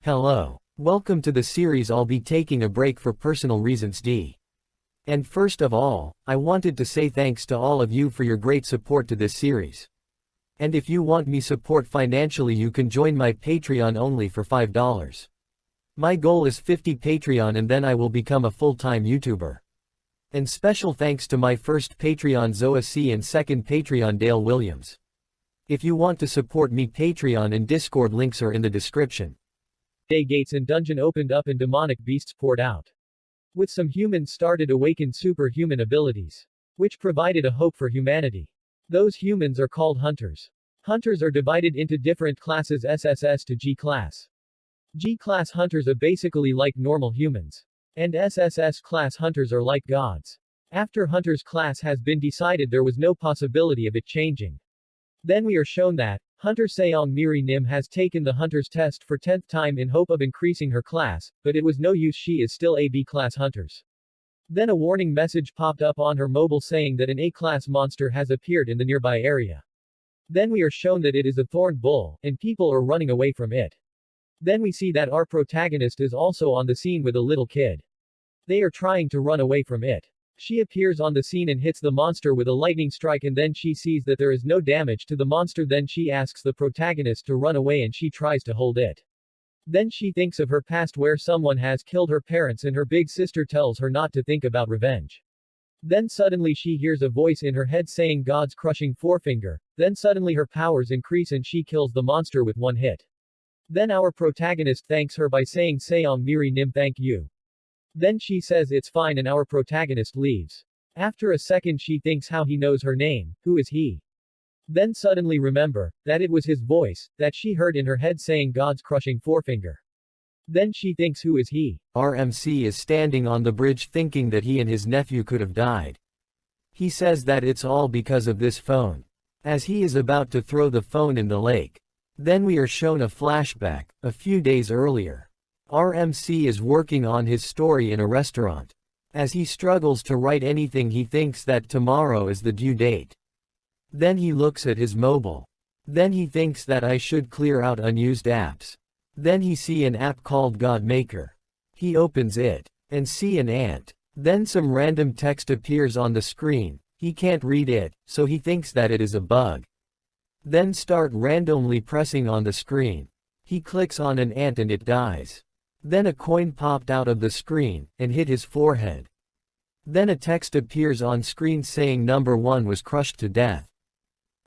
Hello. Welcome to the series. I'll be taking a break for personal reasons. And first of all, I wanted to say thanks to all of you for your great support to this series. And if you want me support financially, you can join my Patreon only for $5. My goal is 50 Patreon and then I will become a full-time YouTuber. And special thanks to my first Patreon Zoa C and second Patreon Dale Williams. If you want to support me, Patreon and Discord links are in the description. Day gates and dungeon opened up and demonic beasts poured out. With some humans started awakened superhuman abilities, which provided a hope for humanity. Those humans are called hunters. Hunters are divided into different classes SSS to G class. G class hunters are basically like normal humans. And SSS class hunters are like gods. After hunters class has been decided, there was no possibility of it changing. Then we are shown that Hunter Seong Miri Nim has taken the hunter's test for 10th time in hope of increasing her class, but it was no use. She is still a B-class hunters. Then a warning message popped up on her mobile saying that an A-class monster has appeared in the nearby area. Then we are shown that it is a thorned bull, and people are running away from it. Then we see that our protagonist is also on the scene with a little kid. They are trying to run away from it. She appears on the scene and hits the monster with a lightning strike, and then she sees that there is no damage to the monster. Then she asks the protagonist to run away and she tries to hold it. Then she thinks of her past where someone has killed her parents and her big sister tells her not to think about revenge. Then suddenly she hears a voice in her head saying God's crushing forefinger. Then suddenly her powers increase and she kills the monster with one hit. Then our protagonist thanks her by saying Seong Miri Nim, thank you. Then she says it's fine and our protagonist leaves. After a second she thinks how he knows her name, who is he? Then suddenly remember, that it was his voice, that she heard in her head saying God's crushing forefinger. Then she thinks who is he? RMC is standing on the bridge thinking that he and his nephew could have died. He says that it's all because of this phone. As he is about to throw the phone in the lake. Then we are shown a flashback, a few days earlier. RMC is working on his story in a restaurant. As he struggles to write anything, he thinks that tomorrow is the due date. Then he looks at his mobile. Then he thinks that I should clear out unused apps. Then he see an app called God Maker. He opens it and see an ant. Then some random text appears on the screen. He can't read it, so he thinks that it is a bug. Then start randomly pressing on the screen. He clicks on an ant and it dies. Then a coin popped out of the screen and hit his forehead. Then a text appears on screen saying number 1 was crushed to death.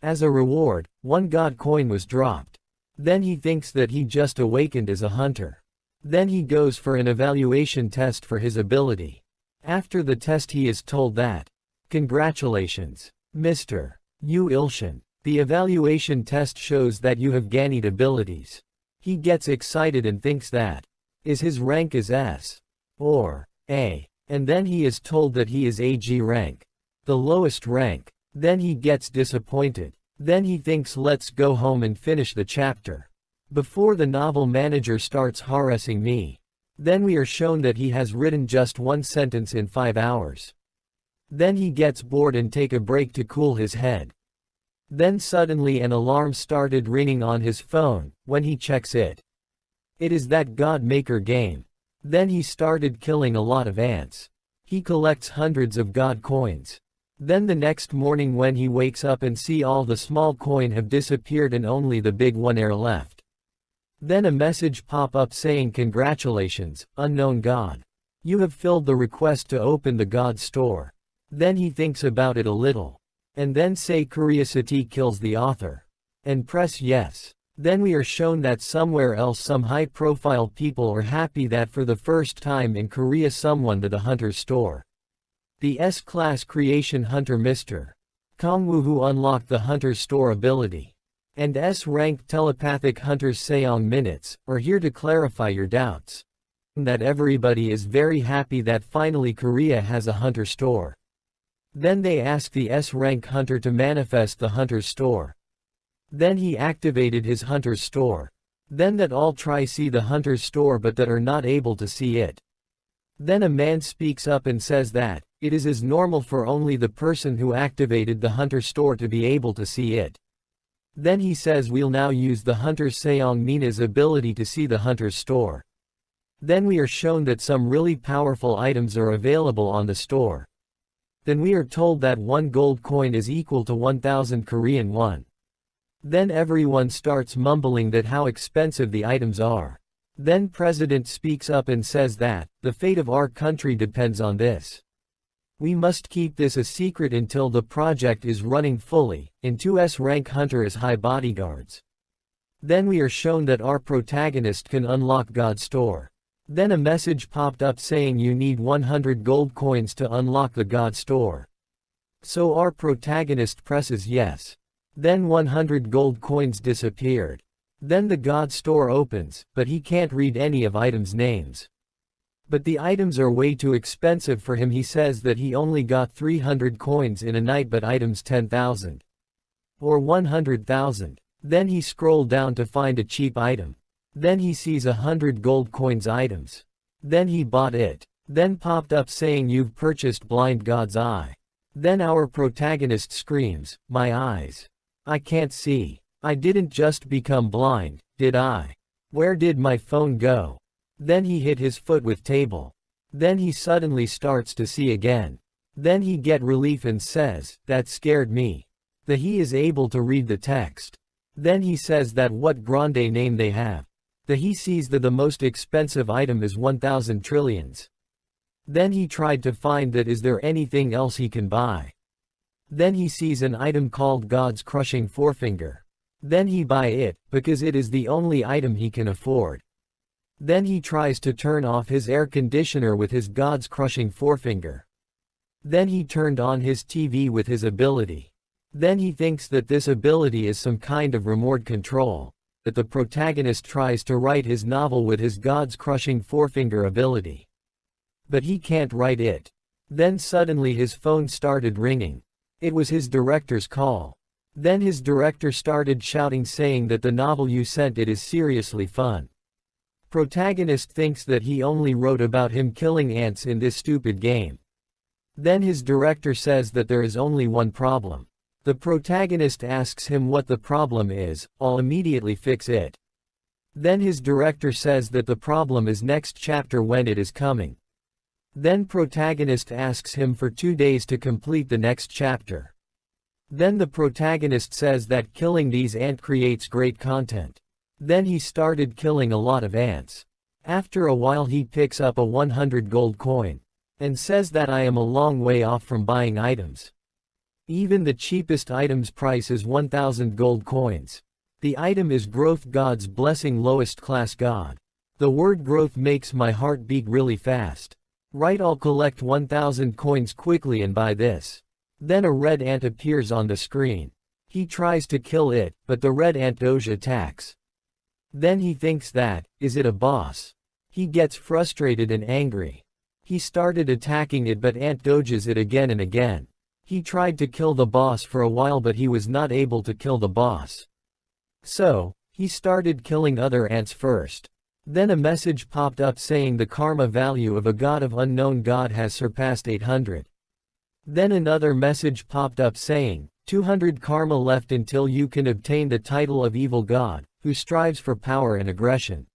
As a reward, 1 God coin was dropped. Then he thinks that he just awakened as a hunter. Then he goes for an evaluation test for his ability. After the test he is told that, congratulations, Mr. Yu Ilshan. The evaluation test shows that you have gained abilities. He gets excited and thinks that his rank is S or A, and then he is told that he is AG rank, the lowest rank. Then he gets disappointed. Then he thinks let's go home and finish the chapter before the novel manager starts harassing me. Then we are shown that he has written just 1 sentence in 5 hours. Then he gets bored and take a break to cool his head. Then suddenly an alarm started ringing on his phone. When he checks it, it is that God Maker game. Then he started killing a lot of ants. He collects hundreds of God coins. Then the next morning when he wakes up and see all the small coin have disappeared and only the big one are left. Then a message pop up saying congratulations, unknown God. You have filled the request to open the God store. Then he thinks about it a little. And then say curiosity kills the author. And press yes. Then we are shown that somewhere else some high-profile people are happy that for the first time in Korea someone to the hunter store. The S-class creation hunter Mr. Kongwoo who unlocked the hunter store ability. And S-ranked telepathic hunters Seong Minutes are here to clarify your doubts. That everybody is very happy that finally Korea has a hunter store. Then they ask the S-rank hunter to manifest the hunter's store. Then he activated his hunter's store. Then that all try see the hunter's store but that are not able to see it. Then a man speaks up and says that it is as normal for only the person who activated the hunter store to be able to see it. Then he says we'll now use the hunter's Seong Mina's ability to see the hunter's store. Then we are shown that some really powerful items are available on the store. Then we are told that 1 gold coin is equal to 1,000 Korean won. Then everyone starts mumbling that how expensive the items are. Then President speaks up and says that, the fate of our country depends on this. We must keep this a secret until the project is running fully, and 2S rank hunter as high bodyguards. Then we are shown that our protagonist can unlock God's store. Then a message popped up saying you need 100 gold coins to unlock the God store. So our protagonist presses yes. Then 100 gold coins disappeared. Then the God store opens, but he can't read any of items' names. But the items are way too expensive for him. He says that he only got 300 coins in a night but items 10,000. Or 100,000. Then he scrolled down to find a cheap item. Then he sees 100 gold coins items. Then he bought it. Then popped up saying you've purchased blind God's eye. Then our protagonist screams, my eyes. I can't see. I didn't just become blind, did I? Where did my phone go? Then he hit his foot with table. Then he suddenly starts to see again. Then he get relief and says, that scared me. He is able to read the text. Then he says that what grande name they have. He sees that the most expensive item is 1,000 trillions. Then he tried to find that is there anything else he can buy. Then he sees an item called God's crushing forefinger. Then he buy it, because it is the only item he can afford. Then he tries to turn off his air conditioner with his God's crushing forefinger. Then he turned on his TV with his ability. Then he thinks that this ability is some kind of remote control. That the protagonist tries to write his novel with his God's crushing forefinger ability. But he can't write it. Then suddenly his phone started ringing. It was his director's call. Then his director started shouting saying that the novel you sent it is seriously fun. Protagonist thinks that he only wrote about him killing ants in this stupid game. Then his director says that there is only one problem. The protagonist asks him what the problem is, I'll immediately fix it. Then his director says that the problem is next chapter when it is coming. Then protagonist asks him for 2 days to complete the next chapter. Then the protagonist says that killing these ants creates great content. Then he started killing a lot of ants. After a while he picks up a 100 gold coin. And says that I am a long way off from buying items. Even the cheapest item's price is 1,000 gold coins. The item is growth God's blessing lowest class God. The word growth makes my heart beat really fast. Right, I'll collect 1,000 coins quickly and buy this. Then a red ant appears on the screen. He tries to kill it, but the red ant Doge attacks. Then he thinks that, is it a boss? He gets frustrated and angry. He started attacking it but ant dodges it again and again. He tried to kill the boss for a while but he was not able to kill the boss. So, he started killing other ants first. Then a message popped up saying the karma value of a god of unknown god has surpassed 800. Then another message popped up saying, 200 karma left until you can obtain the title of evil god, who strives for power and aggression.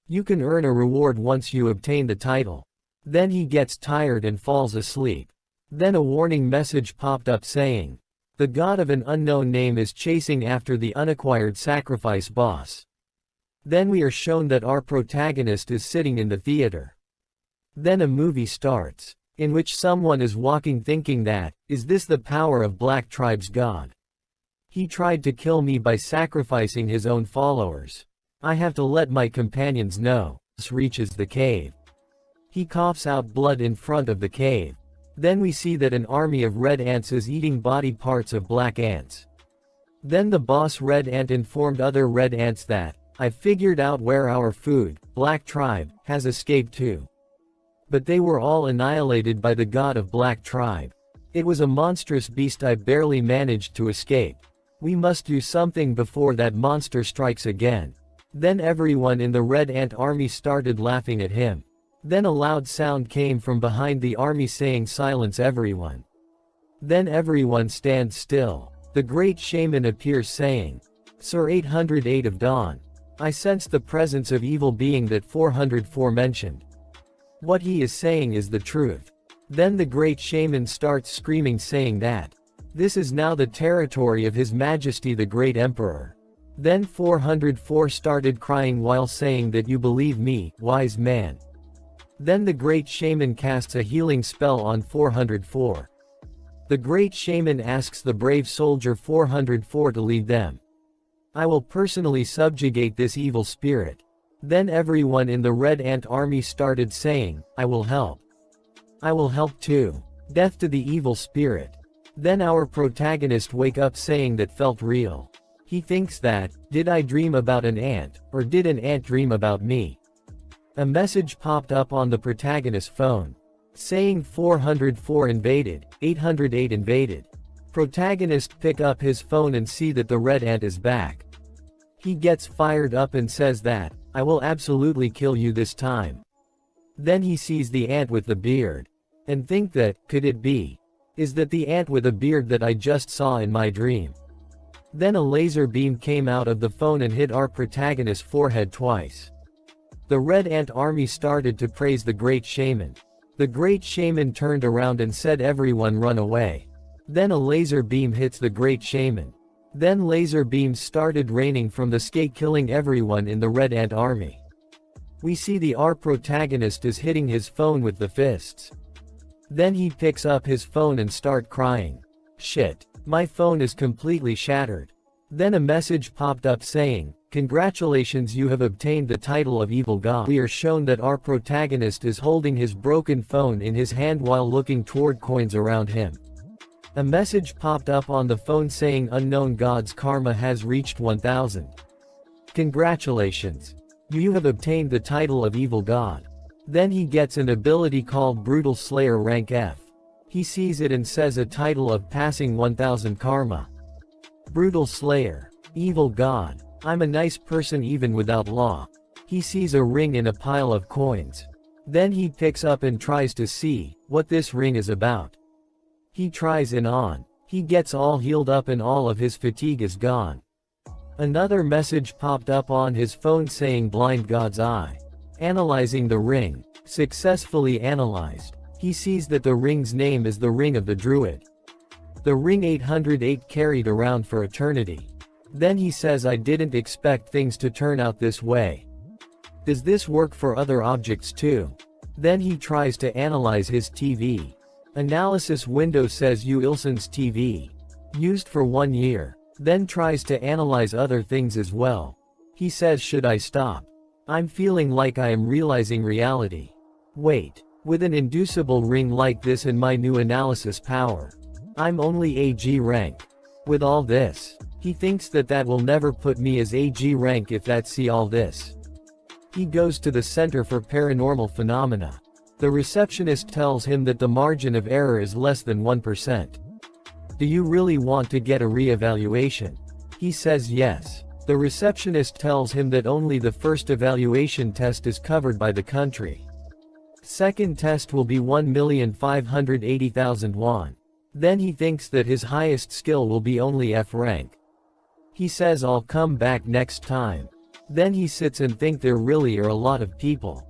You can earn a reward once you obtain the title. Then he gets tired and falls asleep. Then a warning message popped up saying, the god of an unknown name is chasing after the unacquired sacrifice boss. Then we are shown that our protagonist is sitting in the theater. Then a movie starts, in which someone is walking thinking that, is this the power of Black Tribe's god? He tried to kill me by sacrificing his own followers. I have to let my companions know. Reaches the cave. He coughs out blood in front of the cave. Then we see that an army of red ants is eating body parts of black ants. Then the boss red ant informed other red ants that, I figured out where our food, Black Tribe, has escaped to. But they were all annihilated by the god of Black Tribe. It was a monstrous beast I barely managed to escape. We must do something before that monster strikes again. Then everyone in the red ant army started laughing at him. Then a loud sound came from behind the army saying silence everyone. Then everyone stands still. The great shaman appears saying, Sir 808 of Dawn. I sense the presence of evil being that 404 mentioned. What he is saying is the truth. Then the great shaman starts screaming saying that this is now the territory of His Majesty the Great Emperor. Then 404 started crying while saying that you believe me, wise man. Then the great shaman casts a healing spell on 404. The great shaman asks the brave soldier 404 to lead them. I will personally subjugate this evil spirit. Then everyone in the Red Ant army started saying, I will help. I will help too. Death to the evil spirit. Then our protagonist wake up saying that felt real. He thinks that, did I dream about an ant, or did an ant dream about me? A message popped up on the protagonist's phone, saying 404 invaded, 808 invaded. Protagonist pick up his phone and see that the red ant is back. He gets fired up and says that, I will absolutely kill you this time. Then he sees the ant with the beard. And think that, could it be? Is that the ant with a beard that I just saw in my dream? Then a laser beam came out of the phone and hit our protagonist's forehead twice. The Red Ant army started to praise the great shaman. The great shaman turned around and said everyone run away. Then a laser beam hits the great shaman. Then laser beams started raining from the sky killing everyone in the Red Ant army. We see our protagonist is hitting his phone with the fists. Then he picks up his phone and start crying. Shit, my phone is completely shattered. Then a message popped up saying, congratulations, you have obtained the title of evil god. We are shown that our protagonist is holding his broken phone in his hand while looking toward coins around him. A message popped up on the phone saying unknown god's karma has reached 1000. Congratulations. You have obtained the title of evil god. Then he gets an ability called Brutal Slayer rank F. He sees it and says a title of passing 1000 karma. Brutal Slayer. Evil god. I'm a nice person even without law. He sees a ring in a pile of coins. Then he picks up and tries to see what this ring is about. He tries and on. He gets all healed up and all of his fatigue is gone. Another message popped up on his phone saying blind god's eye. Analyzing the ring. Successfully analyzed. He sees that the ring's name is the Ring of the Druid. The ring 808 carried around for eternity. Then he says I didn't expect things to turn out this way. Does this work for other objects too? Then he tries to analyze his TV. Analysis window says Ilson's TV. Used for 1 year. Then tries to analyze other things as well. He says should I stop? I'm feeling like I am realizing reality. Wait. With an inducible ring like this and my new analysis power. I'm only AG rank. With all this. He thinks that will never put me as AG rank if that see all this. He goes to the Center for Paranormal Phenomena. The receptionist tells him that the margin of error is less than 1%. Do you really want to get a re-evaluation? He says yes. The receptionist tells him that only the first evaluation test is covered by the country. Second test will be 1,580,000 won. Then he thinks that his highest skill will be only F rank. He says I'll come back next time. Then he sits and think there really are a lot of people.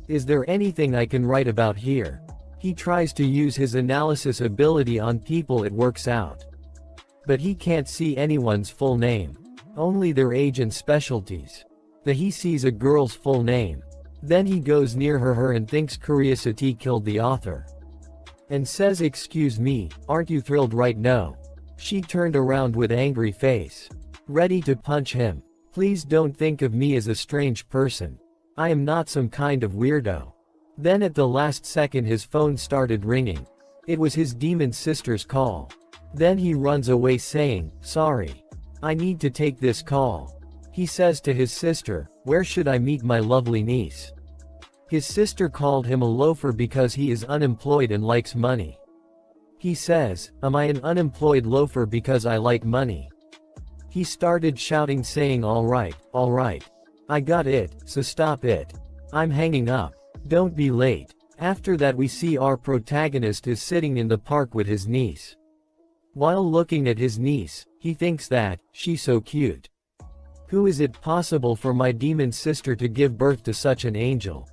Is there anything I can write about here? He tries to use his analysis ability on people, it works out. But he can't see anyone's full name. Only their age and specialties. He sees a girl's full name. Then he goes near her and thinks curiosity killed the author. And says excuse me, aren't you thrilled right now? She turned around with angry face. Ready to punch him. Please don't think of me as a strange person. I am not some kind of weirdo. Then at the last second his phone started ringing. It was his demon sister's call. Then he runs away saying, sorry. I need to take this call. He says to his sister, where should I meet my lovely niece? His sister called him a loafer because he is unemployed and likes money. He says, am I an unemployed loafer because I like money? He started shouting saying all right, I got it, so stop it. I'm hanging up. Don't be late. After that we see our protagonist is sitting in the park with his niece. While looking at his niece, he thinks that, she's so cute. Who is it possible for my demon sister to give birth to such an angel?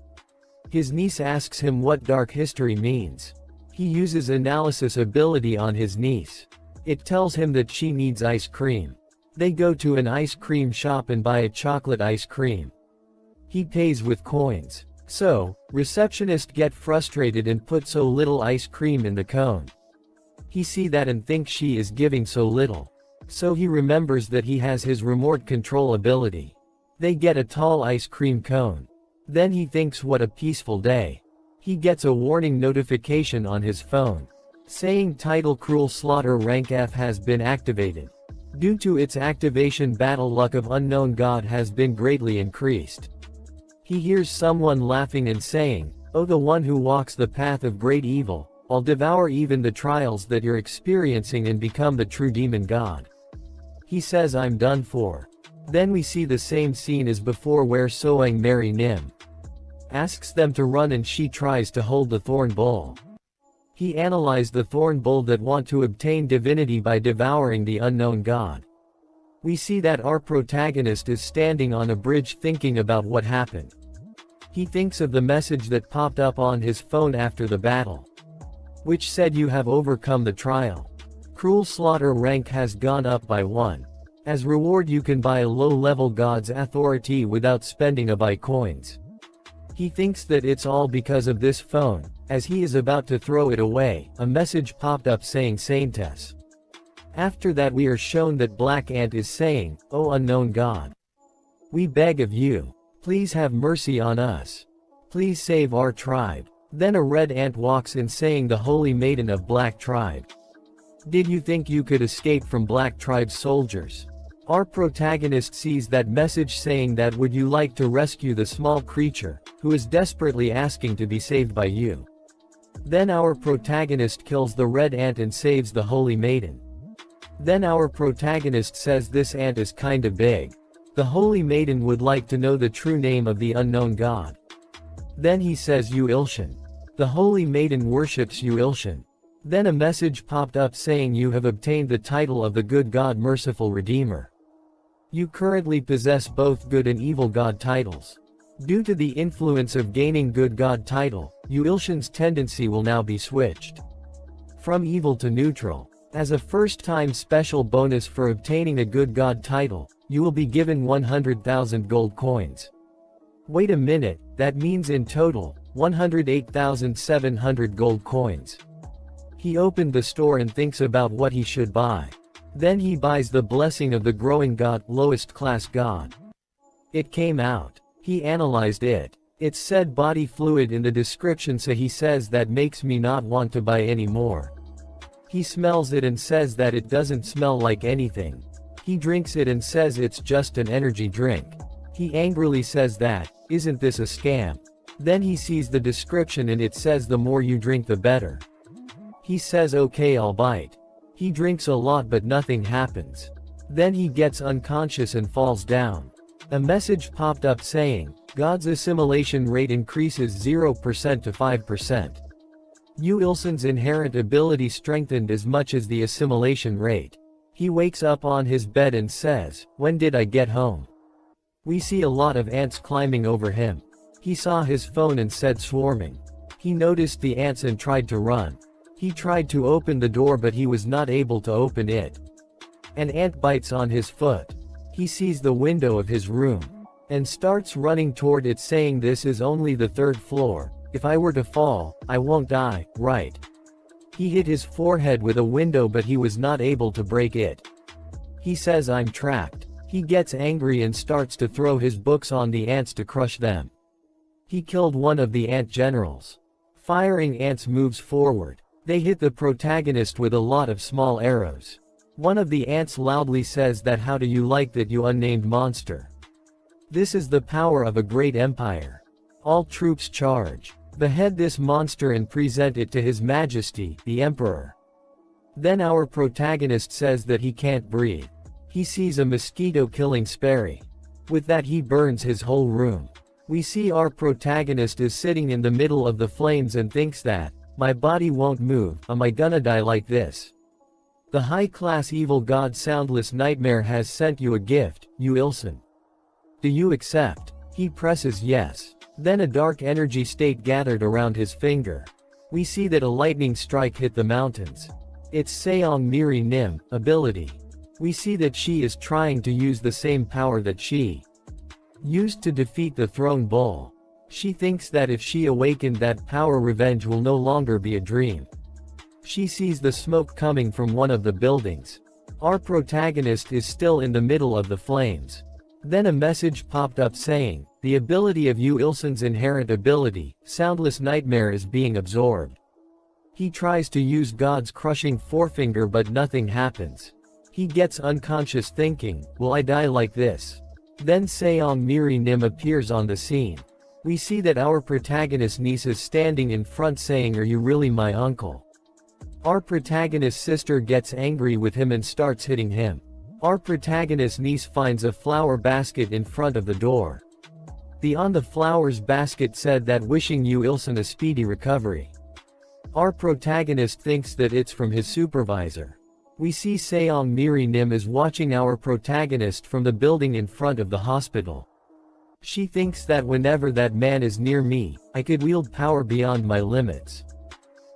His niece asks him what dark history means. He uses analysis ability on his niece. It tells him that she needs ice cream. They go to an ice cream shop and buy a chocolate ice cream. He pays with coins. So, receptionist get frustrated and put so little ice cream in the cone. He see that and thinks she is giving so little. So he remembers that he has his remote control ability. They get a tall ice cream cone. Then he thinks what a peaceful day. He gets a warning notification on his phone, saying title Cruel Slaughter rank F has been activated. Due to its activation, battle luck of unknown god has been greatly increased. He hears someone laughing and saying, "Oh, the one who walks the path of great evil, I'll devour even the trials that you're experiencing and become the true demon god." He says, "I'm done for." Then we see the same scene as before where Soang Mary Nim asks them to run and she tries to hold the thorn bull. He analyzed the thorn bull that want to obtain divinity by devouring the unknown god. We see that our protagonist is standing on a bridge thinking about what happened. He thinks of the message that popped up on his phone after the battle, which said you have overcome the trial. Cruel Slaughter rank has gone up by 1. As reward you can buy a low-level god's authority without spending a buy coins. He thinks that it's all because of this phone. As he is about to throw it away, a message popped up saying Saintess. After that we are shown that Black Ant is saying, "Oh unknown god, we beg of you, please have mercy on us. Please save our tribe." Then a red ant walks in saying, "The holy maiden of Black tribe. Did you think you could escape from Black tribe's soldiers?" Our protagonist sees that message saying that would you like to rescue the small creature, who is desperately asking to be saved by you. Then our protagonist kills the red ant and saves the holy maiden. Then our protagonist says this ant is kinda big. The holy maiden would like to know the true name of the unknown god. Then he says Yu Ilshan. The holy maiden worships Yu Ilshan. Then a message popped up saying you have obtained the title of the good god merciful redeemer. You currently possess both good and evil god titles. Due to the influence of gaining good god title, Yu Ilshan's tendency will now be switched from evil to neutral. As a first-time special bonus for obtaining a good god title, you will be given 100,000 gold coins. Wait a minute, that means in total, 108,700 gold coins. He opened the store and thinks about what he should buy. Then he buys the blessing of the growing god, lowest class god. It came out. He analyzed it. It said body fluid in the description, so he says that makes me not want to buy anymore. He smells it and says that it doesn't smell like anything. He drinks it and says it's just an energy drink. He angrily says that, "Isn't this a scam?" Then he sees the description and it says the more you drink the better. He says okay, I'll bite. He drinks a lot but nothing happens. Then he gets unconscious and falls down. A message popped up saying, God's assimilation rate increases 0% to 5%. Yu Ilshan's inherent ability strengthened as much as the assimilation rate. He wakes up on his bed and says, "When did I get home?" We see a lot of ants climbing over him. He saw his phone and said swarming. He noticed the ants and tried to run. He tried to open the door but he was not able to open it. An ant bites on his foot. He sees the window of his room and starts running toward it saying this is only the 3rd floor. If I were to fall, I won't die, right? He hit his forehead with a window but he was not able to break it. He says I'm trapped. He gets angry and starts to throw his books on the ants to crush them. He killed one of the ant generals. Firing ants moves forward. They hit the protagonist with a lot of small arrows. One of the ants loudly says that how do you like that you unnamed monster? This is the power of a great empire. All troops charge. Behead this monster and present it to His Majesty, the Emperor. Then our protagonist says that he can't breathe. He sees a mosquito killing Sperry. With that he burns his whole room. We see our protagonist is sitting in the middle of the flames and thinks that, my body won't move, am I gonna die like this? The high-class evil god Soundless Nightmare has sent you a gift, Yu Ilshan. Do you accept? He presses yes. Then a dark energy state gathered around his finger. We see that a lightning strike hit the mountains. It's Seong Miri Nim, ability. We see that she is trying to use the same power that she used to defeat the throne bull. She thinks that if she awakened that power, revenge will no longer be a dream. She sees the smoke coming from one of the buildings. Our protagonist is still in the middle of the flames. Then a message popped up saying, the ability of Yu Ilsun's inherent ability, Soundless Nightmare, is being absorbed. He tries to use God's crushing forefinger but nothing happens. He gets unconscious thinking, will I die like this? Then Seong Miri Nim appears on the scene. We see that our protagonist's niece is standing in front saying, are you really my uncle? Our protagonist's sister gets angry with him and starts hitting him. Our protagonist's niece finds a flower basket in front of the door. On the flowers basket said that wishing Yu Ilsun a speedy recovery. Our protagonist thinks that it's from his supervisor. We see Seong Miri Nim is watching our protagonist from the building in front of the hospital. She thinks that whenever that man is near me, I could wield power beyond my limits.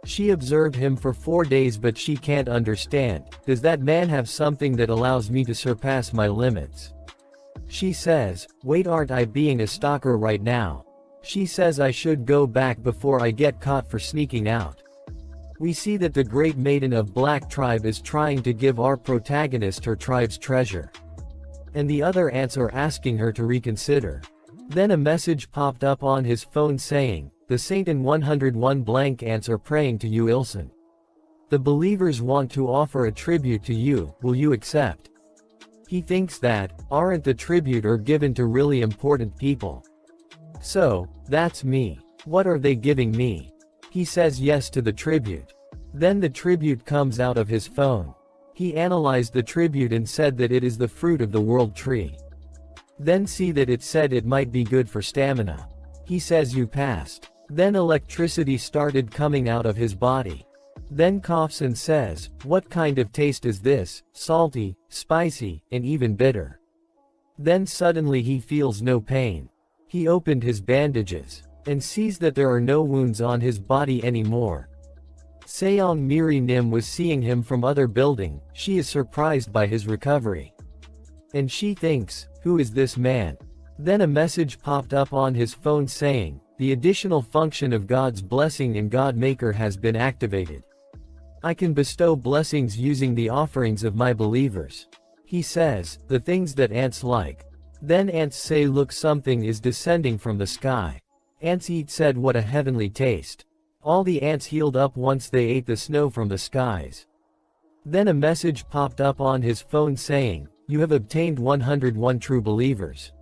She observed him for 4 days but she can't understand, does that man have something that allows me to surpass my limits? She says, wait, aren't I being a stalker right now? She says I should go back before I get caught for sneaking out. We see that the Great Maiden of Black Tribe is trying to give our protagonist her tribe's treasure. And the other ants are asking her to reconsider. Then a message popped up on his phone saying, the Saint and 101 blank ants are praying to Yu Ilsun. The believers want to offer a tribute to you, will you accept? He thinks that, aren't the tribute are given to really important people? So, that's me. What are they giving me? He says yes to the tribute. Then the tribute comes out of his phone. He analyzed the tribute and said that it is the fruit of the world tree. Then see that it said it might be good for stamina. He says you passed. Then electricity started coming out of his body. Then coughs and says, what kind of taste is this, salty, spicy, and even bitter? Then suddenly he feels no pain. He opened his bandages, and sees that there are no wounds on his body anymore. Seong Miri Nim was seeing him from other building, she is surprised by his recovery. And she thinks, who is this man? Then a message popped up on his phone saying, the additional function of God's blessing in God Maker has been activated. I can bestow blessings using the offerings of my believers. He says, the things that ants like. Then ants say look, something is descending from the sky. Ants eat said what a heavenly taste. All the ants healed up once they ate the snow from the skies. Then a message popped up on his phone saying, you have obtained 101 true believers.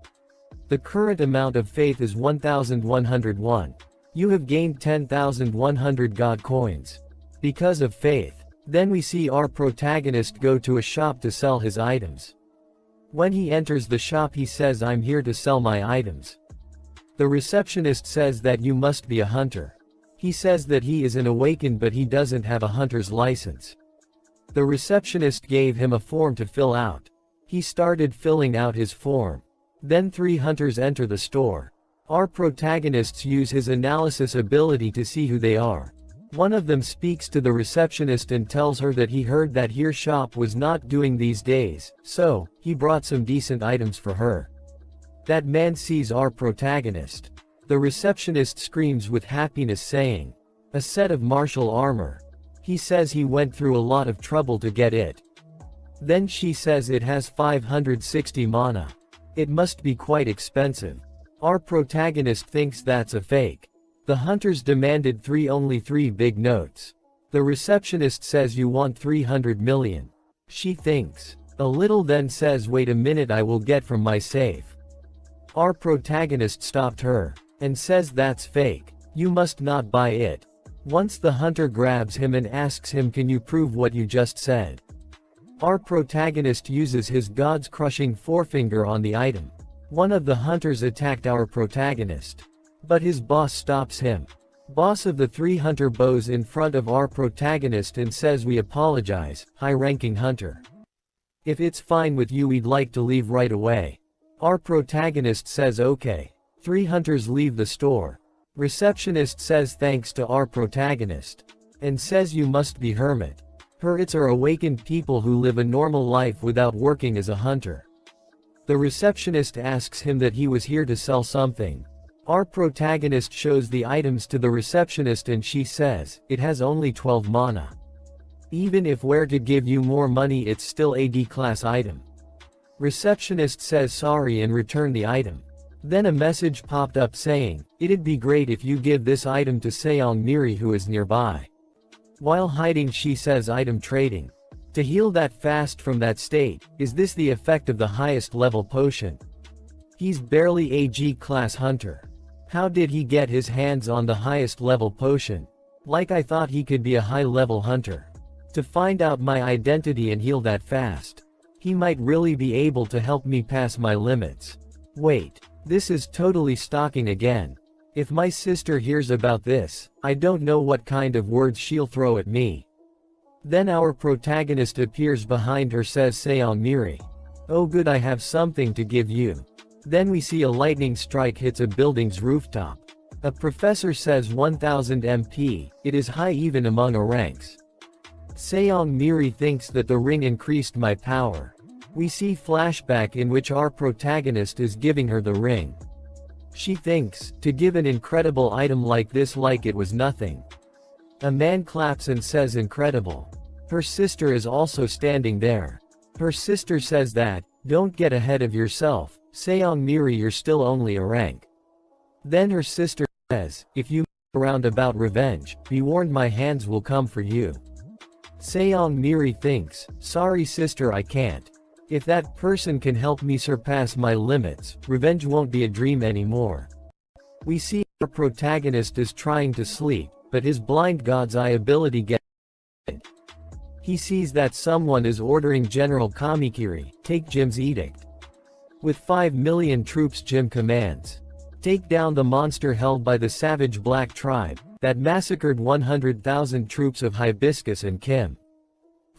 The current amount of faith is 1101. You have gained 10,100 God coins. Because of faith. Then we see our protagonist go to a shop to sell his items. When he enters the shop he says I'm here to sell my items. The receptionist says that you must be a hunter. He says that he is an awakened but he doesn't have a hunter's license. The receptionist gave him a form to fill out. He started filling out his form. Then 3 hunters enter the store. Our protagonists use his analysis ability to see who they are. One of them speaks to the receptionist and tells her that he heard that her shop was not doing these days, so, he brought some decent items for her. That man sees our protagonist. The receptionist screams with happiness saying, a set of martial armor. He says he went through a lot of trouble to get it. Then she says it has 560 mana. It must be quite expensive. Our protagonist thinks that's a fake. The hunters demanded only 3 big notes. The receptionist says you want 300 million. She thinks a little then says wait a minute, I will get from my safe. Our protagonist stopped her and says that's fake. You must not buy it. Once the hunter grabs him and asks him, can you prove what you just said? Our protagonist uses his God's crushing forefinger on the item. One of the hunters attacked our protagonist. But his boss stops him. Boss of the 3 hunter bows in front of our protagonist and says we apologize, high-ranking hunter. If it's fine with you we'd like to leave right away. Our protagonist says okay. 3 hunters leave the store. Receptionist says thanks to our protagonist. And says you must be hermit. Hermits are awakened people who live a normal life without working as a hunter. The receptionist asks him that he was here to sell something. Our protagonist shows the items to the receptionist and she says, it has only 12 mana. Even if were to give you more money it's still a D-class item. Receptionist says sorry and return the item. Then a message popped up saying, it'd be great if you give this item to Seong Miri who is nearby. While hiding she says item trading. To heal that fast from that state, is this the effect of the highest level potion? He's barely a G-class hunter. How did he get his hands on the highest level potion? Like I thought he could be a high level hunter. To find out my identity and heal that fast. He might really be able to help me pass my limits. Wait, this is totally stalking again. If my sister hears about this, I don't know what kind of words she'll throw at me. Then our protagonist appears behind her says Seong Miri. Oh good I have something to give you. Then we see a lightning strike hits a building's rooftop. A professor says 1000 MP, it is high even among a ranks. Seong Miri thinks that the ring increased my power. We see flashback in which our protagonist is giving her the ring. She thinks, to give an incredible item like this like it was nothing. A man claps and says incredible. Her sister is also standing there. Her sister says that, don't get ahead of yourself, Seong Miri you're still only a rank. Then her sister says, if you around about revenge, be warned my hands will come for you. Seong Miri thinks, sorry sister I can't. If that person can help me surpass my limits, revenge won't be a dream anymore. We see our protagonist is trying to sleep, but his blind god's eye ability gets it. He sees that someone is ordering General Kamikiri, take Jim's edict. With 5 million troops Jim commands. Take down the monster held by the savage black tribe, that massacred 100,000 troops of Hibiscus and Kim.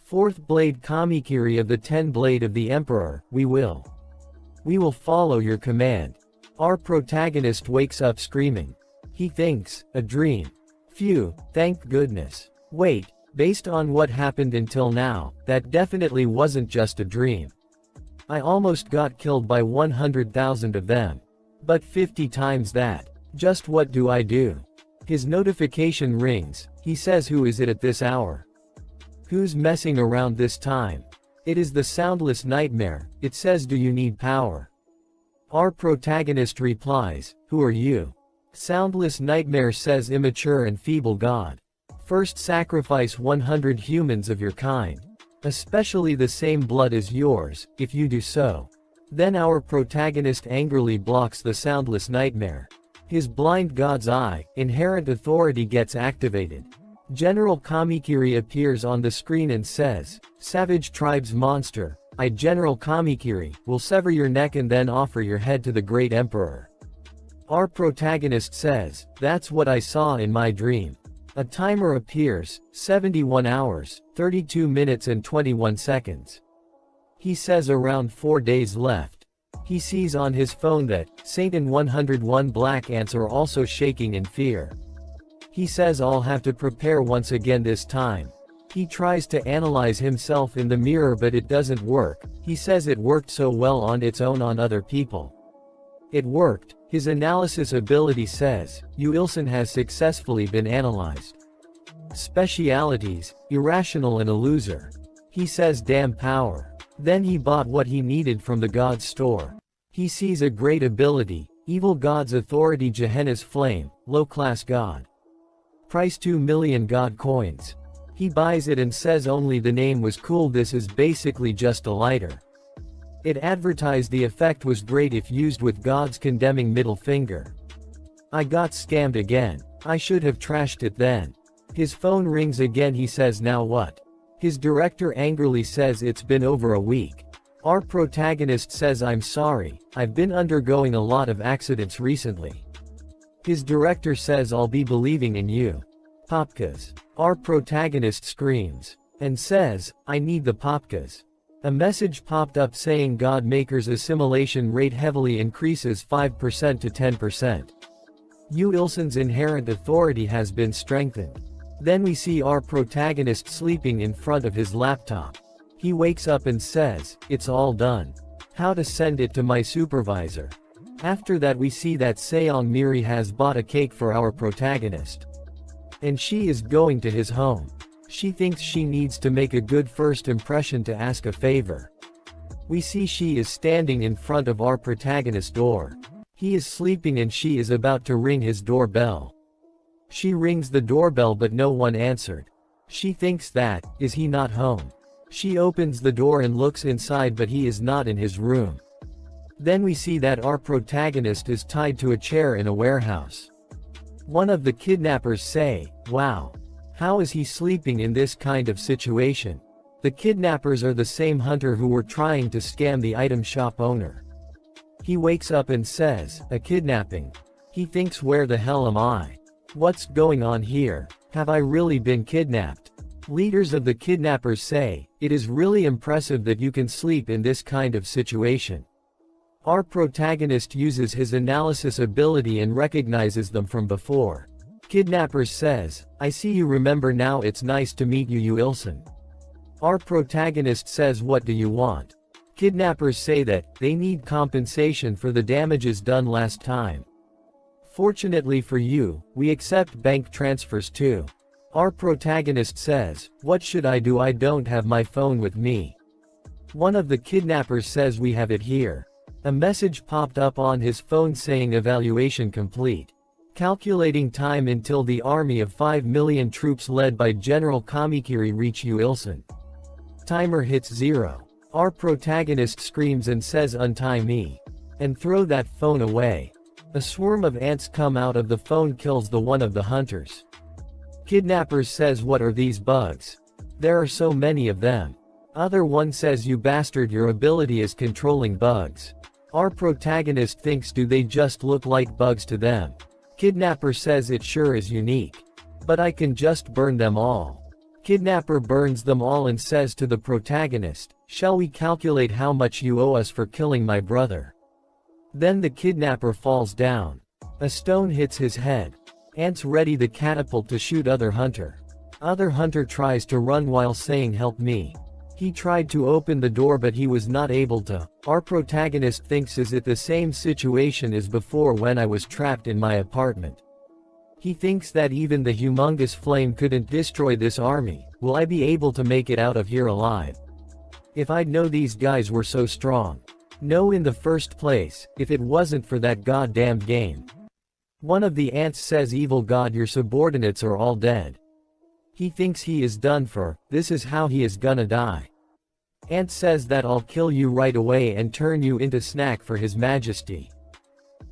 4th Blade Kamikiri of the 10 Blade of the Emperor, we will follow your command. Our protagonist wakes up screaming. He thinks, a dream. Phew, thank goodness. Wait, based on what happened until now, that definitely wasn't just a dream. I almost got killed by 100,000 of them. But 50 times that. Just what do I do? His notification rings, he says who is it at this hour? Who's messing around this time? It is the soundless nightmare, it says do you need power? Our protagonist replies, who are you? Soundless nightmare says immature and feeble god. First sacrifice 100 humans of your kind. Especially the same blood as yours, if you do so. Then our protagonist angrily blocks the soundless nightmare. His blind god's eye, inherent authority gets activated. General Kamikiri appears on the screen and says, Savage Tribe's monster, I General Kamikiri, will sever your neck and then offer your head to the great emperor. Our protagonist says, that's what I saw in my dream. A timer appears, 71 hours, 32 minutes and 21 seconds. He says around 4 days left. He sees on his phone that, Satan 101 black ants are also shaking in fear. He says I'll have to prepare once again this time. He tries to analyze himself in the mirror but it doesn't work. He says it worked so well on its own on other people. It worked. His analysis ability says, Uilson has successfully been analyzed. Specialities, irrational and a loser. He says damn power. Then he bought what he needed from the god's store. He sees a great ability, evil god's authority Gehenna's flame, low class god. Price 2 million god coins. He buys it and says only the name was cool this is basically just a lighter. It advertised the effect was great if used with God's condemning middle finger. I got scammed again. I should have trashed it then. His phone rings again he says now what? His director angrily says it's been over a week. Our protagonist says I'm sorry, I've been undergoing a lot of accidents recently. His director says I'll be believing in you. Popkas. Our protagonist screams. And says, I need the popkas. A message popped up saying God Maker's assimilation rate heavily increases 5% to 10%. Yu Ilsun's inherent authority has been strengthened. Then we see our protagonist sleeping in front of his laptop. He wakes up and says, "It's all done. How to send it to my supervisor." After that we see that Seong Miri has bought a cake for our protagonist. And she is going to his home. She thinks she needs to make a good first impression to ask a favor. We see she is standing in front of our protagonist's door. He is sleeping and she is about to ring his doorbell. She rings the doorbell but no one answered. She thinks that, is he not home? She opens the door and looks inside but he is not in his room. Then we see that our protagonist is tied to a chair in a warehouse. One of the kidnappers say, "Wow. How is he sleeping in this kind of situation?" The kidnappers are the same hunter who were trying to scam the item shop owner. He wakes up and says, "A kidnapping." He thinks, where the hell am I? What's going on here? Have I really been kidnapped? Leaders of the kidnappers say, "It is really impressive that you can sleep in this kind of situation." Our protagonist uses his analysis ability and recognizes them from before. Kidnappers says, "I see you remember now, it's nice to meet you, Yu Ilsun." Our protagonist says, "What do you want?" Kidnappers say that they need compensation for the damages done last time. "Fortunately for you, we accept bank transfers too." Our protagonist says, "What should I do? I don't have my phone with me." One of the kidnappers says, "We have it here." A message popped up on his phone saying evaluation complete. Calculating time until the army of 5 million troops led by General Kamikiri reach Yu Ilsun. Timer hits 0. Our protagonist screams and says, "Untie me. And throw that phone away." A swarm of ants come out of the phone, kills the one of the hunters. Kidnappers says, "What are these bugs? There are so many of them." Other one says, "You bastard, your ability is controlling bugs." Our protagonist thinks, do they just look like bugs to them? Kidnapper says, "It sure is unique. But I can just burn them all." Kidnapper burns them all and says to the protagonist, "Shall we calculate how much you owe us for killing my brother?" Then the kidnapper falls down. A stone hits his head. Ants ready the catapult to shoot other hunter. Other hunter tries to run while saying, "Help me." He tried to open the door but he was not able to. Our protagonist thinks, is it the same situation as before when I was trapped in my apartment? He thinks that even the humongous flame couldn't destroy this army. Will I be able to make it out of here alive? If I'd know these guys were so strong. No, in the first place, if it wasn't for that goddamned game. One of the ants says, "Evil god, your subordinates are all dead." He thinks he is done for, this is how he is gonna die. Ant says that I'll kill you right away and turn you into snack for his majesty.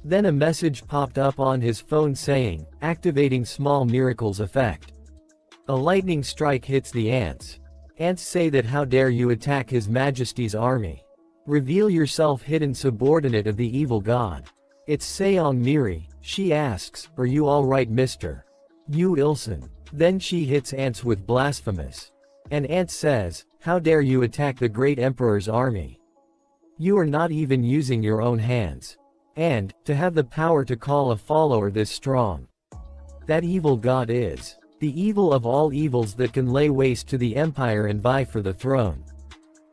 Then a message popped up on his phone saying, activating small miracles effect. A lightning strike hits the ants. Ants say that how dare you attack his majesty's army. Reveal yourself, hidden subordinate of the evil god. It's Seong Miri. She asks, "Are you alright, mister? Yu Ilsun?" Then she hits ants with blasphemous. And ant says, "How dare you attack the great emperor's army? You are not even using your own hands. And, to have the power to call a follower this strong. That evil god is the evil of all evils that can lay waste to the empire and vie for the throne.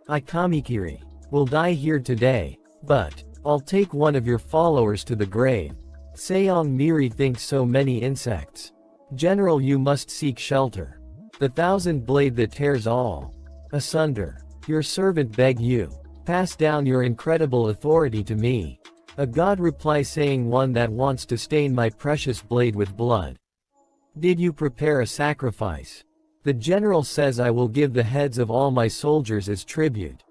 I, Kamikiri, will die here today, but I'll take one of your followers to the grave." Seong Miri thinks, so many insects. "General, you must seek shelter. The thousand blade that tears all asunder. Your servant beg you. Pass down your incredible authority to me." A god replies saying, "One that wants to stain my precious blade with blood. Did you prepare a sacrifice?" The general says, "I will give the heads of all my soldiers as tribute."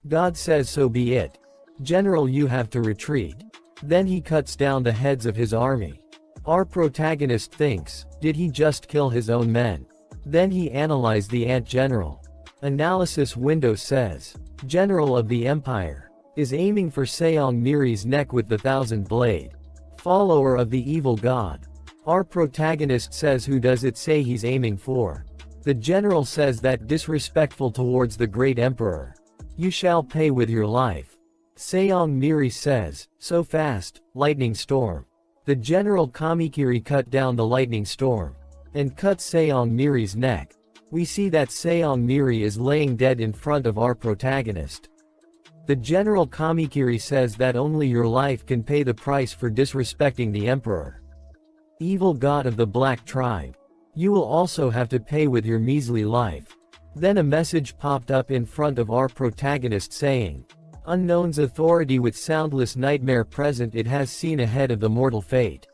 God says, "So be it. General, you have to retreat." Then he cuts down the heads of his army. Our protagonist thinks, did he just kill his own men? Then he analyzed the ant general. Analysis window says, "General of the empire is aiming for Seong Miri's neck with the thousand blade. Follower of the evil god." Our protagonist says, "Who does it say he's aiming for?" The general says, "That disrespectful towards the great emperor. You shall pay with your life. Seong Miri says, so fast, lightning storm. The General Kamikiri cut down the lightning storm and cut Seong Miri's neck. We see that Seong Miri is laying dead in front of our protagonist. The General Kamikiri says that only your life can pay the price for disrespecting the Emperor. Evil god of the Black Tribe. You will also have to pay with your measly life. Then a message popped up in front of our protagonist saying, Unknown's authority with soundless nightmare present, it has seen ahead of the mortal fate.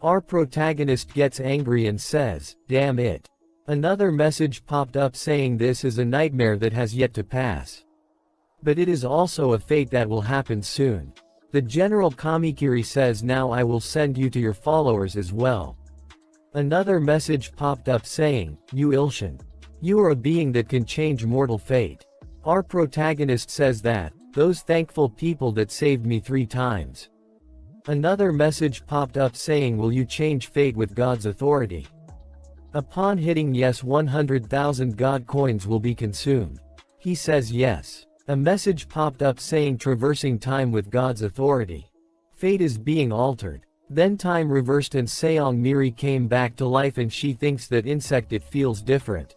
Our protagonist gets angry and says, damn it. Another message popped up saying this is a nightmare that has yet to pass. But it is also a fate that will happen soon. The General Kamikiri says now I will send you to your followers as well. Another message popped up saying, you Ilshan. You are a being that can change mortal fate. Our protagonist says that, those thankful people that saved me 3 times. Another message popped up saying will you change fate with God's authority? Upon hitting yes 100,000 God coins will be consumed. He says yes. A message popped up saying traversing time with God's authority. Fate is being altered. Then time reversed and Seong Miri came back to life and she thinks that insect it feels different.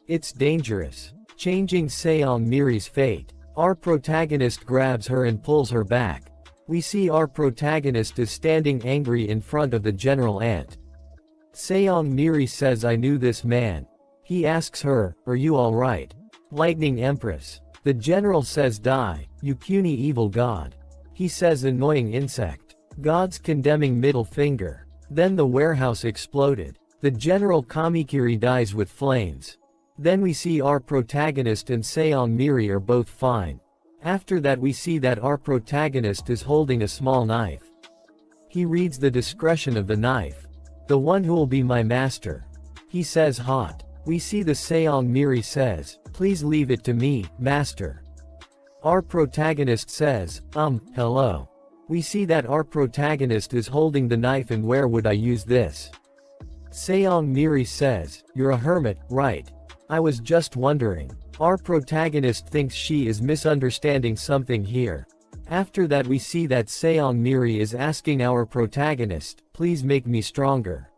It's dangerous. Changing Seong Miri's fate. Our protagonist grabs her and pulls her back. We see our protagonist is standing angry in front of the General Ant. Seong Miri says I knew this man. He asks her, are you alright? Lightning Empress. The General says die, you puny evil god. He says annoying insect. God's condemning middle finger. Then the warehouse exploded. The General Kamikiri dies with flames. Then we see our protagonist and Seong Miri are both fine. After that we see that our protagonist is holding a small knife. He reads the description of the knife. The one who will be my master. He says hot. We see the Seong Miri says, please leave it to me, master. Our protagonist says, hello. We see that our protagonist is holding the knife and where would I use this? Seong Miri says, you're a hermit, right? I was just wondering. Our protagonist thinks she is misunderstanding something here. After that we see that Seong Miri is asking our protagonist, please make me stronger.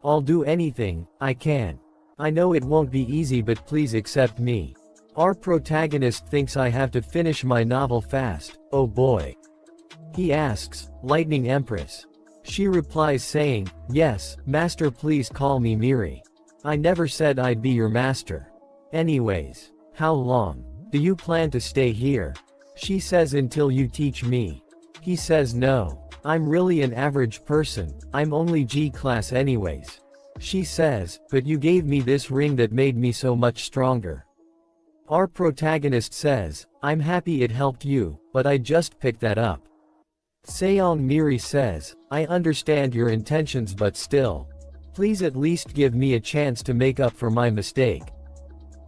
I'll do anything I can. I know it won't be easy but please accept me. Our protagonist thinks I have to finish my novel fast, oh boy. He asks, Lightning Empress. She replies saying, yes, master please call me Miri. I never said I'd be your master. Anyways, how long do you plan to stay here? She says until you teach me. He says no. I'm really an average person, I'm only G class anyways. She says, but you gave me this ring that made me so much stronger. Our protagonist says, I'm happy it helped you, but I just picked that up. Seong Miri says, I understand your intentions but still. Please at least give me a chance to make up for my mistake.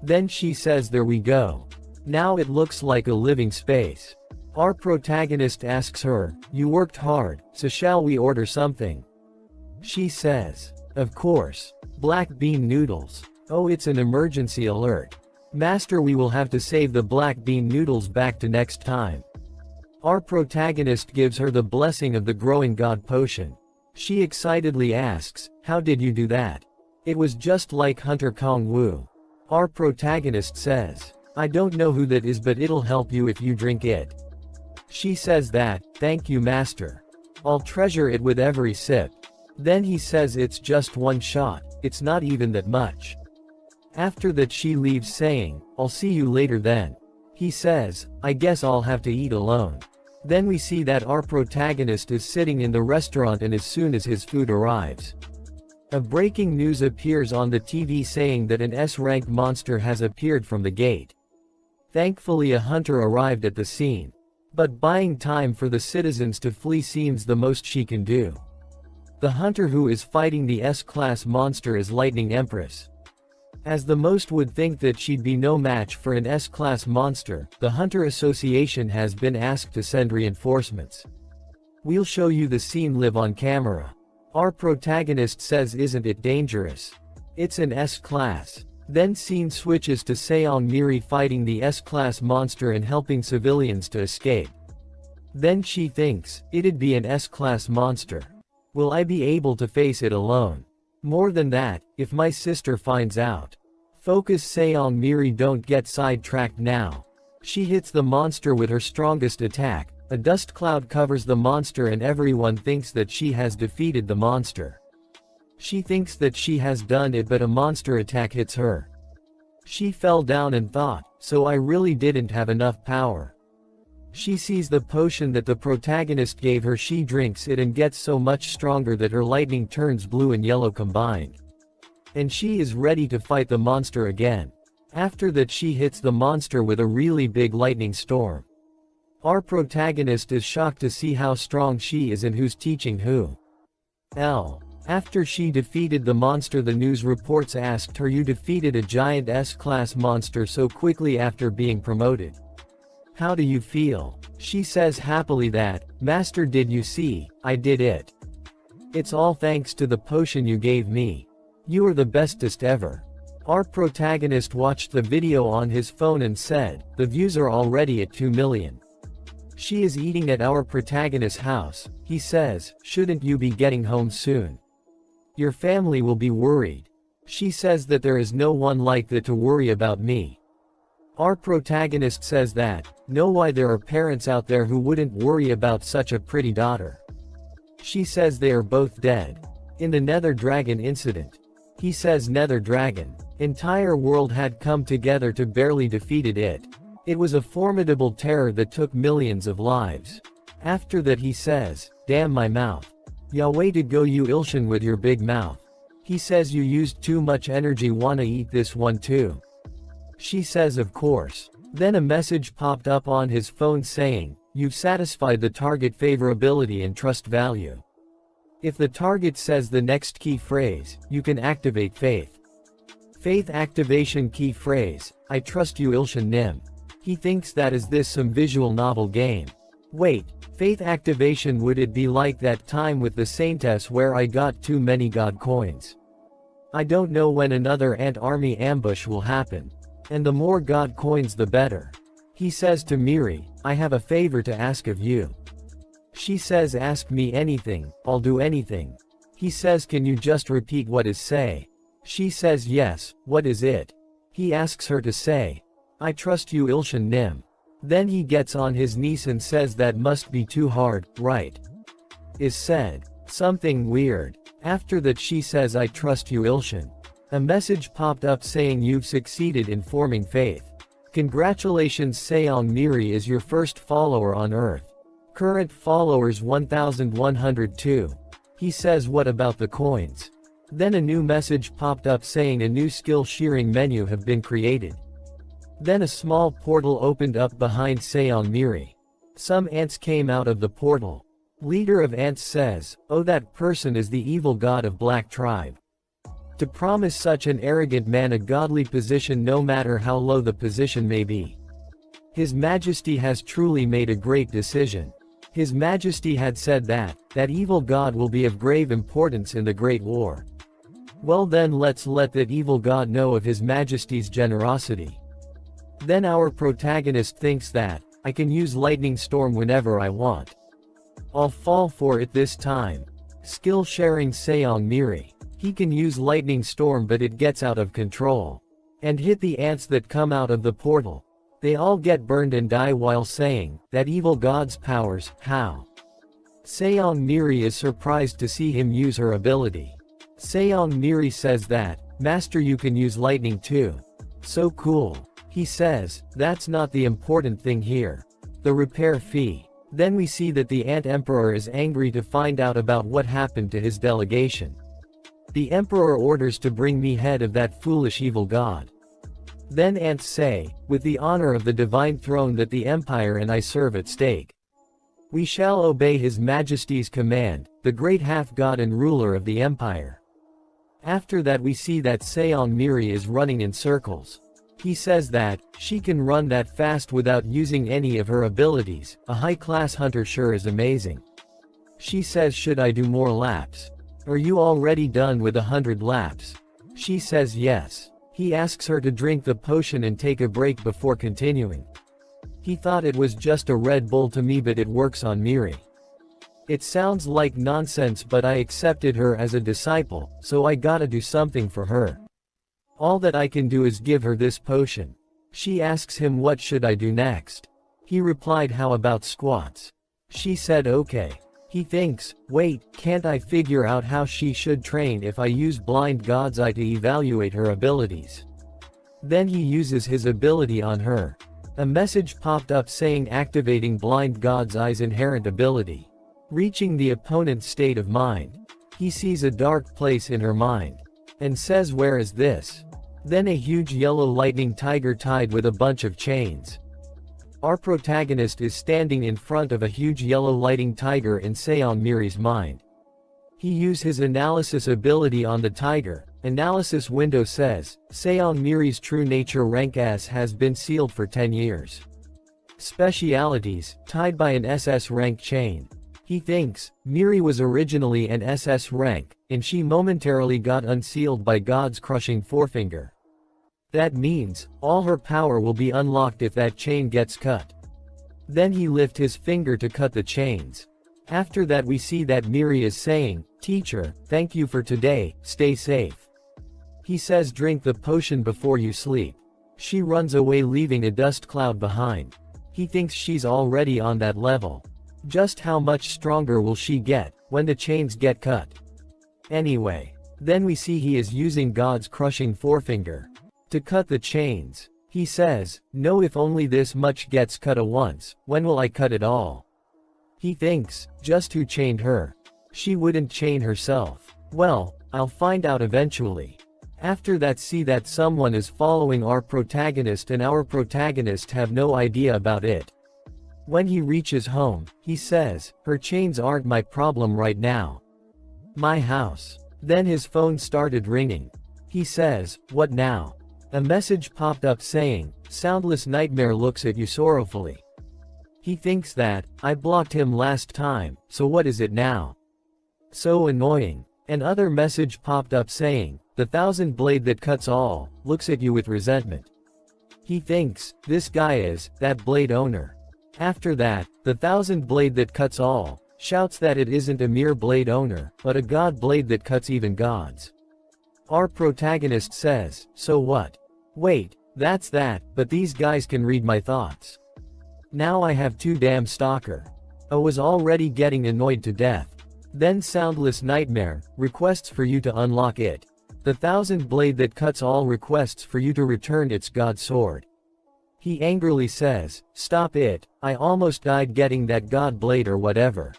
Then she says there we go. Now it looks like a living space. Our protagonist asks her, you worked hard, so shall we order something? She says, of course. Black bean noodles. Oh it's an emergency alert. Master we will have to save the black bean noodles back to next time. Our protagonist gives her the blessing of the growing god potion. She excitedly asks, how did you do that? It was just like Hunter Kong Wu. Our protagonist says, I don't know who that is but it'll help you if you drink it. She says that, thank you master. I'll treasure it with every sip. Then he says it's just one shot, it's not even that much. After that she leaves saying, I'll see you later then. He says, I guess I'll have to eat alone. Then we see that our protagonist is sitting in the restaurant and as soon as his food arrives, a breaking news appears on the TV saying that an S-rank monster has appeared from the gate. Thankfully a hunter arrived at the scene. But buying time for the citizens to flee seems the most she can do. The hunter who is fighting the S-class monster is Lightning Empress. As the most would think that she'd be no match for an S-class monster, the Hunter Association has been asked to send reinforcements. We'll show you the scene live on camera. Our protagonist says isn't it dangerous? It's an S-class. Then scene switches to Seong Miri fighting the S-class monster and helping civilians to escape. Then she thinks, it'd be an S-class monster. Will I be able to face it alone? More than that, if my sister finds out. Focus Seong Miri, don't get sidetracked now. She hits the monster with her strongest attack. A dust cloud covers the monster and everyone thinks that she has defeated the monster. She thinks that she has done it, but a monster attack hits her. She fell down and thought, so I really didn't have enough power. She sees the potion that the protagonist gave her, she drinks it and gets so much stronger that her lightning turns blue and yellow combined. And she is ready to fight the monster again. After that she hits the monster with a really big lightning storm. Our protagonist is shocked to see how strong she is and who's teaching who. After she defeated the monster, the news reports asked her, you defeated a giant S-class monster so quickly after being promoted. How do you feel? She says happily that, Master, did you see, I did it. It's all thanks to the potion you gave me. You are the bestest ever. Our protagonist watched the video on his phone and said, the views are already at 2 million. She is eating at our protagonist's house. He says, shouldn't you be getting home soon? Your family will be worried. She says that there is no one like that to worry about me. Our protagonist says that, know why there are parents out there who wouldn't worry about such a pretty daughter. She says they are both dead. In the Nether Dragon incident. He says Nether Dragon. Entire world had come together to barely defeated it. It was a formidable terror that took millions of lives. After that he says, damn my mouth. Ya way to go you Ilshin with your big mouth. He says you used too much energy, wanna eat this one too? She says of course. Then a message popped up on his phone saying, you've satisfied the target favorability and trust value. If the target says the next key phrase, you can activate faith. Faith activation key phrase, I trust you Ilshin Nim. He thinks that is this some visual novel game. Wait, faith activation, would it be like that time with the Saintess where I got too many god coins? I don't know when another ant army ambush will happen. And the more god coins the better. He says to Miri, I have a favor to ask of you. She says ask me anything, I'll do anything. He says can you just repeat what is say? She says yes, what is it? He asks her to say, I trust you Ilshin Nim. Then he gets on his knees and says that must be too hard, right? Is said. Something weird. After that she says I trust you Ilshin. A message popped up saying you've succeeded in forming faith. Congratulations Seong Miri is your first follower on Earth. Current followers 1102. He says what about the coins? Then a new message popped up saying a new skill shearing menu have been created. Then a small portal opened up behind Seong Miri. Some ants came out of the portal. Leader of ants says, oh that person is the evil god of Black Tribe. To promise such an arrogant man a godly position no matter how low the position may be. His Majesty has truly made a great decision. His Majesty had said that evil god will be of grave importance in the Great War. Well then let's let that evil god know of His Majesty's generosity. Then our protagonist thinks that, I can use lightning storm whenever I want. I'll fall for it this time. Skill sharing Seong Miri. He can use lightning storm but it gets out of control. And hit the ants that come out of the portal. They all get burned and die while saying, that evil god's powers, how? Seong Miri is surprised to see him use her ability. Seong Miri says that, Master you can use lightning too. So cool. He says, that's not the important thing here. The repair fee. Then we see that the Ant Emperor is angry to find out about what happened to his delegation. The Emperor orders to bring me head of that foolish evil god. Then ants say, with the honor of the divine throne that the Empire and I serve at stake. We shall obey His Majesty's command, the great half-god and ruler of the Empire. After that we see that Seong Miri is running in circles. He says that, she can run that fast without using any of her abilities, a high-class hunter sure is amazing. She says should I do more laps? Are you already done with 100 laps? She says yes. He asks her to drink the potion and take a break before continuing. He thought it was just a Red Bull to me, but it works on Miri. It sounds like nonsense, but I accepted her as a disciple, so I gotta do something for her. All that I can do is give her this potion. She asks him what should I do next. He replied, how about squats? She said okay. He thinks, wait, can't I figure out how she should train if I use blind God's eye to evaluate her abilities? Then he uses his ability on her. A message popped up saying activating blind God's eye's inherent ability. Reaching the opponent's state of mind. He sees a dark place in her mind. And says, where is this? Then a huge yellow lightning tiger tied with a bunch of chains. Our protagonist is standing in front of a huge yellow lightning tiger in Seon Miri's mind. He used his analysis ability on the tiger. Analysis window says, Seon Miri's true nature rank S has been sealed for 10 years. Specialities, tied by an SS rank chain. He thinks, Miri was originally an SS rank, and she momentarily got unsealed by God's crushing forefinger. That means, all her power will be unlocked if that chain gets cut. Then he lifts his finger to cut the chains. After that we see that Miri is saying, Teacher, thank you for today, stay safe. He says drink the potion before you sleep. She runs away leaving a dust cloud behind. He thinks she's already on that level. Just how much stronger will she get, when the chains get cut? Anyway. Then we see he is using God's crushing forefinger. To cut the chains. He says, no, if only this much gets cut at once, when will I cut it all? He thinks, just who chained her? She wouldn't chain herself. Well, I'll find out eventually. After that see that someone is following our protagonist and our protagonist have no idea about it. When he reaches home, he says, her chains aren't my problem right now. My house. Then his phone started ringing. He says, what now? A message popped up saying, Soundless Nightmare looks at you sorrowfully. He thinks that, I blocked him last time, so what is it now? So annoying. Another message popped up saying, the thousand blade that cuts all, looks at you with resentment. He thinks, this guy is, that blade owner. After that, the thousand blade that cuts all, shouts that it isn't a mere blade owner, but a god blade that cuts even gods. Our protagonist says, so what? Wait, that's that, but these guys can read my thoughts. Now I have too damn stalker. I was already getting annoyed to death. Then Soundless Nightmare, requests for you to unlock it. The thousand blade that cuts all requests for you to return its god sword. He angrily says, stop it, I almost died getting that god blade or whatever.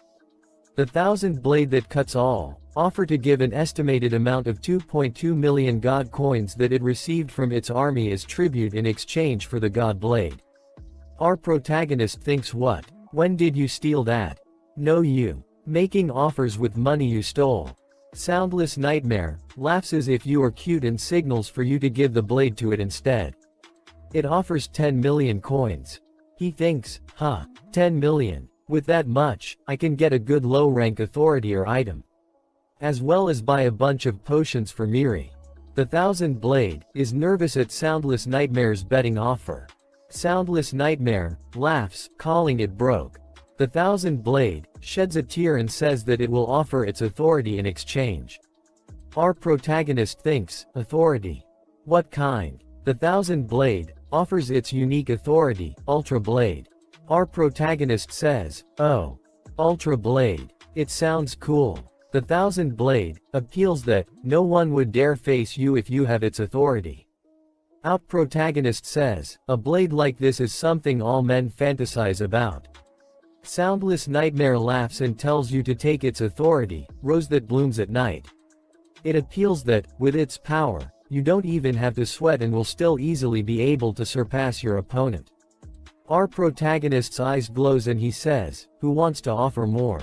The thousand blade that cuts all, offer to give an estimated amount of 2.2 million god coins that it received from its army as tribute in exchange for the god blade. Our protagonist thinks what? When did you steal that? No you. Making offers with money you stole. Soundless Nightmare, laughs as if you are cute and signals for you to give the blade to it instead. It offers 10 million coins. He thinks, 10 million. With that much, I can get a good low-rank authority or item. As well as buy a bunch of potions for Miri. The Thousand Blade, is nervous at Soundless Nightmare's betting offer. Soundless Nightmare, laughs, calling it broke. The Thousand Blade, sheds a tear and says that it will offer its authority in exchange. Our protagonist thinks, authority? What kind? The Thousand Blade, offers its unique authority, Ultra Blade. Our protagonist says, oh. Ultra Blade. It sounds cool. The Thousand Blade, appeals that, no one would dare face you if you have its authority. Our protagonist says, a blade like this is something all men fantasize about. Soundless Nightmare laughs and tells you to take its authority, Rose that blooms at night. It appeals that, with its power, you don't even have to sweat and will still easily be able to surpass your opponent. Our protagonist's eyes glows and he says, who wants to offer more?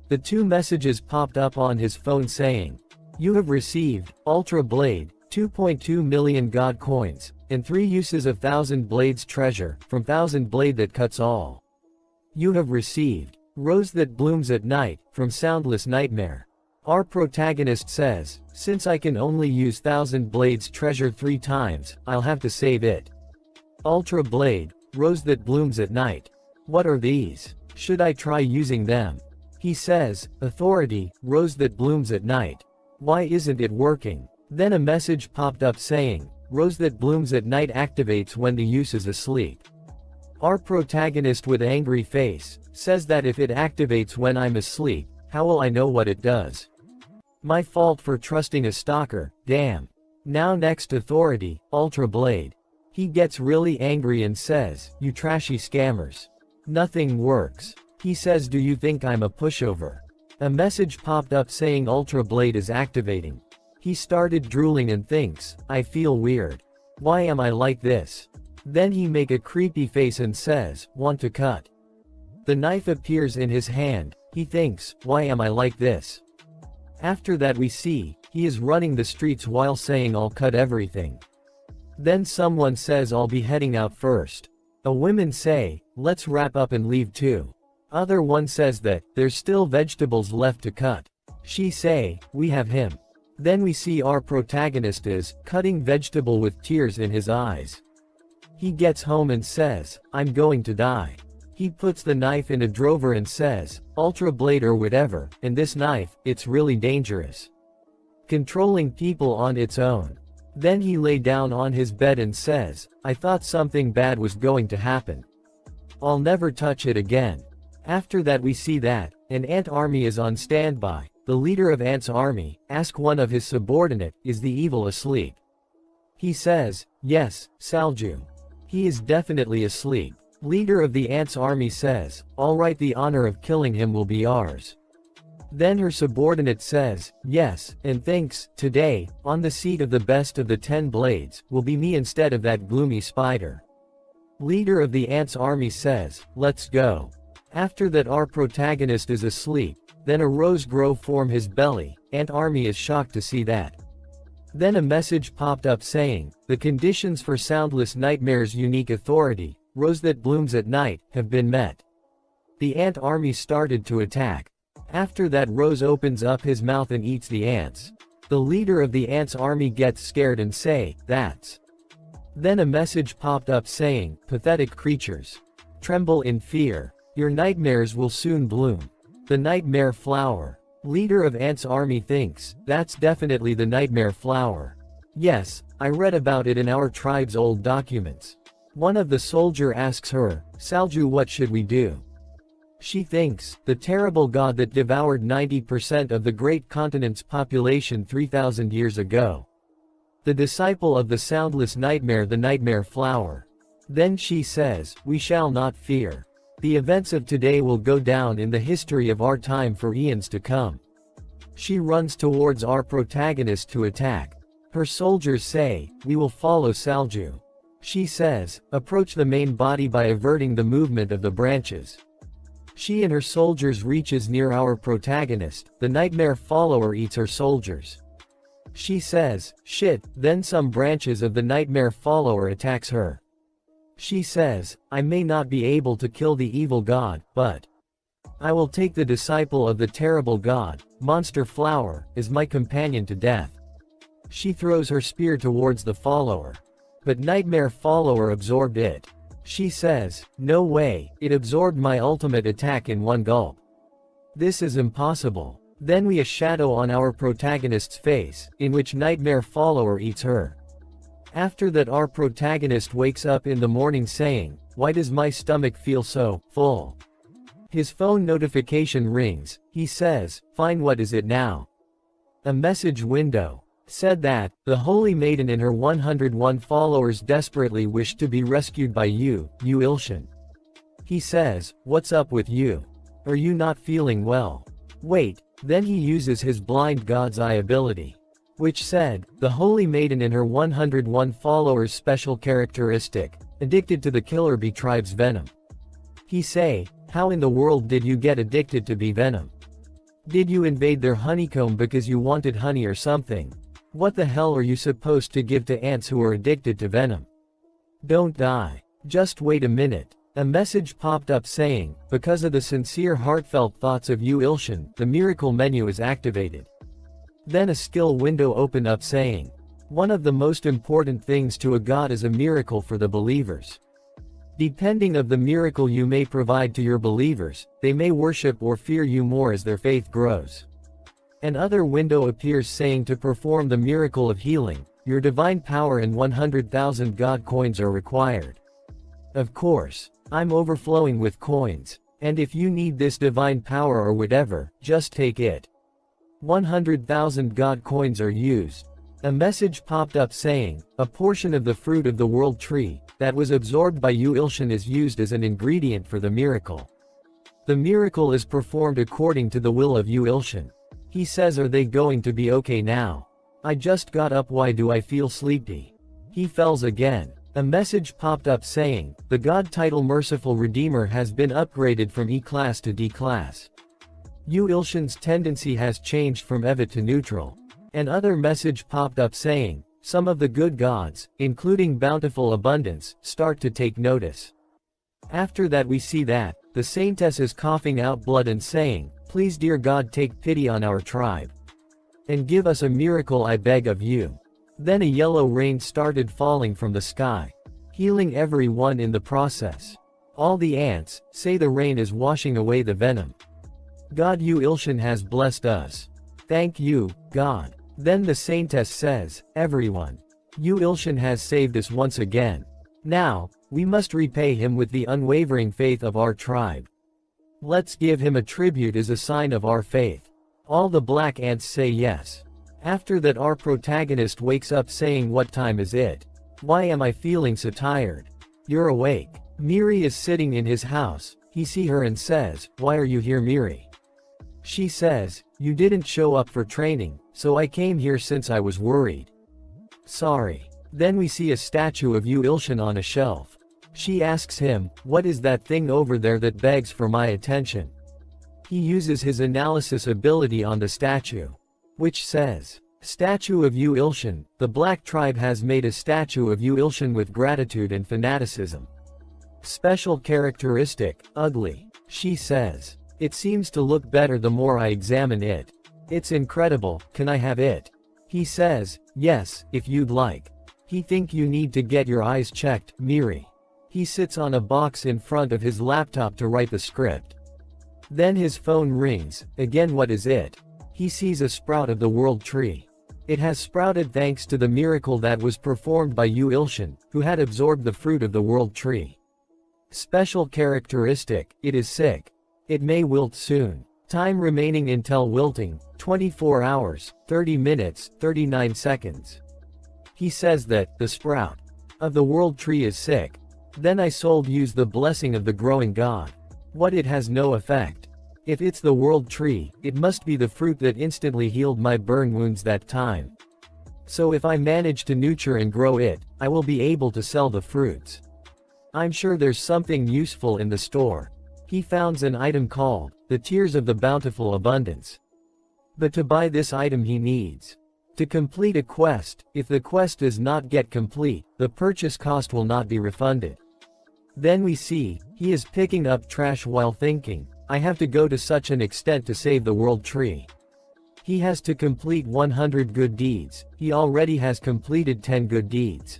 The two messages popped up on his phone saying, you have received, Ultra Blade, 2.2 million god coins, and 3 uses of Thousand Blades treasure, from Thousand Blade that cuts all. You have received, Rose that blooms at night, from Soundless Nightmare. Our protagonist says, since I can only use Thousand Blades treasure 3 times, I'll have to save it. Ultra Blade, rose that blooms at night. What are these? Should I try using them? He says, authority, rose that blooms at night. Why isn't it working? Then a message popped up saying, rose that blooms at night activates when the use is asleep. Our protagonist with angry face, says that if it activates when I'm asleep, how will I know what it does? My fault for trusting a stalker, damn. Now next authority, Ultra Blade. He gets really angry and says, you trashy scammers. Nothing works. He says, do you think I'm a pushover? A message popped up saying Ultra Blade is activating. He started drooling and thinks, I feel weird. Why am I like this? Then he make a creepy face and says, want to cut? The knife appears in his hand. He thinks, why am I like this? After that we see, he is running the streets while saying I'll cut everything. Then someone says I'll be heading out first. A women say, let's wrap up and leave too. Other one says that, there's still vegetables left to cut. She say, we have him. Then we see our protagonist is, cutting vegetable with tears in his eyes. He gets home and says, I'm going to die. He puts the knife in a drawer and says, Ultra Blade or whatever, and this knife, it's really dangerous. Controlling people on its own. Then he lay down on his bed and says, I thought something bad was going to happen. I'll never touch it again. After that we see that, an ant army is on standby. The leader of Ant's army, asks one of his subordinate, is the evil asleep? He says, yes, Salju. He is definitely asleep. Leader of the Ant's army says, alright, the honor of killing him will be ours. Then her subordinate says, yes, and thinks, today, on the seat of the best of the 10 blades, will be me instead of that gloomy spider. Leader of the Ant's army says, let's go. After that our protagonist is asleep, then a rose grow from his belly. Ant army is shocked to see that. Then a message popped up saying, the conditions for Soundless Nightmare's unique authority, rose that blooms at night, have been met. The ant army started to attack. After that Rose opens up his mouth and eats the ants. The leader of the ants army gets scared and say, that's. Then a message popped up saying, pathetic creatures. Tremble in fear. Your nightmares will soon bloom. The nightmare flower. Leader of ants army thinks, that's definitely the nightmare flower. Yes, I read about it in our tribe's old documents. One of the soldier asks her, Salju, what should we do? She thinks, the terrible god that devoured 90% of the great continent's population 3,000 years ago. The disciple of the soundless nightmare, the nightmare flower. Then she says, we shall not fear. The events of today will go down in the history of our time for eons to come. She runs towards our protagonist to attack. Her soldiers say, we will follow Salju. She says, approach the main body by averting the movement of the branches. She and her soldiers reaches near our protagonist. The nightmare follower eats her soldiers. She says, shit, then some branches of the nightmare follower attacks her. She says, I may not be able to kill the evil god, but I will take the disciple of the terrible god, monster flower, as my companion to death. She throws her spear towards the follower. But nightmare follower absorbed it. She says, no way, it absorbed my ultimate attack in one gulp. This is impossible. Then we a shadow on our protagonist's face, in which nightmare follower eats her. After that our protagonist wakes up in the morning saying, why does my stomach feel so full? His phone notification rings. He says, fine, what is it now? A message window said that, the holy maiden and her 101 followers desperately wish to be rescued by you, Ilshin. He says, what's up with you? Are you not feeling well? Wait, then he uses his blind god's eye ability. Which said, the holy maiden and her 101 followers special characteristic, addicted to the killer bee tribe's venom. He say, how in the world did you get addicted to bee venom? Did you invade their honeycomb because you wanted honey or something? What the hell are you supposed to give to ants who are addicted to venom? Don't die. Just wait a minute. A message popped up saying, because of the sincere heartfelt thoughts of Ilshin, the miracle menu is activated. Then a skill window opened up saying, one of the most important things to a god is a miracle for the believers. Depending of the miracle you may provide to your believers, they may worship or fear you more as their faith grows. Another window appears saying to perform the miracle of healing, your divine power and 100,000 god coins are required. Of course, I'm overflowing with coins, and if you need this divine power or whatever, just take it. 100,000 god coins are used. A message popped up saying, a portion of the fruit of the world tree, that was absorbed by Yu Ilshan is used as an ingredient for the miracle. The miracle is performed according to the will of Yu Ilshan. He says, are they going to be okay now? I just got up, why do I feel sleepy? He fells again. A message popped up saying, the god title Merciful Redeemer has been upgraded from E class to D class. Yu Ilshan's tendency has changed from Evit to neutral. Another message popped up saying, some of the good gods, including bountiful abundance, start to take notice. After that we see that, the saintess is coughing out blood and saying, please dear God take pity on our tribe. And give us a miracle I beg of you. Then a yellow rain started falling from the sky, healing everyone in the process. All the ants say the rain is washing away the venom. God Yu Ilshan has blessed us. Thank you, God. Then the saintess says, everyone. Yu Ilshan has saved us once again. Now, we must repay him with the unwavering faith of our tribe. Let's give him a tribute as a sign of our faith. All the black ants say yes. After that our protagonist wakes up saying, what time is it? Why am I feeling so tired? You're awake. Miri is sitting in his house. He see her and says, why are you here, Miri? She says, you didn't show up for training, so I came here since I was worried. Sorry. Then we see a statue of Yu Ilshan on a shelf. She asks him, what is that thing over there that begs for my attention? He uses his analysis ability on the statue, which says, statue of Yu Ilshan, the black tribe has made a statue of Yu Ilshan with gratitude and fanaticism. Special characteristic, ugly. She says, it seems to look better the more I examine it. It's incredible, can I have it? He says, yes, if you'd like. He think you need to get your eyes checked, Miri. He sits on a box in front of his laptop to write the script. Then his phone rings, again what is it? He sees a sprout of the world tree. It has sprouted thanks to the miracle that was performed by Yu Ilshan, who had absorbed the fruit of the world tree. Special characteristic, it is sick. It may wilt soon. Time remaining until wilting, 24 hours, 30 minutes, 39 seconds. He says that, the sprout of the world tree is sick. Then I sold use the blessing of the growing God. What it has no effect. If it's the world tree, it must be the fruit that instantly healed my burn wounds that time. So if I manage to nurture and grow it, I will be able to sell the fruits. I'm sure there's something useful in the store. He founds an item called, the Tears of the Bountiful Abundance. But to buy this item he needs to complete a quest. If the quest does not get complete, the purchase cost will not be refunded. Then we see, he is picking up trash while thinking, I have to go to such an extent to save the world tree. He has to complete 100 good deeds, he already has completed 10 good deeds.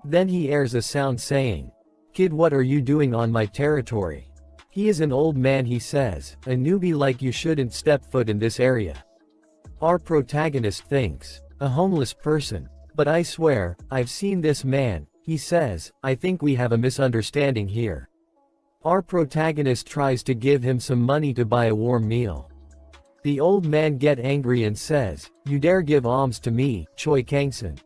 Then he hears a sound saying, kid, what are you doing on my territory? He is an old man, he says, a newbie like you shouldn't step foot in this area. Our protagonist thinks, a homeless person, but I swear, I've seen this man. He says, I think we have a misunderstanding here. Our protagonist tries to give him some money to buy a warm meal. The old man get angry and says, you dare give alms to me, Choi Kangson.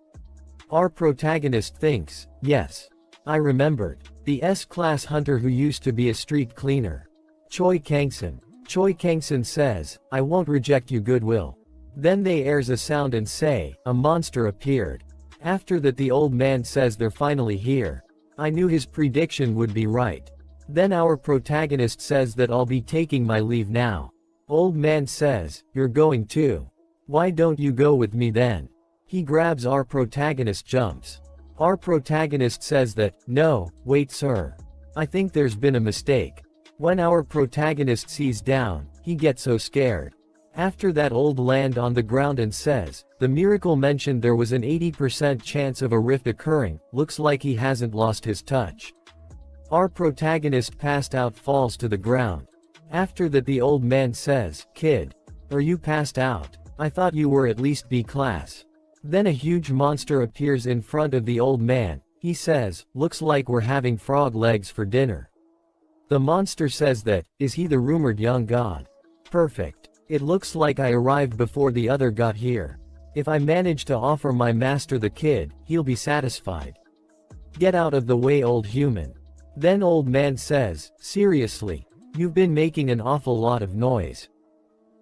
Our protagonist thinks, yes. I remembered. The S-class hunter who used to be a street cleaner. Choi Kangson. Choi Kangson says, I won't reject you goodwill. Then they airs a sound and say, a monster appeared. After that the old man says they're finally here. I knew his prediction would be right. Then our protagonist says that I'll be taking my leave now. Old man says, you're going too. Why don't you go with me then? He grabs our protagonist jumps. Our protagonist says that, no, wait sir. I think there's been a mistake. When our protagonist sees down, he gets so scared. After that old land on the ground and says, the miracle mentioned there was an 80% chance of a rift occurring, looks like he hasn't lost his touch. Our protagonist passed out falls to the ground. After that the old man says, kid. Are you passed out? I thought you were at least B class. Then a huge monster appears in front of the old man. He says, looks like we're having frog legs for dinner. The monster says that, is he the rumored young god? Perfect. It looks like I arrived before the other got here. If I manage to offer my master the kid, he'll be satisfied. Get out of the way, old human. Then old man says, seriously, you've been making an awful lot of noise.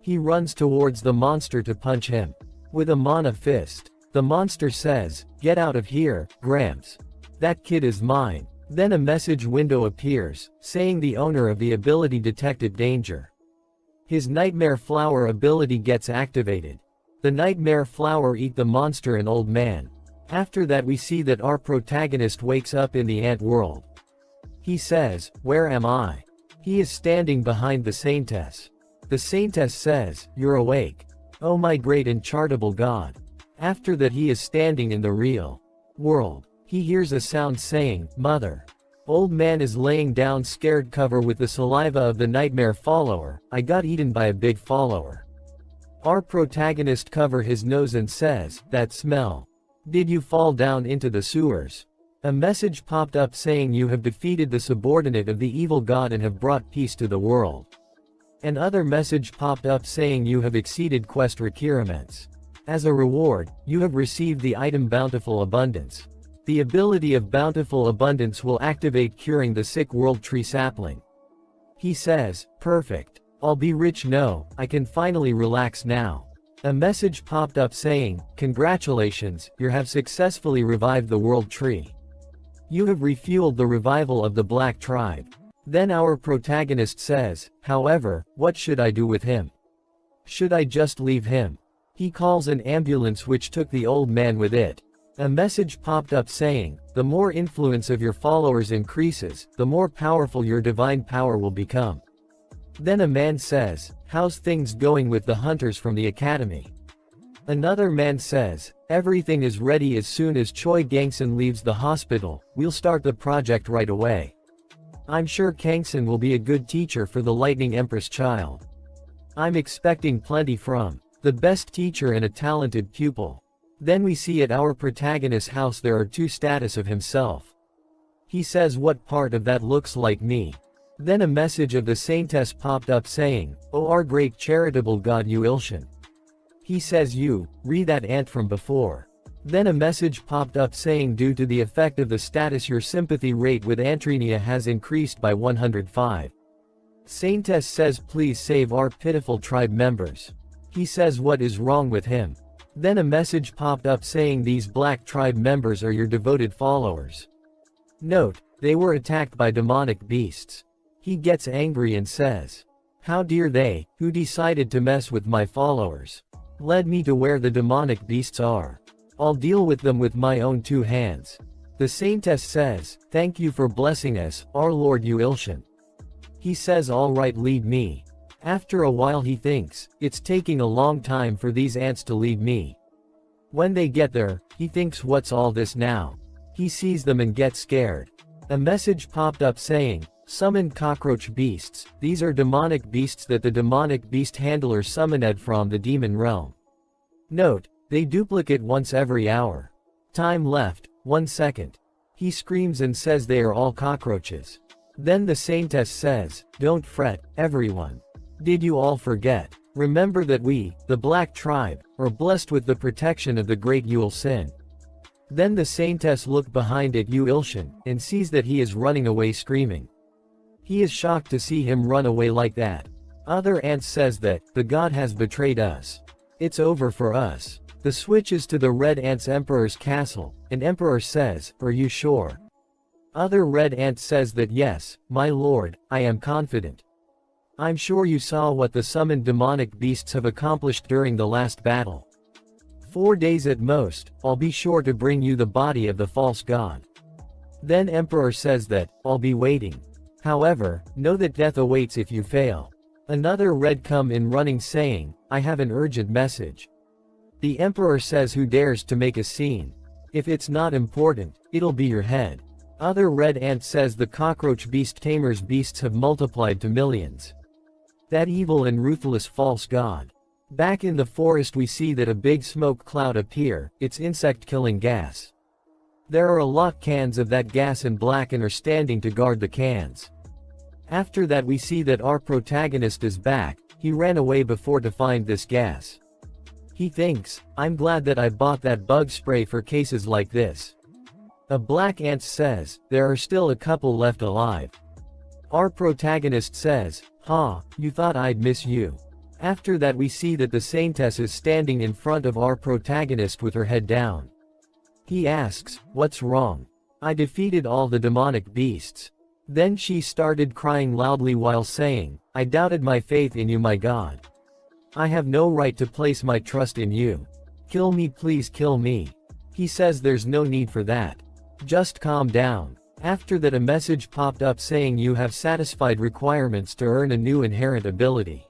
He runs towards the monster to punch him. With a mana fist. The monster says, get out of here, Gramps. That kid is mine. Then a message window appears, saying the owner of the ability detected danger. His nightmare flower ability gets activated. The nightmare flower eat the monster and old man. After that we see that our protagonist wakes up in the ant world. He says, where am I? He is standing behind the saintess. The saintess says, you're awake. Oh my great and charitable God. After that he is standing in the real world. He hears a sound saying, mother. Old man is laying down scared cover with the saliva of the nightmare follower. I got eaten by a big follower. Our protagonist cover his nose and says, that smell. Did you fall down into the sewers? A message popped up saying you have defeated the subordinate of the evil god and have brought peace to the world. Another message popped up saying you have exceeded quest requirements. As a reward, you have received the item Bountiful Abundance. The ability of Bountiful Abundance will activate curing the sick world tree sapling. He says, perfect. I'll be rich no, I can finally relax now. A message popped up saying, congratulations, you have successfully revived the world tree. You have refueled the revival of the black tribe. Then our protagonist says, however, what should I do with him? Should I just leave him? He calls an ambulance which took the old man with it. A message popped up saying, the more influence of your followers increases, the more powerful your divine power will become. Then a man says, how's things going with the hunters from the academy? Another man says, everything is ready as soon as Choi Gangson leaves the hospital, we'll start the project right away. I'm sure Gangson will be a good teacher for the Lightning Empress child. I'm expecting plenty from the best teacher and a talented pupil. Then we see at our protagonist's house there are two statues of himself. He says what part of that looks like me? Then a message of the saintess popped up saying, oh our great charitable god Yuilshan. He says you, read that ant from before. Then a message popped up saying due to the effect of the status your sympathy rate with Antrinia has increased by 105. Saintess says please save our pitiful tribe members. He says what is wrong with him? Then a message popped up saying these black tribe members are your devoted followers. Note, they were attacked by demonic beasts. He gets angry and says, how dare they, who decided to mess with my followers, led me to where the demonic beasts are. I'll deal with them with my own two hands. The saintess says, thank you for blessing us, our Lord Yuilshan. He says alright lead me. After a while he thinks, it's taking a long time for these ants to lead me. When they get there, he thinks what's all this now? He sees them and gets scared. A message popped up saying, summon cockroach beasts, these are demonic beasts that the demonic beast handler summoned from the demon realm. Note, they duplicate once every hour. Time left, 1 second. He screams and says they are all cockroaches. Then the saintess says, don't fret, everyone. Did you all forget? Remember that we, the black tribe, are blessed with the protection of the great Yuilshan. Then the saintess looked behind at Yuilshan, and sees that he is running away screaming. He is shocked to see him run away like that. Other ants says that, the god has betrayed us. It's over for us. The switch is to the red ant's emperor's castle, and emperor says, are you sure? Other red ant says that yes, my lord, I am confident. I'm sure you saw what the summoned demonic beasts have accomplished during the last battle. 4 days at most, I'll be sure to bring you the body of the false god. Then emperor says that, I'll be waiting. However, know that death awaits if you fail. Another red come in running saying, I have an urgent message. The emperor says who dares to make a scene. If it's not important, it'll be your head. Other red ant says the cockroach beast tamer's beasts have multiplied to millions. That evil and ruthless false god. Back in the forest we see that a big smoke cloud appear, it's insect-killing gas. There are a lot cans of that gas and Blacken are standing to guard the cans. After that we see that our protagonist is back, he ran away before to find this gas. He thinks, I'm glad that I bought that bug spray for cases like this. A black ant says, there are still a couple left alive. Our protagonist says, you thought I'd miss you. After that we see that the saintess is standing in front of our protagonist with her head down. He asks, what's wrong? I defeated all the demonic beasts. Then she started crying loudly while saying, I doubted my faith in you, my God. I have no right to place my trust in you. Kill me, please kill me. He says there's no need for that. Just calm down. After that a message popped up saying you have satisfied requirements to earn a new inherent ability.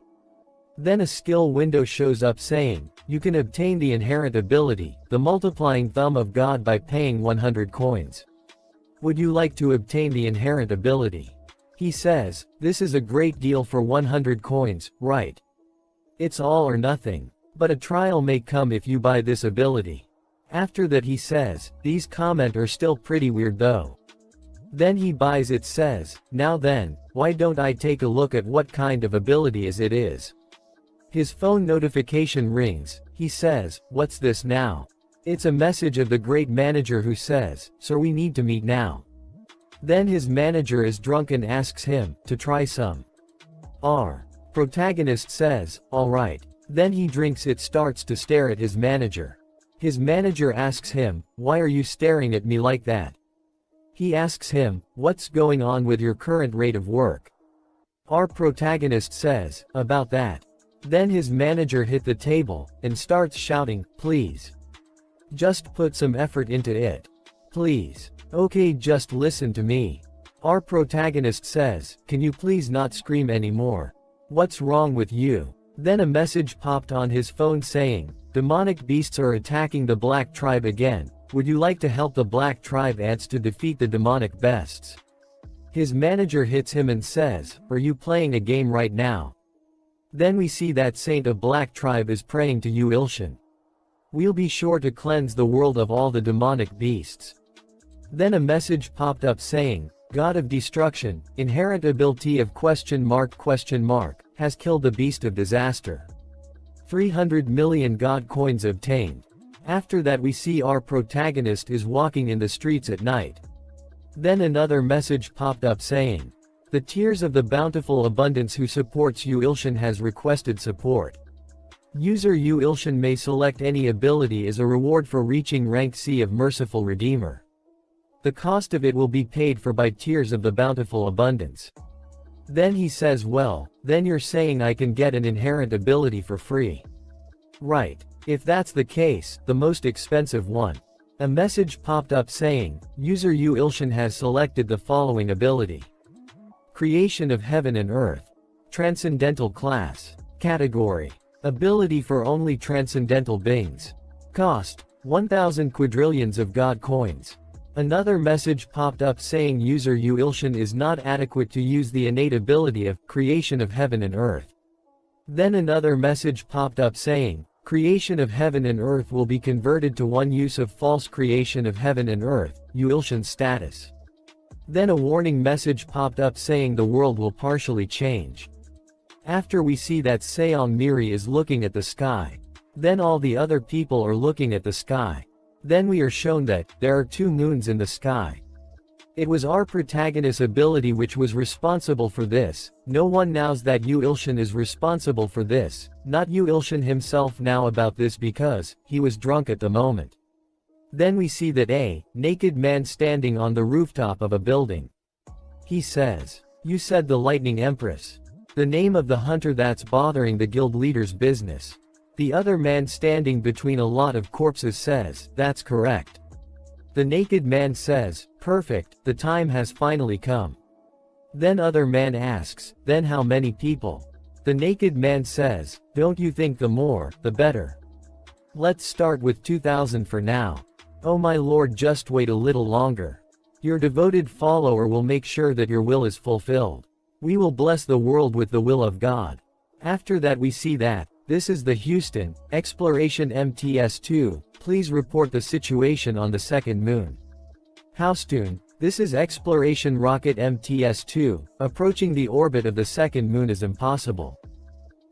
Then a skill window shows up saying, you can obtain the inherent ability, the multiplying thumb of God, by paying 100 coins. Would you like to obtain the inherent ability? He says, this is a great deal for 100 coins, right? It's all or nothing. But a trial may come if you buy this ability. After that he says, these comments are still pretty weird though. Then he buys it, says, now then, why don't I take a look at what kind of ability it is? His phone notification rings, he says, what's this now? It's a message of the great manager who says, sir, we need to meet now. Then his manager is drunk and asks him to try some. Our protagonist says, alright. Then he drinks it, starts to stare at his manager. His manager asks him, why are you staring at me like that? He asks him, what's going on with your current rate of work? Our protagonist says, about that. Then his manager hit the table, and starts shouting, please. Just put some effort into it. Please. Okay, just listen to me. Our protagonist says, can you please not scream anymore? What's wrong with you? Then a message popped on his phone saying, demonic beasts are attacking the black tribe again. Would you like to help the black tribe ants to defeat the demonic beasts? His manager hits him and says, are you playing a game right now? Then we see that Saint of Black Tribe is praying to you, Ilshin. We'll be sure to cleanse the world of all the demonic beasts. Then a message popped up saying, God of Destruction, inherent ability of ? Has killed the beast of disaster. 300 million God coins obtained. After that we see our protagonist is walking in the streets at night. Then another message popped up saying, the Tears of the Bountiful Abundance who supports you Ilshin has requested support. User you Ilshin may select any ability as a reward for reaching rank C of Merciful Redeemer. The cost of it will be paid for by Tears of the Bountiful Abundance. Then he says, well, then you're saying I can get an inherent ability for free. Right. If that's the case, the most expensive one. A message popped up saying, user you Ilshin has selected the following ability. Creation of Heaven and Earth. Transcendental Class. Category. Ability for only transcendental beings. Cost. 1000 quadrillions of God coins. Another message popped up saying user you Ilshin is not adequate to use the innate ability of Creation of Heaven and Earth. Then another message popped up saying, Creation of Heaven and Earth will be converted to one use of false creation of heaven and earth, you Ilshin status. Then a warning message popped up saying the world will partially change. After we see that Seong Miri is looking at the sky. Then all the other people are looking at the sky. Then we are shown that there are 2 moons in the sky. It was our protagonist's ability which was responsible for this. No one knows that Yu Ilshin is responsible for this, not Yu Ilshin himself now about this because he was drunk at the moment. Then we see that a naked man standing on the rooftop of a building. He says, you said the Lightning Empress. The name of the hunter that's bothering the guild leader's business. The other man standing between a lot of corpses says, that's correct. The naked man says, perfect, the time has finally come. Then other man asks, then how many people? The naked man says, don't you think the more, the better? Let's start with 2000 for now. Oh my lord, just wait a little longer. Your devoted follower will make sure that your will is fulfilled. We will bless the world with the will of God. After that we see that, this is the Houston, Exploration MTS-2, please report the situation on the second moon. Houston, this is Exploration Rocket MTS-2, approaching the orbit of the second moon is impossible.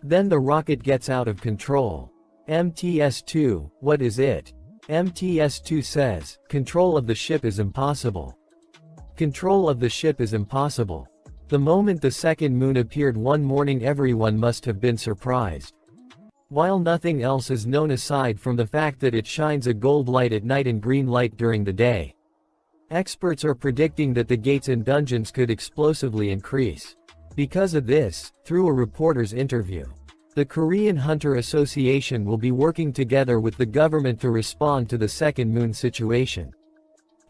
Then the rocket gets out of control. MTS-2, what is it? MTS-2 says, control of the ship is impossible. Control of the ship is impossible. The moment the second moon appeared one morning, everyone must have been surprised. While nothing else is known aside from the fact that it shines a gold light at night and green light during the day. Experts are predicting that the gates and dungeons could explosively increase. Because of this, through a reporter's interview, the Korean Hunter Association will be working together with the government to respond to the second moon situation.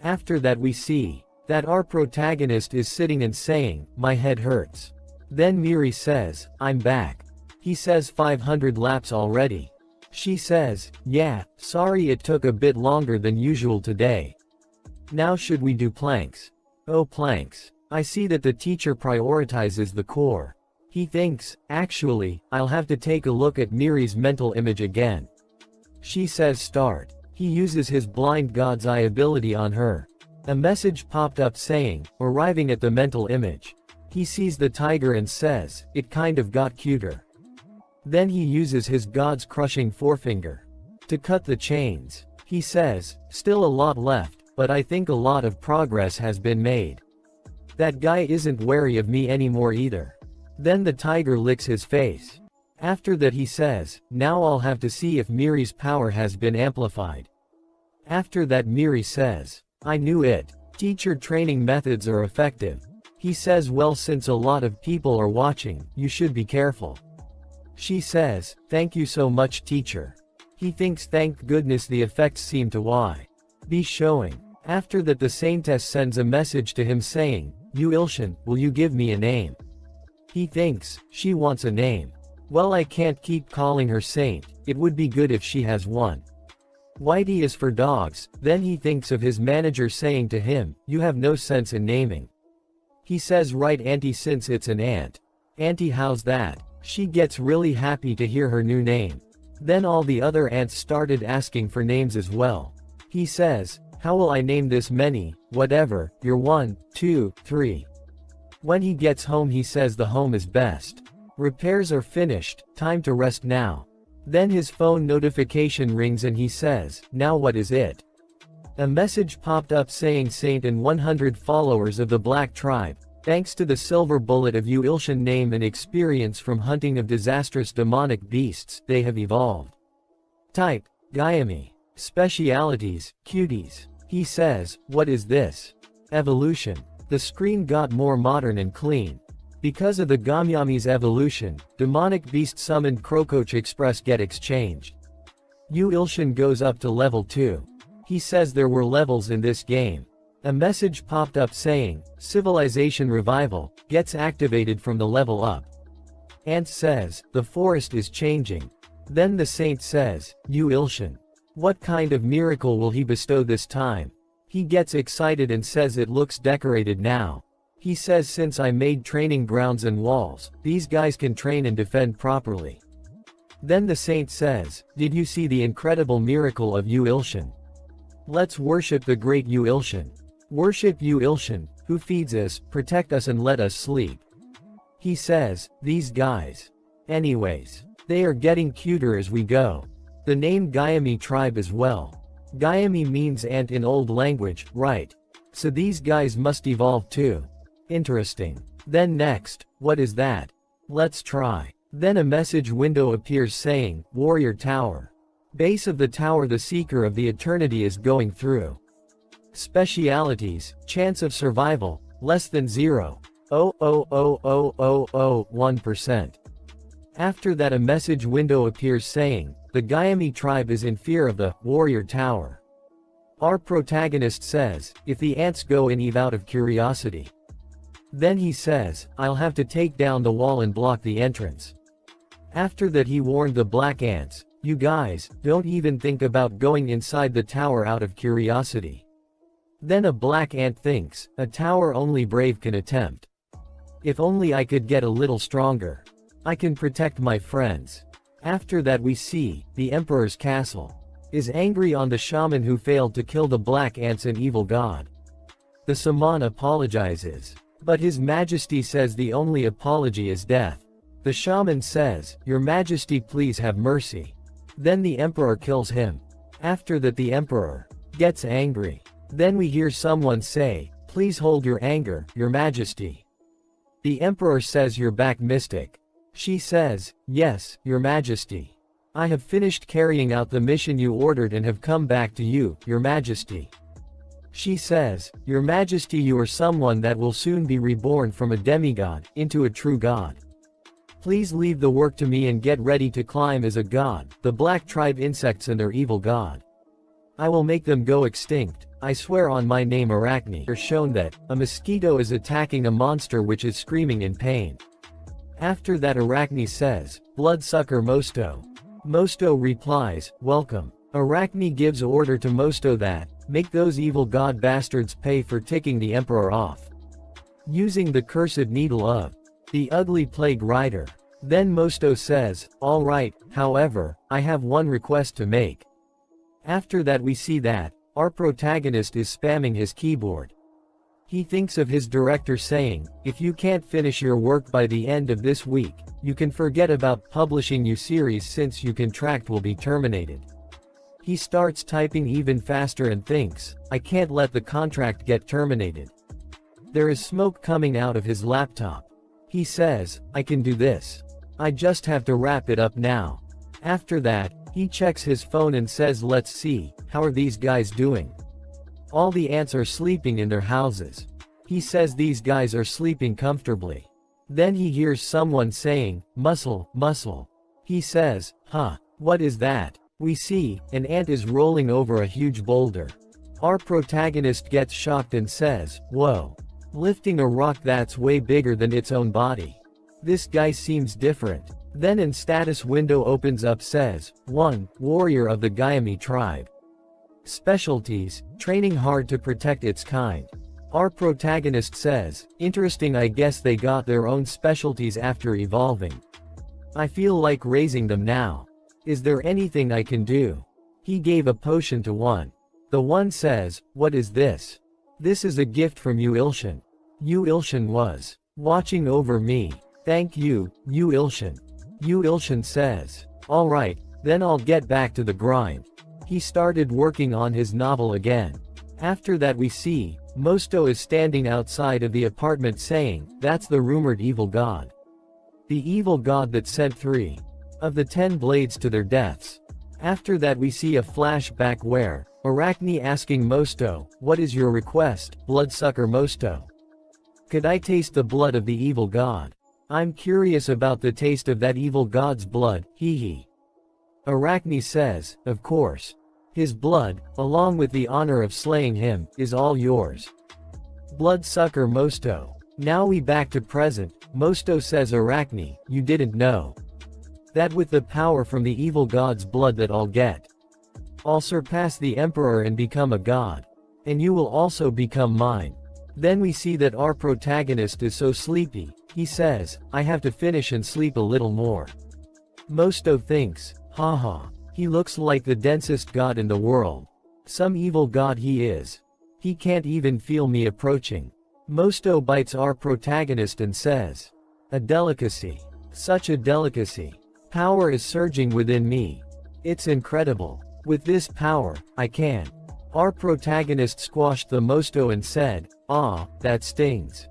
After that we see that our protagonist is sitting and saying, my head hurts. Then Miri says, I'm back. He says 500 laps already. She says, yeah, sorry it took a bit longer than usual today. Now should we do planks? Oh planks. I see that the teacher prioritizes the core. He thinks, actually, I'll have to take a look at Miri's mental image again. She says start. He uses his blind god's eye ability on her. A message popped up saying, arriving at the mental image. He sees the tiger and says, it kind of got cuter. Then he uses his god's crushing forefinger to cut the chains. He says, still a lot left, but I think a lot of progress has been made. That guy isn't wary of me anymore either. Then the tiger licks his face. After that he says, now I'll have to see if Miri's power has been amplified. After that Miri says, I knew it. Teacher training methods are effective. He says well since a lot of people are watching, you should be careful. She says, thank you so much teacher. He thinks thank goodness the effects seem to be showing. After that the saintess sends a message to him saying, you Ilshin, will you give me a name? He thinks, she wants a name. Well I can't keep calling her saint, it would be good if she has one. Whitey is for dogs, then he thinks of his manager saying to him, you have no sense in naming. He says right auntie since it's an ant. Auntie how's that? She gets really happy to hear her new name. Then all the other ants started asking for names as well. He says, how will I name this many, whatever, you're 1, 2, 3. When he gets home he says the home is best. Repairs are finished, time to rest now. Then his phone notification rings and he says, now what is it? A message popped up saying Saint and 100 followers of the Black Tribe, thanks to the silver bullet of Yu Ilshin name and experience from hunting of disastrous demonic beasts, they have evolved. Type, Gayami. Specialities, cuties. He says, what is this? Evolution. The screen got more modern and clean. Because of the Gamyami's evolution, demonic beast summoned Crocoach Express get exchanged. Yu Ilshin goes up to level 2. He says there were levels in this game. A message popped up saying, Civilization Revival, gets activated from the level up. Ant says, the forest is changing. Then the saint says, Yu Ilshin. What kind of miracle will he bestow this time? He gets excited and says it looks decorated now. He says since I made training grounds and walls, these guys can train and defend properly. Then the saint says, did you see the incredible miracle of Yu Ilshin? Let's worship the great Yu Ilshin. Worship Yu Ilshin, who feeds us, protect us and let us sleep. He says, these guys. Anyways. They are getting cuter as we go. The name Gayami tribe as well. Gayami means ant in old language, right? So these guys must evolve too. Interesting. Then next, what is that? Let's try. Then a message window appears saying, Warrior Tower. Base of the tower the Seeker of the Eternity is going through. Specialities, chance of survival, less than 0.0000001%. After that a message window appears saying, the Gayami tribe is in fear of the Warrior Tower. Our protagonist says, if the ants go in Eve out of curiosity. Then he says, I'll have to take down the wall and block the entrance. After that he warned the black ants, "You guys, don't even think about going inside the tower out of curiosity." Then a black ant thinks, "A tower only brave can attempt. If only I could get a little stronger. I can protect my friends." After that we see, the emperor's castle is angry on the shaman who failed to kill the black ants and evil god. The shaman apologizes, but his majesty says the only apology is death. The shaman says, "Your majesty please have mercy." Then the emperor kills him. After that the emperor gets angry. Then we hear someone say, "Please hold your anger, your majesty." The emperor says, "You're back, mystic." She says, "Yes, your majesty. I have finished carrying out the mission you ordered and have come back to you, your majesty." She says, "Your majesty, you are someone that will soon be reborn from a demigod into a true god. Please leave the work to me and get ready to climb as a god, the black tribe insects and their evil god. I will make them go extinct. I swear on my name Arachne." Are shown that a mosquito is attacking a monster which is screaming in pain. After that Arachne says, "Bloodsucker Mosto." Mosto replies, "Welcome." Arachne gives order to Mosto that, "Make those evil god bastards pay for ticking the emperor off using the cursed needle of the ugly plague rider." Then Mosto says, "All right, however, I have one request to make." After that we see that our protagonist is spamming his keyboard. He thinks of his director saying, "If you can't finish your work by the end of this week, you can forget about publishing your series since your contract will be terminated." He starts typing even faster and thinks, "I can't let the contract get terminated." There is smoke coming out of his laptop. He says, "I can do this. I just have to wrap it up now." After that, he checks his phone and says, "Let's see, how are these guys doing?" All the ants are sleeping in their houses. He says these guys are sleeping comfortably. Then he hears someone saying, "Muscle, muscle." He says, "Huh, what is that?" We see, an ant is rolling over a huge boulder. Our protagonist gets shocked and says, "Whoa. Lifting a rock that's way bigger than its own body. This guy seems different." Then an status window opens up says, "1, warrior of the Gyami tribe. Specialties, training hard to protect its kind." Our protagonist says, "Interesting, I guess they got their own specialties after evolving. I feel like raising them now. Is there anything I can do?" He gave a potion to one. The one says, "What is this?" "This is a gift from Yu Ilshan. Yu Ilshan was watching over me. Thank you, Yu Ilshan." Yu Ilshan says, "All right, then I'll get back to the grind." He started working on his novel again. After that we see, Mosto is standing outside of the apartment saying, "That's the rumored evil god. The evil god that sent 3 of the 10 blades to their deaths." After that we see a flashback where, Arachne asking Mosto, "What is your request, bloodsucker Mosto? Could I taste the blood of the evil god? I'm curious about the taste of that evil god's blood, hee hee." Arachne says, "Of course. His blood, along with the honor of slaying him, is all yours, bloodsucker Mosto." Now we back to present. Mosto says, "Arachne, you didn't know that with the power from the evil god's blood that I'll surpass the emperor and become a god. And you will also become mine." Then we see that our protagonist is so sleepy, he says, "I have to finish and sleep a little more." Mosto thinks, "Haha. He looks like the densest god in the world. Some evil god he is. He can't even feel me approaching." Mosto bites our protagonist and says, "A delicacy. Such a delicacy. Power is surging within me. It's incredible. With this power, I can." Our protagonist squashed the Mosto and said, "Ah, that stings.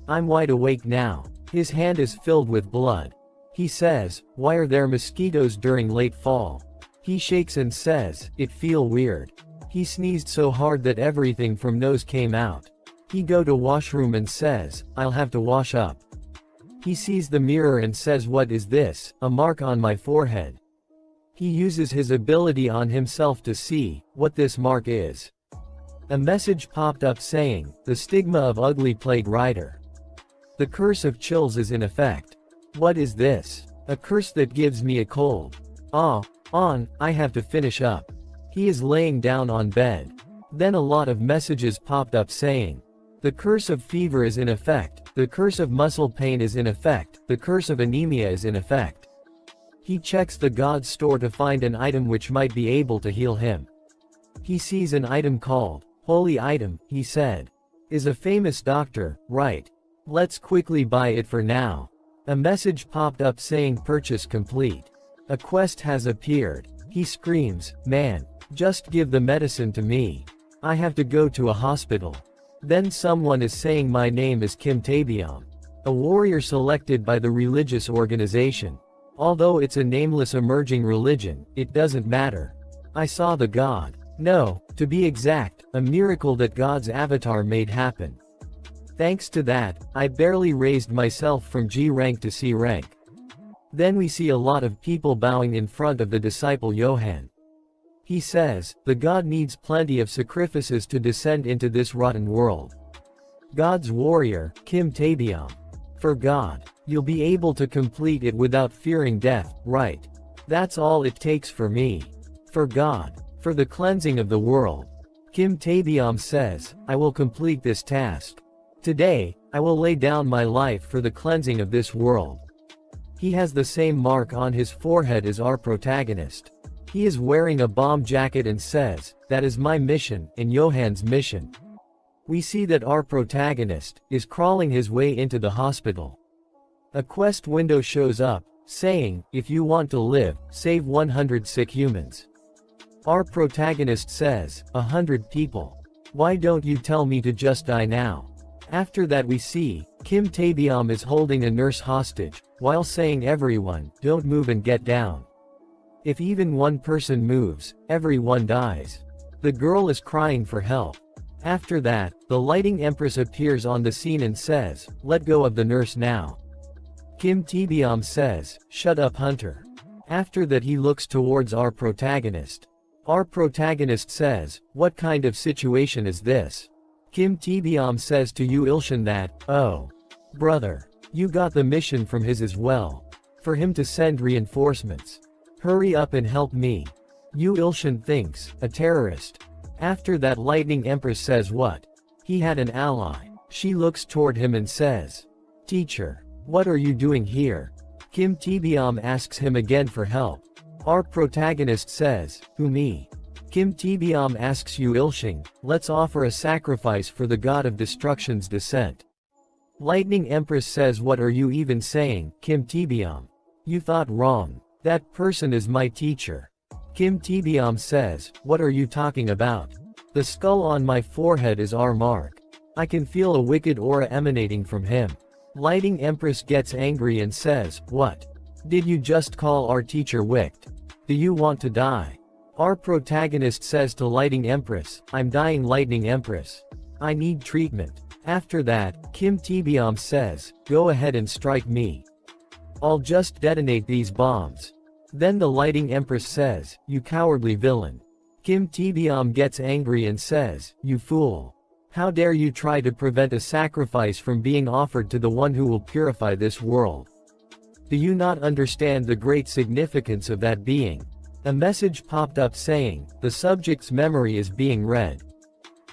I'm wide awake now." His hand is filled with blood. He says, "Why are there mosquitoes during late fall?" He shakes and says, "It feel weird." He sneezed so hard that everything from nose came out. He go to washroom and says, "I'll have to wash up." He sees the mirror and says, "What is this? A mark on my forehead." He uses his ability on himself to see what this mark is. A message popped up saying, "The stigma of ugly plague rider. The curse of chills is in effect." What is this? A curse that gives me a cold. I have to finish up. He is laying down on bed. Then a lot of messages popped up saying, the curse of fever is in effect, the curse of muscle pain is in effect, the curse of anemia is in effect. He checks the god's store to find an item which might be able to heal him. He sees an item called, holy item, he said. Is a famous doctor, right? Let's quickly buy it for now. A message popped up saying purchase complete. A quest has appeared. He screams, man, just give the medicine to me. I have to go to a hospital. Then someone is saying my name is Kim Taebyum. A warrior selected by the religious organization. Although it's a nameless emerging religion, it doesn't matter. I saw the god. No, to be exact, a miracle that God's avatar made happen. Thanks to that, I barely raised myself from G rank to C rank. Then we see a lot of people bowing in front of the disciple Johann. He says, the god needs plenty of sacrifices to descend into this rotten world. God's warrior, Kim Taebyum. For God, you'll be able to complete it without fearing death, right? That's all it takes for me. For God, for the cleansing of the world. Kim Taebyum says, I will complete this task. Today, I will lay down my life for the cleansing of this world. He has the same mark on his forehead as our protagonist. He is wearing a bomb jacket and says, that is my mission, and Johann's mission. We see that our protagonist is crawling his way into the hospital. A quest window shows up, saying, if you want to live, save 100 sick humans. Our protagonist says, 100 people. Why don't you tell me to just die now? After that we see, Kim Taebyum is holding a nurse hostage, while saying everyone, don't move and get down. If even one person moves, everyone dies. The girl is crying for help. After that, the lighting empress appears on the scene and says, let go of the nurse now. Kim Taebyum says, shut up Hunter. After that he looks towards our protagonist. Our protagonist says, what kind of situation is this? Kim Taebyum says to Yu Ilshin that, oh, brother, you got the mission from his as well. For him to send reinforcements. Hurry up and help me. Yu Ilshin thinks, a terrorist. After that Lightning Empress says what? He had an ally. She looks toward him and says, teacher, what are you doing here? Kim Taebyum asks him again for help. Our protagonist says, who me? Kim Taebyum asks Yu Ilshin, let's offer a sacrifice for the god of destruction's descent. Lightning Empress says what are you even saying, Kim Taebyum? You thought wrong. That person is my teacher. Kim Taebyum says, what are you talking about? The skull on my forehead is our mark. I can feel a wicked aura emanating from him. Lightning Empress gets angry and says, what? Did you just call our teacher wicked? Do you want to die? Our protagonist says to Lightning Empress, I'm dying Lightning Empress. I need treatment. After that, Kim Taebyum says, go ahead and strike me. I'll just detonate these bombs. Then the Lighting Empress says, you cowardly villain. Kim Taebyum gets angry and says, you fool. How dare you try to prevent a sacrifice from being offered to the one who will purify this world? Do you not understand the great significance of that being? A message popped up saying, the subject's memory is being read.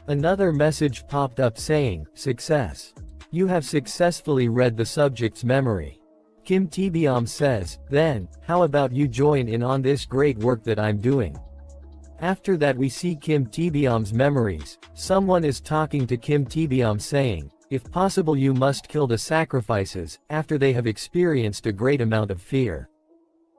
Another message popped up saying, success. You have successfully read the subject's memory. Kim Taebyum says, then, how about you join in on this great work that I'm doing? After that we see Kim Taebyum's memories. Someone is talking to Kim Taebyum saying, if possible you must kill the sacrifices, after they have experienced a great amount of fear.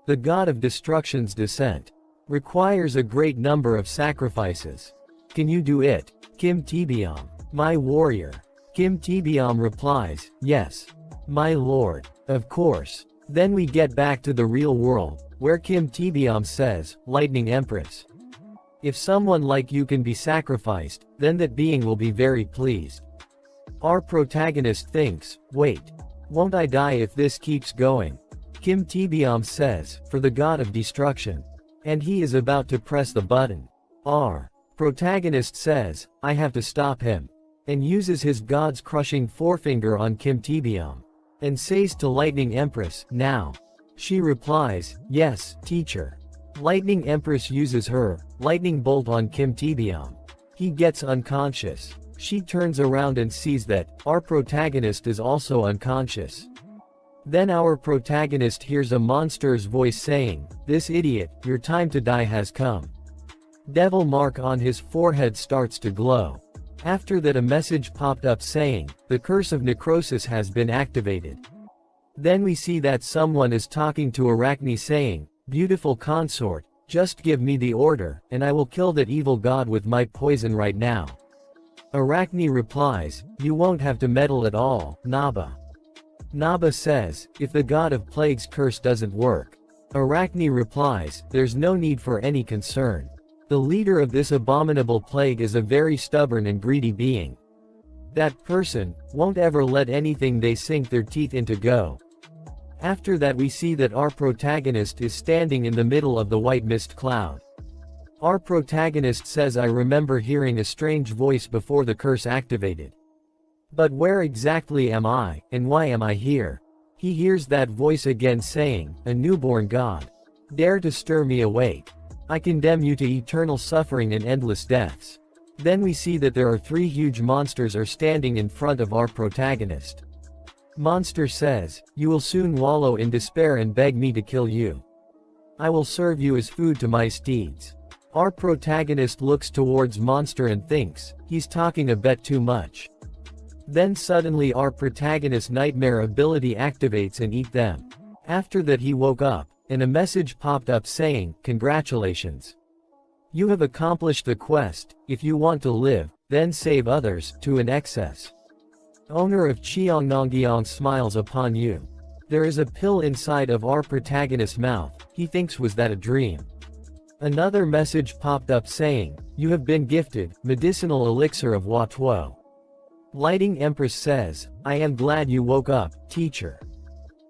The god of destruction's descent requires a great number of sacrifices. Can you do it, Kim Taebyum? My warrior. Kim Taebyum replies, yes. My lord. Of course. Then we get back to the real world, where Kim Taebyum says, Lightning Empress. If someone like you can be sacrificed, then that being will be very pleased. Our protagonist thinks, wait. Won't I die if this keeps going? Kim Taebyum says, for the god of destruction. And he is about to press the button. Our protagonist says, I have to stop him. And uses his god's crushing forefinger on Kim Taebyum. And says to Lightning Empress, now. She replies, yes, teacher. Lightning Empress uses her lightning bolt on Kim Taebyong. He gets unconscious. She turns around and sees that our protagonist is also unconscious. Then our protagonist hears a monster's voice saying, "This idiot, your time to die has come." Devil mark on his forehead starts to glow. After that, a message popped up saying, "The curse of necrosis has been activated." Then we see that someone is talking to Arachne saying, "Beautiful consort, just give me the order, and I will kill that evil god with my poison right now." Arachne replies, "You won't have to meddle at all, Naba." Naba says, "If the god of plague's curse doesn't work." Arachne replies, "There's no need for any concern. The leader of this abominable plague is a very stubborn and greedy being. That person won't ever let anything they sink their teeth into go." After that, we see that our protagonist is standing in the middle of the white mist cloud. Our protagonist says, "I remember hearing a strange voice before the curse activated. But where exactly am I, and why am I here?" He hears that voice again saying, "A newborn god. Dare to stir me awake. I condemn you to eternal suffering and endless deaths." Then we see that there are three huge monsters are standing in front of our protagonist. Monster says, "You will soon wallow in despair and beg me to kill you. I will serve you as food to my steeds." Our protagonist looks towards Monster and thinks, he's talking a bit too much. Then suddenly our protagonist's nightmare ability activates and eat them. After that, he woke up, and a message popped up saying, "Congratulations. You have accomplished the quest. If you want to live, then save others, to an excess. Owner of Cheongnonggyong smiles upon you." There is a pill inside of our protagonist's mouth. He thinks, was that a dream? Another message popped up saying, "You have been gifted, medicinal elixir of Hua Tuo." Lighting Empress says, "I am glad you woke up, teacher."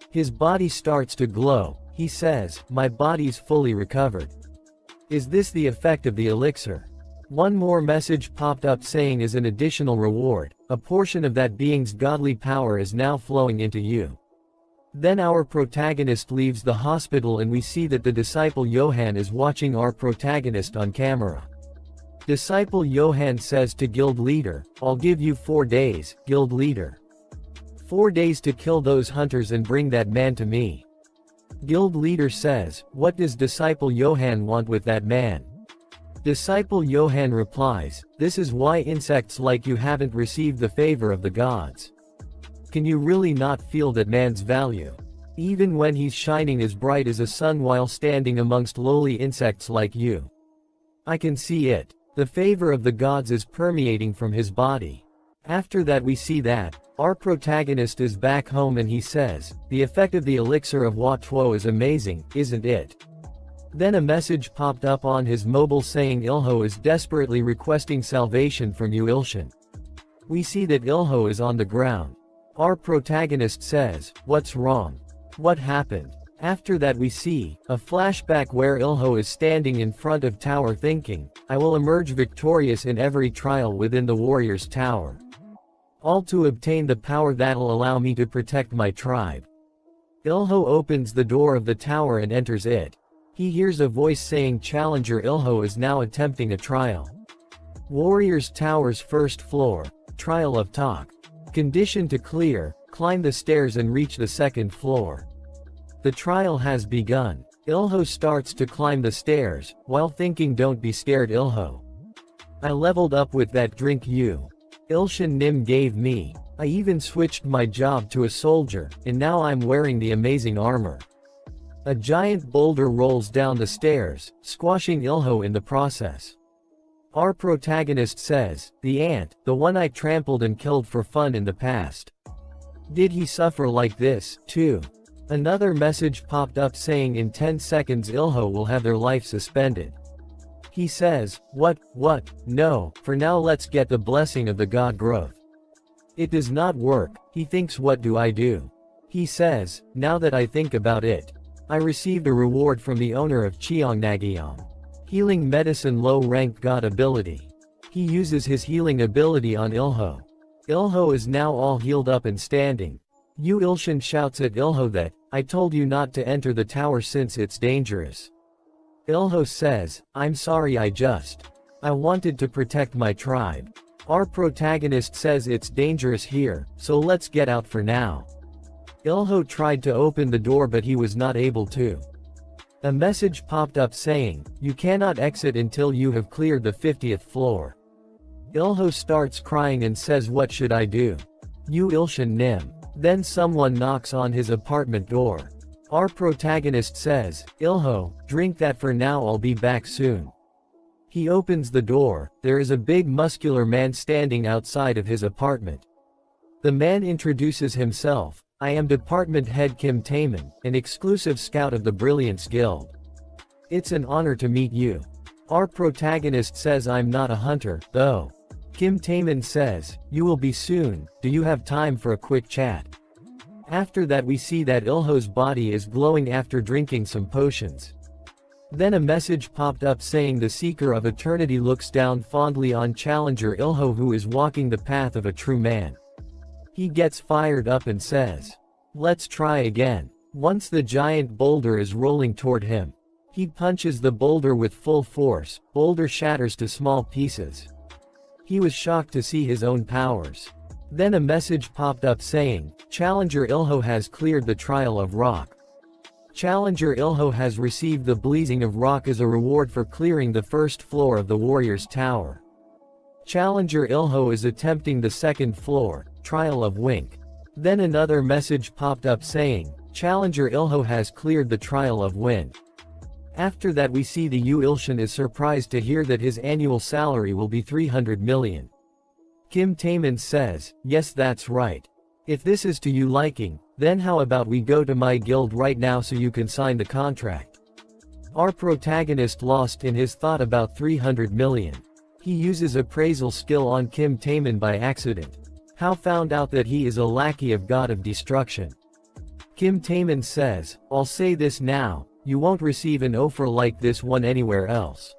His body starts to glow. He says, "My body's fully recovered. Is this the effect of the elixir?" One more message popped up saying, "As an additional reward, a portion of that being's godly power is now flowing into you." Then our protagonist leaves the hospital and we see that the disciple Johann is watching our protagonist on camera. Disciple Johann says to guild leader, "I'll give you 4 days, guild leader. 4 days to kill those hunters and bring that man to me." Guild leader says, "What does disciple Johann want with that man?" Disciple Johann replies, "This is why insects like you haven't received the favor of the gods. Can you really not feel that man's value? Even when he's shining as bright as a sun while standing amongst lowly insects like you. I can see it. The favor of the gods is permeating from his body." After that, we see that our protagonist is back home and he says, "The effect of the elixir of Hua Tuo is amazing, isn't it?" Then a message popped up on his mobile saying Ilho is desperately requesting salvation from you, Ilshan. We see that Ilho is on the ground. Our protagonist says, "What's wrong? What happened?" After that, we see a flashback where Ilho is standing in front of tower thinking, "I will emerge victorious in every trial within the warrior's tower. All to obtain the power that'll allow me to protect my tribe." Ilho opens the door of the tower and enters it. He hears a voice saying Challenger Ilho is now attempting a trial. Warrior's Tower's first floor. Trial of talk. Condition to clear, climb the stairs and reach the second floor. The trial has begun. Ilho starts to climb the stairs, while thinking, "Don't be scared, Ilho. I leveled up with that drink you, Ilshan Nim gave me. I even switched my job to a soldier, and now I'm wearing the amazing armor." A giant boulder rolls down the stairs, squashing Ilho in the process. Our protagonist says, "The ant, the one I trampled and killed for fun in the past. Did he suffer like this, too?" Another message popped up saying in 10 seconds Ilho will have their life suspended. He says, What, no, for now let's get the blessing of the god growth." It does not work. He thinks, "What do I do?" He says, "Now that I think about it, I received a reward from the owner of Cheongnonggyong. Healing medicine low-ranked god ability." He uses his healing ability on Ilho. Ilho is now all healed up and standing. Yu Ilshin shouts at Ilho that, I told you not to enter the tower since it's dangerous. Ilho says, I'm sorry I wanted to protect my tribe. Our protagonist says it's dangerous here, so let's get out for now. Ilho tried to open the door but he was not able to. A message popped up saying, you cannot exit until you have cleared the 50th floor. Ilho starts crying and says what should I do? Yu Ilshin Nim. Then someone knocks on his apartment door. Our protagonist says, Ilho, drink that for now, I'll be back soon. He opens the door, there is a big muscular man standing outside of his apartment. The man introduces himself, I am Department Head Kim Taemin, an exclusive scout of the Brilliance Guild. It's an honor to meet you. Our protagonist says I'm not a hunter, though. Kim Taemin says, you will be soon, do you have time for a quick chat? After that we see that Ilho's body is glowing after drinking some potions. Then a message popped up saying the Seeker of Eternity looks down fondly on Challenger Ilho who is walking the path of a true man. He gets fired up and says, let's try again. Once the giant boulder is rolling toward him. He punches the boulder with full force, boulder shatters to small pieces. He was shocked to see his own powers. Then a message popped up saying, Challenger Ilho has cleared the trial of rock. Challenger Ilho has received the blazing of rock as a reward for clearing the first floor of the warrior's tower. Challenger Ilho is attempting the second floor, trial of wink. Then another message popped up saying, Challenger Ilho has cleared the trial of wind. After that we see the Yu Ilshin is surprised to hear that his annual salary will be 300 million. Kim Taemin says, yes that's right. If this is to you liking, then how about we go to my guild right now so you can sign the contract. Our protagonist lost in his thought about 300 million. He uses appraisal skill on Kim Taemin by accident. How found out that he is a lackey of God of Destruction. Kim Taemin says, I'll say this now, you won't receive an offer like this one anywhere else.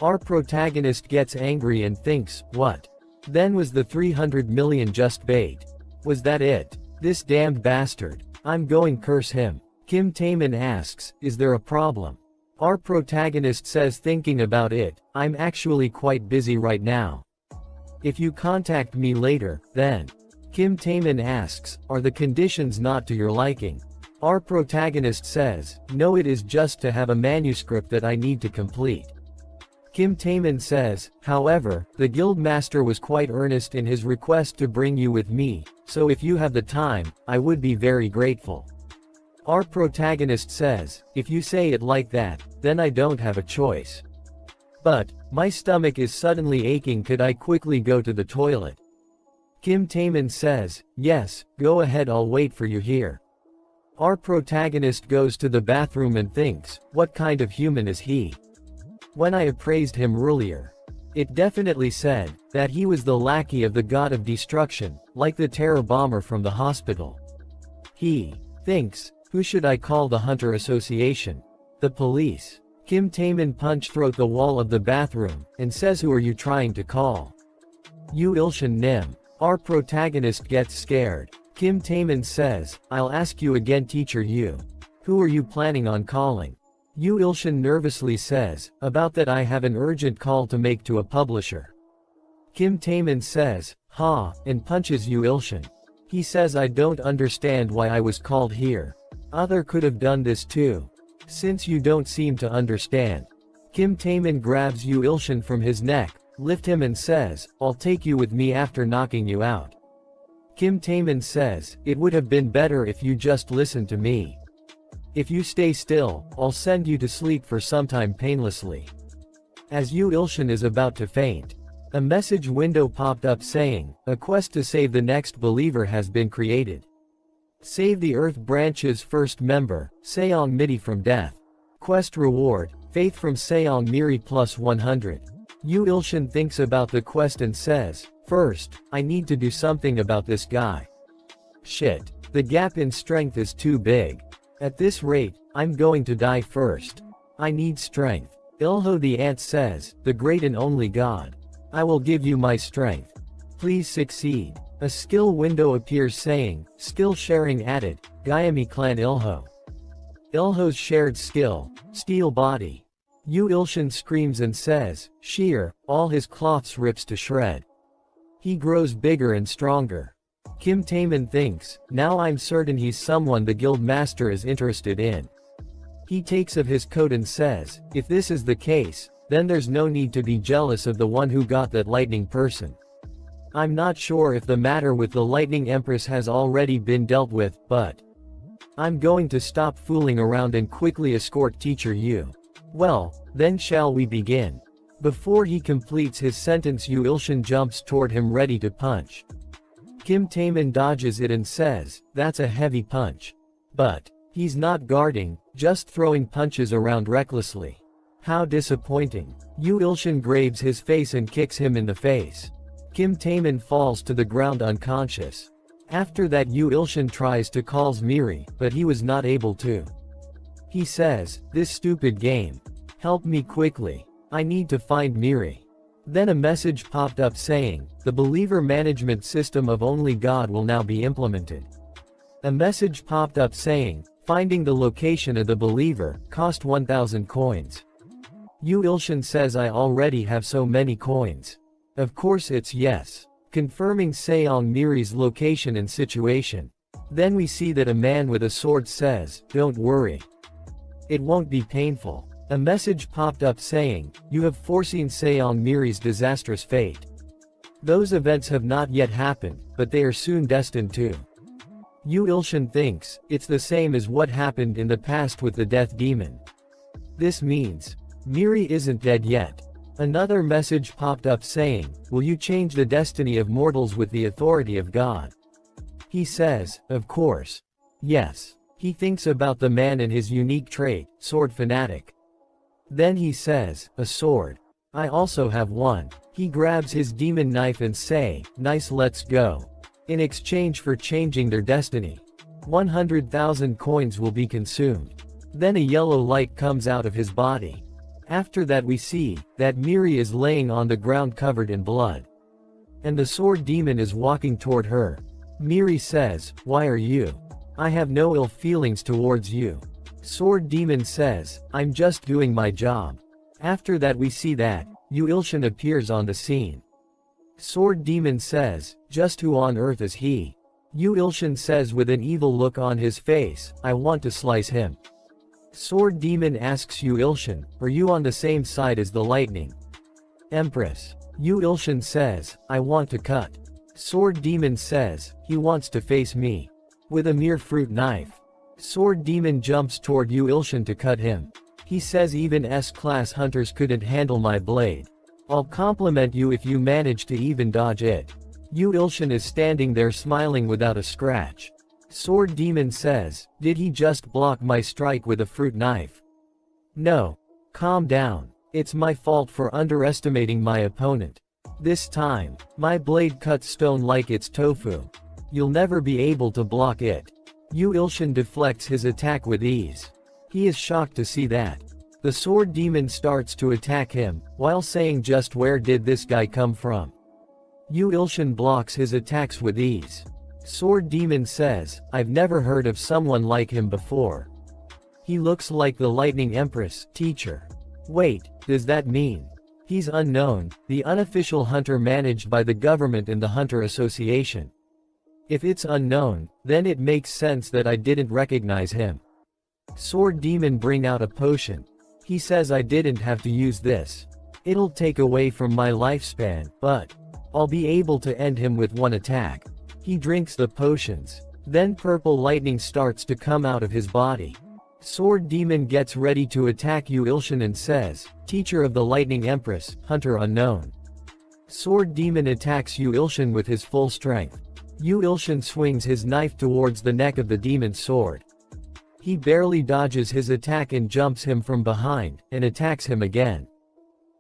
Our protagonist gets angry and thinks, what? Then was the 300 million just bait? Was that it? This damned bastard. I'm going curse him. Kim Taemin asks, is there a problem? Our protagonist says thinking about it, I'm actually quite busy right now. If you contact me later, then. Kim Taemin asks, are the conditions not to your liking? Our protagonist says, no it is just to have a manuscript that I need to complete. Kim Taemin says, however, the guildmaster was quite earnest in his request to bring you with me, so if you have the time, I would be very grateful. Our protagonist says, if you say it like that, then I don't have a choice. But, my stomach is suddenly aching, could I quickly go to the toilet? Kim Taemin says, yes, go ahead, I'll wait for you here. Our protagonist goes to the bathroom and thinks, what kind of human is he? When I appraised him earlier, it definitely said that he was the lackey of the God of Destruction, like the terror bomber from the hospital. He thinks, who should I call? The Hunter Association? The police? Kim Taemin punch through the wall of the bathroom, and says who are you trying to call? Yu Ilshin Nim. Our protagonist gets scared. Kim Taemin says, I'll ask you again teacher Yu. Who are you planning on calling? Yu Ilshin nervously says, about that I have an urgent call to make to a publisher. Kim Taemin says, ha, and punches Yu Ilshin. He says I don't understand why I was called here. Other could have done this too. Since you don't seem to understand. Kim Taemin grabs Yu Ilshin from his neck, lift him and says, I'll take you with me after knocking you out. Kim Taemin says, it would have been better if you just listened to me. If you stay still, I'll send you to sleep for some time painlessly. As Yu Ilshin is about to faint, a message window popped up saying, a quest to save the next believer has been created. Save the Earth Branch's first member, Seong Midi from death. Quest reward, faith from Seong Miri plus 100. Yu Ilshin thinks about the quest and says, first, I need to do something about this guy. Shit, the gap in strength is too big. At this rate, I'm going to die first. I need strength. Ilho the ant says, the great and only God. I will give you my strength. Please succeed. A skill window appears saying, skill sharing added, Gayami clan Ilho. Ilho's shared skill, steel body. Yu Ilshin screams and says, shear, all his cloths rips to shred. He grows bigger and stronger. Kim Taemin thinks, now I'm certain he's someone the guild master is interested in. He takes off his coat and says, if this is the case, then there's no need to be jealous of the one who got that lightning person. I'm not sure if the matter with the lightning empress has already been dealt with, but I'm going to stop fooling around and quickly escort teacher Yu. Well, then shall we begin? Before he completes his sentence, Yu Ilshin jumps toward him ready to punch. Kim Taemin dodges it and says, that's a heavy punch. But he's not guarding, just throwing punches around recklessly. How disappointing. Yu Ilshin grabs his face and kicks him in the face. Kim Taemin falls to the ground unconscious. After that, Yu Ilshin tries to call Miri, but he was not able to. He says, this stupid game. Help me quickly. I need to find Miri. Then a message popped up saying, the believer management system of only God will now be implemented. A message popped up saying, finding the location of the believer, cost 1,000 coins. Yu Ilshin says I already have so many coins. Of course it's yes. Confirming Seong Miri's location and situation. Then we see that a man with a sword says, don't worry. It won't be painful. A message popped up saying, you have foreseen Seong Miri's disastrous fate. Those events have not yet happened, but they are soon destined to. Yu Ilshin thinks, it's the same as what happened in the past with the death demon. This means, Miri isn't dead yet. Another message popped up saying, will you change the destiny of mortals with the authority of God? He says, of course. Yes. He thinks about the man and his unique trait, sword fanatic. Then he says, a sword. I also have one. He grabs his demon knife and say, nice, let's go. In exchange for changing their destiny, 100,000 coins will be consumed. Then a yellow light comes out of his body. After that we see, that Miri is laying on the ground covered in blood. And the sword demon is walking toward her. Miri says, why are you? I have no ill feelings towards you. Sword demon says, I'm just doing my job. After that we see that, Yu Ilshin appears on the scene. Sword demon says, just who on earth is he? Yu Ilshin says with an evil look on his face, I want to slice him. Sword demon asks Yu Ilshin, are you on the same side as the lightning empress? Yu Ilshin says, I want to cut. Sword demon says, he wants to face me. With a mere fruit knife. Sword demon jumps toward Yu Ilshin to cut him. He says even S-class hunters couldn't handle my blade. I'll compliment you if you manage to even dodge it. Yu Ilshin is standing there smiling without a scratch. Sword demon says, did he just block my strike with a fruit knife? No. Calm down. It's my fault for underestimating my opponent. This time, my blade cuts stone like it's tofu. You'll never be able to block it. Yu Ilshin deflects his attack with ease. He is shocked to see that. The sword demon starts to attack him, while saying just where did this guy come from? Yu Ilshin blocks his attacks with ease. Sword demon says, I've never heard of someone like him before. He looks like the lightning empress, teacher. Wait, does that mean he's unknown, the unofficial hunter managed by the government and the hunter association? If it's unknown, then it makes sense that I didn't recognize him. Sword demon bring out a potion. He says I didn't have to use this. It'll take away from my lifespan, but I'll be able to end him with one attack. He drinks the potions. Then purple lightning starts to come out of his body. Sword demon gets ready to attack Yu Ilshin and says, teacher of the lightning empress, hunter unknown. Sword demon attacks Yu Ilshin with his full strength. Yu Ilshin swings his knife towards the neck of the demon's sword. He barely dodges his attack and jumps him from behind, and attacks him again.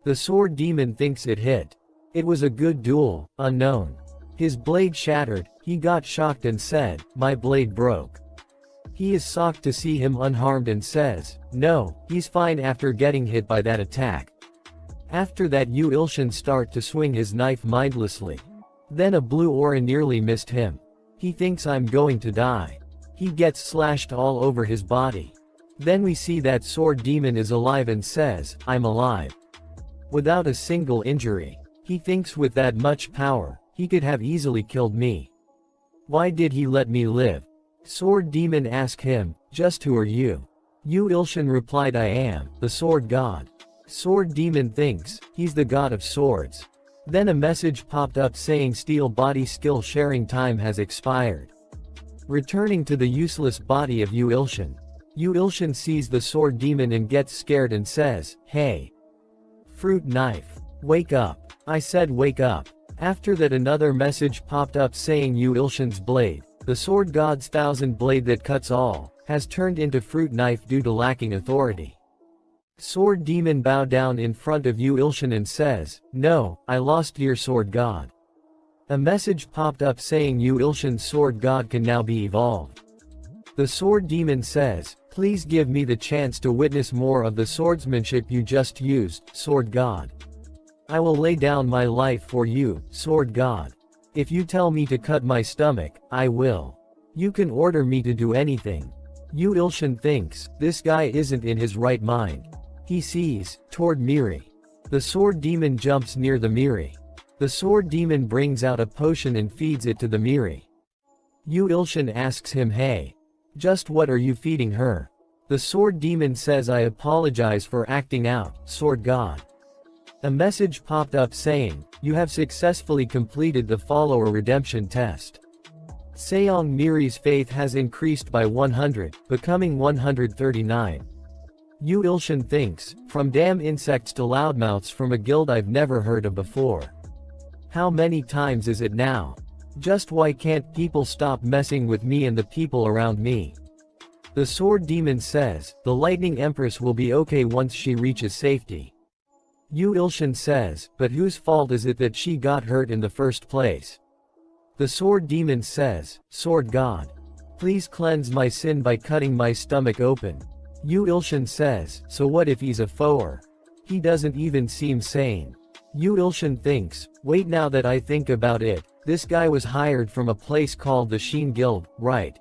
The sword demon thinks it hit. It was a good duel, unknown. His blade shattered, he got shocked and said, my blade broke. He is shocked to see him unharmed and says, no, he's fine after getting hit by that attack. After that Yu Ilshin start to swing his knife mindlessly. Then a blue aura nearly missed him. He thinks I'm going to die. He gets slashed all over his body. Then we see that sword demon is alive and says, I'm alive. Without a single injury. He thinks with that much power, he could have easily killed me. Why did he let me live? Sword demon asked him, just who are you? Yu Ilshin replied, I am the sword god. Sword demon thinks, he's the god of swords. Then a message popped up saying steel body skill sharing time has expired. Returning to the useless body of Yu Ilshin. Yu Ilshin sees the sword demon and gets scared and says, hey. Fruit knife. Wake up. I said wake up. After that another message popped up saying Yu Ilshin's blade, the sword god's thousand blade that cuts all, has turned into fruit knife due to lacking authority. Sword demon bow down in front of Yu Ilshin and says, no, I lost dear sword god. A message popped up saying Yu Ilshin's sword god can now be evolved. The sword demon says, please give me the chance to witness more of the swordsmanship you just used, sword god. I will lay down my life for you, sword god. If you tell me to cut my stomach, I will. You can order me to do anything. Yu Ilshin thinks, this guy isn't in his right mind. He sees, toward Miri. The sword demon jumps near the Miri. The sword demon brings out a potion and feeds it to the Miri. Yu Ilshin asks him, hey. Just what are you feeding her? The sword demon says, I apologize for acting out, sword god. A message popped up saying, you have successfully completed the follower redemption test. Seong Miri's faith has increased by 100, becoming 139. Yu Ilshin thinks, from damn insects to loudmouths from a guild I've never heard of before. How many times is it now? Just why can't people stop messing with me and the people around me? The sword demon says, the lightning empress will be okay once she reaches safety. Yu Ilshin says, but whose fault is it that she got hurt in the first place? The sword demon says, sword god. Please cleanse my sin by cutting my stomach open. Yu Ilshin says, so what if he's a foer? He doesn't even seem sane. Yu Ilshin thinks, wait, now that I think about it, this guy was hired from a place called the Sheen Guild, right?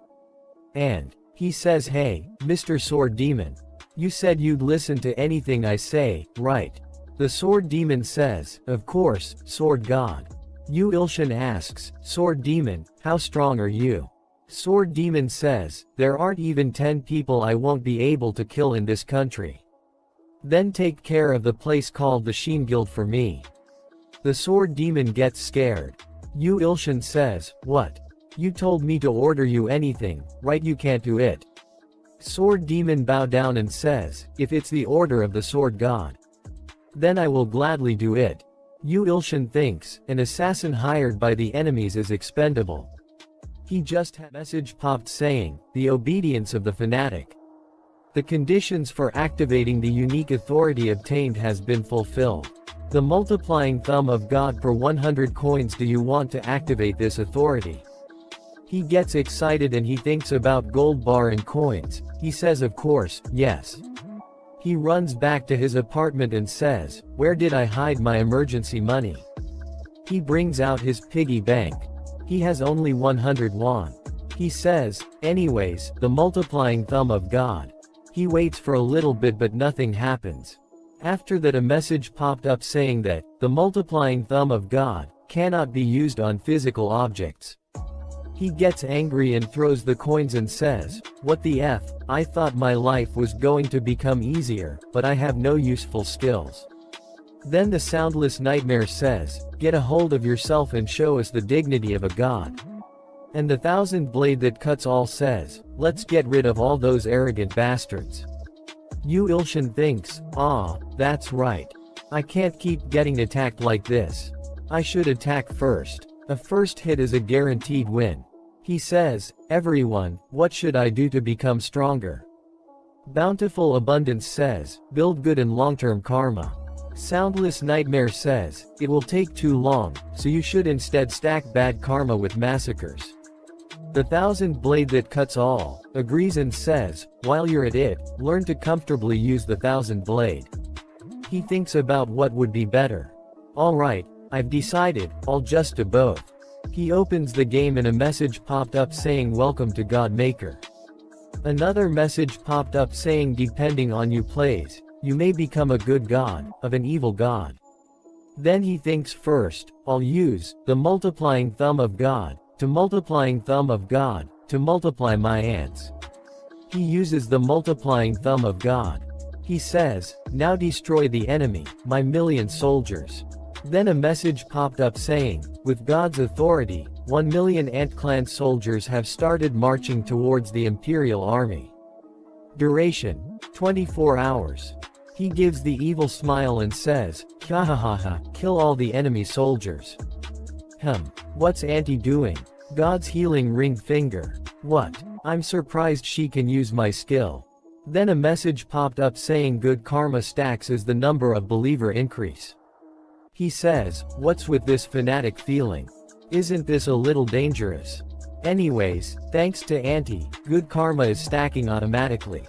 And he says, hey, Mr. Sword Demon. You said you'd listen to anything I say, right? The sword demon says, of course, sword god. Yu Ilshin asks, sword demon, how strong are you? Sword demon says, there aren't even 10 people I won't be able to kill in this country. Then take care of the place called the Sheen Guild for me. The sword demon gets scared. Yu Ilshin says, what? You told me to order you anything, right? You can't do it. Sword demon bow down and says, if it's the order of the sword god, then I will gladly do it. Yu Ilshin thinks, an assassin hired by the enemies is expendable. He just had a message popped saying, the obedience of the fanatic. The conditions for activating the unique authority obtained has been fulfilled. The multiplying thumb of God per 100 coins. Do you want to activate this authority? He gets excited and he thinks about gold bar and coins. He says, of course, yes. He runs back to his apartment and says, where did I hide my emergency money? He brings out his piggy bank. He has only 100 won. He says, anyways, the multiplying thumb of God. He waits for a little bit but nothing happens. After that a message popped up saying that, the multiplying thumb of God, cannot be used on physical objects. He gets angry and throws the coins and says, what the F, I thought my life was going to become easier, but I have no useful skills. Then the soundless nightmare says, get a hold of yourself and show us the dignity of a god. And the thousand blade that cuts all says, let's get rid of all those arrogant bastards. Yu Ilshin thinks, that's right. I can't keep getting attacked like this. I should attack first. A first hit is a guaranteed win. He says, everyone, what should I do to become stronger? Bountiful Abundance says, build good and long-term karma. Soundless Nightmare says, it will take too long, so you should instead stack bad karma with massacres. The thousand blade that cuts all, agrees and says, while you're at it, learn to comfortably use the thousand blade. He thinks about what would be better. Alright, I've decided, I'll just do both. He opens the game and a message popped up saying welcome to God Maker. Another message popped up saying depending on you plays, you may become a good god, of an evil god. Then he thinks first, I'll use the multiplying thumb of God, to multiplying thumb of God, to multiply my ants. He uses the multiplying thumb of God. He says, now destroy the enemy, my million soldiers. Then a message popped up saying, with God's authority, 1 million Ant Clan soldiers have started marching towards the Imperial Army. Duration, 24 hours. He gives the evil smile and says, ha, kill all the enemy soldiers. What's Auntie doing? God's healing ring finger. What? I'm surprised she can use my skill. Then a message popped up saying good karma stacks as the number of believer increase. He says, what's with this fanatic feeling? Isn't this a little dangerous? Anyways, thanks to Auntie, good karma is stacking automatically.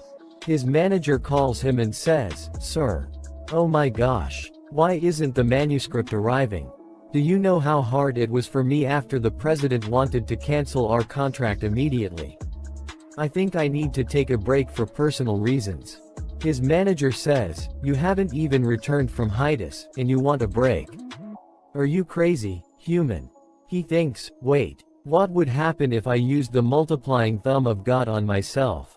His manager calls him and says, sir. Oh my gosh. Why isn't the manuscript arriving? Do you know how hard it was for me after the president wanted to cancel our contract immediately? I think I need to take a break for personal reasons. His manager says, you haven't even returned from hiatus, and you want a break? Are you crazy, human? He thinks, wait, what would happen if I used the multiplying thumb of God on myself?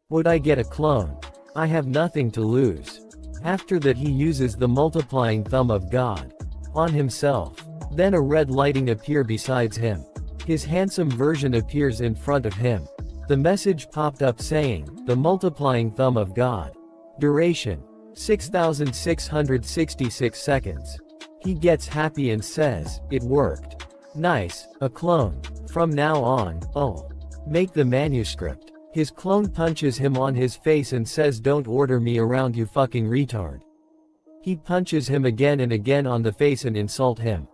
Would I get a clone? I have nothing to lose. After that he uses the multiplying thumb of God on himself. Then a red lighting appears beside him. His handsome version appears in front of him. The message popped up saying, the multiplying thumb of God. Duration, 6,666 seconds. He gets happy and says, it worked. Nice, a clone. From now on, I'll make the manuscript. His clone punches him on his face and says don't order me around you fucking retard. He punches him again and again on the face and insult him.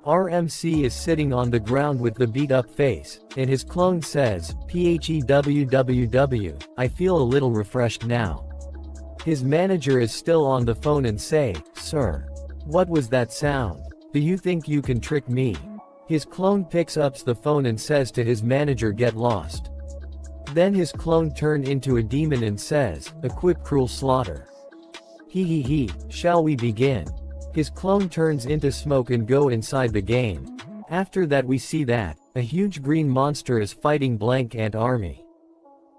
RMC is sitting on the ground with the beat up face, and his clone says, PHEWWW, I feel a little refreshed now. His manager is still on the phone and say, sir. What was that sound? Do you think you can trick me? His clone picks up the phone and says to his manager get lost. Then his clone turns into a demon and says, equip cruel slaughter. He, shall we begin? His clone turns into smoke and go inside the game. After that we see that, a huge green monster is fighting blank ant army.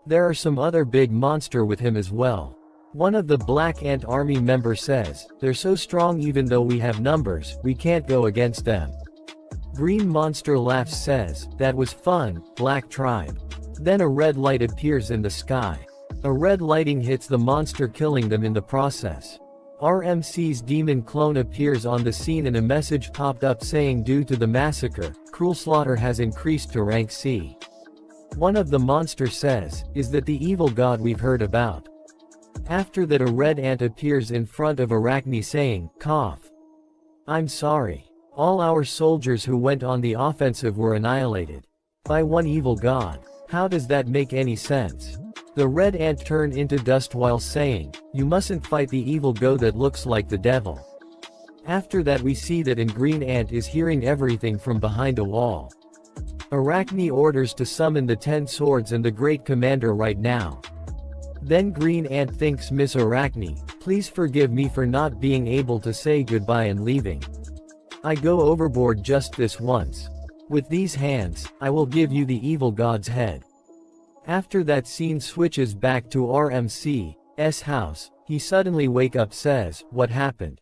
There are some other big monster with him as well. One of the black ant army members says, they're so strong even though we have numbers, we can't go against them. Green monster laughs says, that was fun, black tribe. Then a red light appears in the sky. A red lighting hits the monster killing them in the process. RMC's demon clone appears on the scene and a message popped up saying due to the massacre, cruel slaughter has increased to rank C. One of the monsters says, is that the evil god we've heard about? After that a red ant appears in front of Arachne saying, cough. I'm sorry. All our soldiers who went on the offensive were annihilated. By one evil god. How does that make any sense? The red ant turned into dust while saying, you mustn't fight the evil god that looks like the devil. After that we see that in green ant is hearing everything from behind a wall. Arachne orders to summon the 10 swords and the great commander right now. Then green ant thanks Miss Arachne, please forgive me for not being able to say goodbye and leaving. I go overboard just this once. With these hands, I will give you the evil god's head. After that scene switches back to RMC's house, he suddenly wake up says, what happened?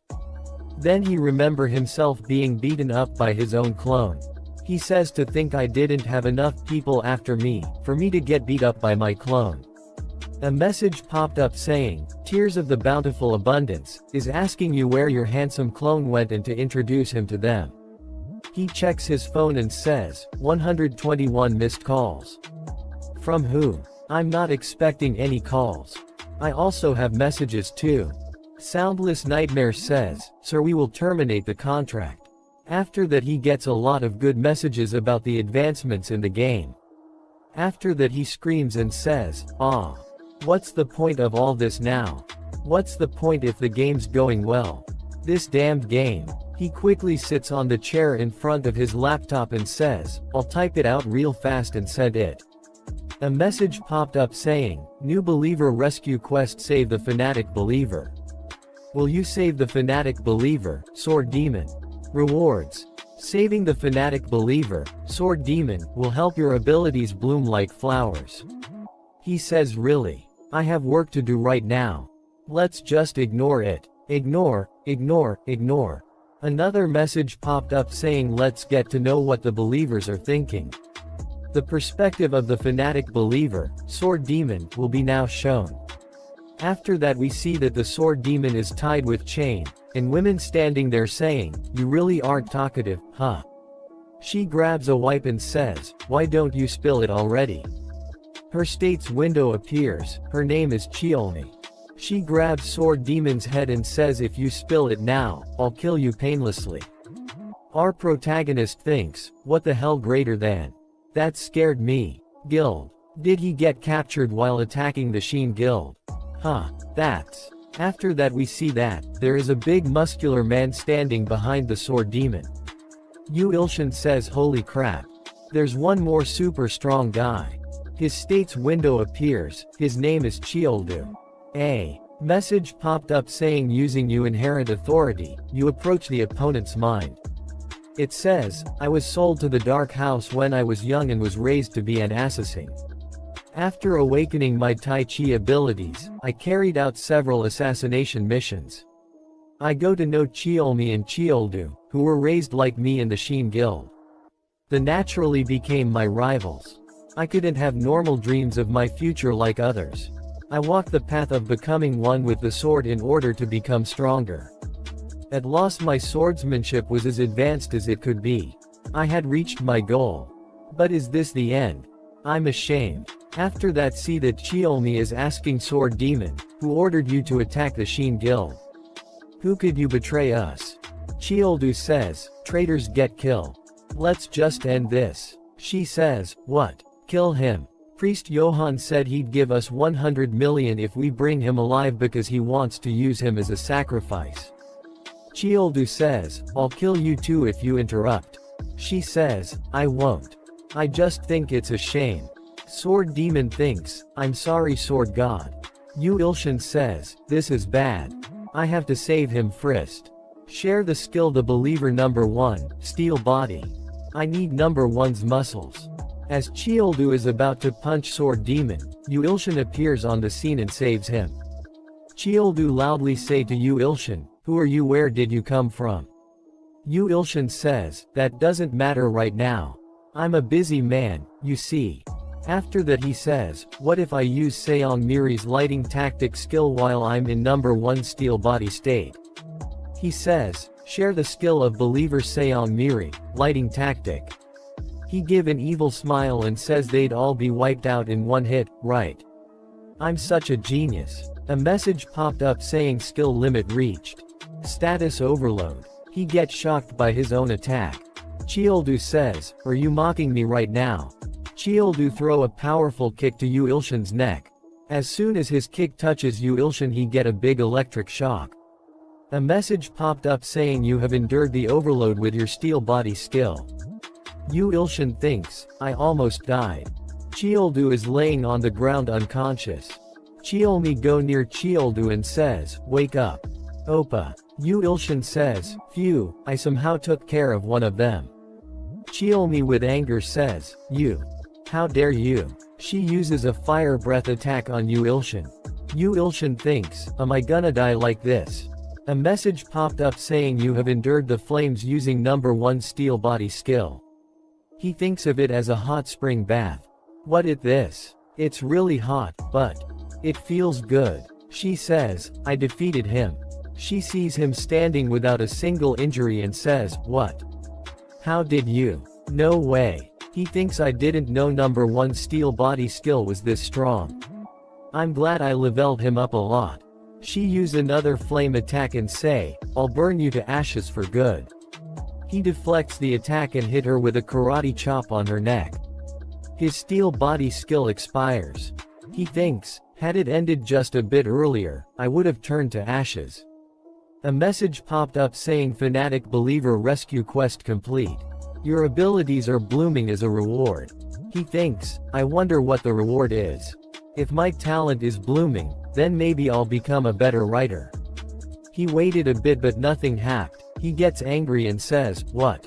Then he remember himself being beaten up by his own clone. He says to think I didn't have enough people after me, for me to get beat up by my clone. A message popped up saying, Tears of the Bountiful Abundance, is asking you where your handsome clone went and to introduce him to them. He checks his phone and says, 121 missed calls. From who? I'm not expecting any calls. I also have messages too. Soundless Nightmare says, sir we will terminate the contract. After that he gets a lot of good messages about the advancements in the game. After that he screams and says, ah. What's the point of all this now? What's the point if the game's going well? This damned game. He quickly sits on the chair in front of his laptop and says, "I'll type it out real fast and send it." A message popped up saying, "New believer rescue quest, save the fanatic believer." Will you save the fanatic believer, Sword Demon? Rewards. Saving the fanatic believer, Sword Demon, will help your abilities bloom like flowers. He says, "Really? I have work to do right now. Let's just ignore it. Ignore, ignore, ignore." Another message popped up saying, "Let's get to know what the believers are thinking." The perspective of the fanatic believer, Sword Demon, will be now shown. After that we see that the Sword Demon is tied with chain, and women standing there saying, "You really aren't talkative, huh?" She grabs a wipe and says, "Why don't you spill it already?" Her state's window appears. Her name is Chiolmi. She grabs Sword Demon's head and says, "If you spill it now, I'll kill you painlessly." Our protagonist thinks, what the hell, greater than? That scared me. Guild. Did he get captured while attacking the Sheen Guild? Huh. That's. After that we see that, there is a big muscular man standing behind the Sword Demon. Yu Ilshin says, "Holy crap. There's one more super strong guy." His state's window appears. His name is Chioldu. A message popped up saying, "Using you inherent authority, you approach the opponent's mind." It says, "I was sold to the Dark House when I was young and was raised to be an assassin. After awakening my Tai Chi abilities, I carried out several assassination missions. I go to know Chiolmi and Chioldu, who were raised like me in the Sheen Guild. They naturally became my rivals. I couldn't have normal dreams of my future like others. I walked the path of becoming one with the sword in order to become stronger. At last my swordsmanship was as advanced as it could be. I had reached my goal. But is this the end? I'm ashamed." After that see that Chiolmi is asking Sword Demon, "Who ordered you to attack the Sheen Guild? Who could you betray us?" Chioldu says, "Traitors get killed. Let's just end this." She says, "What? Kill him?" Priest Johann said he'd give us 100 million if we bring him alive because he wants to use him as a sacrifice. Chioldu says, "I'll kill you too if you interrupt." She says, "I won't. I just think it's a shame." Sword Demon thinks, "I'm sorry, Sword God." Yu Ilshin says, "This is bad. I have to save him first. Share the skill the believer number 1, steel body. I need number 1's muscles." As Chioldu is about to punch Sword Demon, Yu Ilshin appears on the scene and saves him. Chioldu loudly say to Yu Ilshin, "Who are you, where did you come from?" Yu Ilshin says, "That doesn't matter right now. I'm a busy man, you see." After that he says, "What if I use Seong Miri's lighting tactic skill while I'm in number 1 steel body state?" He says, "Share the skill of believer Seong Miri, lighting tactic." He give an evil smile and says they'd all be wiped out in one hit, right? I'm such a genius. A message popped up saying skill limit reached. Status overload. He gets shocked by his own attack. Chioldu says, "Are you mocking me right now?" Chioldu throw a powerful kick to Yu Ilshin's neck. As soon as his kick touches Yu Ilshin he get a big electric shock. A message popped up saying you have endured the overload with your steel body skill. Yu Ilshin thinks, "I almost died." Chioldu is laying on the ground unconscious. Chiolmi go near Chioldu and says, "Wake up. Oppa." Yu Ilshin says, "Phew, I somehow took care of one of them." Chiolmi with anger says, "You. How dare you?" She uses a fire breath attack on Yu Ilshin. Yu Ilshin thinks, "Am I gonna die like this?" A message popped up saying you have endured the flames using number 1 steel body skill. He thinks of it as a hot spring bath. What is this? It's really hot, but it feels good. She says, "I defeated him." She sees him standing without a single injury and says, "What? How did you?" "No way." He thinks I didn't know number 1 steel body skill was this strong. I'm glad I leveled him up a lot. She used another flame attack and say, "I'll burn you to ashes for good." He deflects the attack and hit her with a karate chop on her neck. His steel body skill expires. He thinks, had it ended just a bit earlier, I would have turned to ashes. A message popped up saying Fanatic Believer Rescue Quest complete. Your abilities are blooming as a reward. He thinks, I wonder what the reward is. If my talent is blooming, then maybe I'll become a better writer. He waited a bit but nothing happened. He gets angry and says, what?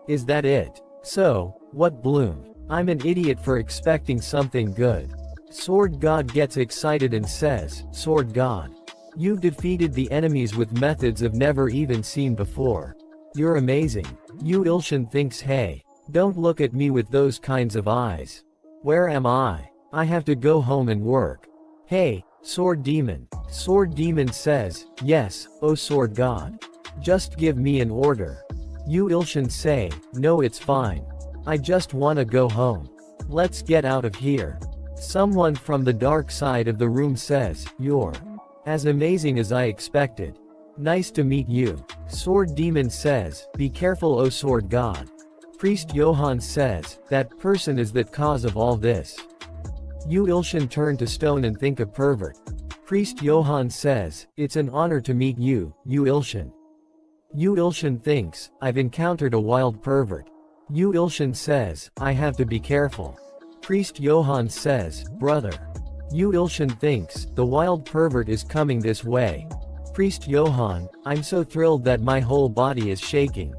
Is that it? So, what bloomed? I'm an idiot for expecting something good. Sword God gets excited and says, Sword God. You've defeated the enemies with methods I've never even seen before. You're amazing. Yu Ilshin thinks, hey, don't look at me with those kinds of eyes. Where am I? I have to go home and work. Hey, Sword Demon. Sword Demon says, yes, oh Sword God. Just give me an order. Yu Ilshin say, no it's fine. I just wanna go home. Let's get out of here. Someone from the dark side of the room says, you're as amazing as I expected. Nice to meet you. Sword Demon says, be careful oh Sword God. Priest Johann says, that person is the cause of all this. Yu Ilshin turn to stone and think a pervert. Priest Johann says, it's an honor to meet you, Yu Ilshin. Yu Ilshin thinks, I've encountered a wild pervert. Yu Ilshin says, I have to be careful. Priest Johann says, brother. Yu Ilshin thinks, the wild pervert is coming this way. Priest Johann, I'm so thrilled that my whole body is shaking.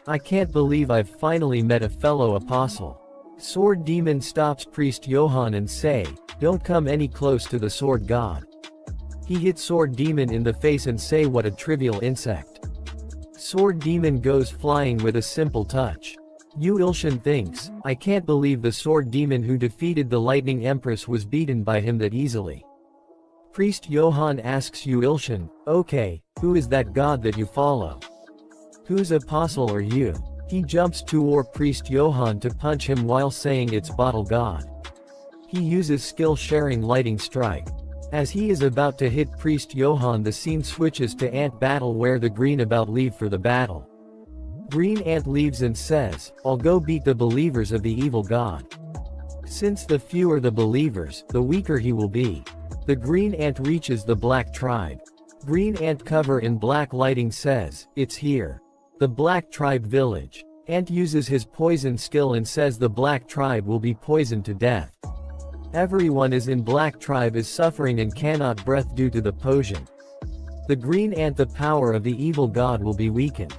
I can't believe I've finally met a fellow apostle. Sword Demon stops Priest Johann and say, don't come any close to the Sword God. He hits Sword Demon in the face and say what a trivial insect. Sword Demon goes flying with a simple touch. Yu Ilshin thinks, I can't believe the Sword Demon who defeated the Lightning Empress was beaten by him that easily. Priest Johann asks Yu Ilshin, okay, who is that god that you follow? Whose apostle are you? He jumps toward Priest Johann to punch him while saying it's Bottle God. He uses skill-sharing Lighting Strike. As he is about to hit Priest Johann, the scene switches to Ant Battle where the Green about leave for the battle. Green Ant leaves and says, I'll go beat the believers of the evil god. Since the fewer the believers, the weaker he will be. The Green Ant reaches the Black Tribe. Green Ant cover in black lighting says, it's here. The Black Tribe village. Ant uses his poison skill and says the Black Tribe will be poisoned to death. Everyone is in Black Tribe is suffering and cannot breath due to the poison. The Green Ant, the power of the evil god will be weakened.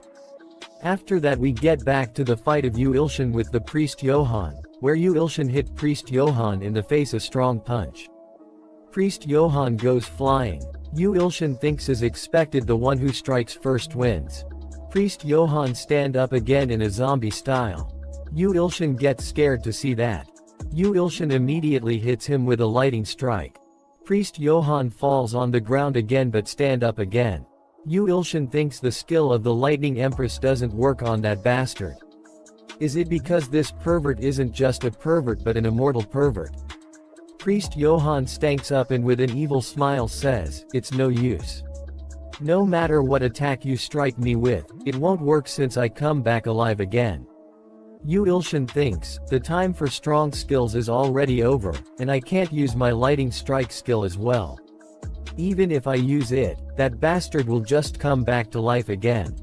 After that we get back to the fight of Yu Ilshin with the Priest Johann, where Yu Ilshin hit Priest Johann in the face a strong punch. Priest Johann goes flying. Yu Ilshin thinks as expected the one who strikes first wins. Priest Johann stand up again in a zombie style. Yu Ilshin gets scared to see that. Yu Ilshin immediately hits him with a Lighting Strike. Priest Johann falls on the ground again but stand up again. Yu Ilshin thinks the skill of the Lightning Empress doesn't work on that bastard. Is it because this pervert isn't just a pervert but an immortal pervert? Priest Johann stanks up and with an evil smile says, it's no use. No matter what attack you strike me with, it won't work since I come back alive again. Yu Ilshin thinks, the time for strong skills is already over, and I can't use my Lighting Strike skill as well. Even if I use it, that bastard will just come back to life again.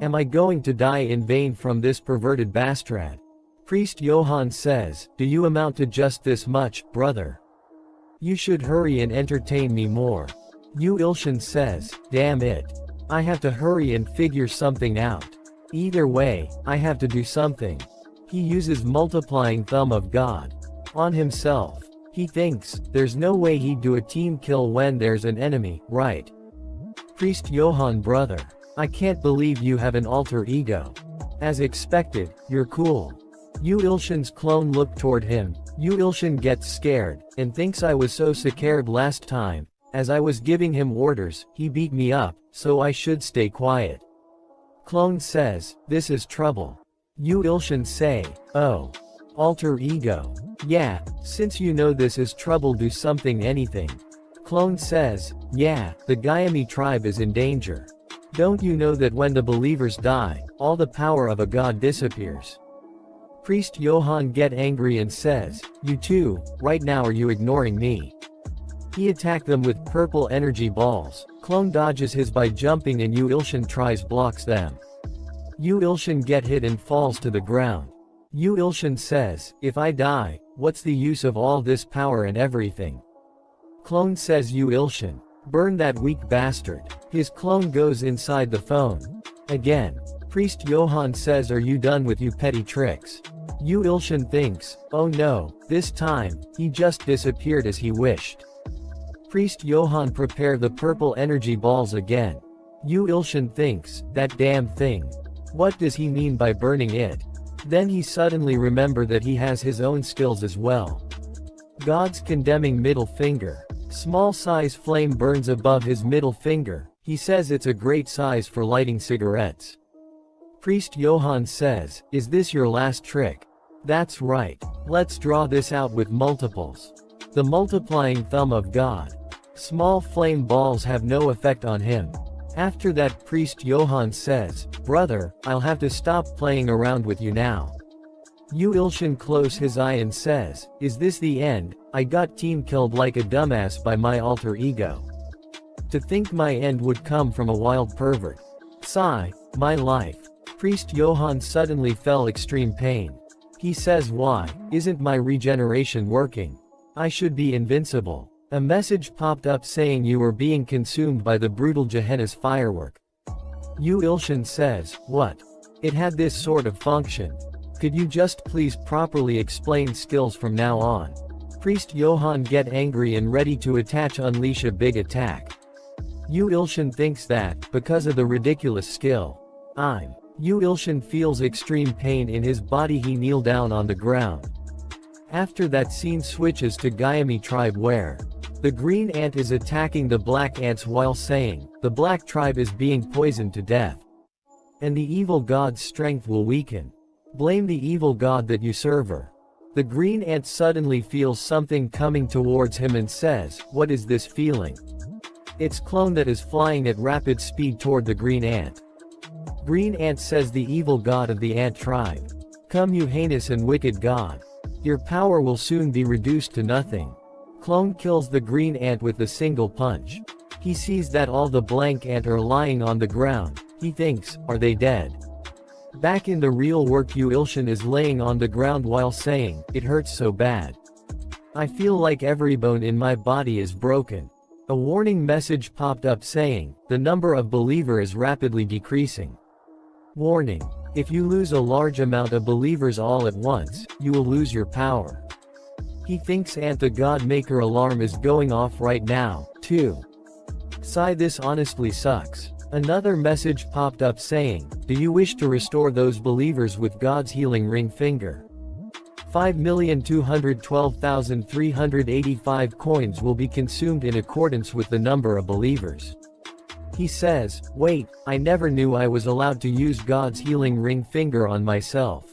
Am I going to die in vain from this perverted bastard? Priest Johann says, do you amount to just this much, brother? You should hurry and entertain me more. Yu Ilshin says, damn it. I have to hurry and figure something out. Either way, I have to do something. He uses multiplying thumb of God on himself. He thinks, there's no way he'd do a team kill when there's an enemy, right? Priest Johann, brother. I can't believe you have an alter ego. As expected, you're cool. Yu Ilshin's clone looked toward him. Yu Ilshin gets scared, and thinks I was so scared last time. As I was giving him orders, he beat me up, so I should stay quiet. Clone says, this is trouble. Yu Ilshin say, oh. Alter ego. Yeah, since you know this is trouble, do something, anything. Clone says, yeah, the Gayami tribe is in danger. Don't you know that when the believers die, all the power of a god disappears? Priest Johann get angry and says, you too, right now are you ignoring me? He attacked them with purple energy balls. Clone dodges his by jumping and Yu Ilshin tries blocks them. Yu Ilshin get hit and falls to the ground. Yu Ilshin says, "If I die, what's the use of all this power and everything?" Clone says, "Yu Ilshin, burn that weak bastard." His clone goes inside the phone. Again. Priest Johann says, "Are you done with you petty tricks?" Yu Ilshin thinks, "Oh no, this time, he just disappeared as he wished." Priest Johann prepare the purple energy balls again. Yu Ilshin thinks, "That damn thing. What does he mean by burning it?" Then he suddenly remember that he has his own skills as well. God's condemning middle finger. Small size flame burns above his middle finger. He says it's a great size for lighting cigarettes. Priest Johann says, "Is this your last trick?" "That's right. Let's draw this out with multiples." The multiplying thumb of God. Small flame balls have no effect on him. After that, Priest Johann says, "Brother, I'll have to stop playing around with you now." Yu Ilshin closes his eye and says, "Is this the end? I got team killed like a dumbass by my alter ego. To think my end would come from a wild pervert. Sigh, my life." Priest Johann suddenly felt extreme pain. He says, "Why isn't my regeneration working? I should be invincible." A message popped up saying you were being consumed by the brutal Gehenna's firework. Yu Ilshin says, "What? It had this sort of function. Could you just please properly explain skills from now on?" Priest Johann get angry and ready to unleash a big attack. Yu Ilshin thinks that, because of the ridiculous skill, Yu Ilshin feels extreme pain in his body. He kneel down on the ground. After that, scene switches to Gayami tribe where the green ant is attacking the black ants while saying, "The black tribe is being poisoned to death. And the evil god's strength will weaken. Blame the evil god that you serve her." The green ant suddenly feels something coming towards him and says, "What is this feeling?" It's clone that is flying at rapid speed toward the green ant. Green ant says, "The evil god of the ant tribe. Come, you heinous and wicked god. Your power will soon be reduced to nothing." Clone kills the green ant with a single punch. He sees that all the blank ant are lying on the ground. He thinks, "Are they dead?" Back in the real work, Yu Ilshin is laying on the ground while saying, "It hurts so bad. I feel like every bone in my body is broken." A warning message popped up saying, "The number of believers is rapidly decreasing. Warning. If you lose a large amount of believers all at once, you will lose your power." He thinks the God Maker alarm is going off right now, too. Sigh, this honestly sucks. Another message popped up saying, "Do you wish to restore those believers with God's healing ring finger? 5,212,385 coins will be consumed in accordance with the number of believers." He says, "Wait, I never knew I was allowed to use God's healing ring finger on myself.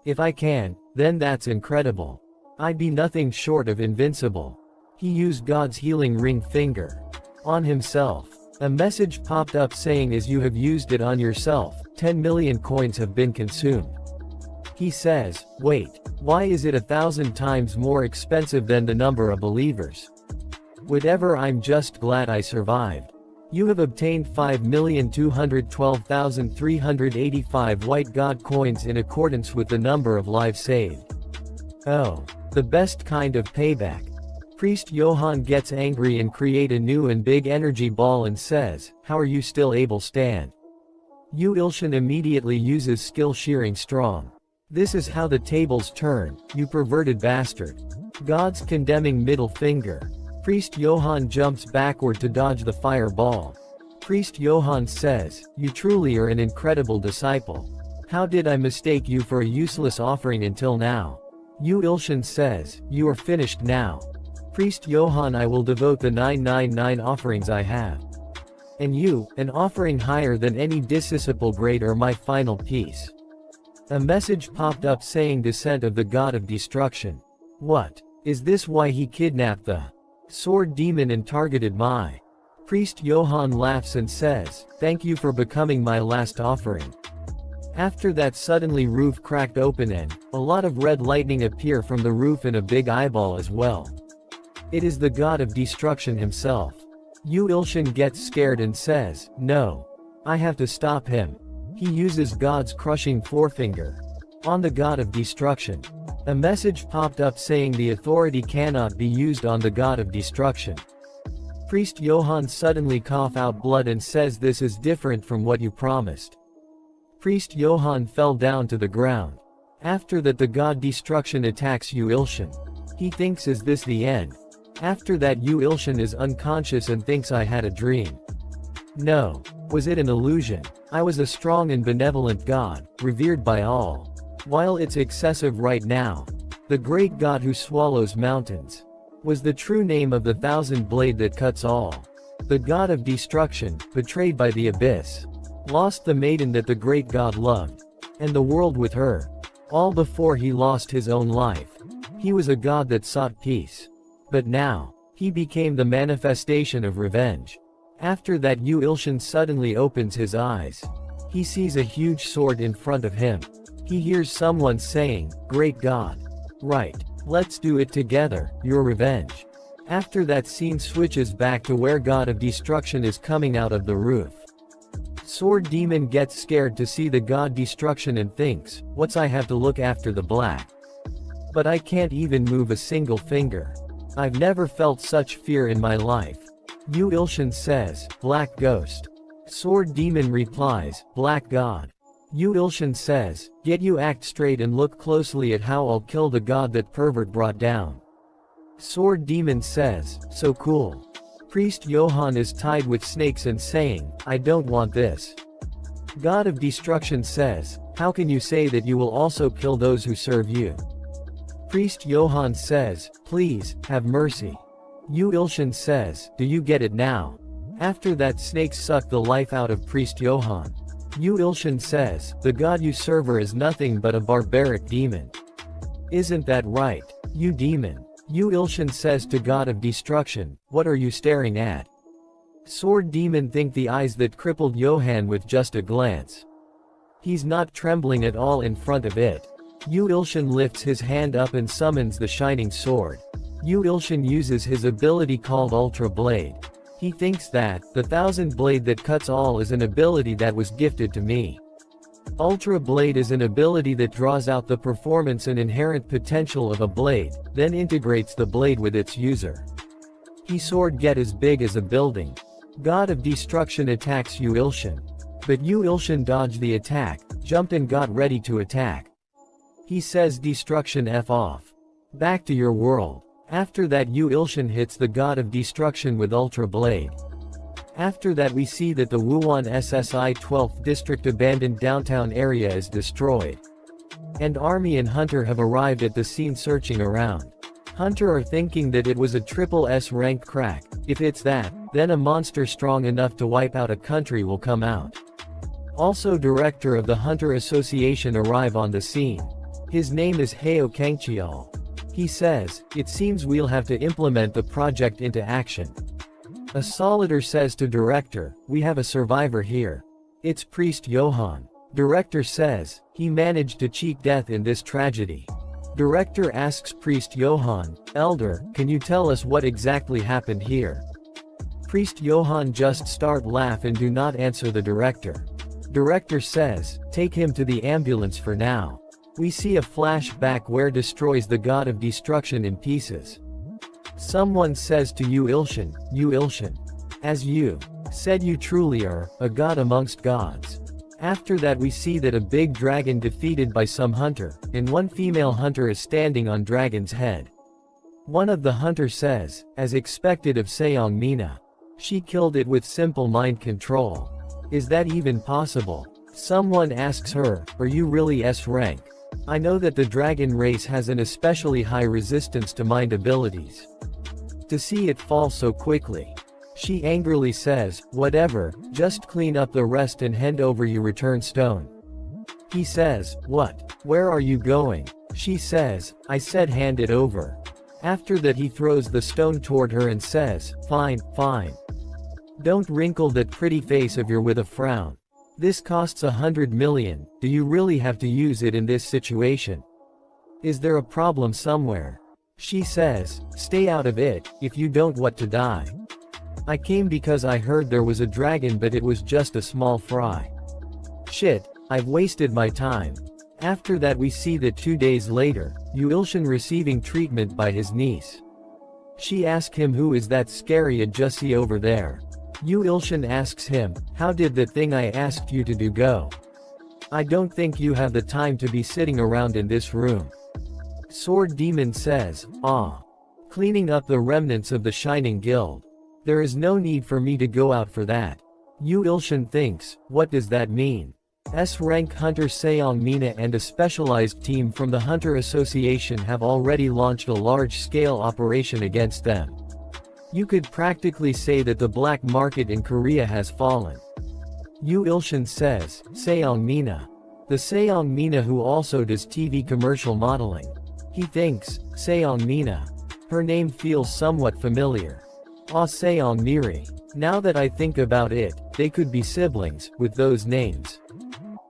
If I can, then that's incredible. I'd be nothing short of invincible." He used God's healing ring finger on himself. A message popped up saying, "As you have used it on yourself, 10 million coins have been consumed." He says, "Wait, why is it 1,000 times more expensive than the number of believers? Whatever, I'm just glad I survived." You have obtained 5,212,385 white god coins in accordance with the number of lives saved. Oh, the best kind of payback. Priest Johann gets angry and create a new and big energy ball and says, "How are you still able stand?" Yu Ilshin immediately uses skill shearing strong. "This is how the tables turn, you perverted bastard." God's condemning middle finger. Priest Johann jumps backward to dodge the fireball. Priest Johann says, "You truly are an incredible disciple. How did I mistake you for a useless offering until now?" Yu Ilshin says, "You are finished now. Priest Johann, I will devote the 999 offerings I have. And you, an offering higher than any disciple grade, are my final piece." A message popped up saying, "Descent of the God of Destruction." What? Is this why he kidnapped the sword demon and targeted my? Priest Johann laughs and says, "Thank you for becoming my last offering." After that, suddenly roof cracked open and a lot of red lightning appear from the roof and a big eyeball as well. It is the god of destruction himself. Yu Ilshin gets scared and says, "No. I have to stop him." He uses God's crushing forefinger on the god of destruction. A message popped up saying the authority cannot be used on the god of destruction. Priest Johann suddenly coughs out blood and says, "This is different from what you promised." Priest Johann fell down to the ground. After that, the god destruction attacks Yu Ilshin. He thinks, is this the end? After that, Yu Ilshin is unconscious and thinks, I had a dream. No. Was it an illusion? I was a strong and benevolent god, revered by all. While it's excessive right now. The great god who swallows mountains. Was the true name of the thousand blade that cuts all. The god of destruction, betrayed by the abyss. Lost the maiden that the great god loved. And the world with her. All before he lost his own life. He was a god that sought peace. But now, he became the manifestation of revenge. After that, Yu Ilshin suddenly opens his eyes. He sees a huge sword in front of him. He hears someone saying, "Great God. Right. Let's do it together, your revenge." After that, scene switches back to where God of Destruction is coming out of the roof. Sword Demon gets scared to see the God Destruction and thinks, "What's I have to look after the black? But I can't even move a single finger. I've never felt such fear in my life." Yu Ilshin says, "Black Ghost." Sword Demon replies, "Black God." Yu Ilshin says, "Get you act straight and look closely at how I'll kill the god that pervert brought down." Sword Demon says, "So cool." Priest Johann is tied with snakes and saying, "I don't want this." God of Destruction says, "How can you say that you will also kill those who serve you?" Priest Johann says, "Please, have mercy." Yu Ilshin says, "Do you get it now?" After that, snakes suck the life out of Priest Johann. Yu Ilshin says, "The god you serve is nothing but a barbaric demon. Isn't that right, you demon?" Yu Ilshin says to God of Destruction, "What are you staring at?" Sword Demon think the eyes that crippled Johann with just a glance. He's not trembling at all in front of it. Yu Ilshin lifts his hand up and summons the shining sword. Yu Ilshin uses his ability called Ultra Blade. He thinks that, the thousand blade that cuts all is an ability that was gifted to me. Ultra Blade is an ability that draws out the performance and inherent potential of a blade, then integrates the blade with its user. His sword get as big as a building. God of Destruction attacks Yu Ilshin. But Yu Ilshin dodged the attack, jumped and got ready to attack. He says, "Destruction F off. Back to your world." After that, Yu Ilshin hits the God of Destruction with Ultra Blade. After that, we see that the Wuhan SSI 12th District abandoned downtown area is destroyed. And Army and Hunter have arrived at the scene searching around. Hunter are thinking that it was a triple S rank crack. If it's that, then a monster strong enough to wipe out a country will come out. Also, director of the Hunter Association arrive on the scene. His name is Heo Kangchial. He says, "It seems we'll have to implement the project into action." A Solider says to director, "We have a survivor here. It's Priest Johann." Director says, "He managed to cheat death in this tragedy." Director asks Priest Johann, "Elder, can you tell us what exactly happened here?" Priest Johann just start laugh and do not answer the director. Director says, "Take him to the ambulance for now." We see a flashback where destroys the God of Destruction in pieces. Someone says to Yu Ilshin, "Yu Ilshin. As you said, you truly are a god amongst gods." After that, we see that a big dragon defeated by some hunter, and one female hunter is standing on dragon's head. One of the hunters says, "As expected of Seong Mina. She killed it with simple mind control. Is that even possible?" Someone asks her, "Are you really S rank? I know that the dragon race has an especially high resistance to mind abilities. To see it fall so quickly." She angrily says, "Whatever, just clean up the rest and hand over your return stone." He says, "What? Where are you going?" She says, "I said hand it over." After that, he throws the stone toward her and says, "Fine, fine. Don't wrinkle that pretty face of yours with a frown. This costs 100 million, do you really have to use it in this situation? Is there a problem somewhere?" She says, stay out of it, if you don't want to die. I came because I heard there was a dragon but it was just a small fry. Shit, I've wasted my time. After that we see that 2 days later, Yuilshin receiving treatment by his niece. She asks him who is that scary adjusty over there. Yuilshin asks him, how did the thing I asked you to do go? I don't think you have the time to be sitting around in this room. Sword Demon says, ah. Cleaning up the remnants of the Shining Guild. There is no need for me to go out for that. Yuilshin thinks, what does that mean? S-rank hunter Seong Mina and a specialized team from the Hunter Association have already launched a large-scale operation against them. You could practically say that the black market in Korea has fallen. Yuilshin says, Seong Mina. The Seong Mina who also does TV commercial modeling. He thinks, Seong Mina. Her name feels somewhat familiar. Ah, Seong Miri. Now that I think about it, they could be siblings, with those names.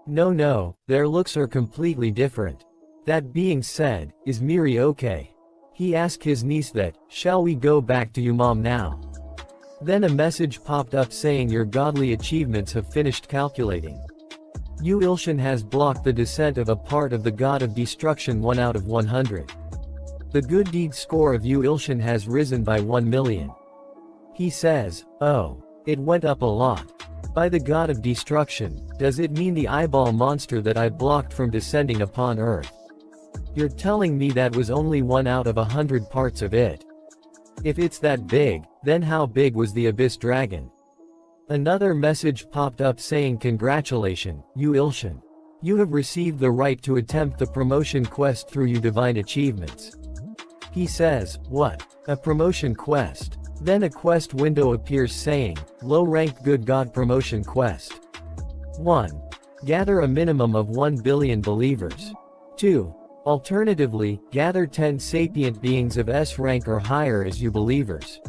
No, their looks are completely different. That being said, is Miri okay? He asked his niece that, shall we go back to you mom now? Then a message popped up saying your godly achievements have finished calculating. Yuilshin has blocked the descent of a part of the god of destruction 1 out of 100. The good deed score of Yuilshin has risen by 1 million. He says, oh, it went up a lot. By the god of destruction, does it mean the eyeball monster that I blocked from descending upon Earth? You're telling me that was only 1 out of 100 parts of it. If it's that big, then how big was the abyss dragon? Another message popped up saying congratulations, Yuilshin. You have received the right to attempt the promotion quest through your divine achievements. He says, what? A promotion quest? Then a quest window appears saying, low-ranked good god promotion quest. 1. Gather a minimum of 1 billion believers. 2. Alternatively, gather 10 sapient beings of S rank or higher as you believers.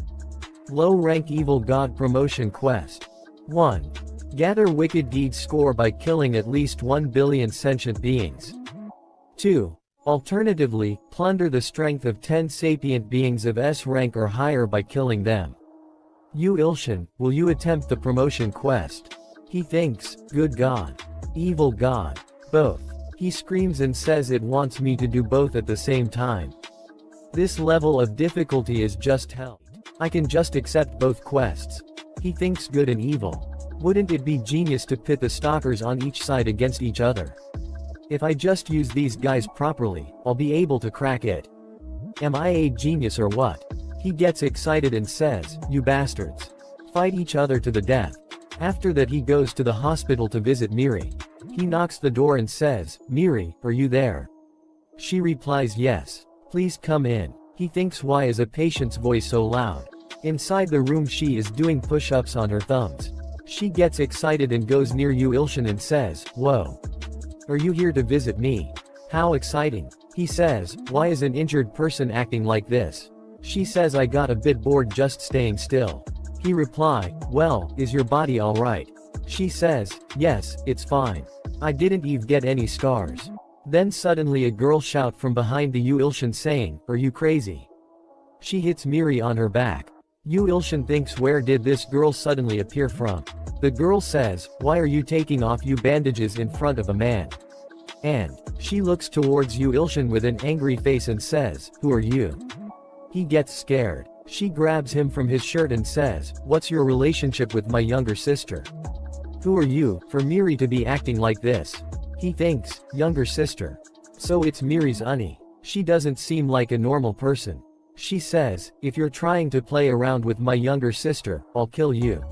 Low-rank evil god promotion quest. 1. Gather wicked deeds score by killing at least 1 billion sentient beings. 2. Alternatively, plunder the strength of 10 sapient beings of S rank or higher by killing them. Yuilshin, will you attempt the promotion quest? He thinks, good god. Evil god. Both. He screams and says it wants me to do both at the same time. This level of difficulty is just hell. I can just accept both quests. He thinks good and evil. Wouldn't it be genius to pit the stalkers on each side against each other? If I just use these guys properly, I'll be able to crack it. Am I a genius or what? He gets excited and says, you bastards. Fight each other to the death. After that he goes to the hospital to visit Miri. He knocks the door and says, Miri, are you there? She replies yes. Please come in. He thinks why is a patient's voice so loud? Inside the room she is doing push-ups on her thumbs. She gets excited and goes near Yuilshin and says, whoa. Are you here to visit me? How exciting. He says, why is an injured person acting like this? She says I got a bit bored just staying still. He reply, well, is your body alright? She says, yes, it's fine. I didn't even get any scars. Then suddenly a girl shout from behind the Yuilshin saying, are you crazy? She hits Miri on her back. Yuilshin thinks where did this girl suddenly appear from? The girl says, why are you taking off you bandages in front of a man? And she looks towards Yuilshin with an angry face and says, who are you? He gets scared. She grabs him from his shirt and says, what's your relationship with my younger sister? Who are you, for Miri to be acting like this? He thinks, younger sister. So it's Miri's Unnie. She doesn't seem like a normal person. She says, if you're trying to play around with my younger sister, I'll kill you.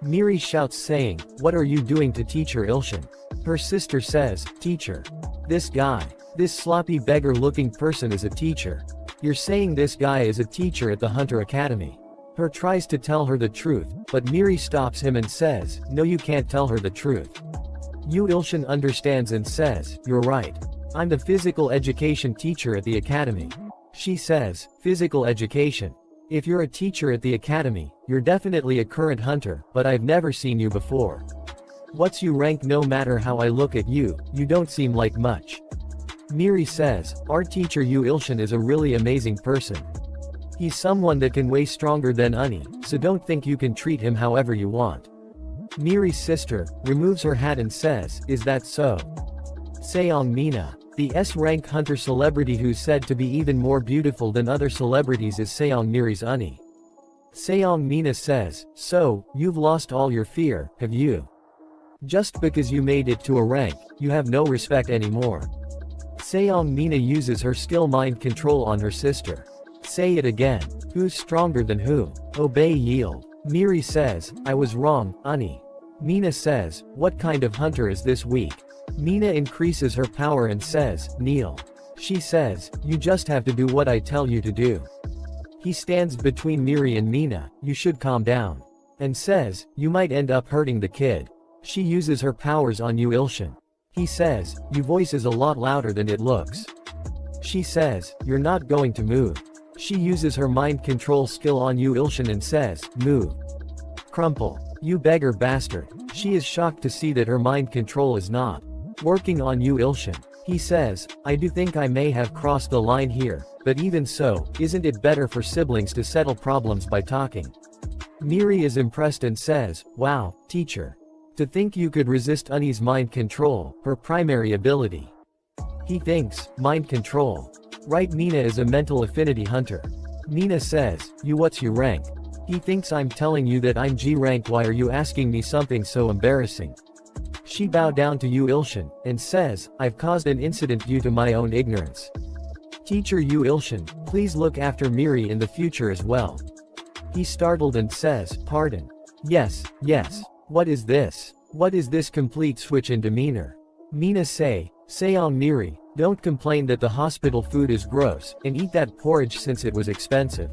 Miri shouts saying, what are you doing to teacher Ilshin? Her sister says, teacher. This guy. This sloppy beggar-looking person is a teacher. You're saying this guy is a teacher at the Hunter Academy. Her tries to tell her the truth, but Miri stops him and says, no you can't tell her the truth. Yuilshin understands and says, you're right. I'm the physical education teacher at the academy. She says, physical education. If you're a teacher at the academy, you're definitely a current hunter, but I've never seen you before. What's you rank? No matter how I look at you, you don't seem like much. Miri says, our teacher Yu Ilshin is a really amazing person. He's someone that can way stronger than Uni, so don't think you can treat him however you want. Miri's sister removes her hat and says, is that so? Seong Mina, the S-rank hunter celebrity who's said to be even more beautiful than other celebrities, is Seong Miri's Uni. Seong Mina says, so, you've lost all your fear, have you? Just because you made it to a rank, you have no respect anymore. Seong Mina uses her skill mind control on her sister. Say it again. Who's stronger than who? Obey, yield. Miri says, I was wrong, Uni. Mina says, what kind of hunter is this weak? Mina increases her power and says, kneel. She says, you just have to do what I tell you to do. He stands between Miri and Mina, you should calm down. And says, you might end up hurting the kid. She uses her powers on Yu Ilshin. He says, your voice is a lot louder than it looks. She says, you're not going to move. She uses her mind control skill on Yu Ilshin and says, move. Crumple. You beggar bastard. She is shocked to see that her mind control is not working on Yu Ilshin. He says, I do think I may have crossed the line here, but even so, isn't it better for siblings to settle problems by talking? Miri is impressed and says, wow, teacher. To think you could resist Uni's mind control, her primary ability. He thinks, mind control. Right, Mina is a mental affinity hunter. Mina says, you what's your rank? He thinks I'm telling you that I'm G rank, why are you asking me something so embarrassing? She bowed down to Yu Ilshin, and says, I've caused an incident due to my own ignorance. Teacher Yu Ilshin, please look after Miri in the future as well. He startled and says, pardon. Yes, yes. What is this? What is this complete switch in demeanor? Mina Seong Miri, don't complain that the hospital food is gross, and eat that porridge since it was expensive.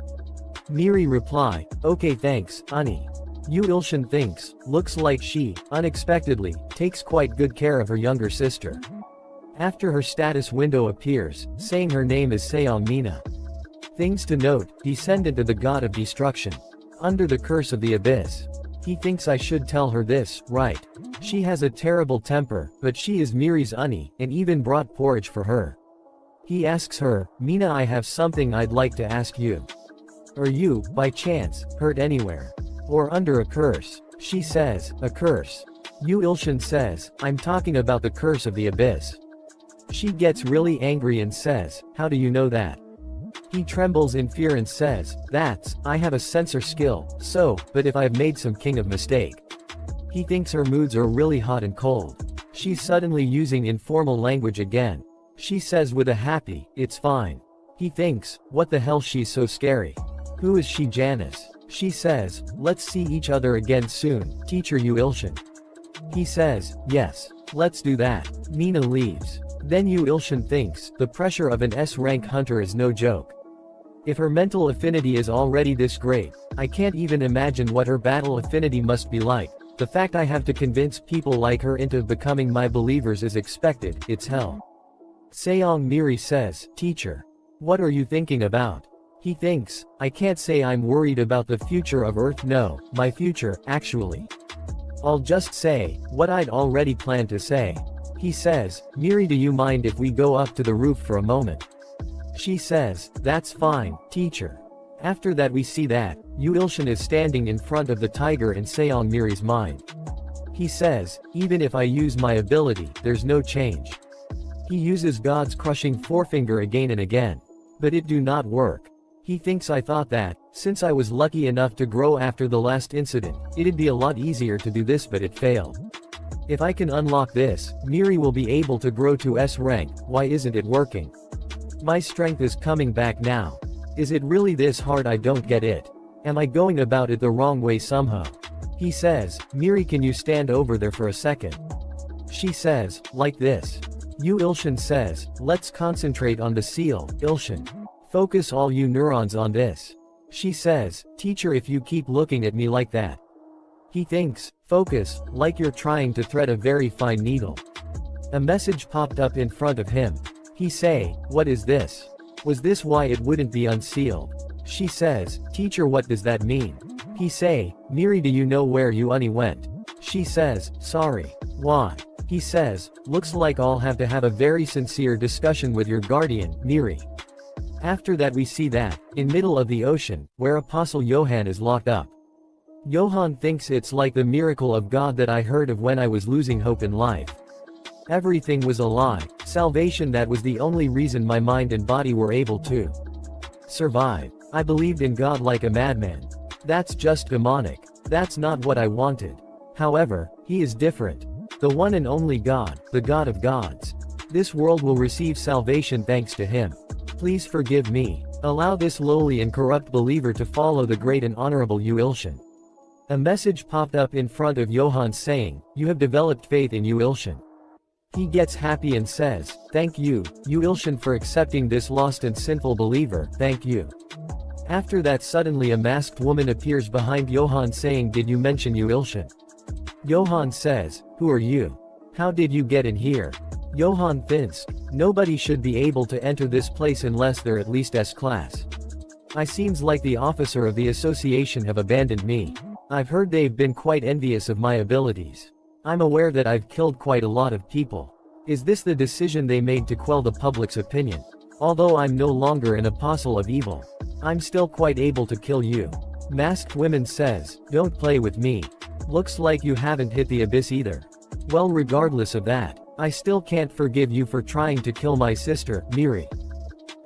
Miri reply, okay thanks, Uni. Yu Ilshin thinks, looks like she, unexpectedly, takes quite good care of her younger sister. After her status window appears, saying her name is Seong Mina. Things to note, descendant of the god of destruction. Under the curse of the abyss. He thinks I should tell her this, right? She has a terrible temper, but she is Miri's Uni, and even brought porridge for her. He asks her, Mina, I have something I'd like to ask you. Are you, by chance, hurt anywhere? Or under a curse? She says, a curse. Yu Ilshin says, I'm talking about the curse of the abyss. She gets really angry and says, how do you know that? He trembles in fear and says, I have a sensor skill, so, but if I've made some king of mistake. He thinks her moods are really hot and cold. She's suddenly using informal language again. She says with a happy, it's fine. He thinks, what the hell, she's so scary. Who is she, Janice? She says, let's see each other again soon, teacher Yu Ilshin. He says, yes, let's do that. Mina leaves. Then Yu Ilshin thinks, the pressure of an S-rank hunter is no joke. If her mental affinity is already this great, I can't even imagine what her battle affinity must be like. The fact I have to convince people like her into becoming my believers is expected, it's hell. Seong Miri says, teacher. What are you thinking about? He thinks, I can't say I'm worried about the future of Earth, no, my future, actually. I'll just say, what I'd already planned to say. He says, Miri, do you mind if we go up to the roof for a moment? She says, that's fine, teacher. After that we see that, Yu Ilshin is standing in front of the tiger in Seong Miri's mind. He says, even if I use my ability, there's no change. He uses God's crushing forefinger again and again. But it do not work. He thinks I thought that, since I was lucky enough to grow after the last incident, it'd be a lot easier to do this, but it failed. If I can unlock this, Miri will be able to grow to S rank, why isn't it working? My strength is coming back now. Is it really this hard? I don't get it. Am I going about it the wrong way somehow? He says, Miri, can you stand over there for a second? She says, like this. Yu Ilshin says, let's concentrate on the seal, Ilshin. Focus all you neurons on this. She says, teacher, if you keep looking at me like that. He thinks, focus, like you're trying to thread a very fine needle. A message popped up in front of him. He say, what is this? Was this why it wouldn't be unsealed? She says, teacher, what does that mean? He say, Miri, do you know where Uni went? She says, sorry. Why? He says, looks like I'll have to have a very sincere discussion with your guardian, Miri. After that we see that, in middle of the ocean, where Apostle Johann is locked up. Johann thinks it's like the miracle of God that I heard of when I was losing hope in life. Everything was a lie, salvation, that was the only reason my mind and body were able to survive. I believed in God like a madman. That's just demonic. That's not what I wanted. However, he is different. The one and only God, the God of gods. This world will receive salvation thanks to him. Please forgive me. Allow this lowly and corrupt believer to follow the great and honorable Yu Ilshan. A message popped up in front of Johann saying, you have developed faith in Yu Ilshan. He gets happy and says, thank you, Yu Ilshan, for accepting this lost and sinful believer, thank you. After that suddenly a masked woman appears behind Johann saying, did you mention Yu Ilshan? Johann says, who are you? How did you get in here? Johann thinks, nobody should be able to enter this place unless they're at least S-class. I seems like the officer of the association have abandoned me. I've heard they've been quite envious of my abilities. I'm aware that I've killed quite a lot of people. Is this the decision they made to quell the public's opinion? Although I'm no longer an apostle of evil, I'm still quite able to kill you. Masked woman says, don't play with me. Looks like you haven't hit the abyss either. Well, regardless of that, I still can't forgive you for trying to kill my sister, Miri.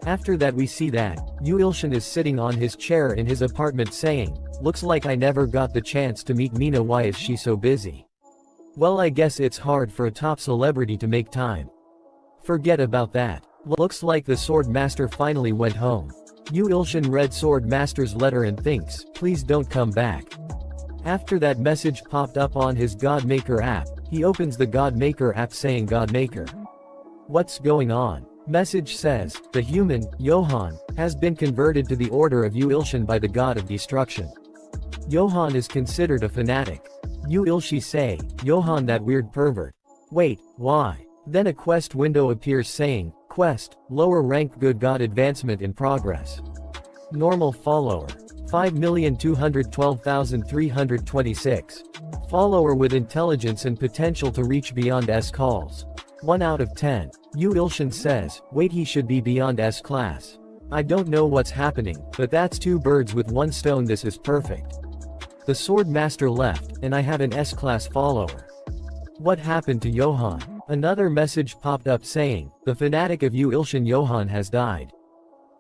After that we see that, Yu Ilshan is sitting on his chair in his apartment saying, looks like I never got the chance to meet Mina, why is she so busy? Well, I guess it's hard for a top celebrity to make time. Forget about that. Looks like the Sword Master finally went home. Yu Ilshan read Sword Master's letter and thinks, please don't come back. After that message popped up on his Godmaker app, he opens the Godmaker app saying Godmaker. What's going on? Message says, the human, Johann, has been converted to the order of Yu Ilshan by the God of Destruction. Johann is considered a fanatic. Yu Ilshi say, Johann, that weird pervert. Wait, why? Then a quest window appears saying, quest, lower rank, good God, advancement in progress. Normal follower. 5,212,326. Follower with intelligence and potential to reach beyond S calls. 1 out of 10. Yu Ilshan says, wait, he should be beyond S class. I don't know what's happening, but that's 2 birds with 1 stone, this is perfect. The Sword Master left, and I have an S-class follower. What happened to Johann? Another message popped up saying, the fanatic of Yu Ilshan Johann has died.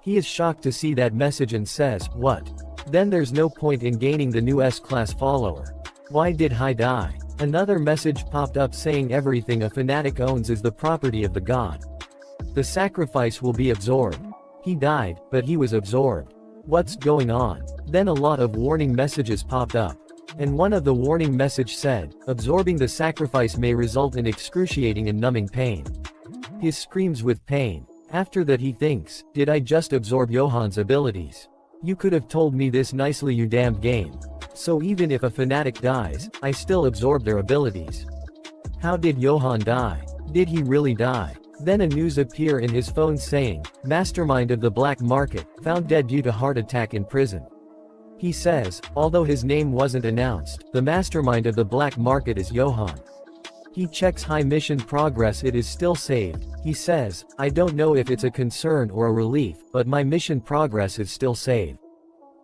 He is shocked to see that message and says, what? Then there's no point in gaining the new S-class follower. Why did he die? Another message popped up saying everything a fanatic owns is the property of the god. The sacrifice will be absorbed. He died, but he was absorbed. What's going on? Then a lot of warning messages popped up. And one of the warning message said, absorbing the sacrifice may result in excruciating and numbing pain. He screams with pain. After that he thinks, did I just absorb Johann's abilities? You could have told me this nicely, you damned game. So even if a fanatic dies, I still absorb their abilities. How did Johann die? Did he really die? Then a news appear in his phone saying, mastermind of the black market, found dead due to heart attack in prison. He says, although his name wasn't announced, the mastermind of the black market is Johann. He checks high mission progress, it is still saved. He says, I don't know if it's a concern or a relief, but my mission progress is still saved.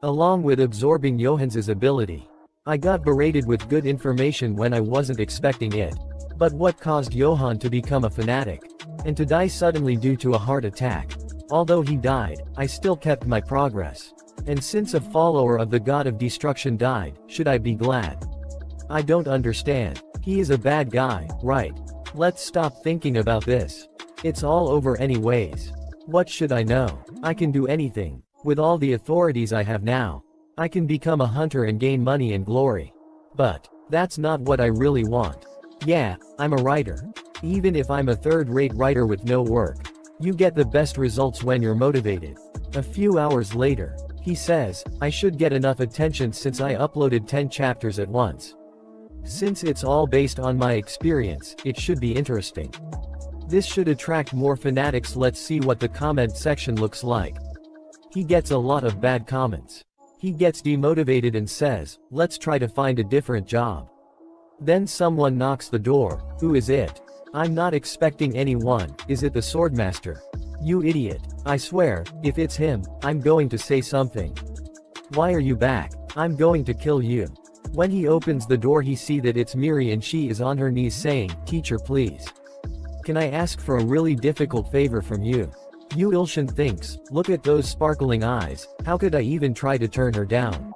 Along with absorbing Johann's ability. I got berated with good information when I wasn't expecting it. But what caused Johann to become a fanatic? And to die suddenly due to a heart attack? Although he died, I still kept my progress. And since a follower of the God of Destruction died, should I be glad? I don't understand. He is a bad guy, right? Let's stop thinking about this. It's all over anyways. What should I know? I can do anything. With all the authorities I have now, I can become a hunter and gain money and glory. But that's not what I really want. Yeah, I'm a writer. Even if I'm a third-rate writer with no work, you get the best results when you're motivated. A few hours later, he says, I should get enough attention since I uploaded 10 chapters at once. Since it's all based on my experience, it should be interesting. This should attract more fanatics. Let's see what the comment section looks like. He gets a lot of bad comments. He gets demotivated and says, let's try to find a different job. Then someone knocks the door. Who is it? I'm not expecting anyone. Is it the swordmaster? You idiot. I swear, if it's him, I'm going to say something. Why are you back? I'm going to kill you. When he opens the door he see that it's Miri and she is on her knees saying, "Teacher please. Can I ask for a really difficult favor from you?" Yu Ilshin thinks, look at those sparkling eyes, how could I even try to turn her down?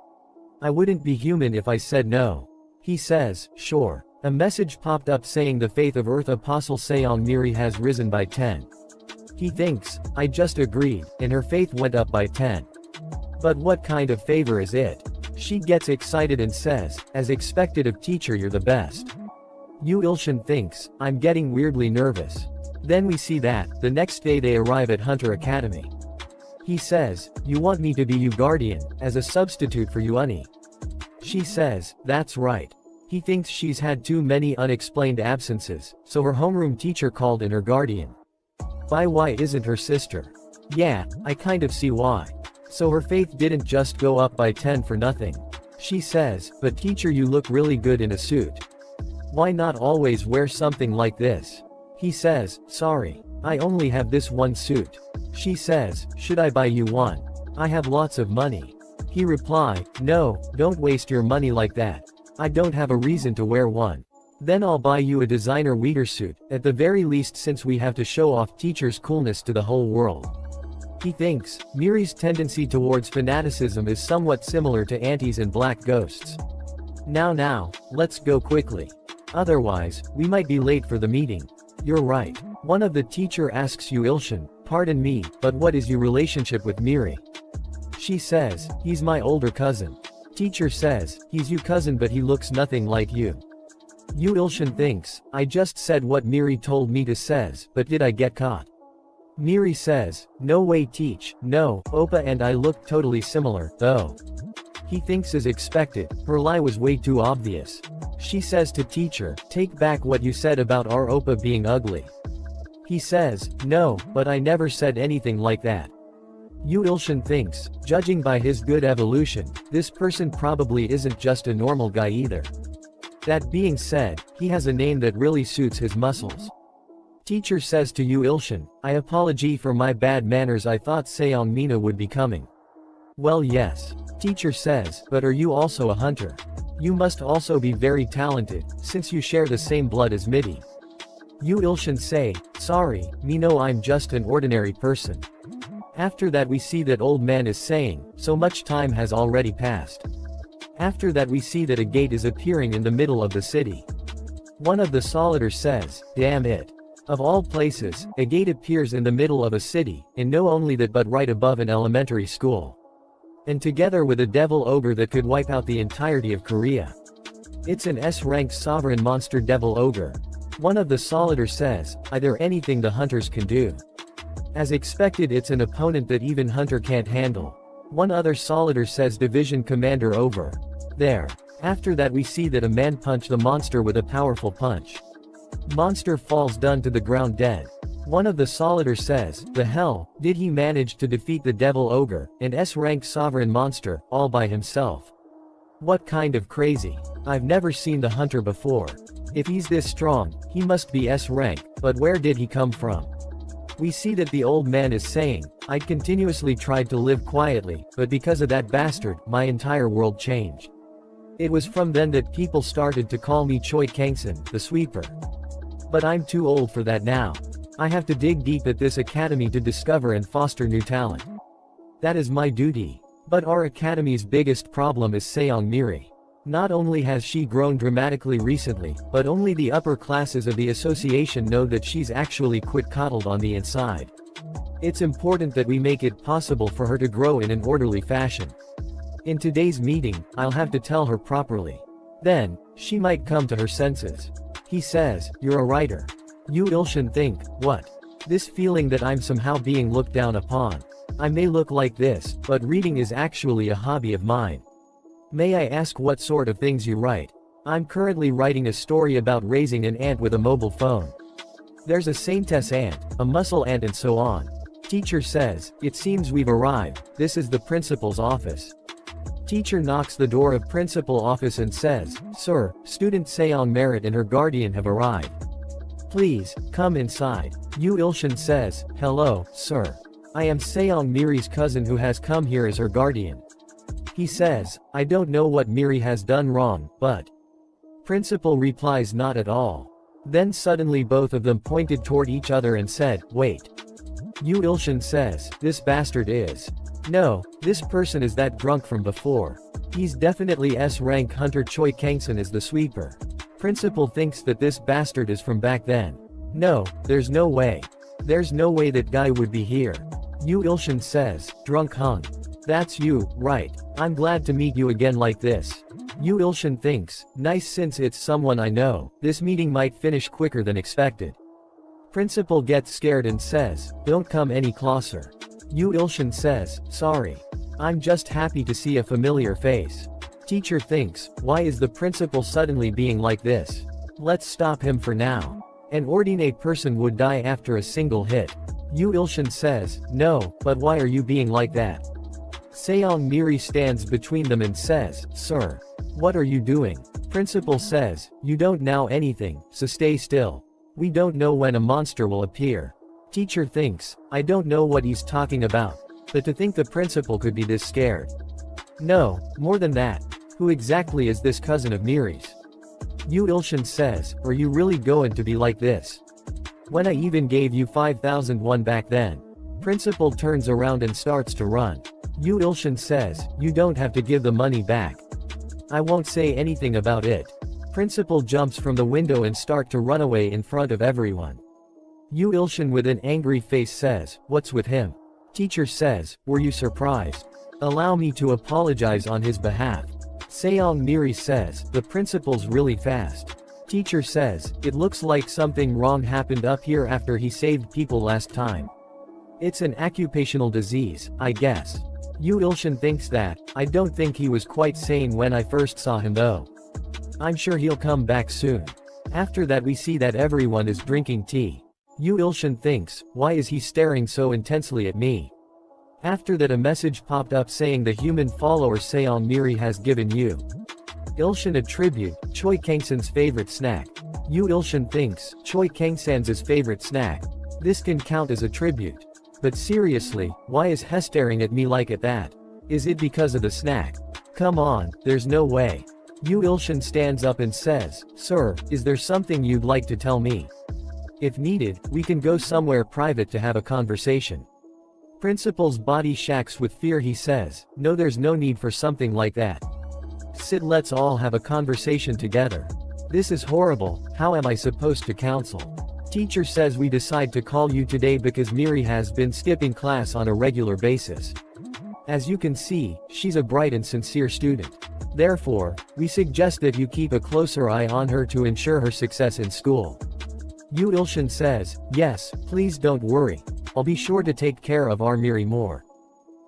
I wouldn't be human if I said no. He says, sure. A message popped up saying the faith of Earth Apostle Seong Miri has risen by 10. He thinks, I just agreed, and her faith went up by 10. But what kind of favor is it? She gets excited and says, as expected of teacher you're the best. Yu Ilshin thinks, I'm getting weirdly nervous. Then we see that, the next day they arrive at Hunter Academy. He says, you want me to be your guardian, as a substitute for Yuani. She says, that's right. He thinks she's had too many unexplained absences, so her homeroom teacher called in her guardian. Why isn't her sister? Yeah, I kind of see why. So her faith didn't just go up by 10 for nothing. She says, but teacher you look really good in a suit. Why not always wear something like this? He says, sorry. I only have this one suit. She says, should I buy you one? I have lots of money. He replied, no, don't waste your money like that. I don't have a reason to wear one. Then I'll buy you a designer Uyghur suit, at the very least since we have to show off teacher's coolness to the whole world. He thinks, Miri's tendency towards fanaticism is somewhat similar to aunties and black ghosts. Now, let's go quickly. Otherwise, we might be late for the meeting. You're right. One of the teacher asks Yu Ilshin, pardon me, but what is your relationship with Miri? She says, he's my older cousin. Teacher says, he's your cousin but he looks nothing like you. Yu Ilshin thinks, I just said what Miri told me to says, but did I get caught? Miri says, no way teach, no, Oppa and I look totally similar, though. He thinks as expected, her lie was way too obvious. She says to teacher, take back what you said about our Oppa being ugly. He says, no, but I never said anything like that. Yu Ilshin thinks, judging by his good evolution, this person probably isn't just a normal guy either. That being said, he has a name that really suits his muscles. Teacher says to Yu Ilshin, I apologize for my bad manners, I thought Seong Mina would be coming. Well yes. Teacher says, but are you also a hunter? You must also be very talented, since you share the same blood as Midi. Yu Ilshin say, sorry, me no I'm just an ordinary person. After that we see that old man is saying, so much time has already passed. After that we see that a gate is appearing in the middle of the city. One of the soldiers says, damn it. Of all places, a gate appears in the middle of a city, and no only that but right above an elementary school. And together with a devil ogre that could wipe out the entirety of Korea. It's an S-rank sovereign monster devil ogre. One of the soldiers says, is there anything the hunters can do? As expected it's an opponent that even hunter can't handle. One other soldier says division commander over. There. After that we see that a man punched the monster with a powerful punch. Monster falls down to the ground dead. One of the soldiers says, the hell, did he manage to defeat the devil ogre, and S-rank sovereign monster, all by himself? What kind of crazy? I've never seen the hunter before. If he's this strong, he must be S-rank, but where did he come from? We see that the old man is saying, I continuously tried to live quietly, but because of that bastard, my entire world changed. It was from then that people started to call me Choi Kangson, the sweeper. But I'm too old for that now. I have to dig deep at this academy to discover and foster new talent. That is my duty. But our academy's biggest problem is Seong Miri. Not only has she grown dramatically recently, but only the upper classes of the association know that she's actually quite coddled on the inside. It's important that we make it possible for her to grow in an orderly fashion. In today's meeting, I'll have to tell her properly. Then, she might come to her senses. He says, you're a writer. Yu Ilshin think, what? This feeling that I'm somehow being looked down upon. I may look like this, but reading is actually a hobby of mine. May I ask what sort of things you write? I'm currently writing a story about raising an ant with a mobile phone. There's a saintess ant, a muscle ant and so on. Teacher says, it seems we've arrived, this is the principal's office. Teacher knocks the door of principal office and says, sir, student Seong Merit and her guardian have arrived. Please, come inside. Yu Ilshin says, hello, sir. I am Seong Miri's cousin who has come here as her guardian. He says, I don't know what Miri has done wrong, but... Principal replies not at all. Then suddenly both of them pointed toward each other and said, wait. Yu Ilshin says, this bastard is. No, this person is that drunk from before. He's definitely S-rank Hunter Choi Kangson is the sweeper. Principal thinks that this bastard is from back then. No, there's no way. There's no way that guy would be here. Yu Ilshin says, drunk hung. That's you, right. I'm glad to meet you again like this. Yu Ilshin thinks, nice since it's someone I know, this meeting might finish quicker than expected. Principal gets scared and says, don't come any closer. Yu Ilshin says, sorry. I'm just happy to see a familiar face. Teacher thinks, why is the principal suddenly being like this? Let's stop him for now. An ordinate person would die after a single hit. Yu Ilshin says, no, but why are you being like that? Seong Miri stands between them and says, sir. What are you doing? Principal says, you don't know anything, so stay still. We don't know when a monster will appear. Teacher thinks, I don't know what he's talking about. But to think the principal could be this scared. No, more than that. Who exactly is this cousin of Miri's? Yu Ilshin says, are you really going to be like this? When I even gave you 5,001 back then. Principal turns around and starts to run. Yu Ilshin says, you don't have to give the money back. I won't say anything about it. Principal jumps from the window and start to run away in front of everyone. Yu Ilshin with an angry face says, what's with him? Teacher says, were you surprised? Allow me to apologize on his behalf. Seong Miri says, the principal's really fast. Teacher says, it looks like something wrong happened up here after he saved people last time. It's an occupational disease, I guess. Yu Ilshin thinks that, I don't think he was quite sane when I first saw him though. I'm sure he'll come back soon. After that we see that everyone is drinking tea. Yu Ilshin thinks, why is he staring so intensely at me? After that a message popped up saying the human follower Seong Miri has given Yu Ilshin a tribute, Choi Kangson's favorite snack. Yu Ilshin thinks, Choi Kangsan's favorite snack. This can count as a tribute. But seriously, why is he staring at me like that? Is it because of the snack? Come on, there's no way. Yu Ilshin stands up and says, sir, is there something you'd like to tell me? If needed, we can go somewhere private to have a conversation. Principal's body shakes with fear. He says, no, there's no need for something like that. Sit, let's all have a conversation together. This is horrible, how am I supposed to counsel? Teacher says we decide to call you today because Miri has been skipping class on a regular basis. As you can see, she's a bright and sincere student. Therefore, we suggest that you keep a closer eye on her to ensure her success in school. Yu Ilshin says, yes, please don't worry. I'll be sure to take care of our Miri more.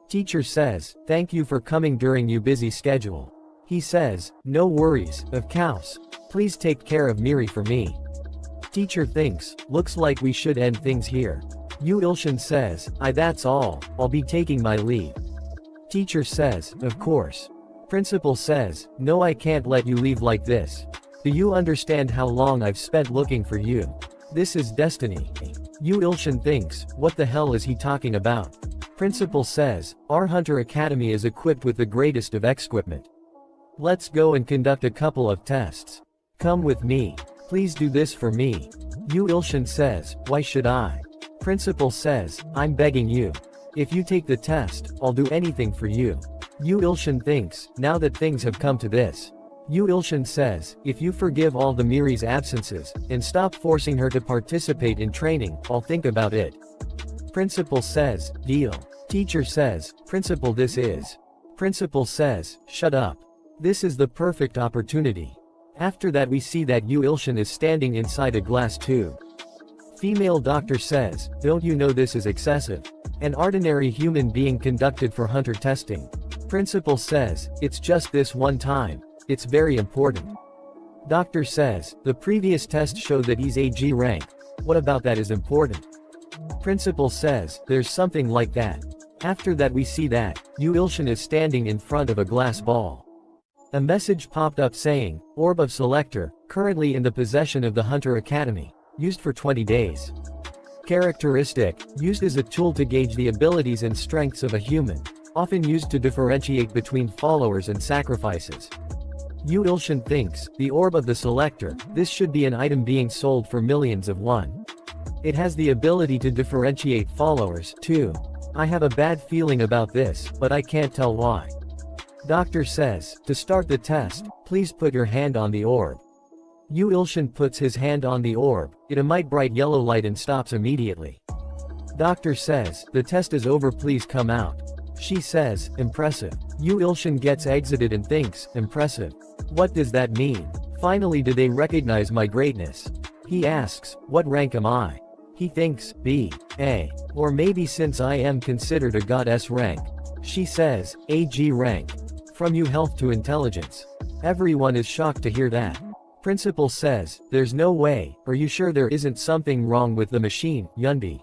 Teacher says, thank you for coming during your busy schedule. He says, no worries, of course. Please take care of Miri for me. Teacher thinks, looks like we should end things here. Yu Ilshin says, that's all, I'll be taking my leave. Teacher says, of course. Principal says, no, I can't let you leave like this. Do you understand how long I've spent looking for you? This is destiny. Yu Ilshin thinks, what the hell is he talking about? Principal says, our Hunter Academy is equipped with the greatest of equipment. Let's go and conduct a couple of tests. Come with me. Please do this for me. Yu Ilshin says, why should I? Principal says, I'm begging you. If you take the test, I'll do anything for you. Yu Ilshin thinks, now that things have come to this. Yu Ilshin says, if you forgive all the Miri's absences, and stop forcing her to participate in training, I'll think about it. Principal says, deal. Teacher says, Principal, this is. Principal says, shut up. This is the perfect opportunity. After that we see that Yu Ilshin is standing inside a glass tube. Female doctor says, don't you know this is excessive? An ordinary human being conducted for hunter testing. Principal says, it's just this one time. It's very important. Doctor says, the previous test showed that he's AG rank. What about that is important? Principal says, there's something like that. After that we see that, Yu Ilshin is standing in front of a glass ball. A message popped up saying, Orb of Selector, currently in the possession of the Hunter Academy. used for 20 days. Characteristic, used as a tool to gauge the abilities and strengths of a human, often used to differentiate between followers and sacrifices. Yu Ilshin thinks, the orb of the selector, this should be an item being sold for millions of won. It has the ability to differentiate followers, too. I have a bad feeling about this, but I can't tell why. Doctor says, to start the test, please put your hand on the orb. Yu Ilshin puts his hand on the orb, it emits bright yellow light and stops immediately. Doctor says, the test is over, please come out. She says, impressive. Yu Ilshin gets exited and thinks, impressive. What does that mean? Finally, do they recognize my greatness? He asks, what rank am I? He thinks, B, A, or maybe since I am considered a goddess rank. She says, AG rank. From you health to intelligence. Everyone is shocked to hear that. Principal says, there's no way, are you sure there isn't something wrong with the machine, Yunbi?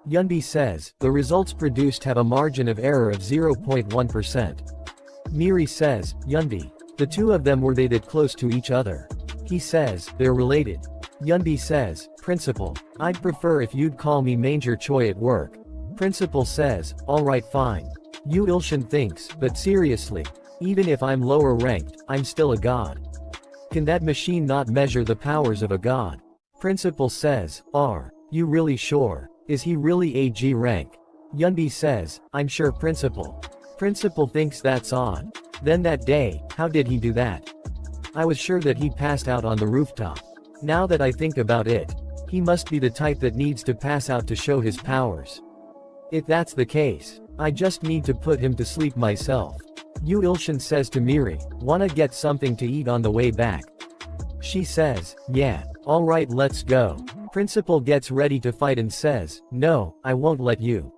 Yunbi says, the results produced have a margin of error of 0.1%. Miri says, Yunbi. The two of them were they that close to each other? He says, they're related. Yunbi says, Principal, I'd prefer if you'd call me Manger Choi at work. Principal says, alright fine. Yu Ilshin thinks, but seriously, even if I'm lower ranked, I'm still a god. Can that machine not measure the powers of a god? Principal says, are you really sure? Is he really AG rank? Yunbi says, I'm sure Principal. Principal thinks that's odd. Then that day, how did he do that? I was sure that he passed out on the rooftop. Now that I think about it, he must be the type that needs to pass out to show his powers. If that's the case, I just need to put him to sleep myself. Yu Ilshin says to Miri, wanna get something to eat on the way back? She says, yeah, alright let's go. Principal gets ready to fight and says, no, I won't let you.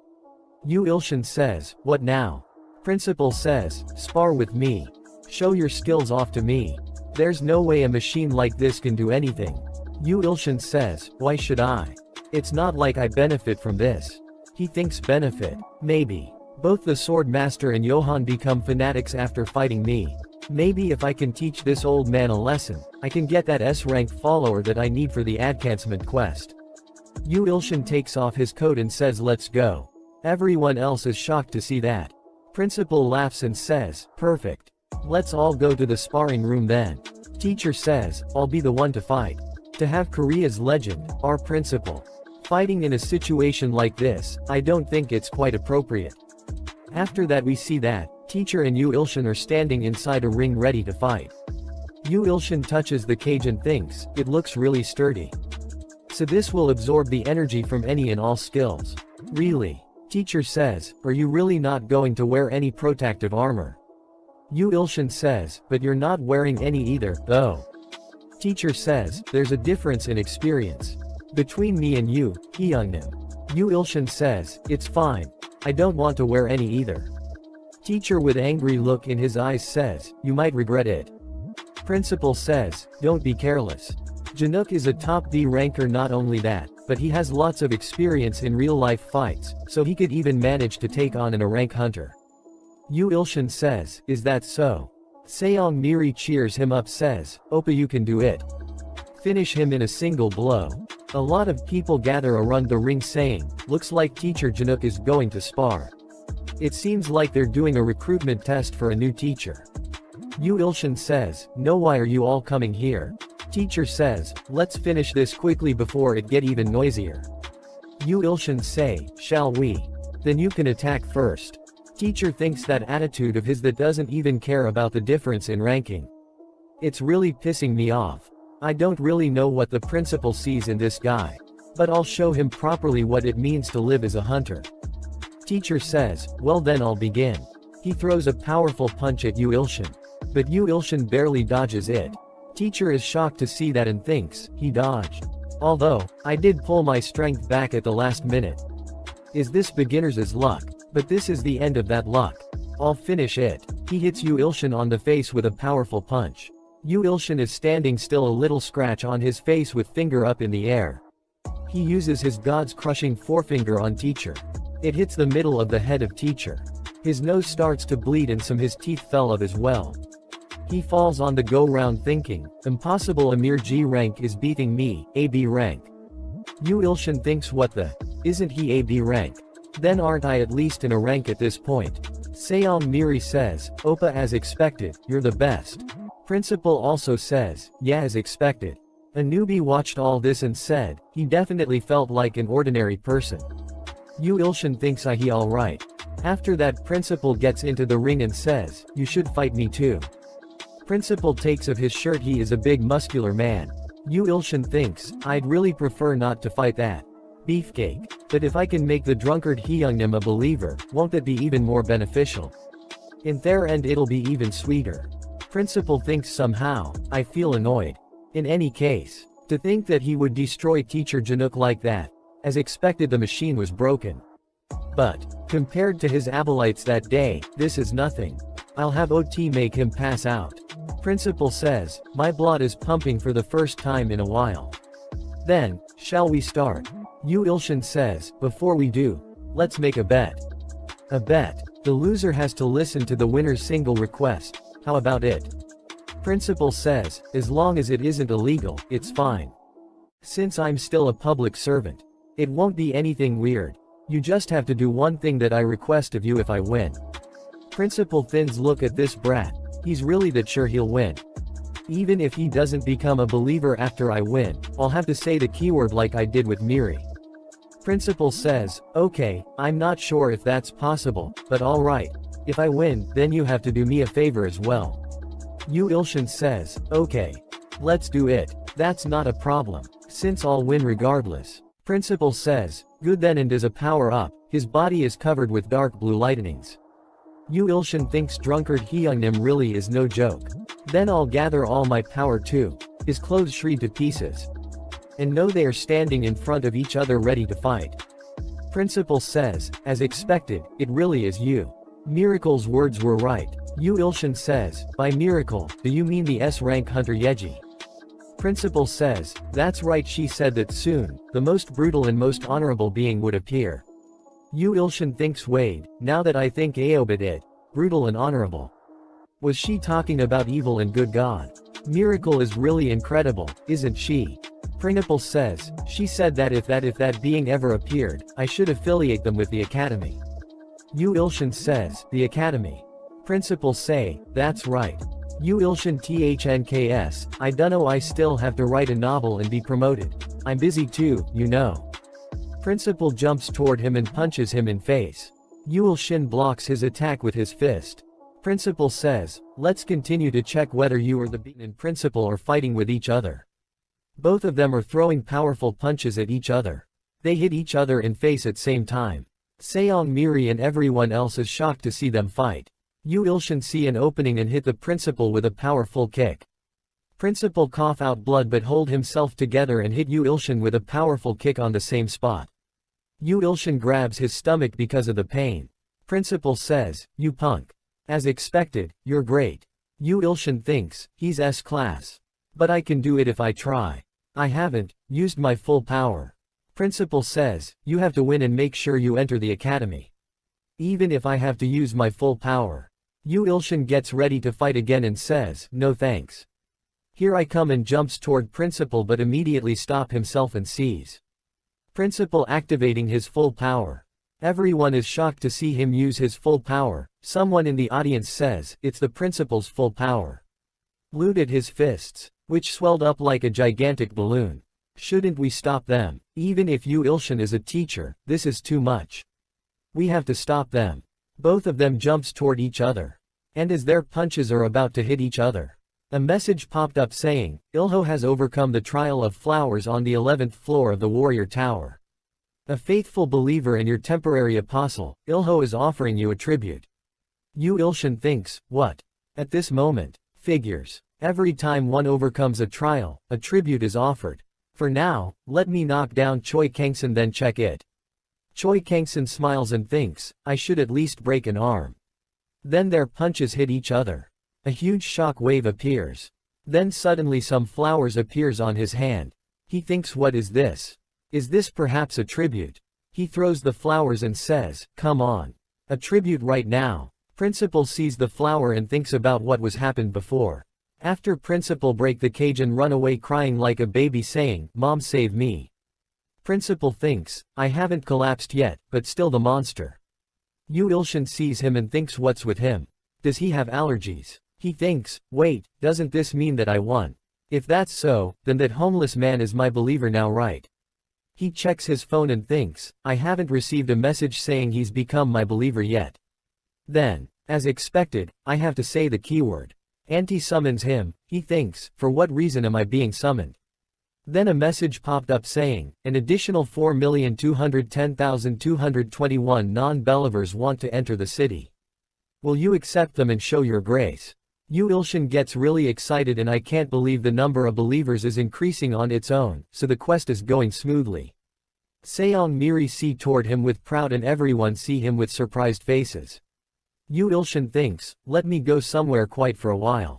Yu Ilshin says, what now? Principal says, spar with me. Show your skills off to me. There's no way a machine like this can do anything. Yu Ilshin says, why should I? It's not like I benefit from this. He thinks benefit. Maybe. Both the sword master and Johan become fanatics after fighting me. Maybe if I can teach this old man a lesson, I can get that S-rank follower that I need for the advancement quest. Yu Ilshin takes off his coat and says let's go. Everyone else is shocked to see that. Principal laughs and says, perfect. Let's all go to the sparring room then. Teacher says, I'll be the one to fight. To have Korea's legend, our principal, fighting in a situation like this, I don't think it's quite appropriate. After that we see that, teacher and Yu Ilshin are standing inside a ring ready to fight. Yu Ilshin touches the cage and thinks, it looks really sturdy. So this will absorb the energy from any and all skills. Really? Teacher says, are you really not going to wear any protective armor? Yu Ilshin says, but you're not wearing any either, though. Teacher says, there's a difference in experience. Between me and you, Hyungnim. Yu Ilshin says, it's fine. I don't want to wear any either. Teacher with angry look in his eyes says, you might regret it. Principal says, don't be careless. Janook is a top D ranker, not only that, but he has lots of experience in real-life fights, so he could even manage to take on a rank hunter. Yu Ilshin says, is that so? Seong Miri cheers him up says, Oppa you can do it. Finish him in a single blow. A lot of people gather around the ring saying, looks like teacher Janook is going to spar. It seems like they're doing a recruitment test for a new teacher. Yu Ilshin says, no, why are you all coming here? Teacher says, let's finish this quickly before it get even noisier. Yu Ilshin say, shall we? Then you can attack first. Teacher thinks that attitude of his that doesn't even care about the difference in ranking. It's really pissing me off. I don't really know what the principal sees in this guy. But I'll show him properly what it means to live as a hunter. Teacher says, well then I'll begin. He throws a powerful punch at Yu Ilshin. But Yu Ilshin barely dodges it. Teacher is shocked to see that and thinks, he dodged. Although, I did pull my strength back at the last minute. Is this beginner's luck? But this is the end of that luck. I'll finish it. He hits Yu Ilshin on the face with a powerful punch. Yu Ilshin is standing still, a little scratch on his face with finger up in the air. He uses his god's crushing forefinger on teacher. It hits the middle of the head of teacher. His nose starts to bleed and some his teeth fell off as well. He falls on the go round thinking, impossible, a mere G rank is beating me, AB rank. Yu Ilshin thinks, what the? Isn't he a B rank? Then aren't I at least in a rank at this point? Seong Miri says, Oppa, as expected, you're the best. Principal also says, yeah, as expected. A newbie watched all this and said, he definitely felt like an ordinary person. Yu Ilshin thinks he alright. After that, Principal gets into the ring and says, you should fight me too. Principal takes off his shirt, he is a big muscular man. Yu Ilshin thinks, I'd really prefer not to fight that beefcake. But if I can make the drunkard Hyungnim a believer, won't that be even more beneficial? In their end it'll be even sweeter. Principal thinks, somehow, I feel annoyed. In any case, to think that he would destroy Teacher Janook like that. As expected, the machine was broken. But, compared to his acolytes that day, this is nothing. I'll have OT make him pass out. Principal says, my blood is pumping for the first time in a while. Then, shall we start? Yu Ilshin says, before we do, let's make a bet. A bet. The loser has to listen to the winner's single request. How about it? Principal says, as long as it isn't illegal, it's fine. Since I'm still a public servant, it won't be anything weird. You just have to do one thing that I request of you if I win. Principal Thin's look at this brat. He's really that sure he'll win. Even if he doesn't become a believer after I win, I'll have to say the keyword like I did with Miri. Principal says, okay, I'm not sure if that's possible, but alright. If I win, then you have to do me a favor as well. Yu Ilshin says, okay. Let's do it. That's not a problem, since I'll win regardless. Principal says, good then, and as a power-up, his body is covered with dark blue lightnings. Yu Ilshin thinks drunkard Hyungnim really is no joke. Then I'll gather all my power too. His clothes shred to pieces. And know they are standing in front of each other ready to fight. Principal says, as expected, it really is you. Miracle's words were right. Yu Ilshin says, by miracle, do you mean the S-rank Hunter Yeji? Principal says, that's right, she said that soon, the most brutal and most honorable being would appear. Yu Ilshin thinks, wait, now that I think Aoba did, brutal and honorable. Was she talking about evil and good God? Miracle is really incredible, isn't she? Principal says, she said that if that being ever appeared, I should affiliate them with the Academy. Yu Ilshin says, the Academy. Principal say, that's right. Yu Ilshin THNKS, I dunno, I still have to write a novel and be promoted. I'm busy too, you know. Principal jumps toward him and punches him in face. Yu Ilshin blocks his attack with his fist. Principal says, let's continue to check whether you or the beaten principal are fighting with each other. Both of them are throwing powerful punches at each other. They hit each other in face at same time. Seong Miri and everyone else is shocked to see them fight. Yu Ilshin see an opening and hit the principal with a powerful kick. Principal cough out blood but hold himself together and hit Yu Ilshin with a powerful kick on the same spot. Yu Ilshin grabs his stomach because of the pain. Principal says, you punk. As expected, you're great. Yu Ilshin thinks, he's S-class. But I can do it if I try. I haven't used my full power. Principal says, you have to win and make sure you enter the academy. Even if I have to use my full power. Yu Ilshin gets ready to fight again and says, no thanks. Here I come, and jumps toward Principal but immediately stop himself and sees Principal activating his full power. Everyone is shocked to see him use his full power. Someone in the audience says, it's the Principal's full power. Loot at his fists, which swelled up like a gigantic balloon. Shouldn't we stop them? Even if Yu Ilshin is a teacher, this is too much. We have to stop them. Both of them jumps toward each other. And as their punches are about to hit each other, a message popped up saying, Ilho has overcome the trial of flowers on the 11th floor of the Warrior Tower. A faithful believer and your temporary apostle, Ilho is offering you a tribute. Yu Ilshin thinks, what? At this moment, figures. Every time one overcomes a trial, a tribute is offered. For now, let me knock down Choi Kangson, then check it. Choi Kangson smiles and thinks, I should at least break an arm. Then their punches hit each other. A huge shock wave appears. Then suddenly some flowers appears on his hand. He thinks, what is this? Is this perhaps a tribute? He throws the flowers and says, come on. A tribute right now. Principal sees the flower and thinks about what was happened before. After Principal break the cage and run away crying like a baby saying, Mom save me. Principal thinks, I haven't collapsed yet, but still the monster. Yu Ilshin sees him and thinks what's with him? Does he have allergies? He thinks, wait, doesn't this mean that I won? If that's so, then that homeless man is my believer now, right? He checks his phone and thinks, I haven't received a message saying he's become my believer yet. Then, as expected, I have to say the keyword. Auntie summons him. He thinks, for what reason am I being summoned? Then a message popped up saying, an additional 4,210,221 non-believers want to enter the city. Will you accept them and show your grace? Yu Ilshin gets really excited, and I can't believe the number of believers is increasing on its own, so the quest is going smoothly. Seong Miri see toward him with proud and everyone see him with surprised faces. Yu Ilshin thinks, let me go somewhere quiet for a while.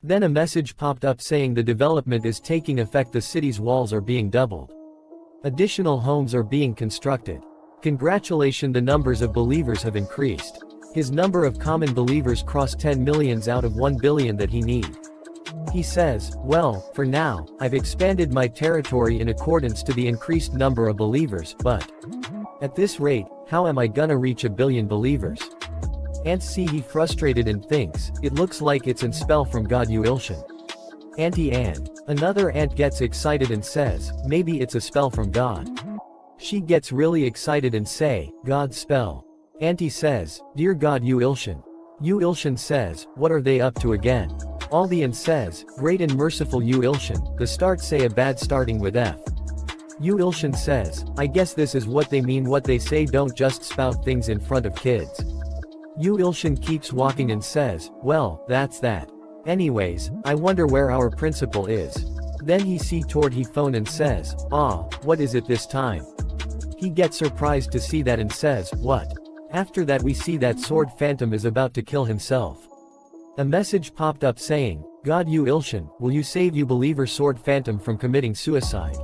Then a message popped up saying the development is taking effect, the city's walls are being doubled. Additional homes are being constructed. Congratulations, the numbers of believers have increased. His number of common believers crossed 10 millions out of 1 billion that he need. He says, well, for now, I've expanded my territory in accordance to the increased number of believers, but at this rate, how am I gonna reach 1 billion believers? Ant see he frustrated and thinks, it looks like it's a spell from God Yu Ilshin. Auntie Ant. Another ant gets excited and says, maybe it's a spell from God. She gets really excited and say, God's spell. Auntie says, dear God Yu Ilshin. Yu Ilshin says, what are they up to again? All the ant says, great and merciful Yu Ilshin, the start say a bad starting with F. Yu Ilshin says, I guess this is what they mean, what they say, don't just spout things in front of kids. Yu Ilshin keeps walking and says, well, that's that. Anyways, I wonder where our principal is. Then he see toward he phone and says, what is it this time? He gets surprised to see that and says, what? After that we see that Sword Phantom is about to kill himself. A message popped up saying, God Yu Ilshin, will you save you believer Sword Phantom from committing suicide?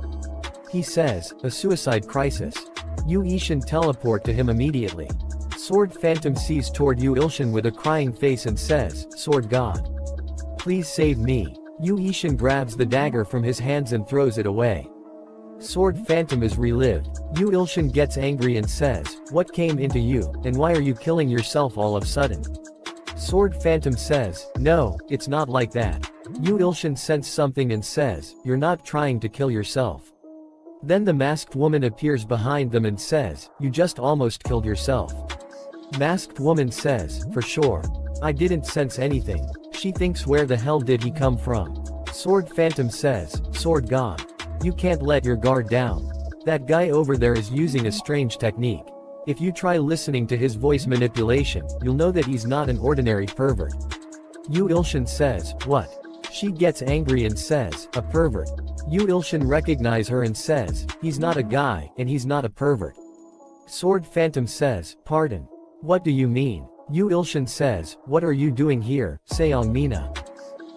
He says, a suicide crisis. Yu Ishin teleport to him immediately. Sword Phantom sees toward Yu Ilshin with a crying face and says, Sword God. Please save me. Yu Ishin grabs the dagger from his hands and throws it away. Sword Phantom is relived. Yu Ilshin gets angry and says, what came into you, and why are you killing yourself all of a sudden? Sword Phantom says, no, it's not like that. Yu Ilshin senses something and says, you're not trying to kill yourself. Then the masked woman appears behind them and says, you just almost killed yourself. Masked woman says, for sure. I didn't sense anything. She thinks, where the hell did he come from? Sword Phantom says, Sword God. You can't let your guard down. That guy over there is using a strange technique. If you try listening to his voice manipulation, you'll know that he's not an ordinary pervert. Yu Ilshin says, what? She gets angry and says, a pervert. Yu Ilshin recognizes her and says, he's not a guy, and he's not a pervert. Sword Phantom says, pardon. What do you mean? Yu Ilshin says, what are you doing here, Seong Mina?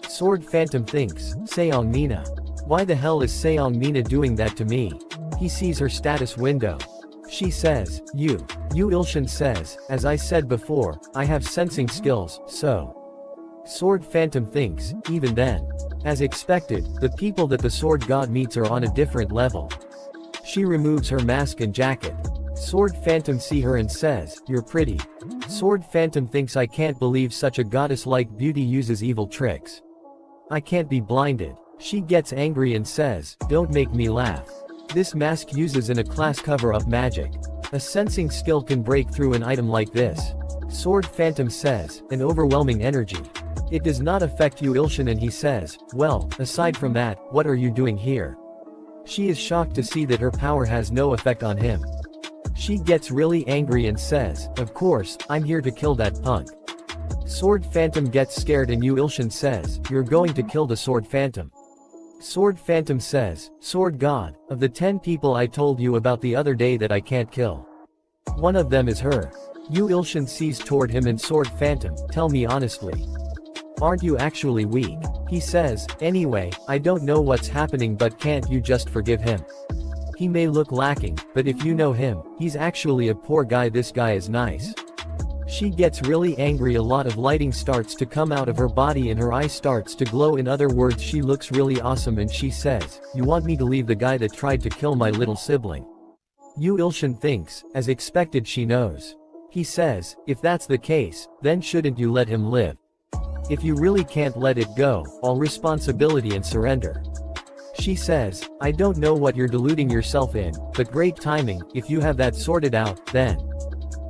Sword Phantom thinks, Seong Mina. Why the hell is Seong Mina doing that to me? He sees her status window. She says, Yu Ilshin says, as I said before, I have sensing skills, so. Sword Phantom thinks, even then. As expected, the people that the Sword God meets are on a different level. She removes her mask and jacket. Sword Phantom see her and says, you're pretty. Sword Phantom thinks, I can't believe such a goddess-like beauty uses evil tricks. I can't be blinded. She gets angry and says, don't make me laugh. This mask uses in a class cover-up magic. A sensing skill can break through an item like this. Sword Phantom says, an overwhelming energy. It does not affect Yu Ilshin, and he says, well, aside from that, what are you doing here? She is shocked to see that her power has no effect on him. She gets really angry and says, of course, I'm here to kill that punk. Sword Phantom gets scared and Yu Ilshin says, you're going to kill the Sword Phantom. Sword Phantom says, Sword God, of the 10 people I told you about the other day that I can't kill, one of them is her. Yu Ilshin sees toward him and Sword Phantom, tell me honestly. Aren't you actually weak? He says, anyway, I don't know what's happening, but can't you just forgive him? He may look lacking, but if you know him, he's actually a poor guy. This guy is nice. She gets really angry. A lot of lighting starts to come out of her body and her eye starts to glow. In other words, she looks really awesome and she says, "You want me to leave the guy that tried to kill my little sibling?" Yu Ilshin thinks, as expected she knows. He says, "If that's the case, then shouldn't you let him live? If you really can't let it go, all responsibility and surrender." She says, "I don't know what you're deluding yourself in, but great timing. If you have that sorted out, then."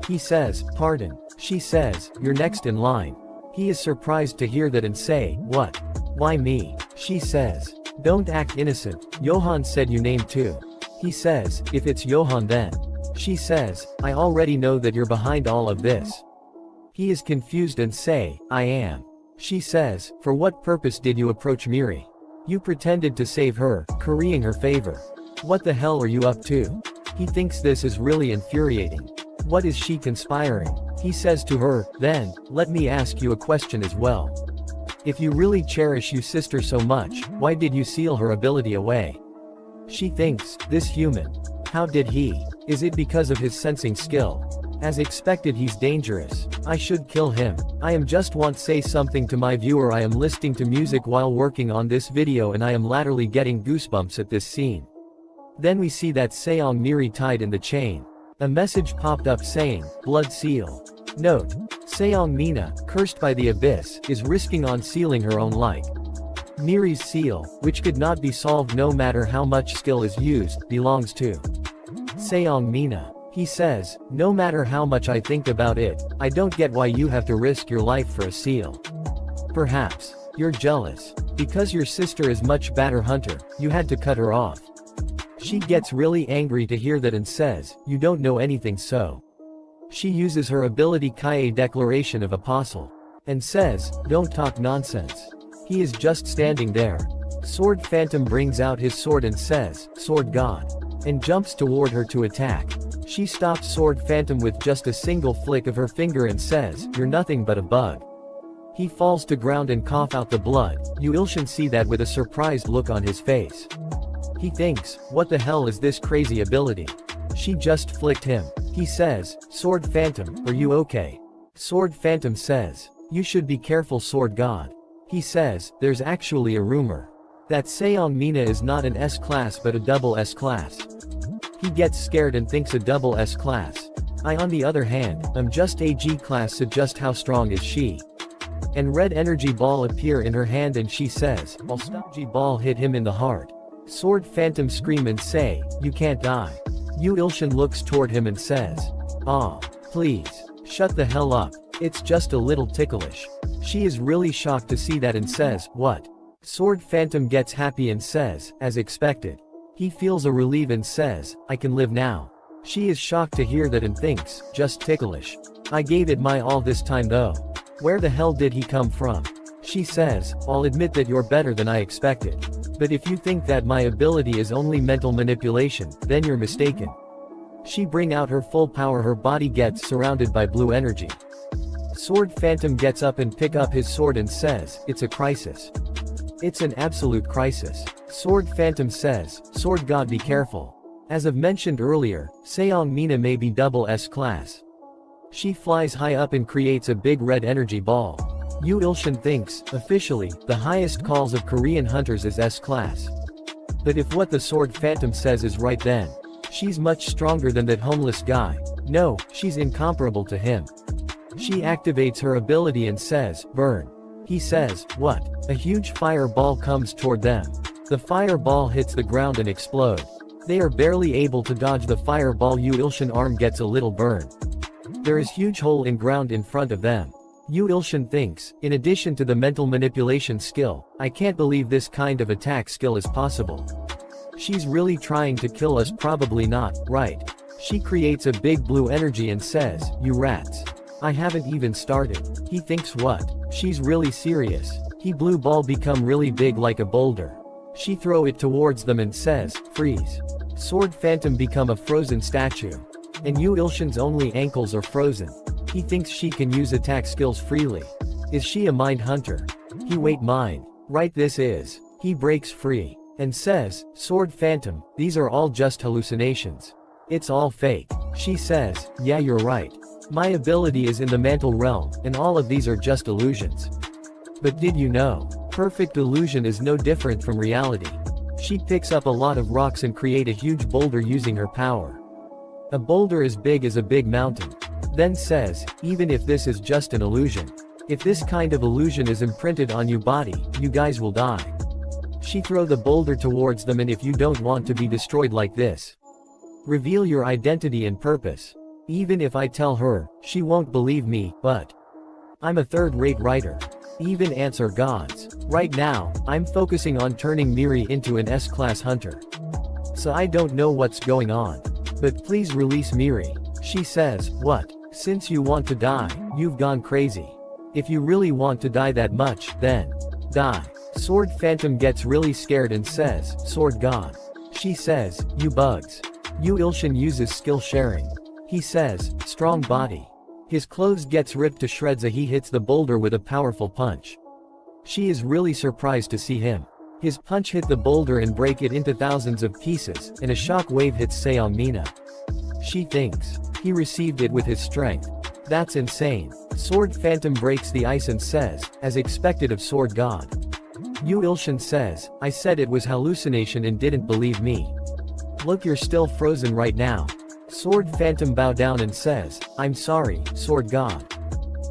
He says, "Pardon." She says, "You're next in line." He is surprised to hear that and say, "What? Why me?" She says, "Don't act innocent. Johan said you name too." He says, "If it's Johan then." She says, "I already know that you're behind all of this." He is confused and say, "I am." She says, "For what purpose did you approach Miri? You pretended to save her, currying her favor. What the hell are you up to?" He thinks this is really infuriating. What is she conspiring? He says to her, "Then, let me ask you a question as well. If you really cherish your sister so much, why did you seal her ability away?" She thinks, this human. How did he? Is it because of his sensing skill? As expected, he's dangerous. I should kill him. I am just want say something to my viewer. I am listening to music while working on this video and I am laterally getting goosebumps at this scene. Then we see that Seong Miri tied in the chain. A message popped up saying, "Blood seal." Note: Seong Mina, cursed by the abyss, is risking on sealing her own life. Miri's seal, which could not be solved no matter how much skill is used, belongs to Seong Mina. He says, "No matter how much I think about it, I don't get why you have to risk your life for a seal. Perhaps you're jealous. Because your sister is much better hunter, you had to cut her off." She gets really angry to hear that and says, "You don't know anything." So she uses her ability Kaie Declaration of Apostle and says, "Don't talk nonsense." He is just standing there. Sword Phantom brings out his sword and says, "Sword God," and jumps toward her to attack. She stops Sword Phantom with just a single flick of her finger and says, "You're nothing but a bug." He falls to ground and cough out the blood. Yu Ilshin see that with a surprised look on his face. He thinks, what the hell is this crazy ability? She just flicked him. He says, "Sword Phantom, are you okay?" Sword Phantom says, "You should be careful, Sword God." He says, "There's actually a rumor that Seong Mina is not an S class but a double S class." He gets scared and thinks a double S class. I on the other hand, am just a G class, so just how strong is she? And red energy ball appear in her hand and she says, "I'll stop." G ball hit him in the heart. Sword Phantom scream and say, "You can't die." Yu Ilshin looks toward him and says, "Ah, please, shut the hell up. It's just a little ticklish." She is really shocked to see that and says, "What?" Sword Phantom gets happy and says, "As expected." He feels a relief and says, "I can live now." She is shocked to hear that and thinks, just ticklish. I gave it my all this time though. Where the hell did he come from? She says, "I'll admit that you're better than I expected. But if you think that my ability is only mental manipulation, then you're mistaken." She bring out her full power. Her body gets surrounded by blue energy. Sword Phantom gets up and pick up his sword and says, "It's a crisis. It's an absolute crisis." Sword Phantom says, "Sword God, be careful." As I've mentioned earlier, Seong Mina may be double S class. She flies high up and creates a big red energy ball. Yu Ilshin thinks, officially, the highest calls of Korean hunters is S class. But if what the Sword Phantom says is right, then she's much stronger than that homeless guy. No, she's incomparable to him. She activates her ability and says, "Burn." He says, "What?" A huge fireball comes toward them. The fireball hits the ground and explodes. They are barely able to dodge the fireball. Yu Ilshin arm gets a little burn. There is huge hole in ground in front of them. Yu Ilshin thinks, in addition to the mental manipulation skill, I can't believe this kind of attack skill is possible. She's really trying to kill us. Probably not, right? She creates a big blue energy and says, "You rats. I haven't even started." He thinks, what? She's really serious. He blue ball become really big like a boulder. She throw it towards them and says, "Freeze." Sword Phantom become a frozen statue. And Yu Ilshin's only ankles are frozen. He thinks she can use attack skills freely. Is she a mind hunter? He wait mind. Right, this is. He breaks free. And says, "Sword Phantom, these are all just hallucinations. It's all fake." She says, "Yeah, you're right. My ability is in the mantle realm, and all of these are just illusions. But did you know? Perfect illusion is no different from reality. She picks up a lot of rocks and create a huge boulder using her power. A boulder as big as a big mountain. Then says, even if this is just an illusion. If this kind of illusion is imprinted on your body, you guys will die. She throw the boulder towards them, and if you don't want to be destroyed like this, reveal your identity and purpose. Even if I tell her, she won't believe me, but I'm a third-rate writer. Even ants are gods. Right now, I'm focusing on turning Miri into an S-class hunter. So I don't know what's going on. But please release Miri. She says, what? Since you want to die, you've gone crazy. If you really want to die that much, then die. Sword Phantom gets really scared and says, Sword God. She says, you bugs. Yu Ilshin uses skill sharing. He says, strong body. His clothes gets ripped to shreds as he hits the boulder with a powerful punch. She is really surprised to see him. His punch hit the boulder and break it into thousands of pieces, and a shock wave hits Seongmina. She thinks he received it with his strength. That's insane. Sword Phantom breaks the ice and says, as expected of Sword God. Yu Ilshin says, I said it was hallucination and didn't believe me. Look, you're still frozen right now. Sword Phantom bow down and says, I'm sorry, Sword God.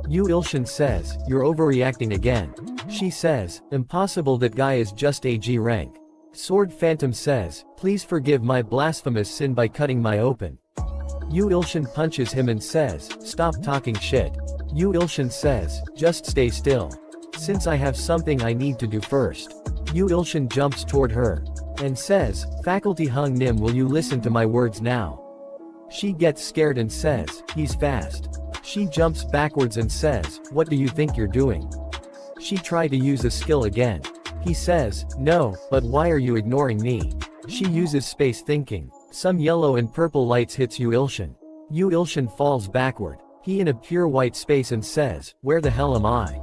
Yu Ilshin says, you're overreacting again. She says, impossible, that guy is just AG rank. Sword Phantom says, please forgive my blasphemous sin by cutting my open. Yu Ilshin punches him and says, stop talking shit. Yu Ilshin says, just stay still. Since I have something I need to do first. Yu Ilshin jumps toward her. And says, Faculty Hung Nim, will you listen to my words now? She gets scared and says, he's fast. She jumps backwards and says, what do you think you're doing? She tried to use a skill again. He says, no, but why are you ignoring me? She uses space thinking. Some yellow and purple lights hits Yu Ilshin. Yu Ilshin falls backward. He in a pure white space and says, where the hell am I?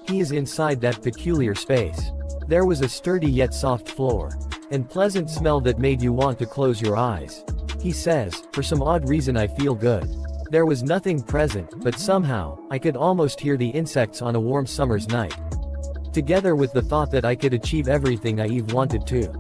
He is inside that peculiar space. There was a sturdy yet soft floor. And pleasant smell that made you want to close your eyes. He says, for some odd reason I feel good. There was nothing present, but somehow, I could almost hear the insects on a warm summer's night. Together with the thought that I could achieve everything I Eve wanted to.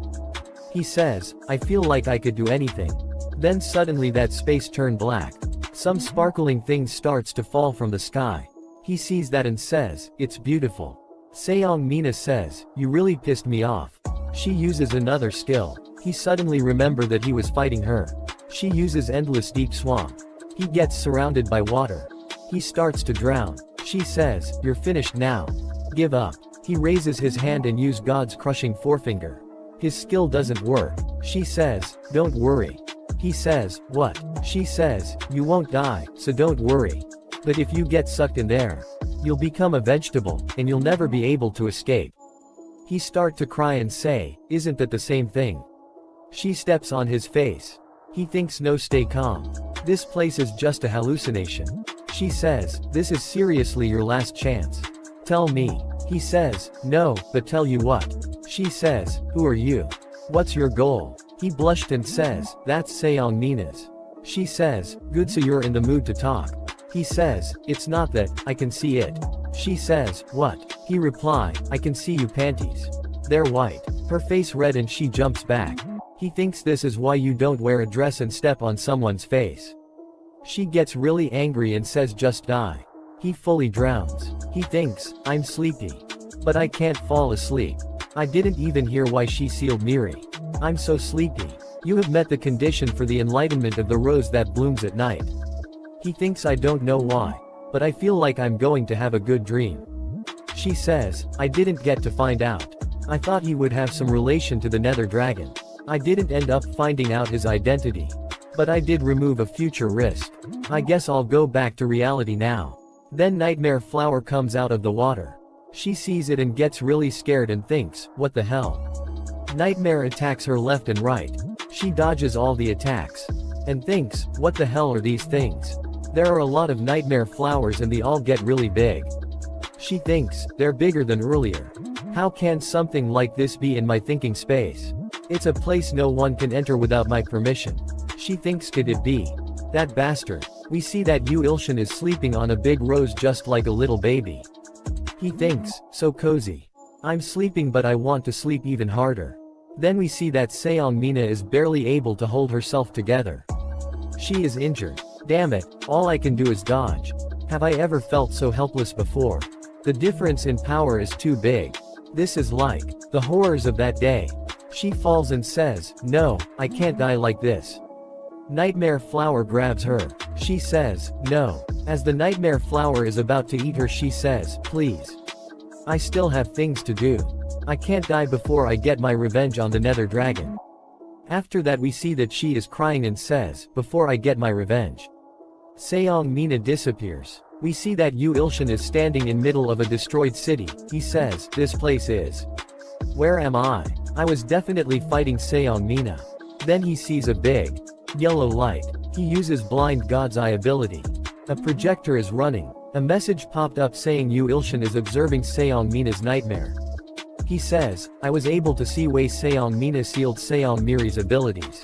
He says, I feel like I could do anything. Then suddenly that space turned black. Some sparkling thing starts to fall from the sky. He sees that and says, it's beautiful. Seongmina says, you really pissed me off. She uses another skill. He suddenly remembers that he was fighting her. She uses endless deep swamp. He gets surrounded by water. He starts to drown. She says, you're finished now. Give up. He raises his hand and uses God's crushing forefinger. His skill doesn't work. She says, don't worry. He says, what? She says, you won't die, so don't worry. But if you get sucked in there, you'll become a vegetable, and you'll never be able to escape. He starts to cry and say, isn't that the same thing? She steps on his face. He thinks, no, stay calm. This place is just a hallucination. She says, this is seriously your last chance. Tell me. He says, no, but tell you what. She says, who are you? What's your goal? He blushed and says, that's Seongmina's. She says, good, so you're in the mood to talk. He says, it's not that, I can see it. She says, what? He reply, I can see you panties. They're white. Her face red and she jumps back. He thinks this is why you don't wear a dress and step on someone's face. She gets really angry and says, just die. He fully drowns. He thinks, I'm sleepy. But I can't fall asleep. I didn't even hear why she sealed Miri. I'm so sleepy. You have met the condition for the enlightenment of the rose that blooms at night. He thinks, I don't know why. But I feel like I'm going to have a good dream. She says, I didn't get to find out. I thought he would have some relation to the Nether Dragon. I didn't end up finding out his identity. But I did remove a future risk. I guess I'll go back to reality now. Then Nightmare Flower comes out of the water. She sees it and gets really scared and thinks, what the hell? Nightmare attacks her left and right. She dodges all the attacks. And thinks, what the hell are these things? There are a lot of Nightmare Flowers and they all get really big. She thinks, they're bigger than earlier. How can something like this be in my thinking space? It's a place no one can enter without my permission. She thinks, could it be that bastard? We see that Yu Ilshin is sleeping on a big rose just like a little baby. He thinks, so cozy. I'm sleeping but I want to sleep even harder. Then we see that Seong Mina is barely able to hold herself together. She is injured. Damn it, all I can do is dodge. Have I ever felt so helpless before? The difference in power is too big. This is like the horrors of that day. She falls and says, no, I can't die like this. Nightmare Flower grabs her. She says, no. As the Nightmare Flower is about to eat her, she says, please. I still have things to do. I can't die before I get my revenge on the Nether Dragon. After that we see that she is crying and says, before I get my revenge. Seong Mina disappears. We see that Yu Ilshin is standing in middle of a destroyed city. He says, this place is. Where am I? I was definitely fighting Seong Mina. Then he sees a big, yellow light. He uses blind God's eye ability. A projector is running. A message popped up saying Yu Ilshin is observing Seong Mina's nightmare. He says, I was able to see way Seong Mina sealed Seong Miri's abilities.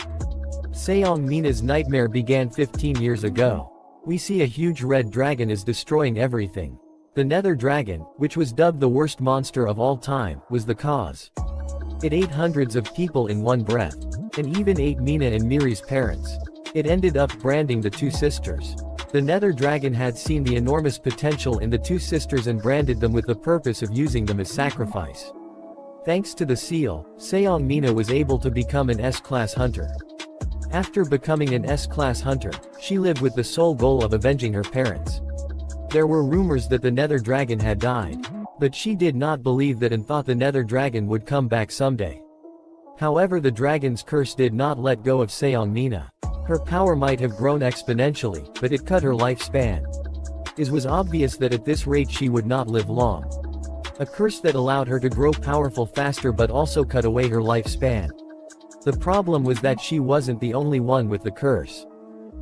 Seong Mina's nightmare began 15 years ago. We see a huge red dragon is destroying everything. The Nether Dragon, which was dubbed the worst monster of all time, was the cause. It ate hundreds of people in one breath. And even ate Mina and Miri's parents. It ended up branding the two sisters. The Nether Dragon had seen the enormous potential in the two sisters and branded them with the purpose of using them as sacrifice. Thanks to the seal, Seong Mina was able to become an S-class hunter. After becoming an S-class hunter, she lived with the sole goal of avenging her parents. There were rumors that the Nether Dragon had died. But she did not believe that and thought the Nether Dragon would come back someday. However, the dragon's curse did not let go of Seong Mina. Her power might have grown exponentially, but it cut her lifespan. It was obvious that at this rate she would not live long. A curse that allowed her to grow powerful faster but also cut away her lifespan. The problem was that she wasn't the only one with the curse.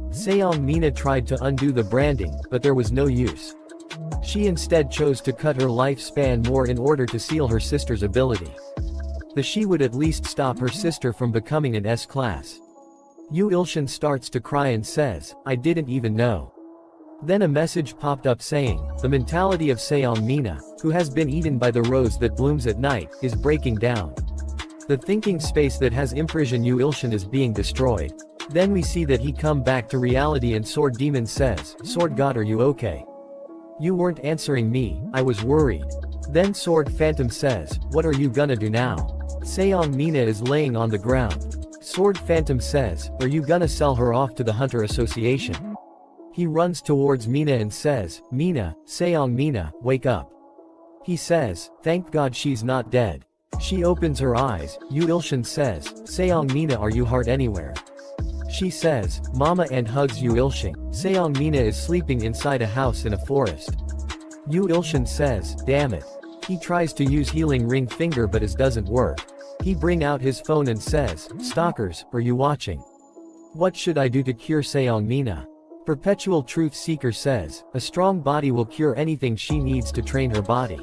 Seong Mina tried to undo the branding, but there was no use. She instead chose to cut her lifespan more in order to seal her sister's ability. She would at least stop her sister from becoming an S-class. Yu Ilshin starts to cry and says, I didn't even know. Then a message popped up saying, the mentality of Seong Mina, who has been eaten by the rose that blooms at night, is breaking down. The thinking space that has imprisoned Yu Ilshin is being destroyed. Then we see that he come back to reality and Sword Demon says, Sword God, are you okay? You weren't answering me, I was worried. Then Sword Phantom says, what are you gonna do now? Seong Mina is laying on the ground. Sword Phantom says, are you gonna sell her off to the Hunter Association? He runs towards Mina and says, Mina, Seong Mina, wake up. He says, thank God she's not dead. She opens her eyes. Yu Ilshin says, Seong Mina, are you hurt anywhere? She says, Mama, and hugs Yu Ilshin. Seong Mina is sleeping inside a house in a forest. Yu Ilshin says, damn it. He tries to use healing ring finger but it doesn't work. He bring out his phone and says, stalkers, are you watching? What should I do to cure Seong Mina? Perpetual Truth Seeker says, a strong body will cure anything she needs to train her body.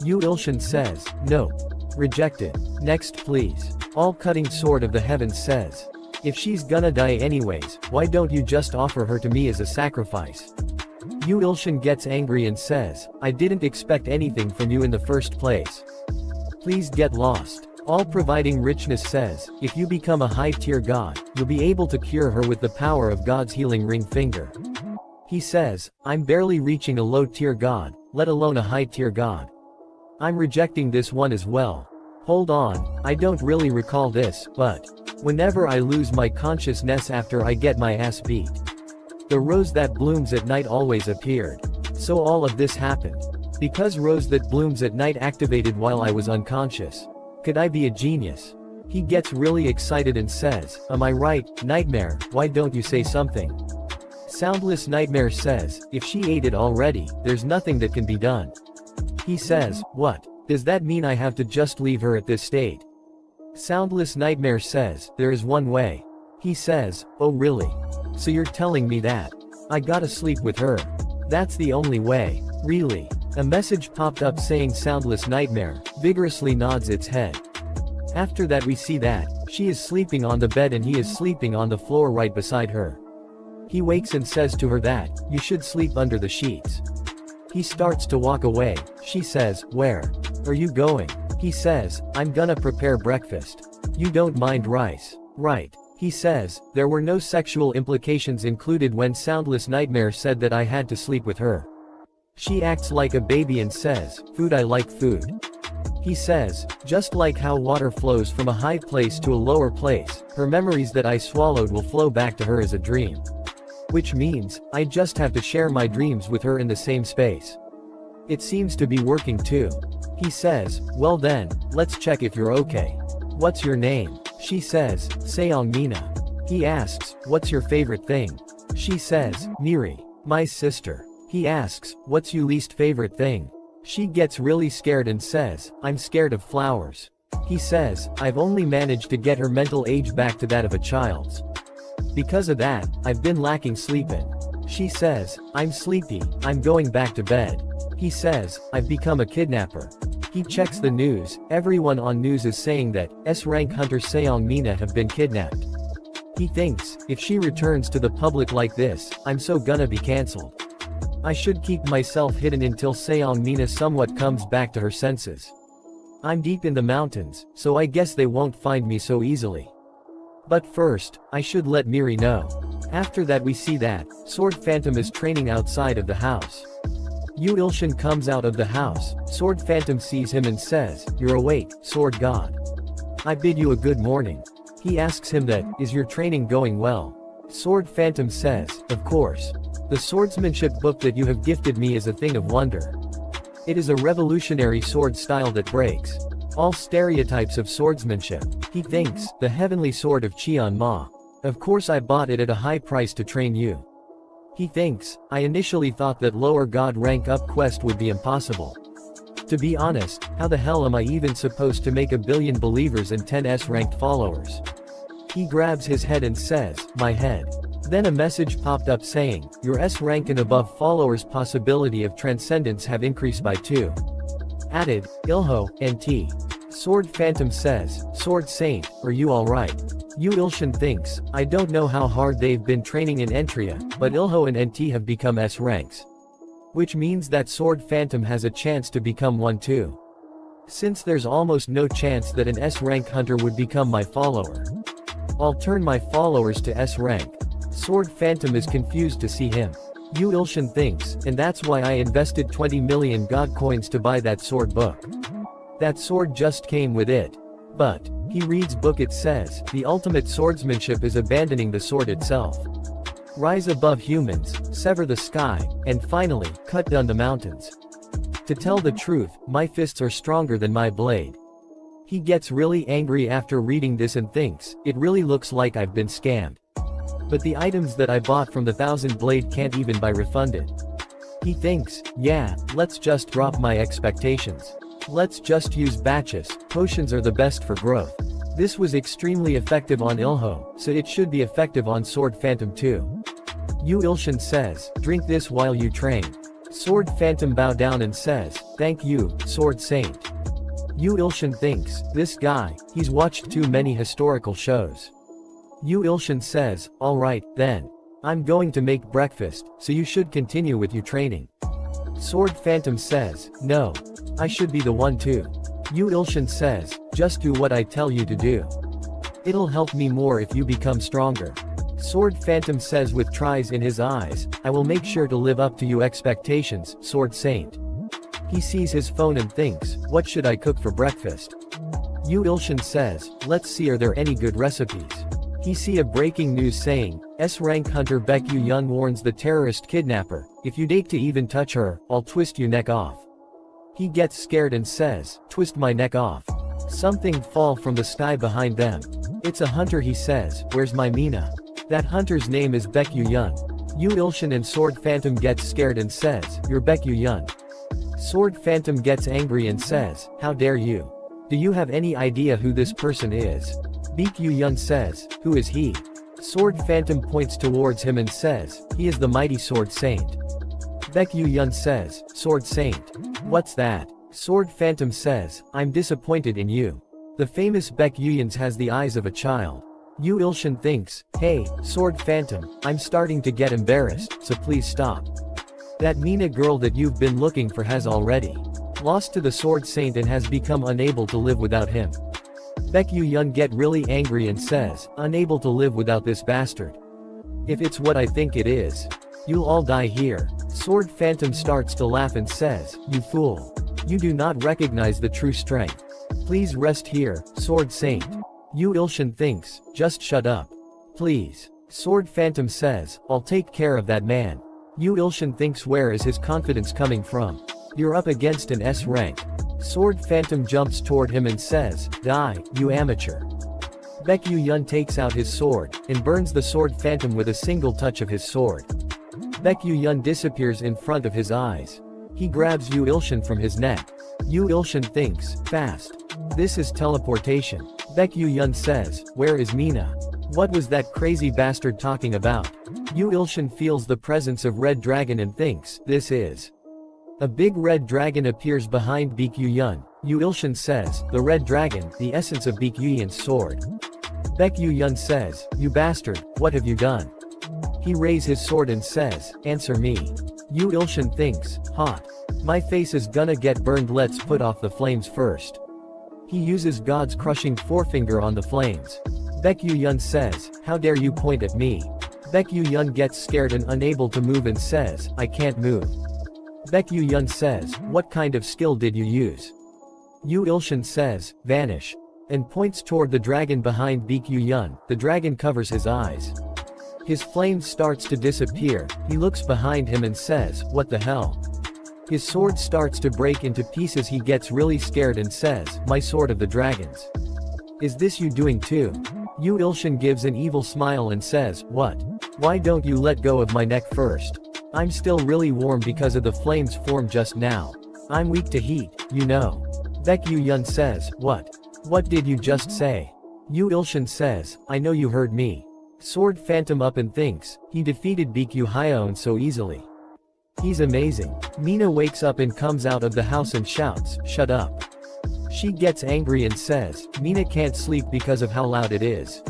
Yu Ilshin says, no. Rejected. Next please. All Cutting Sword of the Heavens says, if she's gonna die anyways, why don't you just offer her to me as a sacrifice? Yu Ilshin gets angry and says, I didn't expect anything from you in the first place. Please get lost. All Providing Richness says, if you become a high-tier god, you'll be able to cure her with the power of God's healing ring finger. He says, I'm barely reaching a low-tier god, let alone a high-tier god. I'm rejecting this one as well. Hold on, I don't really recall this, but whenever I lose my consciousness after I get my ass beat, the rose that blooms at night always appeared. So all of this happened because rose that blooms at night activated while I was unconscious. Could I be a genius? He gets really excited and says, am I right, Nightmare, why don't you say something? Soundless Nightmare says, if she ate it already, there's nothing that can be done. He says, what? Does that mean I have to just leave her at this state? Soundless Nightmare says, there is one way. He says, oh really? So you're telling me that I gotta sleep with her? That's the only way, really? A message popped up saying Soundless Nightmare vigorously nods its head. After that we see that she is sleeping on the bed and he is sleeping on the floor right beside her. He wakes and says to her that, you should sleep under the sheets. He starts to walk away. She says, where are you going? He says, I'm gonna prepare breakfast. You don't mind rice, right? He says, there were no sexual implications included when Soundless Nightmare said that I had to sleep with her. She acts like a baby and says, food, I like food. He says, just like how water flows from a high place to a lower place, her memories that I swallowed will flow back to her as a dream. Which means, I just have to share my dreams with her in the same space. It seems to be working too. He says, well then, let's check if you're okay. What's your name? She says, Seong Mina. He asks, what's your favorite thing? She says, Miri, my sister. He asks, what's your least favorite thing? She gets really scared and says, I'm scared of flowers. He says, I've only managed to get her mental age back to that of a child's. Because of that, I've been lacking sleep in. She says, I'm sleepy, I'm going back to bed. He says, I've become a kidnapper. He checks the news, everyone on news is saying that, S-rank hunter Seong Mina have been kidnapped. He thinks, if she returns to the public like this, I'm so gonna be cancelled. I should keep myself hidden until Seong Mina somewhat comes back to her senses. I'm deep in the mountains, so I guess they won't find me so easily. But first, I should let Miri know. After that we see that, Sword Phantom is training outside of the house. Yu Ilshin comes out of the house, Sword Phantom sees him and says, you're awake, Sword God. I bid you a good morning. He asks him that, is your training going well? Sword Phantom says, of course. The swordsmanship book that you have gifted me is a thing of wonder. It is a revolutionary sword style that breaks all stereotypes of swordsmanship. He thinks, the heavenly sword of Qian Ma. Of course I bought it at a high price to train you. He thinks, I initially thought that lower god rank up quest would be impossible. To be honest, how the hell am I even supposed to make 1 billion believers and 10 S-ranked followers? He grabs his head and says, my head. Then a message popped up saying, your S rank and above followers possibility of transcendence have increased by 2. Added, Ilho, NT. Sword Phantom says, Sword Saint, are you alright? Yu Ilshin thinks, I don't know how hard they've been training in Entria, but Ilho and NT have become S ranks. Which means that Sword Phantom has a chance to become one too. Since there's almost no chance that an S rank hunter would become my follower, I'll turn my followers to S rank. Sword Phantom is confused to see him. Yu Ilshin thinks, and that's why I invested 20 million god coins to buy that sword book. That sword just came with it. But, he reads book, it says, the ultimate swordsmanship is abandoning the sword itself. Rise above humans, sever the sky, and finally, cut down the mountains. To tell the truth, my fists are stronger than my blade. He gets really angry after reading this and thinks, it really looks like I've been scammed. But the items that I bought from the 1000 Blade can't even be refunded. He thinks, yeah, let's just drop my expectations. Let's just use batches, potions are the best for growth. This was extremely effective on Ilho, so it should be effective on Sword Phantom too. Yu Ilshin says, drink this while you train. Sword Phantom bow down and says, thank you, Sword Saint. Yu Ilshin thinks, this guy, he's watched too many historical shows. Yu Ilshin says, alright, then. I'm going to make breakfast, so you should continue with your training. Sword Phantom says, no. I should be the one too. Yu Ilshin says, just do what I tell you to do. It'll help me more if you become stronger. Sword Phantom says with tries in his eyes, I will make sure to live up to your expectations, Sword Saint. He sees his phone and thinks, what should I cook for breakfast? Yu Ilshin says, let's see, are there any good recipes? He see a breaking news saying, S-rank hunter Baek Yu-yun warns the terrorist kidnapper, if you dare to even touch her, I'll twist your neck off. He gets scared and says, twist my neck off. Something fall from the sky behind them. It's a hunter, he says, where's my Mina? That hunter's name is Baek Yu-yun. Yu Ilshin and Sword Phantom gets scared and says, you're Baek Yu-yun. Sword Phantom gets angry and says, how dare you? Do you have any idea who this person is? Baek Yu-yun says, who is he? Sword Phantom points towards him and says, he is the mighty Sword Saint. Baek Yu-yun says, Sword Saint. What's that? Sword Phantom says, I'm disappointed in you. The famous Baek Yu-yun has the eyes of a child. Yu Ilshin thinks, hey, Sword Phantom, I'm starting to get embarrassed, so please stop. That Mina girl that you've been looking for has already lost to the Sword Saint and has become unable to live without him. Baek Yu-yeon get really angry and says, unable to live without this bastard. If it's what I think it is, you'll all die here. Sword Phantom starts to laugh and says, you fool. You do not recognize the true strength. Please rest here, Sword Saint. Yu Ilshin thinks, just shut up. Please. Sword Phantom says, I'll take care of that man. Yu Ilshin thinks, where is his confidence coming from? You're up against an S rank. Sword Phantom jumps toward him and says, die, you amateur. Baek Yu-yeon takes out his sword, and burns the Sword Phantom with a single touch of his sword. Baek Yu-yeon disappears in front of his eyes. He grabs Yu Ilshin from his neck. Yu Ilshin thinks, fast. This is teleportation. Baek Yu-yeon says, where is Mina? What was that crazy bastard talking about? Yu Ilshin feels the presence of Red Dragon and thinks, this is. A big red dragon appears behind Baek Yu-yeon. Yu Ilshin says, the red dragon, the essence of Baek Yu-yeon's sword. Baek Yu-yeon says, you bastard, what have you done? He raises his sword and says, answer me. Yu Ilshin thinks, hot. My face is gonna get burned, let's put off the flames first. He uses God's crushing forefinger on the flames. Baek Yu-yeon says, how dare you point at me? Baek Yu-yeon gets scared and unable to move and says, I can't move. Baek Yu-yeon says, what kind of skill did you use? Yu Ilshin says, vanish. And points toward the dragon behind Baek Yu-yeon. The dragon covers his eyes. His flame starts to disappear. He looks behind him and says, what the hell? His sword starts to break into pieces. He gets really scared and says, my sword of the dragons. Is this you doing too? Yu Ilshin gives an evil smile and says, what? Why don't you let go of my neck first? I'm still really warm because of the flames formed just now. I'm weak to heat, you know. Baek Yu-yeon says, what? What did you just say? Yu Ilshin says, I know you heard me. Sword Phantom up and thinks, he defeated Baek Yu-yeon so easily. He's amazing. Mina wakes up and comes out of the house and shouts, shut up. She gets angry and says, Mina can't sleep because of how loud it is.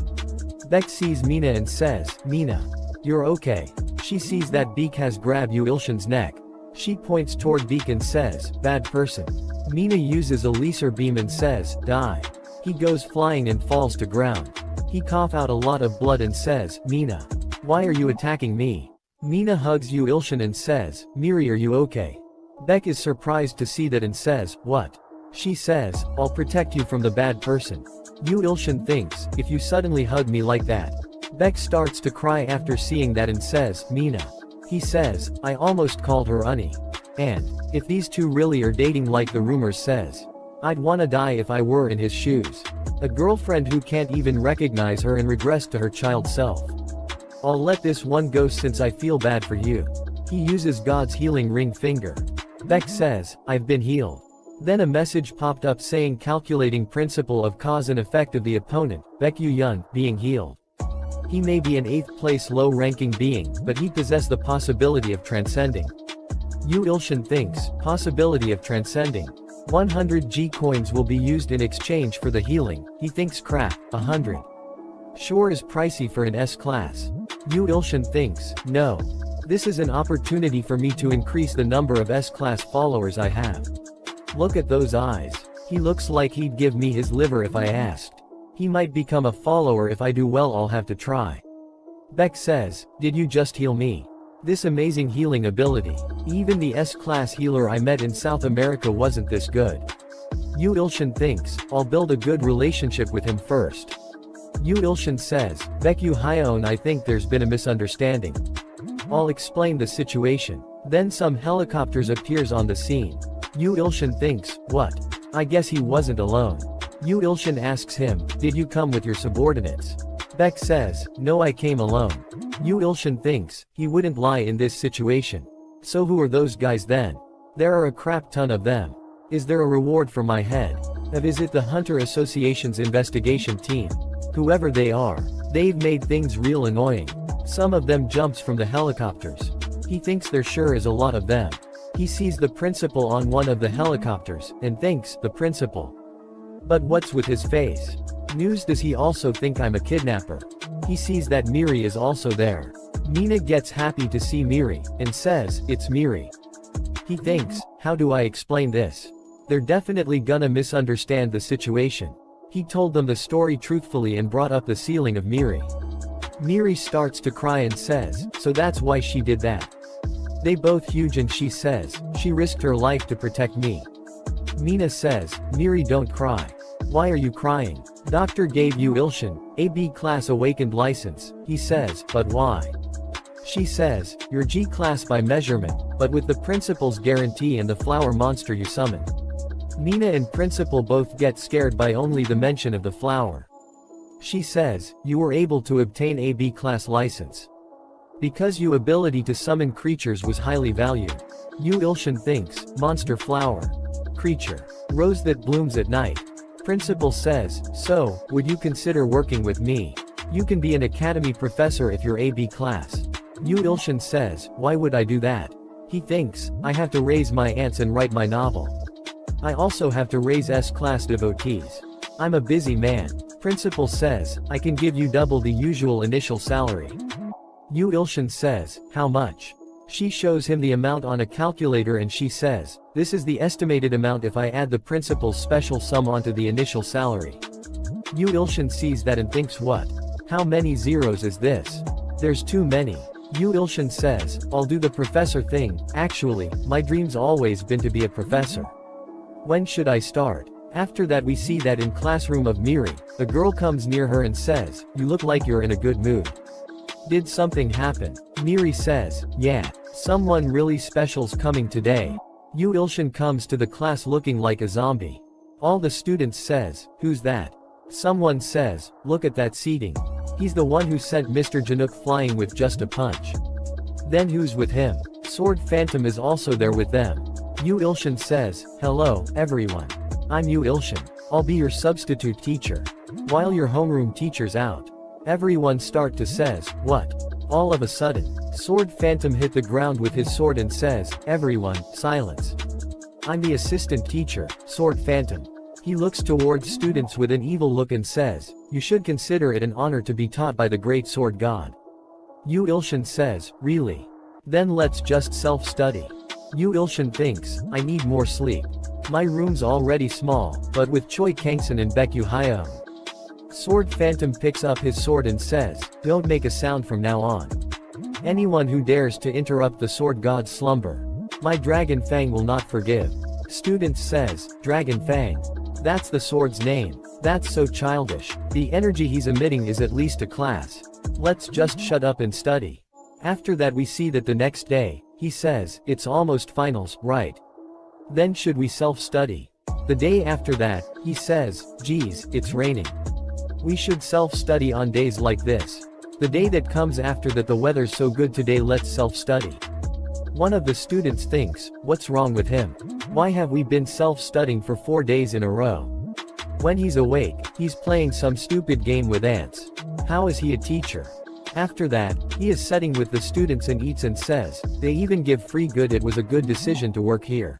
Baek sees Mina and says, Mina. You're okay. She sees that Baek has grabbed Yu Ilshin's neck. She points toward Baek and says, bad person. Mina uses a laser beam and says, die. He goes flying and falls to ground. He coughs out a lot of blood and says, Mina. Why are you attacking me? Mina hugs Yu Ilshin and says, Miri, are you okay? Baek is surprised to see that and says, what? She says, I'll protect you from the bad person. Yu Ilshin thinks, if you suddenly hug me like that. Baek starts to cry after seeing that and says, Mina. He says, I almost called her Unnie. And, if these two really are dating like the rumors says, I'd wanna die if I were in his shoes. A girlfriend who can't even recognize her and regress to her child self. I'll let this one go since I feel bad for you. He uses God's healing ring finger. Baek says, I've been healed. Then a message popped up saying calculating principle of cause and effect of the opponent, Baek Yu-yeon, being healed. He may be an 8th place low-ranking being, but he possesses the possibility of transcending. Yu Ilshin thinks, possibility of transcending. 100 G coins will be used in exchange for the healing. He thinks crap, 100. Sure is pricey for an S class. Yu Ilshin thinks, no. This is an opportunity for me to increase the number of S-class followers I have. Look at those eyes. He looks like he'd give me his liver if I asked. He might become a follower if I do well, I'll have to try. Baek says, did you just heal me? This amazing healing ability. Even the S-class healer I met in South America wasn't this good. Yu Ilshin thinks, I'll build a good relationship with him first. Yu Ilshin says, Baek Yu-yeon, I think there's been a misunderstanding. I'll explain the situation. Then some helicopters appears on the scene. Yu Ilshin thinks, what? I guess he wasn't alone. Yu Ilshin asks him, did you come with your subordinates? Baek says, no, I came alone. Yu Ilshin thinks, he wouldn't lie in this situation. So who are those guys then? There are a crap ton of them. Is there a reward for my head? Is it the Hunter Association's investigation team? Whoever they are, they've made things real annoying. Some of them jumps from the helicopters. He thinks there sure is a lot of them. He sees the principal on one of the helicopters, and thinks, the principal. But what's with his face? News, does he also think I'm a kidnapper? He sees that Miri is also there. Mina gets happy to see Miri, and says, it's Miri. He thinks, how do I explain this? They're definitely gonna misunderstand the situation. He told them the story truthfully and brought up the ceiling of Miri. Miri starts to cry and says, so that's why she did that. They both huge and she says, she risked her life to protect me. Mina says, Miri, don't cry. Why are you crying? Doctor gave you Ilshin, a B-class awakened license, he says, but why? She says, you're G-class by measurement, but with the principal's guarantee and the flower monster you summoned. Mina and principal both get scared by only the mention of the flower. She says, you were able to obtain a B-class license. Because your ability to summon creatures was highly valued. Yu Ilshin thinks, monster flower. Creature. Rose that blooms at night. Principal says, so, would you consider working with me? You can be an academy professor if you're a B class. Yu Ilshin says, why would I do that? He thinks, I have to raise my ants and write my novel. I also have to raise S-class devotees. I'm a busy man. Principal says, I can give you double the usual initial salary. Yu Ilshin says, how much? She shows him the amount on a calculator and she says, this is the estimated amount if I add the principal's special sum onto the initial salary. Yu Ilshin sees that and thinks, what? How many zeros is this? There's too many. Yu Ilshin says, I'll do the professor thing. Actually, my dream's always been to be a professor. When should I start? After that we see that in classroom of Miri, a girl comes near her and says, you look like you're in a good mood. Did something happen? Miri says, yeah, someone really special's coming today. Yu Ilshin comes to the class looking like a zombie. All the students says, who's that? Someone says, look at that seating. He's the one who sent Mr. Janook flying with just a punch. Then who's with him? Sword Phantom is also there with them. Yu Ilshin says, hello, everyone. I'm Yu Ilshin. I'll be your substitute teacher. While your homeroom teacher's out. Everyone start to says, what? All of a sudden, Sword Phantom hit the ground with his sword and says, everyone, silence. I'm the assistant teacher, Sword Phantom. He looks towards students with an evil look and says, you should consider it an honor to be taught by the great sword god. Yu Ilshin says, really? Then let's just self-study. Yu Ilshin thinks, I need more sleep. My room's already small, but with Choi Kangson and Baekyu Hyeon. Sword Phantom picks up his sword and says, don't make a sound from now on. Anyone who dares to interrupt the sword god's slumber, my Dragon Fang will not forgive. Student says, Dragon Fang. That's the sword's name. That's so childish. The energy he's emitting is at least a class. Let's just shut up and study. After that we see that the next day, he says, it's almost finals, right? Then should we self-study? The day after that, he says, geez, it's raining. We should self-study on days like this. The day that comes after that, the weather's so good today, let's self-study. One of the students thinks, what's wrong with him? Why have we been self-studying for 4 days in a row? When he's awake, he's playing some stupid game with ants. How is he a teacher? After that, he is sitting with the students and eats and says, they even give free good, it was a good decision to work here.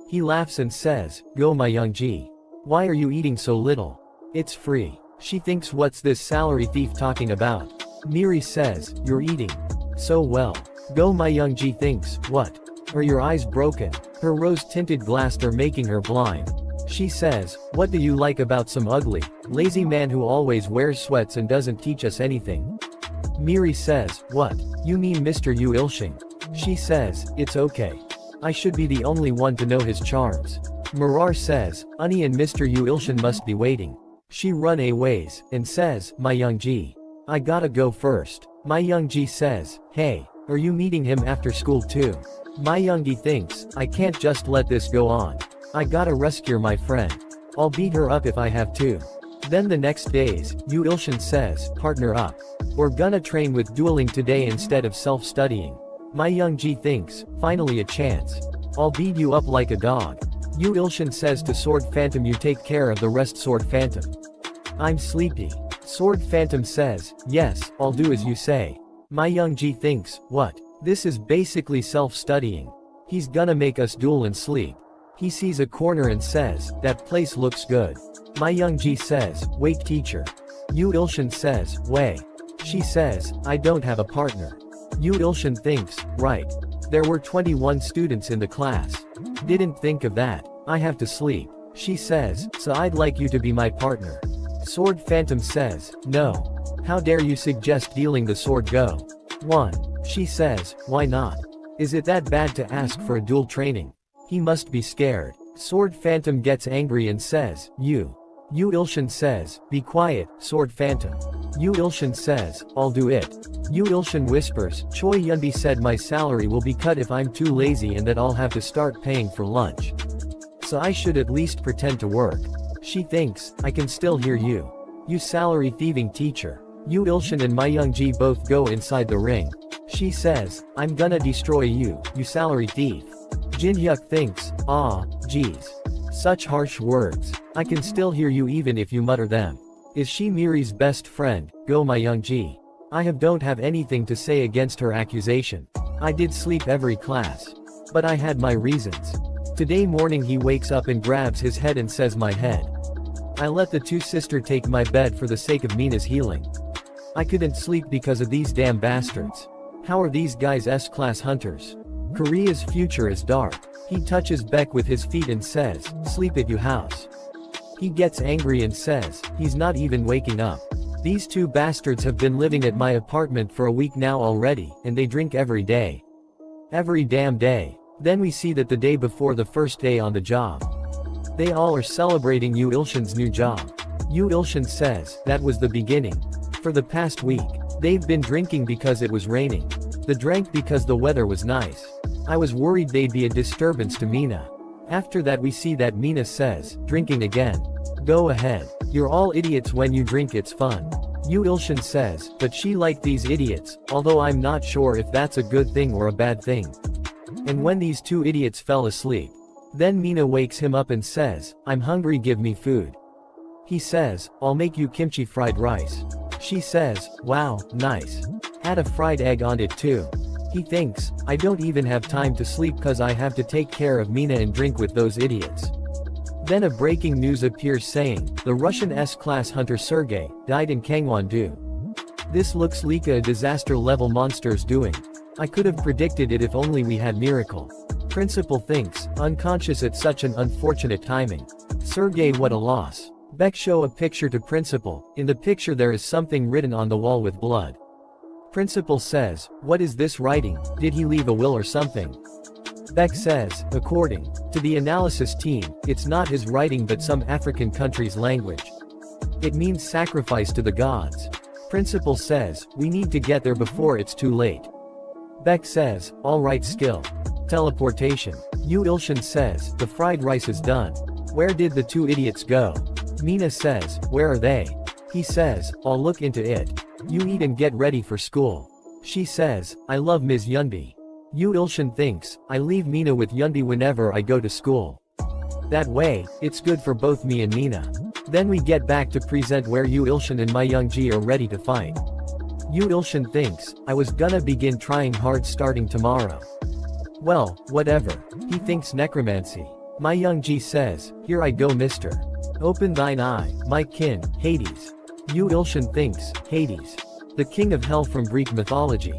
He laughs and says, go my young G. Why are you eating so little? It's free. She thinks, what's this salary thief talking about? Miri says, you're eating so well. Go my young G thinks, what? Are your eyes broken? Her rose-tinted glass are making her blind. She says, what do you like about some ugly, lazy man who always wears sweats and doesn't teach us anything? Miri says, what? You mean Mr. Yu Ilshin? She says, it's okay. I should be the only one to know his charms. Mirar says, Ani and Mr. Yu Ilshin must be waiting. She run a ways, and says, my young G. I gotta go first. My young G says, hey, are you meeting him after school too? My young G thinks, I can't just let this go on. I gotta rescue my friend. I'll beat her up if I have to. Then the next days, Yu Ilshin says, partner up. We're gonna train with dueling today instead of self-studying. My young G thinks, finally a chance. I'll beat you up like a dog. Yu Ilshin says to Sword Phantom, you take care of the rest, Sword Phantom. I'm sleepy. Sword Phantom says, yes, I'll do as you say. My young G thinks, what? This is basically self-studying. He's gonna make us duel and sleep. He sees a corner and says, that place looks good. Ma Youngji says, wait teacher. Yu Ilshin says, wait. She says, I don't have a partner. Yu Ilshin thinks, right. There were 21 students in the class. Didn't think of that. I have to sleep. She says, so I'd like you to be my partner. Sword Phantom says, no. How dare you suggest dealing the sword go? 1. She says, why not? Is it that bad to ask for a duel training? He must be scared. Sword Phantom gets angry and says, Yu Ilshin says, be quiet, Sword Phantom. Yu Ilshin says, I'll do it. Yu Ilshin whispers, Choi Yunbi said my salary will be cut if I'm too lazy and that I'll have to start paying for lunch. So I should at least pretend to work. She thinks, I can still hear you. You salary thieving teacher. Yu Ilshin and Ma Youngji both go inside the ring. She says, I'm gonna destroy you, you salary thief. Jin Hyuk thinks, geez. Such harsh words. I can still hear you even if you mutter them. Is she Miri's best friend? Go Ma Youngji. Don't have anything to say against her accusation. I did sleep every class. But I had my reasons. Today morning he wakes up and grabs his head and says my head. I let the two sister take my bed for the sake of Mina's healing. I couldn't sleep because of these damn bastards. How are these guys S-class hunters? Korea's future is dark. He touches Beck with his feet and says, sleep at your house. He gets angry and says, he's not even waking up. These two bastards have been living at my apartment for a week now already, and they drink every day. Every damn day. Then we see that the day before the first day on the job. They all are celebrating Yu Ilshin's new job. Yu Ilshin says, that was the beginning. For the past week, they've been drinking because it was raining. They drank because the weather was nice. I was worried they'd be a disturbance to Mina. After that we see that Mina says, drinking again. Go ahead. You're all idiots when you drink, it's fun. Yu Ilshin says, but she liked these idiots, although I'm not sure if that's a good thing or a bad thing. And when these two idiots fell asleep, then Mina wakes him up and says, I'm hungry, give me food. He says, I'll make you kimchi fried rice. She says, wow, nice. Add a fried egg on it too. He thinks, I don't even have time to sleep cause I have to take care of Mina and drink with those idiots. Then a breaking news appears saying, the Russian S-class hunter Sergei, died in Gangwon-do. This looks like a disaster level monster's doing. I could have predicted it if only we had miracle. Principal thinks, unconscious at such an unfortunate timing. Sergei, what a loss. Beck show a picture to Principal. In the picture there is something written on the wall with blood. Principal says, what is this writing? Did he leave a will or something? Beck says, according to the analysis team, it's not his writing but some African country's language. It means sacrifice to the gods. Principal says, we need to get there before it's too late. Beck says, alright skill. Teleportation. Yu Ilshin says, the fried rice is done. Where did the two idiots go? Mina says, where are they? He says, I'll look into it. You eat and get ready for school. She says, I love Ms. Yunbi. Yu Ilshin thinks, I leave Mina with Yunbi whenever I go to school. That way, it's good for both me and Mina. Then we get back to present where Yu Ilshin and Ma Youngji are ready to fight. Yu Ilshin thinks, I was gonna begin trying hard starting tomorrow. Well, whatever. He thinks necromancy. Ma Youngji says, here I go mister. Open thine eye, my kin, Hades. Yu Ilshin thinks, Hades. The king of hell from Greek mythology.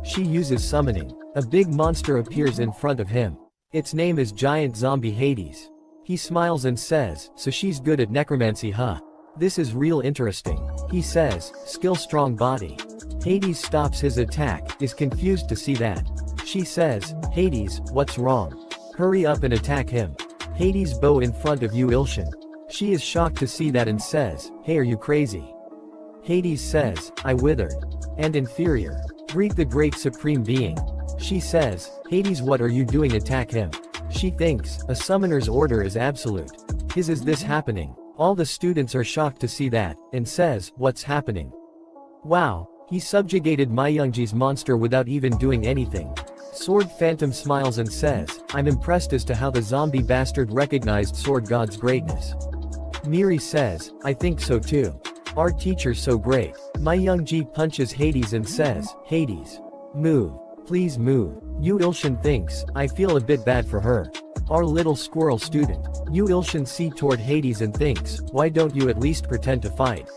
She uses summoning. A big monster appears in front of him. Its name is Giant Zombie Hades. He smiles and says, so she's good at necromancy huh? This is real interesting. He says, skill strong body. Hades stops his attack, is confused to see that. She says, Hades, what's wrong? Hurry up and attack him. Hades bow in front of Yu Ilshin. She is shocked to see that and says, hey, are you crazy? Hades says, I withered. And inferior. Greek the great supreme being. She says, Hades, what are you doing? Attack him. She thinks, a summoner's order is absolute. Is this happening? All the students are shocked to see that, and says, what's happening? Wow, he subjugated Ma Youngji's monster without even doing anything. Sword Phantom smiles and says, I'm impressed as to how the zombie bastard recognized Sword God's greatness. Miri says, I think so too. Our teacher's so great. Ma Youngji punches Hades and says, Hades. Move. Please move. Yu Ilshin thinks, I feel a bit bad for her. Our little squirrel student. Yu Ilshin sees toward Hades and thinks, why don't you at least pretend to fight?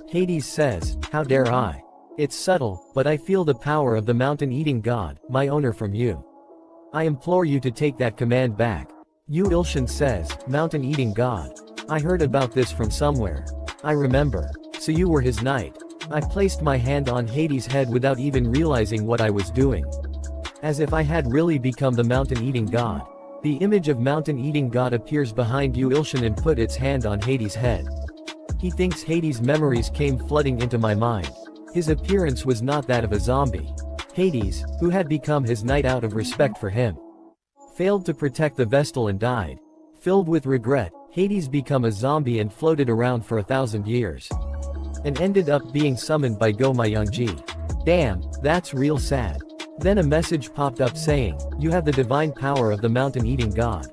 Hades says, how dare I? It's subtle, but I feel the power of the mountain-eating god, my owner from you. I implore you to take that command back. Yu Ilshin says, mountain-eating god. I heard about this from somewhere. I remember. So you were his knight. I placed my hand on Hades' head without even realizing what I was doing. As if I had really become the mountain-eating god. The image of mountain-eating god appears behind Yu Ilshin and put its hand on Hades' head. He thinks Hades' memories came flooding into my mind. His appearance was not that of a zombie. Hades, who had become his knight out of respect for him, failed to protect the Vestal and died. Filled with regret, Hades became a zombie and floated around for 1,000 years. And ended up being summoned by Go Myungji. Damn, that's real sad. Then a message popped up saying, you have the divine power of the mountain-eating god.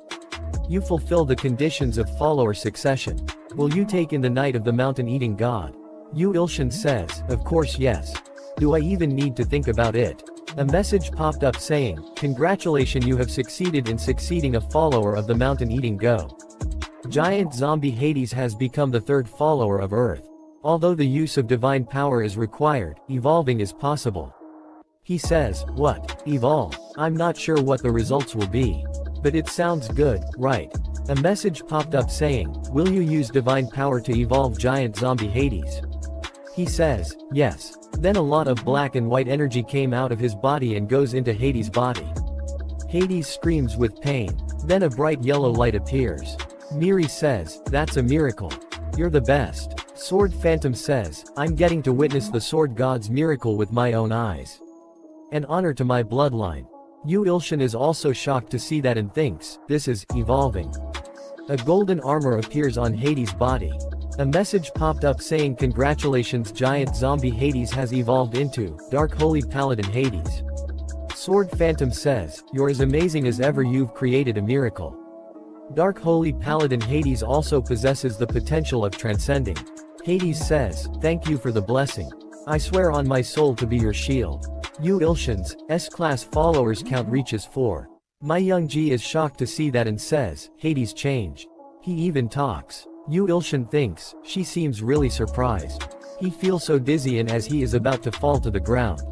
You fulfill the conditions of follower succession. Will you take in the knight of the mountain-eating god? Yu Ilshin says, of course yes. Do I even need to think about it? A message popped up saying, congratulations, you have succeeded in succeeding a follower of the mountain-eating go. Giant zombie Hades has become the third follower of Earth. Although the use of divine power is required, evolving is possible. He says, what? Evolve? I'm not sure what the results will be. But it sounds good, right? A message popped up saying, will you use divine power to evolve giant zombie Hades? He says, yes. Then a lot of black and white energy came out of his body and goes into Hades' body. Hades screams with pain. Then a bright yellow light appears. Miri says, that's a miracle. You're the best. Sword Phantom says, I'm getting to witness the sword god's miracle with my own eyes. An honor to my bloodline. Yu Ilshin is also shocked to see that and thinks, this is evolving. A golden armor appears on Hades' body. A message popped up saying congratulations, giant zombie Hades has evolved into Dark Holy Paladin Hades. Sword Phantom says, you're as amazing as ever, you've created a miracle. Dark Holy Paladin Hades also possesses the potential of transcending. Hades says, thank you for the blessing. I swear on my soul to be your shield. Yu Ilshin's S-class followers count reaches 4. My Youngji is shocked to see that and says, Hades changed. He even talks. Yu Ilshin thinks, she seems really surprised. He feels so dizzy and as he is about to fall to the ground.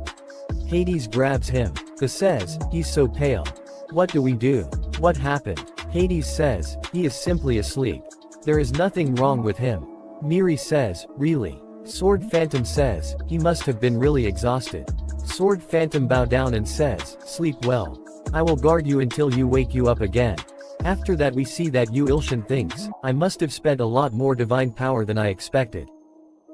Hades grabs him. He says, he's so pale. What do we do? What happened? Hades says, he is simply asleep. There is nothing wrong with him. Miri says, really? Sword Phantom says, he must have been really exhausted. Sword Phantom bow down and says, sleep well. I will guard you until you wake you up again. After that we see that Yu Ilshin thinks, I must have spent a lot more divine power than I expected.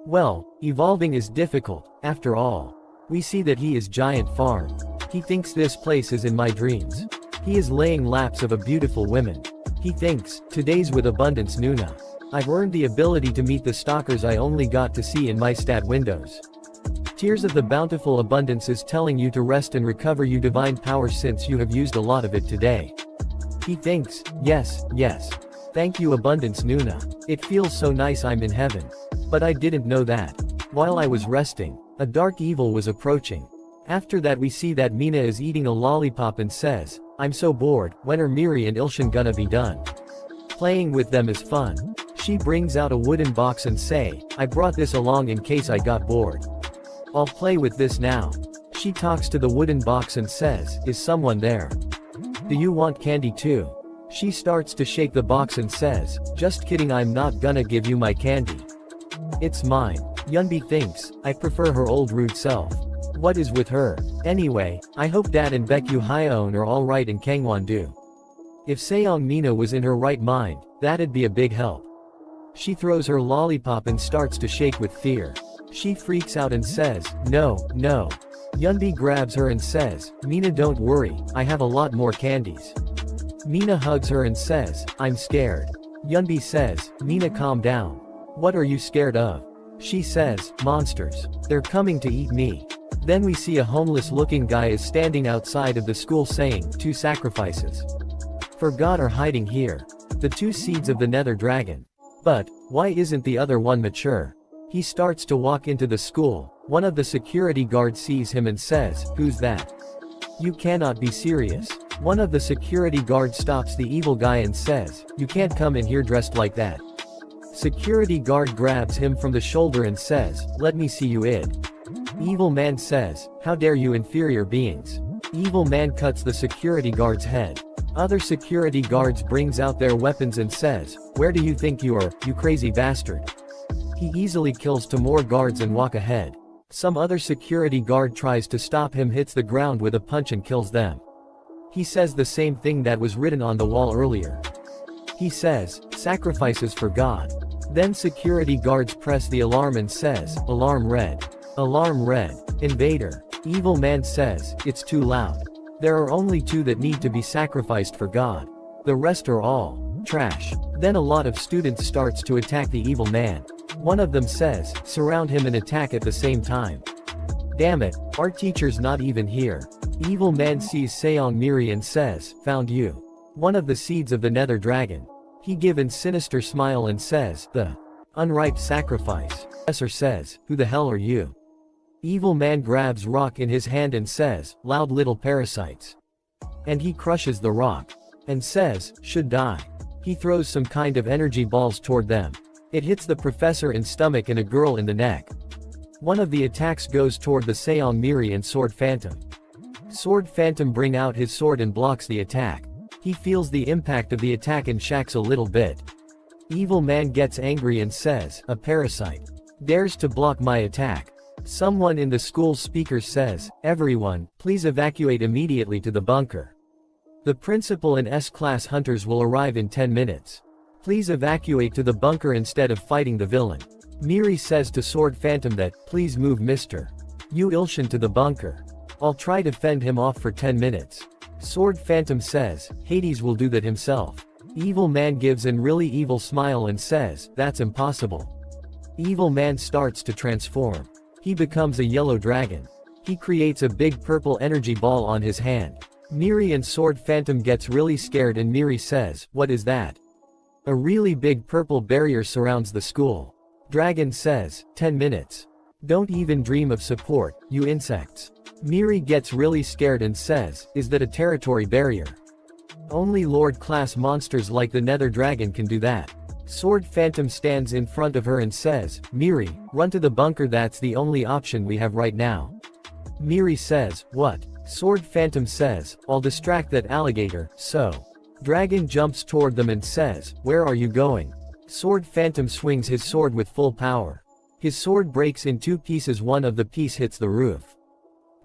Well, evolving is difficult, after all. We see that he is giant farm. He thinks this place is in my dreams. He is laying laps of a beautiful woman. He thinks, today's with abundance Nuna. I've earned the ability to meet the stalkers I only got to see in my stat windows. Tears of the bountiful abundance is telling you to rest and recover your divine power since you have used a lot of it today. He thinks, yes, yes. Thank you abundance Nuna. It feels so nice I'm in heaven. But I didn't know that. While I was resting, a dark evil was approaching. After that we see that Mina is eating a lollipop and says, I'm so bored, when are Miri and Ilshin gonna be done? Playing with them is fun. She brings out a wooden box and say, I brought this along in case I got bored. I'll play with this now. She talks to the wooden box and says, is someone there? Do you want candy too? She starts to shake the box and says, just kidding, I'm not gonna give you my candy. It's mine. Yunbi thinks, I prefer her old rude self. What is with her? Anyway, I hope Dad and Baekyu Hyeon are alright and Kangwon do. If Seong Mina was in her right mind, that'd be a big help. She throws her lollipop and starts to shake with fear. She freaks out and says, no, no. Yunbi grabs her and says, Mina don't worry, I have a lot more candies. Mina hugs her and says, I'm scared. Yunbi says, Mina calm down. What are you scared of? She says, monsters. They're coming to eat me. Then we see a homeless looking guy is standing outside of the school saying, 2 sacrifices. For God are hiding here. The 2 seeds of the nether dragon. But, why isn't the other one mature? He starts to walk into the school. One of the security guards sees him and says, who's that? You cannot be serious. One of the security guards stops the evil guy and says, "You can't come in here dressed like that." Security guard grabs him from the shoulder and says, "Let me see you id." Evil man says, "How dare you inferior beings." Evil man cuts the security guard's head. Other security guards brings out their weapons and says, "Where do you think you are, you crazy bastard?" He easily kills two more guards and walk ahead. Some other security guard tries to stop him, hits the ground with a punch and kills them. He says the same thing that was written on the wall earlier. He says, "Sacrifices for God." Then security guards press the alarm and says, "Alarm red. Alarm red. Invader." Evil man says, "It's too loud. There are only 2 that need to be sacrificed for God. The rest are all trash." Then a lot of students starts to attack the evil man. One of them says, "Surround him and attack at the same time." Damn it, our teacher's not even here. Evil man sees Seong Miri and says, "Found you. One of the seeds of the nether dragon." He gives a sinister smile and says, "The unripe sacrifice." Professor says, "Who the hell are you?" Evil man grabs rock in his hand and says, "Loud little parasites." And he crushes the rock. And says, "Should die." He throws some kind of energy balls toward them. It hits the professor in stomach and a girl in the neck. One of the attacks goes toward the Seong Miri and Sword Phantom. Sword Phantom bring out his sword and blocks the attack. He feels the impact of the attack and shacks a little bit. Evil man gets angry and says, "A parasite dares to block my attack." Someone in the school speaker says, "Everyone, please evacuate immediately to the bunker. The principal and S-class hunters will arrive in 10 minutes. Please evacuate to the bunker instead of fighting the villain." Miri says to Sword Phantom that, "Please move Mr. Yu Ilshin to the bunker. I'll try to fend him off for 10 minutes. Sword Phantom says, "Hades will do that himself." Evil man gives an really evil smile and says, "That's impossible." Evil man starts to transform. He becomes a yellow dragon. He creates a big purple energy ball on his hand. Miri and Sword Phantom gets really scared and Miri says, "What is that?" A really big purple barrier surrounds the school. Dragon says, 10 minutes. Don't even dream of support, you insects. Miri gets really scared and says, "Is that a territory barrier? Only Lord class monsters like the Nether Dragon can do that." Sword Phantom stands in front of her and says, "Miri, run to the bunker, that's the only option we have right now." Miri says, "What?" Sword Phantom says, "I'll distract that alligator, so." Dragon jumps toward them and says, "Where are you going?" Sword Phantom swings his sword with full power. His sword breaks in 2 pieces, one of the piece hits the roof.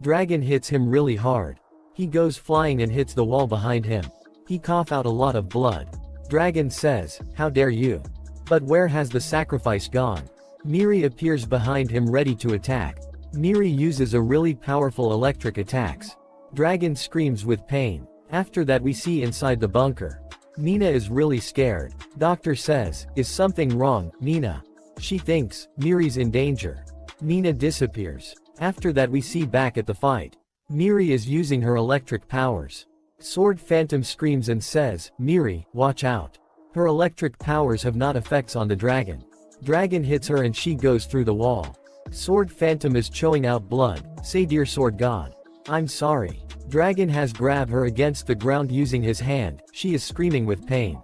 Dragon hits him really hard. He goes flying and hits the wall behind him. He cough out a lot of blood. Dragon says, "How dare you? But where has the sacrifice gone?" Miri appears behind him ready to attack. Miri uses a really powerful electric attacks. Dragon screams with pain. After that we see inside the bunker. Mina is really scared. Doctor says, "Is something wrong, Mina?" She thinks, Miri's in danger. Mina disappears. After that we see back at the fight. Miri is using her electric powers. Sword Phantom screams and says, "Miri, watch out. Her electric powers have not effects on the dragon." Dragon hits her and she goes through the wall. Sword Phantom is chewing out blood. Say, "Dear Sword God, I'm sorry." Dragon has grabbed her against the ground using his hand. She is screaming with pain.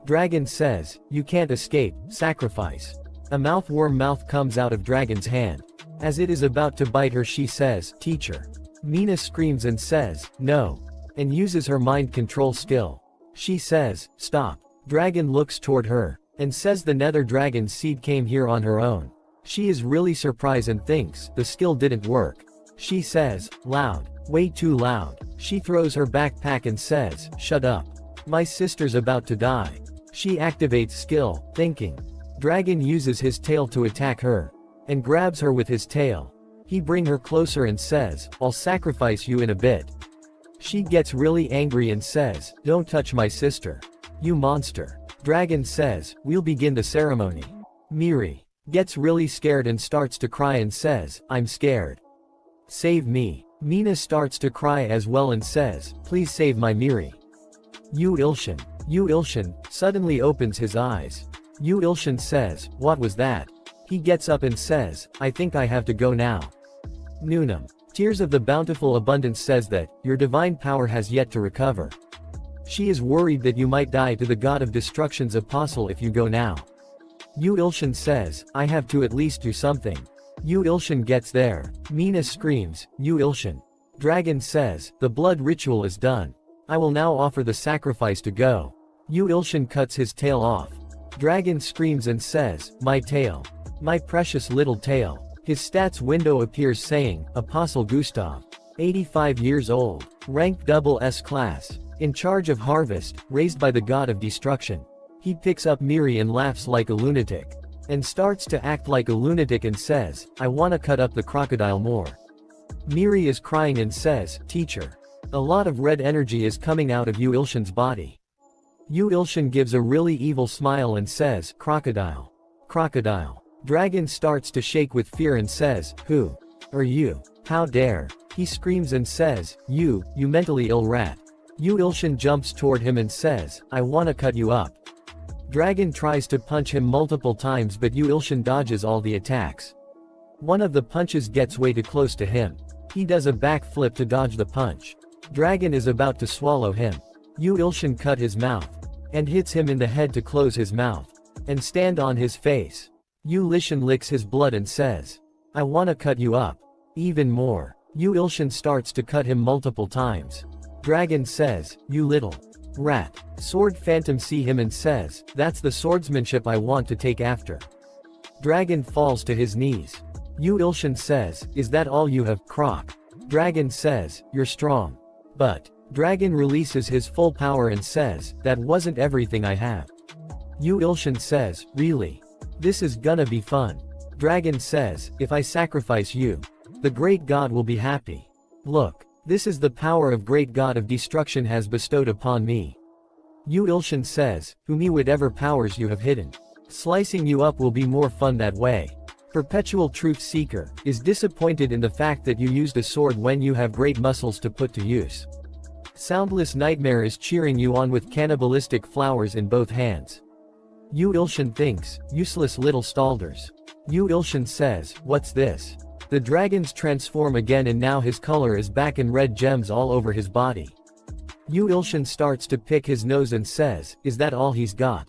Dragon says, "You can't escape, sacrifice." A mouthworm mouth comes out of Dragon's hand. As it is about to bite her she says, "Teacher." Mina screams and says, "No," and uses her mind control skill. She says, "Stop." Dragon looks toward her, and says the Nether Dragon's seed came here on her own. She is really surprised and thinks, the skill didn't work. She says, "Loud. Way too loud." She throws her backpack and says, "Shut up. My sister's about to die." She activates skill, thinking. Dragon uses his tail to attack her, and grabs her with his tail. He brings her closer and says, "I'll sacrifice you in a bit." She gets really angry and says, "Don't touch my sister. You monster." Dragon says, "We'll begin the ceremony." Miri gets really scared and starts to cry and says, "I'm scared. Save me." Mina starts to cry as well and says, "Please save my Miri." Yu Ilshin. Yu Ilshin suddenly opens his eyes. Yu Ilshin says, "What was that?" He gets up and says, "I think I have to go now." Noonam. Tears of the Bountiful Abundance says that, your divine power has yet to recover. She is worried that you might die to the God of Destruction's apostle if you go now. Yu Ilshin says, I have to at least do something. Yu Ilshin gets there. Mina screams, Yu Ilshin. Dragon says, the blood ritual is done. I will now offer the sacrifice to go. Yu Ilshin cuts his tail off. Dragon screams and says, my tail. My precious little tail. His stats window appears saying, Apostle Gustav. 85 years old. Rank double S class. In charge of harvest, raised by the god of destruction. He picks up Miri and laughs like a lunatic. And starts to act like a lunatic and says, I wanna cut up the crocodile more. Miri is crying and says, teacher. A lot of red energy is coming out of Yu Ilshin's body. Yu Ilshin gives a really evil smile and says, crocodile. Crocodile. Dragon starts to shake with fear and says, who are you? How dare? He screams and says, you mentally ill rat. Yu Ilshin jumps toward him and says, I wanna cut you up. Dragon tries to punch him multiple times but Yu Ilshin dodges all the attacks. One of the punches gets way too close to him. He does a backflip to dodge the punch. Dragon is about to swallow him. Yu Ilshin cut his mouth. And hits him in the head to close his mouth. And stand on his face. Yu Ilshin licks his blood and says, I wanna cut you up. Even more. Yu Ilshin starts to cut him multiple times. Dragon says, you little rat. Sword Phantom see him and says, that's the swordsmanship I want to take after. Dragon falls to his knees. Yu Ilshin says, is that all you have, Croc? Dragon says, you're strong. But, Dragon releases his full power and says, that wasn't everything I have. Yu Ilshin says, really? This is gonna be fun. Dragon says, if I sacrifice you, the great god will be happy. Look, this is the power of great god of destruction has bestowed upon me. Yu Ilshin says, who me whatever powers you have hidden. Slicing you up will be more fun that way. Perpetual Truth Seeker is disappointed in the fact that you used a sword when you have great muscles to put to use. Soundless Nightmare is cheering you on with cannibalistic flowers in both hands. Yu Ilshin thinks, useless little stalders. Yu Ilshin says, what's this? The dragons transform again and now his color is back and red gems all over his body. Yu Ilshin starts to pick his nose and says, is that all he's got?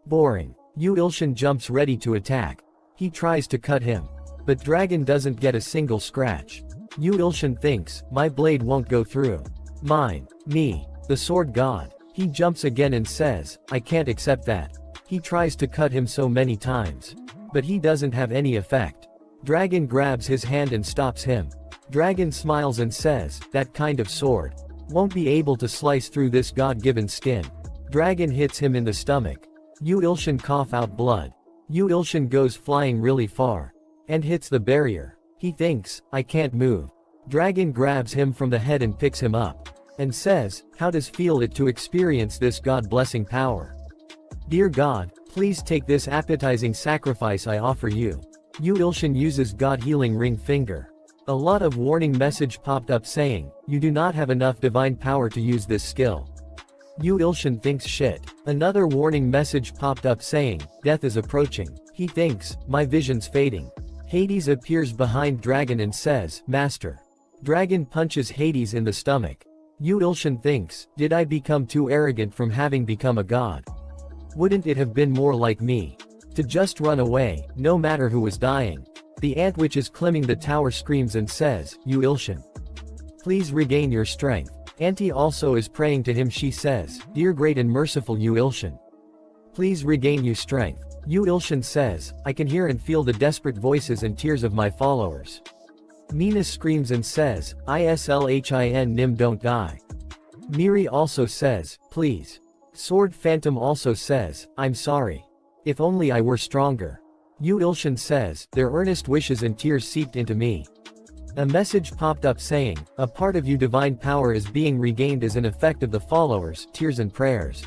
Boring. Yu Ilshin jumps ready to attack. He tries to cut him. But Dragon doesn't get a single scratch. Yu Ilshin thinks, my blade won't go through. Mine. Me. The sword god. He jumps again and says, I can't accept that. He tries to cut him so many times. But he doesn't have any effect. Dragon grabs his hand and stops him. Dragon smiles and says, that kind of sword won't be able to slice through this god-given skin. Dragon hits him in the stomach. Yu Ilshin cough out blood. Yu Ilshin goes flying really far. And hits the barrier. He thinks, I can't move. Dragon grabs him from the head and picks him up. And says, how does feel it to experience this god-blessing power? Dear God, please take this appetizing sacrifice I offer you. Yu Ilshin uses God Healing Ring Finger. A lot of warning message popped up saying, you do not have enough divine power to use this skill. Yu Ilshin thinks shit. Another warning message popped up saying, death is approaching. He thinks, my vision's fading. Hades appears behind Dragon and says, Master. Dragon punches Hades in the stomach. Yu Ilshin thinks, did I become too arrogant from having become a god? Wouldn't it have been more like me to just run away, no matter who was dying? The ant which is climbing the tower screams and says, Yu Ilshin, please regain your strength. Auntie also is praying to him. She says, dear great and merciful Yu Ilshin, please regain your strength. Yu Ilshin says, I can hear and feel the desperate voices and tears of my followers. Mina screams and says, Islhin Nim don't die. Miri also says, please. Sword Phantom also says, I'm sorry. If only I were stronger. Yu Ilshin says, their earnest wishes and tears seeped into me. A message popped up saying, a part of you divine power is being regained as an effect of the followers' tears and prayers.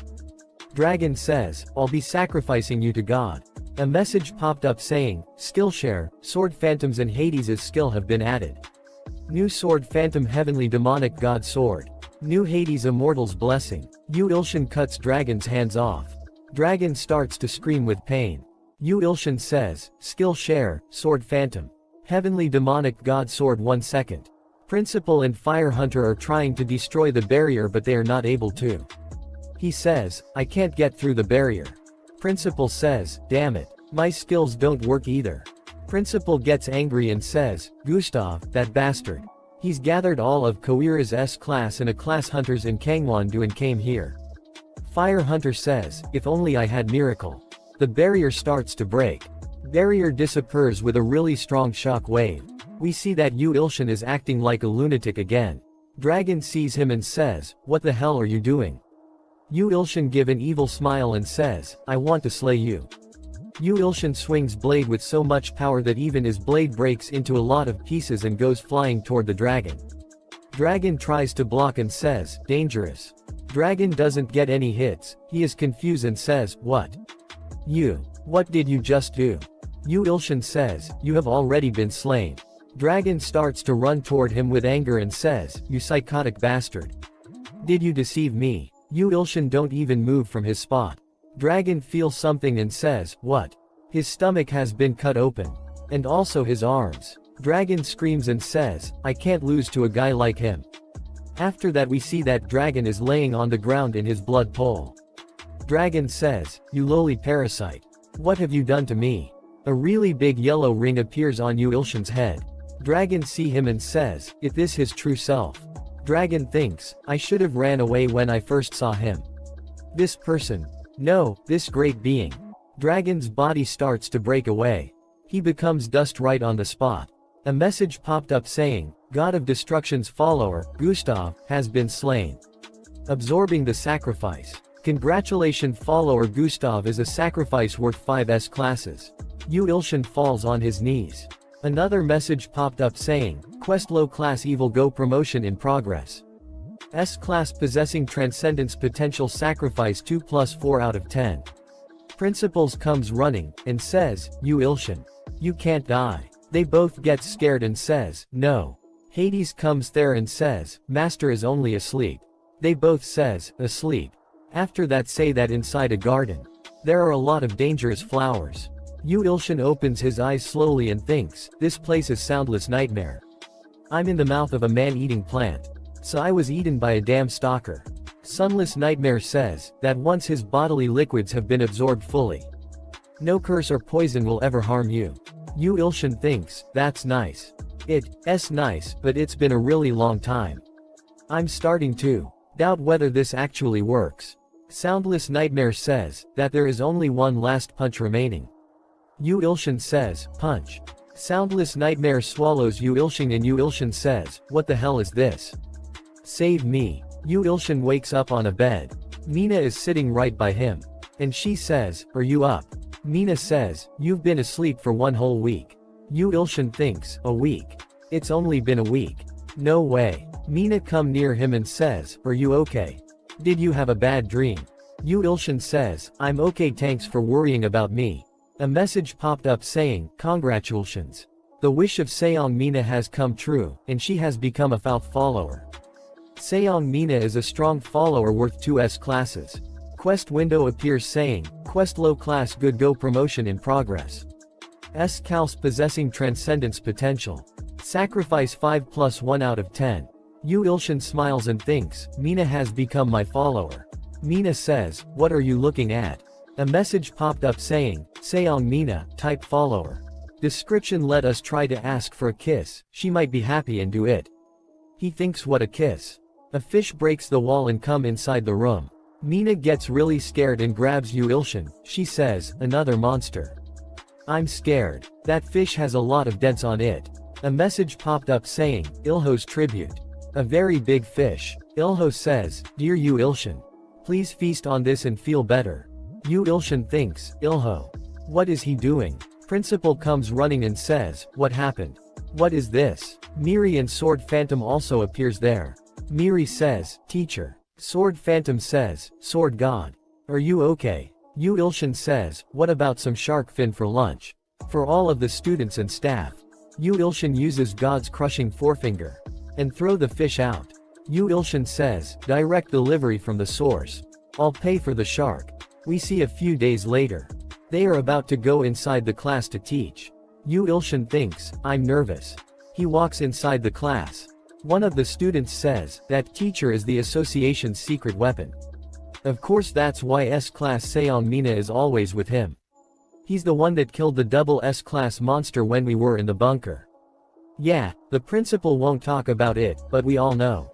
Dragon says, I'll be sacrificing you to God. A message popped up saying, Skillshare, Sword Phantoms and Hades' skill have been added. New Sword Phantom Heavenly Demonic God Sword. New Hades Immortal's Blessing. Yu Ilshin cuts Dragon's hands off. Dragon starts to scream with pain. Yu Ilshin says, Skillshare, Sword Phantom. Heavenly Demonic God Sword 1 second. Principal and Fire Hunter are trying to destroy the barrier but they are not able to. He says, I can't get through the barrier. Principal says, damn it. My skills don't work either. Principal gets angry and says, Gustav, that bastard. He's gathered all of Koira's S-class and A-class hunters in Kangwon-do and came here. Fire Hunter says, if only I had miracle. The barrier starts to break. Barrier disappears with a really strong shock wave. We see that Yu Ilshin is acting like a lunatic again. Dragon sees him and says, what the hell are you doing? Yu Ilshin gives an evil smile and says, I want to slay you. Yu Ilshin swings blade with so much power that even his blade breaks into a lot of pieces and goes flying toward the dragon. Dragon tries to block and says, dangerous. Dragon doesn't get any hits, he is confused and says, what? What did you just do? Yu Ilshin says, you have already been slain. Dragon starts to run toward him with anger and says, you psychotic bastard. Did you deceive me? Yu Ilshin don't even move from his spot. Dragon feels something and says, what? His stomach has been cut open. And also his arms. Dragon screams and says, I can't lose to a guy like him. After that we see that Dragon is laying on the ground in his blood pool. Dragon says, you lowly parasite. What have you done to me? A really big yellow ring appears on Yu Ilshin's head. Dragon see him and says, is this his true self? Dragon thinks, I should have ran away when I first saw him. This person. No, this great being. Dragon's body starts to break away. He becomes dust right on the spot. A message popped up saying, God of Destruction's follower, Gustav, has been slain. Absorbing the sacrifice. Congratulations, follower Gustav is a sacrifice worth 5 S-classes. Yu Ilshin falls on his knees. Another message popped up saying, Quest low class evil go promotion in progress. S-class possessing transcendence potential sacrifice 2+4 out of 10. Principals comes running, and says, Yu Ilshin. You can't die. They both get scared and says, no. Hades comes there and says, Master is only asleep. They both says, asleep. After that say that inside a garden. There are a lot of dangerous flowers. Yu Ilshin opens his eyes slowly and thinks, this place is soundless nightmare. I'm in the mouth of a man-eating plant. So I was eaten by a damn stalker. Sunless Nightmare says, that once his bodily liquids have been absorbed fully. No curse or poison will ever harm you. Yu Ilshin thinks, that's nice. It's nice, but it's been a really long time. I'm starting to doubt whether this actually works. Soundless Nightmare says, that there is only one last punch remaining. Yu Ilshin says, punch. Soundless Nightmare swallows Yu Ilshin and Yu Ilshin says, what the hell is this? Save me. Yu Ilshin wakes up on a bed. Mina is sitting right by him. And she says, are you up? Mina says, you've been asleep for 1 whole week. Yu Ilshin thinks, a week? It's only been a week. No way. Mina come near him and says, are you okay? Did you have a bad dream? Yu Ilshin says, I'm okay, thanks for worrying about me. A message popped up saying, congratulations. The wish of Seong Mina has come true, and she has become a Falth follower. Seong Mina is a strong follower worth 2 S-classes. Quest window appears saying, Quest low class good go promotion in progress. S-Cals possessing transcendence potential. Sacrifice 5+1 out of 10. Yu Ilshin smiles and thinks, Mina has become my follower. Mina says, what are you looking at? A message popped up saying, Seong Mina, type follower. Description, let us try to ask for a kiss, she might be happy and do it. He thinks, what a kiss. A fish breaks the wall and come inside the room. Mina gets really scared and grabs Yu Ilshin. She says, another monster. I'm scared. That fish has a lot of dents on it. A message popped up saying, Ilho's tribute. A very big fish. Ilho says, dear Yu Ilshin. Please feast on this and feel better. Yu Ilshin thinks, Ilho. What is he doing? Principal comes running and says, what happened? What is this? Miri and Sword Phantom also appears there. Miri says, teacher. Sword Phantom says, Sword God. Are you okay? Yu Ilshin says, what about some shark fin for lunch? For all of the students and staff. Yu Ilshin uses God's crushing forefinger. And throw the fish out. Yu Ilshin says, direct delivery from the source. I'll pay for the shark. We see a few days later. They are about to go inside the class to teach. Yu Ilshin thinks, I'm nervous. He walks inside the class. One of the students says, that teacher is the association's secret weapon. Of course that's why S-class Seong Mina is always with him. He's the one that killed the double S-class monster when we were in the bunker. Yeah, the principal won't talk about it, but we all know.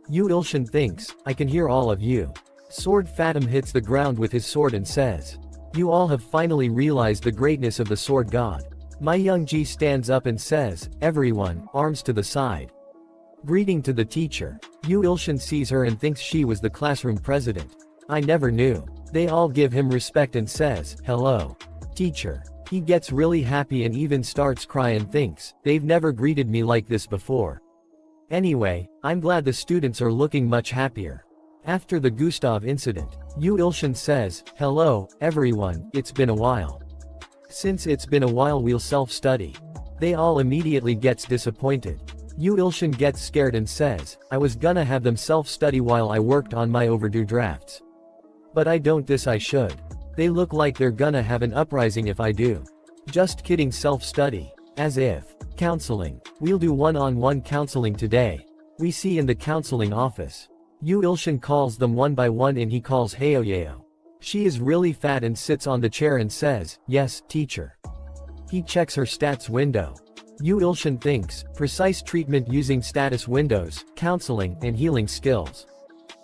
Yu Ilshin thinks, I can hear all of you. Sword Fatum hits the ground with his sword and says, you all have finally realized the greatness of the sword god. My Youngji stands up and says, everyone, arms to the side. Greeting to the teacher. Yu Ilshin sees her and thinks she was the classroom president. I never knew. They all give him respect and says, hello. Teacher. He gets really happy and even starts crying and thinks, they've never greeted me like this before. Anyway, I'm glad the students are looking much happier. After the Gustav incident, Yu Ilshin says, hello, everyone, it's been a while. Since it's been a while we'll self-study. They all immediately gets disappointed. Yu Ilshin gets scared and says, I was gonna have them self-study while I worked on my overdue drafts. But I don't this I should. They look like they're gonna have an uprising if I do. Just kidding self-study. As if. Counseling. We'll do one-on-one counseling today. We see in the counseling office. Yu Ilshin calls them one by one and he calls Haoyeo. She is really fat and sits on the chair and says, yes, teacher. He checks her stats window. Yu Ilshin thinks, precise treatment using status windows, counseling, and healing skills.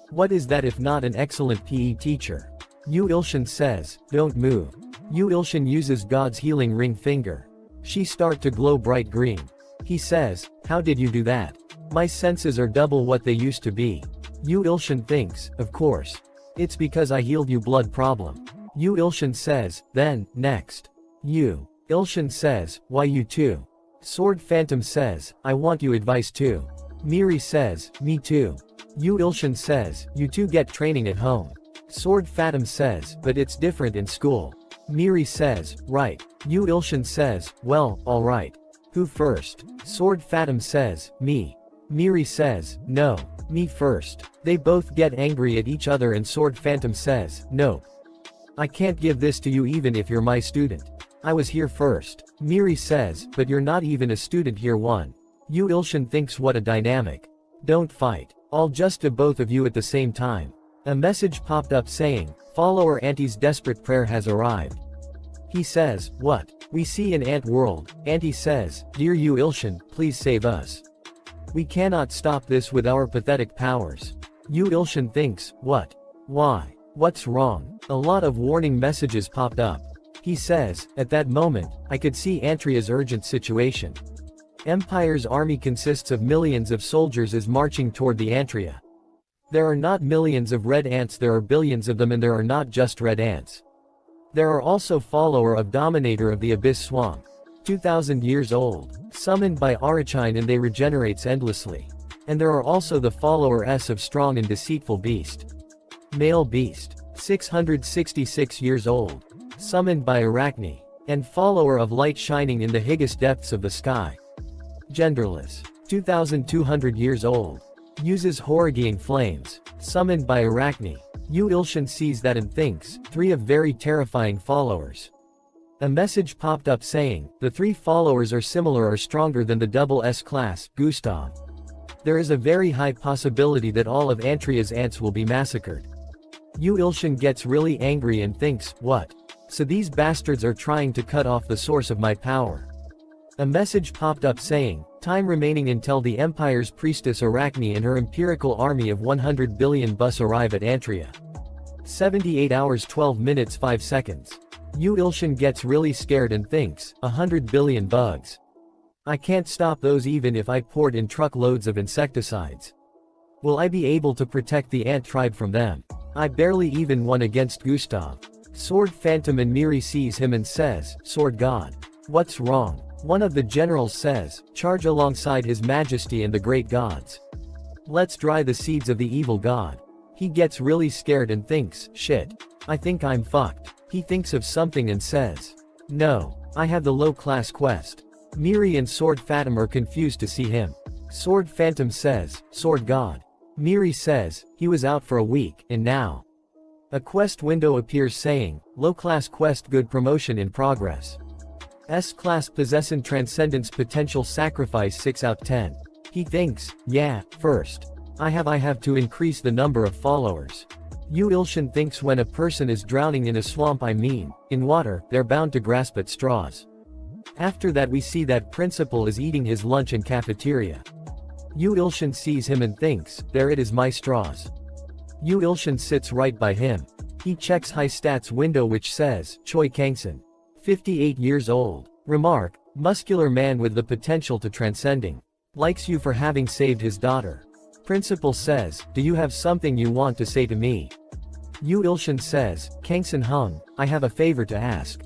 What is that if not an excellent PE teacher? Yu Ilshin says, don't move. Yu Ilshin uses God's healing ring finger. She start to glow bright green. He says, how did you do that? My senses are double what they used to be. Yu Ilshin thinks, of course. It's because I healed you blood problem. Yu Ilshin says, then, next. Yu Ilshin says, why you too? Sword Phantom says, I want you advice too. Miri says, me too. Yu Ilshin says, you two get training at home. Sword Phantom says, but it's different in school. Miri says, right. Yu Ilshin says, well, alright. Who first? Sword Phantom says, me. Miri says, no. Me first. They both get angry at each other and Sword Phantom says, no. I can't give this to you even if you're my student. I was here first. Miri says, but you're not even a student here one. Yu Ilshin thinks what a dynamic. Don't fight. I'll just to both of you at the same time. A message popped up saying, follower Auntie's desperate prayer has arrived. He says, what? We see in Ant World, Auntie says, dear Yu Ilshin, please save us. We cannot stop this with our pathetic powers. Yu Ilshin thinks, what? Why? What's wrong? A lot of warning messages popped up. He says, at that moment, I could see Antria's urgent situation. Empire's army consists of millions of soldiers is marching toward the Antria. There are not millions of red ants, there are billions of them, and there are not just red ants. There are also follower of Dominator of the Abyss Swamp. 2000 years old, summoned by Arachine and they regenerates endlessly. And there are also the follower S of Strong and Deceitful Beast. Male Beast, 666 years old, summoned by Arachne. And follower of Light shining in the highest depths of the sky. Genderless, 2200 years old. Uses Horogying flames, summoned by Arachne. Yu Ilshin sees that and thinks, 3 of very terrifying followers. A message popped up saying, the 3 followers are similar or stronger than the double S class, Gustav. There is a very high possibility that all of Antria's ants will be massacred. Yu Ilshin gets really angry and thinks, what? So these bastards are trying to cut off the source of my power. A message popped up saying, time remaining until the Empire's priestess Arachne and her empirical army of 100 billion bus arrive at Antria. 78 hours 12 minutes 5 seconds. Yu Ilshin gets really scared and thinks, 100 billion bugs. I can't stop those even if I poured in truckloads of insecticides. Will I be able to protect the ant tribe from them? I barely even won against Gustav. Sword Phantom and Miri sees him and says, Sword God. What's wrong? One of the generals says, charge alongside His Majesty and the great gods. Let's dry the seeds of the evil god. He gets really scared and thinks, shit. I think I'm fucked. He thinks of something and says, no, I have the low-class quest. Miri and Sword Phantom are confused to see him. Sword Phantom says, Sword God. Miri says, he was out for a week, and now. A quest window appears saying, low-class quest good promotion in progress. S-class possession transcendence potential sacrifice 6 out 10. He thinks, yeah, first. I have to increase the number of followers. Yu Ilshin thinks when a person is drowning in a swamp, in water, they're bound to grasp at straws. After that we see that principal is eating his lunch in cafeteria. Yu Ilshin sees him and thinks, there it is, my straws. Yu Ilshin sits right by him. He checks high stats window which says, Choi Kangson. 58 years old. Remark, muscular man with the potential to transcending. Likes you for having saved his daughter. Principal says, do you have something you want to say to me? Yu Ilshin says, Kangson Hung, I have a favor to ask.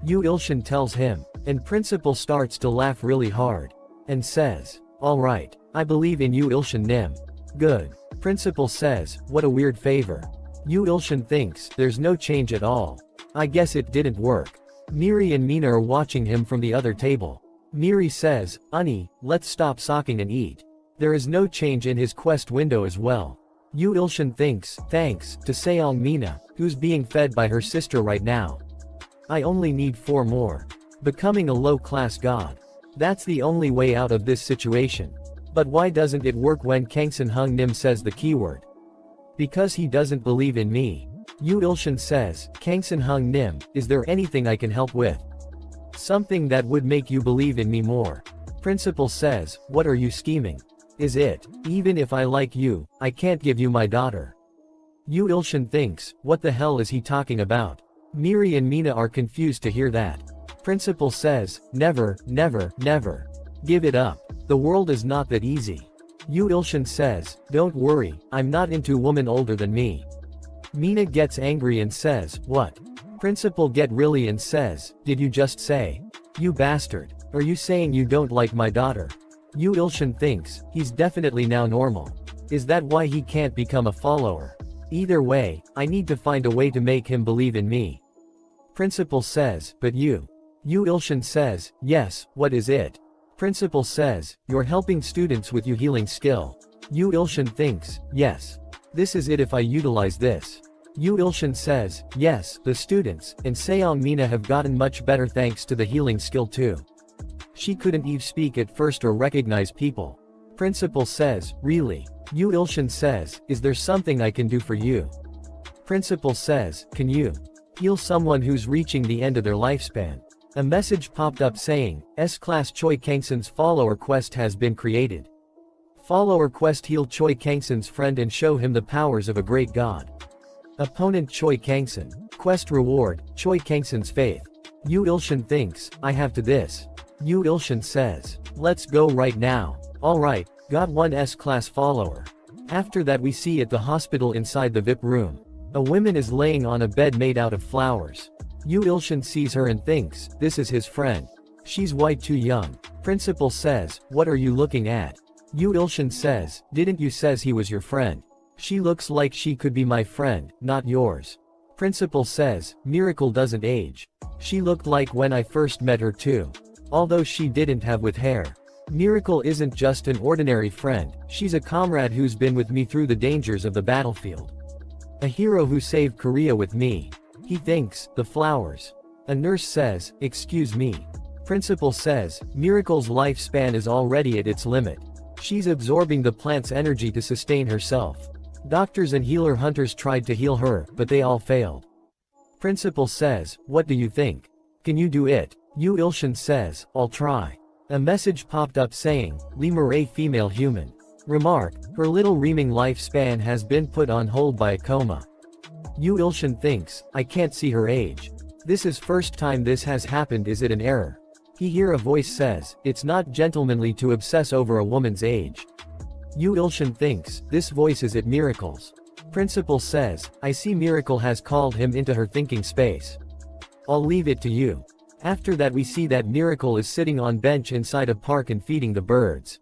Yu Ilshin tells him, and principal starts to laugh really hard. And says, alright, I believe in Yu Ilshin Nim. Good. Principal says, what a weird favor. Yu Ilshin thinks, there's no change at all. I guess it didn't work. Miri and Mina are watching him from the other table. Miri says, Unnie, let's stop socking and eat. There is no change in his quest window as well. Yu Ilshin thinks, thanks, to Seong Mina, who's being fed by her sister right now. I only need 4 more. Becoming a low-class god. That's the only way out of this situation. But why doesn't it work when Kangson Hung Nim says the keyword? Because he doesn't believe in me. Yu Ilshin says, Kangson Hung Nim, is there anything I can help with? Something that would make you believe in me more. Principal says, what are you scheming? Is it, even if I like you, I can't give you my daughter? Yu Ilshin thinks, what the hell is he talking about? Miri and Mina are confused to hear that. Principal says, never, never, never. Give it up. The world is not that easy. Yu Ilshin says, don't worry, I'm not into woman older than me. Mina gets angry and says, what? Principal get really and says, did you just say? You bastard. Are you saying you don't like my daughter? Yu Ilshin thinks, he's definitely now normal. Is that why he can't become a follower? Either way, I need to find a way to make him believe in me. Principal says, but you. Yu Ilshin says, yes, what is it? Principal says, you're helping students with your healing skill. Yu Ilshin thinks, yes. This is it if I utilize this. Yu Ilshin says, yes, the students, and Seong Mina have gotten much better thanks to the healing skill too. She couldn't even speak at first or recognize people. Principal says, really? Yu Ilshin says, is there something I can do for you? Principal says, can you heal someone who's reaching the end of their lifespan? A message popped up saying, S-Class Choi Kangson's follower quest has been created. Follower quest: heal Choi Kangson's friend and show him the powers of a great god. Opponent: Choi Kangson. Quest reward: Choi Kangson's faith. Yu Ilshin thinks, I have to this. Yu Ilshin says, let's go right now. Alright, got one S-Class follower. After that we see at the hospital inside the VIP room. A woman is laying on a bed made out of flowers. Yu Ilshin sees her and thinks, this is his friend. She's way too young. Principal says, what are you looking at? Yu Ilshin says, didn't you says he was your friend? She looks like she could be my friend, not yours. Principal says, Miracle doesn't age. She looked like when I first met her too. Although she didn't have with hair. Miracle isn't just an ordinary friend, she's a comrade who's been with me through the dangers of the battlefield. A hero who saved Korea with me. He thinks, the flowers. A nurse says, excuse me. Principal says, Miracle's lifespan is already at its limit. She's absorbing the plant's energy to sustain herself. Doctors and healer hunters tried to heal her, but they all failed. Principal says, what do you think? Can you do it? Yu Ilshin says, I'll try. A message popped up saying, Lee Murray female human. Remark, her little reaming lifespan has been put on hold by a coma. Yu Ilshin thinks, I can't see her age. This is first time this has happened, is it an error? He hear a voice says, it's not gentlemanly to obsess over a woman's age. Yu Ilshin thinks, this voice is at Miracle's. Principal says, I see Miracle has called him into her thinking space. I'll leave it to you. After that we see that Miracle is sitting on bench inside a park and feeding the birds.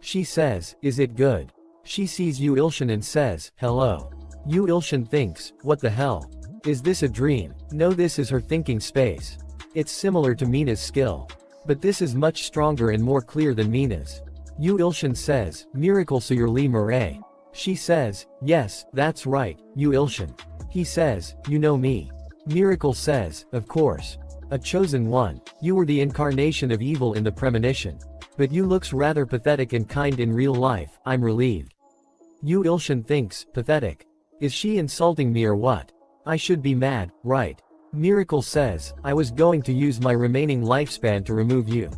She says, is it good? She sees Yu Ilshin and says, hello. Yu Ilshin thinks, what the hell? Is this a dream? No, this is her thinking space. It's similar to Mina's skill. But this is much stronger and more clear than Mina's. Yu Ilshin says, Miracle, so you're Lee Murray. She says, yes, that's right, Yu Ilshin. He says, you know me. Miracle says, of course. A chosen one. You were the incarnation of evil in the premonition. But you looks rather pathetic and kind in real life, I'm relieved. Yu Ilshin thinks, pathetic. Is she insulting me or what? I should be mad, right? Miracle says, I was going to use my remaining lifespan to remove you.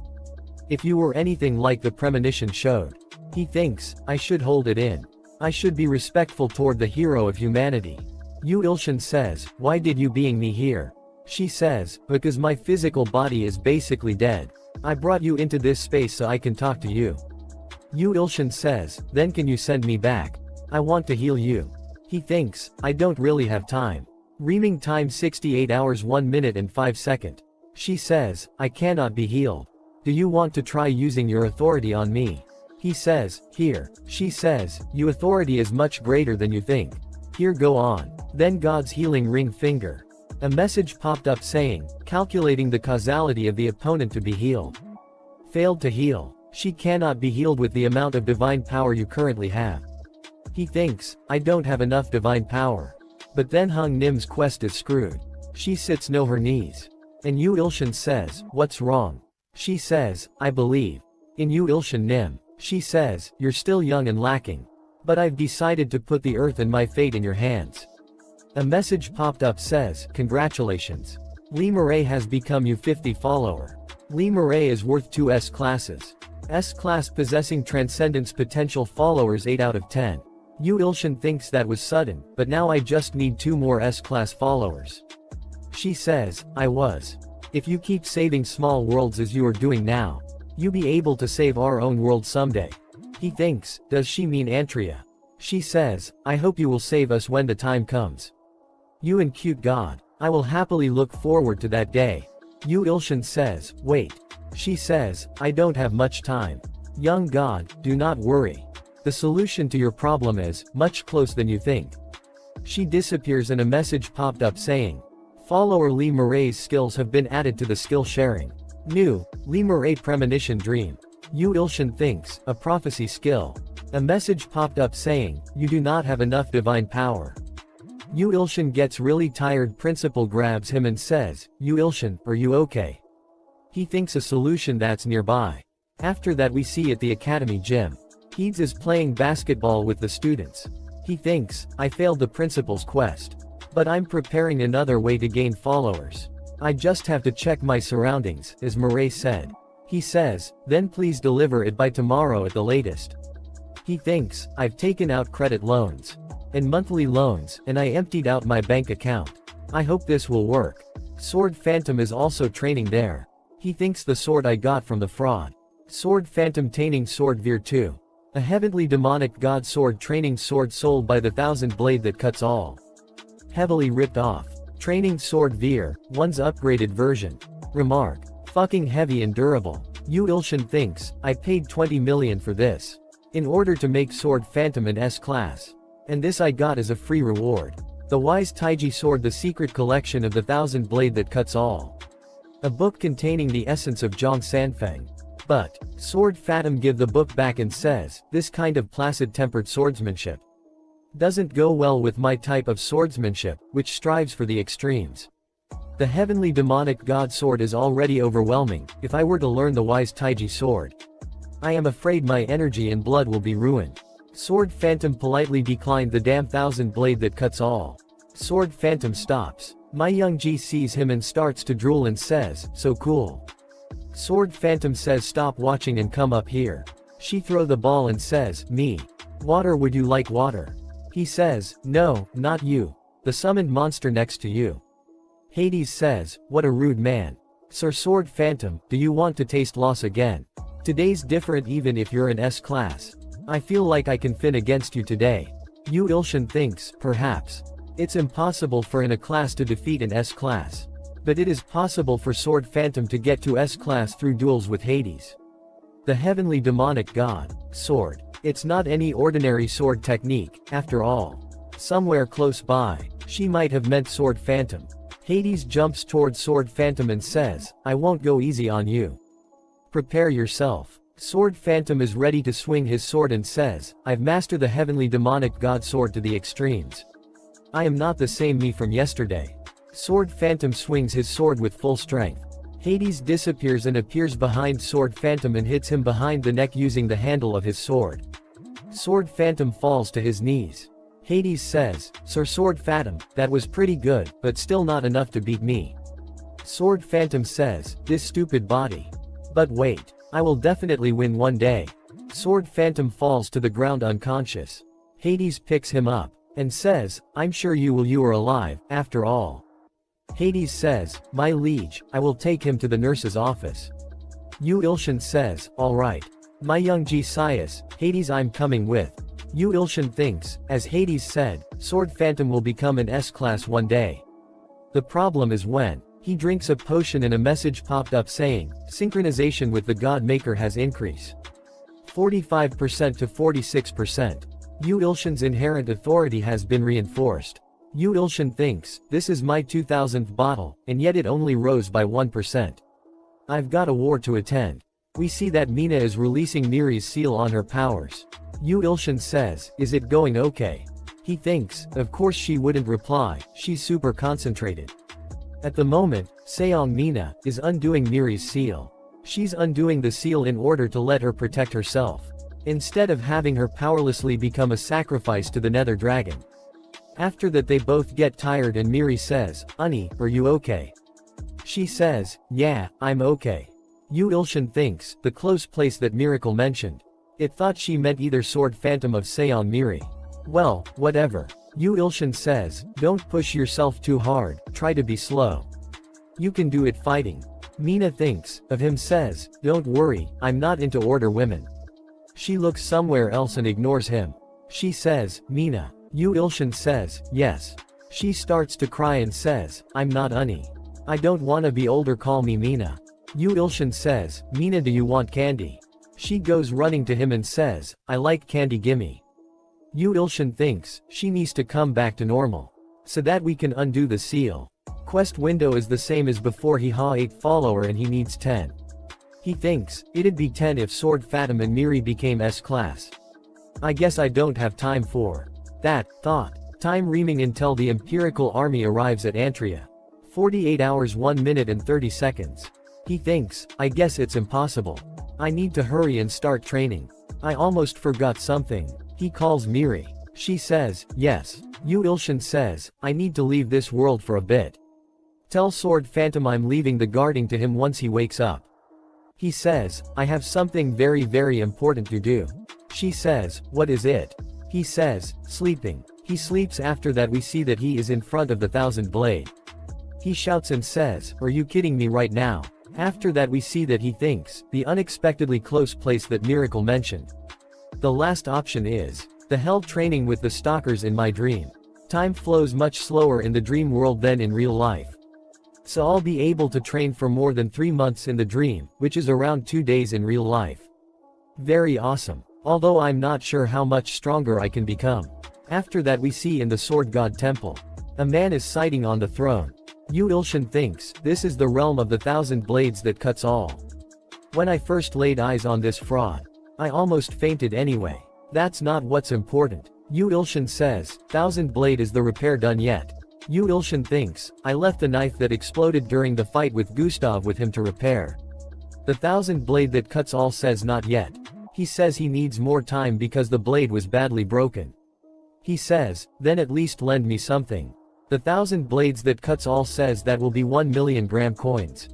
If you were anything like the premonition showed. He thinks, I should hold it in. I should be respectful toward the hero of humanity. Yu Ilshin says, why did you being me here? She says, because my physical body is basically dead. I brought you into this space so I can talk to you. Yu Ilshin says, then can you send me back? I want to heal you. He thinks, I don't really have time. Reaming time 68 hours 1 minute and 5 seconds. She says, I cannot be healed. Do you want to try using your authority on me? He says, here. She says, your authority is much greater than you think. Here go on. Then God's healing ring finger. A message popped up saying, calculating the causality of the opponent to be healed. Failed to heal. She cannot be healed with the amount of divine power you currently have. He thinks, I don't have enough divine power. But then Hung Nim's quest is screwed. She sits no her knees. And Yu Ilshin says, what's wrong? She says, I believe. In Yu Ilshin Nim. She says, you're still young and lacking. But I've decided to put the earth and my fate in your hands. A message popped up says, congratulations. Lee Murray has become U50 follower. Lee Murray is worth 2 S-classes. S-class possessing transcendence potential followers 8 out of 10. Yu Ilshin thinks that was sudden, but now I just need 2 more S-class followers. She says, I was. If you keep saving small worlds as you are doing now, you be able to save our own world someday. He thinks, does she mean Antria? She says, I hope you will save us when the time comes. You and cute God, I will happily look forward to that day. Yu Ilshin says, wait. She says, I don't have much time. Young God, do not worry. The solution to your problem is, much closer than you think. She disappears and a message popped up saying, follower Lee Murray's skills have been added to the skill sharing. New, Lee Murray premonition dream. Yu Ilshin thinks, a prophecy skill. A message popped up saying, you do not have enough divine power. Yu Ilshin gets really tired. Principal grabs him and says, Yu Ilshin, are you okay? He thinks a solution that's nearby. After that we see at the academy gym. Heeds is playing basketball with the students. He thinks, I failed the principal's quest. But I'm preparing another way to gain followers. I just have to check my surroundings, as Murray said. He says, then please deliver it by tomorrow at the latest. He thinks, I've taken out credit loans. And monthly loans, and I emptied out my bank account. I hope this will work. Sword Phantom is also training there. He thinks the sword I got from the fraud. Sword Phantom Taining Sword Veer 2. A heavenly demonic god sword training sword sold by the 1000 blade that cuts all. Heavily ripped off. Training sword Veer, one's upgraded version. Remark. Fucking heavy and durable. Yu Ilshin thinks, I paid 20 million for this. In order to make Sword Phantom an S-class. And this I got as a free reward. The Wise Taiji Sword, the secret collection of the 1000 blade that cuts all. A book containing the essence of Zhang Sanfeng. But, Sword Phantom give the book back and says, this kind of placid tempered swordsmanship doesn't go well with my type of swordsmanship, which strives for the extremes. The heavenly demonic god sword is already overwhelming. If I were to learn the Wise Taiji sword, I am afraid my energy and blood will be ruined. Sword Phantom politely declined the damn 1000 blade that cuts all. Sword Phantom stops. My young G sees him and starts to drool and says, so cool. Sword Phantom says stop watching and come up here. She throw the ball and says, me. Water, would you like water? He says, no, not you. The summoned monster next to you. Hades says, what a rude man. Sir Sword Phantom, do you want to taste loss again? Today's different even if you're an S-class. I feel like I can fin against you today. Yu Ilshin thinks, perhaps. It's impossible for an A-class to defeat an S-class. But it is possible for Sword Phantom to get to S-class through duels with Hades. The heavenly demonic god, sword. It's not any ordinary sword technique, after all. Somewhere close by, she might have meant Sword Phantom. Hades jumps toward Sword Phantom and says, I won't go easy on you. Prepare yourself. Sword Phantom is ready to swing his sword and says, I've mastered the heavenly demonic god sword to the extremes. I am not the same me from yesterday. Sword Phantom swings his sword with full strength. Hades disappears and appears behind Sword Phantom and hits him behind the neck using the handle of his sword. Sword Phantom falls to his knees. Hades says, "Sir Sword Phantom, that was pretty good, but still not enough to beat me." Sword Phantom says, "This stupid body. But wait. I will definitely win one day." Sword Phantom falls to the ground unconscious. Hades picks him up and says, "I'm sure you are alive, after all." Hades says, "My liege, I will take him to the nurse's office." Yu Ilshin says, "All right. My young G-Sias, Hades, I'm coming with." Yu Ilshin thinks, as Hades said, Sword Phantom will become an S-class one day. The problem is when he drinks a potion and a message popped up saying, synchronization with the God Maker has increased 45% to 46%. Yu Ilshin's inherent authority has been reinforced. Yu Ilshin thinks, this is my 2000th bottle, and yet it only rose by 1%. I've got a war to attend. We see that Mina is releasing Miri's seal on her powers. Yu Ilshin says, "Is it going okay?" He thinks, of course she wouldn't reply, she's super concentrated. At the moment, Seong Mina is undoing Miri's seal. She's undoing the seal in order to let her protect herself, instead of having her powerlessly become a sacrifice to the Nether Dragon. After that they both get tired and Miri says, "Honey, are you okay?" She says, "Yeah, I'm okay." Yu Ilshin thinks, the close place that Miracle mentioned. It thought she meant either Sword Phantom of Seong Miri. Well, whatever. Yu Ilshin says, "Don't push yourself too hard, try to be slow. You can do it fighting." Mina thinks of him says, "Don't worry, I'm not into order women." She looks somewhere else and ignores him. She says, "Mina." Yu Ilshin says, "Yes." She starts to cry and says, "I'm not Unnie. I don't wanna be older, call me Mina." Yu Ilshin says, "Mina, do you want candy?" She goes running to him and says, "I like candy, gimme." Yu Ilshin thinks, she needs to come back to normal, so that we can undo the seal. Quest window is the same as before, he ha 8 follower and he needs 10. He thinks, it'd be 10 if Sword Phantom and Miri became S-class. I guess I don't have time for that thought. Time reaming until the Imperial army arrives at Antria. 48 hours 1 minute and 30 seconds. He thinks, I guess it's impossible. I need to hurry and start training. I almost forgot something. He calls Miri. She says, yes. Yu Ilshin says, I need to leave this world for a bit. Tell Sword Phantom I'm leaving the guarding to him once he wakes up. He says, I have something very very important to do. She says, what is it? He says, sleeping. He sleeps. After that we see that he is in front of the Thousand Blade. He shouts and says, are you kidding me right now? After that we see that he thinks, the unexpectedly close place that Miracle mentioned. The last option is, the hell training with the stalkers in my dream. Time flows much slower in the dream world than in real life. So I'll be able to train for more than 3 months in the dream, which is around 2 days in real life. Very awesome. Although I'm not sure how much stronger I can become. After that we see in the Sword God Temple. A man is sitting on the throne. Yu Ilshin thinks, this is the realm of the Thousand Blades that cuts all. When I first laid eyes on this fraud, I almost fainted anyway. That's not what's important. Yu Ilshin says, Thousand Blade, is the repair done yet? Yu Ilshin thinks, I left the knife that exploded during the fight with Gustav with him to repair. The Thousand Blade that cuts all says not yet. He says he needs more time because the blade was badly broken. He says, then at least lend me something. The Thousand Blades that cuts all says that will be 1 million gram coins.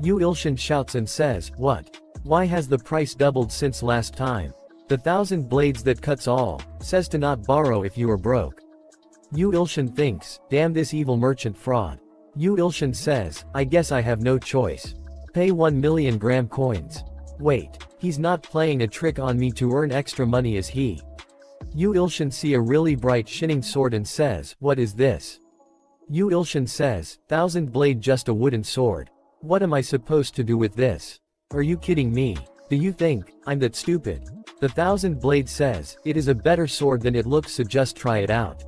Yu Ilshin shouts and says, what? Why has the price doubled since last time? The Thousand Blades that cuts all says to not borrow if you are broke. Yu Ilshin thinks, damn this evil merchant fraud. Yu Ilshin says, I guess I have no choice. Pay 1 million gram coins. Wait, he's not playing a trick on me to earn extra money, is he? Yu Ilshin see a really bright shining sword and says, what is this? Yu Ilshin says, Thousand Blade, just a wooden sword. What am I supposed to do with this? Are you kidding me? Do you think I'm that stupid? The Thousand Blade says, it is a better sword than it looks, so just try it out.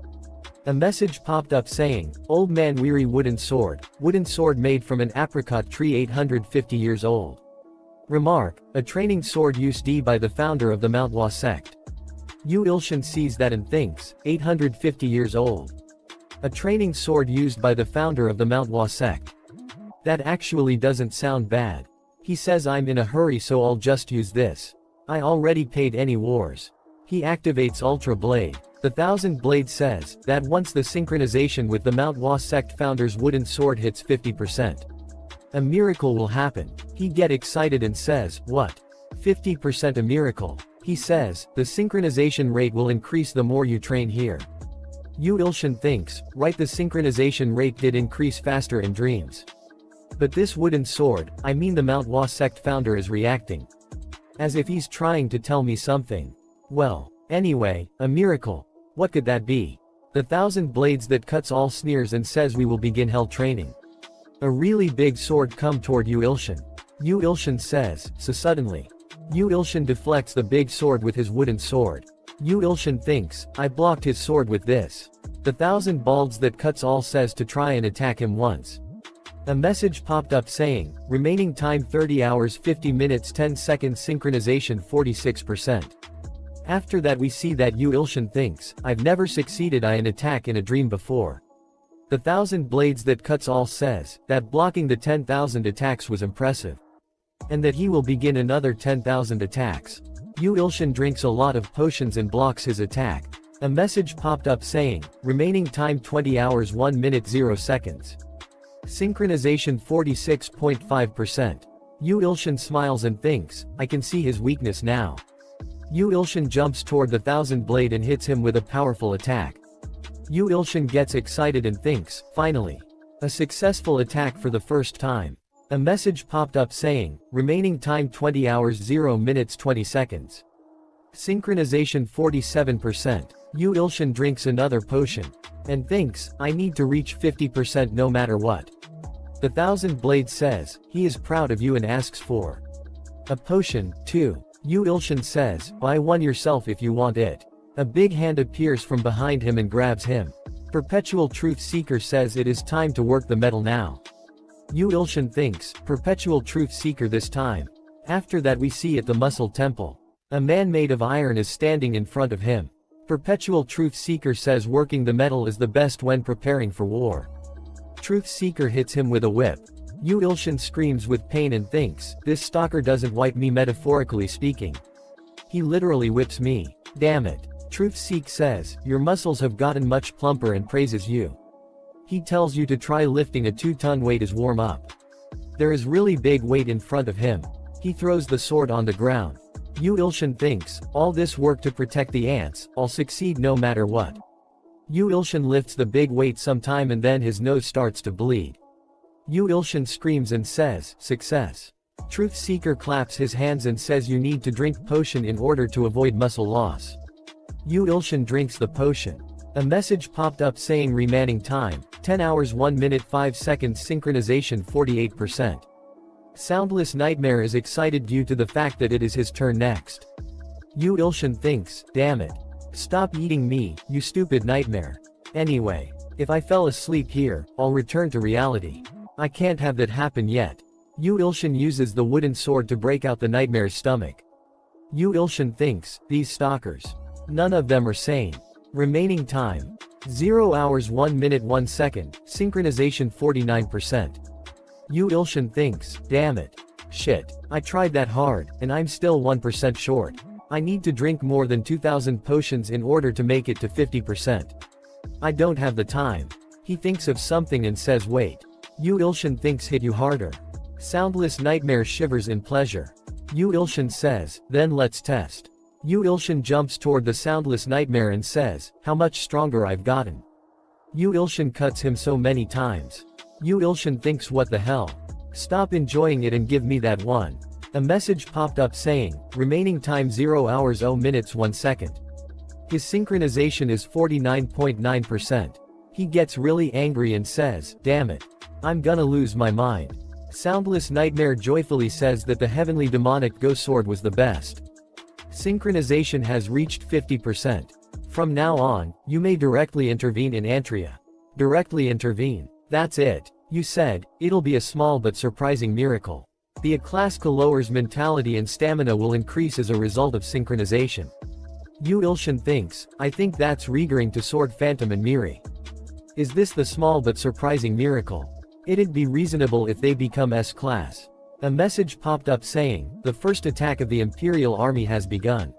A message popped up saying, old man weary wooden sword made from an apricot tree 850 years old. Remark, a training sword used by the founder of the Manhwa sect. Yu Ilshin sees that and thinks, 850 years old. A training sword used by the founder of the Manhwa sect. That actually doesn't sound bad. He says I'm in a hurry so I'll just use this. I already paid any wars. He activates Ultra Blade. The Thousand Blade says that once the synchronization with the Manhwa sect founder's wooden sword hits 50%, a miracle will happen. He get excited and says, what? 50% a miracle? He says, the synchronization rate will increase the more you train here. Yu Ilshin thinks, right, the synchronization rate did increase faster in dreams. But this wooden sword, I mean the Manhwa sect founder is reacting. As if he's trying to tell me something. Well, anyway, a miracle. What could that be? The Thousand Blades that cuts all sneers and says we will begin hell training. A really big sword come toward Yu Ilshin. Yu Ilshin says, so suddenly. Yu Ilshin deflects the big sword with his wooden sword. Yu Ilshin thinks, I blocked his sword with this. The Thousand Blades that cuts all says to try and attack him once. A message popped up saying, remaining time 30 hours 50 minutes 10 seconds synchronization 46%. After that we see that Yu Ilshin thinks, I've never succeeded in an attack in a dream before. The Thousand Blades that cuts all says, that blocking the 10,000 attacks was impressive. And that he will begin another 10,000 attacks. Yu Ilshin drinks a lot of potions and blocks his attack. A message popped up saying, remaining time 20 hours 1 minute 0 seconds. Synchronization 46.5%. Yu Ilshin smiles and thinks, I can see his weakness now. Yu Ilshin jumps toward the Thousand Blade and hits him with a powerful attack. Yu Ilshin gets excited and thinks, finally. A successful attack for the first time. A message popped up saying, remaining time 20 hours 0 minutes 20 seconds. Synchronization 47%. Yu Ilshin drinks another potion. And thinks, I need to reach 50% no matter what. The Thousand Blades says, he is proud of you and asks for a potion, too. Yu Ilshin says, buy one yourself if you want it. A big hand appears from behind him and grabs him. Perpetual Truth Seeker says it is time to work the metal now. Yu Ilshin thinks, Perpetual Truth Seeker this time. After that we see at the Muscle Temple. A man made of iron is standing in front of him. Perpetual Truth Seeker says working the metal is the best when preparing for war. Truth Seeker hits him with a whip. Yu Ilshin screams with pain and thinks, this stalker doesn't wipe me metaphorically speaking. He literally whips me. Damn it. Truth Seek says, your muscles have gotten much plumper and praises you. He tells you to try lifting a 2-ton weight as warm up. There is really big weight in front of him. He throws the sword on the ground. Yu Ilshin thinks, all this work to protect the ants, I'll succeed no matter what. Yu Ilshin lifts the big weight sometime and then his nose starts to bleed. Yu Ilshin screams and says, success. Truth Seeker claps his hands and says you need to drink potion in order to avoid muscle loss. Yu Ilshin drinks the potion. A message popped up saying remaining time, 10 hours 1 minute 5 seconds synchronization 48%. Soundless Nightmare is excited due to the fact that it is his turn next. Yu Ilshin thinks, damn it. Stop eating me, you stupid nightmare. Anyway, if I fell asleep here, I'll return to reality. I can't have that happen yet. Yu Ilshin uses the wooden sword to break out the nightmare's stomach. Yu Ilshin thinks, these stalkers. None of them are sane. Remaining time. 0 hours 1 minute 1 second, synchronization 49%. Yu Ilshin thinks, damn it. Shit. I tried that hard, and I'm still 1% short. I need to drink more than 2,000 potions in order to make it to 50%. I don't have the time. He thinks of something and says wait. Yu Ilshin thinks hit you harder. Soundless Nightmare shivers in pleasure. Yu Ilshin says, then let's test. Yu Ilshin jumps toward the Soundless Nightmare and says, how much stronger I've gotten. Yu Ilshin cuts him so many times. Yu Ilshin thinks what the hell. Stop enjoying it and give me that one. A message popped up saying, remaining time 0 hours 0 minutes 1 second. His synchronization is 49.9%. He gets really angry and says, damn it. I'm gonna lose my mind. Soundless Nightmare joyfully says that the heavenly demonic ghost sword was the best. Synchronization has reached 50%. From now on, you may directly intervene in Antria. Directly intervene. That's it. You said, it'll be a small but surprising miracle. The Aklaskalor's mentality and stamina will increase as a result of synchronization. Yu Ilshin thinks, I think that's referring to Sword Phantom and Miri. Is this the small but surprising miracle? It'd be reasonable if they become S-class. A message popped up saying, the first attack of the Imperial Army has begun.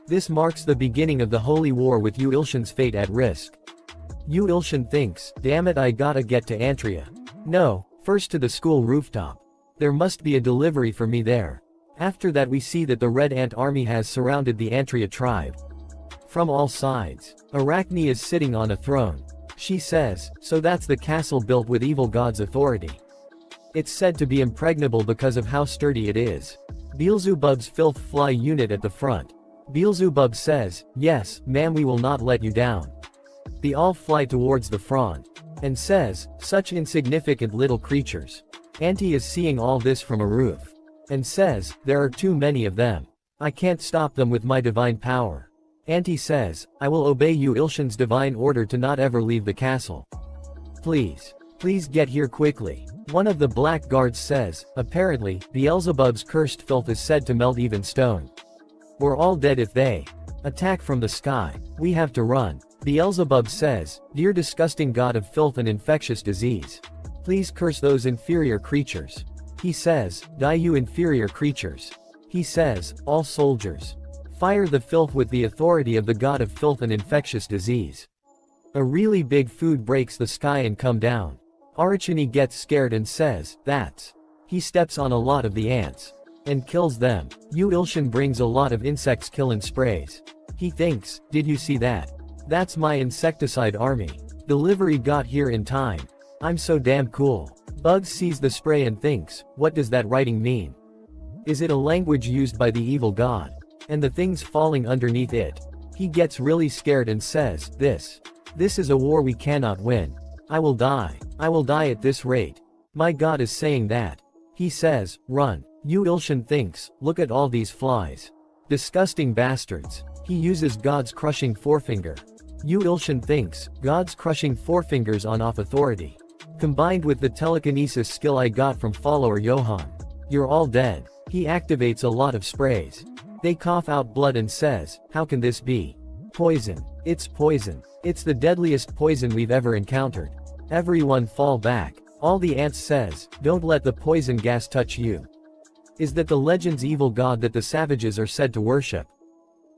This marks the beginning of the Holy War with Yu Ilshan's fate at risk. Yu Ilshan thinks, damn it, I gotta get to Antria. No, first to the school rooftop. There must be a delivery for me there. After that we see that the Red Ant Army has surrounded the Antria tribe. From all sides. Arachne is sitting on a throne. She says, so that's the castle built with evil god's authority. It's said to be impregnable because of how sturdy it is. Beelzebub's filth fly unit at the front. Beelzebub says, yes, ma'am, we will not let you down. They all fly towards the front. And says, such insignificant little creatures. Auntie is seeing all this from a roof. And says, there are too many of them. I can't stop them with my divine power. Auntie says, I will obey Yu Ilshan's divine order to not ever leave the castle. Please get here quickly. One of the black guards says, apparently, Beelzebub's cursed filth is said to melt even stone. We're all dead if they attack from the sky. We have to run. Beelzebub says, dear disgusting god of filth and infectious disease. Please curse those inferior creatures. He says, die you inferior creatures. He says, all soldiers. Fire the filth with the authority of the god of filth and infectious disease. A really big food breaks the sky and come down. Arachne gets scared and says, that's. He steps on a lot of the ants. And kills them. Yu Ilshan brings a lot of insects killing sprays. He thinks, did you see that? That's my insecticide army. Delivery got here in time. I'm so damn cool. Bugs sees the spray and thinks, what does that writing mean? Is it a language used by the evil god? And the things falling underneath it. He gets really scared and says, this is a war we cannot win. I will die. I will die at this rate. My god is saying that. He says, run. Yu Ilshan thinks, look at all these flies. Disgusting bastards. He uses God's crushing forefinger. Yu Ilshan thinks, God's crushing forefinger's on-off authority. Combined with the telekinesis skill I got from follower Johan. You're all dead. He activates a lot of sprays. They cough out blood and says, how can this be? Poison. It's poison. It's the deadliest poison we've ever encountered. Everyone fall back. All the ants says, don't let the poison gas touch you. Is that the legend's evil god that the savages are said to worship?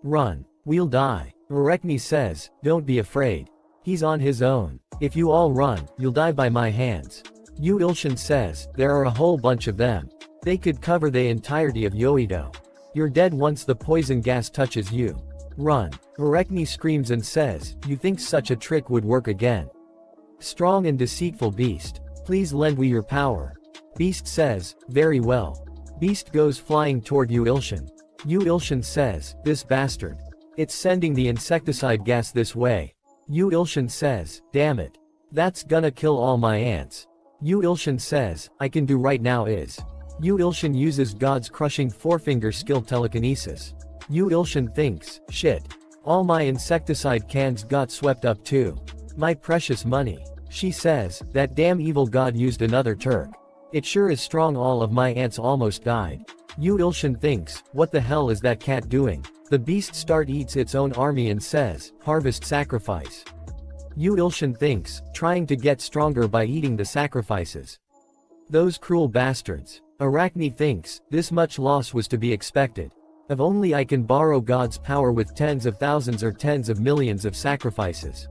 Run. We'll die. Arachne says, don't be afraid. He's on his own. If you all run, you'll die by my hands. Yu Ilshan says, there are a whole bunch of them. They could cover the entirety of Yoido. You're dead once the poison gas touches you. Run. Arachne screams and says, you think such a trick would work again? Strong and deceitful beast. Please lend me your power. Beast says, very well. Beast goes flying toward Yu Ilshan. Yu Ilshan says, this bastard. It's sending the insecticide gas this way. Yu Ilshan says, damn it. That's gonna kill all my ants. Yu Ilshan says, I can do right now is. Yu Ilshan uses God's crushing forefinger skill telekinesis. Yu Ilshan thinks, shit. All my insecticide cans got swept up too. My precious money. She says, that damn evil god used another Turk. It sure is strong, all of my ants almost died. Yu Ilshan thinks, what the hell is that cat doing? The beast eats its own army and says, harvest sacrifice. Yu Ilshan thinks, trying to get stronger by eating the sacrifices. Those cruel bastards. Arachne thinks, this much loss was to be expected. If only I can borrow God's power with tens of thousands or tens of millions of sacrifices.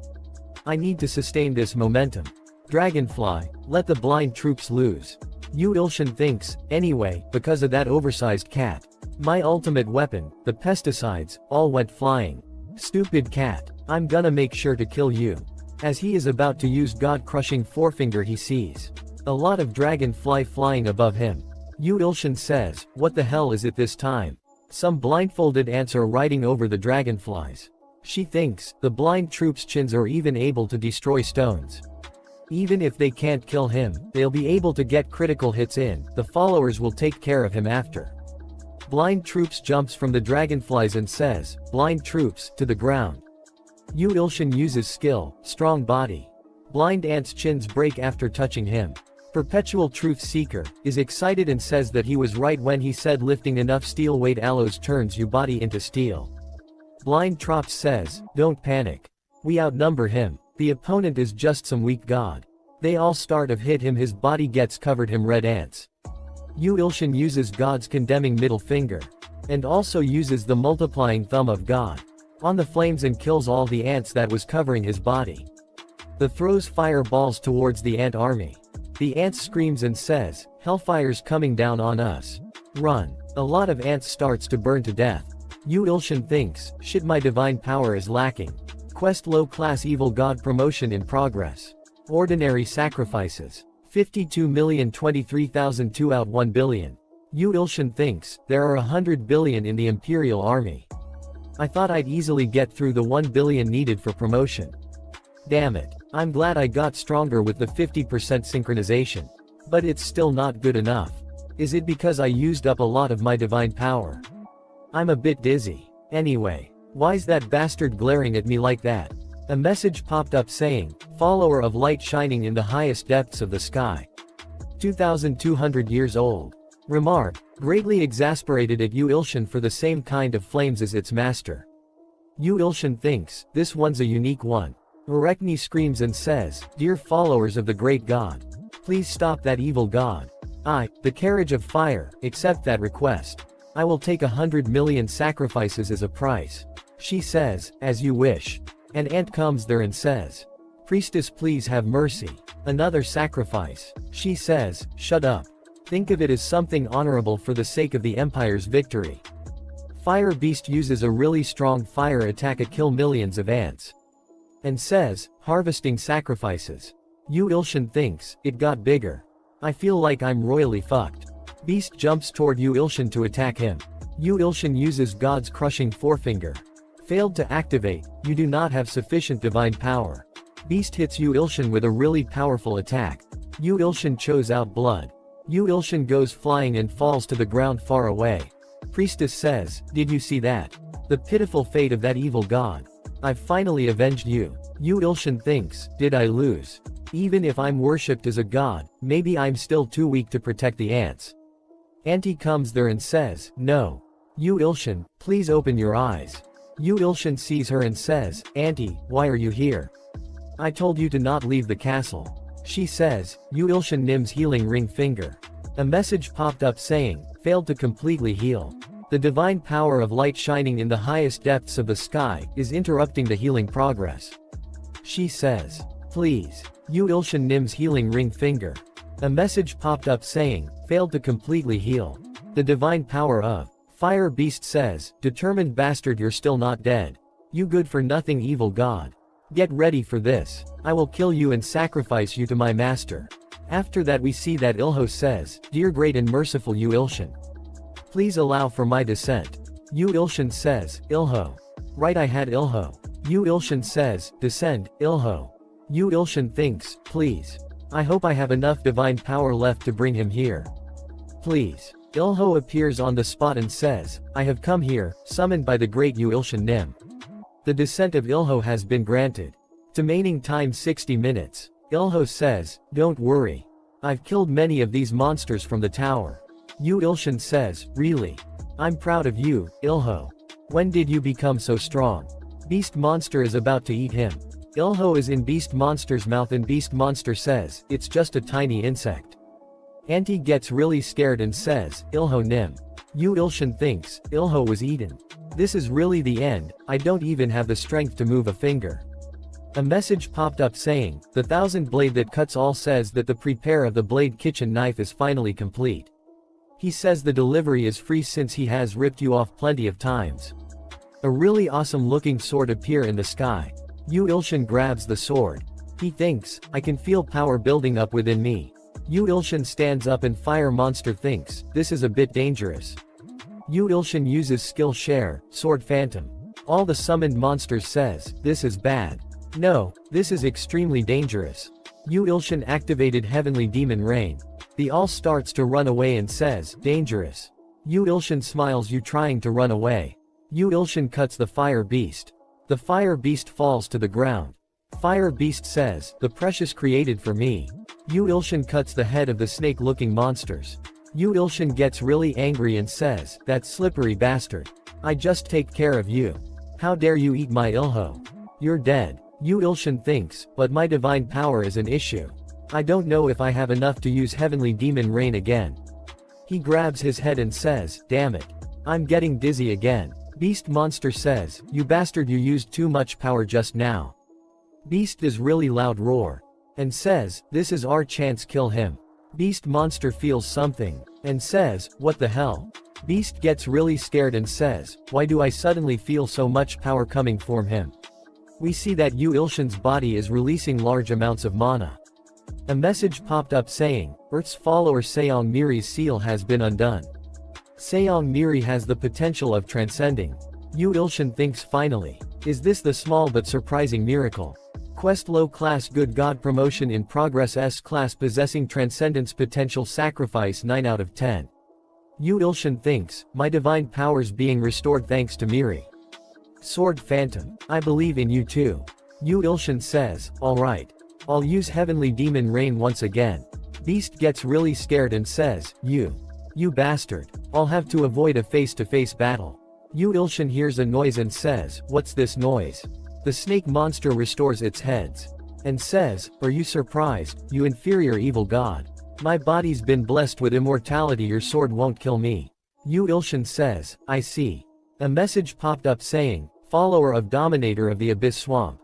I need to sustain this momentum. Dragonfly, let the blind troops lose. Yu Ilshan thinks, anyway, because of that oversized cat. My ultimate weapon, the pesticides, all went flying. Stupid cat. I'm gonna make sure to kill you. As he is about to use God-crushing forefinger, he sees a lot of dragonfly flying above him. Yu Ilshan says, what the hell is it this time? Some blindfolded ants are riding over the dragonflies. She thinks, the blind troops' chins are even able to destroy stones. Even if they can't kill him, they'll be able to get critical hits in, the followers will take care of him after. Blind troops jumps from the dragonflies and says, blind troops, to the ground. Yu Ilshan uses skill, strong body. Blind ant's chins break after touching him. Perpetual Truth Seeker is excited and says that he was right when he said lifting enough steel weight alloys turns your body into steel. Blind Trops says, don't panic. We outnumber him. The opponent is just some weak god. They all start of hit him, his body gets covered him red ants. Yu Ilshin uses God's condemning middle finger. And also uses the multiplying thumb of God on the flames and kills all the ants that was covering his body. The throws fireballs towards the ant army. The ants screams and says, "Hellfire's coming down on us. Run." A lot of ants starts to burn to death. Yu Ilshin thinks, shit, my divine power is lacking. Quest low class evil god promotion in progress. Ordinary sacrifices. 52,023,002 out 1 billion. Yu Ilshin thinks, there are 100 billion in the Imperial Army. I thought I'd easily get through the 1 billion needed for promotion. Damn it. I'm glad I got stronger with the 50% synchronization. But it's still not good enough. Is it because I used up a lot of my divine power? I'm a bit dizzy. Anyway, why's that bastard glaring at me like that? A message popped up saying, follower of light shining in the highest depths of the sky. 2,200 years old. Remark, greatly exasperated at Yu Ilshin for the same kind of flames as its master. Yu Ilshin thinks, this one's a unique one. Urekni screams and says, dear followers of the great god. Please stop that evil god. I, the carriage of fire, accept that request. I will take 100 million sacrifices as a price. She says, as you wish. An ant comes there and says, priestess, please have mercy. Another sacrifice. She says, shut up. Think of it as something honorable for the sake of the Empire's victory. Fire Beast uses a really strong fire attack to kill millions of ants. And says, harvesting sacrifices. Yu Ilshin thinks, it got bigger. I feel like I'm royally fucked. Beast jumps toward Yu Ilshin to attack him. Yu Ilshin uses God's crushing forefinger. Failed to activate, you do not have sufficient divine power. Beast hits Yu Ilshin with a really powerful attack. Yu Ilshin chose out blood. Yu Ilshin goes flying and falls to the ground far away. Priestess says, did you see that? The pitiful fate of that evil god. I've finally avenged you. Yu Ilshin thinks, did I lose? Even if I'm worshipped as a god, maybe I'm still too weak to protect the ants. Auntie comes there and says, no. Yu Ilshin, please open your eyes. Yu Ilshin sees her and says, Auntie, why are you here? I told you to not leave the castle. She says, Yu Ilshin Nim's healing ring finger. A message popped up saying, failed to completely heal. The divine power of light shining in the highest depths of the sky is interrupting the healing progress. She says, please. Yu Ilshin Nim's healing ring finger. A message popped up saying, failed to completely heal. The divine power of Fire Beast says, determined bastard, you're still not dead. You good for nothing evil god. Get ready for this. I will kill you and sacrifice you to my master. After that we see that Ilho says, dear great and merciful Yu Ilshin. Please allow for my descent. Yu Ilshin says, Ilho. Right, I had Ilho. Yu Ilshin says, descend, Ilho. Yu Ilshin thinks, please. I hope I have enough divine power left to bring him here. Please. Ilho appears on the spot and says, I have come here, summoned by the great Yu Ilshin Nim. The descent of Ilho has been granted. Remaining time 60 minutes. Ilho says, don't worry. I've killed many of these monsters from the tower. Yu Ilshin says, really? I'm proud of you, Ilho. When did you become so strong? Beast monster is about to eat him. Ilho is in beast monster's mouth and beast monster says, it's just a tiny insect. Auntie gets really scared and says, Ilho Nim. Yu Ilshin thinks, Ilho was eaten. This is really the end, I don't even have the strength to move a finger. A message popped up saying, the 1000 blade that cuts all says that the prepare of the blade kitchen knife is finally complete. He says the delivery is free since he has ripped you off plenty of times. A really awesome looking sword appear in the sky. Yu Ilshin grabs the sword. He thinks, I can feel power building up within me. Yu Ilshin stands up and Fire Monster thinks, this is a bit dangerous. Yu Ilshin uses skill share, Sword Phantom. All the summoned monsters says, this is bad. No, this is extremely dangerous. Yu Ilshin activated Heavenly Demon Rain. The all starts to run away and says, dangerous. Yu Ilshin smiles you trying to run away. Yu Ilshin cuts the Fire Beast. The Fire Beast falls to the ground. Fire Beast says, the precious created for me. Yu Ilshin cuts the head of the snake-looking monsters. Yu Ilshin gets really angry and says, that slippery bastard. I just take care of you. How dare you eat my Ilho? You're dead. Yu Ilshin thinks, but my divine power is an issue. I don't know if I have enough to use heavenly demon rain again. He grabs his head and says, damn it. I'm getting dizzy again. Beast monster says, you bastard, you used too much power just now. Beast does really loud roar. And says, this is our chance, kill him. Beast monster feels something. And says, what the hell? Beast gets really scared and says, why do I suddenly feel so much power coming from him? We see that Yu Ilshin's body is releasing large amounts of mana. A message popped up saying, Earth's follower Seong Miri's seal has been undone. Seong Miri has the potential of transcending. Yu Ilshin thinks finally. Is this the small but surprising miracle? Quest low class good god promotion in progress S class possessing transcendence potential sacrifice 9 out of 10. Yu Ilshin thinks, my divine powers being restored thanks to Miri. Sword Phantom, I believe in you too. Yu Ilshin says, alright. I'll use heavenly demon rain once again. Beast gets really scared and says, you bastard. I'll have to avoid a face-to-face battle. Yu Ilshin hears a noise and says, what's this noise? The snake monster restores its heads. And says, are you surprised, you inferior evil god? My body's been blessed with immortality, your sword won't kill me. Yu Ilshin says, I see. A message popped up saying, follower of Dominator of the Abyss Swamp.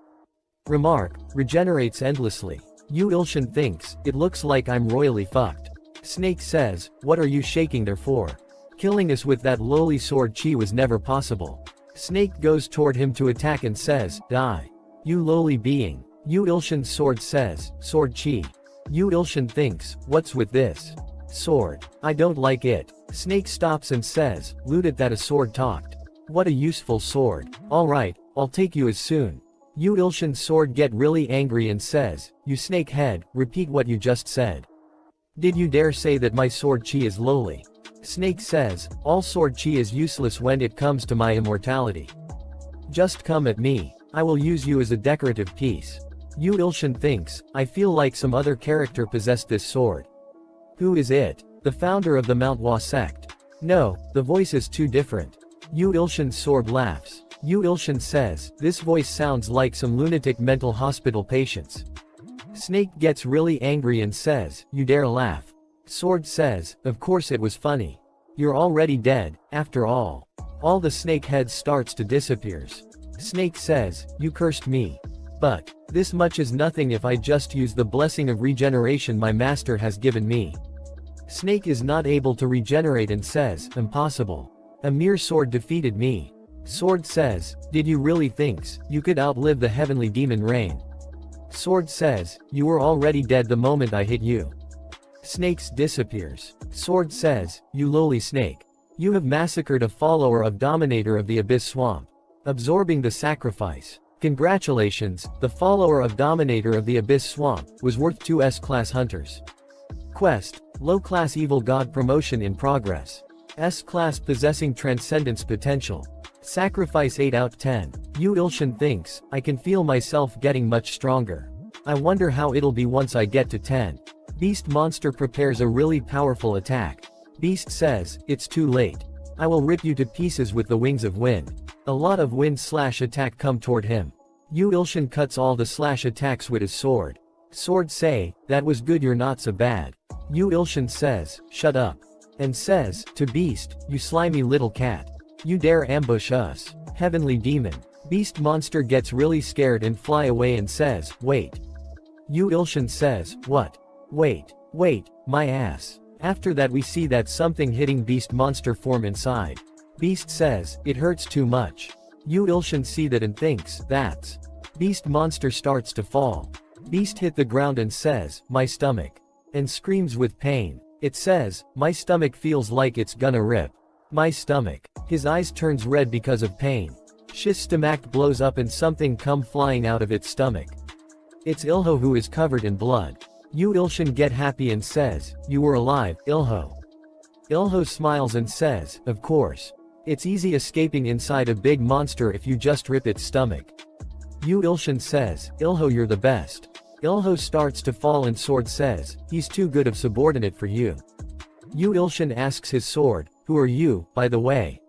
Remark, regenerates endlessly. Yu Ilshin thinks, it looks like I'm royally fucked. Snake says, what are you shaking there for? Killing us with that lowly sword chi was never possible. Snake goes toward him to attack and says, die. You lowly being. Yu Ilshin's sword says, sword chi. Yu Ilshin thinks, what's with this sword? I don't like it. Snake stops and says, loot it that a sword talked. What a useful sword. Alright, I'll take you as soon. Yu Ilshin's sword get really angry and says, you snake head, repeat what you just said. Did you dare say that my sword chi is lowly? Snake says, all sword chi is useless when it comes to my immortality. Just come at me. I will use you as a decorative piece. Yu Ilshin thinks, I feel like some other character possessed this sword. Who is it? The founder of the Manhwa sect. No, the voice is too different. Yu Ilshin's sword laughs. Yu Ilshin says, this voice sounds like some lunatic mental hospital patients. Snake gets really angry and says, you dare laugh. Sword says, of course it was funny. You're already dead, after all. All the snake heads starts to disappears. Snake says, you cursed me. But, this much is nothing if I just use the blessing of regeneration my master has given me. Snake is not able to regenerate and says, impossible. A mere sword defeated me. Sword says, did you really think you could outlive the heavenly demon rain? Sword says, you were already dead the moment I hit you. Snakes disappears. Sword says, you lowly snake. You have massacred a follower of Dominator of the Abyss Swamp. Absorbing the sacrifice. Congratulations, the follower of Dominator of the Abyss Swamp was worth 2 S-class hunters. Quest, low-class evil god promotion in progress. S-class possessing transcendence potential. Sacrifice 8 out 10. Yu Ilshin thinks, I can feel myself getting much stronger. I wonder how it'll be once I get to 10. Beast monster prepares a really powerful attack. Beast says, it's too late. I will rip you to pieces with the wings of wind. A lot of wind slash attack come toward him. Yu Ilshin cuts all the slash attacks with his sword. Sword say, that was good, you're not so bad. Yu Ilshin says, shut up. And says, to Beast, you slimy little cat. You dare ambush us. Heavenly demon. Beast monster gets really scared and fly away and says, wait. Yu Ilshin says, what? Wait, my ass. After that we see that something hitting beast monster form inside. Beast says, it hurts too much. Yu Ilshin see that and thinks, that's. Beast monster starts to fall. Beast hit the ground and says, my stomach. And screams with pain. It says, my stomach feels like it's gonna rip. My stomach. His eyes turns red because of pain. His stomach blows up and something come flying out of its stomach. It's Ilho who is covered in blood. Yu Ilshin get happy and says, you were alive, Ilho. Ilho smiles and says, of course. It's easy escaping inside a big monster if you just rip its stomach. Yu Ilshin says, Ilho, you're the best. Ilho starts to fall and sword says, he's too good of subordinate for you. Yu Ilshin asks his sword, who are you, by the way?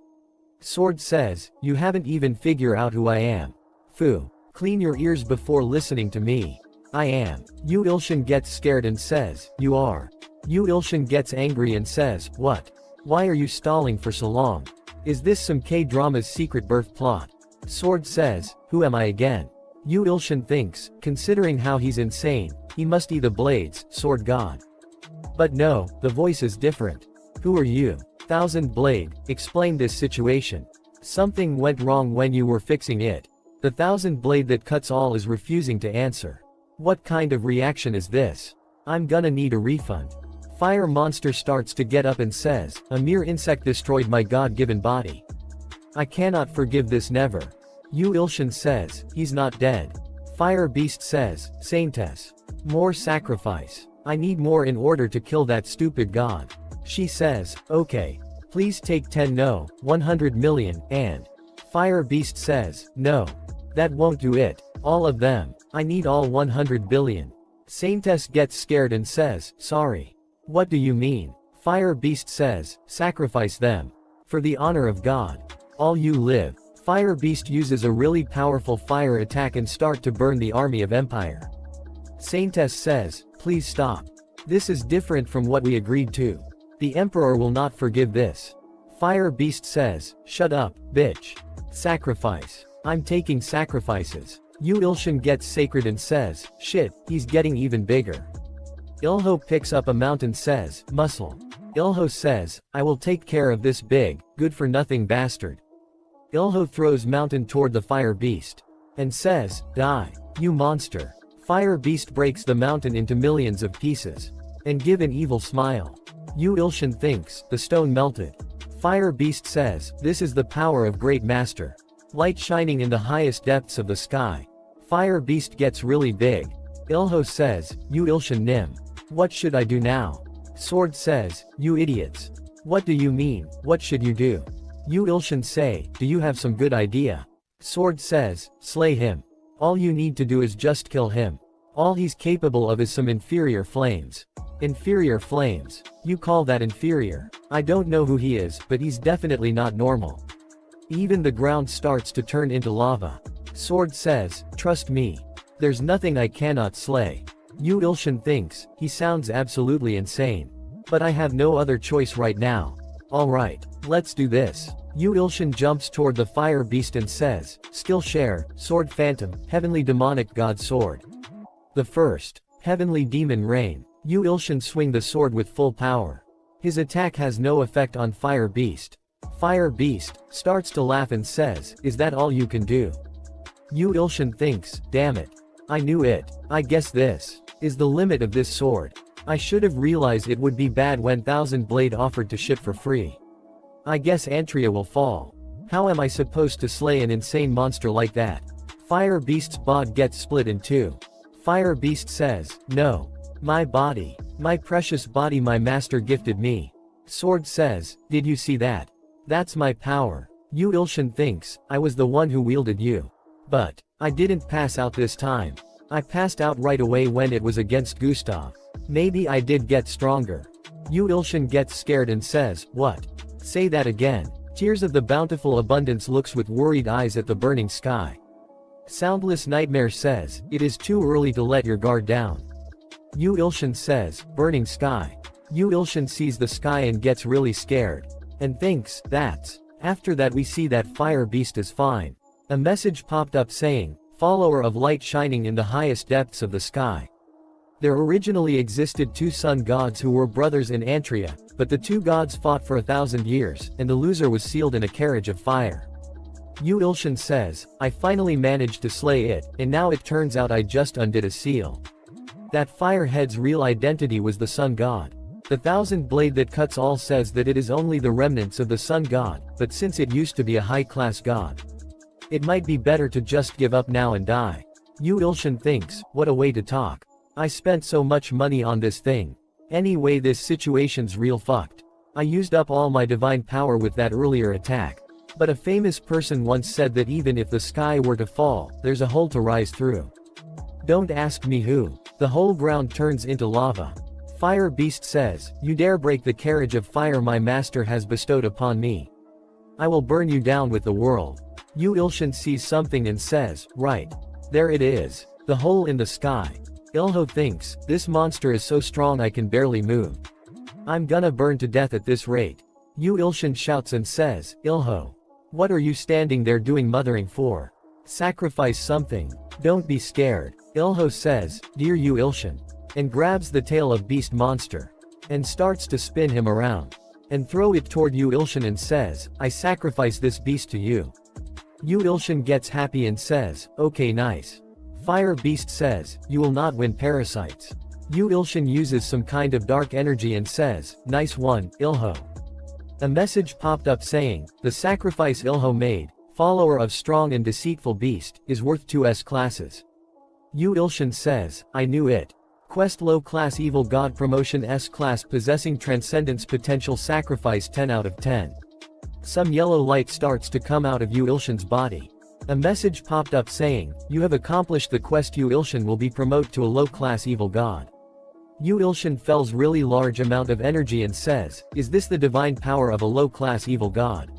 Sword says, you haven't even figured out who I am. Fu. Clean your ears before listening to me. I am. Yu Ilshin gets scared and says, you are. Yu Ilshin gets angry and says, what? Why are you stalling for so long? Is this some K-drama's secret birth plot? Sword says, who am I again? Yu Ilshin thinks, considering how he's insane, he must be the Blades, Sword God. But no, the voice is different. Who are you? Thousand Blade, explain this situation. Something went wrong when you were fixing it. The Thousand Blade that cuts all is refusing to answer. What kind of reaction is this? I'm gonna need a refund. Fire Monster starts to get up and says, a mere insect destroyed my God-given body. I cannot forgive this never. Yu Ilshin says, he's not dead. Fire Beast says, Saintess. More sacrifice. I need more in order to kill that stupid god. She says, okay. Please take 10 no, 100 million, and. Fire Beast says, no. That won't do it. All of them. I need all 100 billion. Saintess gets scared and says, sorry. What do you mean? Fire Beast says, sacrifice them. For the honor of God. All you live. Fire Beast uses a really powerful fire attack and start to burn the army of Empire. Saintess says, please stop. This is different from what we agreed to. The Emperor will not forgive this. Fire Beast says, shut up, bitch. Sacrifice. I'm taking sacrifices. Yu Ilshin gets sacred and says, shit, he's getting even bigger. Ilho picks up a mountain says, muscle. Ilho says, I will take care of this big, good-for-nothing bastard. Ilho throws mountain toward the Fire Beast. And says, die. You monster. Fire Beast breaks the mountain into millions of pieces. And give an evil smile. Yu Ilshin thinks, the stone melted. Fire Beast says, this is the power of Great Master. Light shining in the highest depths of the sky. Fire Beast gets really big. Ilho says, Yu Ilshin Nim. What should I do now? Sword says, you idiots. What do you mean, what should you do? Yu Ilshin say, do you have some good idea? Sword says, slay him. All you need to do is just kill him. All he's capable of is some inferior flames. Inferior flames. You call that inferior? I don't know who he is, but he's definitely not normal. Even the ground starts to turn into lava. Sword says, trust me. There's nothing I cannot slay. Yu Ilshin thinks, he sounds absolutely insane. But I have no other choice right now. Alright, let's do this. Yu Ilshin jumps toward the Fire Beast and says, skill share, Sword Phantom, Heavenly Demonic God Sword. The first. Heavenly Demon Rain. Yu Ilshin swing the sword with full power. His attack has no effect on Fire Beast. Fire Beast starts to laugh and says, is that all you can do? Yu Ilshin thinks, damn it. I knew it. I guess this is the limit of this sword. I should have realized it would be bad when Thousand Blade offered to ship for free. I guess Antria will fall. How am I supposed to slay an insane monster like that? Fire Beast's bod gets split in two. Fire Beast says, no. My body. My precious body my master gifted me. Sword says, did you see that? That's my power. Yu Ilshin thinks, I was the one who wielded you. But I didn't pass out this time. I passed out right away when it was against Gustav. Maybe I did get stronger. Yu Ilshin gets scared and says, what? Say that again. Tears of the Bountiful Abundance looks with worried eyes at the burning sky. Soundless Nightmare says, it is too early to let your guard down. Yu Ilshin says, burning sky. Yu Ilshin sees the sky and gets really scared. And thinks, that's. After that we see that Fire Beast is fine. A message popped up saying, follower of light shining in the highest depths of the sky. There originally existed two sun gods who were brothers in Antria, but the two gods fought for 1,000 years, and the loser was sealed in a carriage of fire. Yu Ilshin says, I finally managed to slay it, and now it turns out I just undid a seal. That firehead's real identity was the sun god. The Thousand Blade that cuts all says that it is only the remnants of the sun god, but since it used to be a high-class god, it might be better to just give up now and die. Yu Ilshin thinks, what a way to talk. I spent so much money on this thing. Anyway, this situation's real fucked. I used up all my divine power with that earlier attack. But a famous person once said that even if the sky were to fall, there's a hole to rise through. Don't ask me who. The whole ground turns into lava. Fire Beast says, you dare break the carriage of fire my master has bestowed upon me. I will burn you down with the world. Yu Ilshin sees something and says, right. There it is. The hole in the sky. Ilho thinks, this monster is so strong I can barely move. I'm gonna burn to death at this rate. Yu Ilshin shouts and says, Ilho. What are you standing there doing mothering for? Sacrifice something. Don't be scared. Ilho says, dear Yu Ilshin. And grabs the tail of beast monster. And starts to spin him around. And throw it toward Yu Ilshin and says, I sacrifice this beast to you. Yu Ilshin gets happy and says, okay nice. Fire beast says, you will not win parasites. Yu Ilshin uses some kind of dark energy and says, nice one, Ilho. A message popped up saying, the sacrifice Ilho made, follower of strong and deceitful beast, is worth 2 S-classes. Yu Ilshin says, I knew it. Quest low class evil god promotion S-class possessing transcendence potential sacrifice 10 out of 10. Some yellow light starts to come out of Yu Ilshin's body. A message popped up saying, you have accomplished the quest. Yu Ilshin will be promoted to a low class evil god. Yu Ilshin feels really large amount of energy and says, is this the divine power of a low class evil god?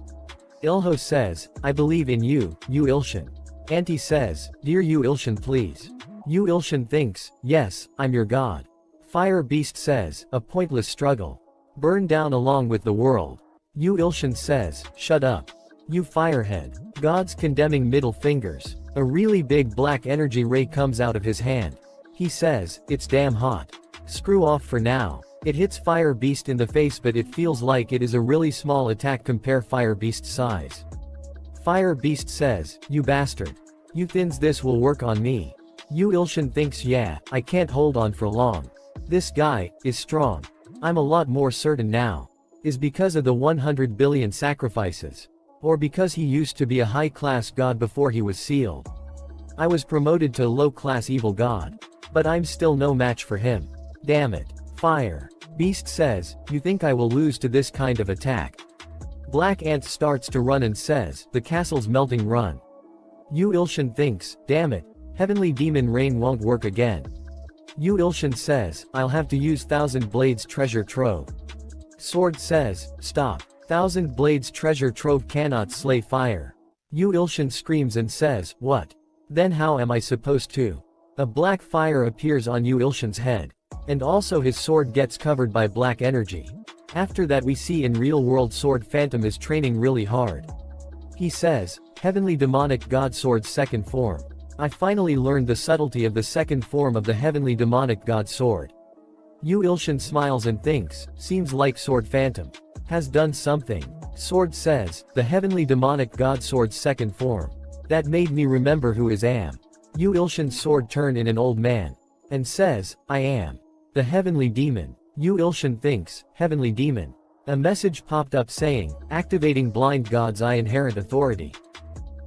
Ilho says, I believe in you, Yu Ilshin. Auntie says, dear Yu Ilshin please. Yu Ilshin thinks, yes, I'm your god. Fire beast says, a pointless struggle. Burn down along with the world. Yu Ilshin says, shut up. You firehead. God's condemning middle fingers. A really big black energy ray comes out of his hand. He says, it's damn hot. Screw off for now. It hits Fire Beast in the face but it feels like it is a really small attack compare Fire Beast's size. Fire Beast says, you bastard. You thins this will work on me. Yu Ilshin thinks yeah, I can't hold on for long. This guy, is strong. I'm a lot more certain now. Is because of the 100 billion sacrifices. Or because he used to be a high-class god before he was sealed. I was promoted to low-class evil god. But I'm still no match for him. Damn it. Fire. Beast says, you think I will lose to this kind of attack? Black Ant starts to run and says, the castle's melting run. Yu Ilshin thinks, damn it. Heavenly Demon Rain won't work again. Yu Ilshin says, I'll have to use Thousand Blades treasure trove. Sword says, stop. Thousand Blades treasure trove cannot slay fire. Yu Ilshin screams and says, what? Then how am I supposed to? A black fire appears on Yu Ilshin's head. And also his sword gets covered by black energy. After that we see in real world Sword Phantom is training really hard. He says, Heavenly Demonic God Sword's second form. I finally learned the subtlety of the second form of the Heavenly Demonic God Sword. Yu Ilshin smiles and thinks, seems like Sword Phantom has done something. Sword says, the Heavenly Demonic God Sword's second form. That made me remember who is am. Yu Ilshin's sword turned in an old man. And says, I am. The Heavenly Demon. Yu Ilshin thinks, Heavenly Demon. A message popped up saying, activating Blind God's Eye inherent authority.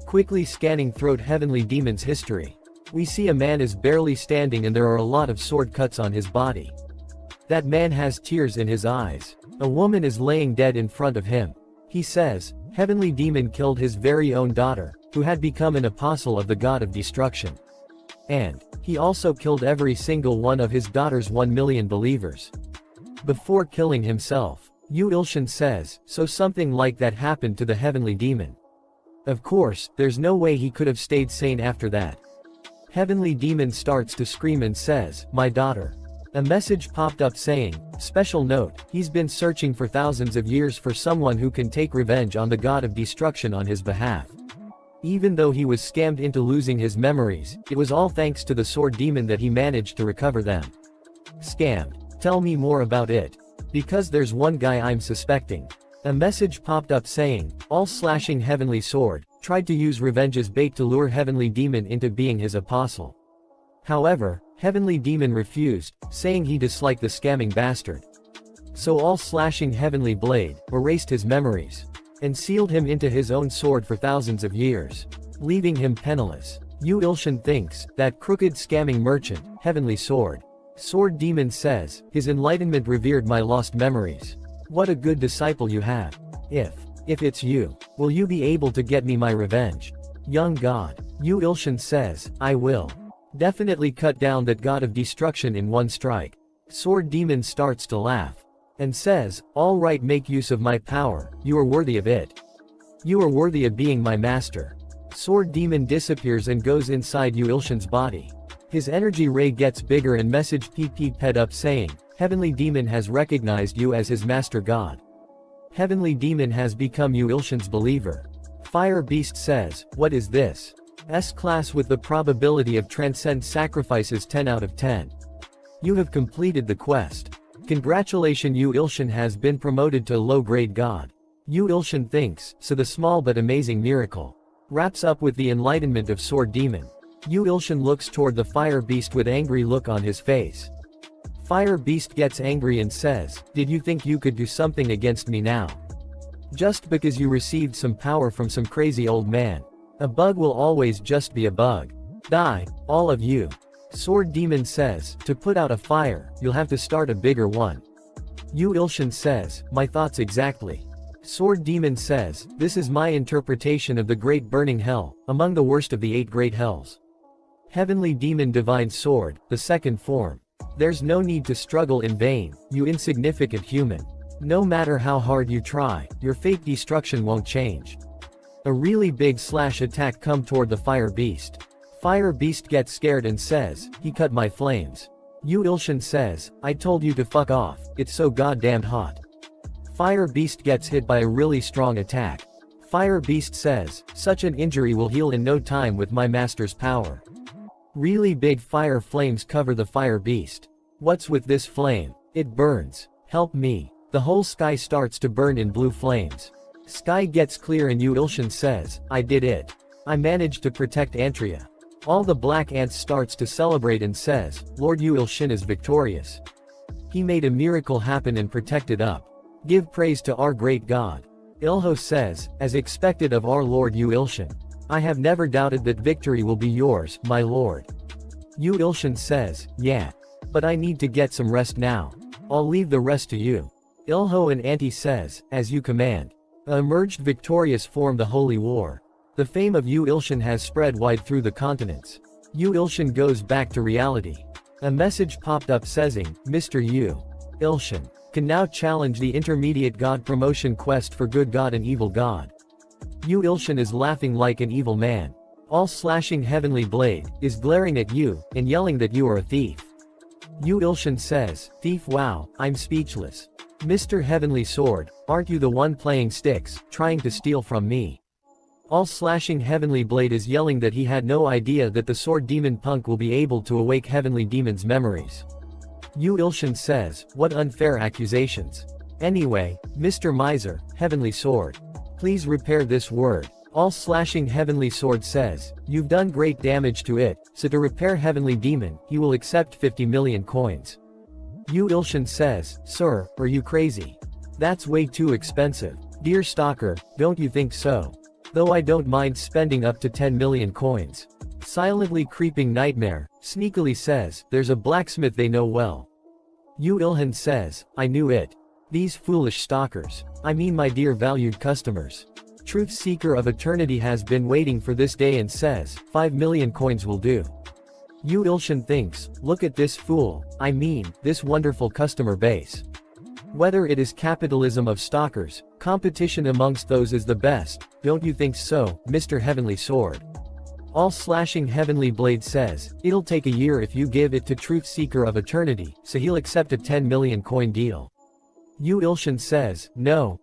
Quickly scanning throughout Heavenly Demon's history. We see a man is barely standing and there are a lot of sword cuts on his body. That man has tears in his eyes. A woman is laying dead in front of him. He says, Heavenly Demon killed his very own daughter, who had become an apostle of the god of destruction. And he also killed every single one of his daughter's 1 million believers. Before killing himself, Yu Ilshin says, so something like that happened to the Heavenly Demon. Of course, there's no way he could have stayed sane after that. Heavenly Demon starts to scream and says, my daughter. A message popped up saying, special note, he's been searching for thousands of years for someone who can take revenge on the god of destruction on his behalf. Even though he was scammed into losing his memories, it was all thanks to the sword demon that he managed to recover them. Scammed. Tell me more about it. Because there's one guy I'm suspecting. A message popped up saying, all slashing Heavenly Sword, tried to use revenge as bait to lure Heavenly Demon into being his apostle. However, Heavenly Demon refused, saying he disliked the scamming bastard. So all slashing Heavenly Blade, erased his memories. And sealed him into his own sword for thousands of years. Leaving him penniless. Yu Ilshin thinks, that crooked scamming merchant, Heavenly Sword. Sword Demon says, his enlightenment revered my lost memories. What a good disciple you have. If it's you, will you be able to get me my revenge? Young God. Yu Ilshin says, I will. Definitely cut down that god of destruction in one strike. Sword Demon starts to laugh. And says, all right, make use of my power, you are worthy of it. You are worthy of being my master. Sword Demon disappears and goes inside Yu Ilshin's body. His energy ray gets bigger and message PP ped up saying, Heavenly Demon has recognized you as his master god. Heavenly Demon has become Yu Ilshin's believer. Fire Beast says, what is this? S-class with the probability of transcend sacrifices 10 out of 10. You have completed the quest. Congratulations, Yu Ilshin has been promoted to low-grade god. Yu Ilshin thinks, so the small but amazing miracle wraps up with the enlightenment of Sword Demon. Yu Ilshin looks toward the Fire Beast with angry look on his face. Fire Beast gets angry and says, did you think you could do something against me now? Just because you received some power from some crazy old man. A bug will always just be a bug. Die, all of you. Sword Demon says, to put out a fire, you'll have to start a bigger one. Yu Ilshin says, my thoughts exactly. Sword Demon says, this is my interpretation of the Great Burning Hell, among the worst of the 8 great hells. Heavenly Demon Divine Sword, the second form. There's no need to struggle in vain, you insignificant human. No matter how hard you try, your fate destruction won't change. A really big slash attack come toward the Fire Beast. Fire Beast gets scared and says, he cut my flames. Yu Ilshin says, I told you to fuck off, it's so goddamn hot. Fire Beast gets hit by a really strong attack. Fire Beast says, such an injury will heal in no time with my master's power. Really big fire flames cover the Fire Beast. What's with this flame? It burns. Help me. The whole sky starts to burn in blue flames. Sky gets clear and Yu Ilshin says, I did it. I managed to protect Antria. All the black ants starts to celebrate and says, Lord Yu Ilshin is victorious. He made a miracle happen and protected up. Give praise to our great God. Ilho says, as expected of our Lord Yu Ilshin. I have never doubted that victory will be yours, my lord. Yu Ilshin says, yeah. But I need to get some rest now. I'll leave the rest to you. Ilho and Auntie says, as you command. A emerged victorious form the Holy War. The fame of Yu Ilshin has spread wide through the continents. Yu Ilshin goes back to reality. A message popped up saying, Mr. Yu Ilshin can now challenge the intermediate god promotion quest for good god and evil god. Yu Ilshin is laughing like an evil man. All slashing heavenly blade is glaring at you and yelling that you are a thief. Yu Ilshin says, thief, wow, I'm speechless. Mr. Heavenly Sword, aren't you the one playing sticks, trying to steal from me? All slashing heavenly blade is yelling that he had no idea that the sword demon punk will be able to awake heavenly demon's memories. Yu Ilshin says, what unfair accusations. Anyway, Mr. Miser, Heavenly Sword. Please repair this word. All slashing heavenly sword says, you've done great damage to it, so to repair heavenly demon, he will accept 50 million coins. Yu Ilshin says, sir, are you crazy? That's way too expensive. Dear stalker, don't you think so? Though I don't mind spending up to 10 million coins. Silently creeping nightmare, sneakily says, there's a blacksmith they know well. Yu Ilhan says, I knew it. These foolish stalkers. I mean my dear valued customers. Truth Seeker of Eternity has been waiting for this day and says, 5 million coins will do. Yu Ilshin thinks, look at this fool, I mean, this wonderful customer base. Whether it is capitalism of stalkers, competition amongst those is the best, don't you think so, Mr. Heavenly Sword? All slashing heavenly blade says, it'll take a year if you give it to Truth Seeker of Eternity, so he'll accept a 10 million coin deal. Yu Ilshin says, no,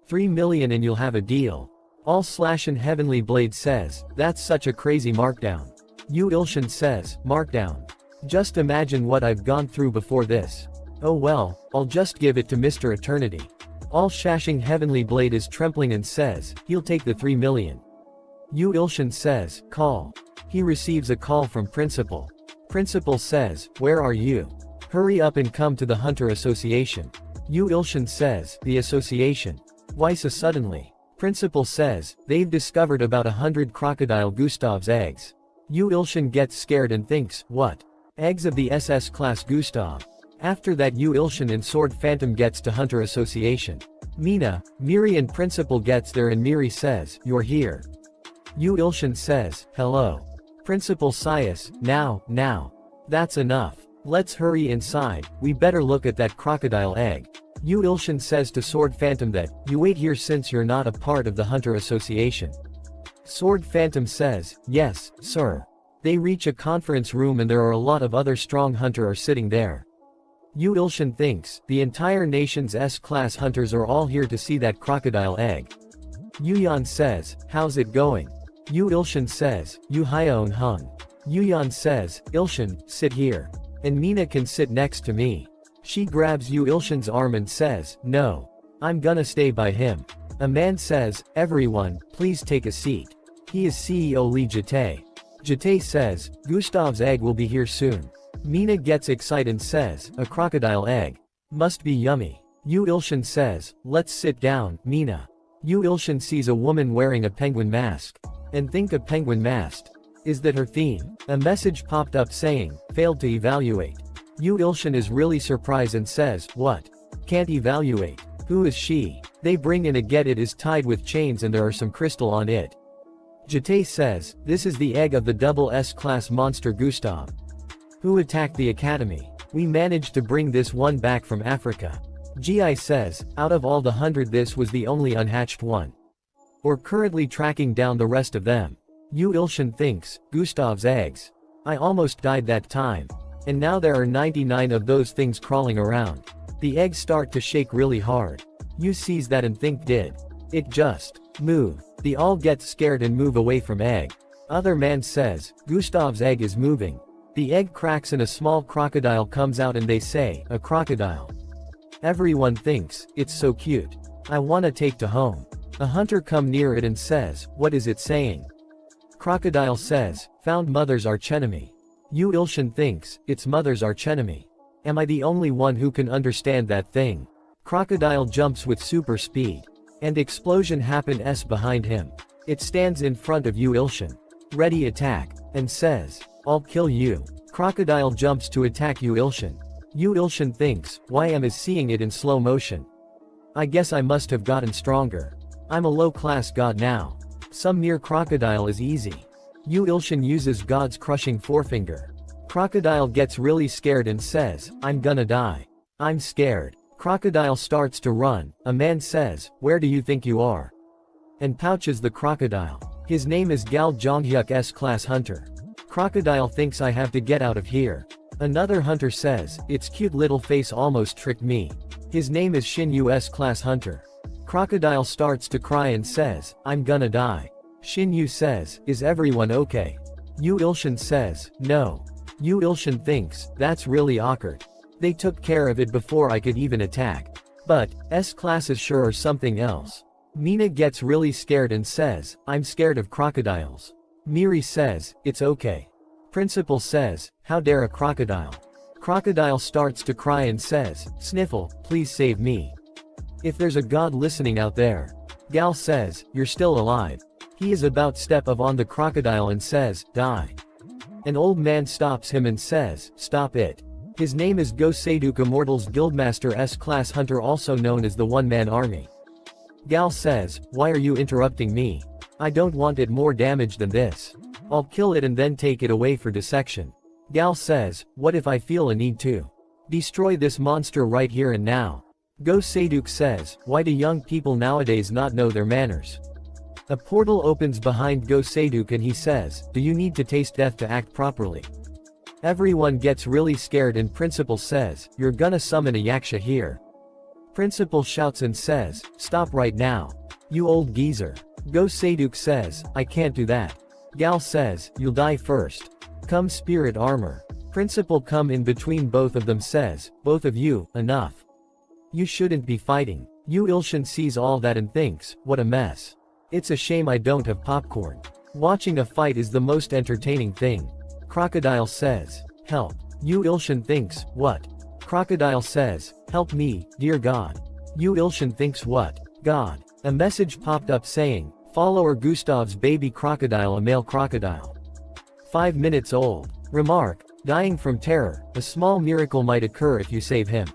3 million and you'll have a deal. All slashing heavenly blade says, that's such a crazy markdown. Yu Ilshin says, markdown. Just imagine what I've gone through before this. Oh well, I'll just give it to Mr. Eternity. All shashing heavenly blade is trembling and says, he'll take the 3 million. Yu Ilshin says, call. He receives a call from Principal. Principal says, where are you? Hurry up and come to the Hunter Association. Yu Ilshin says, the association? Why so suddenly? Principal says, they've discovered about 100 crocodile Gustav's eggs. Yu Ilshin gets scared and thinks, what? Eggs of the SS class Gustav. After that Yu Ilshin and Sword Phantom gets to Hunter Association. Mina, Miri and Principal gets there and Miri says, you're here. Yu Ilshin says, hello. Principal sighs, now. That's enough. Let's hurry inside, we better look at that crocodile egg. Yu Ilshin says to Sword Phantom that, you wait here since you're not a part of the Hunter Association. Sword Phantom says, yes, sir. They reach a conference room and there are a lot of other strong hunters are sitting there. Yu Ilshin thinks, the entire nation's S-class hunters are all here to see that crocodile egg. Yu Yan says, how's it going? Yu Ilshin says, Yu Hyeon Hung. Yu Yan says, Ilshin, sit here. And Mina can sit next to me. She grabs Yu Ilshin's arm and says, no. I'm gonna stay by him. A man says, everyone, please take a seat. He is CEO Lee Jitae. Jitae says, Gustav's egg will be here soon. Mina gets excited and says, a crocodile egg. Must be yummy. Yu Ilshin says, let's sit down, Mina. Yu Ilshin sees a woman wearing a penguin mask. And think a penguin mask. Is that her theme? A message popped up saying, failed to evaluate. Yu Ilshin is really surprised and says, what? Can't evaluate. Who is she? They bring in a get it is tied with chains and there are some crystal on it. Jitae says, this is the egg of the double S-class monster Gustav. Who attacked the academy? We managed to bring this one back from Africa. Gi says, out of all the 100 this was the only unhatched one. Or currently tracking down the rest of them. Yu Ilshin thinks, Gustav's eggs. I almost died that time. And now there are 99 of those things crawling around. The eggs start to shake really hard. Yu sees that and think did it just move? They all get scared and move away from egg. Other man says, Gustav's egg is moving. The egg cracks and a small crocodile comes out and they say, a crocodile. Everyone thinks, it's so cute. I wanna take to home. A hunter come near it and says, what is it saying? Crocodile says, found mother's archenemy. Yu Ilshin thinks, it's mother's archenemy. Am I the only one who can understand that thing? Crocodile jumps with super speed. And explosion happens behind him. It stands in front of Yu Ilshin. Ready attack. And says, I'll kill you. Crocodile jumps to attack Yu Ilshin. Yu Ilshin thinks, why am I seeing it in slow motion? I guess I must have gotten stronger. I'm a low-class god now. Some mere crocodile is easy. Yu Ilshin uses God's crushing forefinger. Crocodile gets really scared and says, I'm gonna die. I'm scared. Crocodile starts to run. A man says, where do you think you are? And pouches the crocodile. His name is Gal Jonghyuk S-class hunter. Crocodile thinks I have to get out of here. Another hunter says, its cute little face almost tricked me. His name is Shin Yu S-class hunter. Crocodile starts to cry and says, I'm gonna die. Shin Yu says, is everyone okay? Yu Ilshin says, no. Yu Ilshin thinks, that's really awkward. They took care of it before I could even attack. But, S-classes sure are something else. Mina gets really scared and says, I'm scared of crocodiles. Miri says, it's okay. Principal says, how dare a crocodile? Crocodile starts to cry and says, Sniffle, please save me. If there's a god listening out there. Gal says, you're still alive. He is about to step up on the crocodile and says, die. An old man stops him and says, stop it. His name is Go Seiduk Immortals Guildmaster S-class hunter, also known as the one-man army. Gal says, why are you interrupting me? I don't want it more damage than this. I'll kill it and then take it away for dissection. Gal says, what if I feel a need to destroy this monster right here and now? Go Seiduk says, why do young people nowadays not know their manners? A portal opens behind Go Seiduk and he says, do you need to taste death to act properly? Everyone gets really scared and Principal says, you're gonna summon a yaksha here. Principal shouts and says, stop right now. You old geezer. Go Seiduk says, I can't do that. Gal says, you'll die first. Come spirit armor. Principal come in between both of them says, both of you, enough. You shouldn't be fighting. Yu Ilshin sees all that and thinks, what a mess. It's a shame I don't have popcorn. Watching a fight is the most entertaining thing. Crocodile says, help. Yu Ilshin thinks, what? Crocodile says, help me, dear God. Yu Ilshin thinks what? God. A message popped up saying, follower Gustav's baby crocodile, a male crocodile. 5 minutes old. Remark, dying from terror, a small miracle might occur if you save him.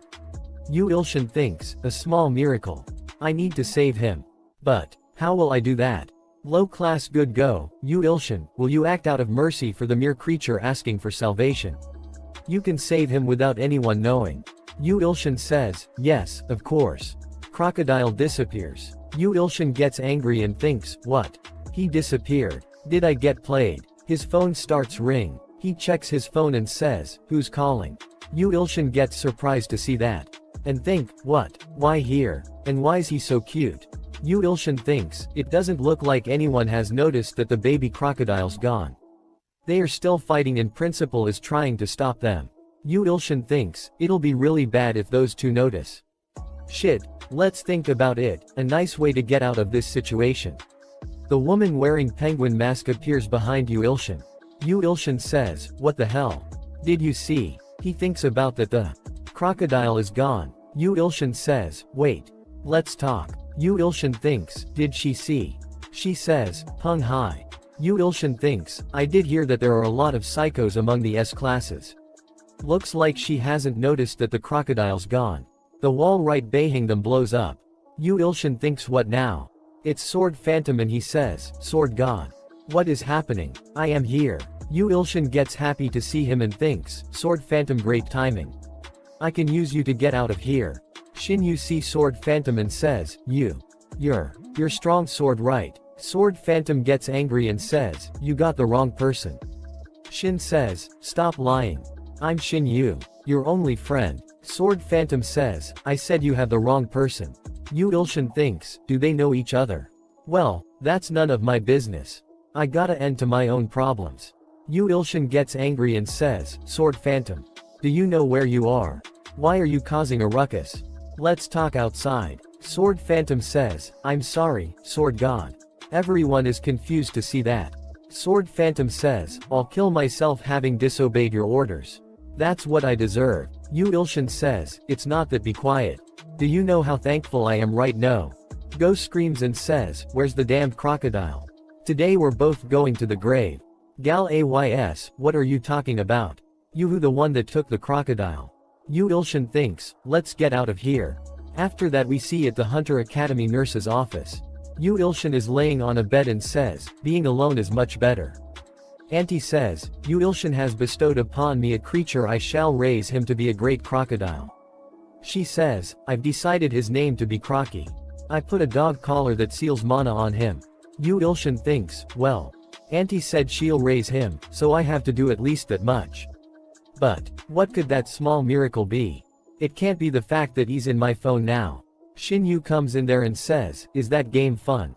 Yu Ilshin thinks, a small miracle. I need to save him. But, how will I do that? Low class good go, Yu Ilshin, will you act out of mercy for the mere creature asking for salvation? You can save him without anyone knowing. Yu Ilshin says, yes, of course. Crocodile disappears. Yu Ilshin gets angry and thinks, what? He disappeared. Did I get played? His phone starts ring. He checks his phone and says, "Who's calling?" Yu Ilshin gets surprised to see that. And think, what? Why here? And why's he so cute? Yu Ilshin thinks, it doesn't look like anyone has noticed that the baby crocodile's gone. They are still fighting and principal is trying to stop them. Yu Ilshin thinks, it'll be really bad if those two notice. Shit, let's think about it, a nice way to get out of this situation. The woman wearing penguin mask appears behind Yu Ilshin. Yu Ilshin says, what the hell? Did you see? He thinks about that the crocodile is gone. Yu Ilshin says, wait. Let's talk. Yu Ilshin thinks, did she see? She says, Peng Hai. Yu Ilshin thinks, I did hear that there are a lot of psychos among the S classes. Looks like she hasn't noticed that the crocodile's gone. The wall right behind them blows up. Yu Ilshin thinks, what now? It's Sword Phantom, and he says, Sword God. What is happening? I am here. Yu Ilshin gets happy to see him and thinks, Sword Phantom, great timing. I can use you to get out of here. Shin Yu sees Sword Phantom and says, You're strong sword, right? Sword Phantom gets angry and says, you got the wrong person. Shin says, stop lying. I'm Shin Yu, your only friend. Sword Phantom says, I said you have the wrong person. Yu Ilshin thinks, do they know each other? Well, that's none of my business. I gotta end to my own problems. Yu Ilshin gets angry and says, Sword Phantom. Do you know where you are? Why are you causing a ruckus? Let's talk outside. Sword Phantom says, I'm sorry, Sword God. Everyone is confused to see that. Sword Phantom says, I'll kill myself having disobeyed your orders. That's what I deserve. Yu Ilshin says, it's not that, be quiet. Do you know how thankful I am right now? Go screams and says, where's the damned crocodile? Today we're both going to the grave. Gal Ays, what are you talking about? You who the one that took the crocodile. Yu Ilshin thinks, let's get out of here. After that we see at the Hunter Academy nurse's office. Yu Ilshin is laying on a bed and says, being alone is much better. Auntie says, Yu Ilshin has bestowed upon me a creature, I shall raise him to be a great crocodile. She says, I've decided his name to be Crocky. I put a dog collar that seals mana on him. Yu Ilshin thinks, well. Auntie said she'll raise him, so I have to do at least that much. But, what could that small miracle be? It can't be the fact that he's in my phone now. Shin Yu comes in there and says, is that game fun?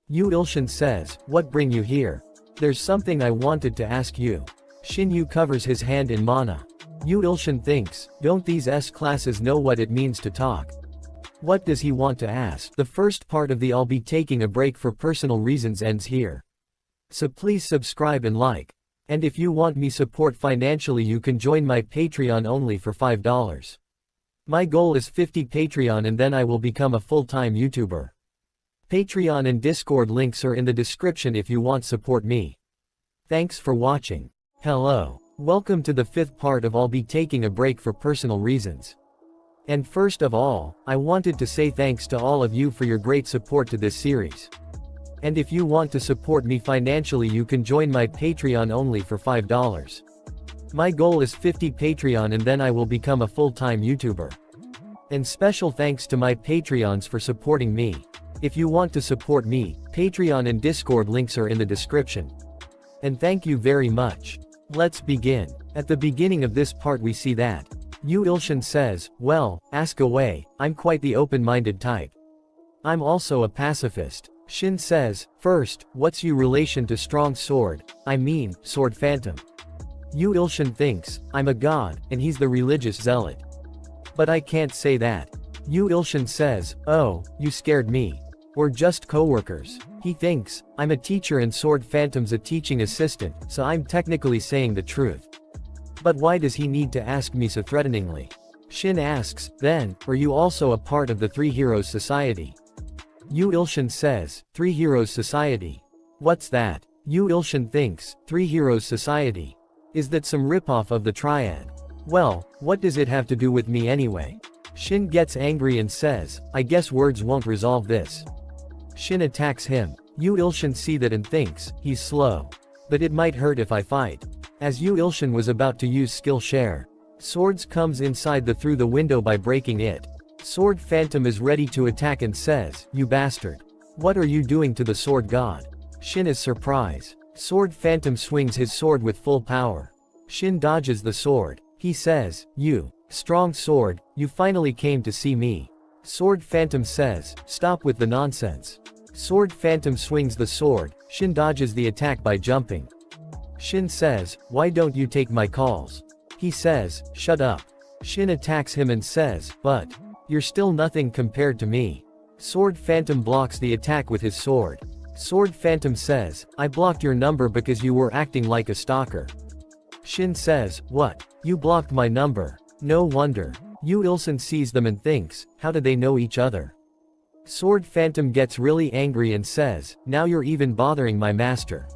Yu Ilshin says, what bring you here? There's something I wanted to ask you. Shin Yu covers his hand in mana. Yu Ilshin thinks, don't these S classes know what it means to talk? What does he want to ask? The first part of the I'll be taking a break for personal reasons ends here. So please subscribe and like. And if you want me support financially, you can join my Patreon only for $5. My goal is 50 Patreon and then I will become a full-time YouTuber. Patreon and Discord links are in the description if you want support me. Thanks for watching. Hello. Welcome to the 5th part of I'll be taking a break for personal reasons. And first of all, I wanted to say thanks to all of you for your great support to this series. And if you want to support me financially, you can join my Patreon only for $5. My goal is 50 Patreon and then I will become a full-time YouTuber. And special thanks to my Patreons for supporting me. If you want to support me, Patreon and Discord links are in the description. And thank you very much. Let's begin. At the beginning of this part we see that Yu Ilshin says, well, ask away, I'm quite the open-minded type. I'm also a pacifist. Shin says, first, what's your relation to strong sword, I mean, Sword Phantom? Yu Ilshin thinks, I'm a god, and he's the religious zealot. But I can't say that. Yu Ilshin says, oh, you scared me. We're just co-workers. He thinks, I'm a teacher and Sword Phantom's a teaching assistant, so I'm technically saying the truth. But why does he need to ask me so threateningly? Shin asks, then, are you also a part of the Three Heroes Society? Yu Ilshin says, Three Heroes Society? What's that? Yu Ilshin thinks, Three Heroes Society? Is that some ripoff of the Triad? Well, what does it have to do with me anyway? Shin gets angry and says, I guess words won't resolve this. Shin attacks him. Yu Ilshin sees that and thinks, he's slow. But it might hurt if I fight. As Yu Ilshin was about to use skill share, Swords comes inside through the window by breaking it. Sword Phantom is ready to attack and says, you bastard. What are you doing to the Sword God? Shin is surprised. Sword Phantom swings his sword with full power. Shin dodges the sword. He says, "You, strong sword, you finally came to see me." Sword Phantom says, "Stop with the nonsense." Sword Phantom swings the sword. Shin dodges the attack by jumping. Shin says, "Why don't you take my calls?" He says, "Shut up." Shin attacks him and says, "But you're still nothing compared to me." Sword Phantom blocks the attack with his sword. Sword Phantom says, "I blocked your number because you were acting like a stalker." Shin says, "What? You blocked my number? No wonder." Yu Ilsun sees them and thinks, how do they know each other? Sword Phantom gets really angry and says, "Now you're even bothering my master.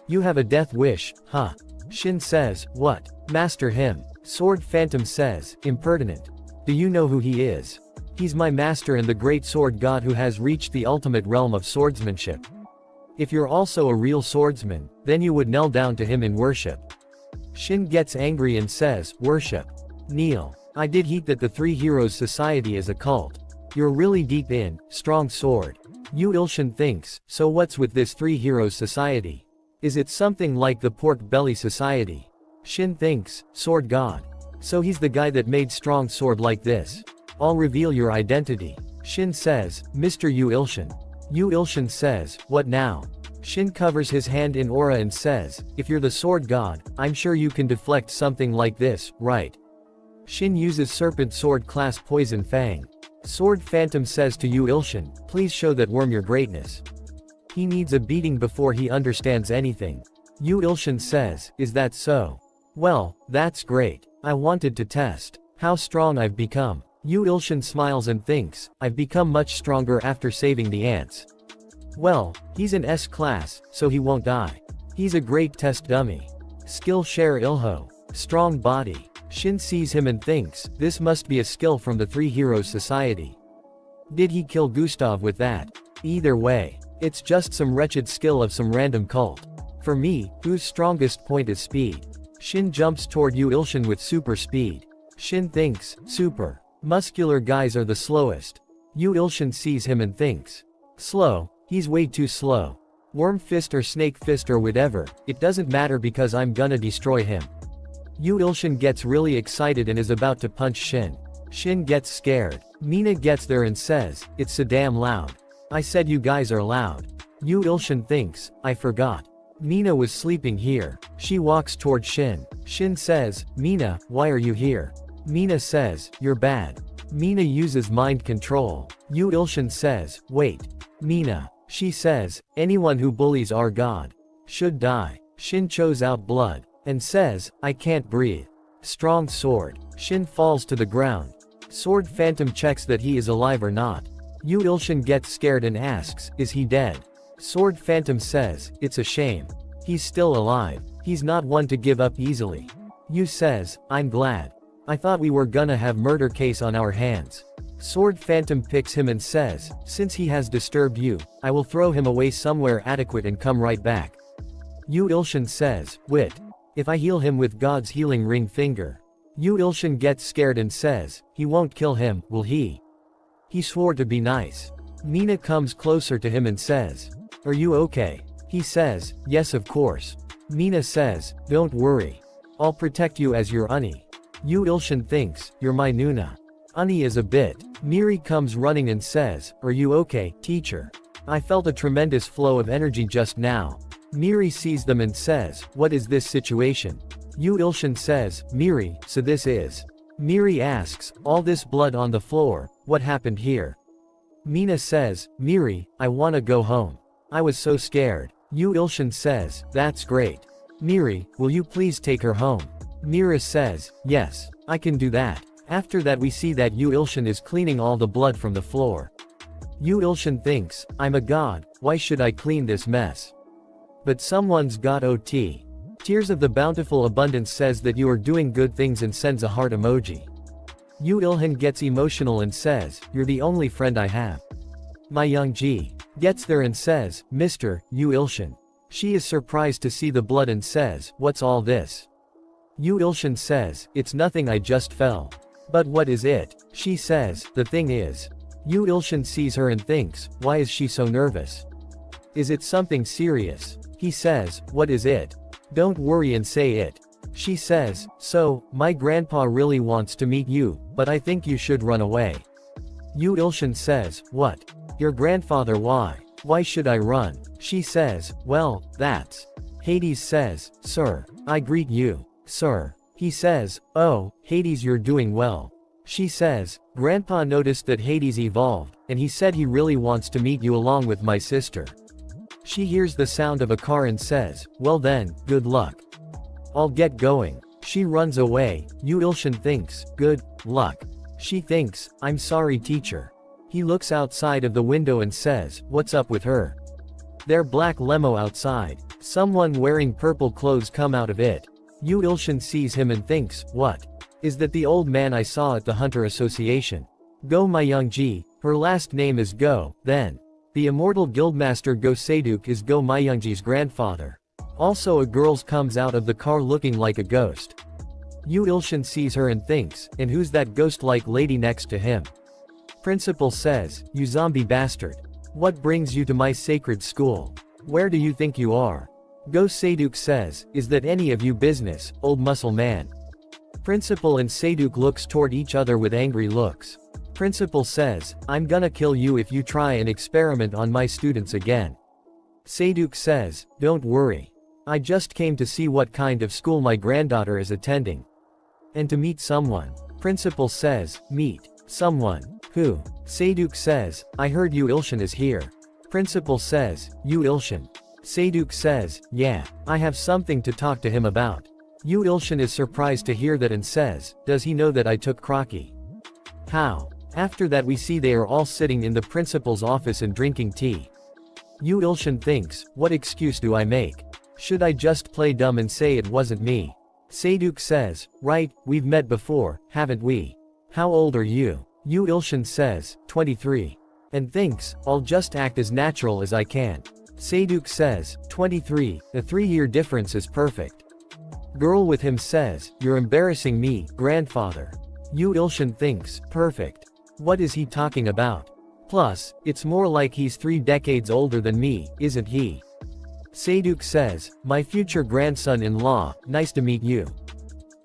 You have a death wish, huh?" Shin says, "What? Master him." Sword Phantom says, "Impertinent. Do you know who he is? He's my master and the great sword god who has reached the ultimate realm of swordsmanship. If you're also a real swordsman, then you would kneel down to him in worship." Shin gets angry and says, "Worship? Kneel. I did heat that the Three Heroes Society is a cult. You're really deep in, strong sword." Yu Ilsun thinks, so what's with this Three Heroes Society? Is it something like the Pork Belly Society? Shin thinks, sword god. So he's the guy that made strong sword like this. I'll reveal your identity. Shin says, "Mr. Yu Ilsun." Yu Ilsun says, "What now?" Shin covers his hand in aura and says, "If you're the sword god, I'm sure you can deflect something like this, right?" Shin uses serpent sword class Poison Fang. Sword Phantom says to Yu Ilsun, "Please show that worm your greatness." He needs a beating before he understands anything. Yu Ilsun says, "Is that so? Well, that's great. I wanted to test how strong I've become." Yu Ilsun smiles and thinks, "I've become much stronger after saving the ants." Well, he's an S class, so he won't die. He's a great test dummy. Skill share Ilho. Strong body. Shin sees him and thinks, this must be a skill from the Three Heroes Society. Did he kill Gustav with that? Either way, it's just some wretched skill of some random cult. For me, whose strongest point is speed? Shin jumps toward Yu Ilsun with super speed. Shin thinks, super. Muscular guys are the slowest. Yu Ilsun sees him and thinks, slow, he's way too slow. Worm fist or snake fist or whatever, it doesn't matter because I'm gonna destroy him. Yu Ilsun gets really excited and is about to punch Shin. Shin gets scared. Mina gets there and says, "It's so damn loud. I said you guys are loud." Yu Ilsun thinks, "I forgot. Mina was sleeping here." She walks toward Shin. Shin says, "Mina, why are you here?" Mina says, "You're bad." Mina uses mind control. Yu Ilsun says, "Wait. Mina." She says, "Anyone who bullies our god should die." Shin chose out blood and says, "I can't breathe." Strong sword. Shin falls to the ground. Sword Phantom checks that he is alive or not. Yu Ilsun gets scared and asks, "Is he dead?" Sword Phantom says, "It's a shame. He's still alive. He's not one to give up easily." Yu says, "I'm glad. I thought we were gonna have murder case on our hands." Sword Phantom picks him and says, "Since he has disturbed you, I will throw him away somewhere adequate and come right back." Yu Ilsun says, "Wit. If I heal him with God's healing ring finger." Yu Ilsun gets scared and says, "He won't kill him, will he? He swore to be nice." Mina comes closer to him and says, "Are you okay?" He says, "Yes, of course." Mina says, "Don't worry. I'll protect you as your Ani." Yu Ilsun thinks, "You're my Nuna. Ani is a bit." Miri comes running and says, "Are you okay, teacher? I felt a tremendous flow of energy just now." Miri sees them and says, "What is this situation?" Yu Ilsun says, "Miri, so this is." Miri asks, "All this blood on the floor, what happened here?" Mina says, "Miri, I wanna go home. I was so scared." Yu Ilsun says, "That's great. Miri, will you please take her home?" Mira says, "Yes, I can do that." After that we see that Yu Ilsun is cleaning all the blood from the floor. Yu Ilsun thinks, "I'm a god, why should I clean this mess?" But someone's got OT. Tears of the Bountiful Abundance says that you are doing good things and sends a heart emoji. Yu Ilhan gets emotional and says, "You're the only friend I have." My Young Ji gets there and says, "Mr. Yu Ilsun." She is surprised to see the blood and says, "What's all this?" Yu Ilsun says, "It's nothing, I just fell." "But what is it?" She says, "The thing is." Yu Ilsun sees her and thinks, why is she so nervous? Is it something serious? He says, what is it? Don't worry and say it. She says, so, my grandpa really wants to meet you, but I think you should run away. Yu Ilshin says, what? Your grandfather? Why? Why should I run? She says, well, that's. Hades says, sir, I greet you, sir. He says, oh, Hades, you're doing well. She says, Grandpa noticed that Hades evolved, and he said he really wants to meet you along with my sister. She hears the sound of a car and says, well then, good luck. I'll get going. She runs away. Yu Ilshin thinks, good luck. She thinks, I'm sorry teacher. He looks outside of the window and says, what's up with her? Their black limo outside. Someone wearing purple clothes come out of it. Yu Ilshin sees him and thinks, what? Is that the old man I saw at the Hunter Association? Go Myungji, her last name is Go, then. The immortal guildmaster Go Seiduk is Go Myungji's grandfather. Also a girl comes out of the car looking like a ghost. Yu Ilshin sees her and thinks, and who's that ghost-like lady next to him? Principal says, you zombie bastard. What brings you to my sacred school? Where do you think you are? Go Seiduk says, is that any of you business, old muscle man? Principal and Seiduk looks toward each other with angry looks. Principal says, I'm gonna kill you if you try an experiment on my students again. Seiduk says, don't worry. I just came to see what kind of school my granddaughter is attending. And to meet someone. Principal says, meet someone. Who? Seiduk says, I heard Yu Ilshin is here. Principal says, Yu Ilshin. Seiduk says, yeah, I have something to talk to him about. Yu Ilshin is surprised to hear that and says, does he know that I took Crocky? How? After that we see they are all sitting in the principal's office and drinking tea. Yu Ilshin thinks, what excuse do I make? Should I just play dumb and say it wasn't me? Seiduk says, right, we've met before, haven't we? How old are you? Yu Ilshin says, 23. And thinks, I'll just act as natural as I can. Seiduk says, 23, the 3-year difference is perfect. Girl with him says, you're embarrassing me, grandfather. Yu Ilshin thinks, perfect. What is he talking about? Plus, it's more like he's 3 decades older than me, isn't he? Seiduk says, my future grandson-in-law, nice to meet you.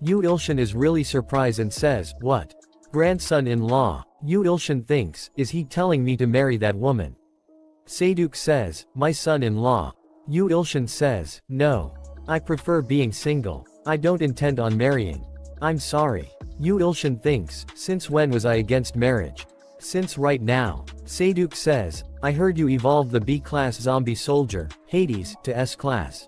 Yu Ilshin is really surprised and says, what? Grandson-in-law. Yu Ilshin thinks, is he telling me to marry that woman? Seiduk says, my son-in-law. Yu Ilshin says, no. I prefer being single. I don't intend on marrying. I'm sorry. Yu Ilshin thinks, since when was I against marriage? Since right now. Seiduk says, I heard you evolved the B-class zombie soldier, Hades, to S-class.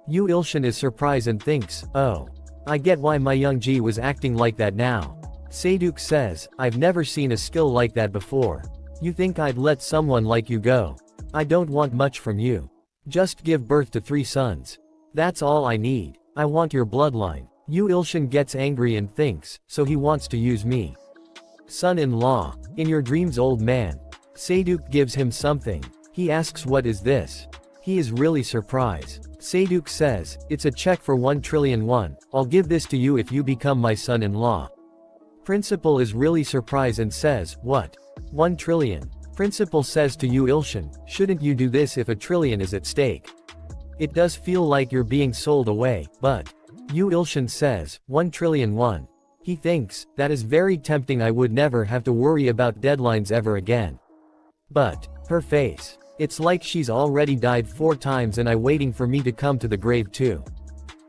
Yu Ilshin is surprised and thinks, oh. I get why Myungji was acting like that now. Seiduk says, I've never seen a skill like that before. You think I'd let someone like you go? I don't want much from you. Just give birth to 3 sons. That's all I need. I want your bloodline. Yu Ilshin gets angry and thinks, so he wants to use me. Son-in-law. In your dreams, old man. Seiduk gives him something. He asks what is this? He is really surprised. Seiduk says, it's a check for 1 trillion won. I'll give this to you if you become my son-in-law. Principal is really surprised and says, what? 1 trillion. Principal says to Yu Ilshin, shouldn't you do this if 1 trillion is at stake? It does feel like you're being sold away, but. Yu Ilshin says, 1 trillion won. He thinks, that is very tempting. I would never have to worry about deadlines ever again. But, her face. It's like she's already died 4 times and I waiting for me to come to the grave too.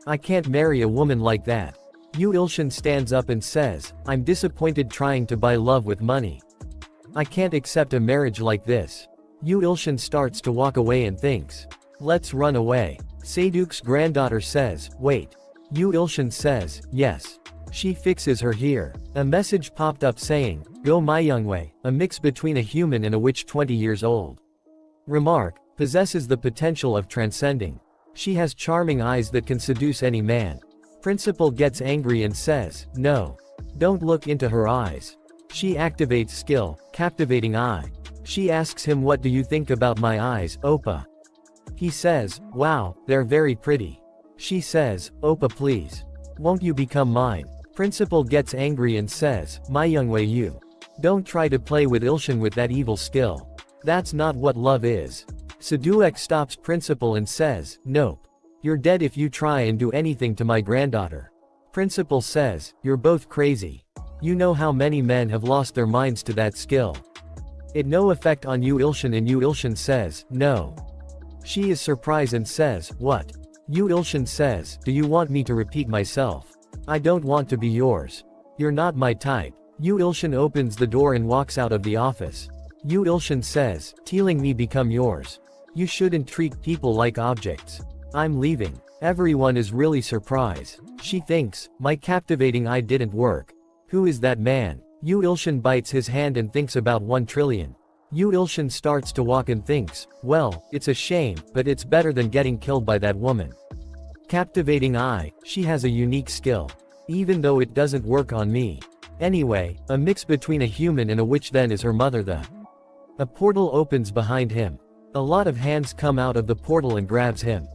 I can't marry a woman like that. Yu Ilshin stands up and says, I'm disappointed trying to buy love with money. I can't accept a marriage like this. Yu Ilshin starts to walk away and thinks, let's run away. Seiduk's granddaughter says, wait. Yu Ilshin says, yes. She fixes her here. A message popped up saying, Go Myungwei, a mix between a human and a witch 20 years old. Remark, possesses the potential of transcending. She has charming eyes that can seduce any man. Principal gets angry and says, no. Don't look into her eyes. She activates skill, captivating eye. She asks him, what do you think about my eyes, Oppa? He says, wow, they're very pretty. She says, Oppa please. Won't you become mine? Principal gets angry and says, Myungwei, you. Don't try to play with Ilshin with that evil skill. That's not what love is. Seduek stops Principal and says, "Nope. You're dead if you try and do anything to my granddaughter." Principal says, "You're both crazy. You know how many men have lost their minds to that skill. It no effect on Yu Ilshin," and Yu Ilshin says, "No." She is surprised and says, "What?" Yu Ilshin says, "Do you want me to repeat myself? I don't want to be yours. You're not my type." Yu Ilshin opens the door and walks out of the office. Yu Ilshin says, "Telling me become yours. You shouldn't treat people like objects. I'm leaving." Everyone is really surprised. She thinks, my captivating eye didn't work. Who is that man? Yu Ilshin bites his hand and thinks about 1 trillion. Yu Ilshin starts to walk and thinks, well, it's a shame, but it's better than getting killed by that woman. Captivating eye, she has a unique skill. Even though it doesn't work on me. Anyway, a mix between a human and a witch, then is her mother. A portal opens behind him. A lot of hands come out of the portal and grabs him.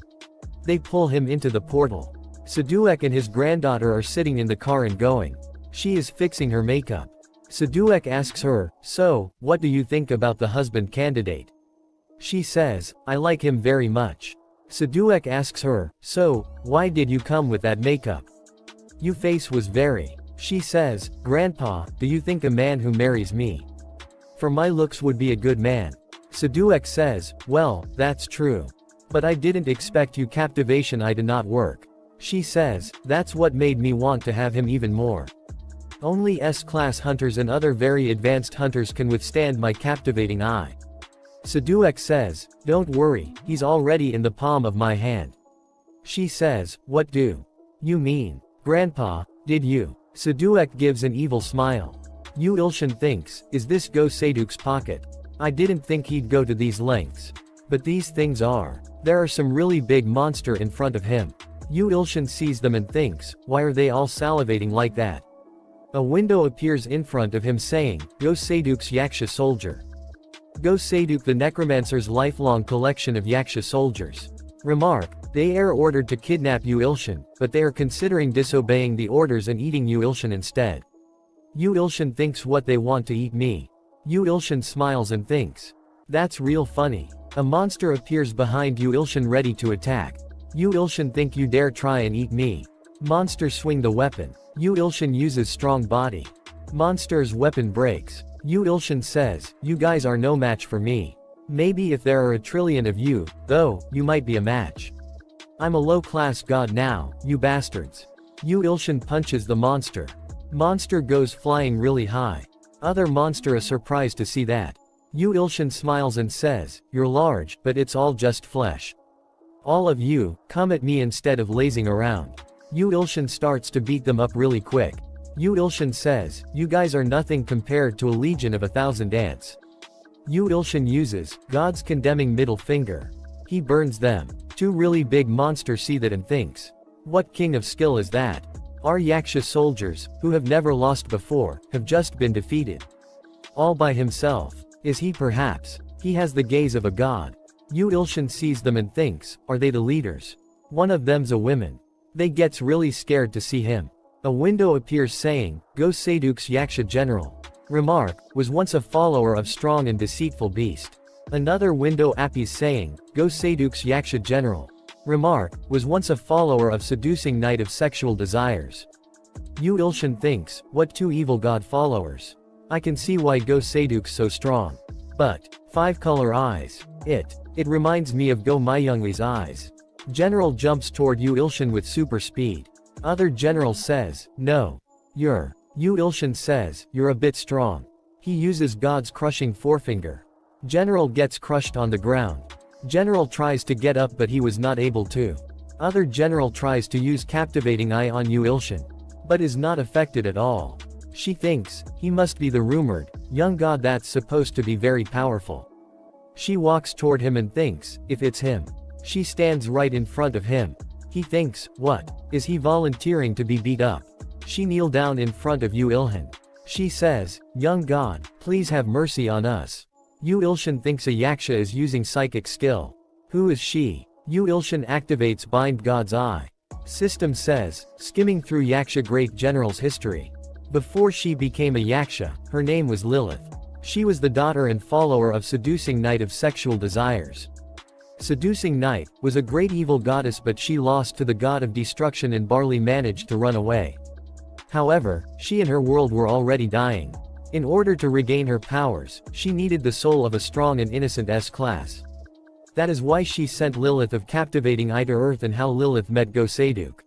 They pull him into the portal. Seduek and his granddaughter are sitting in the car and going. She is fixing her makeup. Seduek asks her, "So, what do you think about the husband candidate?" She says, "I like him very much." Seduek asks her, "So, why did you come with that makeup? Your face was very..." She says, "Grandpa, do you think a man who marries me for my looks would be a good man?" Seduek says, "Well, that's true. But I didn't expect you captivation eye to not work." She says, "That's what made me want to have him even more. Only S-class hunters and other very advanced hunters can withstand my captivating eye." Seduek says, "Don't worry, he's already in the palm of my hand." She says, "What do you mean? Grandpa, did you?" Seduek gives an evil smile. Yu Ilshin thinks, is this Go Seiduk's pocket? I didn't think he'd go to these lengths. But these things are. There are some really big monster in front of him. Yu Ilshin sees them and thinks, why are they all salivating like that? A window appears in front of him saying, Go Seiduk's Yaksha soldier. Go Seiduk, the necromancer's lifelong collection of Yaksha soldiers. Remark, they are ordered to kidnap Yu Ilshin, but they are considering disobeying the orders and eating Yu Ilshin instead. Yu Ilshin thinks, what, they want to eat me? Yu Ilshin smiles and thinks, that's real funny. A monster appears behind Yu Ilshin ready to attack. Yu Ilshin think, you dare try and eat me? Monster swing the weapon. Yu Ilshin uses strong body. Monster's weapon breaks. Yu Ilshin says, you guys are no match for me. Maybe if there are a trillion of you, though, you might be a match. I'm a low-class god now, you bastards. Yu Ilshin punches the monster. Monster goes flying really high. Other monster is surprised to see that. Yu Ilshin smiles and says, you're large, but it's all just flesh. All of you, come at me instead of lazing around. Yu Ilshin starts to beat them up really quick. Yu Ilshin says, you guys are nothing compared to a legion of 1,000 ants. Yu Ilshin uses God's condemning middle finger. He burns them. Two really big monsters see that and thinks, what king of skill is that? Our Yaksha soldiers, who have never lost before, have just been defeated. All by himself. Is he perhaps? He has the gaze of a god. Yu Ilshin sees them and thinks, are they the leaders? One of them's a woman. They gets really scared to see him. A window appears saying, Go Seiduk's Yaksha general. Remark, was once a follower of strong and deceitful beast. Another window appears saying, Go Seiduk's Yaksha general. Remark, was once a follower of seducing knight of sexual desires. Yu Ilshin thinks, what two evil god followers? I can see why Go Seiduk's so strong. But, 5-color eyes. It reminds me of Go Myunglee's eyes. General jumps toward Yu Ilshin with super speed. Other general says, no. Yu Ilshin says, you're a bit strong. He uses God's crushing forefinger. General gets crushed on the ground. General tries to get up but he was not able to. Other general tries to use captivating eye on Yu Ilshin. But is not affected at all. She thinks, he must be the rumored, young god that's supposed to be very powerful. She walks toward him and thinks, if it's him. She stands right in front of him. He thinks, what? Is he volunteering to be beat up? She kneels down in front of Yu Ilshin. She says, young god, please have mercy on us. Yu Ilshin thinks a Yaksha is using psychic skill. Who is she? Yu Ilshin activates Bind God's Eye. System says, skimming through Yaksha Great General's history. Before she became a Yaksha, her name was Lilith. She was the daughter and follower of seducing knight of sexual desires. Seducing Night was a great evil goddess, but she lost to the god of destruction and barely managed to run away. However, she and her world were already dying. In order to regain her powers, she needed the soul of a strong and innocent S-class. That is why she sent Lilith of Captivating Eye to Earth, and how Lilith met Go-Seiduk.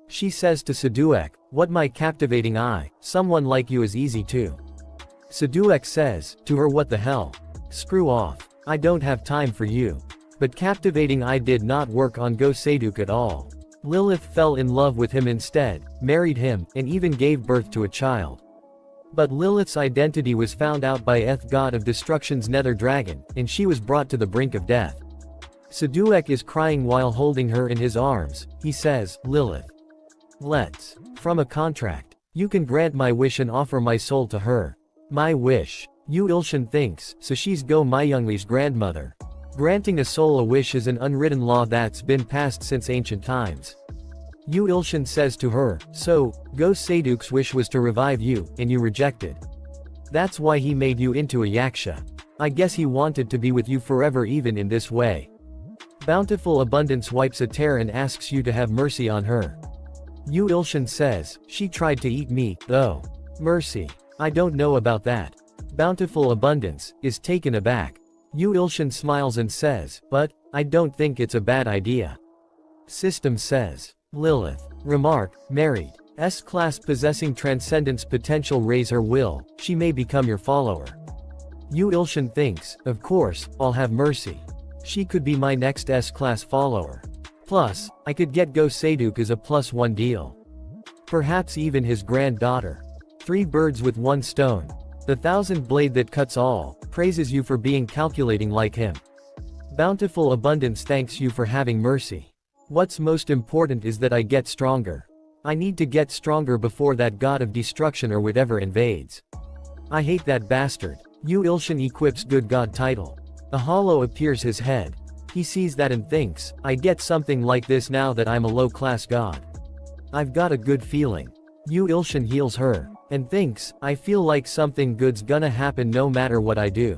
She says to Seduek, "What, my captivating eye, someone like you is easy too." Seduek says to her, "What the hell? Screw off. I don't have time for you." But Captivating Eye did not work on Go-Seiduk at all. Lilith fell in love with him instead, married him, and even gave birth to a child. But Lilith's identity was found out by Eth, god of destruction's nether dragon, and she was brought to the brink of death. Seduek is crying while holding her in his arms. He says, "Lilith, let's from a contract. You can grant my wish and offer my soul to her." My wish. Yu Ilshin thinks, so she's Go Myunglee's grandmother. Granting a soul a wish is an unwritten law that's been passed since ancient times. Yu Ilshin says to her, "So, Go-Seiduk's wish was to revive you, and you rejected. That's why he made you into a yaksha. I guess he wanted to be with you forever even in this way." Bountiful Abundance wipes a tear and asks you to have mercy on her. Yu Ilshin says, "She tried to eat me, though." Mercy. I don't know about that. Bountiful Abundance is taken aback. Yu Ilshin smiles and says, "But I don't think it's a bad idea." System says, "Lilith. Remark, married. S-class possessing transcendence potential, raise her will, she may become your follower." Yu Ilshin thinks, "Of course, I'll have mercy. She could be my next S-class follower. Plus, I could get Go-Seiduk as a +1 deal. Perhaps even his granddaughter. 3 birds with 1 stone. The 1,000 blade that cuts all, praises you for being calculating like him. Bountiful Abundance thanks you for having mercy. What's most important is that I get stronger. I need to get stronger before that god of destruction or whatever invades. I hate that bastard." Yu Ilshin equips Good God title. A hollow appears his head. He sees that and thinks, "I get something like this now that I'm a low-class god. I've got a good feeling." Yu Ilshin heals her, and thinks, "I feel like something good's gonna happen no matter what I do."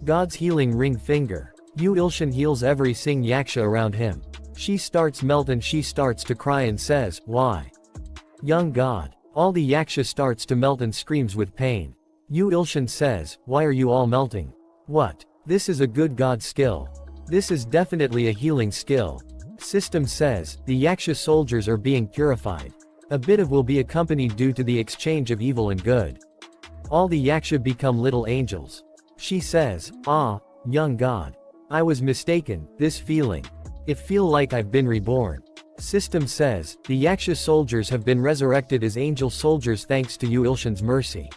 God's healing ring finger. Yu Ilshin heals every Sing Yaksha around him. She starts melt and she starts to cry and says, "Why? Young god." All the Yaksha starts to melt and screams with pain. Yu Ilshin says, "Why are you all melting? What? This is a good god skill. This is definitely a healing skill." System says, "The Yaksha soldiers are being purified. A bit of will be accompanied due to the exchange of evil and good. All the Yaksha become little angels." She says, "Ah, young god. I was mistaken, this feeling. It feel like I've been reborn." System says, "The Yaksha soldiers have been resurrected as angel soldiers thanks to Yu Ilshin's mercy."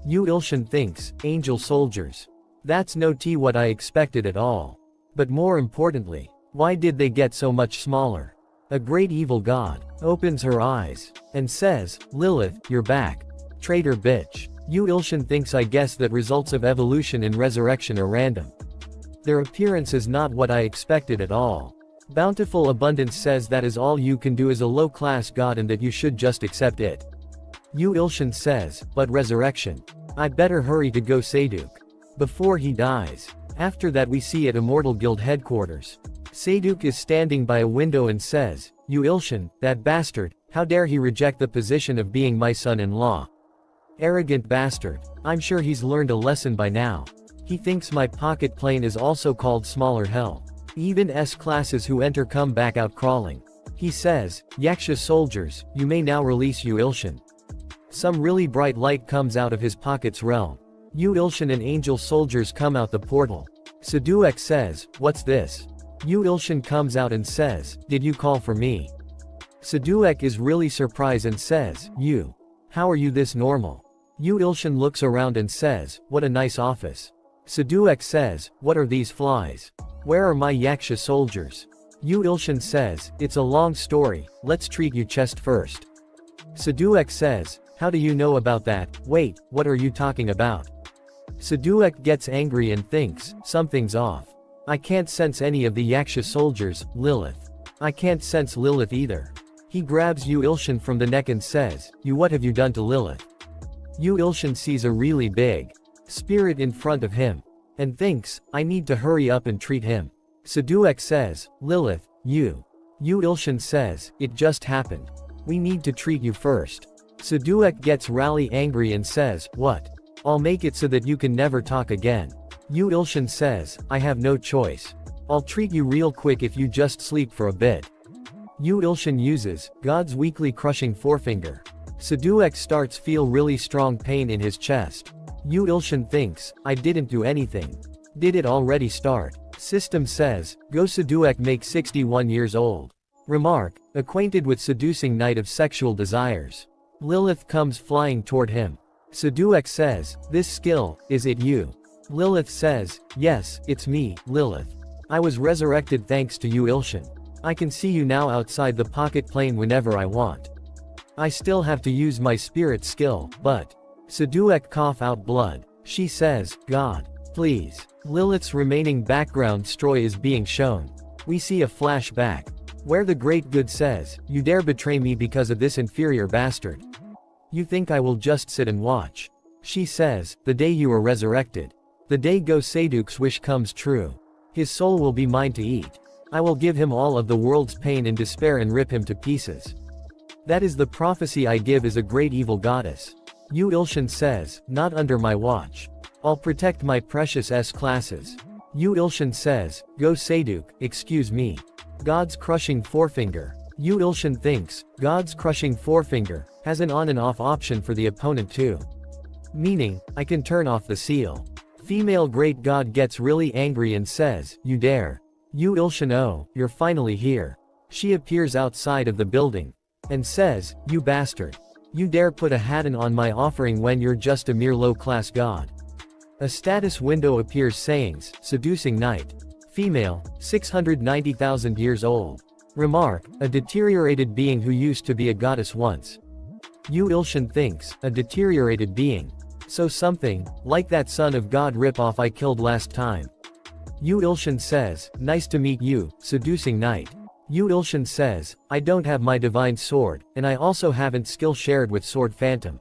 Yu Ilshin thinks, "Angel soldiers. That's no what I expected at all. But more importantly, why did they get so much smaller?" A great evil god opens her eyes and says, "Lilith, you're back. Traitor bitch." Yu Ilshin thinks, "I guess that results of evolution and resurrection are random. Their appearance is not what I expected at all." Bountiful Abundance says that is all you can do as a low-class god and that you should just accept it. Yu Ilshin says, "But resurrection. I better hurry to Go-Seiduk before he dies." After that we see at Immortal Guild headquarters. Seiduk is standing by a window and says, "Yu Ilshin, that bastard, how dare he reject the position of being my son-in-law. Arrogant bastard. I'm sure he's learned a lesson by now. He thinks my pocket plane is also called smaller hell. Even S-classes who enter come back out crawling." He says, "Yaksha soldiers, you may now release Yu Ilshin." Some really bright light comes out of his pocket's realm. Yu Ilshin and angel soldiers come out the portal. Seduek says, "What's this?" Yu Ilshin comes out and says, "Did you call for me?" Seduek is really surprised and says, "You. How are you this normal?" Yu Ilshin looks around and says, "What a nice office." Seduek says, "What are these flies? Where are my Yaksha soldiers?" Yu Ilshin says, "It's a long story, let's treat you chest first." Seduek says, "How do you know about that? Wait, what are you talking about?" Seduek gets angry and thinks, something's off. I can't sense any of the Yaksha soldiers, Lilith. I can't sense Lilith either. He grabs Yu Ilshin from the neck and says, What have you done to Lilith?" Yu Ilshin sees a really big spirit in front of him and thinks, I need to hurry up and treat him. Seduek says, Lilith, you. Yu Ilshin says, it just happened. We need to treat you first. Seduek gets really angry and says, what? I'll make it so that you can never talk again. Yu Ilshin says, I have no choice. I'll treat you real quick if you just sleep for a bit. Yu Ilshin uses God's weekly crushing forefinger. Seduek starts feel really strong pain in his chest. Yu Ilshin thinks, I didn't do anything. Did it already start? System says, Go Seduek make 61 years old. Remark, acquainted with seducing night of sexual desires. Lilith comes flying toward him. Seduek says, this skill, is it you? Lilith says, yes, it's me, Lilith. I was resurrected thanks to Yu Ilshin. I can see you now outside the pocket plane whenever I want. I still have to use my spirit skill, but. Seduek cough out blood. She says, God. Please. Lilith's remaining background story is being shown. We see a flashback. Where the great good says, you dare betray me because of this inferior bastard. You think I will just sit and watch? She says, the day you are resurrected. The day Go Seduek's wish comes true. His soul will be mine to eat. I will give him all of the world's pain and despair and rip him to pieces. That is the prophecy I give as a great evil goddess. Yu Ilshin says, not under my watch. I'll protect my precious S-classes. Yu Ilshin says, Go Seduek, excuse me. God's crushing forefinger. Yu Ilshin thinks, God's crushing forefinger, has an on and off option for the opponent too. Meaning, I can turn off the seal. Female great god gets really angry and says, you dare. Yu Ilshin, oh, you're finally here. She appears outside of the building. And says, you bastard. You dare put a hat on my offering when you're just a mere low-class god. A status window appears saying, seducing knight. Female, 690,000 years old. Remark, a deteriorated being who used to be a goddess once. Yu Ilshin thinks, a deteriorated being. So something, like that son of God ripoff I killed last time. Yu Ilshin says, nice to meet you, seducing knight. Yu Ilshin says, I don't have my divine sword, and I also haven't skill shared with Sword Phantom.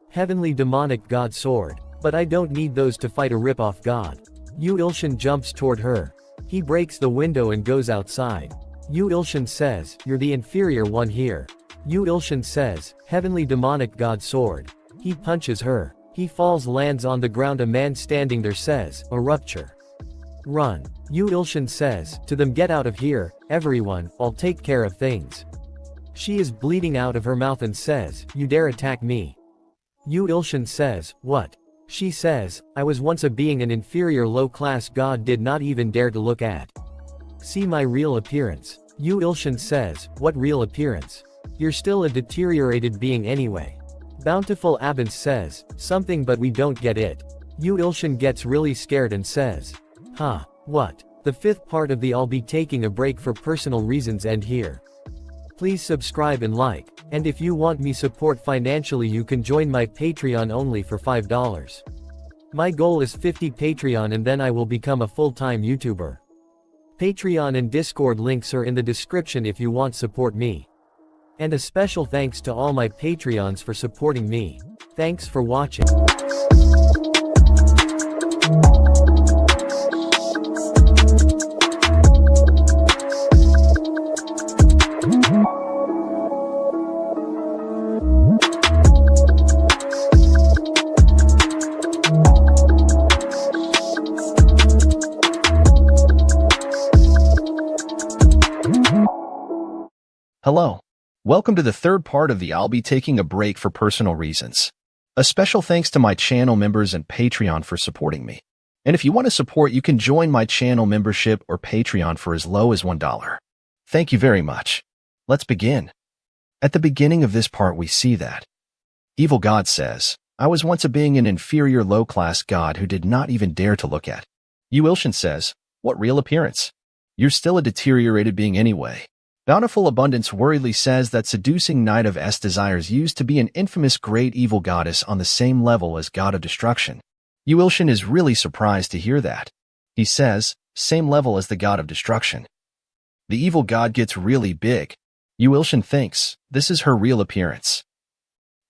Heavenly demonic god sword. But I don't need those to fight a ripoff god. Yu Ilshin jumps toward her. He breaks the window and goes outside. Yu Ilshin says, you're the inferior one here. Yu Ilshin says, heavenly demonic god sword. He punches her. He falls, lands on the ground. A man standing there says, a rupture. Run. Yu Ilshin says, to them, get out of here, everyone, I'll take care of things. She is bleeding out of her mouth and says, you dare attack me. Yu Ilshin says, what? She says, I was once a being an inferior low-class god did not even dare to look at. See my real appearance. Yu Ilshin says, what real appearance? You're still a deteriorated being anyway. Bountiful Abance says, something but we don't get it. Yu Ilshin gets really scared and says, huh, what? The fifth part of the I'll be taking a break for personal reasons end here. Please subscribe and like. And if you want me support financially, you can join my Patreon only for $5. My goal is 50 Patreon and then I will become a full-time YouTuber. Patreon and Discord links are in the description if you want support me. And a special thanks to all my Patreons for supporting me. Thanks for watching. Hello. Welcome to the third part of the I'll be taking a break for personal reasons. A special thanks to my channel members and Patreon for supporting me. And if you want to support, you can join my channel membership or Patreon for as low as $1. Thank you very much. Let's begin. At the beginning of this part, we see that Evil God says, I was once a being an inferior low-class god who did not even dare to look at. Yu Ilshin says, what real appearance? You're still a deteriorated being anyway. Bountiful Abundance worriedly says that seducing Knight of S desires used to be an infamous great evil goddess on the same level as God of Destruction. Yu Ilshin is really surprised to hear that. He says, same level as the God of Destruction. The evil god gets really big. Yu Ilshin thinks, this is her real appearance.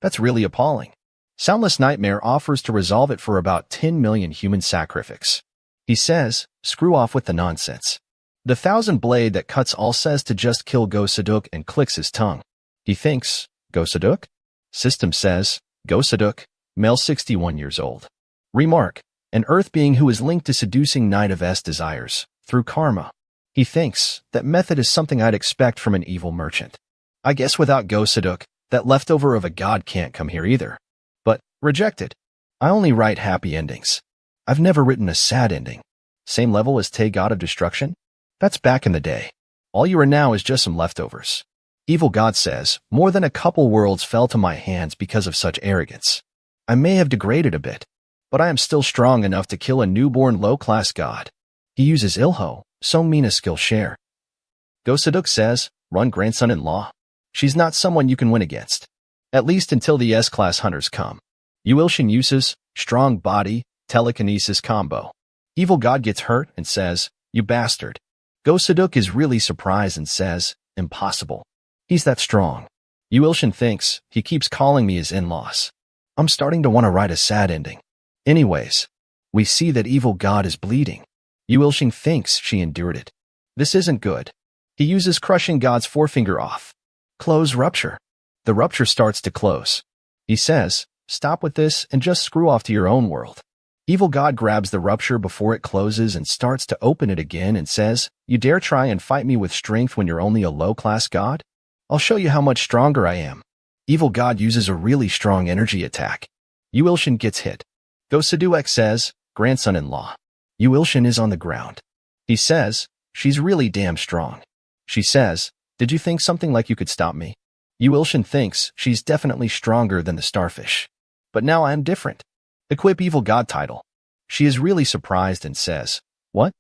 That's really appalling. Soundless Nightmare offers to resolve it for about 10 million human sacrifices. He says, screw off with the nonsense. The thousand blade that cuts all says to just kill Go-Saduk and clicks his tongue. He thinks, Go-Saduk? System says, Go-Saduk, male 61 years old. Remark, an earth being who is linked to seducing Knight of S desires, through karma. He thinks, that method is something I'd expect from an evil merchant. I guess without Go-Saduk, that leftover of a god can't come here either. But, rejected. I only write happy endings. I've never written a sad ending. Same level as Te God of Destruction? That's back in the day. All you are now is just some leftovers. Evil God says, more than a couple worlds fell to my hands because of such arrogance. I may have degraded a bit, but I am still strong enough to kill a newborn low-class god. He uses Ilho, so Mina skill share. Go-Saduk says, run grandson-in-law. She's not someone you can win against. At least until the S-class hunters come. Yuilshin uses, strong body, telekinesis combo. Evil God gets hurt and says, you bastard. Go-Saduk is really surprised and says, impossible. He's that strong. Yuilshin thinks, he keeps calling me his in-laws. I'm starting to want to write a sad ending. Anyways, we see that evil God is bleeding. Yuilshin thinks she endured it. This isn't good. He uses crushing God's forefinger off. Close rupture. The rupture starts to close. He says, stop with this and just screw off to your own world. Evil God grabs the rupture before it closes and starts to open it again and says, you dare try and fight me with strength when you're only a low-class god? I'll show you how much stronger I am. Evil God uses a really strong energy attack. Yuilshin gets hit. Go-Saduk says, grandson-in-law. Yuilshin is on the ground. He says, she's really damn strong. She says, did you think something like you could stop me? Yuilshin thinks she's definitely stronger than the starfish. But now I am different. Equip evil god title. She is really surprised and says, what?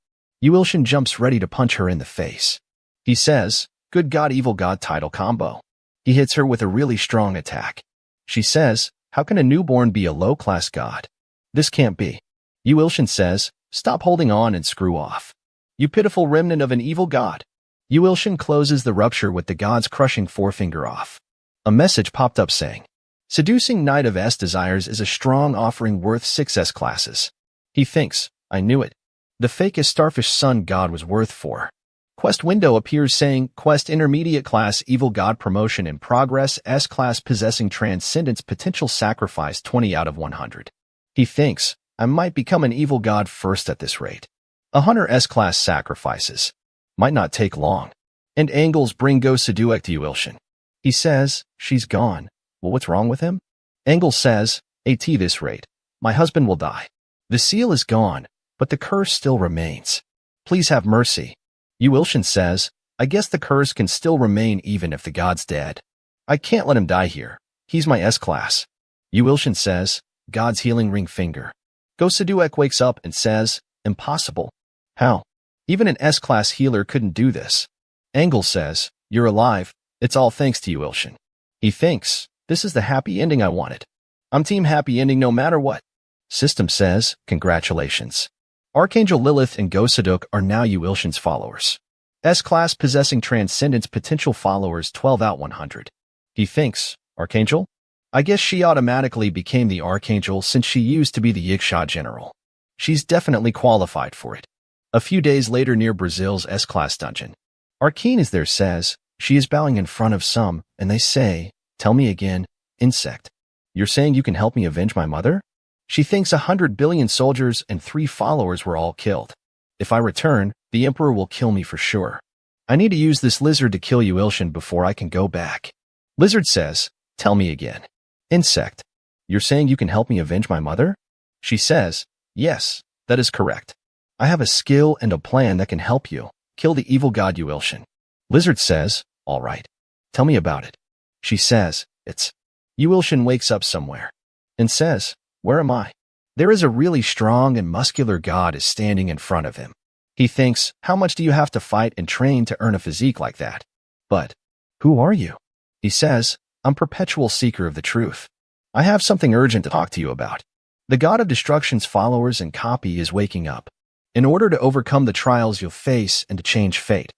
Yuilshin jumps ready to punch her in the face. He says, good god evil god title combo. He hits her with a really strong attack. She says, how can a newborn be a low-class god? This can't be. Yuilshin says, stop holding on and screw off. You pitiful remnant of an evil god. Yuilshin closes the rupture with the god's crushing forefinger off. A message popped up saying, seducing Knight of S desires is a strong offering worth 6 S classes. He thinks, I knew it. The fakest starfish sun god was worth 4. Quest window appears saying, Quest Intermediate Class Evil God Promotion in Progress S-Class Possessing Transcendence Potential Sacrifice 20 out of 100. He thinks, I might become an evil god first at this rate. A hunter S-Class sacrifices. Might not take long. And angles bring Go-Saduk to Yuilshin. He says, she's gone. Well, what's wrong with him? Angles says, at this rate, my husband will die. The seal is gone, but the curse still remains. Please have mercy. Yuilshin says, I guess the curse can still remain even if the god's dead. I can't let him die here. He's my S-Class. Yuilshin says, God's healing ring finger. Go-Saduk wakes up and says, impossible. How? Even an S-Class healer couldn't do this. Angle says, you're alive. It's all thanks to Yuilshin. He thinks, this is the happy ending I wanted. I'm team happy ending no matter what. System says, congratulations. Archangel Lilith and Go-Saduk are now Yuilshin's followers. S-Class possessing transcendence potential followers 12 out 100. He thinks, Archangel? I guess she automatically became the Archangel since she used to be the Yiksha General. She's definitely qualified for it. A few days later near Brazil's S-Class dungeon. Arcane is there says, she is bowing in front of some, and they say, tell me again, insect. You're saying you can help me avenge my mother? She thinks 100 billion soldiers and 3 followers were all killed. If I return, the Emperor will kill me for sure. I need to use this lizard to kill Yuilshin before I can go back. Lizard says, tell me again. Insect. You're saying you can help me avenge my mother? She says, yes, that is correct. I have a skill and a plan that can help you. Kill the evil god Yuilshin. Lizard says, all right. Tell me about it. She says, it's. Yuilshin wakes up somewhere and says, where am I? There is a really strong and muscular god is standing in front of him. He thinks, how much do you have to fight and train to earn a physique like that? But, who are you? He says, I'm Perpetual Seeker of the Truth. I have something urgent to talk to you about. The God of Destruction's followers and copy is waking up. In order to overcome the trials you'll face and to change fate,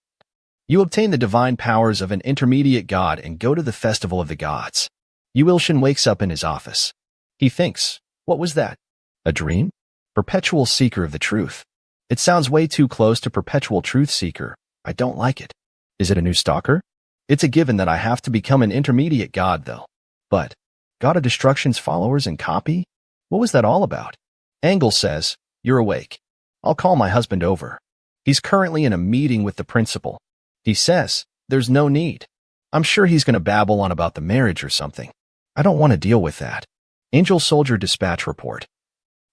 you obtain the divine powers of an intermediate god and go to the Festival of the Gods. Yuilshin wakes up in his office. He thinks, what was that? A dream? Perpetual Seeker of the Truth. It sounds way too close to Perpetual Truth Seeker, I don't like it. Is it a new stalker? It's a given that I have to become an intermediate god, though. But, God of Destruction's followers and copy? What was that all about? Angle says, you're awake. I'll call my husband over. He's currently in a meeting with the principal. He says, there's no need. I'm sure he's going to babble on about the marriage or something. I don't want to deal with that. Angel Soldier Dispatch Report.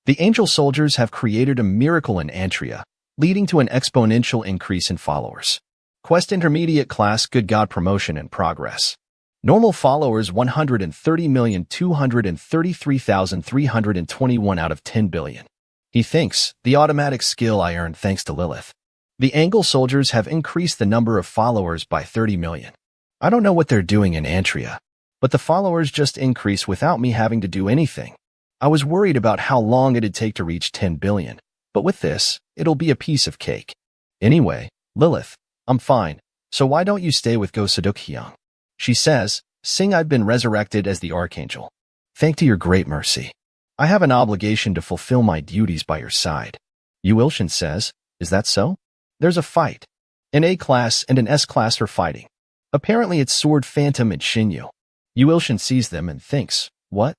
The Angel Soldiers have created a miracle in Antria, leading to an exponential increase in followers. Quest Intermediate Class Good God Promotion in progress. Normal followers 130,233,321 out of 10 billion. He thinks, the automatic skill I earned thanks to Lilith. The Angel Soldiers have increased the number of followers by 30 million. I don't know what they're doing in Antria, but the followers just increase without me having to do anything. I was worried about how long it'd take to reach 10 billion, but with this, it'll be a piece of cake. Anyway, Lilith, I'm fine, so why don't you stay with Go Sadukhyang? She says, Sing I've been resurrected as the Archangel. Thank to your great mercy. I have an obligation to fulfill my duties by your side. Yu Ilshin says, is that so? There's a fight. An A-class and an S-class are fighting. Apparently it's Sword Phantom and Shinyu. Yu Ilshin sees them and thinks, what?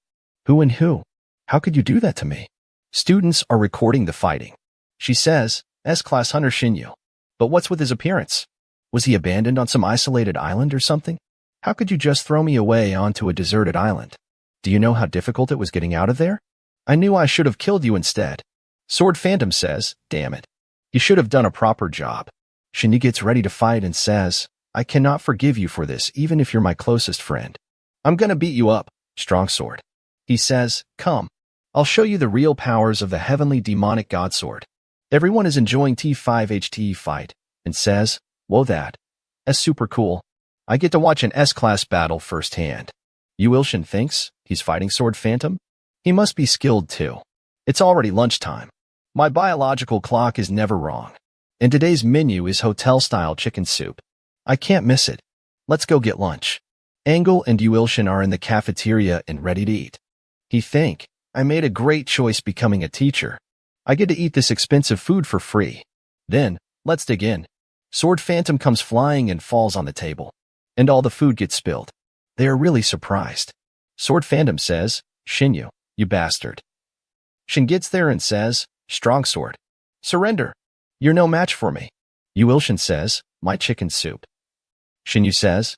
Who and who? How could you do that to me? Students are recording the fighting. She says, S-class Hunter Shinyu. But what's with his appearance? Was he abandoned on some isolated island or something? How could you just throw me away onto a deserted island? Do you know how difficult it was getting out of there? I knew I should have killed you instead. Sword Phantom says, damn it. You should have done a proper job. Shinyu gets ready to fight and says, I cannot forgive you for this even if you're my closest friend. I'm gonna beat you up, Strong Sword. He says, come. I'll show you the real powers of the heavenly demonic god sword. Everyone is enjoying T5HT fight and says, whoa that's super cool. I get to watch an S-class battle firsthand. Yu Ilshin thinks he's fighting Sword Phantom. He must be skilled too. It's already lunchtime. My biological clock is never wrong. And today's menu is hotel-style chicken soup. I can't miss it. Let's go get lunch. Angle and Yu Ilshin are in the cafeteria and ready to eat. He think, I made a great choice becoming a teacher. I get to eat this expensive food for free. Then, let's dig in. Sword Phantom comes flying and falls on the table. And all the food gets spilled. They are really surprised. Sword Phantom says, Shinyu, you bastard. Shin gets there and says, Strong Sword. Surrender. You're no match for me. Yu Ilshin says, my chicken soup. Shinyu says,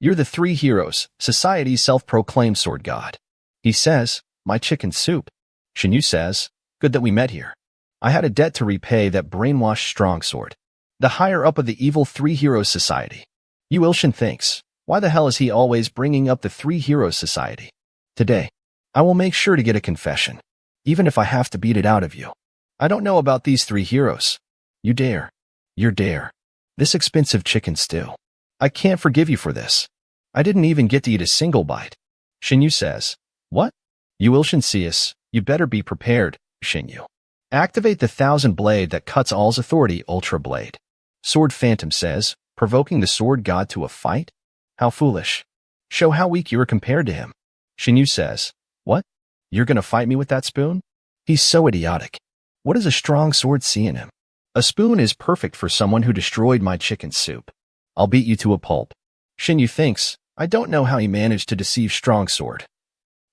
you're the three heroes, society's self-proclaimed sword god. He says, my chicken soup. Shinyu says, good that we met here. I had a debt to repay that brainwashed Strong Sword, the higher up of the evil Three Heroes Society. Yu Ilshin thinks, why the hell is he always bringing up the Three Heroes Society? Today, I will make sure to get a confession, even if I have to beat it out of you. I don't know about these three heroes. You dare. You're dare. This expensive chicken stew. I can't forgive you for this. I didn't even get to eat a single bite. Shinyu says, what? Yu Ilshin says, you better be prepared, Shinyu. Activate the 1000 blade that cuts all's authority Ultra Blade. Sword Phantom says, provoking the sword god to a fight? How foolish. Show how weak you are compared to him. Shinyu says, what? You're gonna fight me with that spoon? He's so idiotic. What does a strong sword see in him? A spoon is perfect for someone who destroyed my chicken soup. I'll beat you to a pulp. Shinyu thinks, I don't know how he managed to deceive Strong Sword.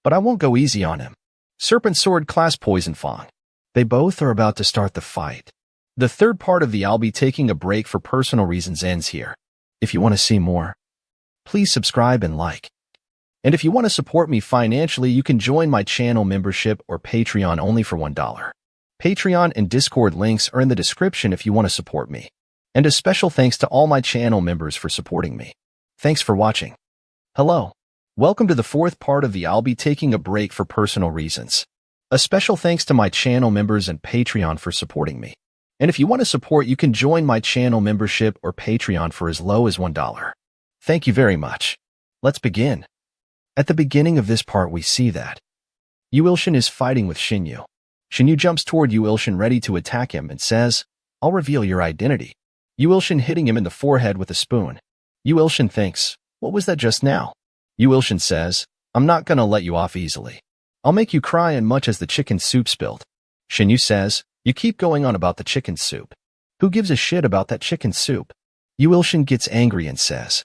But I won't go easy on him. Serpent Sword Class Poison Fang. They both are about to start the fight. The third part of the I'll be taking a break for personal reasons ends here. If you want to see more, please subscribe and like. And if you want to support me financially, you can join my channel membership or Patreon only for $1. Patreon and Discord links are in the description if you want to support me. And a special thanks to all my channel members for supporting me. Thanks for watching. Hello. Welcome to the fourth part of the I'll be taking a break for personal reasons. A special thanks to my channel members and Patreon for supporting me. And if you want to support, you can join my channel membership or Patreon for as low as $1. Thank you very much. Let's begin. At the beginning of this part, we see that Yu Ilshin is fighting with Shinyu. Shinyu jumps toward Yu Ilshin ready to attack him and says, I'll reveal your identity. Yu Ilshin hitting him in the forehead with a spoon. Yu Ilshin thinks, what was that just now? Yu Ilshin says, I'm not gonna let you off easily. I'll make you cry as much as the chicken soup spilled. Shinyu says, you keep going on about the chicken soup. Who gives a shit about that chicken soup? Yu Ilshin gets angry and says,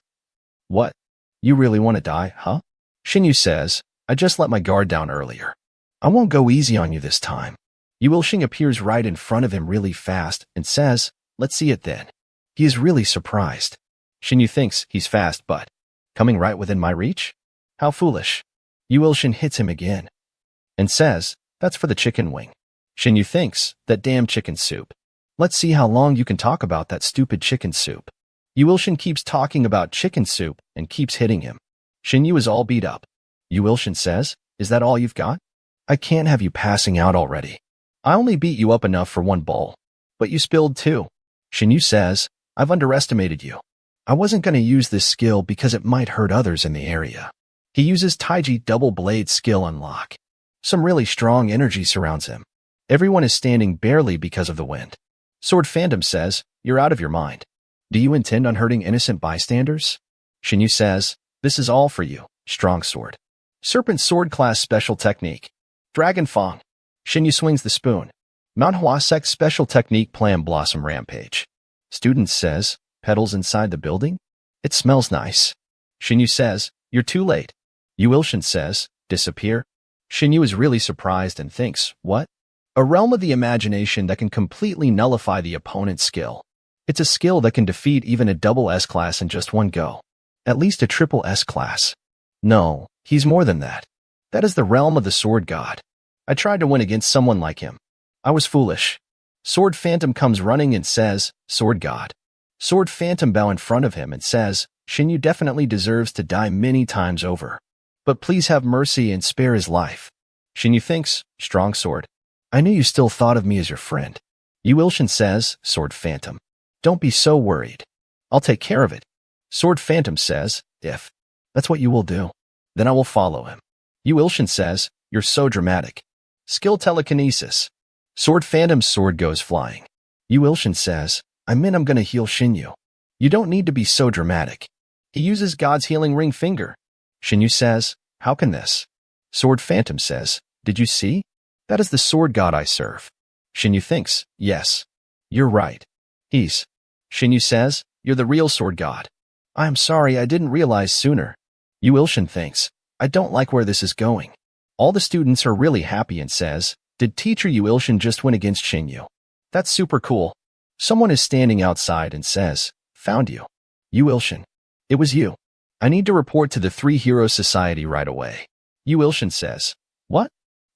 "What? You really want to die, huh?" Shinyu says, "I just let my guard down earlier. I won't go easy on you this time." Yu Ilshin appears right in front of him really fast and says, "Let's see it then." He is really surprised. Shinyu thinks he's fast, but coming right within my reach? How foolish. Yu Ilshin hits him again and says, "That's for the chicken wing." Shinyu thinks, "That damn chicken soup. Let's see how long you can talk about that stupid chicken soup." Yu Ilshin keeps talking about chicken soup and keeps hitting him. Shinyu is all beat up. Yu Ilshin says, "Is that all you've got? I can't have you passing out already. I only beat you up enough for one bowl, but you spilled two." Shinyu says, "I've underestimated you. I wasn't going to use this skill because it might hurt others in the area." He uses Taiji double blade skill unlock. Some really strong energy surrounds him. Everyone is standing barely because of the wind. Sword Phantom says, "You're out of your mind. Do you intend on hurting innocent bystanders?" Shinyu says, "This is all for you, strong sword." Serpent sword class special technique. Dragon Fang. Shinyu swings the spoon. Manhwa sect special technique Plan Blossom Rampage. Student says, "Petals inside the building? It smells nice." Shinyu says, "You're too late." Yu Ilshin says, "Disappear." Shinyu is really surprised and thinks, "What? A realm of the imagination that can completely nullify the opponent's skill. It's a skill that can defeat even a double S class in just one go. At least a triple S class. No, he's more than that. That is the realm of the sword god. I tried to win against someone like him. I was foolish." Sword Phantom comes running and says, "Sword god." Sword Phantom bow in front of him and says, "Shinyu definitely deserves to die many times over. But please have mercy and spare his life." Shinyu thinks, "Strong sword. I knew you still thought of me as your friend." Yu Ilshin says, "Sword Phantom, don't be so worried. I'll take care of it." Sword Phantom says, "If that's what you will do, then I will follow him." Yu Ilshin says, "You're so dramatic." Skill telekinesis. Sword Phantom's sword goes flying. Yu Ilshin says, "I meant I'm gonna heal Shinyu. You don't need to be so dramatic." He uses God's healing ring finger. Shinyu says, "How can this?" Sword Phantom says, "Did you see? That is the sword god I serve." Shinyu thinks, "Yes, you're right. He's." Shinyu says, "You're the real sword god. I am sorry I didn't realize sooner." Yu Ilshin thinks, "I don't like where this is going." All the students are really happy and says, "Did teacher Yu Ilshin just win against Shinyu? That's super cool." Someone is standing outside and says, "Found you. Yu Ilshin. It was you. I need to report to the Three Heroes Society right away." Yu Ilshin says, "What?"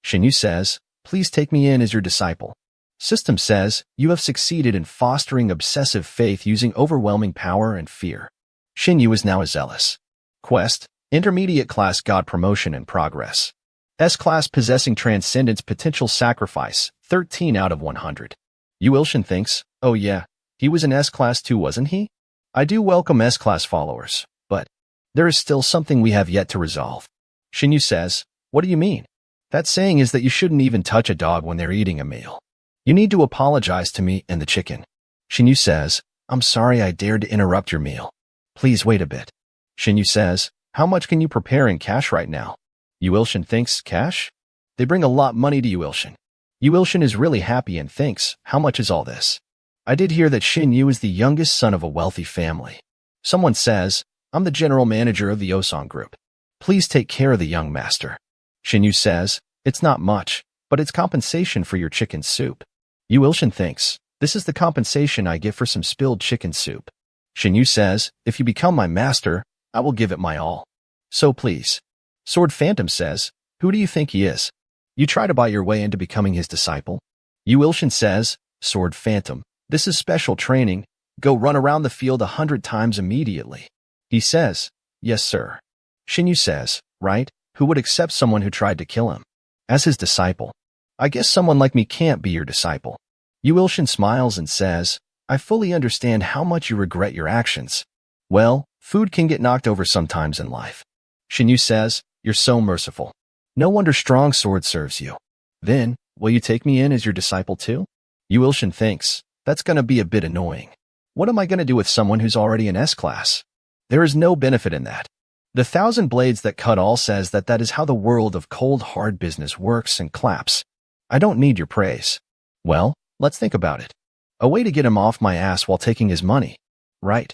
Shinyu says, "Please take me in as your disciple." System says, "You have succeeded in fostering obsessive faith using overwhelming power and fear." Shinyu is now a zealous. Quest, Intermediate Class God Promotion in progress. S-Class Possessing Transcendence Potential Sacrifice, 13 out of 100. Yu Ilshin thinks, "Oh yeah, he was an S-Class too, wasn't he? I do welcome S-Class followers, but there is still something we have yet to resolve." Shinyu says, "What do you mean?" "That saying is that you shouldn't even touch a dog when they're eating a meal. You need to apologize to me and the chicken." Shinyu says, "I'm sorry I dared to interrupt your meal. Please wait a bit." Shinyu says, "How much can you prepare in cash right now?" Yu Ilshin thinks, "Cash?" They bring a lot money to Yu Ilshin. Yu Ilshin is really happy and thinks, "How much is all this?" "I did hear that Shinyu is the youngest son of a wealthy family." Someone says, "I'm the general manager of the Osong Group. Please take care of the young master." Shinyu says, "It's not much, but it's compensation for your chicken soup." Yu Ilshin thinks, "This is the compensation I get for some spilled chicken soup." Shinyu says, "If you become my master, I will give it my all. So please." Sword Phantom says, "Who do you think he is? You try to buy your way into becoming his disciple?" Yu Ilshin says, "Sword Phantom, this is special training. Go run around the field 100 times immediately." He says, "Yes, sir." Shinyu says, "Right, who would accept someone who tried to kill him as his disciple? I guess someone like me can't be your disciple." Yu Ilshin smiles and says, "I fully understand how much you regret your actions. Well, food can get knocked over sometimes in life." Shinyu says, "You're so merciful. No wonder Strong Sword serves you. Then, will you take me in as your disciple too?" Yu Ilshin thinks, "That's gonna be a bit annoying. What am I gonna do with someone who's already in S-Class? There is no benefit in that." The Thousand Blades That Cut All says that is how the world of cold hard business works and claps. "I don't need your praise." "Well, let's think about it. A way to get him off my ass while taking his money. Right?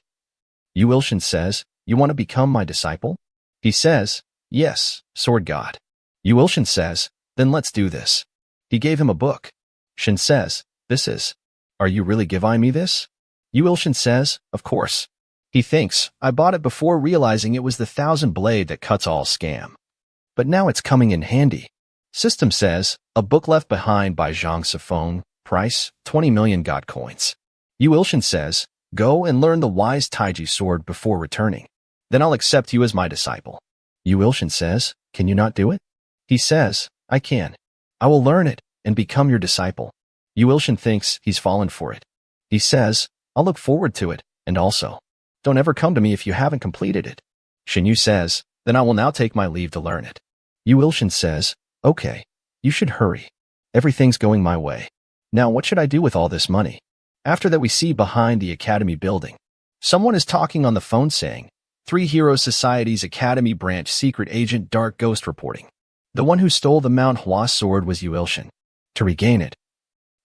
Yu Ilshin says, you want to become my disciple? He says, yes, sword god. Yu Ilshin says, then let's do this. He gave him a book. Shin says, this is. Are you really giving me this? Yu Ilshin says, of course. He thinks, I bought it before realizing it was the 1,000 blade that cuts all scam. But now it's coming in handy. System says, a book left behind by Zhang Sifeng, price, 20 million god coins. Yu Ilshin says, go and learn the wise Taiji sword before returning. Then I'll accept you as my disciple. Yu Ilshin says, can you not do it? He says, I can. I will learn it and become your disciple. Yu Ilshin thinks he's fallen for it. He says, I'll look forward to it, and also, don't ever come to me if you haven't completed it. Shinyu says, then I will now take my leave to learn it. Yu Ilshin says, okay, you should hurry. Everything's going my way. Now what should I do with all this money? After that we see behind the academy building. Someone is talking on the phone saying, Three Heroes Society's Academy Branch Secret Agent Dark Ghost reporting. The one who stole the Manhwa sword was Yu Ilshin. To regain it,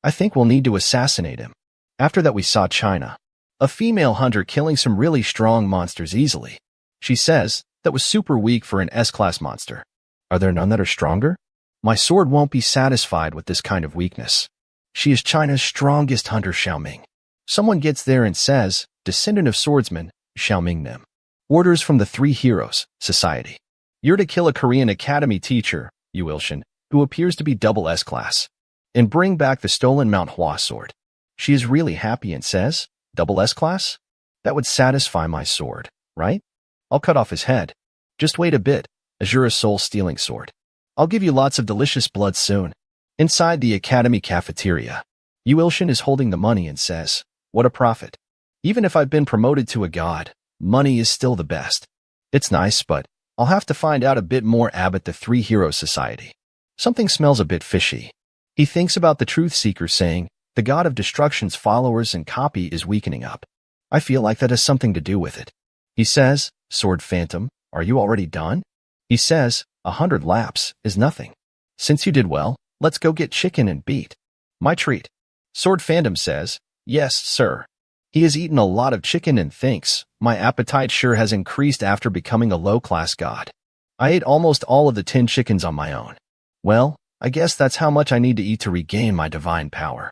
I think we'll need to assassinate him. After that we saw China, a female hunter killing some really strong monsters easily. She says, that was super weak for an S-class monster. Are there none that are stronger? My sword won't be satisfied with this kind of weakness. She is China's strongest hunter, Xiaoming. Someone gets there and says, descendant of swordsman, Xiaoming Nim. Orders from the Three Heroes Society. You're to kill a Korean academy teacher, Yu Ilshin, who appears to be double S-class, and bring back the stolen Manhwa sword. She is really happy and says, double S-class? That would satisfy my sword, right? I'll cut off his head. Just wait a bit, Azura's soul-stealing sword. I'll give you lots of delicious blood soon. Inside the academy cafeteria, Yu Ilshin is holding the money and says, what a profit. Even if I've been promoted to a god, money is still the best. It's nice, but I'll have to find out a bit more about the Three Heroes Society. Something smells a bit fishy. He thinks about the Truth Seeker saying, the god of destruction's followers and copy is weakening up. I feel like that has something to do with it. He says, Sword Phantom, are you already done? He says, 100 laps is nothing. Since you did well, let's go get chicken and beat. My treat. Sword Phantom says, yes, sir. He has eaten a lot of chicken and thinks, my appetite sure has increased after becoming a low-class god. I ate almost all of the 10 chickens on my own. Well, I guess that's how much I need to eat to regain my divine power.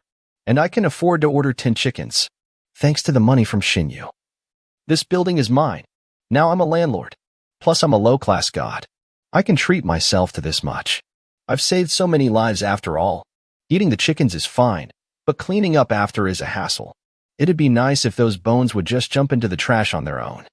And I can afford to order 10 chickens, thanks to the money from Shinyu. This building is mine. Now I'm a landlord. Plus I'm a low-class god. I can treat myself to this much. I've saved so many lives after all. Eating the chickens is fine, but cleaning up after is a hassle. It'd be nice if those bones would just jump into the trash on their own.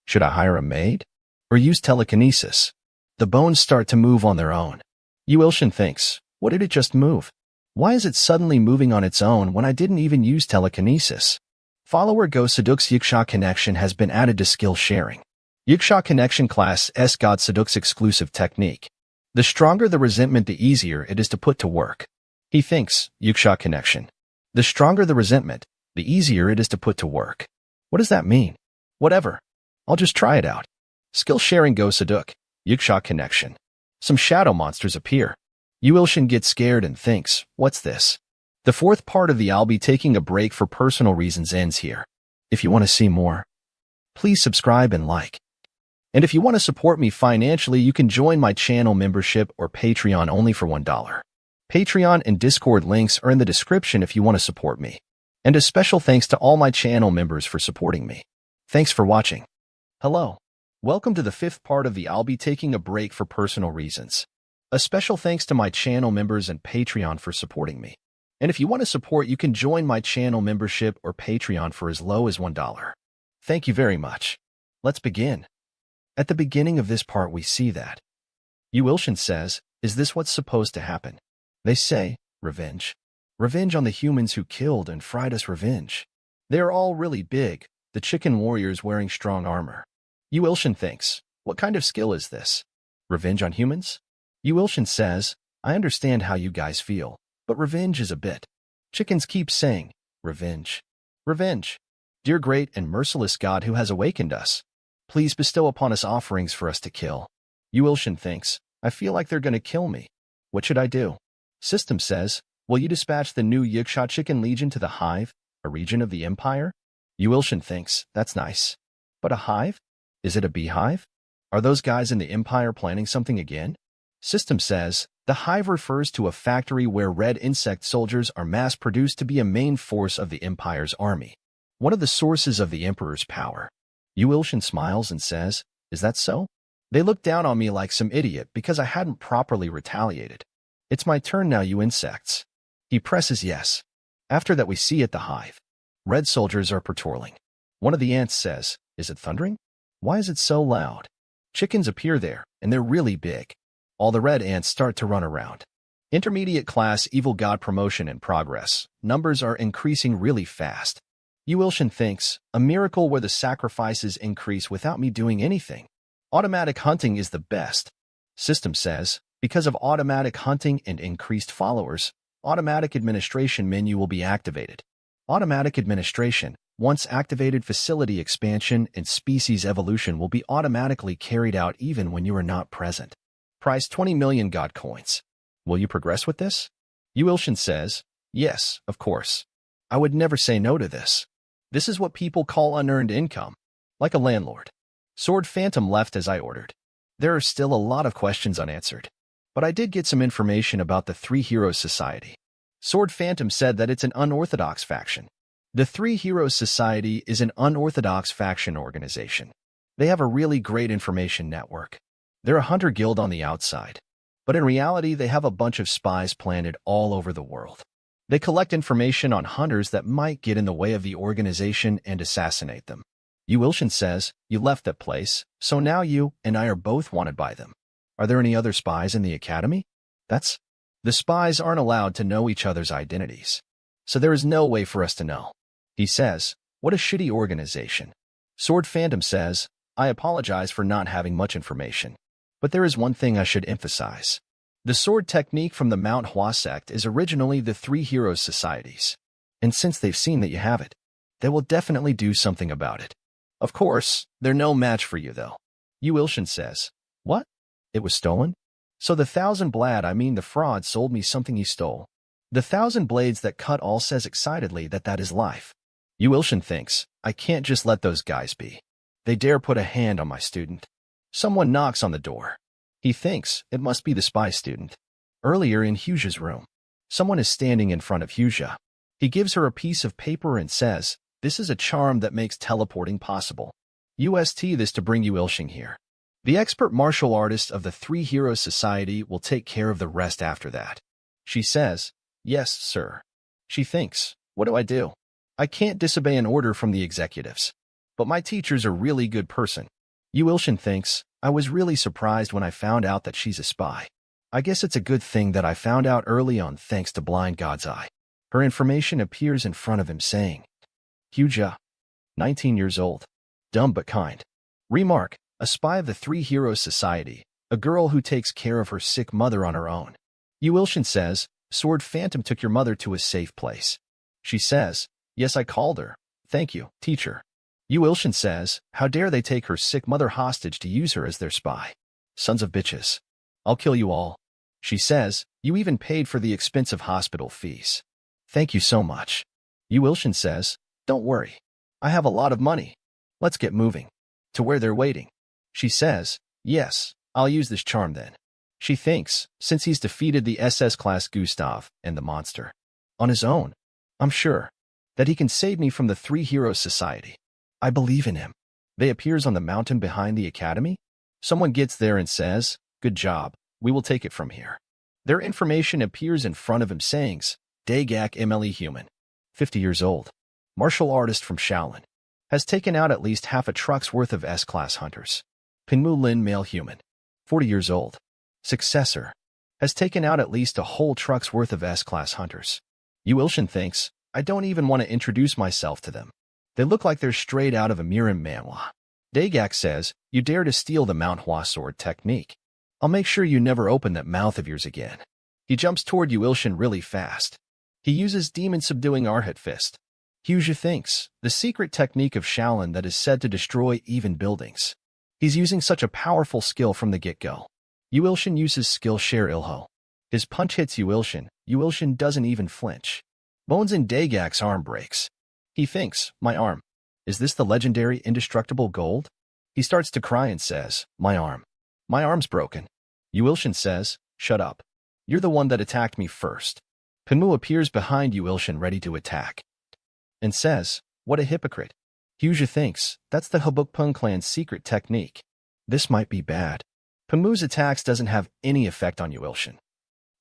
Should I hire a maid? Or use telekinesis? The bones start to move on their own. Yu Ilshin thinks, what did it just move? Why is it suddenly moving on its own when I didn't even use telekinesis? Follower Go Seduk's Yiksha connection has been added to skill sharing. Yiksha connection class S God Seduk's exclusive technique. The stronger the resentment, the easier it is to put to work. He thinks, Yiksha connection. The stronger the resentment, the easier it is to put to work. What does that mean? Whatever. I'll just try it out. Skill sharing Go Seduk, Yiksha connection. Some shadow monsters appear. Yu Ilshin gets scared and thinks, what's this? The fourth part of the I'll be taking a break for personal reasons ends here. If you want to see more, please subscribe and like. And if you want to support me financially, you can join my channel membership or Patreon only for $1. Patreon and Discord links are in the description if you want to support me. And a special thanks to all my channel members for supporting me. Thanks for watching. Hello. Welcome to the fifth part of the I'll be taking a break for personal reasons. A special thanks to my channel members and Patreon for supporting me. And if you want to support, you can join my channel membership or Patreon for as low as $1. Thank you very much. Let's begin. At the beginning of this part we see that Yu Ilshin says, is this what's supposed to happen? They say, revenge. Revenge on the humans who killed and fried us, revenge. They are all really big, the chicken warriors wearing strong armor. Yu Ilshin thinks, what kind of skill is this? Revenge on humans? Yu Ilshin says, I understand how you guys feel, but revenge is a bit. Chickens keep saying, revenge. Revenge. Dear great and merciless God who has awakened us, please bestow upon us offerings for us to kill. Yu Ilshin thinks, I feel like they're going to kill me. What should I do? System says, Will you dispatch the new Yiksha Chicken Legion to the Hive, a region of the Empire? Yuilshin thinks, that's nice. But a hive? Is it a beehive? Are those guys in the Empire planning something again? System says, the Hive refers to a factory where red insect soldiers are mass-produced to be a main force of the Empire's army. One of the sources of the Emperor's power. Yuilshin smiles and says, is that so? They look down on me like some idiot because I hadn't properly retaliated. It's my turn now, you insects. He presses yes. After that we see at the Hive. Red soldiers are patrolling. One of the ants says, is it thundering? Why is it so loud? Chickens appear there, and they're really big. All the red ants start to run around. Intermediate class evil god promotion in progress. Numbers are increasing really fast. Yuilshin thinks, a miracle where the sacrifices increase without me doing anything. Automatic hunting is the best. System says, because of automatic hunting and increased followers, automatic administration menu will be activated. Automatic administration, once activated, facility expansion and species evolution will be automatically carried out even when you are not present. Price 20 million god coins. Will you progress with this? Yuilshin says, yes, of course. I would never say no to this. This is what people call unearned income. Like a landlord. Sword Phantom left as I ordered. There are still a lot of questions unanswered. But I did get some information about the Three Heroes Society. Sword Phantom said that it's an unorthodox faction. The Three Heroes Society is an unorthodox faction organization. They have a really great information network. They're a hunter guild on the outside. But in reality, they have a bunch of spies planted all over the world. They collect information on hunters that might get in the way of the organization and assassinate them. Yuilshin says, you left that place, so now you and I are both wanted by them. Are there any other spies in the academy? The spies aren't allowed to know each other's identities. So there is no way for us to know. He says, what a shitty organization. Sword Phantom says, I apologize for not having much information. But there is one thing I should emphasize. The sword technique from the MANHUA sect is originally the Three Heroes Societies. And since they've seen that you have it, they will definitely do something about it. Of course, they're no match for you, though. Yuilshin says, what? It was stolen? So the the fraud sold me something he stole. The 1,000 blades that cut all says excitedly that is life. Yuilshin thinks, I can't just let those guys be. They dare put a hand on my student. Someone knocks on the door. He thinks it must be the spy student. Earlier in Huja's room, someone is standing in front of Huja. He gives her a piece of paper and says, this is a charm that makes teleporting possible. This to bring Yuilshin here. The expert martial artist of the Three Heroes Society will take care of the rest after that. She says, yes, sir. She thinks, what do I do? I can't disobey an order from the executives. But my teacher's a really good person. Yuilshin thinks, I was really surprised when I found out that she's a spy. I guess it's a good thing that I found out early on thanks to Blind God's Eye. Her information appears in front of him saying, Huja, 19 years old, dumb but kind. Remark, a spy of the Three Heroes Society, a girl who takes care of her sick mother on her own. Yuilshin says, Sword Phantom took your mother to a safe place. She says, yes, I called her. Thank you, teacher. Yuilshin says, how dare they take her sick mother hostage to use her as their spy? Sons of bitches. I'll kill you all. She says, you even paid for the expensive hospital fees. Thank you so much. Yuilshin says, don't worry. I have a lot of money. Let's get moving. To where they're waiting. She says, yes, I'll use this charm then. She thinks, since he's defeated the SS-class Gustav and the monster on his own, I'm sure that he can save me from the Three Heroes Society. I believe in him. They appears on the mountain behind the academy. Someone gets there and says, good job, we will take it from here. Their information appears in front of him saying, Daegak MLE human, 50 years old, martial artist from Shaolin, has taken out at least half a truck's worth of S-class hunters. Pinmu Lin male human, 40 years old, successor, has taken out at least a whole truck's worth of S-class hunters. Yuilshin thinks, I don't even want to introduce myself to them. They look like they're straight out of a Miran manhwa. Daegak says, you dare to steal the Manhwa sword technique. I'll make sure you never open that mouth of yours again. He jumps toward Yuilshin really fast. He uses demon-subduing Arhat Fist. Huja thinks, the secret technique of Shaolin that is said to destroy even buildings. He's using such a powerful skill from the get-go. Yuilshin uses skill Share Ilho. His punch hits Yuilshin, Yu Ilshin doesn't even flinch. Bones in Dagak's arm breaks. He thinks, my arm. Is this the legendary indestructible gold? He starts to cry and says, my arm. My arm's broken. Yu Ilshin says, shut up. You're the one that attacked me first. Manhwa appears behind Yu Ilshin ready to attack. And says, what a hypocrite. Hyuja thinks, that's the Habukpung clan's secret technique. This might be bad. Manhwa's attacks doesn't have any effect on Yu Ilshin.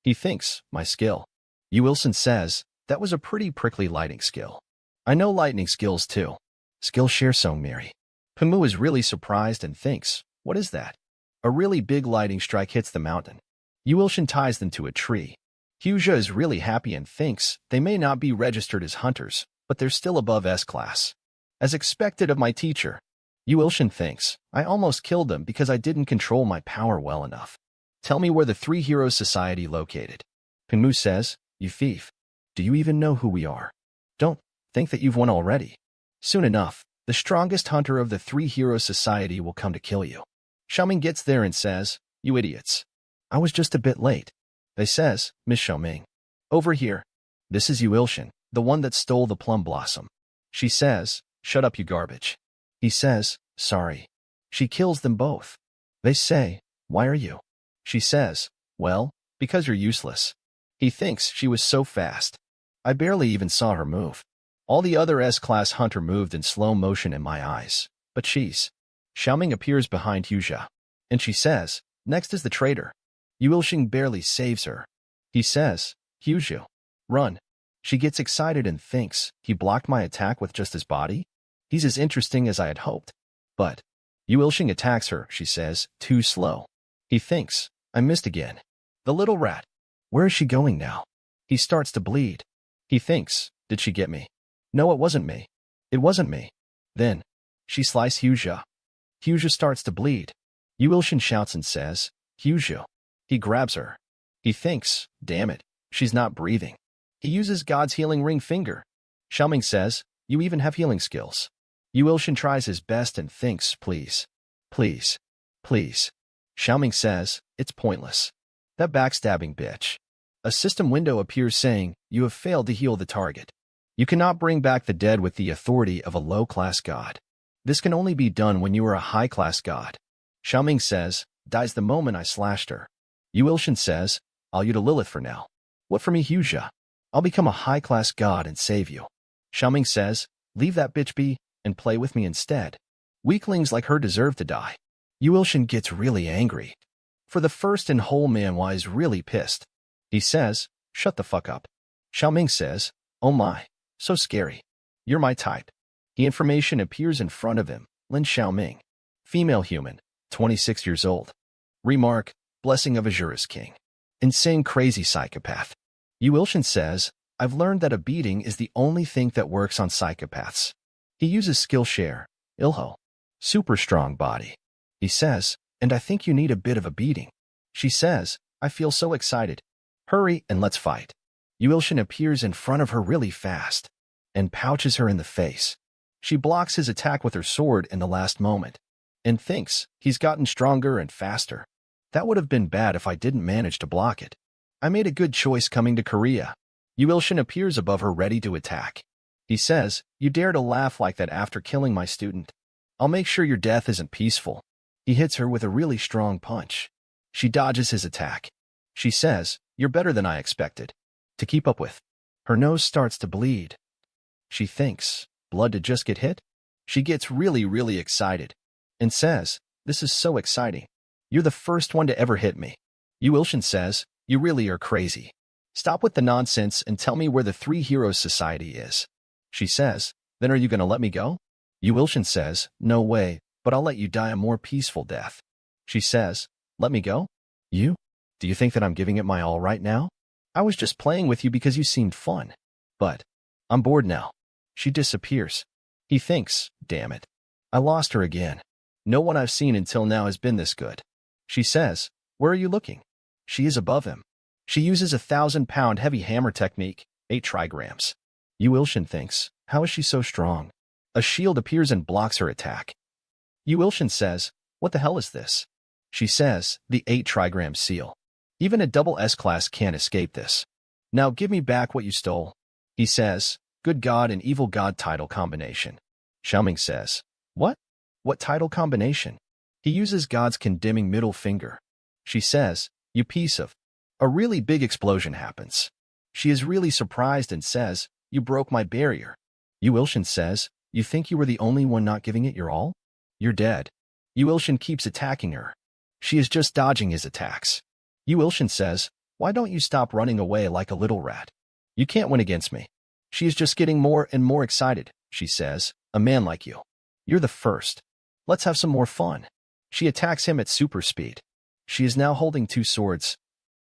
He thinks, my skill. Yu Ilshin says, that was a pretty prickly lighting skill. I know lightning skills too. Skillshare Song Mary. Manhwa is really surprised and thinks, what is that? A really big lightning strike hits the mountain. Yu Ilshin ties them to a tree. Hyuja is really happy and thinks they may not be registered as hunters, but they're still above S-class. As expected of my teacher, Yu Ilshin thinks, I almost killed them because I didn't control my power well enough. Tell me where the Three Heroes Society located. Manhwa says, you thief. Do you even know who we are? Don't think that you've won already. Soon enough, the strongest hunter of the Three Heroes Society will come to kill you. Xiaoming gets there and says, you idiots. I was just a bit late. They says, Miss Xiaoming. Over here. This is Yu Ilshin, the one that stole the plum blossom. She says, shut up you garbage. He says, sorry. She kills them both. They say, why are you? She says, well, because you're useless. He thinks she was so fast. I barely even saw her move. All the other S-class hunter moved in slow motion in my eyes. But she's. Xiaoming appears behind Hyuja. And she says, next is the traitor. Yu Ilshin barely saves her. He says, Hyuja, run. She gets excited and thinks, he blocked my attack with just his body? He's as interesting as I had hoped. But Yu Ilshin attacks her, she says, too slow. He thinks, I missed again. The little rat. Where is she going now? He starts to bleed. He thinks, did she get me? No, it wasn't me. It wasn't me. Then, she slices Hyuja. Hyuja starts to bleed. Yu Ilshin shouts and says, Hyuja. He grabs her. He thinks, damn it, she's not breathing. He uses God's healing ring finger. Xiaoming says, you even have healing skills. Yu Ilshin tries his best and thinks, please. Please. Please. Xiaoming says, it's pointless. That backstabbing bitch. A system window appears saying, you have failed to heal the target. You cannot bring back the dead with the authority of a low-class god. This can only be done when you are a high-class god. Xiaoming says, dies the moment I slashed her. Yu Ilshin says, I'll you to Lilith for now. What for me, Hyuja? I'll become a high-class god and save you. Xiaoming says, leave that bitch be and play with me instead. Weaklings like her deserve to die. Yu Ilshin gets really angry. For the first in whole Manhwa is really pissed. He says, shut the fuck up. Xiaoming says, oh my, so scary. You're my type. The information appears in front of him, Lin Xiaoming. Female human, 26 years old. Remark, blessing of Azura's king. Insane crazy psychopath. Yu Ilshin says, I've learned that a beating is the only thing that works on psychopaths. He uses Skillshare, Ilho. Super strong body. He says, and I think you need a bit of a beating. She says, I feel so excited. Hurry and let's fight. Yu Ilshin appears in front of her really fast and pouches her in the face. She blocks his attack with her sword in the last moment and thinks he's gotten stronger and faster. That would have been bad if I didn't manage to block it. I made a good choice coming to Korea. Yu Ilshin appears above her ready to attack. He says, you dare to laugh like that after killing my student. I'll make sure your death isn't peaceful. He hits her with a really strong punch. She dodges his attack. She says, you're better than I expected. To keep up with. Her nose starts to bleed. She thinks, blood to just get hit? She gets really excited and says, this is so exciting. You're the first one to ever hit me. Yu Ilshin says, you really are crazy. Stop with the nonsense and tell me where the Three Heroes Society is. She says, then are you going to let me go? Yu Ilshin says, no way, but I'll let you die a more peaceful death. She says, let me go? You? Do you think that I'm giving it my all right now? I was just playing with you because you seemed fun. But I'm bored now. She disappears. He thinks, damn it. I lost her again. No one I've seen until now has been this good. She says, where are you looking? She is above him. She uses a 1,000-pound heavy hammer technique, 8 trigrams. Yu Ilshin thinks, how is she so strong? A shield appears and blocks her attack. Yu Ilshin says, what the hell is this? She says, the 8 trigram seal. Even a double S-class can't escape this. Now give me back what you stole. He says, good god and evil god title combination. Xiaoming says, what? What title combination? He uses God's condemning middle finger. She says, you piece of. A really big explosion happens. She is really surprised and says, you broke my barrier. Yu Ilshin says, you think you were the only one not giving it your all? You're dead. Yu Ilshin keeps attacking her. She is just dodging his attacks. Yu Ilshin says, why don't you stop running away like a little rat? You can't win against me. She is just getting more and more excited. She says, a man like you. You're the first. Let's have some more fun. She attacks him at super speed. She is now holding two swords.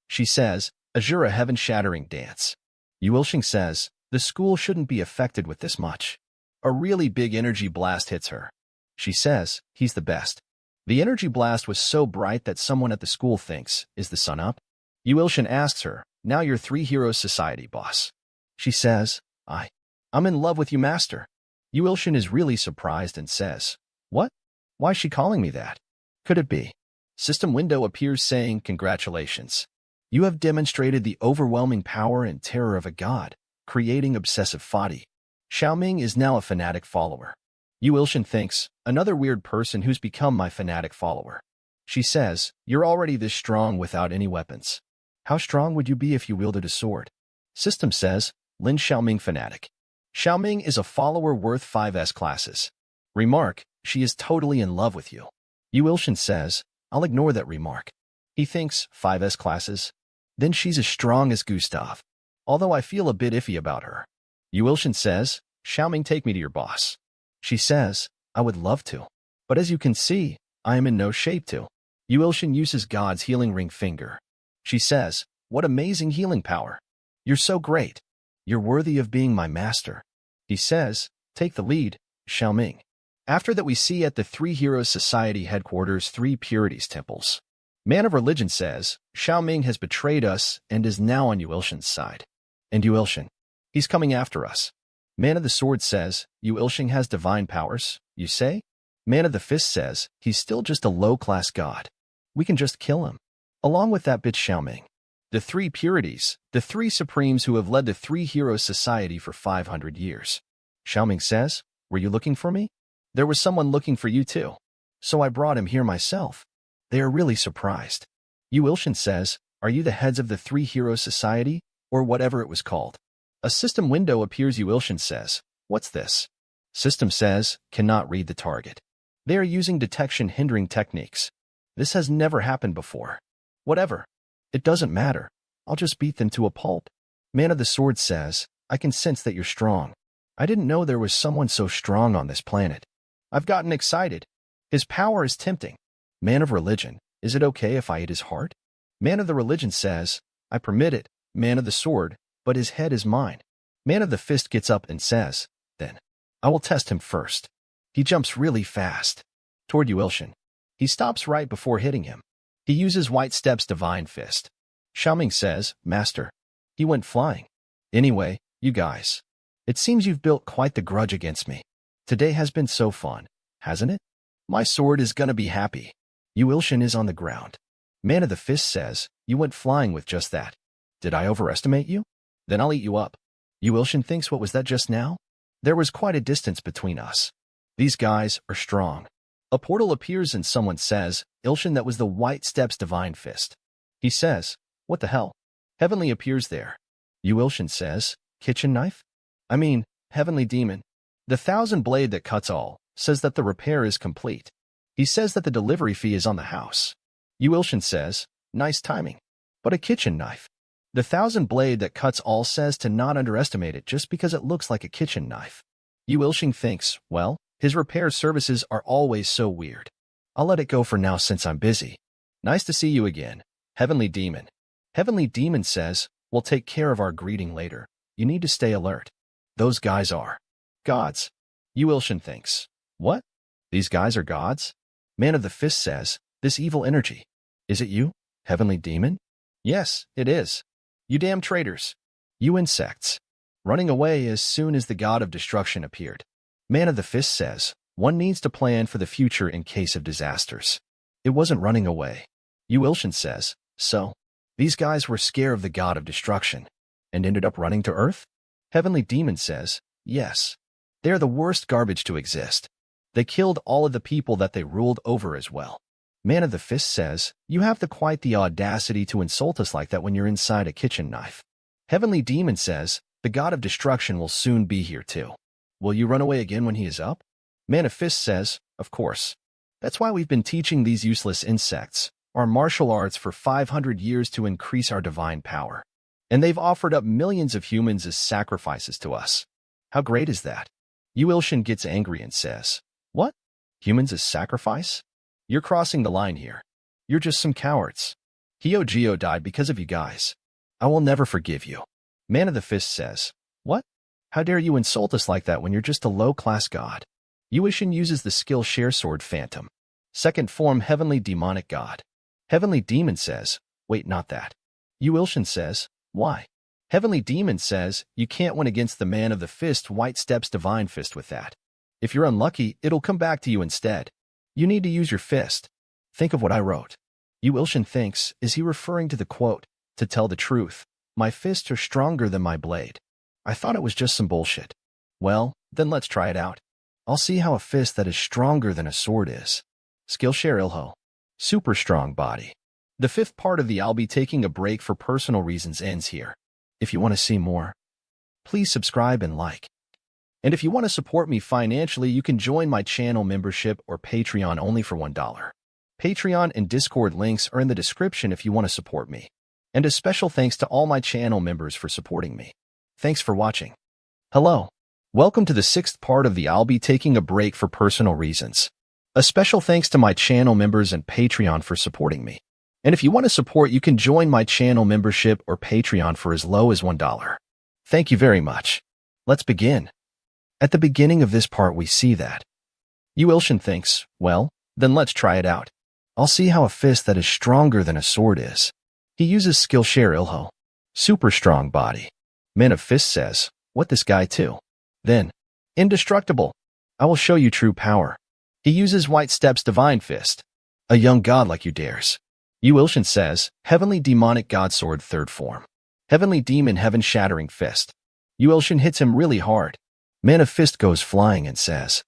She says, Azura heaven-shattering dance. Yu Ilshin says, the school shouldn't be affected with this much. A really big energy blast hits her. She says, he's the best. The energy blast was so bright that someone at the school thinks, is the sun up? Yu Ilshin asks her, now you're Three Heroes Society boss. She says, I'm in love with you, master. Yu Ilshin is really surprised and says, what? Why is she calling me that? Could it be? System window appears saying, congratulations. You have demonstrated the overwhelming power and terror of a god, creating obsessive foddy. Xiaoming is now a fanatic follower. Yu Ilshin thinks, another weird person who's become my fanatic follower. She says, you're already this strong without any weapons. How strong would you be if you wielded a sword? System says, Lin Xiaoming fanatic. Xiaoming is a follower worth 5 S-classes. Remark, she is totally in love with you. Yu Ilshin says, I'll ignore that remark. He thinks, 5 S-classes? Then she's as strong as Gustav. Although I feel a bit iffy about her. Yu Ilshin says, Xiaoming, take me to your boss. She says, I would love to. But as you can see, I am in no shape to. Yu Ilshin uses God's healing ring finger. She says, what amazing healing power. You're so great. You're worthy of being my master. He says, take the lead, Xiaoming. After that we see at the Three Heroes Society headquarters 3 Purities temples. Man of Religion says, Xiaoming has betrayed us and is now on Yu Ilshin's side. And Yu Ilshin, he's coming after us. Man of the Sword says, Yu Ilshin has divine powers, you say? Man of the Fist says, he's still just a low-class god. We can just kill him. Along with that bitch Xiaoming. The 3 Purities, the 3 Supremes who have led the Three Heroes Society for 500 years. Xiaoming says, were you looking for me? There was someone looking for you too. So I brought him here myself. They are really surprised. Yu Ilshin says, are you the heads of the Three Heroes Society, or whatever it was called? A system window appears. Yu Ilshin says, what's this? System says, cannot read the target. They are using detection hindering techniques. This has never happened before. Whatever. It doesn't matter. I'll just beat them to a pulp. Man of the Sword says, I can sense that you're strong. I didn't know there was someone so strong on this planet. I've gotten excited. His power is tempting. Man of Religion, is it okay if I eat his heart? Man of the Religion says, I permit it, Man of the Sword, but his head is mine. Man of the Fist gets up and says, then, I will test him first. He jumps really fast. Toward Yu Ilshin. He stops right before hitting him. He uses White Step's Divine Fist. Xiaoming says, Master. He went flying. Anyway, you guys. It seems you've built quite the grudge against me. Today has been so fun, hasn't it? My sword is gonna be happy. Yu Ilshin is on the ground. Man of the Fist says, you went flying with just that. Did I overestimate you? Then I'll eat you up. Yu Ilshin thinks, what was that just now? There was quite a distance between us. These guys are strong. A portal appears and someone says, Ilshin, that was the White Step's Divine Fist. He says, what the hell? Heavenly appears there. Yu Ilshin says, kitchen knife? I mean, Heavenly Demon. The 1,000 blade that cuts all says that the repair is complete. He says that the delivery fee is on the house. Yu Ilshin says, nice timing. But a kitchen knife. The 1,000 blade that cuts all says to not underestimate it just because it looks like a kitchen knife. Yu Ilshin thinks, well, his repair services are always so weird. I'll let it go for now since I'm busy. Nice to see you again, Heavenly Demon. Heavenly Demon says, we'll take care of our greeting later. You need to stay alert. Those guys are gods. Yu Ilshin thinks, what? These guys are gods? Man of the Fist says, this evil energy. Is it you, Heavenly Demon? Yes, it is. You damn traitors. You insects. Running away as soon as the god of destruction appeared. Man of the Fist says, one needs to plan for the future in case of disasters. It wasn't running away. Yu Ilshin says, so? These guys were scared of the god of destruction. and ended up running to Earth? Heavenly Demon says, yes. They are the worst garbage to exist. They killed all of the people that they ruled over as well. Man of the Fist says, you have quite the audacity to insult us like that when you're inside a kitchen knife. Heavenly Demon says, the god of destruction will soon be here too. Will you run away again when he is up? Man of Fist says, of course. That's why we've been teaching these useless insects our martial arts for 500 years to increase our divine power. And they've offered up millions of humans as sacrifices to us. How great is that? Yuilshin gets angry and says, what? Humans as sacrifice? You're crossing the line here. You're just some cowards. Hyojio died because of you guys. I will never forgive you. Man of the Fist says, what? How dare you insult us like that when you're just a low-class god? Yuishin uses the skill Share Sword Phantom. Second form Heavenly Demonic God. Heavenly Demon says, wait, not that. Yuilshin says, why? Heavenly Demon says, you can't win against the Man of the Fist White Steps Divine Fist with that. If you're unlucky, it'll come back to you instead. You need to use your fist. Think of what I wrote. Yuilshin thinks, is he referring to the quote, to tell the truth, my fists are stronger than my blade. I thought it was just some bullshit. Well, then let's try it out. I'll see how a fist that is stronger than a sword is. Skillshare Ilho. Super strong body. The fifth part of the I'll be taking a break for personal reasons ends here. If you want to see more, please subscribe and like. And if you want to support me financially, you can join my channel membership or Patreon only for $1. Patreon and Discord links are in the description if you want to support me. And a special thanks to all my channel members for supporting me. Thanks for watching. Hello. Welcome to the sixth part of the I'll be taking a break for personal reasons. A special thanks to my channel members and Patreon for supporting me. And if you want to support, you can join my channel membership or Patreon for as low as $1. Thank you very much. Let's begin. At the beginning of this part, we see that Yuilshin thinks, well, then let's try it out. I'll see how a fist that is stronger than a sword is. He uses Skillshare Ilho. Super strong body. Man of Fist says, what this guy too? Then, indestructible. I will show you true power. He uses White Steps Divine Fist. A young god like you dares. Yuilshin says, Heavenly Demonic God Sword third form. Heavenly Demon Heaven Shattering Fist. Yuilshin hits him really hard. Man of Fist goes flying and says,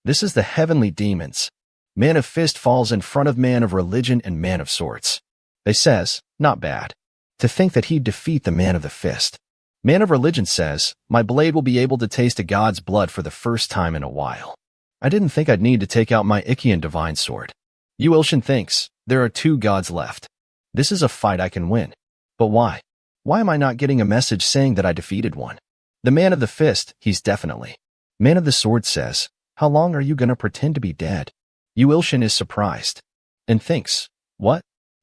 this is the Heavenly Demons. Man of Fist falls in front of Man of Religion and Man of Swords. They says, not bad. To think that he'd defeat the Man of the Fist. Man of Religion says, my blade will be able to taste a god's blood for the first time in a while. I didn't think I'd need to take out my Ichian Divine Sword. Yuilshin thinks, there are two gods left. This is a fight I can win. But why? Why am I not getting a message saying that I defeated one? The Man of the Fist, he's definitely. Man of the Sword says, how long are you gonna pretend to be dead? Yuilshin is surprised. And thinks, what?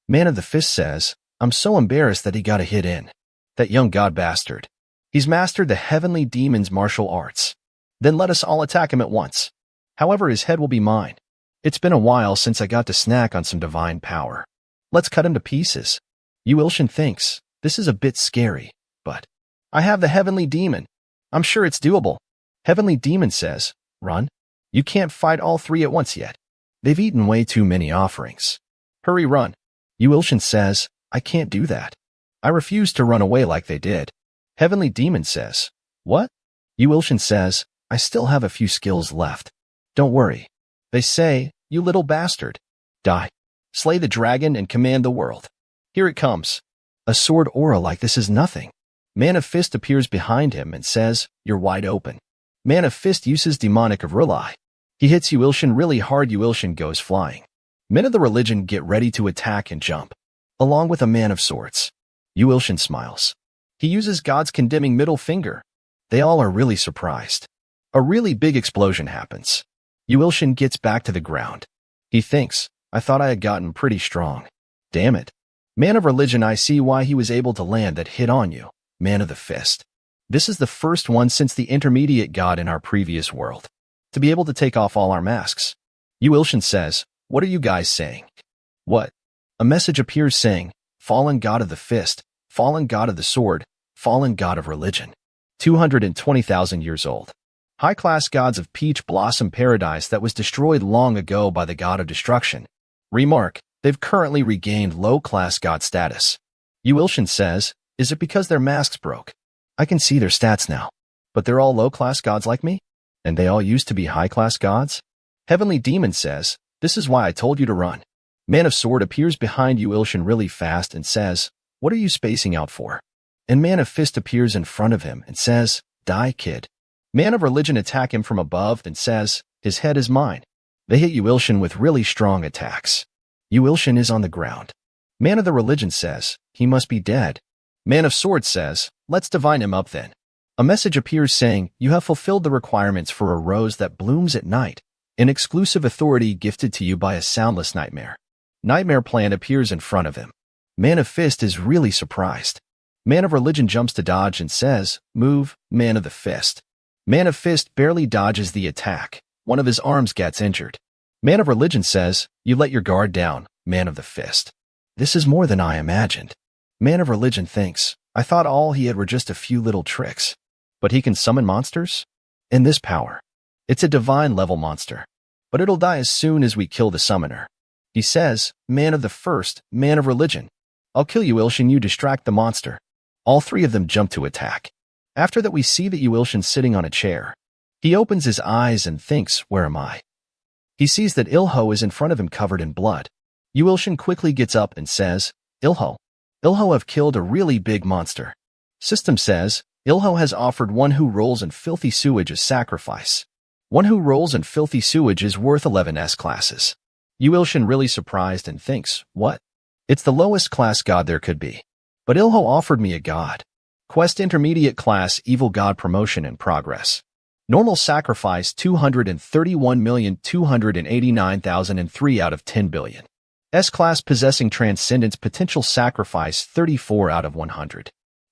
Man of the Fist says, I'm so embarrassed that he got a hit in. That young god bastard. He's mastered the Heavenly Demon's martial arts. Then let us all attack him at once. However, his head will be mine. It's been a while since I got to snack on some divine power. Let's cut him to pieces. Yuilshin thinks, this is a bit scary, but I have the Heavenly Demon. I'm sure it's doable. Heavenly Demon says, run. You can't fight all three at once yet. They've eaten way too many offerings. Hurry, run. Yuilshin says, I can't do that. I refuse to run away like they did. Heavenly Demon says, what? Yuilshin says, I still have a few skills left. Don't worry. They say, you little bastard. Die. Slay the dragon and command the world. Here it comes. A sword aura like this is nothing. Man of Fist appears behind him and says, you're wide open. Man of Fist uses Demonic of Rely. He hits Yuilshin really hard. Yuilshin goes flying. Men of the Religion get ready to attack and jump. Along with a Man of Swords. Yuilshin smiles. He uses God's condemning middle finger. They all are really surprised. A really big explosion happens. Yuilshin gets back to the ground. He thinks, I thought I had gotten pretty strong. Damn it. Man of Religion, I see why he was able to land that hit on you. Man of the Fist. This is the first one since the intermediate god in our previous world. To be able to take off all our masks. Yuilshin says, what are you guys saying? What? A message appears saying, Fallen God of the Fist, Fallen God of the Sword, Fallen God of Religion. 220,000 years old. High-class gods of Peach Blossom Paradise that was destroyed long ago by the God of Destruction. Remark, they've currently regained low-class god status. Yuilshin says, Is it because their masks broke? I can see their stats now. But they're all low-class gods like me? And they all used to be high-class gods? Heavenly Demon says, this is why I told you to run. Man of Sword appears behind Yuilshin really fast and says, what are you spacing out for? And Man of Fist appears in front of him and says, die, kid. Man of Religion attack him from above and says, his head is mine. They hit Yuilshin with really strong attacks. Yuilshin is on the ground. Man of the Religion says, he must be dead. Man of Sword says, let's divine him up then. A message appears saying, you have fulfilled the requirements for a rose that blooms at night, an exclusive authority gifted to you by a soundless nightmare. Nightmare plant appears in front of him. Man of Fist is really surprised. Man of Religion jumps to dodge and says, move, Man of the Fist. Man of Fist barely dodges the attack. One of his arms gets injured. Man of Religion says, you let your guard down, Man of the Fist. This is more than I imagined. Man of Religion thinks, I thought all he had were just a few little tricks. But he can summon monsters? In this power. It's a divine level monster. But it'll die as soon as we kill the summoner. He says, Man of the First, Man of Religion. I'll kill Yuilshin, you distract the monster. All three of them jump to attack. After that we see that Yuilshin's sitting on a chair. He opens his eyes and thinks, where am I? He sees that Ilho is in front of him covered in blood. Yuilshin quickly gets up and says, Ilho. Ilho have killed a really big monster. System says, Ilho has offered one who rolls in filthy sewage as sacrifice. One who rolls in filthy sewage is worth 11 S-classes. Yuilshin really surprised and thinks, what? It's the lowest class god there could be. But Ilho offered me a god. Quest intermediate class evil god promotion in progress. Normal sacrifice 231,289,003 out of 10 billion. S-class possessing transcendence potential sacrifice 34 out of 100.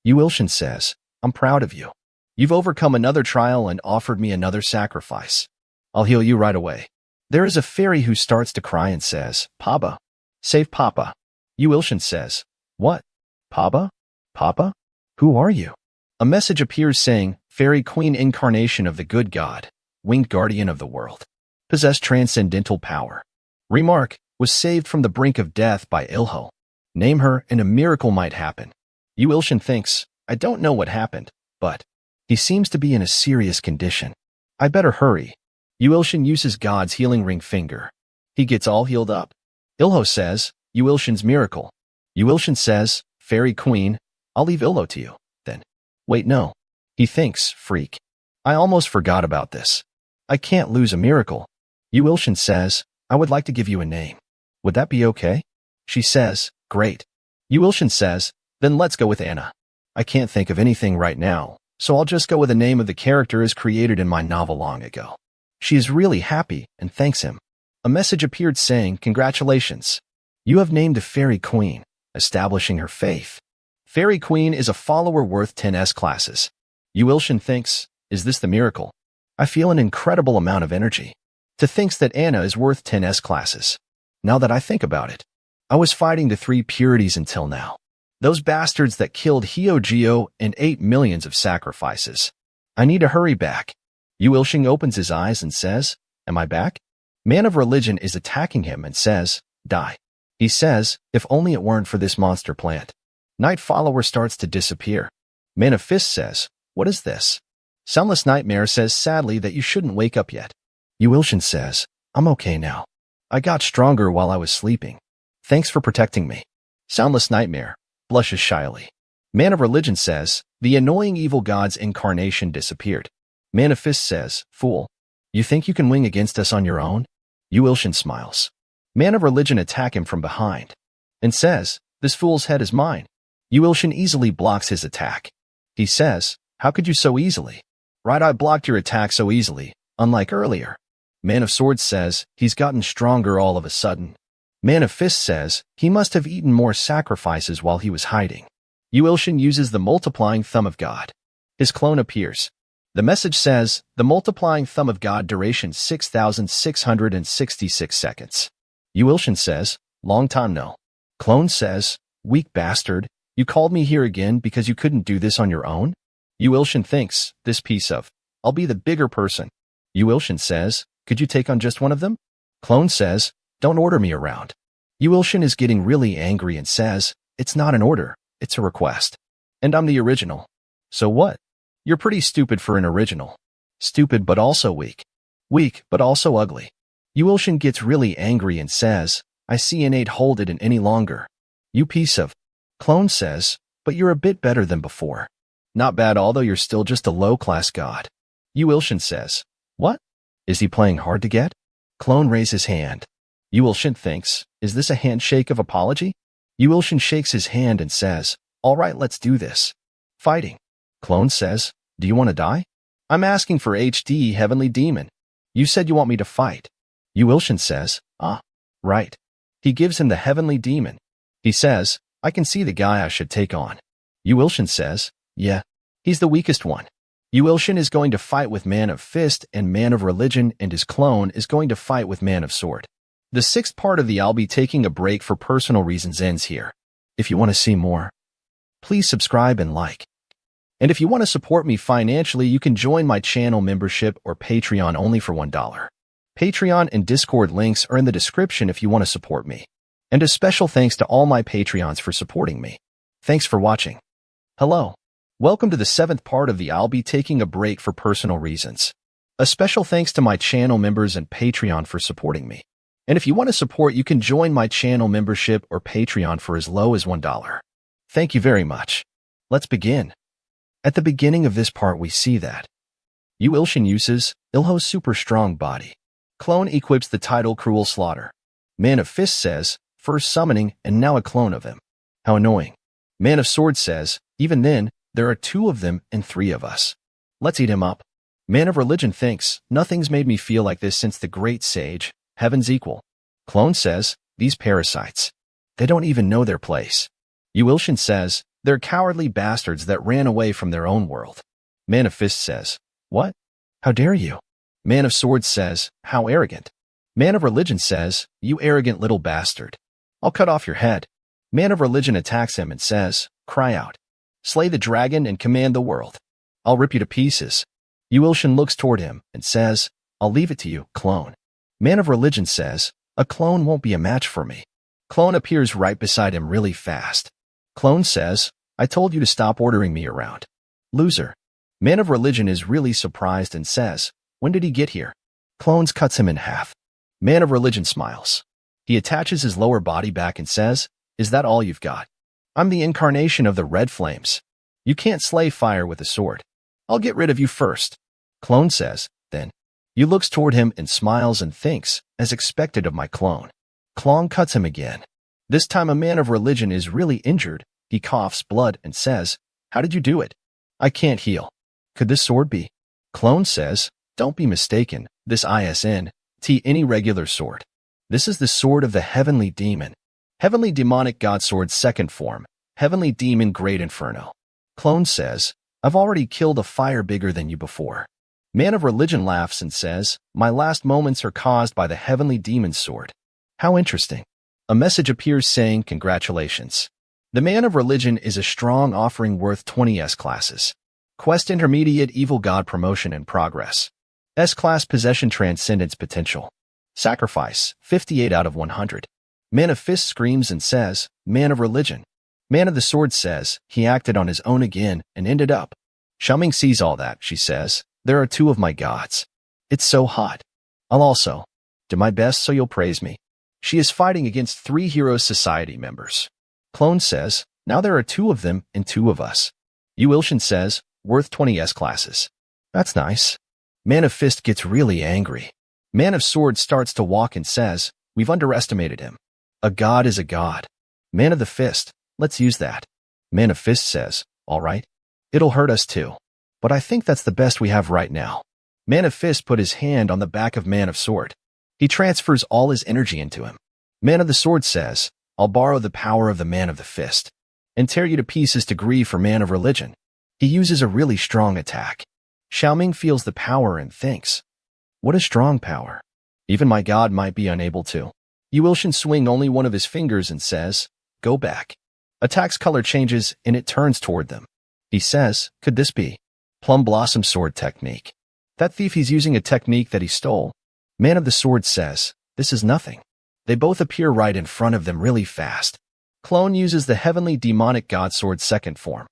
Yuilshin says, I'm proud of you. You've overcome another trial and offered me another sacrifice. I'll heal you right away. There is a fairy who starts to cry and says, Papa. Save Papa. Yuilshin says, what? Papa? Papa? Who are you? A message appears saying, Fairy Queen incarnation of the good god, winged guardian of the world. Possess transcendental power. Remark, was saved from the brink of death by Ilho. Name her and a miracle might happen. Yuilshin thinks, I don't know what happened, but he seems to be in a serious condition. I better hurry. Yuilshin uses God's healing ring finger. He gets all healed up. Ilho says, Yuilshin's miracle. Yuilshin says, Fairy Queen, I'll leave Ilho to you, then. Wait, no. He thinks, freak. I almost forgot about this. I can't lose a miracle. Yuilshin says, I would like to give you a name. Would that be okay? She says, great. Yuilshin says, then let's go with Anna. I can't think of anything right now, so I'll just go with the name of the character as created in my novel long ago. She is really happy and thanks him. A message appeared saying, congratulations. You have named a Fairy Queen, establishing her faith. Fairy Queen is a follower worth 10 S-classes. Yuilshin thinks, is this the miracle? I feel an incredible amount of energy. To thinks that Anna is worth 10 S-classes. Now that I think about it, I was fighting the 3 purities until now. Those bastards that killed Hyojio and 8 millions of sacrifices. I need to hurry back. Yuilshin opens his eyes and says, am I back? Man of Religion is attacking him and says, die. He says, if only it weren't for this monster plant. Night Follower starts to disappear. Man of Fist says, what is this? Soundless Nightmare says sadly that you shouldn't wake up yet. Yuilshin says, I'm okay now. I got stronger while I was sleeping. Thanks for protecting me. Soundless Nightmare blushes shyly. Man of Religion says, the annoying evil god's incarnation disappeared. Man of Fist says, fool. You think you can wing against us on your own? Yuilshin smiles. Man of Religion attack him from behind and says, this fool's head is mine. Yuilshin easily blocks his attack. He says, how could you so easily? Right, I blocked your attack so easily, unlike earlier. Man of Swords says, he's gotten stronger all of a sudden. Man of Fist says, he must have eaten more sacrifices while he was hiding. Yuilshin uses the multiplying thumb of God. His clone appears. The message says, the multiplying thumb of God duration 6,666 seconds. Yuilshin says, long time no. Clone says, weak bastard, you called me here again because you couldn't do this on your own? Yuilshin thinks, this piece of, I'll be the bigger person. Yuilshin says, could you take on just one of them? Clone says, don't order me around. Yuilshin is getting really angry and says, it's not an order, it's a request. And I'm the original. So what? You're pretty stupid for an original. Stupid but also weak. Weak but also ugly. Yuilshin gets really angry and says, I see and ain't hold it in any longer. You piece of. Clone says, but you're a bit better than before. Not bad, although you're still just a low-class god. Yuilshin says, what? Is he playing hard to get? Clone raises hand. Yuilshin thinks, is this a handshake of apology? Yuilshin shakes his hand and says, all right, let's do this. Fighting. Clone says, do you want to die? I'm asking for HD Heavenly Demon. You said you want me to fight. Yuilshin says, ah, right. He gives him the Heavenly Demon. He says, I can see the guy I should take on. Yuilshin says, yeah, he's the weakest one. Yuilshin is going to fight with Man of Fist and Man of Religion, and his clone is going to fight with Man of Sword. The 6th part of the I'll be taking a break for personal reasons ends here. If you want to see more, please subscribe and like. And if you want to support me financially, you can join my channel membership or Patreon only for $1. Patreon and Discord links are in the description if you want to support me. And a special thanks to all my Patreons for supporting me. Thanks for watching. Hello. Welcome to the 7th part of the I'll be taking a break for personal reasons. A special thanks to my channel members and Patreon for supporting me. And if you want to support, you can join my channel membership or Patreon for as low as $1. Thank you very much. Let's begin. At the beginning of this part, we see that Yuilshin uses Ilho's super strong body. Clone equips the title Cruel Slaughter. Man of Fist says, first summoning and now a clone of him. How annoying. Man of Sword says, even then, there are 2 of them and 3 of us. Let's eat him up. Man of Religion thinks, nothing's made me feel like this since the great sage, Heaven's Equal. Clone says, these parasites. They don't even know their place. Yuilshin says, they're cowardly bastards that ran away from their own world. Man of Fist says, what? How dare you? Man of Swords says, how arrogant. Man of Religion says, you arrogant little bastard. I'll cut off your head. Man of Religion attacks him and says, cry out. Slay the dragon and command the world. I'll rip you to pieces. Yuilshin looks toward him and says, I'll leave it to you, clone. Man of Religion says, a clone won't be a match for me. Clone appears right beside him really fast. Clone says, I told you to stop ordering me around. Loser. Man of Religion is really surprised and says, when did he get here? Clones cuts him in half. Man of Religion smiles. He attaches his lower body back and says, is that all you've got? I'm the incarnation of the red flames. You can't slay fire with a sword. I'll get rid of you first. Clone says, then. You looks toward him and smiles and thinks, as expected of my clone. Clone cuts him again. This time a Man of Religion is really injured. He coughs blood and says, how did you do it? I can't heal. Could this sword be? Clone says, don't be mistaken, this isn't any regular sword. This is the sword of the Heavenly Demon. Heavenly Demonic God Sword 2nd form, Heavenly Demon Great Inferno. Clone says, I've already killed a fire bigger than you before. Man of Religion laughs and says, my last moments are caused by the Heavenly Demon's sword. How interesting. A message appears saying, congratulations. The Man of Religion is a strong offering worth 20 S-classes. Quest Intermediate Evil God Promotion and Progress. S-Class Possession Transcendence Potential. Sacrifice, 58 out of 100. Man of Fist screams and says, Man of Religion. Man of the Sword says, he acted on his own again and ended up. Xiaoming sees all that, she says, there are 2 of my gods. It's so hot. I'll also do my best so you'll praise me. She is fighting against 3 Heroes Society members. Clone says, now there are 2 of them and 2 of us. Yuilshin says, worth 20 S-classes. That's nice. Man of Fist gets really angry. Man of Sword starts to walk and says, we've underestimated him. A god is a god. Man of the Fist, let's use that. Man of Fist says, all right. It'll hurt us too. But I think that's the best we have right now. Man of Fist put his hand on the back of Man of Sword. He transfers all his energy into him. Man of the Sword says, I'll borrow the power of the Man of the Fist and tear you to pieces to grieve for Man of Religion. He uses a really strong attack. Xiaoming feels the power and thinks, what a strong power. Even my god might be unable to. Yuilshin swing only one of his fingers and says, go back. Attack's color changes and it turns toward them. He says, could this be Plum Blossom Sword Technique? That thief, he's using a technique that he stole. Man of the Sword says, this is nothing. They both appear right in front of them really fast. Clone uses the Heavenly Demonic God Sword 2nd form.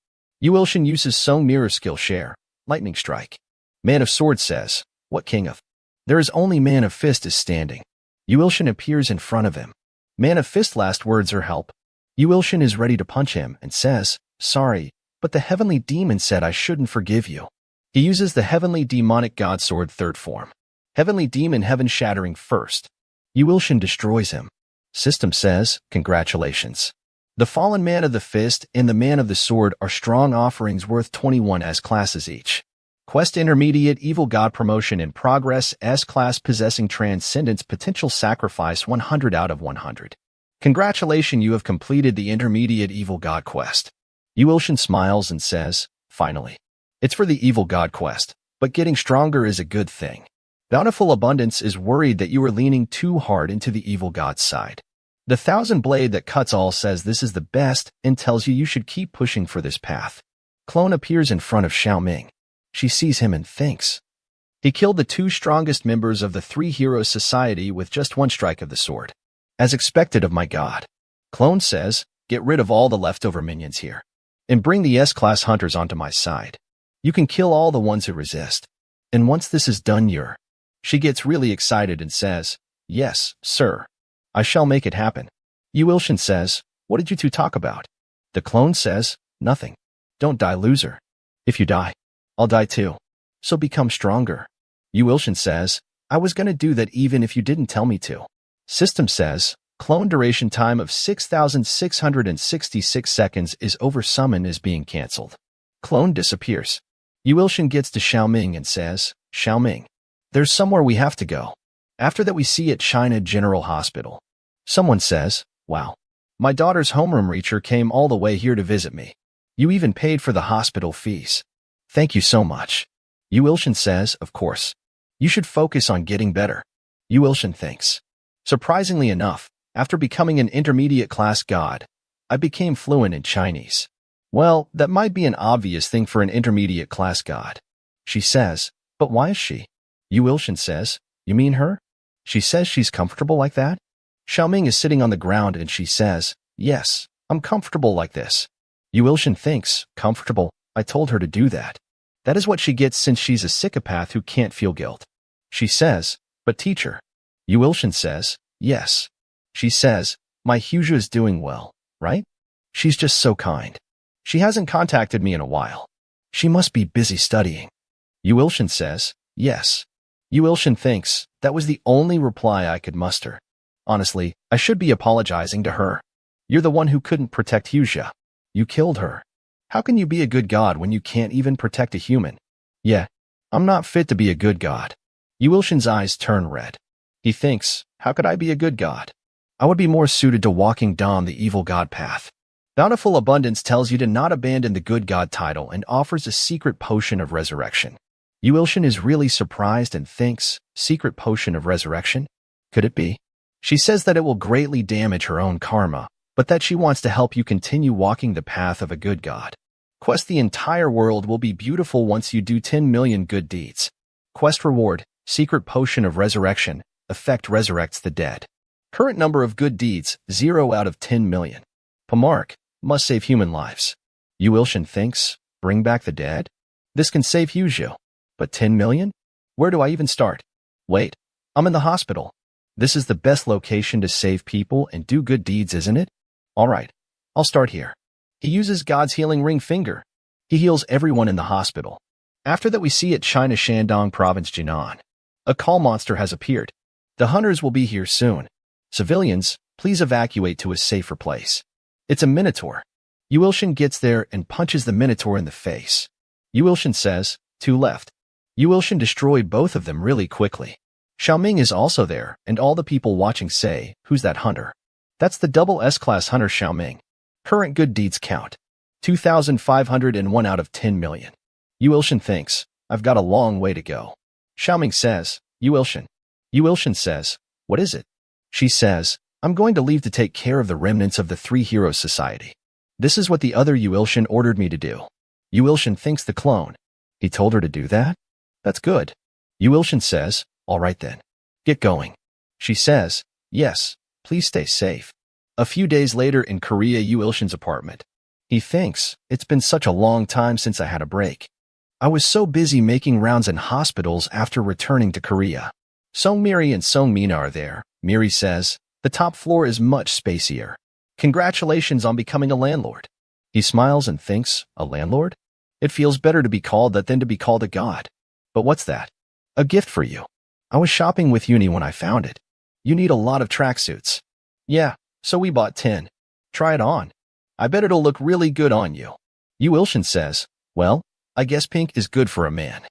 Yu Wilshin uses Song Mirror skill share, lightning strike. Man of Sword says, what king of? There is only Man of Fist is standing. Yu Wilshin appears in front of him. Man of Fist last words are help. Yu Wilshin is ready to punch him and says, sorry, but the heavenly demon said I shouldn't forgive you. He uses the heavenly demonic god sword third form. Heavenly demon heaven shattering first. Yu Wilshin destroys him. System says, congratulations. The fallen man of the fist and the man of the sword are strong offerings worth 21 S classes each. Quest intermediate evil god promotion in progress S class possessing transcendence potential sacrifice 100 out of 100. Congratulations, you have completed the intermediate evil god quest. Yu Wilshin smiles and says, finally. It's for the evil god quest, but getting stronger is a good thing. Bountiful Abundance is worried that you are leaning too hard into the evil god's side. The thousand blade that cuts all says this is the best and tells you should keep pushing for this path. Clone appears in front of Xiaoming. She sees him and thinks. He killed the two strongest members of the Three Heroes Society with just one strike of the sword. As expected of my god. Clone says, get rid of all the leftover minions here. And bring the S-class hunters onto my side. You can kill all the ones who resist. And once this is done She gets really excited and says, yes, sir. I shall make it happen. Yu Wilshin says, what did you two talk about? The clone says, nothing. Don't die, loser. If you die, I'll die too. So become stronger. Yu Wilshin says, I was gonna do that even if you didn't tell me to. System says, clone duration time of 6,666 seconds is over. Summon is being cancelled. Clone disappears. Yu Wilshin gets to Xiaoming and says, Xiaoming, there's somewhere we have to go. After that we see at China General Hospital. Someone says, wow. My daughter's homeroom reacher came all the way here to visit me. You even paid for the hospital fees. Thank you so much. Yu Wilshin says, of course. You should focus on getting better. Yu Wilshin thinks. Surprisingly enough, after becoming an intermediate class god, I became fluent in Chinese. Well, that might be an obvious thing for an intermediate class god. She says, but why is she? Yu Wilshin says, you mean her? She says she's comfortable like that? Xiaoming is sitting on the ground and she says, yes, I'm comfortable like this. Yu Wilshin thinks, comfortable, I told her to do that. That is what she gets since she's a psychopath who can't feel guilt. She says, but teacher. Yu Wilshin says, yes. She says, my Huzha is doing well, right? She's just so kind. She hasn't contacted me in a while. She must be busy studying. Yu Wilshin says, yes. Yu Wilshin thinks, that was the only reply I could muster. Honestly, I should be apologizing to her. You're the one who couldn't protect Huzha. You killed her. How can you be a good god when you can't even protect a human? Yeah, I'm not fit to be a good god. Yu Wilshin's eyes turn red. He thinks, how could I be a good god? I would be more suited to walking down the evil god path. Bountiful Abundance tells you to not abandon the good god title and offers a secret potion of resurrection. Yu Wilshin is really surprised and thinks, secret potion of resurrection? Could it be? She says that it will greatly damage her own karma, but that she wants to help you continue walking the path of a good god. Quest: the entire world will be beautiful once you do 10 million good deeds. Quest reward, secret potion of resurrection, effect resurrects the dead. Current number of good deeds, 0 out of 10 million. Pamark, must save human lives. Yu Wilshin thinks, bring back the dead? This can save Huzha. But 10 million? Where do I even start? Wait, I'm in the hospital. This is the best location to save people and do good deeds, isn't it? Alright, I'll start here. He uses God's healing ring finger. He heals everyone in the hospital. After that we see at China Shandong Province Jinan. A call monster has appeared. The hunters will be here soon. Civilians, please evacuate to a safer place. It's a minotaur. Yu Wilshin gets there and punches the minotaur in the face. Yu Wilshin says, 2 left. Yu Wilshin destroyed both of them really quickly. Xiaoming is also there, and all the people watching say, who's that hunter? That's the double S-class hunter Xiaoming. Current good deeds count. 2,501 out of 10 million. Yu Wilshin thinks, I've got a long way to go. Xiaoming says, Yu Wilshin. Yu Wilshin says, what is it? She says, I'm going to leave to take care of the remnants of the Three Heroes Society. This is what the other Yu Wilshin ordered me to do. Yu Wilshin thinks the clone. He told her to do that? That's good. Yu Wilshin says, all right then. Get going. She says, yes, please stay safe. A few days later in Korea, Yu Wilshin's apartment. He thinks, it's been such a long time since I had a break. I was so busy making rounds in hospitals after returning to Korea. Songmiri and Songmina are there. Miri says, the top floor is much spacier. Congratulations on becoming a landlord. He smiles and thinks, a landlord? It feels better to be called that than to be called a god. But what's that? A gift for you. I was shopping with Uni when I found it. You need a lot of tracksuits. Yeah, so we bought 10. Try it on. I bet it'll look really good on you. Yu Ilshin says, well, I guess pink is good for a man.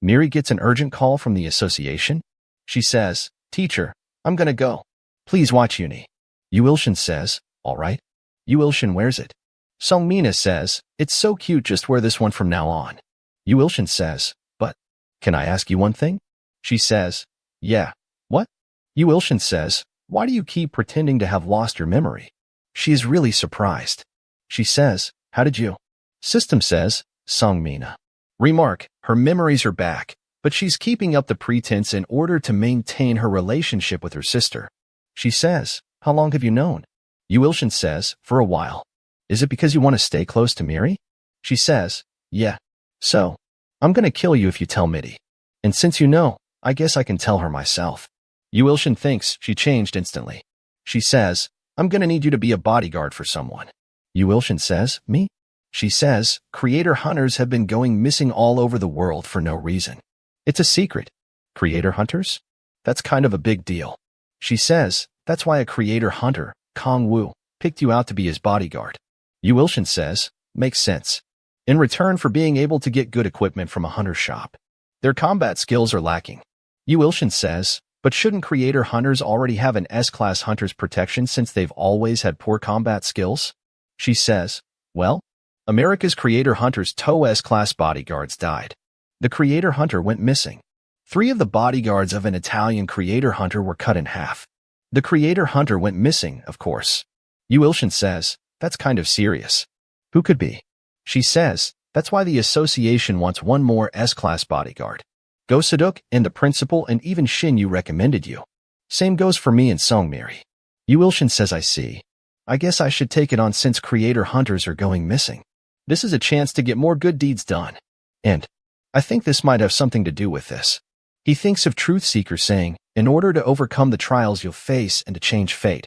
Miri gets an urgent call from the association. She says, teacher, I'm gonna go. Please watch Uni. Yu Ilshin says, all right. Yu Ilshin wears it. Songmina says, it's so cute, just wear this one from now on. Yu Ilshin says, but, can I ask you one thing? She says, yeah. What? Yu Ilshin says, why do you keep pretending to have lost your memory? She is really surprised. She says, how did you? System says, Songmina. Remark, her memories are back, but she's keeping up the pretense in order to maintain her relationship with her sister. She says, how long have you known? Yu Ilshin says, for a while. Is it because you want to stay close to Miri? She says, yeah. So, I'm gonna kill you if you tell Midi. And since you know, I guess I can tell her myself. Yu Ilshin thinks she changed instantly. She says, I'm gonna need you to be a bodyguard for someone. Yu Ilshin says, me? She says, creator hunters have been going missing all over the world for no reason. It's a secret. Creator hunters? That's kind of a big deal. She says, that's why a creator hunter, Kong Wu, picked you out to be his bodyguard. Yu Ilshin says, makes sense. In return for being able to get good equipment from a hunter shop. Their combat skills are lacking. Yu Ilshin says, but shouldn't creator hunters already have an S-class hunter's protection since they've always had poor combat skills? She says, well, America's creator hunter's TOW S-class bodyguards died. The creator hunter went missing. 3 of the bodyguards of an Italian creator hunter were cut in half. The creator hunter went missing, of course. Yu Ilshin says, that's kind of serious. Who could be? She says, that's why the association wants one more S-class bodyguard. Go Saduk and the principal and even Shin Yu recommended you. Same goes for me and Songmiri. Yu Ilshin says, I see. I guess I should take it on since creator hunters are going missing. This is a chance to get more good deeds done. And I think this might have something to do with this. He thinks of Truth Seeker saying, in order to overcome the trials you'll face and to change fate,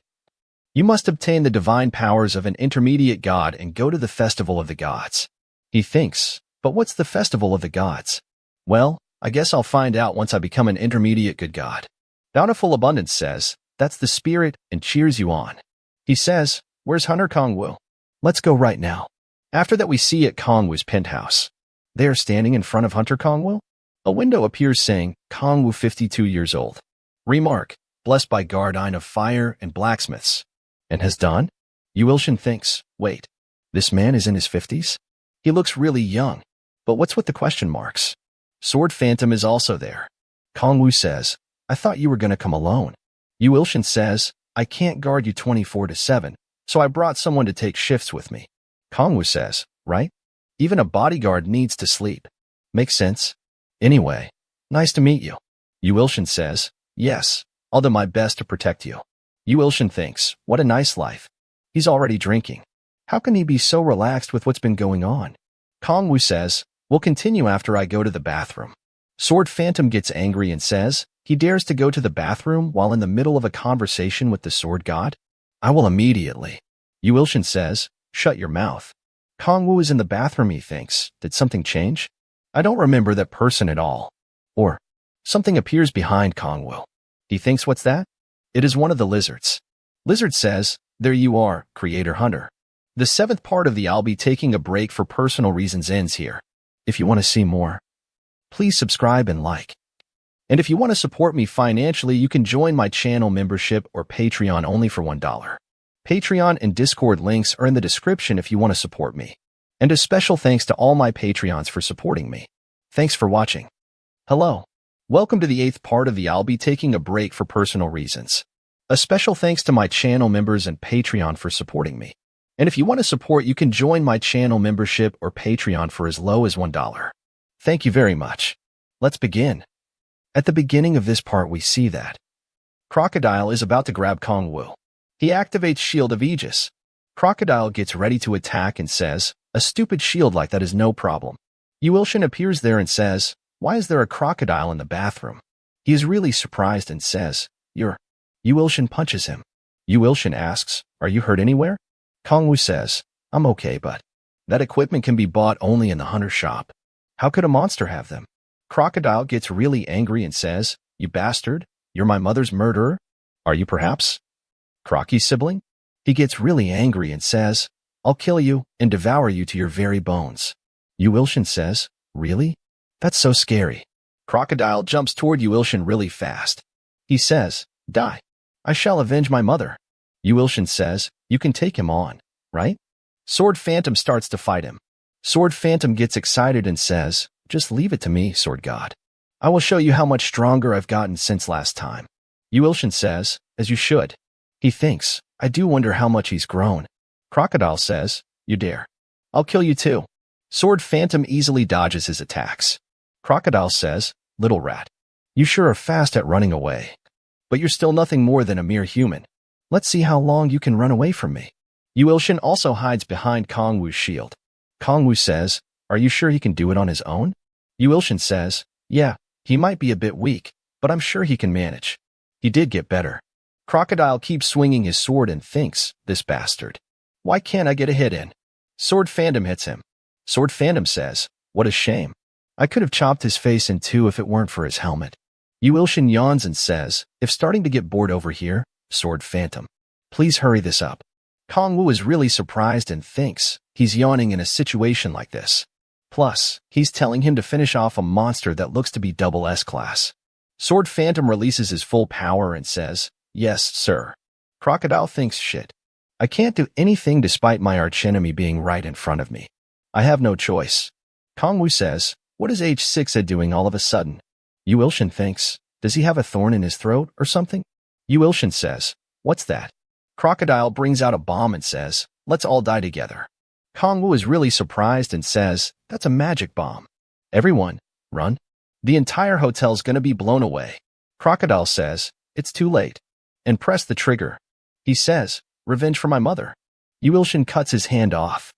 you must obtain the divine powers of an intermediate god and go to the festival of the gods. He thinks, but what's the festival of the gods? Well, I guess I'll find out once I become an intermediate good god. Bountiful Abundance says, that's the spirit and cheers you on. He says, where's Hunter Kong Wu? Let's go right now. After that we see at Kong Wu's penthouse. They are standing in front of Hunter Kong Wu. A window appears saying, Kong Wu 52 years old. Remark, blessed by Guardian of Fire and Blacksmiths. And has done? Yu Ilshin thinks, wait, this man is in his 50s? He looks really young. But what's with the question marks? Sword Phantom is also there. Kong Wu says, I thought you were gonna come alone. Yu Ilshin says, I can't guard you 24/7, so I brought someone to take shifts with me. Kong Wu says, right? Even a bodyguard needs to sleep. Makes sense. Anyway, nice to meet you. Yu Ilshin says, yes, I'll do my best to protect you. Yu Ilshin thinks, what a nice life. He's already drinking. How can he be so relaxed with what's been going on? Kong Wu says, we'll continue after I go to the bathroom. Sword Phantom gets angry and says, he dares to go to the bathroom while in the middle of a conversation with the sword god? I will immediately. Yu Ilshin says, shut your mouth. Kong Wu is in the bathroom, he thinks. Did something change? I don't remember that person at all. Or, something appears behind Kong Wu. He thinks, what's that? It is one of the lizards. Lizard says, there you are, creator hunter. The 7th part of the I'll be taking a break for personal reasons ends here. If you want to see more, please subscribe and like. And if you want to support me financially, you can join my channel membership or Patreon only for $1. Patreon and Discord links are in the description if you want to support me. And a special thanks to all my Patreons for supporting me. Thanks for watching. Hello. Welcome to the 8th part of the I'll be taking a break for personal reasons. A special thanks to my channel members and Patreon for supporting me. And if you want to support, you can join my channel membership or Patreon for as low as $1. Thank you very much. Let's begin. At the beginning of this part, we see that Crocodile is about to grab Kong Wu. He activates Shield of Aegis. Crocodile gets ready to attack and says, a stupid shield like that is no problem. Yuilshin appears there and says, why is there a crocodile in the bathroom? He is really surprised and says, you're. Yuilshin punches him. Yuilshin asks, are you hurt anywhere? Kongwu says, I'm okay, but that equipment can be bought only in the hunter shop. How could a monster have them? Crocodile gets really angry and says, you bastard, you're my mother's murderer? Are you perhaps Crocky's sibling? He gets really angry and says, I'll kill you and devour you to your very bones. Yuilshin says, really? That's so scary. Crocodile jumps toward Yuilshin really fast. He says, die. I shall avenge my mother. Yuilshin says, you can take him on, right? Sword Phantom starts to fight him. Sword Phantom gets excited and says, just leave it to me, Sword God. I will show you how much stronger I've gotten since last time. Yuilshin says, as you should. He thinks, I do wonder how much he's grown. Crocodile says, you dare. I'll kill you too. Sword Phantom easily dodges his attacks. Crocodile says, little rat. You sure are fast at running away. But you're still nothing more than a mere human. Let's see how long you can run away from me. Yuilshin also hides behind Kongwu's shield. Kongwu says, are you sure he can do it on his own? Yuilshin says, yeah, he might be a bit weak, but I'm sure he can manage. He did get better. Crocodile keeps swinging his sword and thinks, this bastard. Why can't I get a hit in? Sword Phantom hits him. Sword Phantom says, what a shame. I could have chopped his face in two if it weren't for his helmet. Yuilshin yawns and says, if starting to get bored over here, Sword Phantom, please hurry this up. Kongwu is really surprised and thinks he's yawning in a situation like this. Plus, he's telling him to finish off a monster that looks to be double S class. Sword Phantom releases his full power and says, yes, sir. Crocodile thinks shit. I can't do anything despite my archenemy being right in front of me. I have no choice. Kongwu says, what is H6 doing all of a sudden? Yuilshin thinks, does he have a thorn in his throat or something? Yuilshin says, what's that? Crocodile brings out a bomb and says, let's all die together. Kongwu is really surprised and says, that's a magic bomb. Everyone, run. The entire hotel's gonna be blown away. Crocodile says, it's too late. And press the trigger. He says, revenge for my mother. Yuilshin cuts his hand off.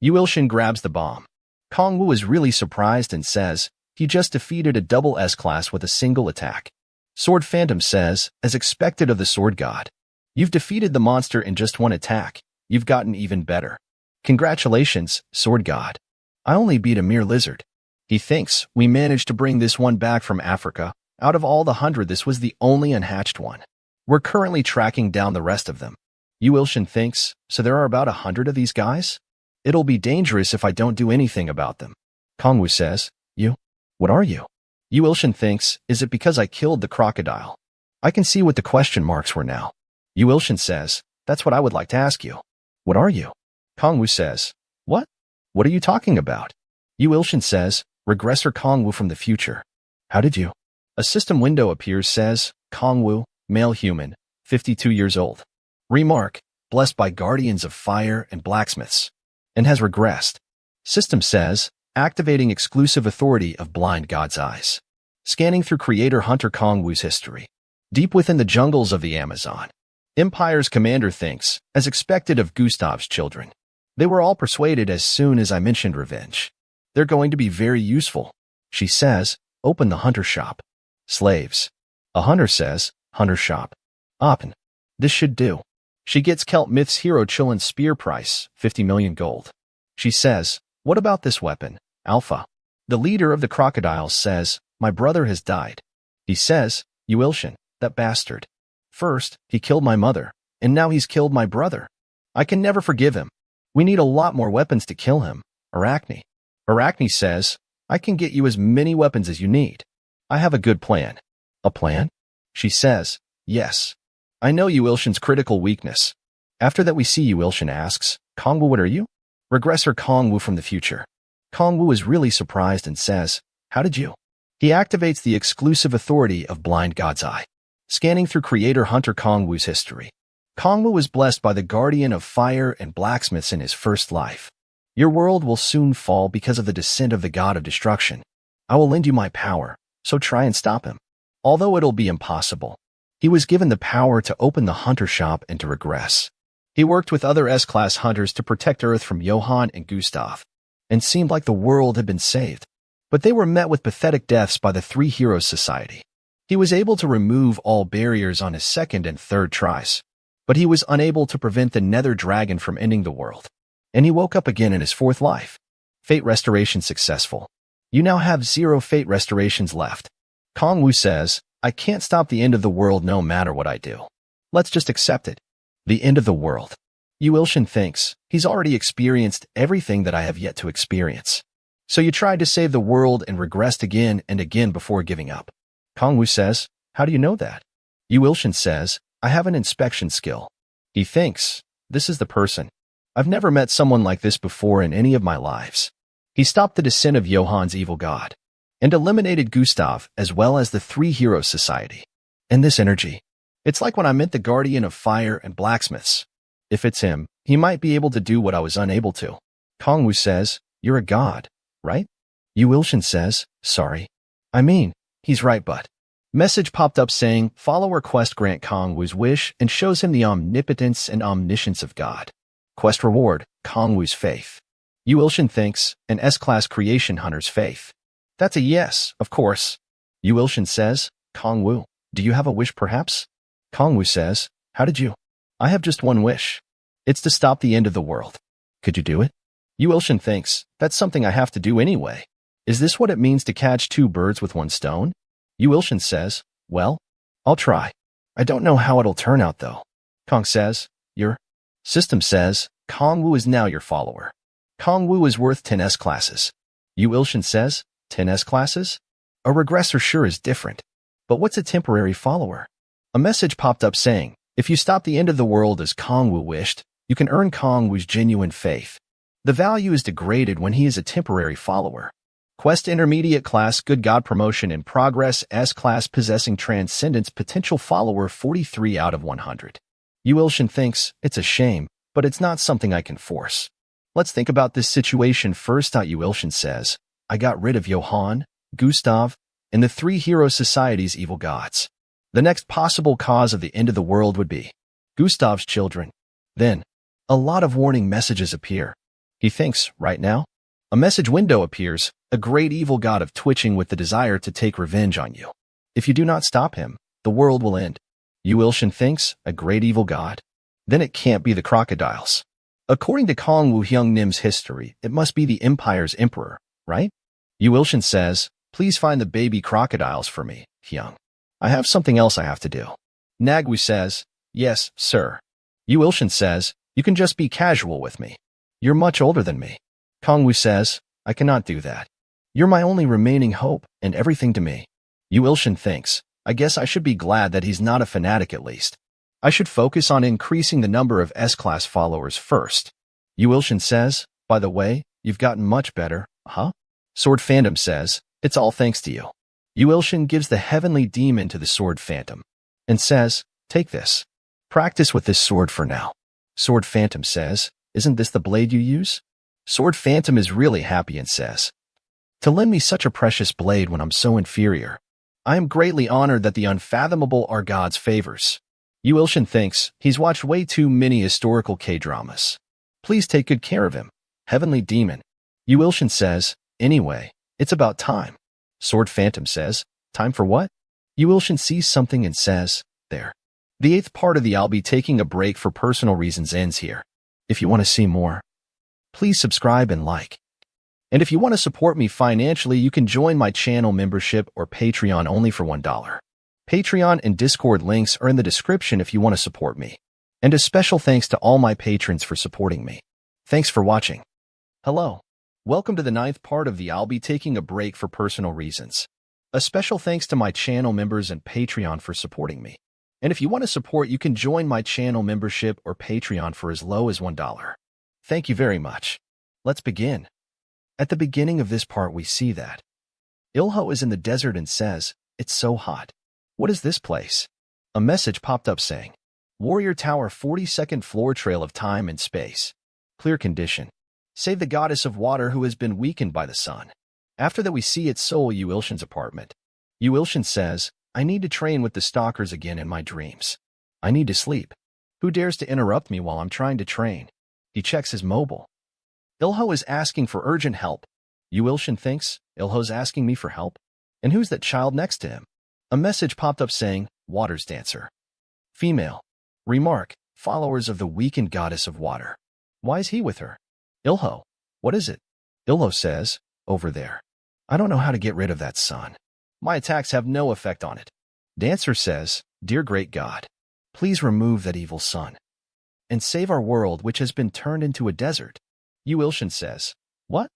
Yuilshin grabs the bomb. Kongwu is really surprised and says, he just defeated a double S class with a single attack. Sword Phantom says, as expected of the Sword God. You've defeated the monster in just one attack. You've gotten even better. Congratulations, Sword God. I only beat a mere lizard. He thinks, we managed to bring this one back from Africa. Out of all the 100, this was the only unhatched one. We're currently tracking down the rest of them. Yuilshin thinks, so there are about 100 of these guys? It'll be dangerous if I don't do anything about them. Kongwu says, you? What are you? Yuilshin thinks, is it because I killed the crocodile? I can see what the question marks were now. Yuilshin says, that's what I would like to ask you. What are you? Kongwu says, what? What are you talking about? Yuilshin says, Regressor Kongwu from the future. How did you? A system window appears says, Kongwu, male human, 52 years old. Remark, blessed by guardians of fire and blacksmiths. And has regressed. System says, activating exclusive authority of blind God's eyes. Scanning through creator Hunter Kongwu's history. Deep within the jungles of the Amazon. Empire's commander thinks, as expected of Gustav's children. They were all persuaded as soon as I mentioned revenge. They're going to be very useful. She says, open the hunter shop. Slaves. A hunter says, hunter shop. Open. This should do. She gets Celt Myth's hero Chillin's spear price, 50 million gold. She says, what about this weapon, Alpha? The leader of the crocodiles says, my brother has died. He says, Yuilshin, that bastard. First, he killed my mother, and now he's killed my brother. I can never forgive him. We need a lot more weapons to kill him, Arachne. Arachne says, I can get you as many weapons as you need. I have a good plan. A plan? She says, yes. I know Yuilshin's critical weakness. After that we see Yuilshin asks, Kongwu, what are you? Regressor Kongwu from the future. Kongwu is really surprised and says, how did you? He activates the exclusive authority of blind God's eye. Scanning through creator Hunter Kongwu's history. Kongwu was blessed by the guardian of fire and blacksmiths in his first life. Your world will soon fall because of the descent of the god of destruction. I will lend you my power, so try and stop him. Although it'll be impossible. He was given the power to open the hunter shop and to regress. He worked with other S-Class hunters to protect Earth from Johann and Gustav, and seemed like the world had been saved. But they were met with pathetic deaths by the Three Heroes Society. He was able to remove all barriers on his second and third tries, but he was unable to prevent the Nether Dragon from ending the world. And he woke up again in his fourth life. Fate restoration successful. You now have 0 fate restorations left. Kong Wu says, I can't stop the end of the world no matter what I do. Let's just accept it. The end of the world. Yu Ilshin thinks, he's already experienced everything that I have yet to experience. So you tried to save the world and regressed again and again before giving up. Kong Wu says, how do you know that? Yu Ilshin says, I have an inspection skill. He thinks, this is the person. I've never met someone like this before in any of my lives. He stopped the descent of Johann's evil god and eliminated Gustav as well as the Three Heroes Society. And this energy, it's like when I met the Guardian of Fire and Blacksmiths. If it's him, he might be able to do what I was unable to. Kong Wu says, you're a god, right? Yu Ilshin says, sorry. I mean, he's right but. Message popped up saying, follower quest grant Kong Wu's wish and shows him the omnipotence and omniscience of God. Quest reward, Kong Wu's faith. Yu Ilshin thinks, an S-Class creation hunter's faith. That's a yes, of course. Yu Ilshin says, Kong Wu, do you have a wish perhaps? Kong Wu says, how did you? I have just one wish. It's to stop the end of the world. Could you do it? Yu Ilshin thinks, that's something I have to do anyway. Is this what it means to catch 2 birds with 1 stone? Yu Ilshin says, well, I'll try. I don't know how it'll turn out though. Kong says, your system says, Kong Wu is now your follower. Kong Wu is worth 10 S-classes. Yu Ilshin says, 10 S-classes? A regressor sure is different. But what's a temporary follower? A message popped up saying, if you stop the end of the world as Kong Wu wished, you can earn Kong Wu's genuine faith. The value is degraded when he is a temporary follower. Quest Intermediate Class Good God Promotion in Progress S-Class Possessing Transcendence Potential Follower 43 out of 100. Yu Ilshin thinks, it's a shame, but it's not something I can force. Let's think about this situation first. Yu Ilshin says, I got rid of Johann, Gustav, and the Three Heroes Society's evil gods. The next possible cause of the end of the world would be Gustav's children. Then, a lot of warning messages appear. He thinks, right now, a message window appears, a great evil god of twitching with the desire to take revenge on you. If you do not stop him, the world will end. Yu Ilshin thinks, a great evil god? Then it can't be the crocodiles. According to Kong Wu Hyung Nim's history, it must be the Empire's emperor, right? Yu Ilshin says, please find the baby crocodiles for me, Hyung. I have something else I have to do. Nagwu says, yes, sir. Yu Ilshin says, you can just be casual with me. You're much older than me. Kong Wu says, I cannot do that. You're my only remaining hope and everything to me. Yu Ilshin thinks, I guess I should be glad that he's not a fanatic at least. I should focus on increasing the number of S-Class followers first. Yu Ilshin says, by the way, you've gotten much better, huh? Sword Phantom says, it's all thanks to you. Yu Ilshin gives the heavenly demon to the Sword Phantom and says, take this. Practice with this sword for now. Sword Phantom says, isn't this the blade you use? Sword Phantom is really happy and says, to lend me such a precious blade when I'm so inferior. I am greatly honored that the unfathomable are God's favors. Yu Ilshin thinks he's watched way too many historical K-dramas. Please take good care of him. Heavenly demon. Yu Ilshin says, anyway, it's about time. Sword Phantom says, time for what? Yu Ilshin sees something and says, there. The 8th part of the I'll be taking a break for personal reasons ends here. If you want to see more, please subscribe and like. And if you want to support me financially, you can join my channel membership or Patreon only for $1. Patreon and Discord links are in the description if you want to support me. And a special thanks to all my patrons for supporting me. Thanks for watching. Hello. Welcome to the 9th part of the I'll be taking a break for personal reasons. A special thanks to my channel members and Patreon for supporting me. And if you want to support, you can join my channel membership or Patreon for as low as $1. Thank you very much. Let's begin. At the beginning of this part, we see that Ilho is in the desert and says, it's so hot. What is this place? A message popped up saying, Warrior Tower 42nd floor trail of time and space. Clear condition. Save the goddess of water who has been weakened by the sun. After that we see it's Seoul Yu Ilshin's apartment. Yu Ilshin says, I need to train with the stalkers again in my dreams. I need to sleep. Who dares to interrupt me while I'm trying to train? He checks his mobile. Ilho is asking for urgent help. Yuilshin thinks, Ilho's asking me for help? And who's that child next to him? A message popped up saying, Water's Dancer. Female. Remark, followers of the weakened goddess of water. Why is he with her? Ilho. What is it? Ilho says, over there. I don't know how to get rid of that sun. My attacks have no effect on it. Dancer says, Dear great God, please remove that evil sun and save our world which has been turned into a desert. Yuilshin says, What?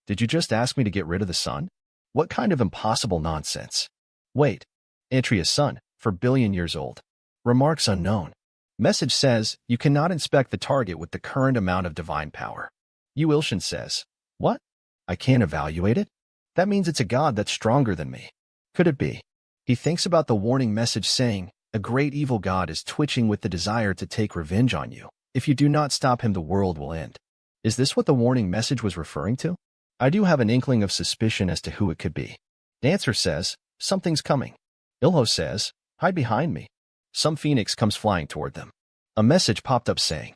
Did you just ask me to get rid of the sun? What kind of impossible nonsense? Wait. Atria's sun, for billion years old. Remarks unknown. Message says, you cannot inspect the target with the current amount of divine power. Yuilshin says, What? I can't evaluate it? That means it's a god that's stronger than me. Could it be? He thinks about the warning message saying, a great evil god is twitching with the desire to take revenge on you. If you do not stop him, the world will end. Is this what the warning message was referring to? I do have an inkling of suspicion as to who it could be. Dancer says, something's coming. Ilho says, hide behind me. Some phoenix comes flying toward them. A message popped up saying,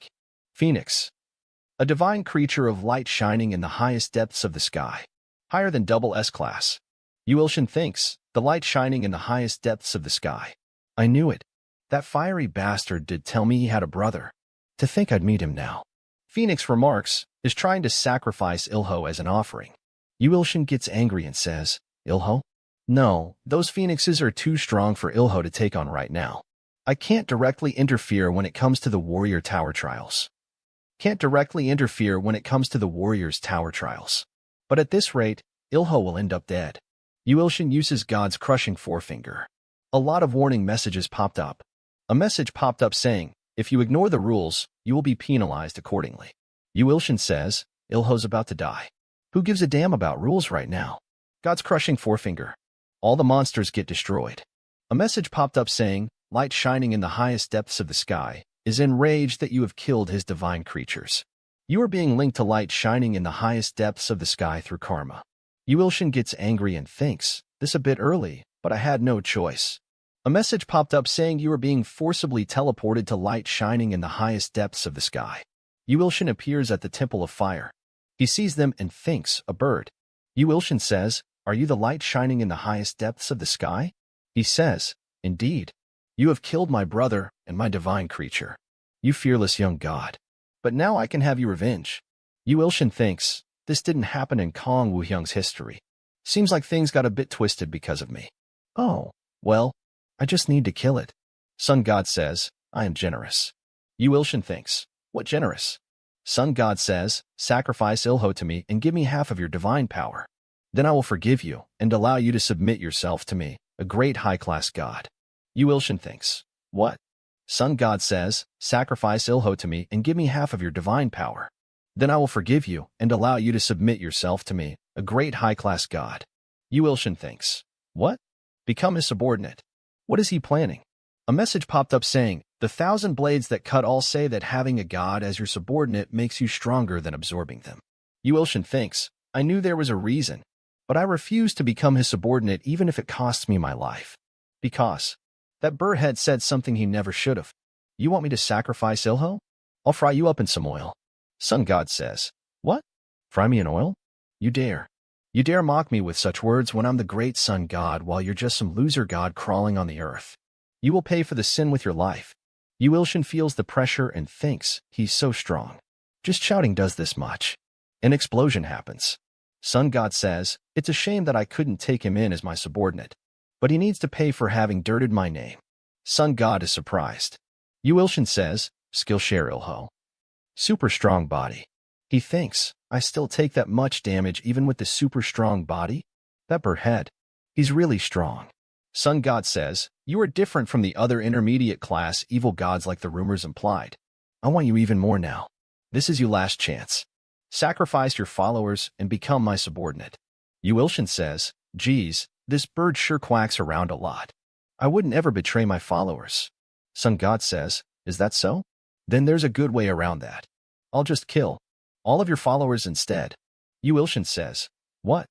Phoenix. A divine creature of light shining in the highest depths of the sky. Higher than double S class. Yuilshin thinks, the light shining in the highest depths of the sky. I knew it. That fiery bastard did tell me he had a brother. To think I'd meet him now. Phoenix remarks, is trying to sacrifice Ilho as an offering. Yuilshin gets angry and says, Ilho? No, those phoenixes are too strong for Ilho to take on right now. I can't directly interfere when it comes to the warrior tower trials. But at this rate, Ilho will end up dead. Yuilshin uses God's crushing forefinger. A lot of warning messages popped up. A message popped up saying, if you ignore the rules, you will be penalized accordingly. Yuilshin says, Ilho's about to die. Who gives a damn about rules right now? God's crushing forefinger. All the monsters get destroyed. A message popped up saying, light shining in the highest depths of the sky, is enraged that you have killed his divine creatures. You are being linked to light shining in the highest depths of the sky through karma. Yuilshin gets angry and thinks, this a bit early, but I had no choice. A message popped up saying you are being forcibly teleported to light shining in the highest depths of the sky. Yuilshin appears at the Temple of Fire. He sees them and thinks, a bird. Yuilshin says, are you the light shining in the highest depths of the sky? He says, indeed. You have killed my brother and my divine creature. You fearless young god. But now I can have your revenge. Yuilshin thinks, this didn't happen in Kong Wuhyung's history. Seems like things got a bit twisted because of me. Oh, well, I just need to kill it. Sun God says, I am generous. Yuilshin thinks, what generous? Sun God says, sacrifice Ilho to me and give me half of your divine power. Then I will forgive you and allow you to submit yourself to me, a great high-class god. Yuilshin thinks, what? Sun God says, sacrifice Ilho to me and give me half of your divine power. Then I will forgive you and allow you to submit yourself to me, a great high-class god. Yuilshin thinks, what? Become his subordinate. What is he planning? A message popped up saying, the 1,000 blades that cut all say that having a god as your subordinate makes you stronger than absorbing them. Yuilshin thinks, I knew there was a reason, but I refuse to become his subordinate even if it costs me my life. Because that burrhead said something he never should have. You want me to sacrifice Ilho? I'll fry you up in some oil. Sun God says, what? Fry me in oil? You dare. You dare mock me with such words when I'm the great sun god while you're just some loser god crawling on the earth. You will pay for the sin with your life. Yuilshin feels the pressure and thinks, he's so strong. Just shouting does this much. An explosion happens. Sun God says, it's a shame that I couldn't take him in as my subordinate. But he needs to pay for having dirted my name. Sun God is surprised. Yuilshin says, Skillshare Ilho. Super strong body. He thinks, I still take that much damage even with the super strong body? That burrhead. He's really strong. Sun God says, you are different from the other intermediate class evil gods like the rumors implied. I want you even more now. This is your last chance. Sacrifice your followers and become my subordinate. Yuilshin says, geez, this bird sure quacks around a lot. I wouldn't ever betray my followers. Sun God says, is that so? Then there's a good way around that. I'll just kill all of your followers instead. Yuilshin says, what?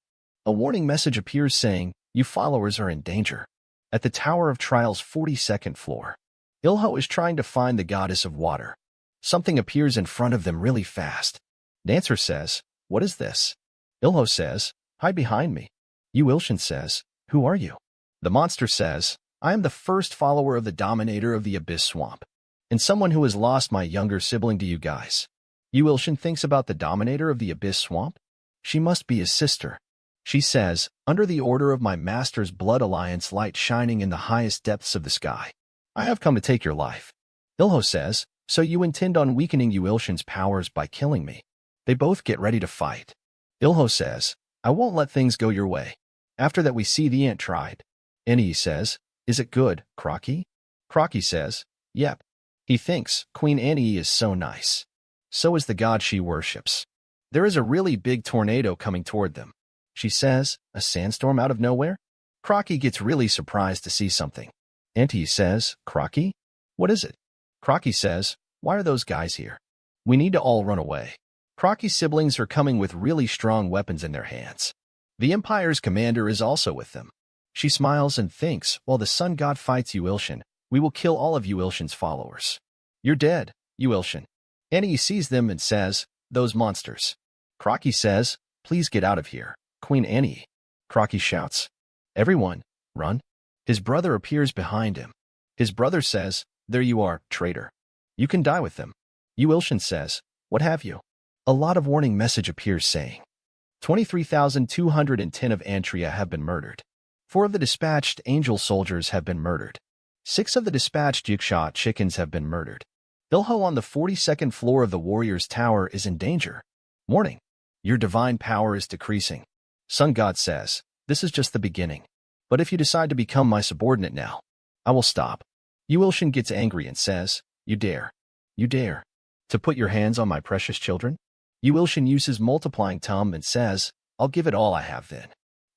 A warning message appears saying, you followers are in danger. At the Tower of Trial's 42nd floor. Ilho is trying to find the goddess of water. Something appears in front of them really fast. Dancer says, "What is this?" Ilho says, "Hide behind me." Ilshin says, "Who are you?" The monster says, "I am the first follower of the dominator of the Abyss Swamp, and someone who has lost my younger sibling to you guys." Ilshin thinks about the dominator of the Abyss Swamp. She must be his sister. She says, "Under the order of my master's blood alliance light shining in the highest depths of the sky, I have come to take your life." Ilho says, "So you intend on weakening Ilshin's powers by killing me?" They both get ready to fight. Ilho says, "I won't let things go your way." After that we see the ant tried. Annie says, "Is it good, Crocky?" Crocky says, "Yep." He thinks Queen Annie is so nice. So is the god she worships. There is a really big tornado coming toward them. She says, "A sandstorm out of nowhere?" Crocky gets really surprised to see something. Auntie says, "Crocky? What is it?" Crocky says, "Why are those guys here? We need to all run away." Crocky's siblings are coming with really strong weapons in their hands. The Empire's commander is also with them. She smiles and thinks, while the sun god fights Ilshin, "We will kill all of Ilshin's followers." "You're dead, Ilshin." Annie sees them and says, "Those monsters." Crocky says, "Please get out of here, Queen Annie." Crocky shouts, "Everyone, run." His brother appears behind him. His brother says, "There you are, traitor. You can die with them." Ilshin says, "What have you?" A lot of warning message appears saying, 23,210 of Antria have been murdered. 4 of the dispatched angel soldiers have been murdered. 6 of the dispatched Yiksha chickens have been murdered. Ilho on the 42nd floor of the warrior's tower is in danger. Warning. Your divine power is decreasing. Sun God says, "This is just the beginning. But if you decide to become my subordinate now, I will stop." Ilshin gets angry and says, You dare to put your hands on my precious children?" Ilshin uses multiplying tum and says, "I'll give it all I have then."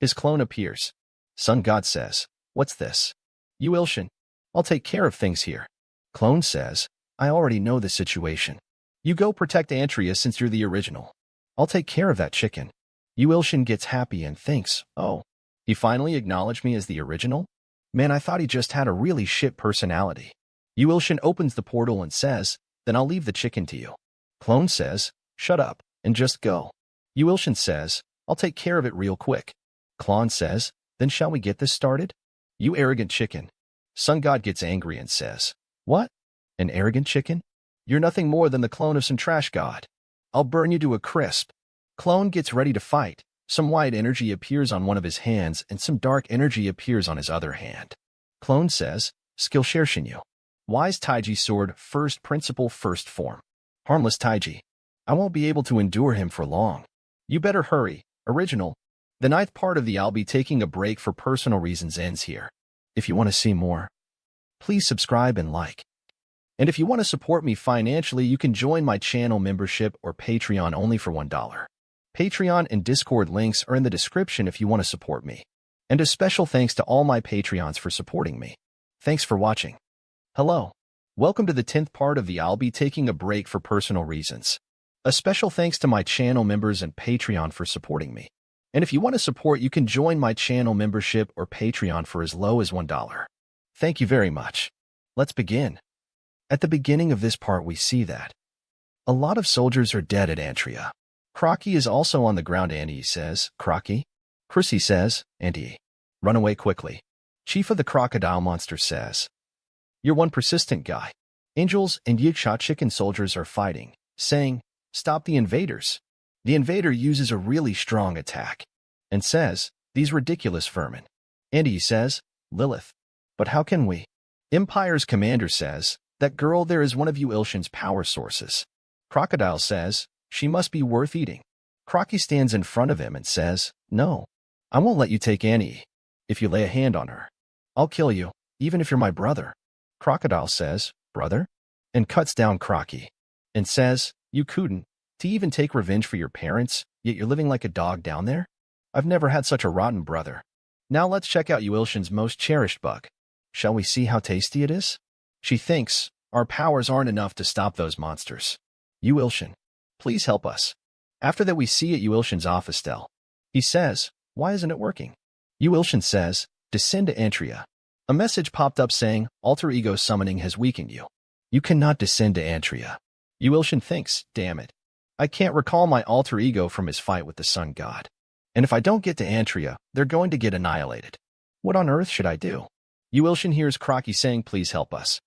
His clone appears. Sun God says, "What's this?" Ilshin, "I'll take care of things here." Clone says, "I already know the situation. You go protect Antria since you're the original. I'll take care of that chicken." Ilshin gets happy and thinks, "Oh, he finally acknowledged me as the original? Man, I thought he just had a really shit personality." Ilshin opens the portal and says, "Then I'll leave the chicken to you." Clone says, "Shut up and just go." Ilshin says, "I'll take care of it real quick." Clone says, "Then shall we get this started?" "You arrogant chicken." Sun God gets angry and says, "What? An arrogant chicken? You're nothing more than the clone of some trash god. I'll burn you to a crisp." Clone gets ready to fight. Some white energy appears on one of his hands and some dark energy appears on his other hand. Clone says, "Skillshare Shinyu. Wise Taiji sword, first principle, first form. Harmless Taiji. I won't be able to endure him for long. You better hurry, original." The 9th part of the I'll be taking a break for personal reasons ends here. If you want to see more, please subscribe and like. And if you want to support me financially, you can join my channel membership or Patreon only for $1. Patreon and Discord links are in the description if you want to support me. And a special thanks to all my Patreons for supporting me. Thanks for watching. Hello. Welcome to the 10th part of the I'll be taking a break for personal reasons. A special thanks to my channel members and Patreon for supporting me. And if you want to support, you can join my channel membership or Patreon for as low as $1. Thank you very much. Let's begin. At the beginning of this part we see that a lot of soldiers are dead at Antria. Crocky is also on the ground. Annie says, "Crocky?" Chrissy says, "Andy, run away quickly." Chief of the crocodile monster says, "You're one persistent guy." Angels and Yiksha chicken soldiers are fighting, saying, "Stop the invaders." The invader uses a really strong attack and says, "These ridiculous vermin." Andy says, "Lilith, but how can we?" Empire's commander says, "That girl there is one of Ilshin's power sources." Crocodile says, "She must be worth eating." Crocky stands in front of him and says, "No, I won't let you take Annie. If you lay a hand on her, I'll kill you, even if you're my brother." Crocodile says, "Brother?" and cuts down Crocky and says, "You couldn't. To even take revenge for your parents, yet you're living like a dog down there? I've never had such a rotten brother. Now let's check out Ilshin's most cherished bug. Shall we see how tasty it is?" She thinks, "Our powers aren't enough to stop those monsters. Ilshin, please help us." After that we see at Ilshin's office cell. He says, "Why isn't it working?" Ilshin says, "Descend to Antria. A message popped up saying, alter ego summoning has weakened you. You cannot descend to Antria. Yuilshin thinks, damn it. I can't recall my alter ego from his fight with the sun god. And if I don't get to Antria, they're going to get annihilated. What on earth should I do? Yuilshin hears Crocky saying, please help us.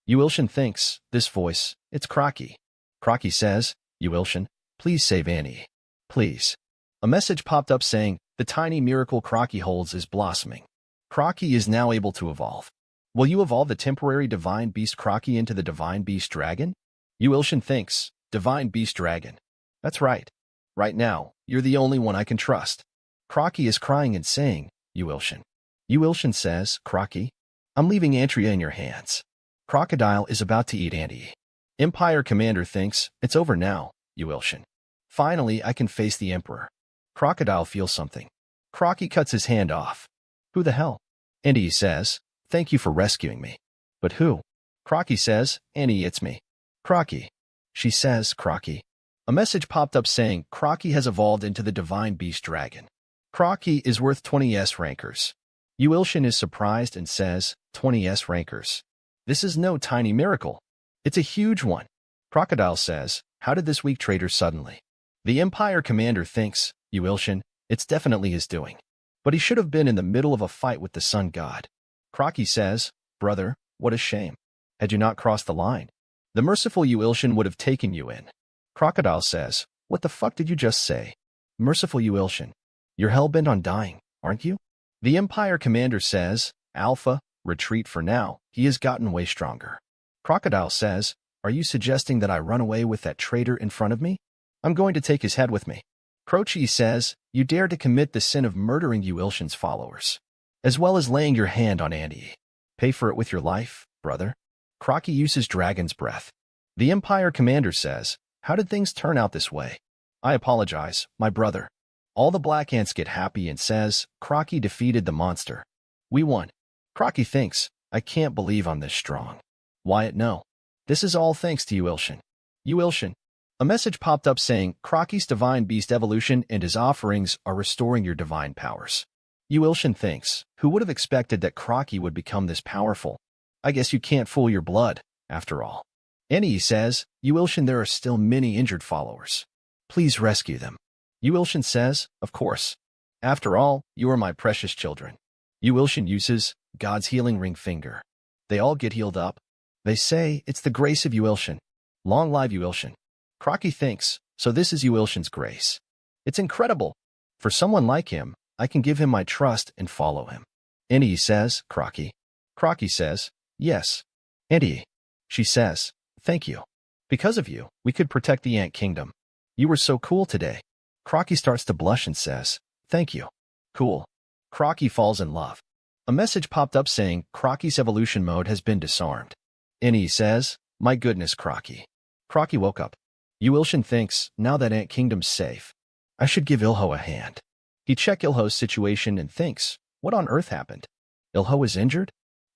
Yuilshin thinks, this voice, it's Crocky. Crocky says, Yuilshin, please save Annie. Please. A message popped up saying, the tiny miracle Crocky holds is blossoming. Crocky is now able to evolve. Will you evolve the temporary divine beast Crocky into the divine beast dragon? Yuilshin thinks, divine beast dragon. That's right. Right now, you're the only one I can trust. Crocky is crying and saying, Yuilshin. Yuilshin says, Crocky, I'm leaving Antria in your hands. Crocodile is about to eat Annie. Empire Commander thinks, it's over now, Yuilshin. Finally, I can face the Emperor. Crocodile feels something. Crocky cuts his hand off. Who the hell? Annie says, thank you for rescuing me. But who? Crocky says, Annie, it's me. Crocky. She says, Crocky. A message popped up saying, Crocky has evolved into the divine beast dragon. Crocky is worth 20s rankers. Yuilshin is surprised and says, 20s rankers. This is no tiny miracle. It's a huge one. Crocodile says, how did this weak traitor suddenly? The Empire Commander thinks, Yuilshin, it's definitely his doing. But he should have been in the middle of a fight with the sun god. Crocky says, brother, what a shame. Had you not crossed the line, the merciful Yuilshin would have taken you in. Crocodile says, what the fuck did you just say? Merciful Yuilshin, you're hell-bent on dying, aren't you? The Empire Commander says, Alpha, retreat for now, he has gotten way stronger. Crocodile says, are you suggesting that I run away with that traitor in front of me? I'm going to take his head with me. Crochi says, you dare to commit the sin of murdering Yuilshin's followers, as well as laying your hand on Annie. Pay for it with your life, brother. Crocky uses dragon's breath. The Empire Commander says, how did things turn out this way? I apologize, my brother. All the black ants get happy and says, Crocky defeated the monster. We won. Crocky thinks, I can't believe I'm this strong. Wyatt, no. This is all thanks to Yuilshin. Yuilshin. A message popped up saying, Crocky's divine beast evolution and his offerings are restoring your divine powers. Yuilshin thinks, who would have expected that Crocky would become this powerful? I guess you can't fool your blood, after all. Annie says, Yuilshin, there are still many injured followers. Please rescue them. Yuilshin says, of course. After all, you are my precious children. Yuilshin uses God's healing ring finger. They all get healed up. They say, it's the grace of Yuilshin. Long live Yuilshin. Crocky thinks, so this is Yuilshin's grace. It's incredible. For someone like him, I can give him my trust and follow him. Annie says, Crocky. Crocky says, yes. Annie. She says, thank you. Because of you, we could protect the Ant Kingdom. You were so cool today. Crocky starts to blush and says, thank you. Cool. Crocky falls in love. A message popped up saying, Crocky's evolution mode has been disarmed. Annie says, my goodness, Crocky. Crocky woke up. Yuilshin thinks, now that Ant Kingdom's safe, I should give Ilho a hand. He checks Ilho's situation and thinks, what on earth happened? Ilho is injured?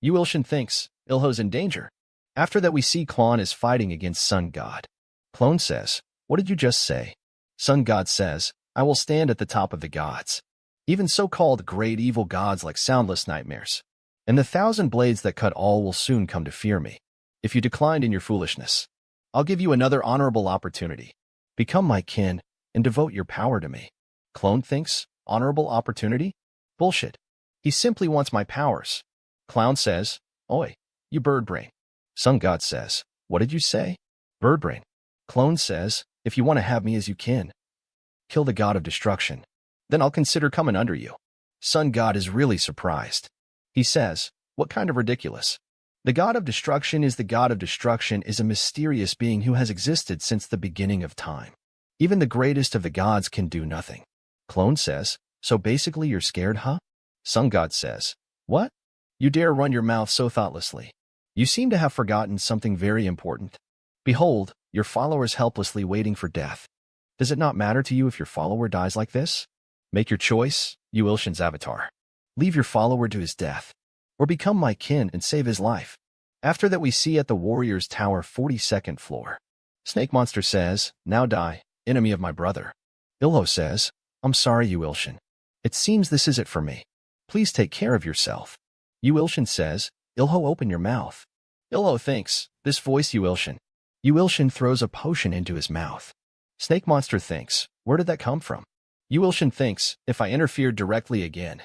Yuilshin thinks, Ilho's in danger. After that, we see Clone is fighting against Sun God. Clone says, what did you just say? Sun God says, I will stand at the top of the gods. Even so-called great evil gods like soundless nightmares. And the 1,000 blades that cut all will soon come to fear me. If you declined in your foolishness, I'll give you another honorable opportunity. Become my kin and devote your power to me. Clone thinks, honorable opportunity? Bullshit. He simply wants my powers. Clown says, oi, you bird brain. Sun God says, what did you say? Bird brain. Clone says, if you want to have me as you kin, kill the god of destruction. Then I'll consider coming under you. Sun God is really surprised. He says, what kind of ridiculous? The god of destruction is a mysterious being who has existed since the beginning of time. Even the greatest of the gods can do nothing. Clone says, so basically you're scared, huh? Sun God says, what? You dare run your mouth so thoughtlessly. You seem to have forgotten something very important. Behold, your follower is helplessly waiting for death. Does it not matter to you if your follower dies like this? Make your choice, Yuilshin's avatar. Leave your follower to his death, or become my kin and save his life. After that, we see at the Warrior's Tower 42nd floor. Snake Monster says, now die, enemy of my brother. Ilho says, I'm sorry, Yuilshin. It seems this is it for me. Please take care of yourself. Yuilshin says, Ilho, open your mouth. Ilho thinks, this voice Yuilshin. Yuilshin throws a potion into his mouth. Snake monster thinks, where did that come from? Yuilshin thinks, if I interfere directly again,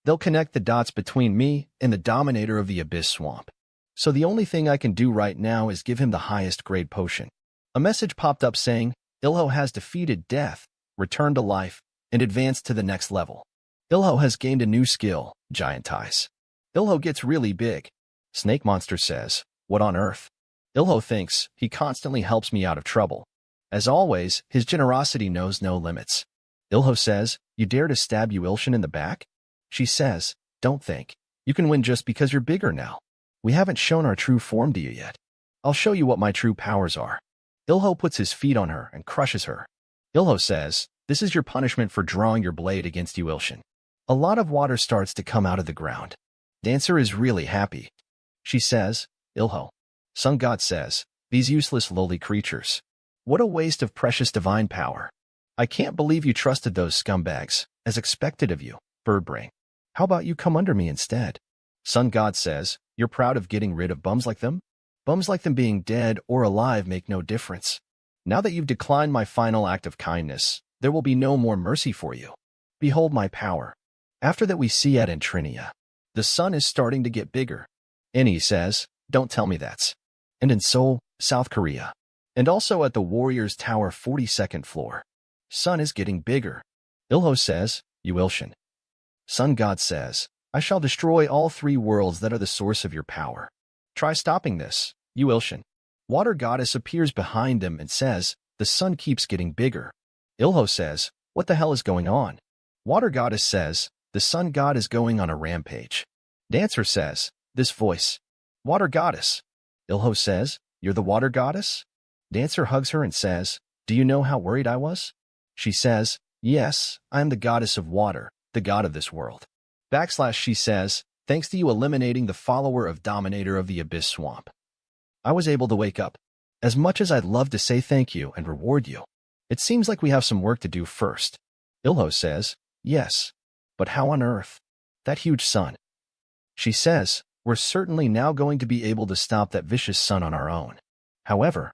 they'll connect the dots between me and the dominator of the abyss swamp. So the only thing I can do right now is give him the highest grade potion. A message popped up saying, Ilho has defeated death, returned to life, and advanced to the next level. Ilho has gained a new skill, Giant Eyes. Ilho gets really big. Snake Monster says, what on earth? Ilho thinks, he constantly helps me out of trouble. As always, his generosity knows no limits. Ilho says, you dare to stab Yuilshin in the back? She says, don't think. You can win just because you're bigger now. We haven't shown our true form to you yet. I'll show you what my true powers are. Ilho puts his feet on her and crushes her. Ilho says, this is your punishment for drawing your blade against Yuilshin. A lot of water starts to come out of the ground. Dancer is really happy. She says, Ilho. Sun God says, these useless lowly creatures. What a waste of precious divine power. I can't believe you trusted those scumbags, as expected of you, Birdbrain. How about you come under me instead? Sun God says, you're proud of getting rid of bums like them? Bums like them being dead or alive make no difference. Now that you've declined my final act of kindness, there will be no more mercy for you. Behold my power. After that we see at Antrinia. The sun is starting to get bigger. Annie says, don't tell me that's. And in Seoul, South Korea. And also at the Warriors Tower 42nd floor. Sun is getting bigger. Ilho says, Yuilshin. Sun God says, I shall destroy all three worlds that are the source of your power. Try stopping this, Yuilshin. Water Goddess appears behind them and says, the sun keeps getting bigger. Ilho says, what the hell is going on? Water Goddess says, the sun god is going on a rampage. Dancer says, this voice. Water Goddess. Ilho says, you're the Water Goddess? Dancer hugs her and says, do you know how worried I was? She says, yes, I am the goddess of water, the god of this world. She says, thanks to you eliminating the follower of Dominator of the Abyss Swamp, I was able to wake up. As much as I'd love to say thank you and reward you, it seems like we have some work to do first. Ilho says, yes, but how on earth? That huge sun. She says, we're certainly now going to be able to stop that vicious sun on our own. However,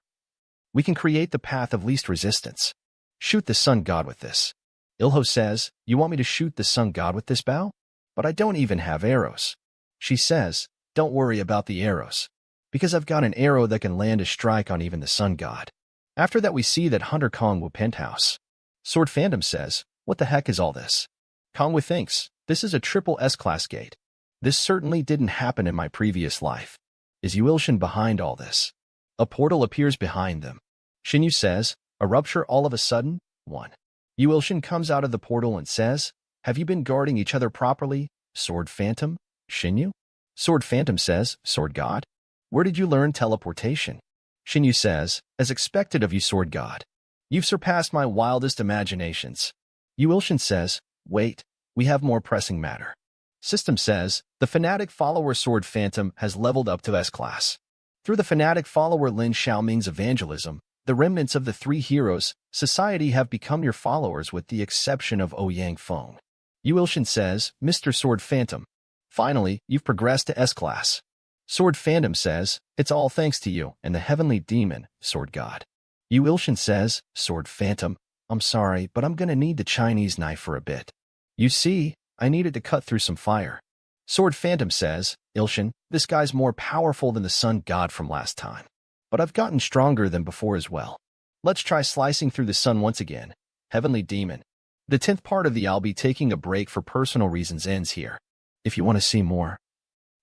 we can create the path of least resistance. Shoot the sun god with this. Ilho says, you want me to shoot the sun god with this bow? But I don't even have arrows. She says, don't worry about the arrows, because I've got an arrow that can land a strike on even the sun god. After that we see that Hunter Kongwu penthouse. Sword Phantom says, what the heck is all this? Kongwu thinks, this is a triple S-class gate. This certainly didn't happen in my previous life. Is Yuilshin behind all this? A portal appears behind them. Shinyu says, a rupture all of a sudden? 1. Yuilshin comes out of the portal and says, have you been guarding each other properly, Sword Phantom, Shinyu? Sword Phantom says, Sword God? Where did you learn teleportation? Shinyu says, as expected of you, Sword God. You've surpassed my wildest imaginations. Yuilshin says, wait, we have more pressing matter. System says, the fanatic follower Sword Phantom has leveled up to S-class. Through the fanatic follower Lin Xiaoming's evangelism, the remnants of the three heroes, society have become your followers with the exception of Ouyang Feng. Yuilshin says, Mr. Sword Phantom, finally, you've progressed to S-class. Sword Phantom says, it's all thanks to you and the heavenly demon, Sword God. Yuilshin says, Sword Phantom, I'm sorry, but I'm gonna need the Chinese knife for a bit. You see, I needed to cut through some fire. Sword Phantom says, Ilshin, this guy's more powerful than the sun god from last time. But I've gotten stronger than before as well. Let's try slicing through the sun once again. Heavenly Demon. The 10th part of the I'll be taking a break for personal reasons ends here. If you want to see more,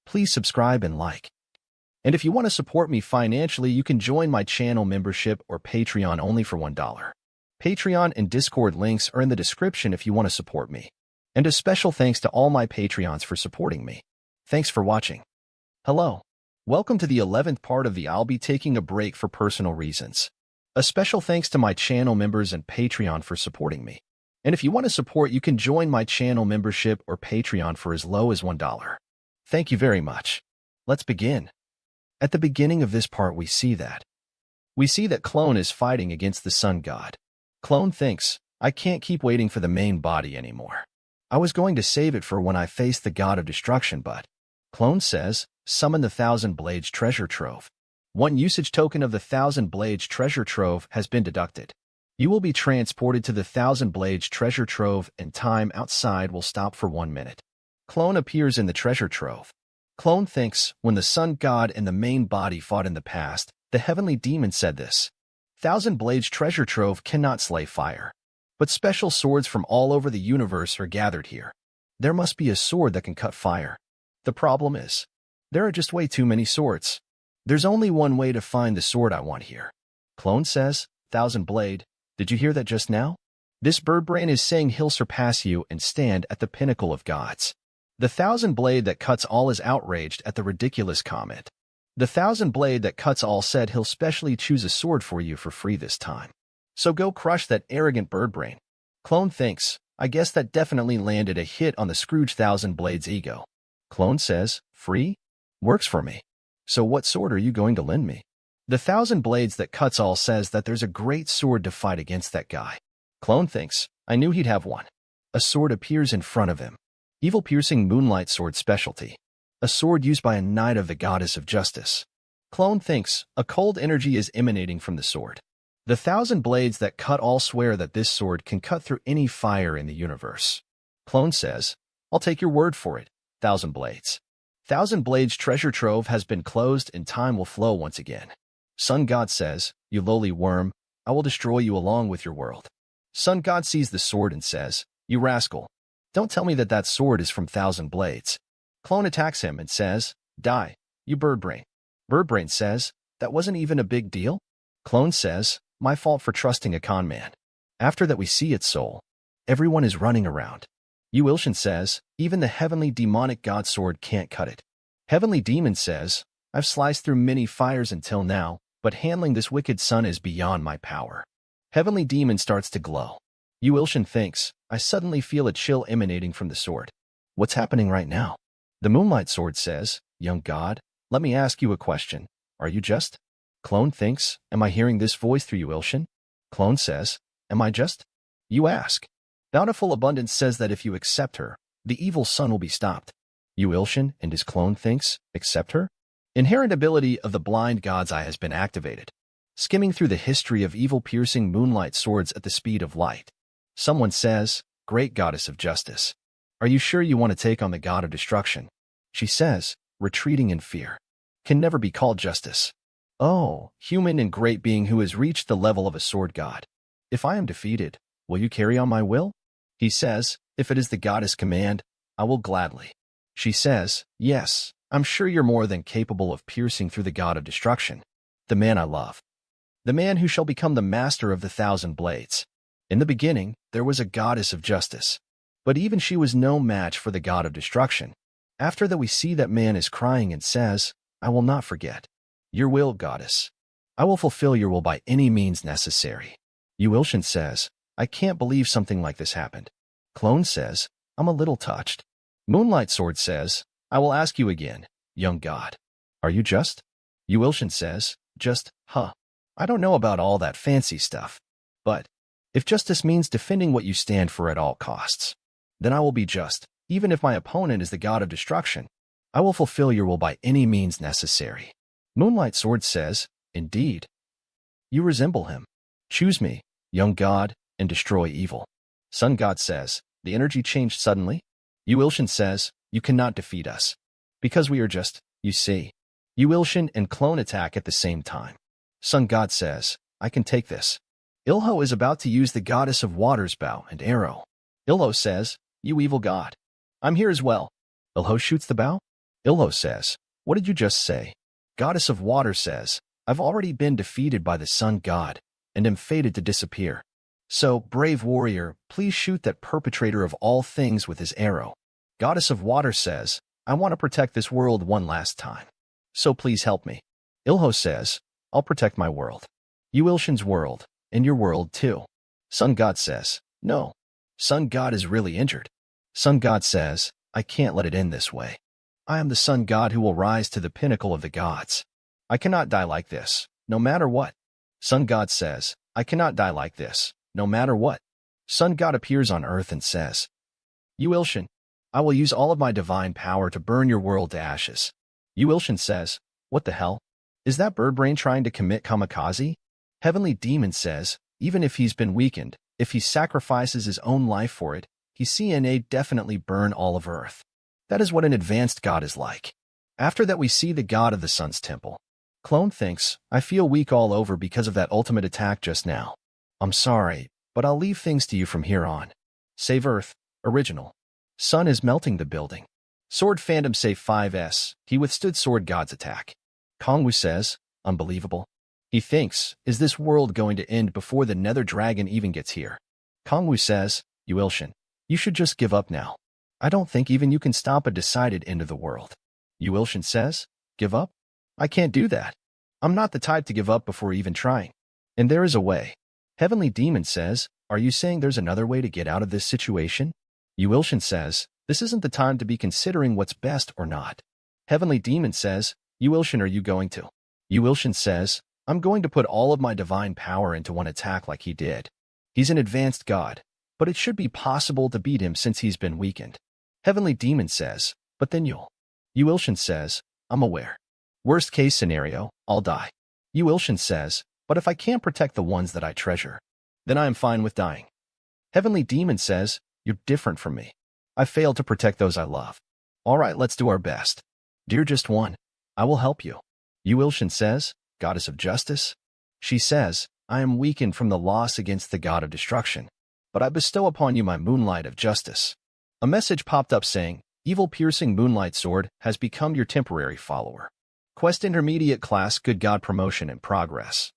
please subscribe and like. And if you want to support me financially, you can join my channel membership or Patreon only for $1. Patreon and Discord links are in the description if you want to support me. And a special thanks to all my Patreons for supporting me. Thanks for watching. Hello. Welcome to the 11th part of the I'll be taking a break for personal reasons. A special thanks to my channel members and Patreon for supporting me. And if you want to support, you can join my channel membership or Patreon for as low as $1. Thank you very much. Let's begin. At the beginning of this part we see that Clone is fighting against the sun god. Clone thinks, I can't keep waiting for the main body anymore. I was going to save it for when I face the god of destruction, but Clone says, summon the Thousand Blades treasure trove. One usage token of the Thousand Blades treasure trove has been deducted. You will be transported to the Thousand Blades treasure trove and time outside will stop for 1 minute. Clone appears in the treasure trove. Clone thinks, when the sun god and the main body fought in the past, the heavenly demon said this. Thousand Blades treasure trove cannot slay fire. But special swords from all over the universe are gathered here. There must be a sword that can cut fire. The problem is, there are just way too many swords. There's only one way to find the sword I want here. Clone says, Thousand Blade, did you hear that just now? This bird brain is saying he'll surpass you and stand at the pinnacle of gods. The Thousand Blade that cuts all is outraged at the ridiculous comment. The Thousand Blade that cuts all said he'll specially choose a sword for you for free this time. So go crush that arrogant bird brain. Clone thinks, I guess that definitely landed a hit on the Scrooge Thousand Blades ego. Clone says, free? Works for me. So what sword are you going to lend me? The Thousand Blades that cuts all says that there's a great sword to fight against that guy. Clone thinks, I knew he'd have one. A sword appears in front of him. Evil piercing moonlight sword specialty. A sword used by a knight of the goddess of justice. Clone thinks, a cold energy is emanating from the sword. The Thousand Blades that cut all swear that this sword can cut through any fire in the universe. Clone says, I'll take your word for it, Thousand Blades. Thousand Blades treasure trove has been closed and time will flow once again. Sun God says, you lowly worm, I will destroy you along with your world. Sun God sees the sword and says, you rascal, don't tell me that that sword is from Thousand Blades. Clone attacks him and says, die, you birdbrain. Birdbrain says, that wasn't even a big deal? Clone says, my fault for trusting a con man. After that we see its soul. Everyone is running around. Yu Ilshin says, even the heavenly demonic god sword can't cut it. Heavenly demon says, I've sliced through many fires until now, but handling this wicked sun is beyond my power. Heavenly demon starts to glow. Yu Ilshin thinks, I suddenly feel a chill emanating from the sword. What's happening right now? The moonlight sword says, young god, let me ask you a question. Are you just? Clone thinks, am I hearing this voice through Yu Ilshin? Clone says, am I just? You ask. Bountiful Abundance says that if you accept her, the evil sun will be stopped. Yu Ilshin and his clone thinks, accept her? Inherent ability of the blind god's eye has been activated. Skimming through the history of evil piercing moonlight swords at the speed of light. Someone says, great goddess of justice. Are you sure you want to take on the god of destruction? She says, retreating in fear. Can never be called justice. Oh, human and great being who has reached the level of a sword god. If I am defeated, will you carry on my will? He says, if it is the goddess' command, I will gladly. She says, yes, I'm sure you're more than capable of piercing through the god of destruction. The man I love. The man who shall become the master of the Thousand Blades. In the beginning, there was a goddess of justice. But even she was no match for the god of destruction. After that we see that man is crying and says, I will not forget. Your will, goddess. I will fulfill your will by any means necessary. Yu Ilshin says, I can't believe something like this happened. Clone says, I'm a little touched. Moonlight Sword says, I will ask you again, young god. Are you just? Yu Ilshin says, just, huh. I don't know about all that fancy stuff. But, if justice means defending what you stand for at all costs, then I will be just, even if my opponent is the god of destruction. I will fulfill your will by any means necessary. Moonlight Sword says, indeed. You resemble him. Choose me, young god, and destroy evil. Sun God says, the energy changed suddenly. Yu Ilshin says, you cannot defeat us. Because we are just, you see. Yu Ilshin and Clone attack at the same time. Sun God says, I can take this. Ilho is about to use the goddess of water's bow and arrow. Ilho says, you evil god. I'm here as well. Ilho shoots the bow. Ilho says, what did you just say? Goddess of water says, I've already been defeated by the sun god, and am fated to disappear. So, brave warrior, please shoot that perpetrator of all things with his arrow. Goddess of water says, I want to protect this world one last time. So please help me. Ilho says, I'll protect my world. Yu Ilshin's world, and your world too. Sun God says, no. Sun God is really injured. Sun God says, I can't let it end this way. I am the sun god who will rise to the pinnacle of the gods. I cannot die like this, no matter what. Sun God says, I cannot die like this, no matter what. Sun God appears on earth and says, Yu Ilshin, I will use all of my divine power to burn your world to ashes. Yu Ilshin says, what the hell? Is that bird brain trying to commit kamikaze? Heavenly Demon says, even if he's been weakened, if he sacrifices his own life for it, he CNA definitely burn all of Earth. That is what an advanced god is like. After that we see the god of the sun's temple. Clone thinks, I feel weak all over because of that ultimate attack just now. I'm sorry, but I'll leave things to you from here on. Save Earth, original. Sun is melting the building. Sword Phantom say 5S, he withstood Sword God's attack. Kongwu says, unbelievable. He thinks, is this world going to end before the Nether Dragon even gets here? Kongwu says, Yu Ilshin, you should just give up now. I don't think even you can stop a decided end of the world. Yu Ilshin says, give up? I can't do that. I'm not the type to give up before even trying. And there is a way. Heavenly Demon says, are you saying there's another way to get out of this situation? Yu Ilshin says, this isn't the time to be considering what's best or not. Heavenly Demon says, Yu Ilshin, are you going to? Yu Ilshin says, I'm going to put all of my divine power into one attack like he did. He's an advanced god, but it should be possible to beat him since he's been weakened. Heavenly Demon says, but then you'll. Yu Ilshin says, I'm aware. Worst case scenario, I'll die. Yu Ilshin says, but if I can't protect the ones that I treasure, then I am fine with dying. Heavenly Demon says, you're different from me. I failed to protect those I love. All right, let's do our best. Dear Just One, I will help you. Yu Ilshin says, Goddess of Justice. She says, I am weakened from the loss against the God of Destruction, but I bestow upon you my moonlight of justice. A message popped up saying, evil-piercing moonlight sword has become your temporary follower. Quest Intermediate Class Good God Promotion in progress.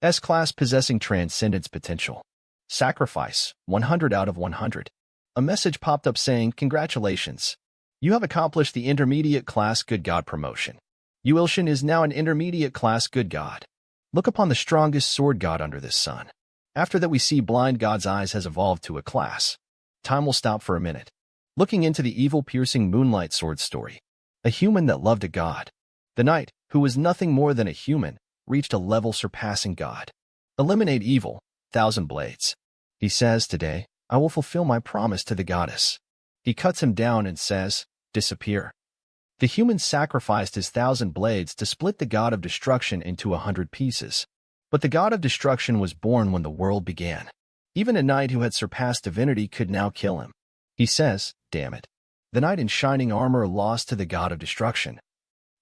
S-Class Possessing Transcendence Potential. Sacrifice, 100 out of 100. A message popped up saying, congratulations. You have accomplished the Intermediate Class Good God Promotion. Yu Ilshin is now an Intermediate Class Good God. Look upon the strongest sword god under this sun. After that we see Blind God's Eyes has evolved to a class. Time will stop for a minute. Looking into the evil-piercing moonlight sword story. A human that loved a god. The knight, who was nothing more than a human, reached a level surpassing God. Eliminate evil, 1,000 blades. He says, today, I will fulfill my promise to the goddess. He cuts him down and says, disappear. The human sacrificed his 1,000 blades to split the god of destruction into 100 pieces. But the god of destruction was born when the world began. Even a knight who had surpassed divinity could now kill him. He says, damn it. The knight in shining armor lost to the god of destruction.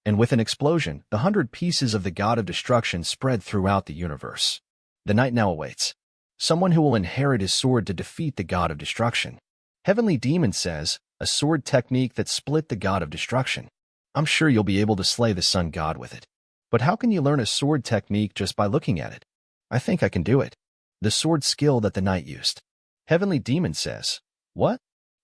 And with an explosion, the 100 pieces of the god of destruction spread throughout the universe. The knight now awaits someone who will inherit his sword to defeat the god of destruction. Heavenly Demon says, a sword technique that split the god of destruction. I'm sure you'll be able to slay the sun god with it. But how can you learn a sword technique just by looking at it? I think I can do it. The sword skill that the knight used. Heavenly Demon says, what?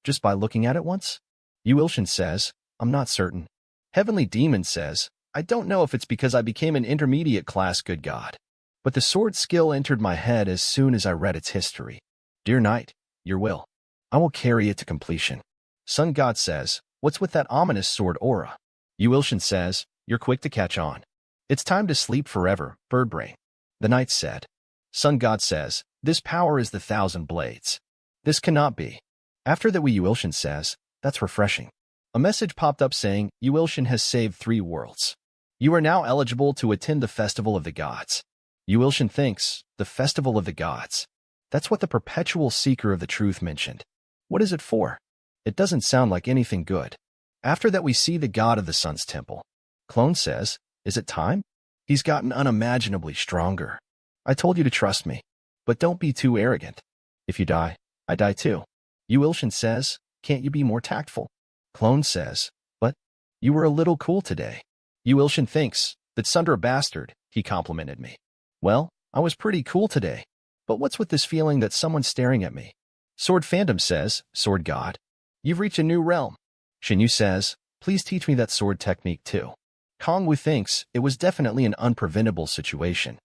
Just by looking at it once? Yu Ilshin says, I'm not certain. Heavenly Demon says, I don't know if it's because I became an intermediate class good god. But the sword skill entered my head as soon as I read its history. Dear knight, your will. I will carry it to completion. Sun God says, what's with that ominous sword aura? Yu Ilshin says, you're quick to catch on. It's time to sleep forever, birdbrain. The knight said. Sun God says, this power is the 1,000 blades. This cannot be. After that Yu Ilshin says, that's refreshing. A message popped up saying, Yu Ilshin has saved 3 worlds. You are now eligible to attend the Festival of the Gods. Yu Ilshin thinks, the Festival of the Gods. That's what the Perpetual Seeker of the Truth mentioned. What is it for? It doesn't sound like anything good. After that we see the god of the sun's temple. Clone says, is it time? He's gotten unimaginably stronger. I told you to trust me. But don't be too arrogant. If you die, I die too. Yu Ilshin says, can't you be more tactful? Clone says, but you were a little cool today. Yu Ilshin thinks, that Sundra bastard, he complimented me. Well, I was pretty cool today. But what's with this feeling that someone's staring at me? Sword Phantom says, Sword God, you've reached a new realm. Shinyu says, please teach me that sword technique too. Kongwu thinks it was definitely an unpreventable situation.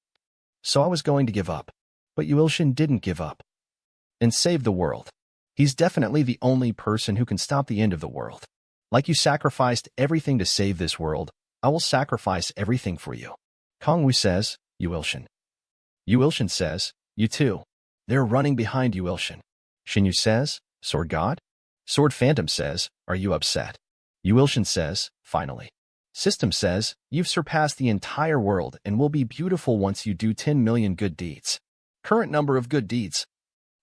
So I was going to give up. But Yu Ilshin didn't give up. And save the world. He's definitely the only person who can stop the end of the world. Like you sacrificed everything to save this world, I will sacrifice everything for you. Kongwu says, Yu Ilshin. Yu Ilshin says, you too. They're running behind Yu Ilshin. Shinyu says, Sword God? Sword Phantom says, Are you upset? Yu Wilshin says, finally. System says, you've surpassed the entire world and will be beautiful once you do 10 million good deeds. Current number of good deeds,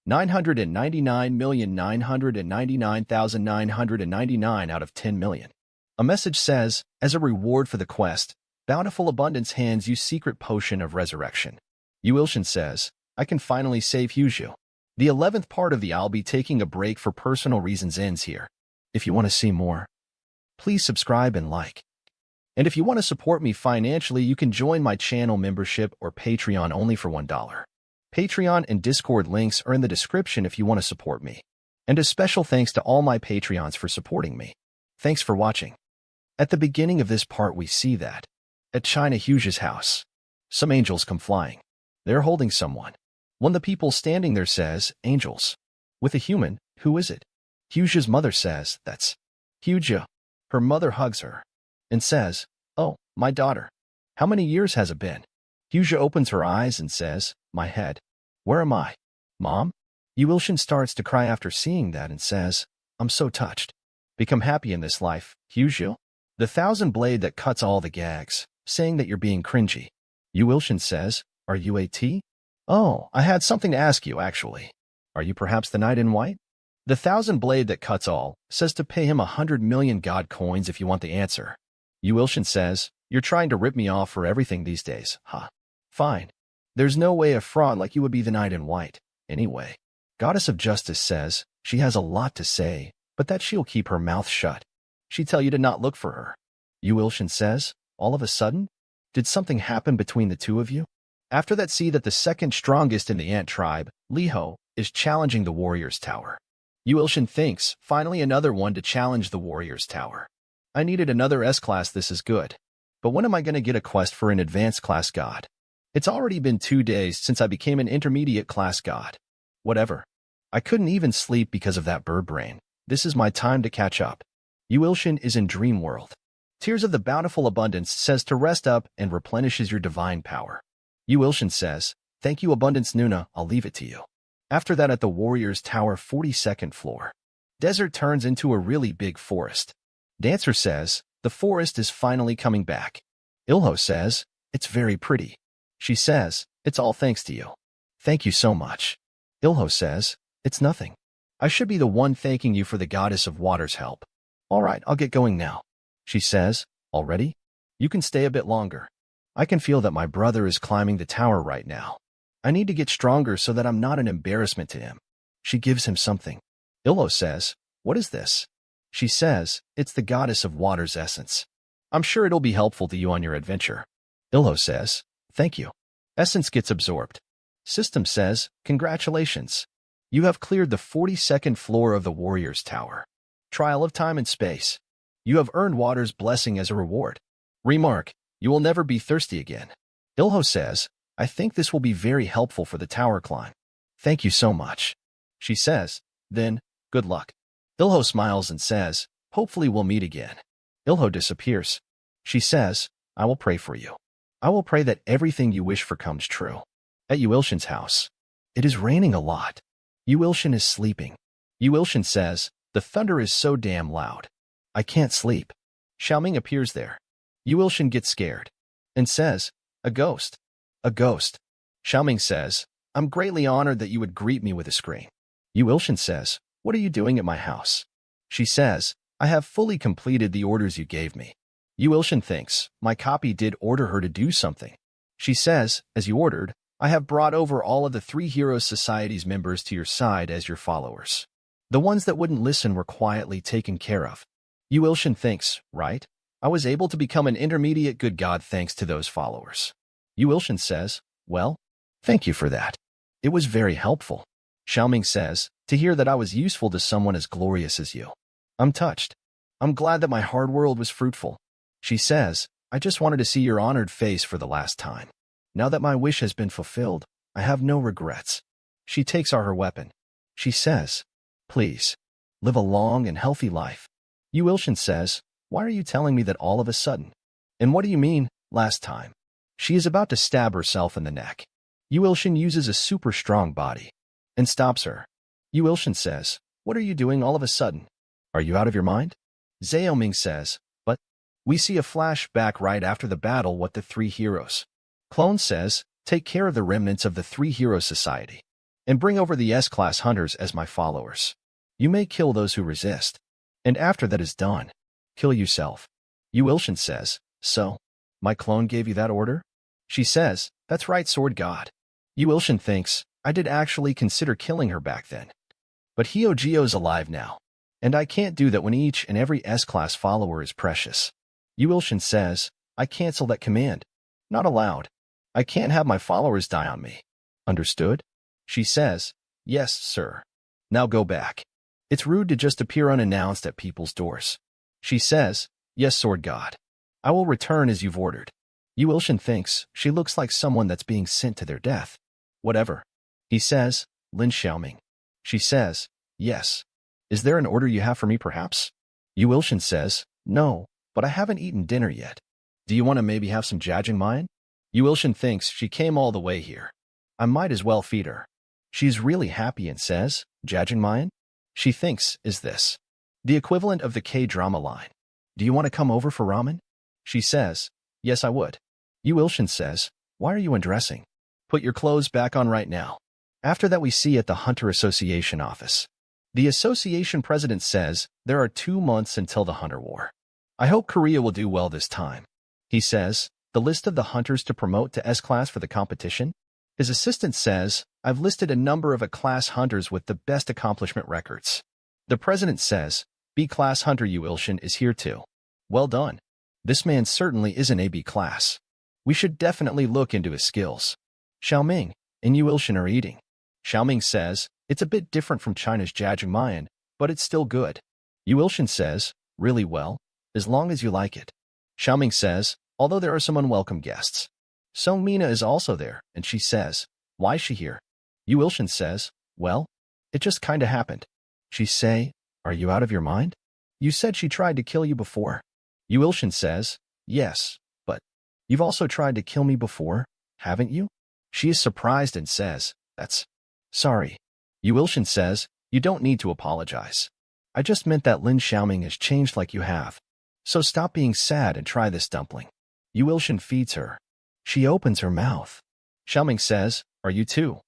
999,999,999 out of 10 million. A message says, as a reward for the quest, Bountiful Abundance hands you secret potion of resurrection. Yu Wilshin says, I can finally save Huzhu. The 11th part of the I'll be taking a break for personal reasons ends here. If you want to see more, please subscribe and like. And if you want to support me financially, you can join my channel membership or Patreon only for $1. Patreon and Discord links are in the description if you want to support me. And a special thanks to all my Patreons for supporting me. Thanks for watching. At the beginning of this part we see that, at China Hughes' house, some angels come flying. They're holding someone. One of the people standing there says, angels. With a human, who is it? Hughes' mother says, that's Hughes. Her mother hugs her and says, oh, my daughter. How many years has it been? Hughes opens her eyes and says, my head. Where am I? Mom? Yu Wilshin starts to cry after seeing that and says, I'm so touched. Become happy in this life, Hughes. The 1,000 blade that cuts all the gags, saying that you're being cringy. Yu Wilshin says, are you a T? Oh, I had something to ask you, actually. Are you perhaps the knight in white? The 1,000 blade that cuts all says to pay him 100 million god coins if you want the answer. Yu Wilshin says, you're trying to rip me off for everything these days, huh? Fine. There's no way a fraud like you would be the knight in white. Anyway, Goddess of Justice says she has a lot to say, but that she'll keep her mouth shut. She tell you to not look for her. Yu Wilshin says, all of a sudden? Did something happen between the two of you? After that, see that the second strongest in the ant tribe, Liho, is challenging the warrior's tower. Yu Wilshin thinks, finally another one to challenge the warrior's tower. I needed another S-class, this is good. But when am I going to get a quest for an advanced class god? It's already been 2 days since I became an intermediate class god. Whatever. I couldn't even sleep because of that bird brain. This is my time to catch up. Yu Wilshin is in dream world. Tears of the Bountiful Abundance says to rest up and replenishes your divine power. Yu Wilshin says, thank you Abundance Nuna, I'll leave it to you. After that at the warrior's tower 42nd floor. Desert turns into a really big forest. Dancer says, the forest is finally coming back. Ilho says, it's very pretty. She says, it's all thanks to you. Thank you so much. Ilho says, it's nothing. I should be the one thanking you for the goddess of water's help. All right, I'll get going now. She says, already? You can stay a bit longer. I can feel that my brother is climbing the tower right now. I need to get stronger so that I'm not an embarrassment to him. She gives him something. Ilho says, what is this? She says, it's the goddess of water's essence. I'm sure it'll be helpful to you on your adventure. Ilho says, thank you. Essence gets absorbed. System says, congratulations. You have cleared the 42nd floor of the warrior's tower. Trial of time and space. You have earned water's blessing as a reward. Remark, you will never be thirsty again. Ilho says, I think this will be very helpful for the tower climb. Thank you so much. She says, then, good luck. Ilho smiles and says, hopefully we'll meet again. Ilho disappears. She says, I will pray for you. I will pray that everything you wish for comes true. At Yu Wilshin's house. It is raining a lot. Yu Wilshin is sleeping. Yu Wilshin says, the thunder is so damn loud. I can't sleep. Xiaoming appears there. Yu Wilshin gets scared and says, a ghost. A ghost. Xiaoming says, I'm greatly honored that you would greet me with a scream. Yu Wilshin says, what are you doing at my house? She says, I have fully completed the orders you gave me. Yu Wilshin thinks, my copy did order her to do something. She says, as you ordered, I have brought over all of the 3 Heroes Society's members to your side as your followers. The ones that wouldn't listen were quietly taken care of. Yu Wilshin thinks, right? I was able to become an intermediate good god thanks to those followers. Yu Wilshin says, well, thank you for that. It was very helpful. Xiaoming says, to hear that I was useful to someone as glorious as you. I'm touched. I'm glad that my hard work was fruitful. She says, I just wanted to see your honored face for the last time. Now that my wish has been fulfilled, I have no regrets. She takes out her weapon. She says, please, live a long and healthy life. Yu Wilshin says, why are you telling me that all of a sudden? And what do you mean, last time? She is about to stab herself in the neck. Yu Wilshin uses a super strong body and stops her. Yu Wilshin says, what are you doing all of a sudden? Are you out of your mind? Xiaoming says, but we see a flashback right after the battle with the three heroes. Clone says, take care of the remnants of the Three Heroes Society and bring over the S-Class hunters as my followers. You may kill those who resist, and after that is done, kill yourself. Yu Ilshin says, so, my clone gave you that order? She says, that's right, Sword God. Yu Ilshin thinks, I did actually consider killing her back then. But Hyojio's alive now, and I can't do that when each and every S-Class follower is precious. Yu Ilshin says, I cancel that command. Not allowed. I can't have my followers die on me. Understood? She says, yes, sir. Now go back. It's rude to just appear unannounced at people's doors. She says, yes, Sword God. I will return as you've ordered. Yu Ilshin thinks she looks like someone that's being sent to their death. Whatever. He says, Lin Xiaoming. She says, yes. Is there an order you have for me, perhaps? Yu Ilshin says, no, but I haven't eaten dinner yet. Do you want to maybe have some jajangmyeon? Yu Ilshin thinks she came all the way here. I might as well feed her. She's really happy and says, jajangmyeon? She thinks, is this the equivalent of the K-drama line? Do you want to come over for ramen? She says, yes, I would. Yu Ilshin says, why are you undressing? Put your clothes back on right now. After that we see at the Hunter Association office. The association president says there are 2 months until the Hunter War. I hope Korea will do well this time. He says, the list of the hunters to promote to S-Class for the competition? His assistant says, I've listed a number of A-Class hunters with the best accomplishment records. The president says, B-Class hunter Yu Ilshin is here too. Well done. This man certainly isn't a B-Class. We should definitely look into his skills. Xiaoming and Yu Ilshin are eating. Xiaoming says, it's a bit different from China's jajangmyeon, but it's still good. Yu Ilshin says, really well, as long as you like it. Xiaoming says, although there are some unwelcome guests. Song Mina is also there, and she says, why is she here? Yu Ilshin says, well, it just kinda happened. She say, are you out of your mind? You said she tried to kill you before. Yu Ilshin says, yes, but you've also tried to kill me before, haven't you? She is surprised and says, that's sorry. Yu Ilshin says, you don't need to apologize. I just meant that Lin Xiaoming has changed like you have. So stop being sad and try this dumpling. Yu Ilshin feeds her. She opens her mouth. Xiaoming says, are you two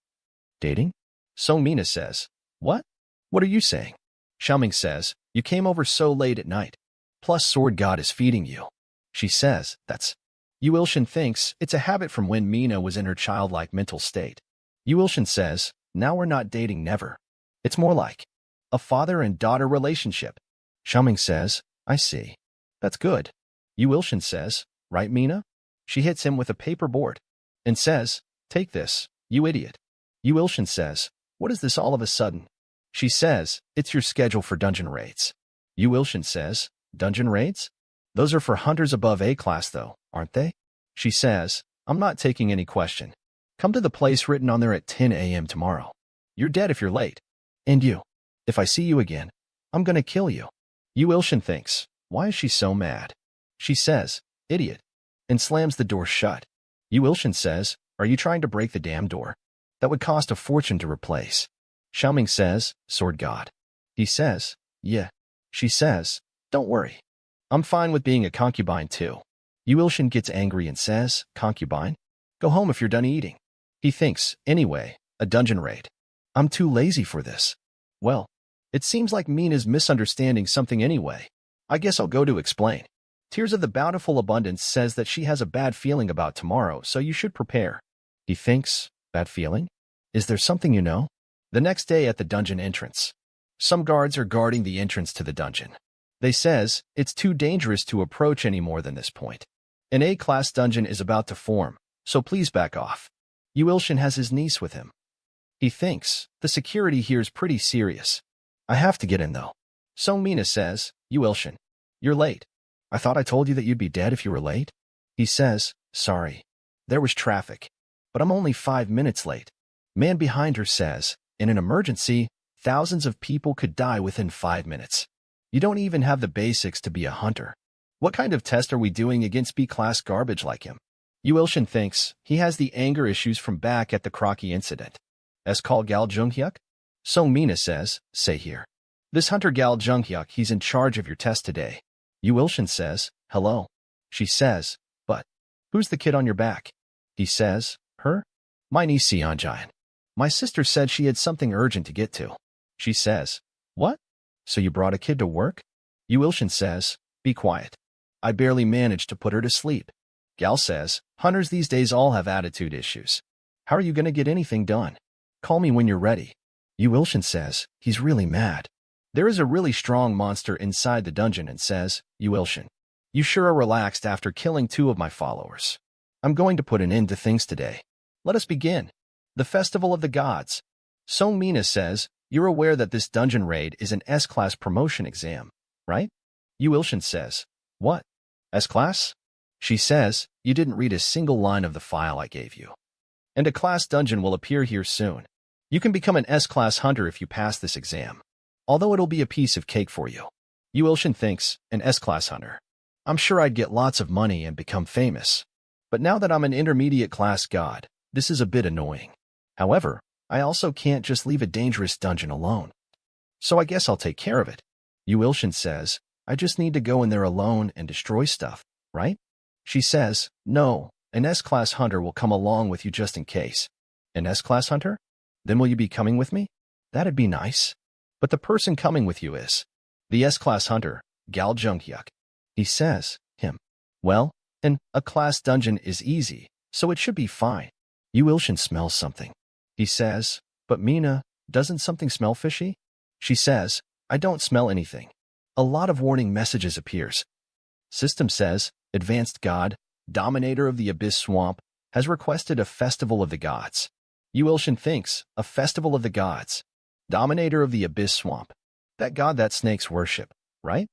dating? Song Mina says, what? What are you saying? Xiaoming says, you came over so late at night. Plus Sword God is feeding you. She says, that's Yu Ilshin thinks it's a habit from when Mina was in her childlike mental state. Yu Ilshin says, now we're not dating never. It's more like a father and daughter relationship. Xiaoming says, I see. That's good. Yu Ilshin says, right, Mina? She hits him with a paper board and says, take this, you idiot. Yu Ilshin says, what is this all of a sudden? She says, it's your schedule for dungeon raids. Yu Ilshin says, dungeon raids? Those are for hunters above A-Class though, aren't they? She says, I'm not taking any question. Come to the place written on there at 10 a.m. tomorrow. You're dead if you're late. And you. If I see you again, I'm gonna kill you. Yu Ilshin thinks, why is she so mad? She says, idiot, and slams the door shut. Yu Ilshin says, are you trying to break the damn door? That would cost a fortune to replace. Xiaoming says, Sword God. He says, yeah. She says, don't worry. I'm fine with being a concubine too. Yu Ilshin gets angry and says, concubine? Go home if you're done eating. He thinks, anyway, a dungeon raid. I'm too lazy for this. Well, it seems like Mina's misunderstanding something anyway. I guess I'll go to explain. Tears of the Bountiful Abundance says that she has a bad feeling about tomorrow, so you should prepare. He thinks, bad feeling? Is there something you know? The next day at the dungeon entrance. Some guards are guarding the entrance to the dungeon. They says, it's too dangerous to approach any more than this point. An A-Class dungeon is about to form, so please back off. Yu Ilshin has his niece with him. He thinks, the security here is pretty serious. I have to get in though. Song Mina says, Yu Ilshin, you're late. I thought I told you that you'd be dead if you were late. He says, sorry. There was traffic. But I'm only 5 minutes late. Man behind her says, in an emergency, thousands of people could die within 5 minutes. You don't even have the basics to be a hunter. What kind of test are we doing against B-Class garbage like him? Yu Ilshin thinks he has the anger issues from back at the Crocky incident. As called Gal Junghyuk? Song Mina says, say here. This hunter Gal Junghyuk, he's in charge of your test today. Yu Ilshin says, hello. She says, but who's the kid on your back? He says, her? My niece Seonjayan. My sister said she had something urgent to get to. She says, what? So you brought a kid to work? Yu Ilshin says, be quiet. I barely managed to put her to sleep. Gal says, hunters these days all have attitude issues. How are you going to get anything done? Call me when you're ready. Yu Ilshin says, he's really mad. There is a really strong monster inside the dungeon and says, Yu Ilshin, you sure are relaxed after killing 2 of my followers. I'm going to put an end to things today. Let us begin. The Festival of the Gods. Song Mina says, you're aware that this dungeon raid is an S-class promotion exam, right? Yu Ilshin says, what? S-class? She says, you didn't read a single line of the file I gave you. And a class dungeon will appear here soon. You can become an S-class hunter if you pass this exam. Although it'll be a piece of cake for you. Yu Ilshin thinks, an S-class hunter. I'm sure I'd get lots of money and become famous. But now that I'm an intermediate class god, this is a bit annoying. However, I also can't just leave a dangerous dungeon alone. So I guess I'll take care of it. Yu Ilshin says, I just need to go in there alone and destroy stuff, right? She says, no, an S-class hunter will come along with you just in case. An S-class hunter? Then will you be coming with me? That'd be nice. But the person coming with you is the S-class hunter, Gal Junghyuk. He says, him. Well, a class dungeon is easy, so it should be fine. Yu Ilshin smells something. He says, but Mina, doesn't something smell fishy? She says, I don't smell anything. A lot of warning messages appears. System says, Advanced God, Dominator of the Abyss Swamp, has requested a Festival of the Gods. Yu Ilshin thinks, a Festival of the Gods. Dominator of the Abyss Swamp. That god that snakes worship, right?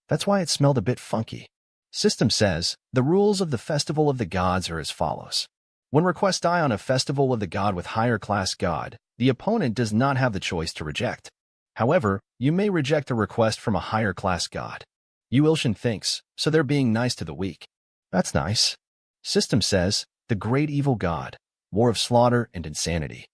That's why it smelled a bit funky. System says, the rules of the Festival of the Gods are as follows. When request die on a Festival of the God with higher class god, the opponent does not have the choice to reject. However, you may reject a request from a higher class god. Yu Ilshin thinks, so they're being nice to the weak. That's nice. System says, the Great Evil God, War of Slaughter and Insanity.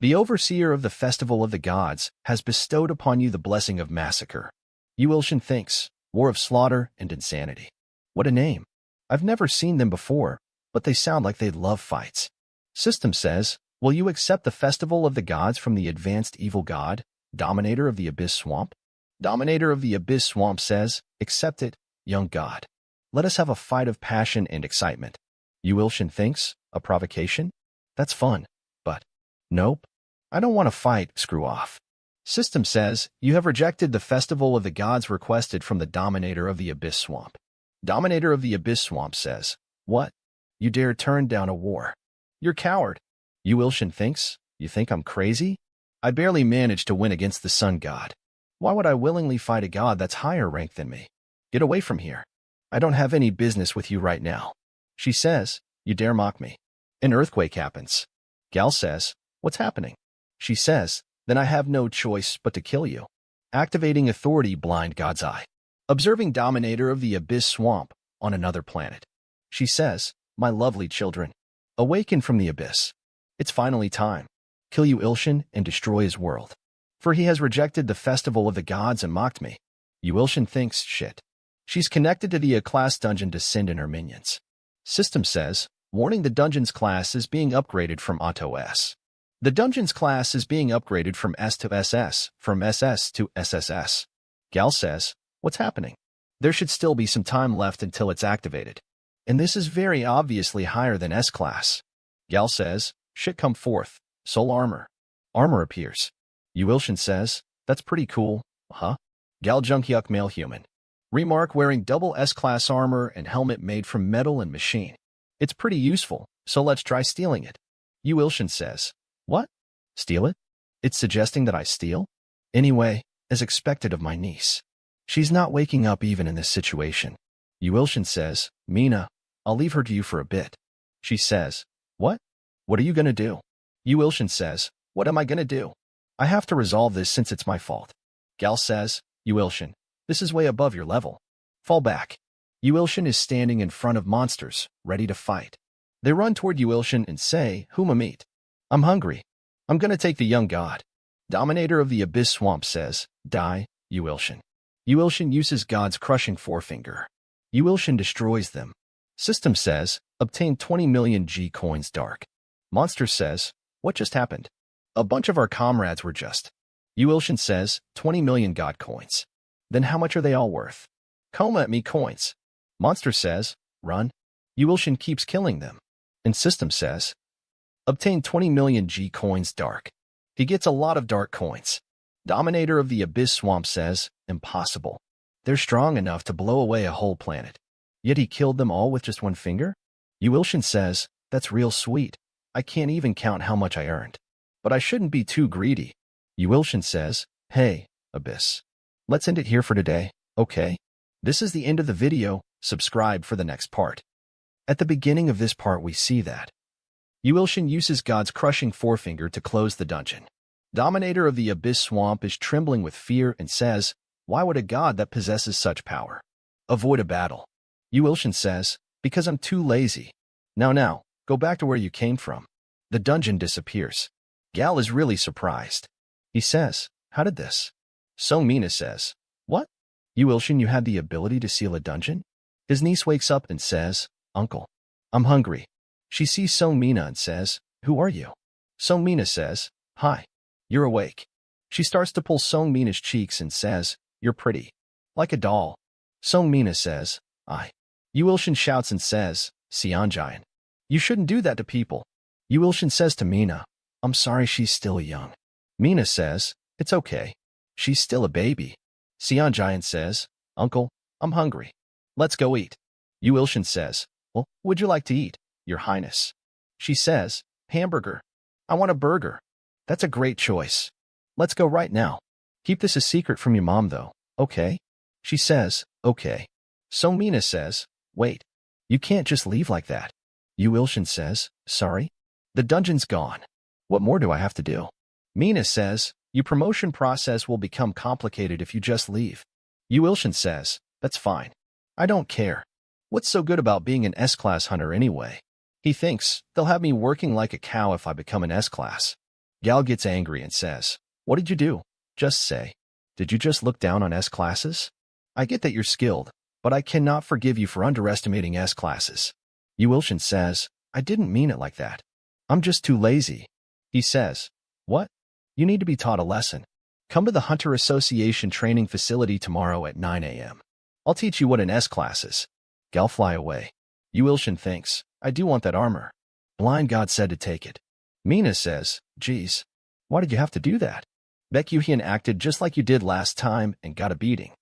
The Overseer of the Festival of the Gods has bestowed upon you the blessing of massacre. Yu Ilshin thinks, War of Slaughter and Insanity. What a name. I've never seen them before, but they sound like they'd love fights. System says, will you accept the Festival of the Gods from the Advanced Evil God, Dominator of the Abyss Swamp? Dominator of the Abyss Swamp says, accept it, young god. Let us have a fight of passion and excitement. Yu Ilshin thinks, a provocation? That's fun. But, nope. I don't want to fight, screw off. System says, you have rejected the Festival of the Gods requested from the Dominator of the Abyss Swamp. Dominator of the Abyss Swamp says, what? You dare turn down a war? You're coward. Yu Ilshin thinks, you think I'm crazy? I barely managed to win against the Sun God. Why would I willingly fight a god that's higher ranked than me? Get away from here. I don't have any business with you right now. She says, you dare mock me. An earthquake happens. Gal says, what's happening? She says, then I have no choice but to kill you. Activating Authority Blind God's Eye. Observing Dominator of the Abyss Swamp on another planet. She says, my lovely children, awaken from the abyss. It's finally time. Kill Yu Ilshin and destroy his world. For he has rejected the Festival of the Gods and mocked me. Yu Ilshin thinks, shit. She's connected to the A-class dungeon to send in her minions. System says, warning, the dungeon's class is being upgraded from A to S. The dungeon's class is being upgraded from S to SS, from SS to SSS. Gal says, what's happening? There should still be some time left until it's activated. And this is very obviously higher than S-class. Gal says, shit, come forth. Soul armor. Armor appears. Yu Ilshin says, that's pretty cool, huh? Gal Junghyuk male human. Remark, wearing double S-class armor and helmet made from metal and machine. It's pretty useful, so let's try stealing it. Yu Ilshin says, what? Steal it? It's suggesting that I steal? Anyway, as expected of my niece. She's not waking up even in this situation. Yu Ilshin says, Mina, I'll leave her to you for a bit. She says, what? What are you gonna do? Yu Ilshin says, what am I gonna do? I have to resolve this since it's my fault. Gal says, Yu Ilshin, this is way above your level. Fall back. Yu Ilshin is standing in front of monsters, ready to fight. They run toward Yu Ilshin and say, whom meat? I'm hungry. I'm gonna take the young god. Dominator of the Abyss Swamp says, die, Yuilshin. Yuilshin uses God's crushing forefinger. Yuilshin destroys them. System says, obtain 20 million G coins dark. Monster says, what just happened? A bunch of our comrades were just. Yuilshin says, 20 million God coins. Then how much are they all worth? Come at me coins. Monster says, run. Yuilshin keeps killing them. And System says, obtain 20 million G coins dark. He gets a lot of dark coins. Dominator of the Abyss Swamp says, impossible. They're strong enough to blow away a whole planet. Yet he killed them all with just one finger? Yuilshin says, that's real sweet. I can't even count how much I earned. But I shouldn't be too greedy. Yuilshin says, hey, Abyss. Let's end it here for today, okay? This is the end of the video. Subscribe for the next part. At the beginning of this part we see that Yuilshin uses God's crushing forefinger to close the dungeon. Dominator of the Abyss Swamp is trembling with fear and says, why would a god that possesses such power avoid a battle? Yuilshin says, because I'm too lazy. Now, go back to where you came from. The dungeon disappears. Gal is really surprised. He says, how did this? Songmina says, what? Yuilshin, you had the ability to seal a dungeon? His niece wakes up and says, Uncle, I'm hungry. She sees Songmina and says, who are you? Songmina says, hi. You're awake. She starts to pull Songmina's cheeks and says, you're pretty. Like a doll. Songmina says, I. Yuilshin shouts and says, Xianjian, you shouldn't do that to people. Yuilshin says to Mina, I'm sorry, she's still young. Mina says, it's okay. She's still a baby. Xianjian says, Uncle, I'm hungry. Let's go eat. Yuilshin says, well, would you like to eat, Your Highness? She says, hamburger. I want a burger. That's a great choice. Let's go right now. Keep this a secret from your mom, though, okay? She says, okay. Songmina says, wait. You can't just leave like that. Yuilshin says, sorry. The dungeon's gone. What more do I have to do? Mina says, your promotion process will become complicated if you just leave. Yuilshin says, that's fine. I don't care. What's so good about being an S-class hunter anyway? He thinks, they'll have me working like a cow if I become an S-class. Gal gets angry and says, what did you do? Just say. Did you just look down on S-classes? I get that you're skilled, but I cannot forgive you for underestimating S-classes. Yuilshin says, I didn't mean it like that. I'm just too lazy. He says, what? You need to be taught a lesson. Come to the Hunter Association training facility tomorrow at 9 a.m. I'll teach you what an S-class is. Gal fly away. Yuilshin thinks, I do want that armor. Blind God said to take it. Mina says, geez, why did you have to do that? Baekhyun acted just like you did last time and got a beating.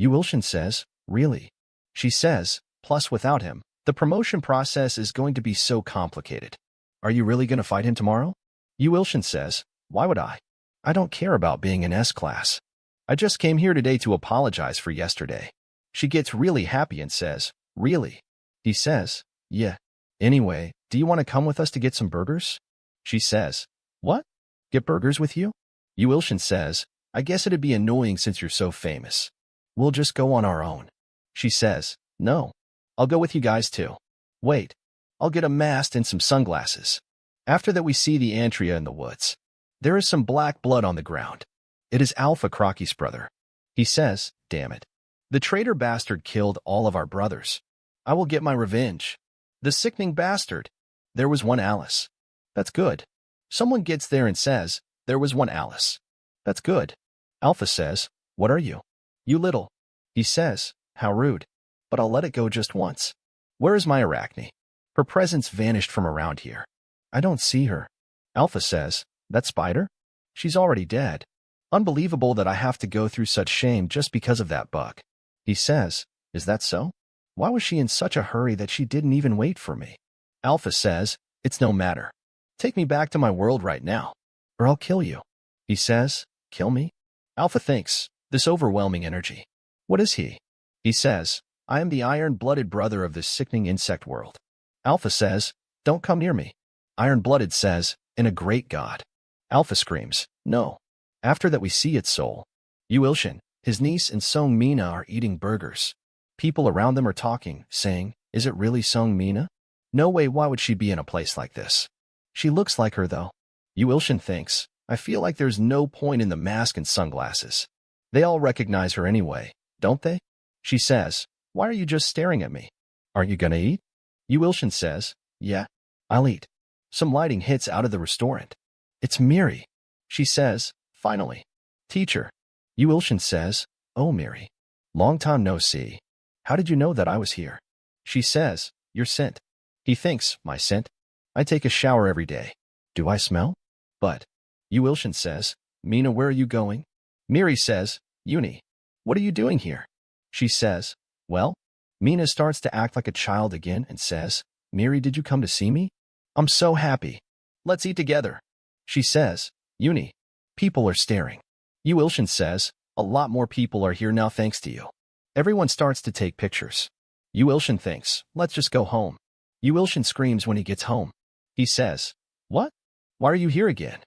Yuilshin says, really? She says, plus without him, the promotion process is going to be so complicated. Are you really going to fight him tomorrow? Yuilshin says, why would I? I don't care about being an S-class. I just came here today to apologize for yesterday. She gets really happy and says, really? He says, yeah. Anyway, do you want to come with us to get some burgers? She says, what? Get burgers with you? Yuilshin says, I guess it'd be annoying since you're so famous. We'll just go on our own. She says, no. I'll go with you guys too. Wait. I'll get a mask and some sunglasses. After that we see the Antria in the woods. There is some black blood on the ground. It is Alpha Crocky's brother. He says, damn it. The traitor bastard killed all of our brothers. I will get my revenge. The sickening bastard. There was one Alice. That's good. Someone gets there and says, there was one Alice. That's good. Alpha says, what are you? You little. He says, how rude. But I'll let it go just once. Where is my Arachne? Her presence vanished from around here. I don't see her. Alpha says, that spider? She's already dead. Unbelievable that I have to go through such shame just because of that bug. He says, is that so? Why was she in such a hurry that she didn't even wait for me? Alpha says, it's no matter. Take me back to my world right now, or I'll kill you. He says, kill me? Alpha thinks, this overwhelming energy. What is he? He says, I am the iron-blooded brother of this sickening insect world. Alpha says, don't come near me. Iron-blooded says, in a great god. Alpha screams, no. After that we see its soul. Yuilshin, his niece and Songmina are eating burgers. People around them are talking, saying, is it really Songmina? No way, why would she be in a place like this? She looks like her though. Yuilshin thinks, I feel like there's no point in the mask and sunglasses. They all recognize her anyway, don't they? She says, why are you just staring at me? Aren't you gonna eat? Yu Ilshin says, yeah, I'll eat. Some lighting hits out of the restaurant. It's Miri. She says, finally. Teacher. Yu Ilshin says, oh Miri. Long time no see. How did you know that I was here? She says, your scent. He thinks, my scent? I take a shower every day. Do I smell? But. Yu Ilshin says, Mina, where are you going? Miri says, Uni. What are you doing here? She says, well? Mina starts to act like a child again and says, Miri, did you come to see me? I'm so happy. Let's eat together. She says, Uni. People are staring. Yu Ilshin says, a lot more people are here now thanks to you. Everyone starts to take pictures. Yu Ilshin thinks, let's just go home. Yu Ilshin screams when he gets home. He says, what? Why are you here again?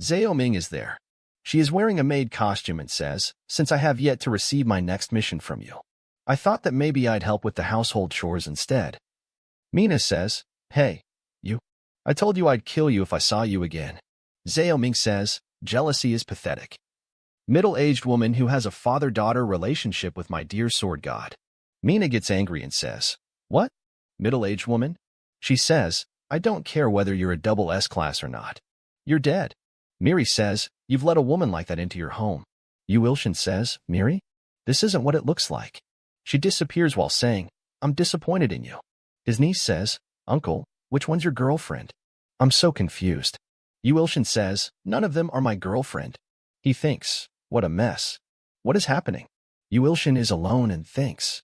Zhao Ming is there. She is wearing a maid costume and says, since I have yet to receive my next mission from you, I thought that maybe I'd help with the household chores instead. Mina says, hey, you. I told you I'd kill you if I saw you again. Zhao Ming says, jealousy is pathetic. Middle-aged woman who has a father-daughter relationship with my dear sword god. Mina gets angry and says, what? Middle-aged woman? She says, I don't care whether you're a double S-class or not. You're dead. Miri says, you've let a woman like that into your home. Yu Ilshin says, Miri? This isn't what it looks like. She disappears while saying, I'm disappointed in you. His niece says, Uncle, which one's your girlfriend? I'm so confused. Yu Ilshin says, none of them are my girlfriend. He thinks, what a mess. What is happening? Yu Ilshin is alone and thinks,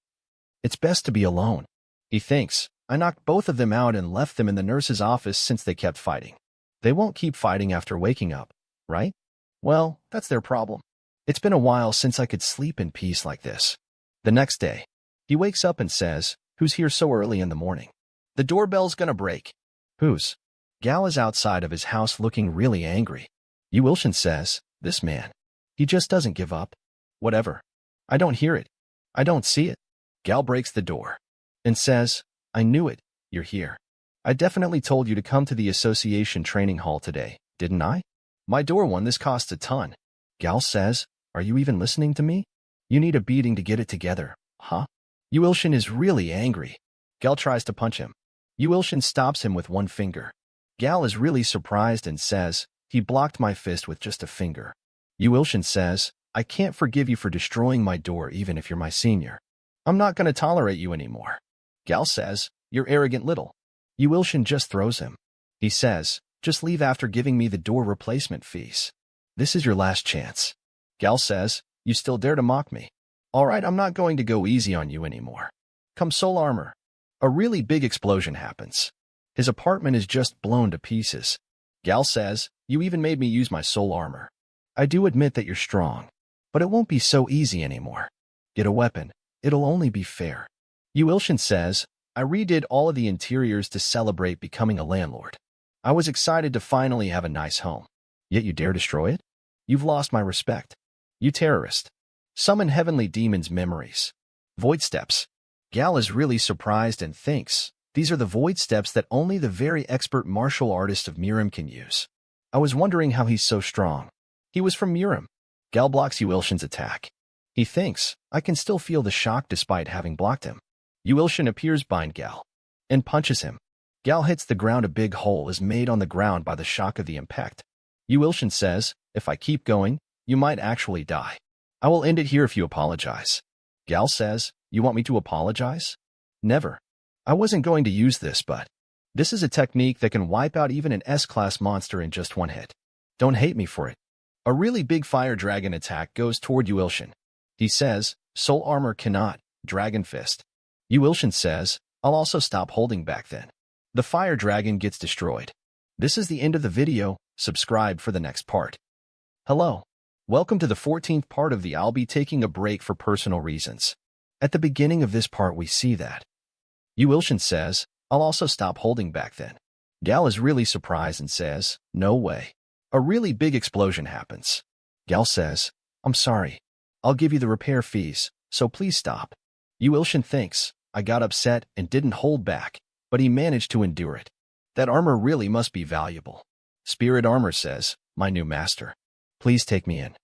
it's best to be alone. He thinks, I knocked both of them out and left them in the nurse's office since they kept fighting. They won't keep fighting after waking up, right? Well, that's their problem. It's been a while since I could sleep in peace like this. The next day, he wakes up and says, who's here so early in the morning? The doorbell's gonna break. Whose? Gal is outside of his house looking really angry. Yu Ilshin says, this man. He just doesn't give up. Whatever. I don't hear it. I don't see it. Gal breaks the door and says, I knew it. You're here. I definitely told you to come to the association training hall today, didn't I? My door one, this costs a ton. Gal says, are you even listening to me? You need a beating to get it together, huh? Yu Ilshin is really angry. Gal tries to punch him. Yu Ilshin stops him with one finger. Gal is really surprised and says, he blocked my fist with just a finger. Yu Ilshin says, I can't forgive you for destroying my door even if you're my senior. I'm not going to tolerate you anymore. Gal says, you're arrogant little. Yu Ilshin just throws him. He says, just leave after giving me the door replacement fees. This is your last chance. Gal says, you still dare to mock me. All right, I'm not going to go easy on you anymore. Come soul armor. A really big explosion happens. His apartment is just blown to pieces. Gal says, you even made me use my soul armor. I do admit that you're strong, but it won't be so easy anymore. Get a weapon. It'll only be fair. Yu Ilshin says, I redid all of the interiors to celebrate becoming a landlord. I was excited to finally have a nice home. Yet you dare destroy it? You've lost my respect. You terrorist. Summon heavenly demons' memories. Void steps. Gal is really surprised and thinks, these are the void steps that only the very expert martial artist of Mirim can use. I was wondering how he's so strong. He was from Mirim. Gal blocks Yu Ilshin's attack. He thinks, I can still feel the shock despite having blocked him. Yu Ilshin appears behind Gal and punches him. Gal hits the ground. A big hole is made on the ground by the shock of the impact. Yu Ilshin says, if I keep going, you might actually die. I will end it here if you apologize. Gal says, you want me to apologize? Never. I wasn't going to use this, but this is a technique that can wipe out even an S-class monster in just one hit. Don't hate me for it. A really big fire dragon attack goes toward Yu Ilshin. He says, soul armor cannot, dragon fist. Yu Ilshin says, I'll also stop holding back then. The fire dragon gets destroyed. This is the end of the video. Subscribe for the next part. Hello. Welcome to the 14th part of the I'll be taking a break for personal reasons. At the beginning of this part we see that Yu Ilshin says, I'll also stop holding back then. Gal is really surprised and says, no way. A really big explosion happens. Gal says, I'm sorry. I'll give you the repair fees, so please stop. Yu Ilshin thinks, I got upset and didn't hold back, but he managed to endure it. That armor really must be valuable. Spirit Armor says, my new master. Please take me in.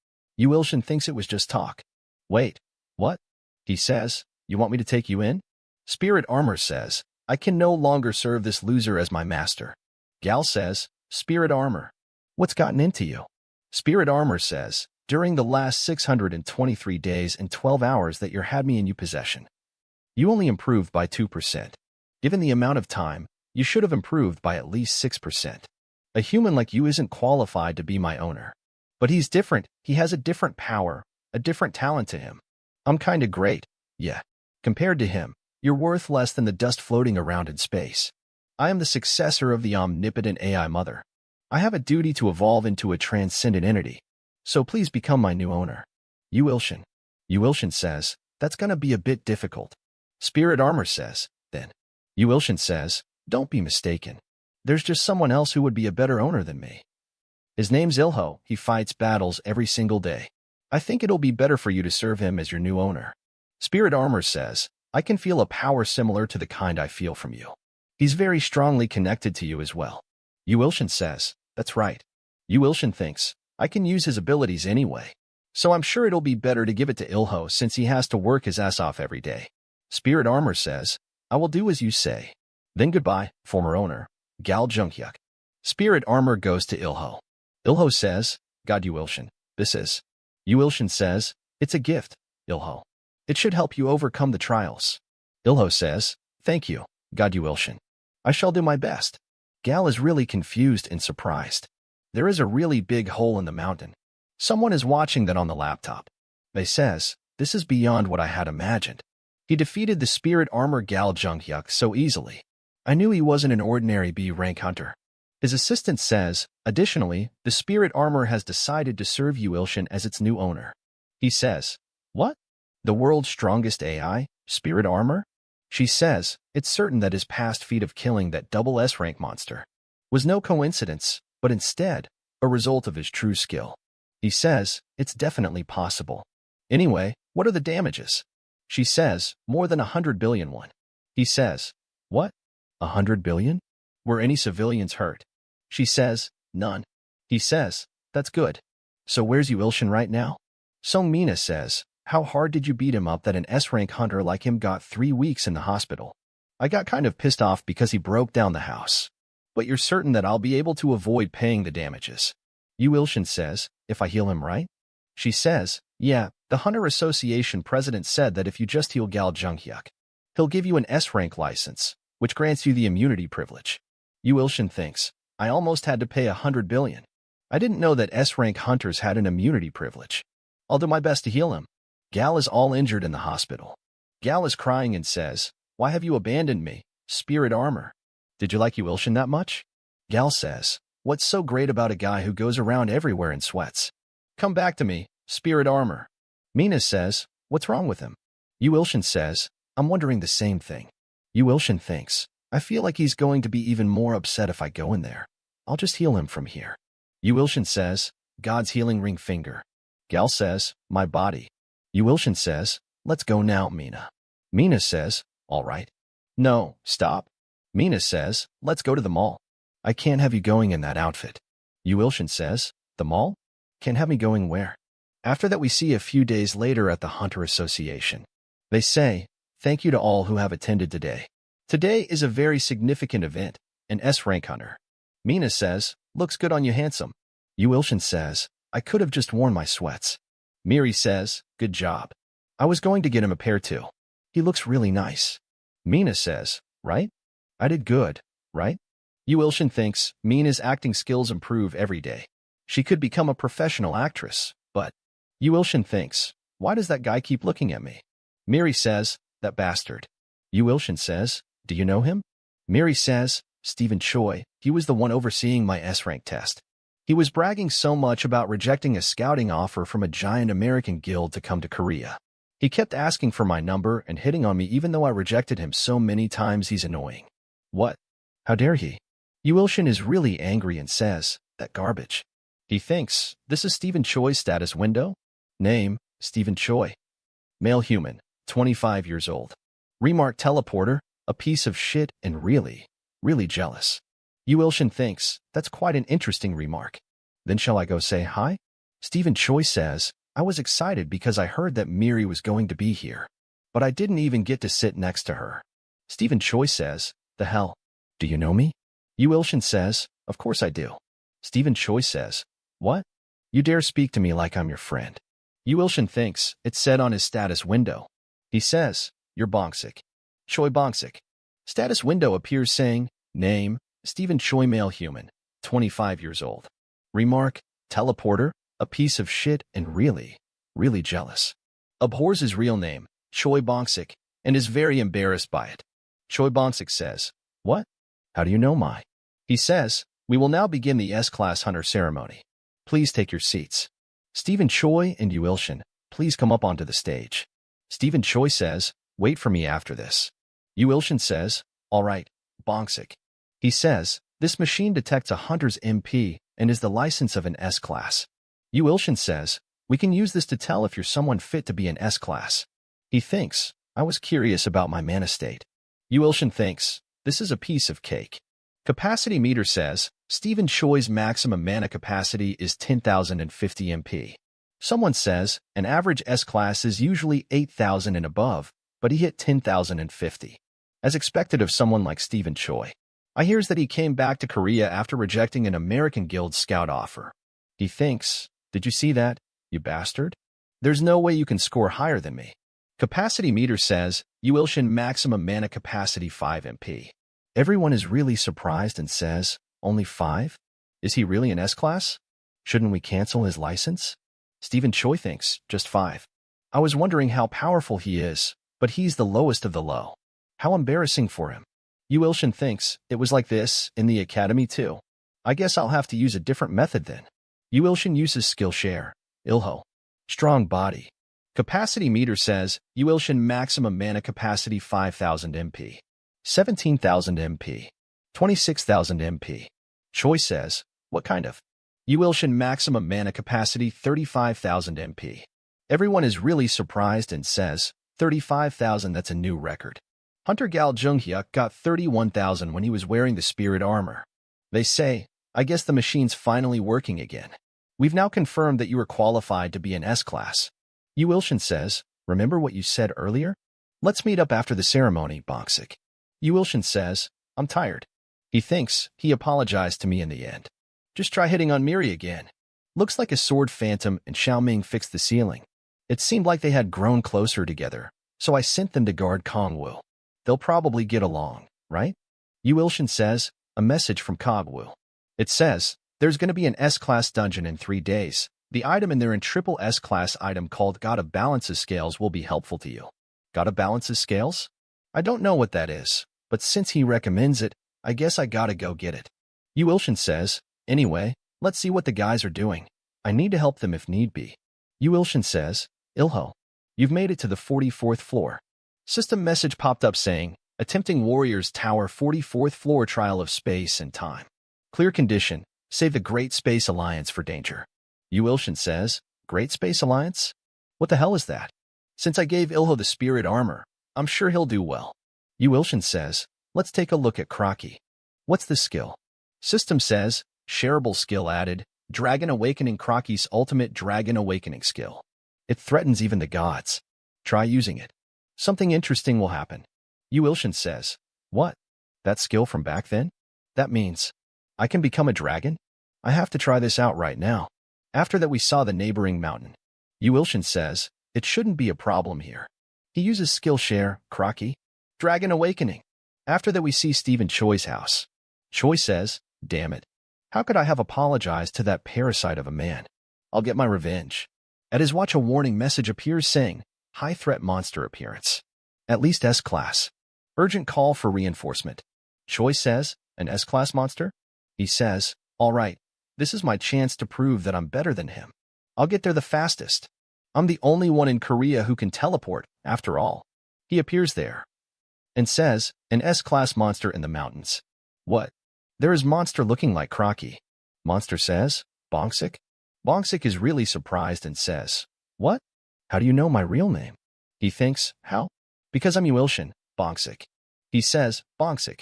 Yu Ilshin thinks it was just talk. Wait, what? He says, you want me to take you in? Spirit Armor says, I can no longer serve this loser as my master. Gal says, Spirit Armor, what's gotten into you? Spirit Armor says, during the last 623 days and 12 hours that you had me in your possession, you only improved by 2%. Given the amount of time, you should have improved by at least 6%. A human like you isn't qualified to be my owner. But he's different. He has a different power, a different talent to him. I'm kinda great, yeah. Compared to him, you're worth less than the dust floating around in space. I am the successor of the omnipotent AI mother. I have a duty to evolve into a transcendent entity. So please become my new owner. Yu Ilshin. Yu Ilshin says, that's gonna be a bit difficult. Spirit Armor says, then. Yu Ilshin says, don't be mistaken. There's just someone else who would be a better owner than me. His name's Ilho. He fights battles every single day. I think it'll be better for you to serve him as your new owner. Spirit Armor says, I can feel a power similar to the kind I feel from you. He's very strongly connected to you as well. Yu Ilshin says, that's right. Yu Ilshin thinks, I can use his abilities anyway. So I'm sure it'll be better to give it to Ilho since he has to work his ass off every day. Spirit Armor says, I will do as you say. Then goodbye, former owner, Gal Junkyuk. Spirit Armor goes to Ilho. Ilho says, God Yu Ilshin, this is. Yu Ilshin says, it's a gift, Ilho. It should help you overcome the trials. Ilho says, thank you, God Yu Ilshin. I shall do my best. Gal is really confused and surprised. There is a really big hole in the mountain. Someone is watching that on the laptop. They says, this is beyond what I had imagined. He defeated the Spirit Armor Gal Junkyuk so easily. I knew he wasn't an ordinary B-rank hunter. His assistant says, additionally, the Spirit Armor has decided to serve Yu Ilshin as its new owner. He says, what? The world's strongest AI, Spirit Armor? She says, it's certain that his past feat of killing that double S-rank monster was no coincidence, but instead, a result of his true skill. He says, it's definitely possible. Anyway, what are the damages? She says, more than 100 billion won. He says, what? 100 billion? Were any civilians hurt? She says, none. He says, that's good. So where's Yu Ilshin right now? Song Mina says, how hard did you beat him up that an S-rank hunter like him got 3 weeks in the hospital? I got kind of pissed off because he broke down the house. But you're certain that I'll be able to avoid paying the damages? Yu Ilshin says, if I heal him right? She says, yeah, the Hunter Association president said that if you just heal Gal Junkyuk, he'll give you an S-rank license, which grants you the immunity privilege. Yu Ilshin thinks, I almost had to pay 100 billion. I didn't know that S-rank hunters had an immunity privilege. I'll do my best to heal him. Gal is all injured in the hospital. Gal is crying and says, why have you abandoned me, Spirit Armor? Did you like Yu Ilshin that much? Gal says, what's so great about a guy who goes around everywhere in sweats? Come back to me, Spirit Armor. Mina says, what's wrong with him? Yu Ilshin says, I'm wondering the same thing. Yu Ilshin thinks, I feel like he's going to be even more upset if I go in there. I'll just heal him from here. Yu Ilshin says, God's healing ring finger. Gal says, my body. Yu Ilshin says, let's go now, Mina. Mina says, all right. No, stop. Mina says, let's go to the mall. I can't have you going in that outfit. Yu Ilshin says, the mall? Can't have me going where? After that we see a few days later at the Hunter Association. They say, thank you to all who have attended today. Today is a very significant event, an S-rank hunter. Mina says, looks good on you, handsome. Yu Ilshin says, I could have just worn my sweats. Miri says, good job. I was going to get him a pair too. He looks really nice. Mina says, right? I did good, right? Yu Ilshin thinks Mina's acting skills improve every day. She could become a professional actress, but Yu Ilshin thinks, why does that guy keep looking at me? Miri says, that bastard. Yu Ilshin says, do you know him? Miri says, Stephen Choi, he was the one overseeing my S-rank test. He was bragging so much about rejecting a scouting offer from a giant American guild to come to Korea. He kept asking for my number and hitting on me even though I rejected him so many times. He's annoying. What? How dare he? Yu Ilshin is really angry and says, that garbage. He thinks, this is Stephen Choi's status window? Name, Stephen Choi. Male human, 25 years old. Remark teleporter, a piece of shit and really jealous. Yu Ilshin thinks, that's quite an interesting remark. Then shall I go say hi? Stephen Choi says, I was excited because I heard that Miri was going to be here, but I didn't even get to sit next to her. Stephen Choi says, the hell? Do you know me? Yu Ilshin says, of course I do. Stephen Choi says, what? You dare speak to me like I'm your friend. Yu Ilshin thinks it said on his status window. He says, you're Bongsik. Choi Bongsik. Status window appears saying, name, Stephen Choi male human, 25 years old. Remark, teleporter, a piece of shit and really, really jealous. Abhors his real name, Choi Bongsik, and is very embarrassed by it. Choi Bongsik says, what? How do you know my? He says, we will now begin the S-Class Hunter ceremony. Please take your seats. Stephen Choi and Yu Ilshin, please come up onto the stage. Stephen Choi says, wait for me after this. Yu Ilshin says, all right, Bongsik. He says, this machine detects a hunter's MP and is the license of an S-Class. Yu Ilshin says, we can use this to tell if you're someone fit to be an S-Class. He thinks, I was curious about my mana state. Yu Ilshin thinks, this is a piece of cake. Capacity meter says, Stephen Choi's maximum mana capacity is 10,050 MP. Someone says, an average S-Class is usually 8,000 and above, but he hit 10,050. As expected of someone like Stephen Choi. I hears that he came back to Korea after rejecting an American Guild Scout offer. He thinks, did you see that, you bastard? There's no way you can score higher than me. Capacity meter says, Yu Ilshin maximum mana capacity 5 MP. Everyone is really surprised and says, only 5? Is he really an S-Class? Shouldn't we cancel his license? Stephen Choi thinks, just 5. I was wondering how powerful he is, but he's the lowest of the low. How embarrassing for him. Yu Ilshin thinks, it was like this in the academy too. I guess I'll have to use a different method then. Yu Ilshin uses skill share. Ilho. Strong body. Capacity meter says, Yu Ilshin maximum mana capacity 5,000 MP. 17,000 MP. 26,000 MP. Choi says, what kind of? Yu Ilshin maximum mana capacity 35,000 MP. Everyone is really surprised and says, 35,000, that's a new record. Hunter Gal Junghyuk got 31,000 when he was wearing the spirit armor. They say, I guess the machine's finally working again. We've now confirmed that you are qualified to be an S-Class. Yu Ilshin says, remember what you said earlier? Let's meet up after the ceremony, Bongsik. Yu Ilshin says, I'm tired. He thinks he apologized to me in the end. Just try hitting on Miri again. Looks like a sword phantom and Xiaoming fixed the ceiling. It seemed like they had grown closer together, so I sent them to guard Kongwu. They'll probably get along, right? Yu Ilshin says, a message from Kongwu. It says, there's going to be an S-Class dungeon in 3 days. The item in there in triple S-Class item called Gotta Balance's Scales will be helpful to you. Gotta Balance's Scales? I don't know what that is, but since he recommends it, I guess I gotta go get it. Yu Ilshin says, anyway, let's see what the guys are doing. I need to help them if need be. Yu Ilshin says, Ilho, you've made it to the 44th floor. System message popped up saying, attempting Warriors Tower 44th floor trial of space and time. Clear condition, save the Great Space Alliance for danger. Yu Ilshin says, Great Space Alliance? What the hell is that? Since I gave Ilho the spirit armor, I'm sure he'll do well. Yu Ilshin says, let's take a look at Kraki. What's the skill? System says, shareable skill added, Dragon Awakening Kraki's ultimate Dragon Awakening skill. It threatens even the gods. Try using it. Something interesting will happen. Yu Ilshin says, what? That skill from back then? That means I can become a dragon? I have to try this out right now. After that we saw the neighboring mountain. Yu Ilshin says, it shouldn't be a problem here. He uses skill share, Kraki, Dragon Awakening. After that we see Stephen Choi's house. Choi says, damn it. How could I have apologized to that parasite of a man? I'll get my revenge. At his watch a warning message appears saying, high threat monster appearance. At least S-Class. Urgent call for reinforcement. Choi says, an S-Class monster? He says, all right, this is my chance to prove that I'm better than him. I'll get there the fastest. I'm the only one in Korea who can teleport, after all. He appears there and says, an S-Class monster in the mountains. What? There is monster looking like Kraki. Monster says, Bongsik? Bongsik is really surprised and says, what? How do you know my real name? He thinks, how? Because I'm Yu Ilshin, Bongsik. He says, Bongsik.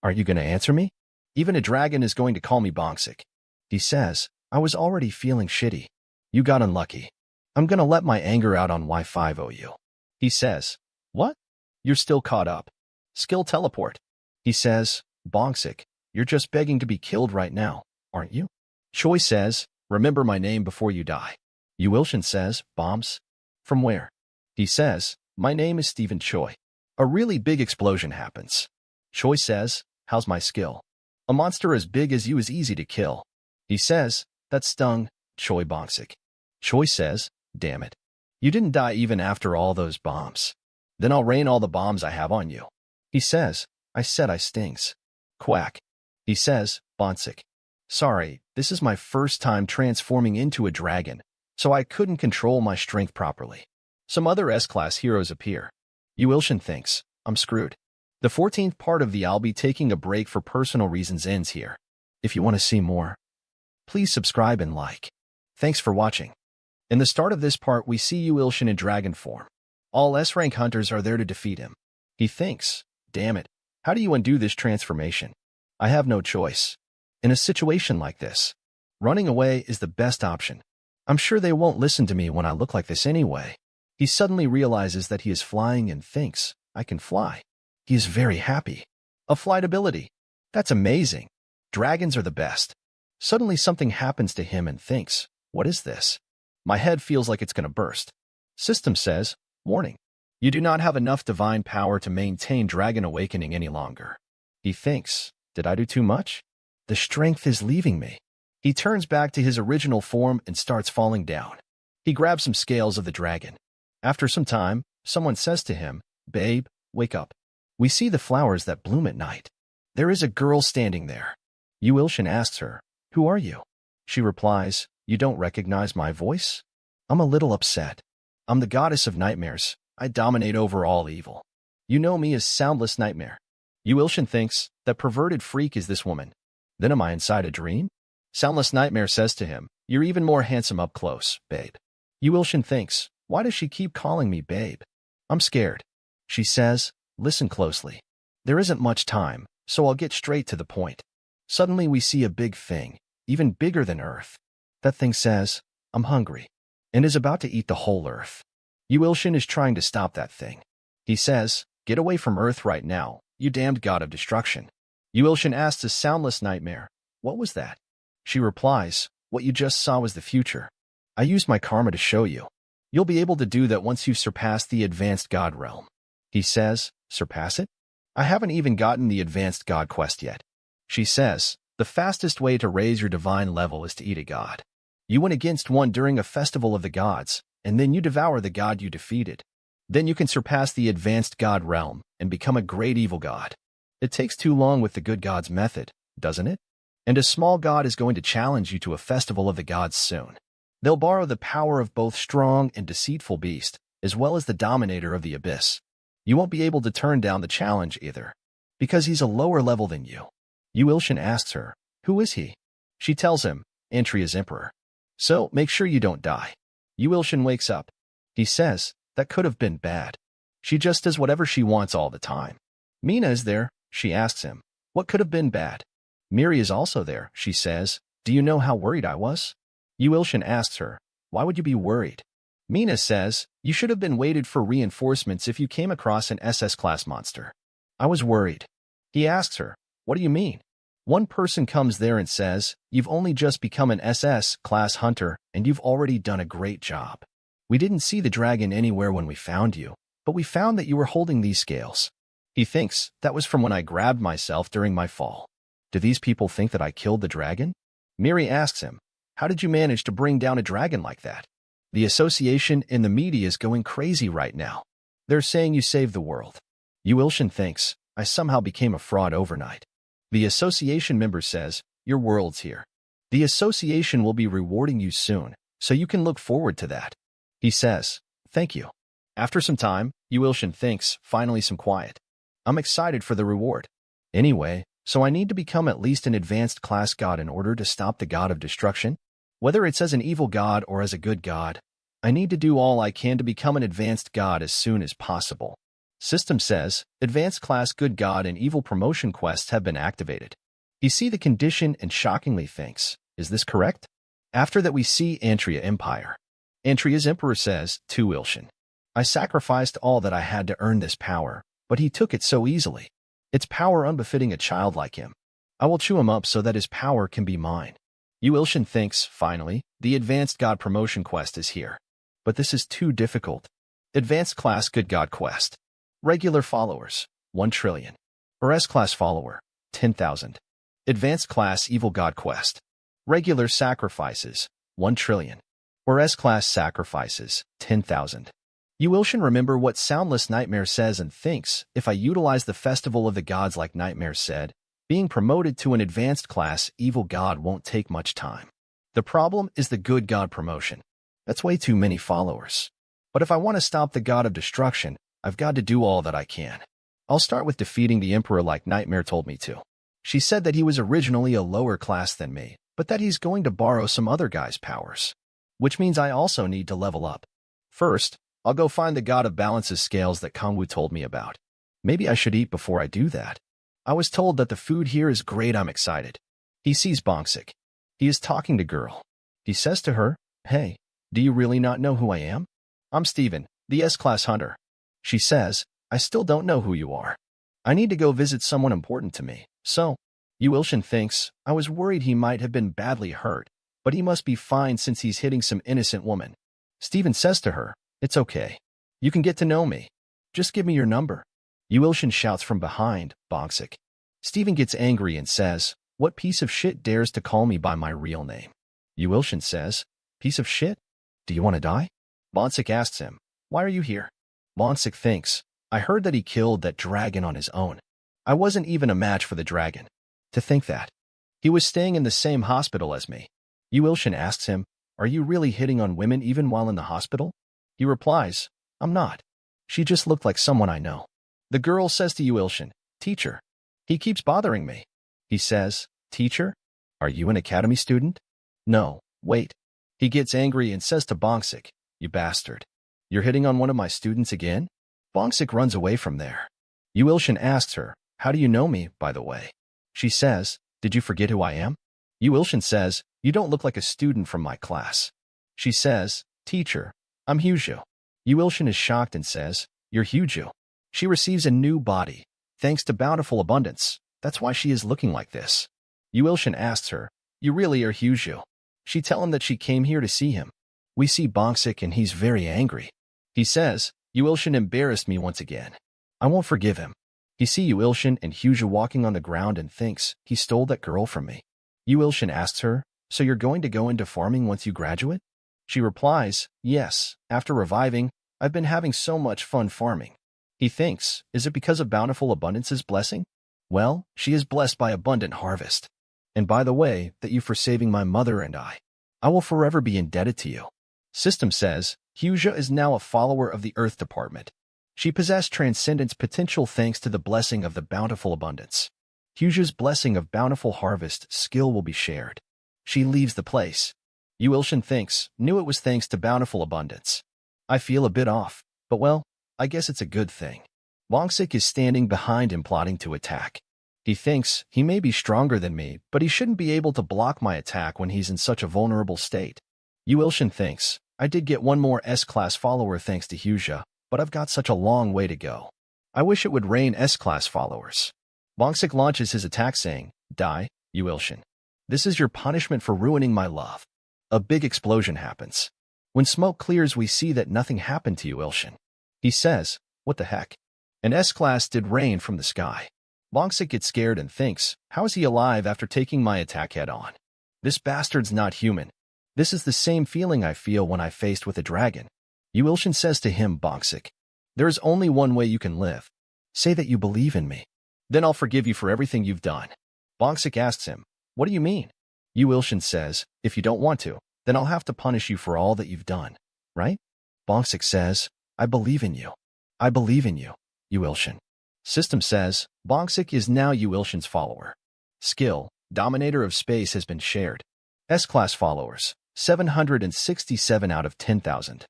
Are you going to answer me? Even a dragon is going to call me Bongsik. He says, I was already feeling shitty. You got unlucky. I'm gonna let my anger out on Y5OU. He says, what? You're still caught up. Skill teleport. He says, Bonksick, you're just begging to be killed right now, aren't you? Choi says, remember my name before you die. Yuilshin says, bombs? From where? He says, my name is Stephen Choi. A really big explosion happens. Choi says, how's my skill? A monster as big as you is easy to kill. He says, that stung, Choi Bonksick. Choi says, damn it. You didn't die even after all those bombs. Then I'll rain all the bombs I have on you. He says, I said I stings. Quack. He says, Bonksick. Sorry, this is my first time transforming into a dragon, so I couldn't control my strength properly. Some other S-class heroes appear. Yuilshin thinks, I'm screwed. The 14th part of the I'll be taking a break for personal reasons ends here. If you want to see more, please subscribe and like. Thanks for watching. In the start of this part, we see Yuilshin in dragon form. All S-rank hunters are there to defeat him. He thinks, damn it, how do you undo this transformation? I have no choice. In a situation like this, running away is the best option. I'm sure they won't listen to me when I look like this anyway. He suddenly realizes that he is flying and thinks, I can fly. He is very happy. A flight ability. That's amazing. Dragons are the best. Suddenly something happens to him and thinks, what is this? My head feels like it's going to burst. System says, warning. You do not have enough divine power to maintain dragon awakening any longer. He thinks, did I do too much? The strength is leaving me. He turns back to his original form and starts falling down. He grabs some scales of the dragon. After some time, someone says to him, babe, wake up. We see the flowers that bloom at night. There is a girl standing there. Yuilshin asks her, who are you? She replies, you don't recognize my voice? I'm a little upset. I'm the goddess of nightmares. I dominate over all evil. You know me as Soundless Nightmare. Yuilshin thinks, that perverted freak is this woman. Then am I inside a dream? Soundless Nightmare says to him, you're even more handsome up close, babe. Yuilshin thinks, why does she keep calling me babe? I'm scared. She says, listen closely. There isn't much time, so I'll get straight to the point. Suddenly we see a big thing, even bigger than Earth. That thing says, I'm hungry, and is about to eat the whole Earth. Yuilshin is trying to stop that thing. He says, get away from Earth right now, you damned god of destruction. Yuilshin asks the Soundless Nightmare, what was that? She replies, what you just saw was the future. I used my karma to show you. You'll be able to do that once you've surpassed the advanced god realm. He says, surpass it? I haven't even gotten the advanced god quest yet. She says, the fastest way to raise your divine level is to eat a god. You went against one during a festival of the gods, and then you devour the god you defeated. Then you can surpass the advanced god realm and become a great evil god. It takes too long with the good god's method, doesn't it? And a small god is going to challenge you to a festival of the gods soon. They'll borrow the power of both strong and deceitful beast, as well as the dominator of the abyss. You won't be able to turn down the challenge either, because he's a lower level than you. Yuilshin asks her, who is he? She tells him, Antria's emperor. So make sure you don't die. Yuilshin wakes up. He says, that could have been bad. She just does whatever she wants all the time. Mina is there. She asks him, what could have been bad? Miri is also there. She says, do you know how worried I was? Yuilshin asks her, why would you be worried? Mina says, you should have been waited for reinforcements if you came across an SS-class monster. I was worried. He asks her, what do you mean? One person comes there and says, you've only just become an SS-class hunter and you've already done a great job. We didn't see the dragon anywhere when we found you, but we found that you were holding these scales. He thinks that was from when I grabbed myself during my fall. Do these people think that I killed the dragon? Miri asks him, how did you manage to bring down a dragon like that? The association in the media is going crazy right now. They're saying you saved the world. Yuilshin thinks, I somehow became a fraud overnight. The association member says, your world's here. The association will be rewarding you soon, so you can look forward to that. He says, thank you. After some time, Yuilshin thinks, finally some quiet. I'm excited for the reward. Anyway, so I need to become at least an advanced class god in order to stop the god of destruction? Whether it's as an evil god or as a good god, I need to do all I can to become an advanced god as soon as possible. System says, advanced class good god and evil promotion quests have been activated. You see the condition and shockingly thinks, is this correct? After that we see Antria Empire. Entry as Emperor says, to Wilshin. I sacrificed all that I had to earn this power, but he took it so easily. It's power unbefitting a child like him. I will chew him up so that his power can be mine. Wilshin thinks, finally, the Advanced God Promotion Quest is here. But this is too difficult. Advanced Class Good God Quest. Regular followers, 1 trillion. Or S-Class follower, 10,000. Advanced Class Evil God Quest. Regular sacrifices, 1 trillion. Or S-Class sacrifices, 10,000. Wilshin remember what Soundless Nightmare says and thinks, if I utilize the Festival of the Gods like Nightmare said, being promoted to an Advanced Class Evil God won't take much time. The problem is the Good God promotion. That's way too many followers. But if I want to stop the God of Destruction, I've got to do all that I can. I'll start with defeating the Emperor like Nightmare told me to. She said that he was originally a lower class than me, but that he's going to borrow some other guy's powers. Which means I also need to level up. First, I'll go find the God of Balance's scales that Kangwoo told me about. Maybe I should eat before I do that. I was told that the food here is great. I'm excited. He sees Bongsik. He is talking to girl. He says to her, hey, do you really not know who I am? I'm Steven, the S-Class hunter. She says, I still don't know who you are. I need to go visit someone important to me. So, Wilshin thinks, I was worried he might have been badly hurt, but he must be fine since he's hitting some innocent woman. Steven says to her, it's okay. You can get to know me. Just give me your number. Wilshin shouts from behind, Bongsik. Steven gets angry and says, what piece of shit dares to call me by my real name? Wilshin says, piece of shit? Do you want to die? Bongsik asks him, why are you here? Bongsik thinks, I heard that he killed that dragon on his own. I wasn't even a match for the dragon. To think that. He was staying in the same hospital as me. Wilshin asks him, are you really hitting on women even while in the hospital? He replies, I'm not. She just looked like someone I know. The girl says to Wilshin, teacher. He keeps bothering me. He says, teacher? Are you an academy student? No, wait. He gets angry and says to Bongsik, you bastard. You're hitting on one of my students again? Bongsik runs away from there. Wilshin asks her, how do you know me, by the way? She says, did you forget who I am? Wilshin says, you don't look like a student from my class. She says, teacher, I'm Hyujo. Wilshin is shocked and says, you're Hyujo. She receives a new body, thanks to bountiful abundance. That's why she is looking like this. Wilshin asks her, you really are Hyujo. She tells him that she came here to see him. We see Bongsik and he's very angry. He says, Wilshin embarrassed me once again. I won't forgive him. He sees Wilshin and Hyujo walking on the ground and thinks, he stole that girl from me. Wilshin asks her, so you're going to go into farming once you graduate? She replies, yes, after reviving, I've been having so much fun farming. He thinks, is it because of Bountiful Abundance's blessing? Well, she is blessed by abundant harvest. And by the way, that you for saving my mother and I will forever be indebted to you. System says, Hyuja is now a follower of the Earth Department. She possessed transcendence potential thanks to the blessing of the Bountiful Abundance. Hyuja's blessing of bountiful harvest skill will be shared. She leaves the place. Wilshin thinks, knew it was thanks to bountiful abundance. I feel a bit off, but well, I guess it's a good thing. Bongsik is standing behind him plotting to attack. He thinks, he may be stronger than me, but he shouldn't be able to block my attack when he's in such a vulnerable state. Wilshin thinks, I did get one more S-Class follower thanks to Hyuja, but I've got such a long way to go. I wish it would rain S-Class followers. Bongsik launches his attack saying, die, Wilshin. This is your punishment for ruining my love. A big explosion happens. When smoke clears, we see that nothing happened to Wilshin. He says, what the heck? An S-Class did rain from the sky. Bongsik gets scared and thinks, how is he alive after taking my attack head on? This bastard's not human. This is the same feeling I feel when I faced with a dragon. Wilshin says to him, Bongsik, there is only one way you can live. Say that you believe in me. Then I'll forgive you for everything you've done. Bongsik asks him, what do you mean? Wilshin says, if you don't want to, then I'll have to punish you for all that you've done, right? Bongsik says, I believe in you. I believe in you, Wilshin. System says, Bongsik is now Wilshin's follower. Skill, Dominator of Space has been shared. S-Class followers, 767 out of 10,000.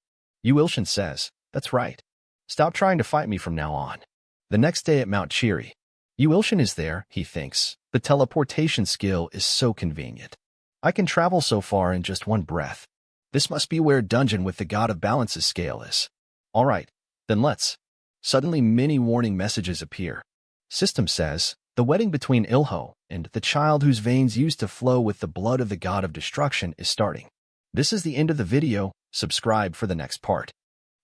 Wilshin says, that's right. Stop trying to fight me from now on. The next day at Mount Cheery, Wilshin is there, he thinks. The teleportation skill is so convenient. I can travel so far in just one breath. This must be where dungeon with the god of balances scale is. Alright, then let's. Suddenly many warning messages appear. System says, the wedding between Ilho and the child whose veins used to flow with the blood of the god of destruction is starting. This is the end of the video. Subscribe for the next part.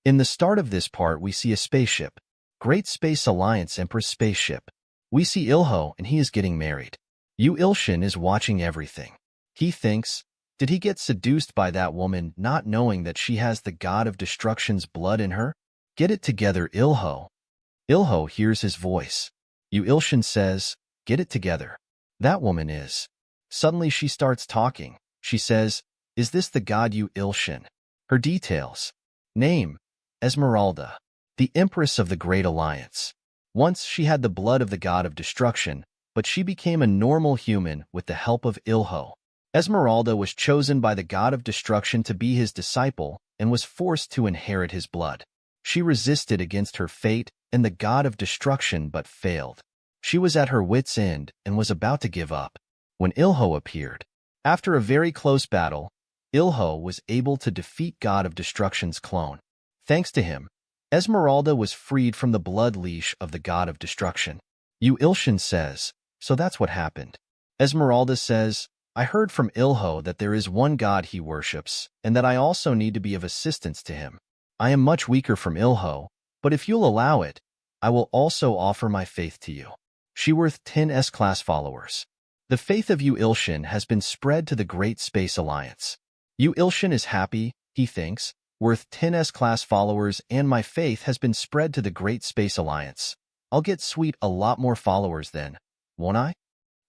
In the start of this part, we see a spaceship. Great Space Alliance Empress spaceship. We see Ilho and he is getting married. Yu Ilshin is watching everything. He thinks, did he get seduced by that woman not knowing that she has the god of destruction's blood in her? Get it together, Ilho. Ilho hears his voice. Yu Ilshin says, get it together. That woman is. Suddenly she starts talking. She says, is this the god Yu Ilshin? Her details. Name, Esmeralda. The Empress of the Great Alliance. Once she had the blood of the god of destruction, but she became a normal human with the help of Ilho. Esmeralda was chosen by the god of destruction to be his disciple and was forced to inherit his blood. She resisted against her fate and the god of destruction but failed. She was at her wit's end and was about to give up when Ilho appeared. After a very close battle, Ilho was able to defeat god of destruction's clone. Thanks to him, Esmeralda was freed from the blood leash of the god of destruction. Yu Ilshin says, so that's what happened. Esmeralda says, I heard from Ilho that there is one god he worships, and that I also need to be of assistance to him. I am much weaker from Ilho, but if you'll allow it, I will also offer my faith to you. She worth 10 S-class followers. The faith of Yu Ilshin has been spread to the Great Space Alliance. Yu Ilshin is happy, he thinks, worth 10 S-class followers, and my faith has been spread to the Great Space Alliance. I'll get sweet a lot more followers then, won't I?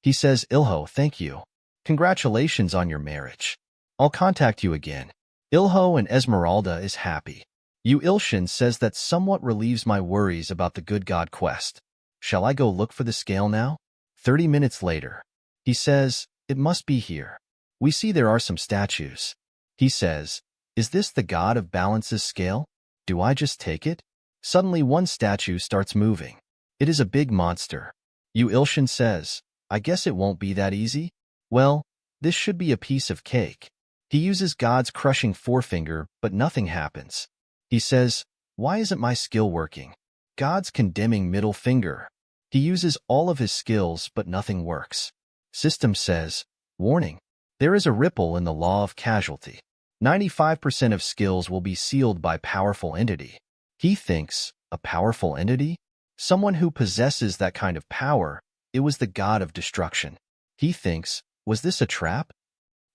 He says, Ilho, thank you. Congratulations on your marriage. I'll contact you again. Ilho and Esmeralda is happy. Yu Ilshin says that somewhat relieves my worries about the good god quest. Shall I go look for the scale now? 30 minutes later. He says, it must be here. We see there are some statues. He says, is this the god of balance's scale? Do I just take it? Suddenly one statue starts moving. It is a big monster. Yu Ilshin says, I guess it won't be that easy. Well, this should be a piece of cake. He uses God's crushing forefinger, but nothing happens. He says, why isn't my skill working? God's condemning middle finger. He uses all of his skills, but nothing works. System says, warning. There is a ripple in the law of casualty. 95% of skills will be sealed by powerful entity. He thinks, a powerful entity? Someone who possesses that kind of power. It was the god of destruction. He thinks, was this a trap?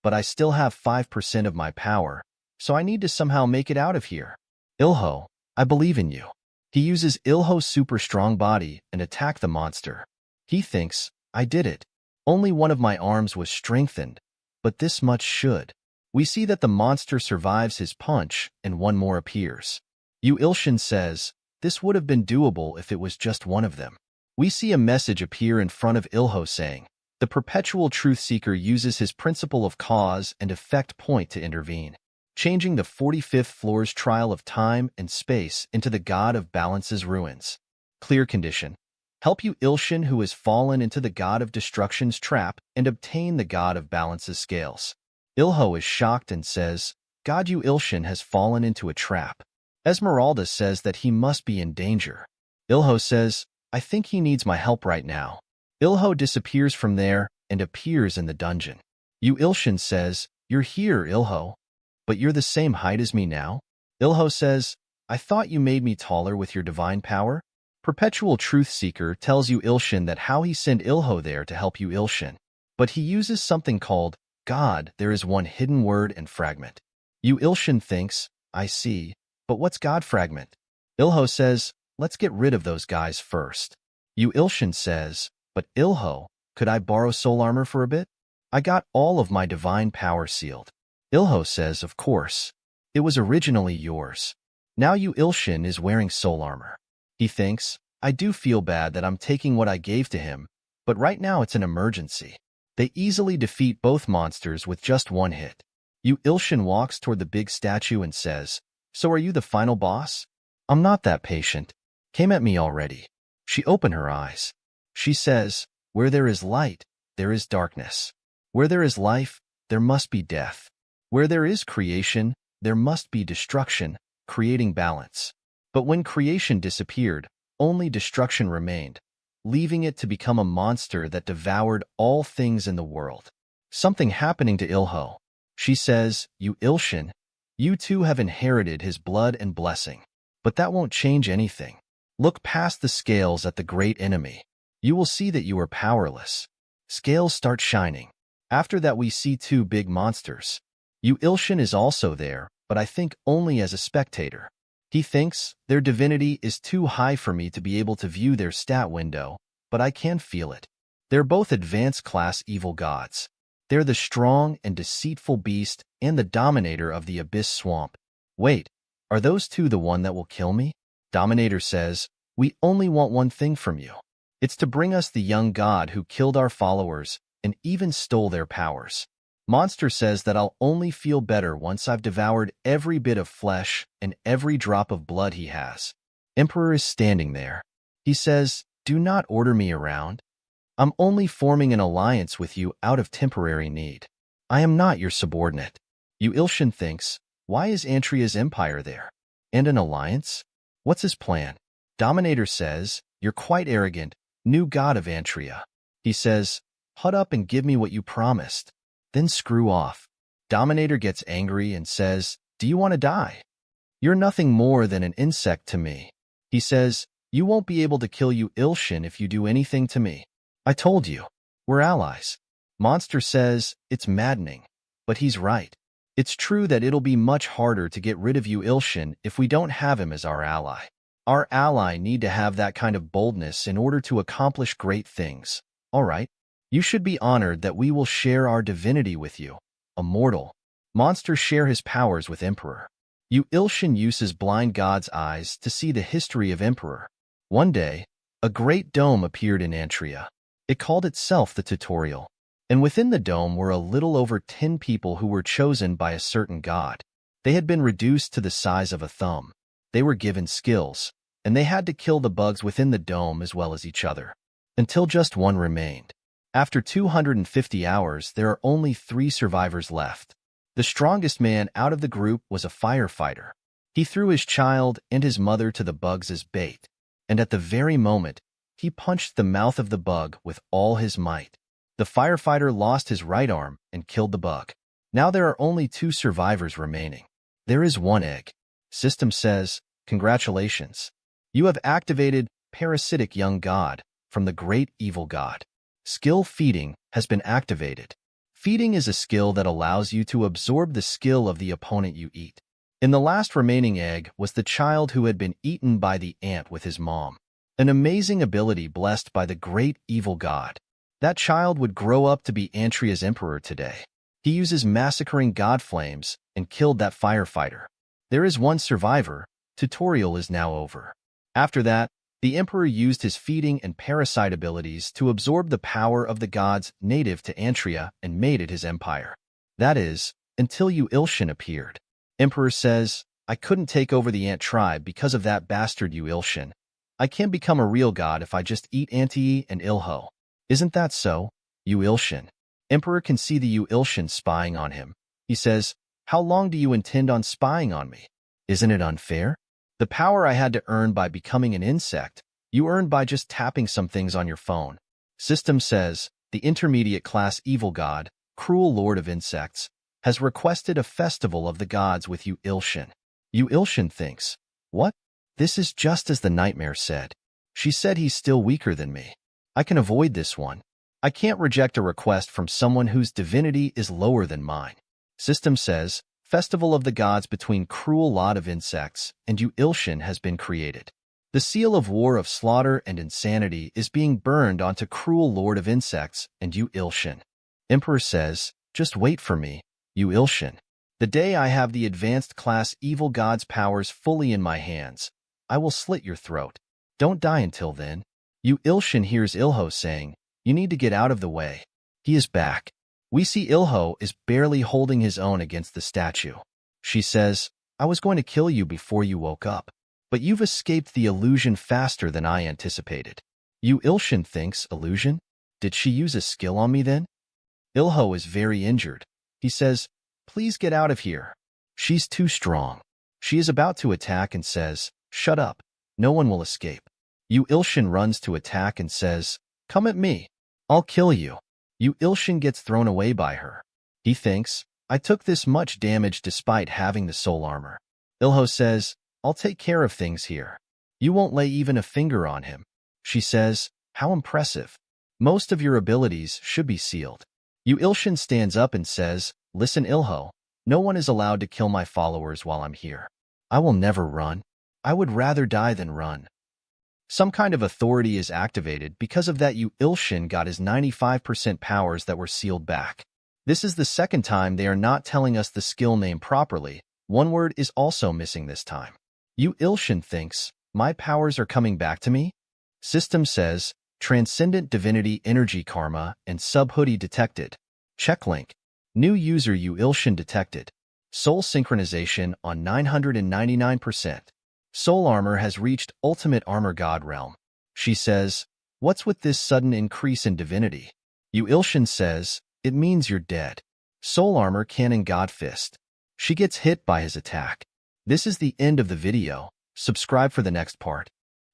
But I still have 5% of my power, so I need to somehow make it out of here. Ilho, I believe in you. He uses Ilho's super strong body and attack the monster. He thinks, I did it. Only one of my arms was strengthened, but this much should. We see that the monster survives his punch and one more appears. Yu Ilshin says, this would have been doable if it was just one of them. We see a message appear in front of Ilho saying, the perpetual truth seeker uses his principle of cause and effect point to intervene, changing the 45th floor's trial of time and space into the god of balance's ruins. Clear condition. Help Yu Ilshin who has fallen into the god of destruction's trap and obtain the god of balance's scales. Ilho is shocked and says, God Yu Ilshin has fallen into a trap. Esmeralda says that he must be in danger. Ilho says, I think he needs my help right now. Ilho disappears from there and appears in the dungeon. Yu Ilshin says, you're here, Ilho. But you're the same height as me now? Ilho says, I thought you made me taller with your divine power? Perpetual Truth Seeker tells Yu Ilshin that how he sent Ilho there to help Yu Ilshin. But he uses something called, God, there is one hidden word and fragment. Yu Ilshin thinks, I see, but what's God fragment? Ilho says, let's get rid of those guys first. Yu Ilshin says, but Ilho, could I borrow soul armor for a bit? I got all of my divine power sealed. Ilho says, of course. It was originally yours. Now Yu Ilshin is wearing soul armor. He thinks, I do feel bad that I'm taking what I gave to him, but right now it's an emergency. They easily defeat both monsters with just one hit. Yu Ilshin walks toward the big statue and says, so are you the final boss? I'm not that patient. Came at me already. She opened her eyes. She says, where there is light, there is darkness. Where there is life, there must be death. Where there is creation, there must be destruction, creating balance. But when creation disappeared, only destruction remained, leaving it to become a monster that devoured all things in the world. Something happening to Ilho. She says, "You Ilshin, you too have inherited his blood and blessing. But that won't change anything. Look past the scales at the great enemy. You will see that you are powerless." Scales start shining. After that we see two big monsters. You Ilshin is also there, but I think only as a spectator. He thinks, their divinity is too high for me to be able to view their stat window, but I can feel it. They're both advanced class evil gods. They're the strong and deceitful beast and the dominator of the abyss swamp. Wait, are those two the one that will kill me? Dominator says, "We only want one thing from you. It's to bring us the young god who killed our followers and even stole their powers." Monster says that I'll only feel better once I've devoured every bit of flesh and every drop of blood he has. Emperor is standing there. He says, "Do not order me around. I'm only forming an alliance with you out of temporary need. I am not your subordinate." You Ilshin thinks, why is Antria's empire there? And an alliance? What's his plan? Dominator says, "You're quite arrogant, new god of Antria." He says, "Hut up and give me what you promised. Then screw off." Dominator gets angry and says, "Do you want to die? You're nothing more than an insect to me." He says, "You won't be able to kill you Ilshin if you do anything to me. I told you, we're allies." Monster says, "It's maddening, but he's right. It's true that it'll be much harder to get rid of you Ilshin if we don't have him as our ally. Our ally need to have that kind of boldness in order to accomplish great things. All right. You should be honored that we will share our divinity with you, a mortal." Monster share his powers with Emperor. You Ilshin uses blind god's eyes to see the history of Emperor. One day, a great dome appeared in Antria. It called itself the tutorial, and within the dome were a little over 10 people who were chosen by a certain god. They had been reduced to the size of a thumb. They were given skills, and they had to kill the bugs within the dome as well as each other, until just one remained. After 250 hours, there are only 3 survivors left. The strongest man out of the group was a firefighter. He threw his child and his mother to the bugs as bait, and at the very moment, he punched the mouth of the bug with all his might. The firefighter lost his right arm and killed the bug. Now there are only 2 survivors remaining. There is 1 egg. System says, "Congratulations. You have activated Parasitic Young God from the Great Evil God. Skill Feeding has been activated." Feeding is a skill that allows you to absorb the skill of the opponent you eat. In the last remaining egg was the child who had been eaten by the ant with his mom. An amazing ability blessed by the Great Evil God. That child would grow up to be Antria's emperor today. He uses massacring god flames and killed that firefighter. There is 1 survivor. Tutorial is now over. After that, the emperor used his feeding and parasite abilities to absorb the power of the gods native to Antria and made it his empire. That is, until you Ilshin appeared. Emperor says, "I couldn't take over the ant tribe because of that bastard you Ilshin. I can't become a real god if I just eat Antii and Ilho. Isn't that so, you Ilshin?" Emperor can see the you Ilshin spying on him. He says, "How long do you intend on spying on me? Isn't it unfair? The power I had to earn by becoming an insect, you earned by just tapping some things on your phone." System says, "The intermediate class evil god, cruel lord of insects, has requested a festival of the gods with you Ilshin." You Ilshin thinks, "What? This is just as the nightmare said. She said he's still weaker than me. I can avoid this one. I can't reject a request from someone whose divinity is lower than mine." System says, "Festival of the gods between cruel lot of insects and you Ilshin has been created. The seal of war of slaughter and insanity is being burned onto cruel lord of insects and you Ilshin." Emperor says, "Just wait for me, you Ilshin. The day I have the advanced class evil god's powers fully in my hands, I will slit your throat. Don't die until then." You Ilshin hears Ilho saying, "You need to get out of the way." He is back. We see Ilho is barely holding his own against the statue. She says, "I was going to kill you before you woke up, but you've escaped the illusion faster than I anticipated." You Ilshin thinks, "Illusion? Did she use a skill on me then?" Ilho is very injured. He says, please get out of here. She's too strong. She is about to attack and says, shut up. No one will escape. Yu Ilshin runs to attack and says, come at me. I'll kill you. Yu Ilshin gets thrown away by her. He thinks, I took this much damage despite having the soul armor. Ilho says, I'll take care of things here. You won't lay even a finger on him. She says, how impressive. Most of your abilities should be sealed. Yu Ilshin stands up and says, listen Ilho, no one is allowed to kill my followers while I'm here. I will never run. I would rather die than run. Some kind of authority is activated because of that Yu Ilshin got his 95% powers that were sealed back. This is the second time they are not telling us the skill name properly. One word is also missing this time. Yu Ilshin thinks, my powers are coming back to me? System says, Transcendent Divinity Energy Karma and Sub-Hoodie detected. Checklink. New user Yu Ilshin detected. Soul synchronization on 999%. Soul armor has reached Ultimate Armor God realm. She says, what's with this sudden increase in divinity? Yu Ilshin says, it means you're dead. Soul armor cannon God fist. She gets hit by his attack. This is the end of the video. Subscribe for the next part.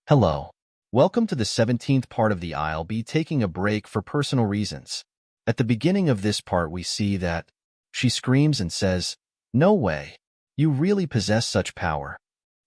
Hello. Welcome to the 17th part of the I'll be taking a break for personal reasons. At the beginning of this part we see that she screams and says, no way. You really possess such power.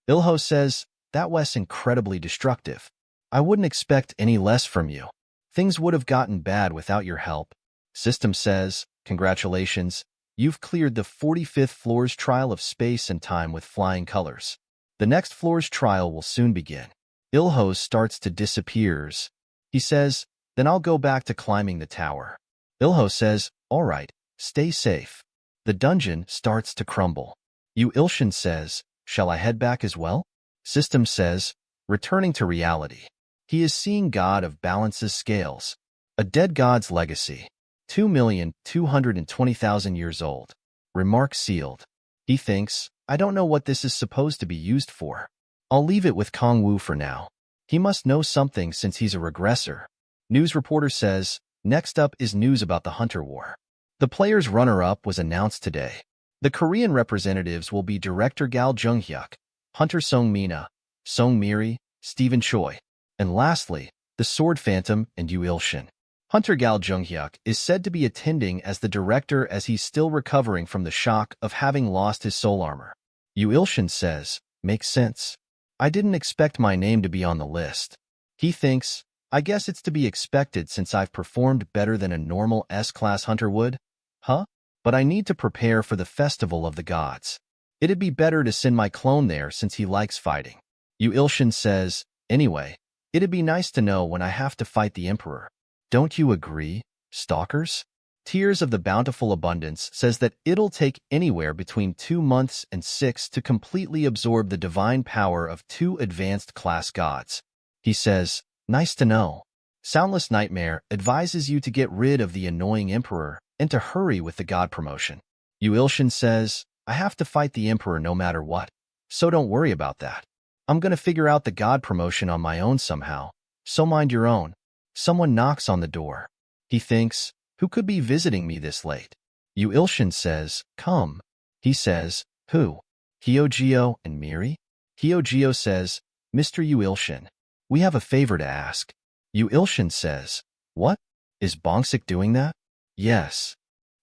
Ilho says, that was incredibly destructive. I wouldn't expect any less from you. Things would have gotten bad without your help. System says, congratulations, you've cleared the 45th floor's trial of space and time with flying colors. The next floor's trial will soon begin. Ilho starts to disappears. He says, then I'll go back to climbing the tower. Ilho says, all right, stay safe. The dungeon starts to crumble. Yu Ilshin says, shall I head back as well? System says, returning to reality. He is seeing God of Balance's scales. A dead god's legacy. 2,220,000 years old. Remark sealed. He thinks, I don't know what this is supposed to be used for. I'll leave it with Kong Wu for now. He must know something since he's a regressor. News reporter says, next up is news about the Hunter War. The player's runner-up was announced today. The Korean representatives will be Director Gal Jung-hyuk, Hunter Song-mina, Song Miri, Stephen Choi, and lastly, the Sword Phantom and Yu Ilshin. Hunter Gal Jung-hyuk is said to be attending as the director as he's still recovering from the shock of having lost his soul armor. Yu Ilshin says, makes sense. I didn't expect my name to be on the list. He thinks, I guess it's to be expected since I've performed better than a normal S-class hunter would. Huh? But I need to prepare for the Festival of the Gods. It'd be better to send my clone there since he likes fighting. Yu Ilshin says, anyway, it'd be nice to know when I have to fight the Emperor. Don't you agree, stalkers? Tears of the Bountiful Abundance says that it'll take anywhere between 2 months and 6 to completely absorb the divine power of 2 advanced class gods. He says, nice to know. Soundless Nightmare advises you to get rid of the annoying Emperor and to hurry with the god promotion. Yu Ilshin says, I have to fight the Emperor no matter what, so don't worry about that. I'm gonna figure out the god promotion on my own somehow, so mind your own. Someone knocks on the door. He thinks, who could be visiting me this late? Yu Ilshin says, come. He says, who? Hyojio and Miri? Hyojio says, Mr. Yu Ilshin, we have a favor to ask. Yu Ilshin says, what? Is Bongsik doing that? Yes.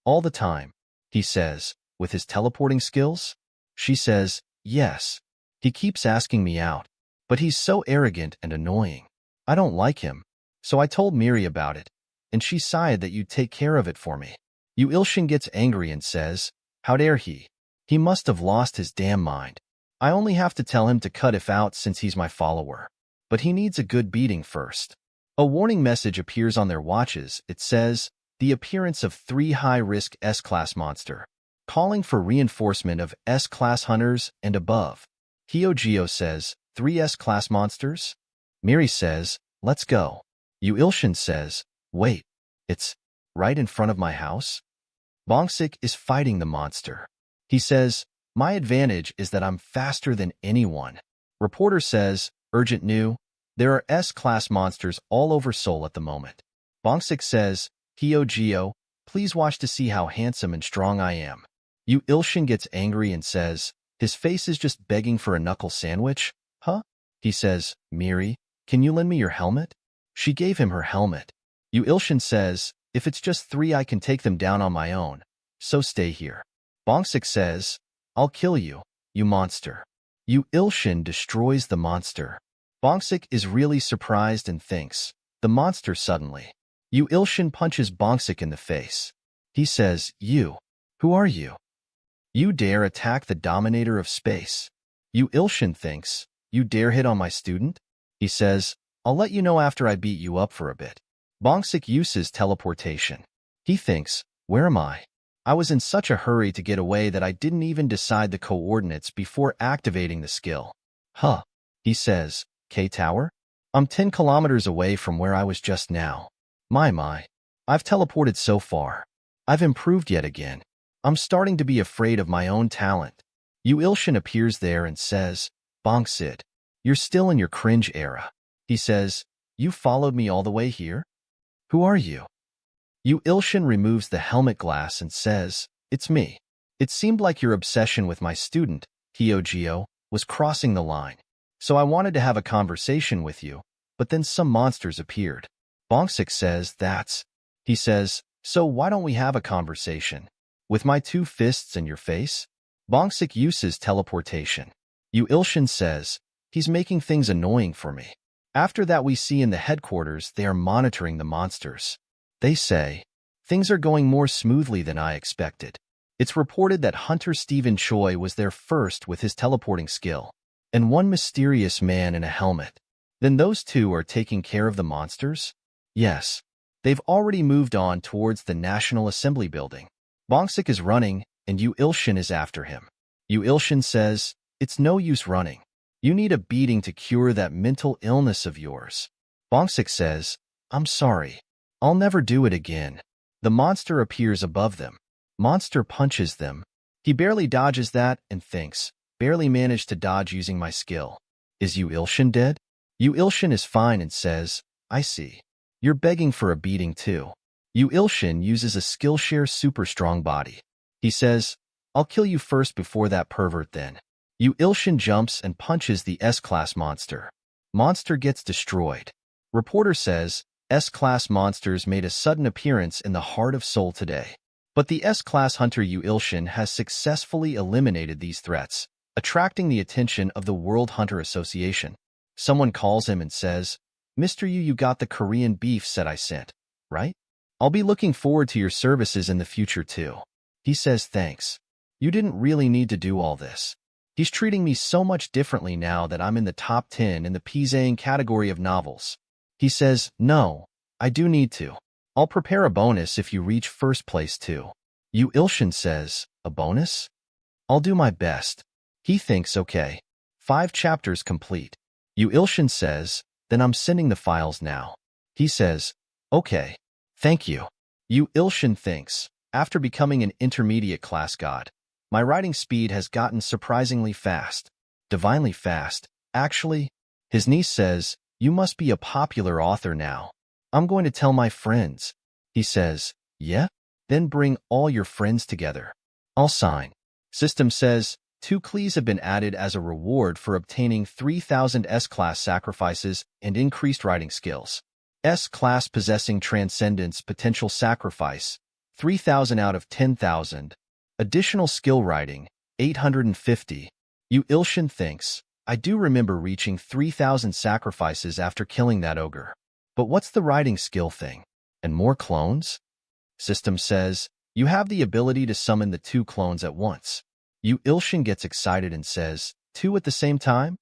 All the time. He says, with his teleporting skills? She says, yes. He keeps asking me out, but he's so arrogant and annoying. I don't like him. So I told Miri about it, and she sighed that you'd take care of it for me. Yu Ilshin gets angry and says, how dare he? He must have lost his damn mind. I only have to tell him to cut if out since he's my follower. But he needs a good beating first. A warning message appears on their watches. It says, the appearance of 3 high-risk S-class monster, calling for reinforcement of S-class hunters and above. Hyojio says, 3 S-class monsters? Miri says, let's go. Yu Ilshin says, wait, it's right in front of my house? Bongsik is fighting the monster. He says, my advantage is that I'm faster than anyone. Reporter says, urgent new, there are S-class monsters all over Seoul at the moment. Bongsik says, Hyojio, please watch to see how handsome and strong I am. Yu Ilshin gets angry and says, his face is just begging for a knuckle sandwich. Huh? He says, Miri, can you lend me your helmet? She gave him her helmet. Yu Ilshin says, if it's just 3 I can take them down on my own, so stay here. Bongsik says, I'll kill you, you monster. Yu Ilshin destroys the monster. Bongsik is really surprised and thinks, the monster suddenly. Yu Ilshin punches Bongsik in the face. He says, you. Who are you? You dare attack the dominator of space. Yu Ilshin thinks, you dare hit on my student? He says, I'll let you know after I beat you up for a bit. Bongsik uses teleportation. He thinks, where am I? I was in such a hurry to get away that I didn't even decide the coordinates before activating the skill. Huh. He says, K-Tower? I'm 10 kilometers away from where I was just now. My. I've teleported so far. I've improved yet again. I'm starting to be afraid of my own talent. Yu Ilshin appears there and says, Bongsid, you're still in your cringe era. He says, you followed me all the way here? Who are you? Yu Ilshin removes the helmet glass and says, it's me. It seemed like your obsession with my student, Hyojio, was crossing the line. So I wanted to have a conversation with you, but then some monsters appeared. Bongsik says, that's. He says, so why don't we have a conversation? With my 2 fists in your face? Bongsik uses teleportation. Yu Ilshin says, he's making things annoying for me. After that we see in the headquarters they are monitoring the monsters. They say, things are going more smoothly than I expected. It's reported that Hunter Stephen Choi was there first with his teleporting skill, and one mysterious man in a helmet. Then those 2 are taking care of the monsters? Yes. They've already moved on towards the National Assembly building. Bongsik is running, and Yu Ilshin is after him. Yu Ilshin says, it's no use running. You need a beating to cure that mental illness of yours. Bongsik says, I'm sorry. I'll never do it again. The monster appears above them. Monster punches them. He barely dodges that and thinks, barely managed to dodge using my skill. Is Yu Ilshin dead? Yu Ilshin is fine and says, I see. You're begging for a beating too. Yu Ilshin uses a Skillshare super strong body. He says, I'll kill you first before that pervert then. Yu Ilshin jumps and punches the S-class monster. Monster gets destroyed. Reporter says, S-class monsters made a sudden appearance in the Heart of Seoul today. But the S-class hunter Yu Ilshin has successfully eliminated these threats, attracting the attention of the World Hunter Association. Someone calls him and says, Mr. Yu, you got the Korean beef set I sent, right? I'll be looking forward to your services in the future too. He says thanks. You didn't really need to do all this. He's treating me so much differently now that I'm in the top 10 in the Pizang category of novels. He says, no, I do need to. I'll prepare a bonus if you reach first place too. Yu Ilshin says, a bonus? I'll do my best. He thinks okay. 5 chapters complete. Yu Ilshin says, then I'm sending the files now. He says, okay. Thank you. Yu Ilshin thinks, after becoming an intermediate class god, my writing speed has gotten surprisingly fast. Divinely fast, actually. His niece says, you must be a popular author now. I'm going to tell my friends. He says, yeah? Then bring all your friends together. I'll sign. System says, 2 clees have been added as a reward for obtaining 3,000 S-class sacrifices and increased writing skills. S-class possessing transcendence potential sacrifice, 3,000 out of 10,000. Additional skill writing, 850. Yu Ilshin thinks, I do remember reaching 3,000 sacrifices after killing that ogre. But what's the writing skill thing? And more clones? System says, you have the ability to summon the 2 clones at once. Yu Ilshin gets excited and says, 2 at the same time?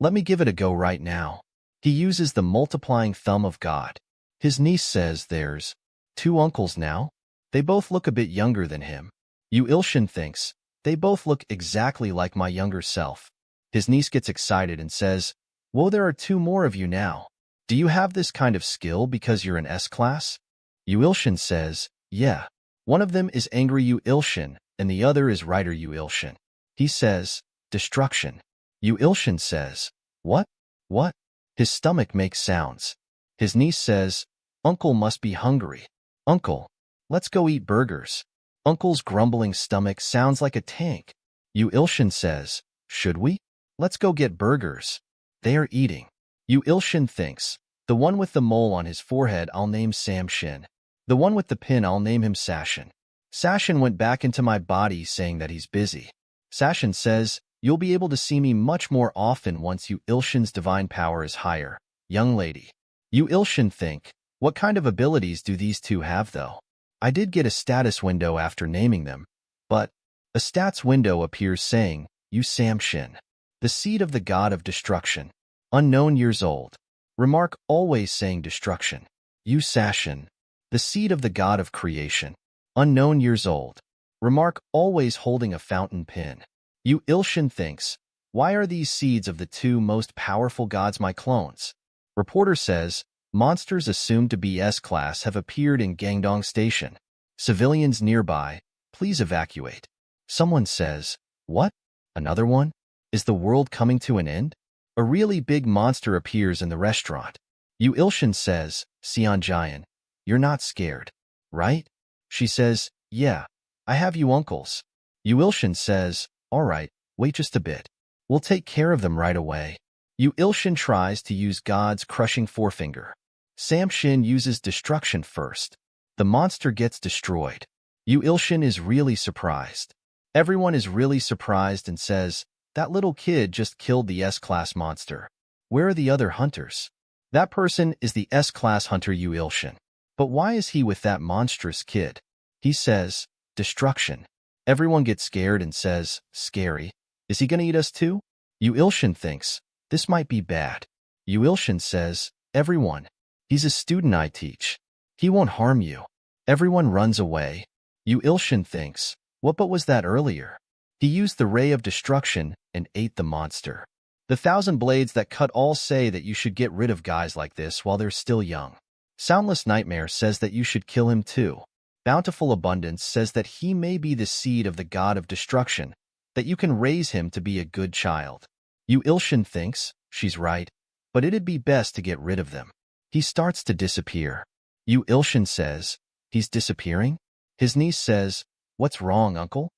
Let me give it a go right now. He uses the multiplying thumb of God. His niece says there's 2 uncles now. They both look a bit younger than him. Yu Ilshin thinks, they both look exactly like my younger self. His niece gets excited and says, whoa, there are 2 more of you now. Do you have this kind of skill because you're an S-class? Yu Ilshin says, yeah. One of them is Angry Yu Ilshin, and the other is Writer Yu Ilshin. He says, destruction. Yu Ilshin says, what? What? His stomach makes sounds. His niece says, Uncle must be hungry. Uncle, let's go eat burgers. Uncle's grumbling stomach sounds like a tank. Yu Ilshin says, should we? Let's go get burgers. They are eating. Yu Ilshin thinks, the one with the mole on his forehead I'll name Sam Shin. The one with the pin I'll name him Sashin. Sashin went back into my body saying that he's busy. Sashin says, you'll be able to see me much more often once Yu Ilshin's divine power is higher, young lady. Yu Ilshin think, what kind of abilities do these two have though? I did get a status window after naming them, but a stats window appears saying, Yu Sam Shin, the seed of the god of destruction, unknown years old. Remark always saying destruction. Yu Sashin, the seed of the god of creation, unknown years old. Remark always holding a fountain pen. Yu Ilshin thinks, why are these seeds of the two most powerful gods my clones? Reporter says, monsters assumed to be S-class have appeared in Gangdong Station. Civilians nearby, please evacuate. Someone says, what? Another one? Is the world coming to an end? A really big monster appears in the restaurant. Yu Ilshin says, Sion Jian, you're not scared, right? She says, yeah, I have you uncles. Yu Ilshin says, all right, wait just a bit. We'll take care of them right away. Yu Ilshin tries to use God's crushing forefinger. Sam Shin uses destruction first. The monster gets destroyed. Yu Ilshin is really surprised. Everyone is really surprised and says, that little kid just killed the S-class monster. Where are the other hunters? That person is the S-class hunter Yu Ilshin. But why is he with that monstrous kid? He says, destruction. Everyone gets scared and says, scary. Is he gonna eat us too? Yu Ilshin thinks, this might be bad. Yu Ilshin says, everyone. He's a student I teach. He won't harm you. Everyone runs away. Yu Ilshin thinks, what but was that earlier? He used the ray of destruction and ate the monster. The thousand blades that cut all say that you should get rid of guys like this while they're still young. Soundless Nightmare says that you should kill him too. Bountiful Abundance says that he may be the seed of the god of destruction, that you can raise him to be a good child. Yu Ilshin thinks, she's right, but it'd be best to get rid of them. He starts to disappear. Yu Ilshin says, he's disappearing? His niece says, what's wrong, uncle?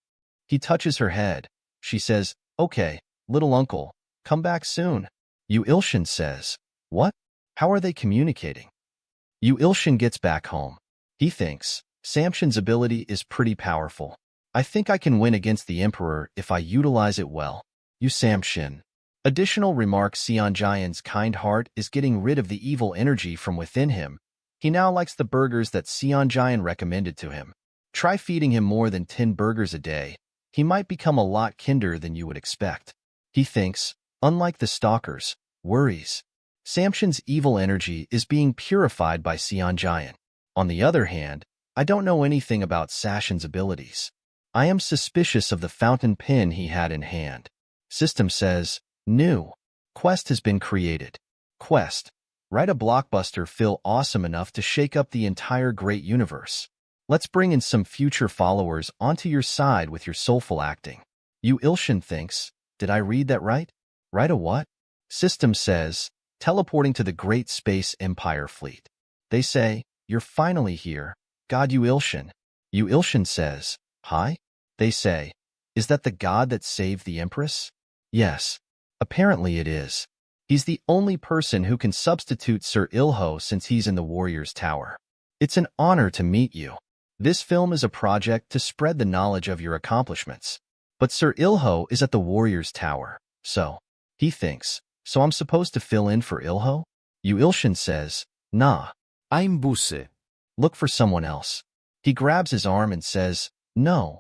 He touches her head. She says, okay, little uncle, come back soon. Yu Ilshin says, what? How are they communicating? Yu Ilshin gets back home. He thinks, Samshin's ability is pretty powerful. I think I can win against the Emperor if I utilize it well. Yu Samshin. Additional remark Sion Jian's kind heart is getting rid of the evil energy from within him. He now likes the burgers that Sion Jian recommended to him. Try feeding him more than 10 burgers a day. He might become a lot kinder than you would expect. He thinks, unlike the stalkers, worries. Samshin's evil energy is being purified by Sion Jian. On the other hand, I don't know anything about Sashin's abilities. I am suspicious of the fountain pen he had in hand. System says, new quest has been created. Quest. Write a blockbuster feel awesome enough to shake up the entire great universe. Let's bring in some future followers onto your side with your soulful acting. Yu Ilshin thinks, did I read that right? Write a what? System says, teleporting to the Great Space Empire fleet. They say, you're finally here, God Yu Ilshin. Yu Ilshin says, hi? They say, is that the god that saved the Empress? Yes. Apparently it is. He's the only person who can substitute Sir Ilho since he's in the Warrior's Tower. It's an honor to meet you. This film is a project to spread the knowledge of your accomplishments. But Sir Ilho is at the Warrior's Tower, so. He thinks, so I'm supposed to fill in for Ilho? Yu Ilshin says, nah. I'm Buse. Look for someone else. He grabs his arm and says, no.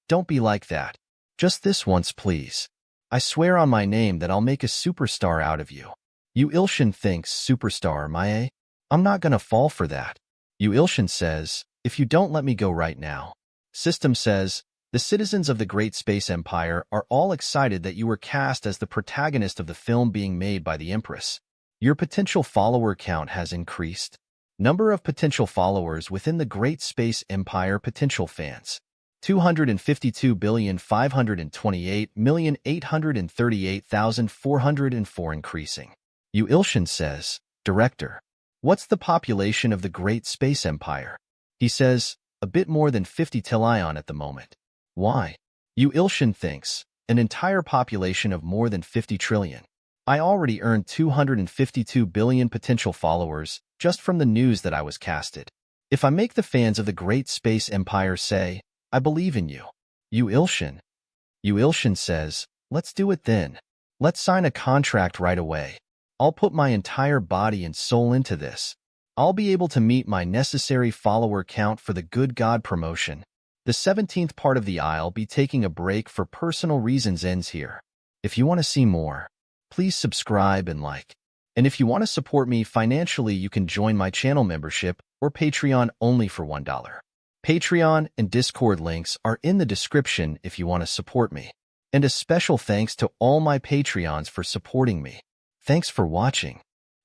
Don't be like that. Just this once, please. I swear on my name that I'll make a superstar out of you. Yu Ilshin thinks, superstar, Mae? I'm not gonna fall for that. Yu Ilshin says, if you don't let me go right now. System says, the citizens of the Great Space Empire are all excited that you were cast as the protagonist of the film being made by the Empress. Your potential follower count has increased. Number of potential followers within the Great Space Empire potential fans. 252,528,838,404 increasing. Yu Ilshin says, Director, what's the population of the Great Space Empire? He says, a bit more than 50 trillion at the moment. Why? Yu Ilshin thinks, an entire population of more than 50 trillion. I already earned 252 billion potential followers just from the news that I was casted. If I make the fans of the great space empire say, I believe in you. Yu Ilshin says, let's do it then. Let's sign a contract right away. I'll put my entire body and soul into this. I'll be able to meet my necessary follower count for the good God promotion. The 17th part of the I'll be taking a break for personal reasons ends here. If you want to see more, please subscribe and like. And if you want to support me financially, you can join my channel membership or Patreon only for $1. Patreon and Discord links are in the description if you want to support me. And a special thanks to all my Patreons for supporting me. Thanks for watching.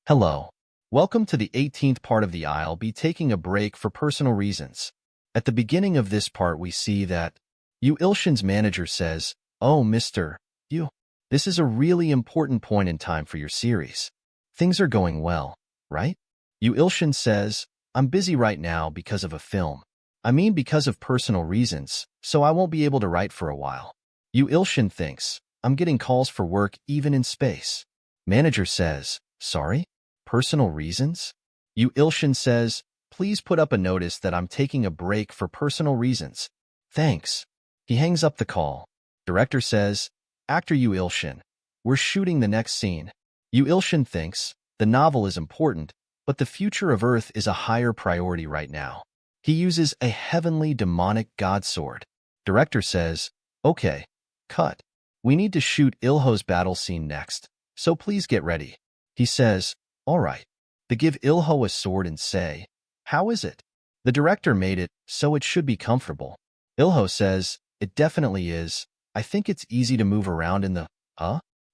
Hello. Welcome to the 18th part of the I'll be taking a break for personal reasons. At the beginning of this part we see that Yu Ilshin's manager says, "Oh, Mr. Yu, this is a really important point in time for your series. Things are going well, right?" Yu Ilshin says, "I'm busy right now because of a film. I mean because of personal reasons, so I won't be able to write for a while." Yu Ilshin thinks, "I'm getting calls for work even in space." Manager says, "Sorry? Personal reasons?" Yu Ilshin says, "Please put up a notice that I'm taking a break for personal reasons. Thanks." He hangs up the call. Director says, "Actor Yu Ilshin, we're shooting the next scene." Yu Ilshin thinks, the novel is important, but the future of Earth is a higher priority right now. He uses a heavenly demonic god sword. Director says, "Okay, cut. We need to shoot Ilho's battle scene next, so please get ready." He says, "All right." They give Ilho a sword and say, "How is it?" The director made it, so it should be comfortable. Ilho says, "It definitely is. I think it's easy to move around in the,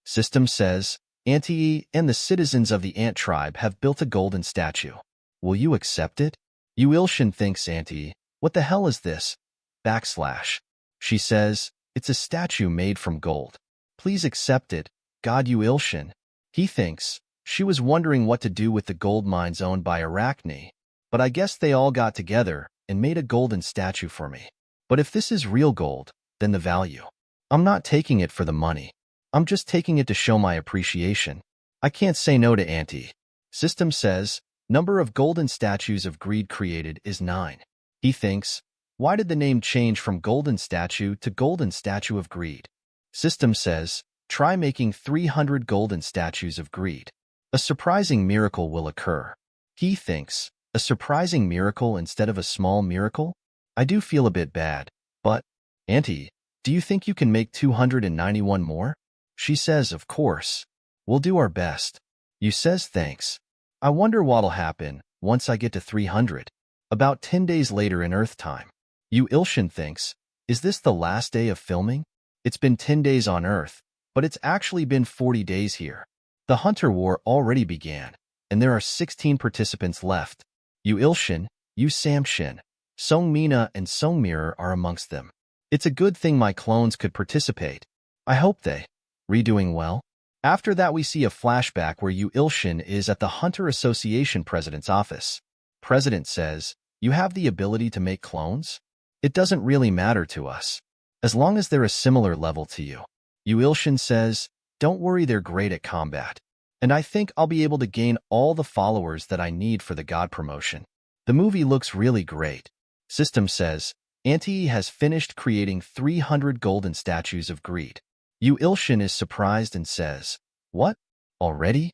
system says, "Auntie and the citizens of the Ant tribe have built a golden statue. Will you accept it?" Yu Ilshin thinks, "Auntie, what the hell is this? /." She says, "It's a statue made from gold. Please accept it, God Yu Ilshin." He thinks, she was wondering what to do with the gold mines owned by Arachne, but I guess they all got together and made a golden statue for me. But if this is real gold, then the value. I'm not taking it for the money. I'm just taking it to show my appreciation. I can't say no to Auntie. System says, number of golden statues of greed created is 9. He thinks, why did the name change from golden statue to golden statue of greed? System says, try making 300 golden statues of greed. A surprising miracle will occur. He thinks, a surprising miracle instead of a small miracle? I do feel a bit bad, but, Auntie, do you think you can make 291 more? She says, of course. We'll do our best. You says thanks. I wonder what'll happen once I get to 300. About 10 days later in Earth time. Yu Ilshin thinks, is this the last day of filming? It's been 10 days on Earth, but it's actually been 40 days here. The Hunter War already began, and there are 16 participants left. Yu Ilshin, Yu Samshin, Song Mina and Song Mirror are amongst them. It's a good thing my clones could participate. I hope they redoing well. After that we see a flashback where Yu Ilshin is at the Hunter Association president's office. President says, you have the ability to make clones? It doesn't really matter to us, as long as they're a similar level to you. Yu Ilshin says, don't worry, they're great at combat. And I think I'll be able to gain all the followers that I need for the god promotion. The movie looks really great. System says, Auntie has finished creating 300 golden statues of greed. Yu Ilshin is surprised and says, what? Already?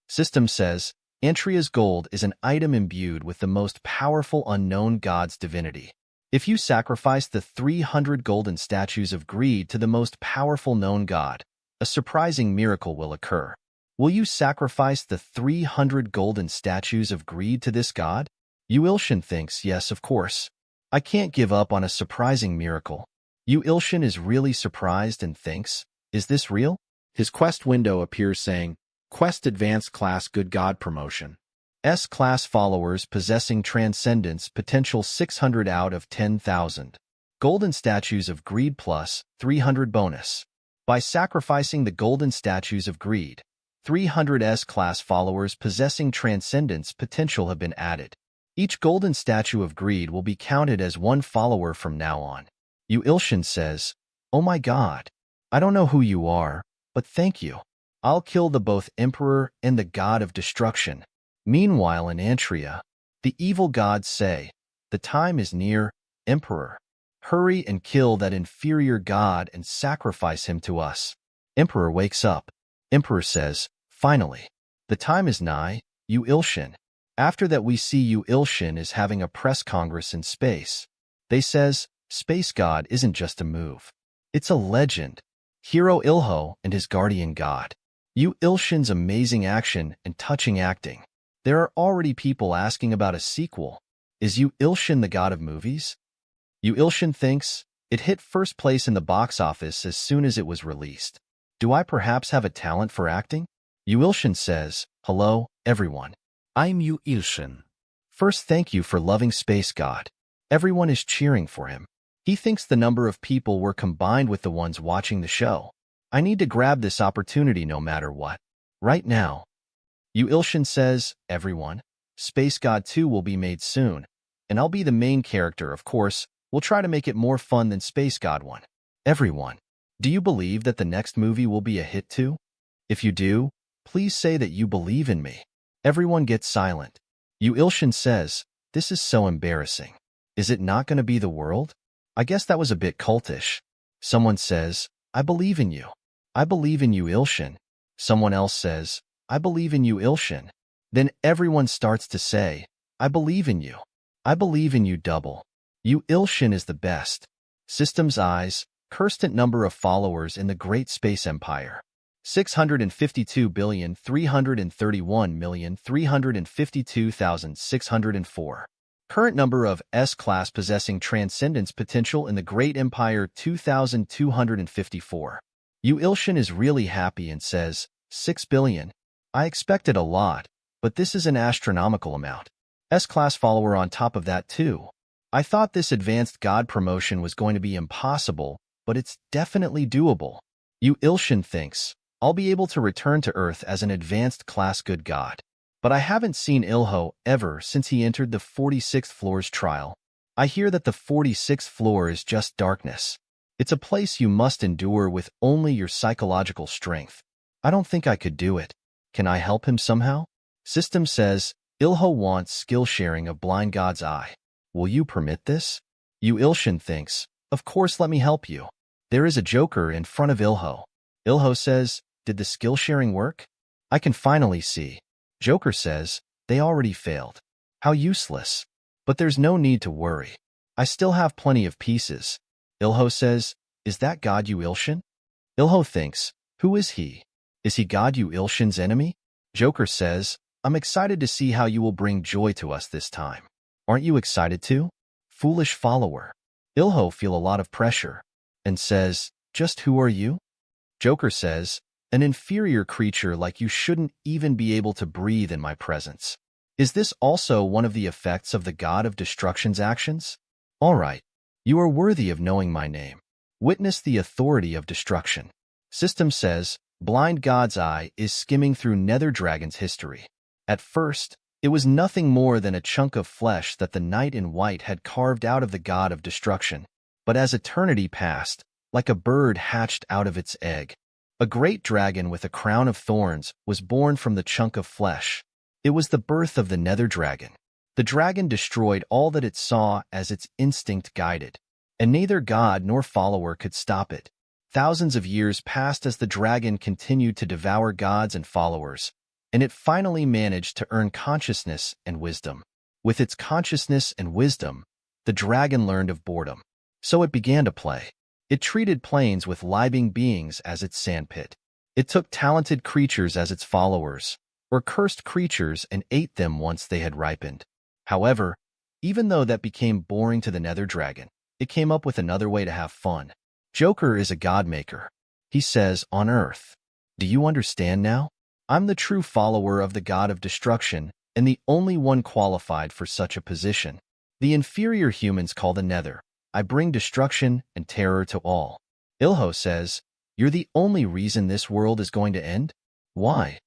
System says, Antria's gold is an item imbued with the most powerful unknown god's divinity. If you sacrifice the 300 golden statues of greed to the most powerful known god, a surprising miracle will occur. Will you sacrifice the 300 golden statues of greed to this god? Yu Ilshin thinks, yes, of course. I can't give up on a surprising miracle. Yu Ilshin is really surprised and thinks, is this real? His quest window appears saying, Quest Advanced Class Good God Promotion. S-Class followers possessing Transcendence potential 600 out of 10,000. Golden Statues of Greed plus 300 bonus. By sacrificing the Golden Statues of Greed, 300 S-Class followers possessing Transcendence potential have been added. Each golden statue of greed will be counted as one follower from now on. Yu Ilshin says, "Oh my god. I don't know who you are, but thank you. I'll kill the both emperor and the god of destruction." Meanwhile in Antria, the evil gods say, "The time is near, emperor. Hurry and kill that inferior god and sacrifice him to us." Emperor wakes up. Emperor says, "Finally. The time is nigh, Yu Ilshin." After that we see Yu Ilshin is having a press congress in space. They says, space god isn't just a move. It's a legend. Hero Ilho and his guardian god. Yu Ilshin's amazing action and touching acting. There are already people asking about a sequel. Is Yu Ilshin the god of movies? Yu Ilshin thinks, it hit first place in the box office as soon as it was released. Do I perhaps have a talent for acting? Yu Ilshin says, "Hello, everyone. I'm Yu Ilshin. First, thank you for loving Space God." Everyone is cheering for him. He thinks the number of people were combined with the ones watching the show. I need to grab this opportunity no matter what. Right now. Yu Ilshin says, "Everyone, Space God 2 will be made soon, and I'll be the main character, of course. We'll try to make it more fun than Space God 1. Everyone, do you believe that the next movie will be a hit too? If you do, please say that you believe in me." Everyone gets silent. Yu Ilshin says, "This is so embarrassing. Is it not going to be the world? I guess that was a bit cultish." Someone says, "I believe in you. I believe in Yu Ilshin." Someone else says, "I believe in Yu Ilshin." Then everyone starts to say, "I believe in you. I believe in you double. Yu Ilshin is the best." System's eyes, constant number of followers in the Great Space Empire. 652,331,352,604. Current number of S-class possessing transcendence potential in the Great Empire 2,254. Yu Ilshin is really happy and says, 6 billion. I expected a lot, but this is an astronomical amount. S-class follower on top of that too. I thought this advanced god promotion was going to be impossible, but it's definitely doable. Yu Ilshin thinks, I'll be able to return to Earth as an advanced class good god. But I haven't seen Ilho ever since he entered the 46th floor's trial. I hear that the 46th floor is just darkness. It's a place you must endure with only your psychological strength. I don't think I could do it. Can I help him somehow? System says, Ilho wants skill sharing of Blind God's Eye. Will you permit this? Yu Ilshin thinks, of course let me help you. There is a joker in front of Ilho. Ilho says, did the skill sharing work? I can finally see. Joker says, they already failed. How useless. But there's no need to worry. I still have plenty of pieces. Ilho says, is that God Yu Ilshin? Ilho thinks, who is he? Is he God Yu Ilshin's enemy? Joker says, I'm excited to see how you will bring joy to us this time. Aren't you excited too? Foolish follower. Ilho feel a lot of pressure and says, just who are you? Joker says, an inferior creature like you shouldn't even be able to breathe in my presence. Is this also one of the effects of the God of Destruction's actions? All right, you are worthy of knowing my name. Witness the authority of destruction. System says, Blind God's Eye is skimming through Nether Dragon's history. At first, it was nothing more than a chunk of flesh that the Knight in White had carved out of the God of Destruction. But as eternity passed, like a bird hatched out of its egg, a great dragon with a crown of thorns was born from the chunk of flesh. It was the birth of the Nether Dragon. The dragon destroyed all that it saw as its instinct guided, and neither god nor follower could stop it. Thousands of years passed as the dragon continued to devour gods and followers, and it finally managed to earn consciousness and wisdom. With its consciousness and wisdom, the dragon learned of boredom. So it began to play. It treated plains with living beings as its sandpit. It took talented creatures as its followers, or cursed creatures and ate them once they had ripened. However, even though that became boring to the Nether Dragon, it came up with another way to have fun. Joker is a god-maker. He says, on Earth, do you understand now? I'm the true follower of the God of Destruction and the only one qualified for such a position. The inferior humans call the Nether. I bring destruction and terror to all. Ilho says, you're the only reason this world is going to end? Why?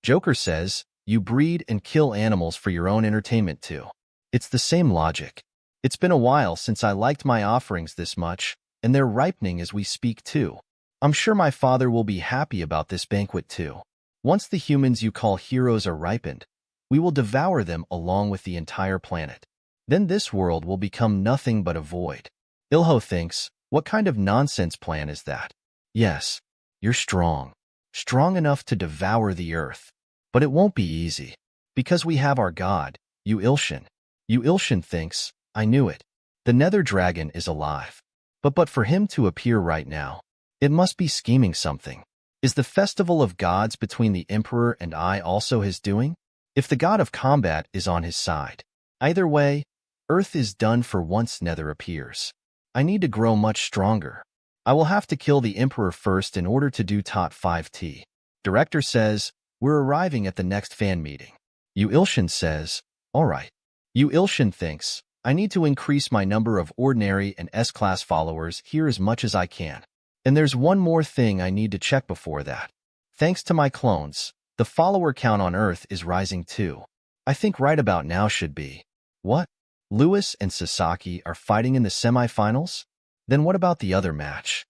Joker says, you breed and kill animals for your own entertainment too. It's the same logic. It's been a while since I liked my offerings this much, and they're ripening as we speak too. I'm sure my father will be happy about this banquet too. Once the humans you call heroes are ripened, we will devour them along with the entire planet. Then this world will become nothing but a void. Ilho thinks, what kind of nonsense plan is that? Yes, you're strong. Strong enough to devour the earth. But it won't be easy. Because we have our god, Yu Ilshin. Yu Ilshin thinks, I knew it. The nether dragon is alive. But for him to appear right now, it must be scheming something. Is the festival of gods between the emperor and I also his doing? If the god of combat is on his side. Either way, earth is done for once nether appears. I need to grow much stronger. I will have to kill the emperor first in order to do Tot 5T. Director says, we're arriving at the next fan meeting. Yu Ilshin says, alright. Yu Ilshin thinks, I need to increase my number of ordinary and S-class followers here as much as I can. And there's one more thing I need to check before that. Thanks to my clones, the follower count on Earth is rising too. I think right about now should be. What? Lewis and Sasaki are fighting in the semifinals? Then what about the other match?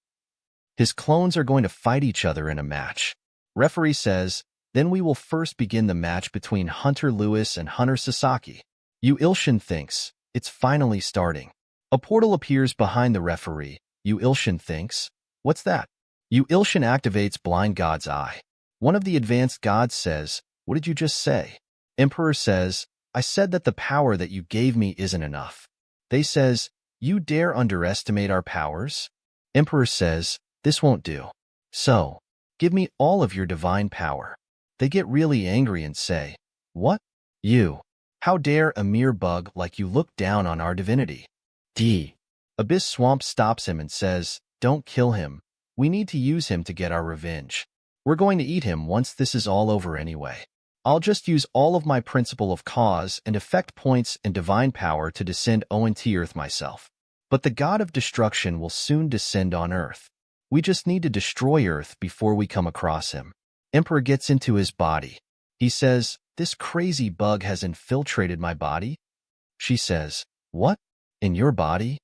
His clones are going to fight each other in a match. Referee says, then we will first begin the match between Hunter Lewis and Hunter Sasaki. Yu Ilshin thinks, it's finally starting. A portal appears behind the referee. Yu Ilshin thinks, what's that? Yu Ilshin activates Blind God's Eye. One of the advanced gods says, what did you just say? Emperor says, I said that the power that you gave me isn't enough. They says, you dare underestimate our powers? Emperor says, this won't do. So, give me all of your divine power. They get really angry and say, what? You? How dare a mere bug like you look down on our divinity? Abyss Swamp stops him and says, don't kill him. We need to use him to get our revenge. We're going to eat him once this is all over anyway. I'll just use all of my principle of cause and effect points and divine power to descend ONT Earth myself. But the god of destruction will soon descend on Earth. We just need to destroy Earth before we come across him. Emperor gets into his body. He says, this crazy bug has infiltrated my body? She says, what? In your body?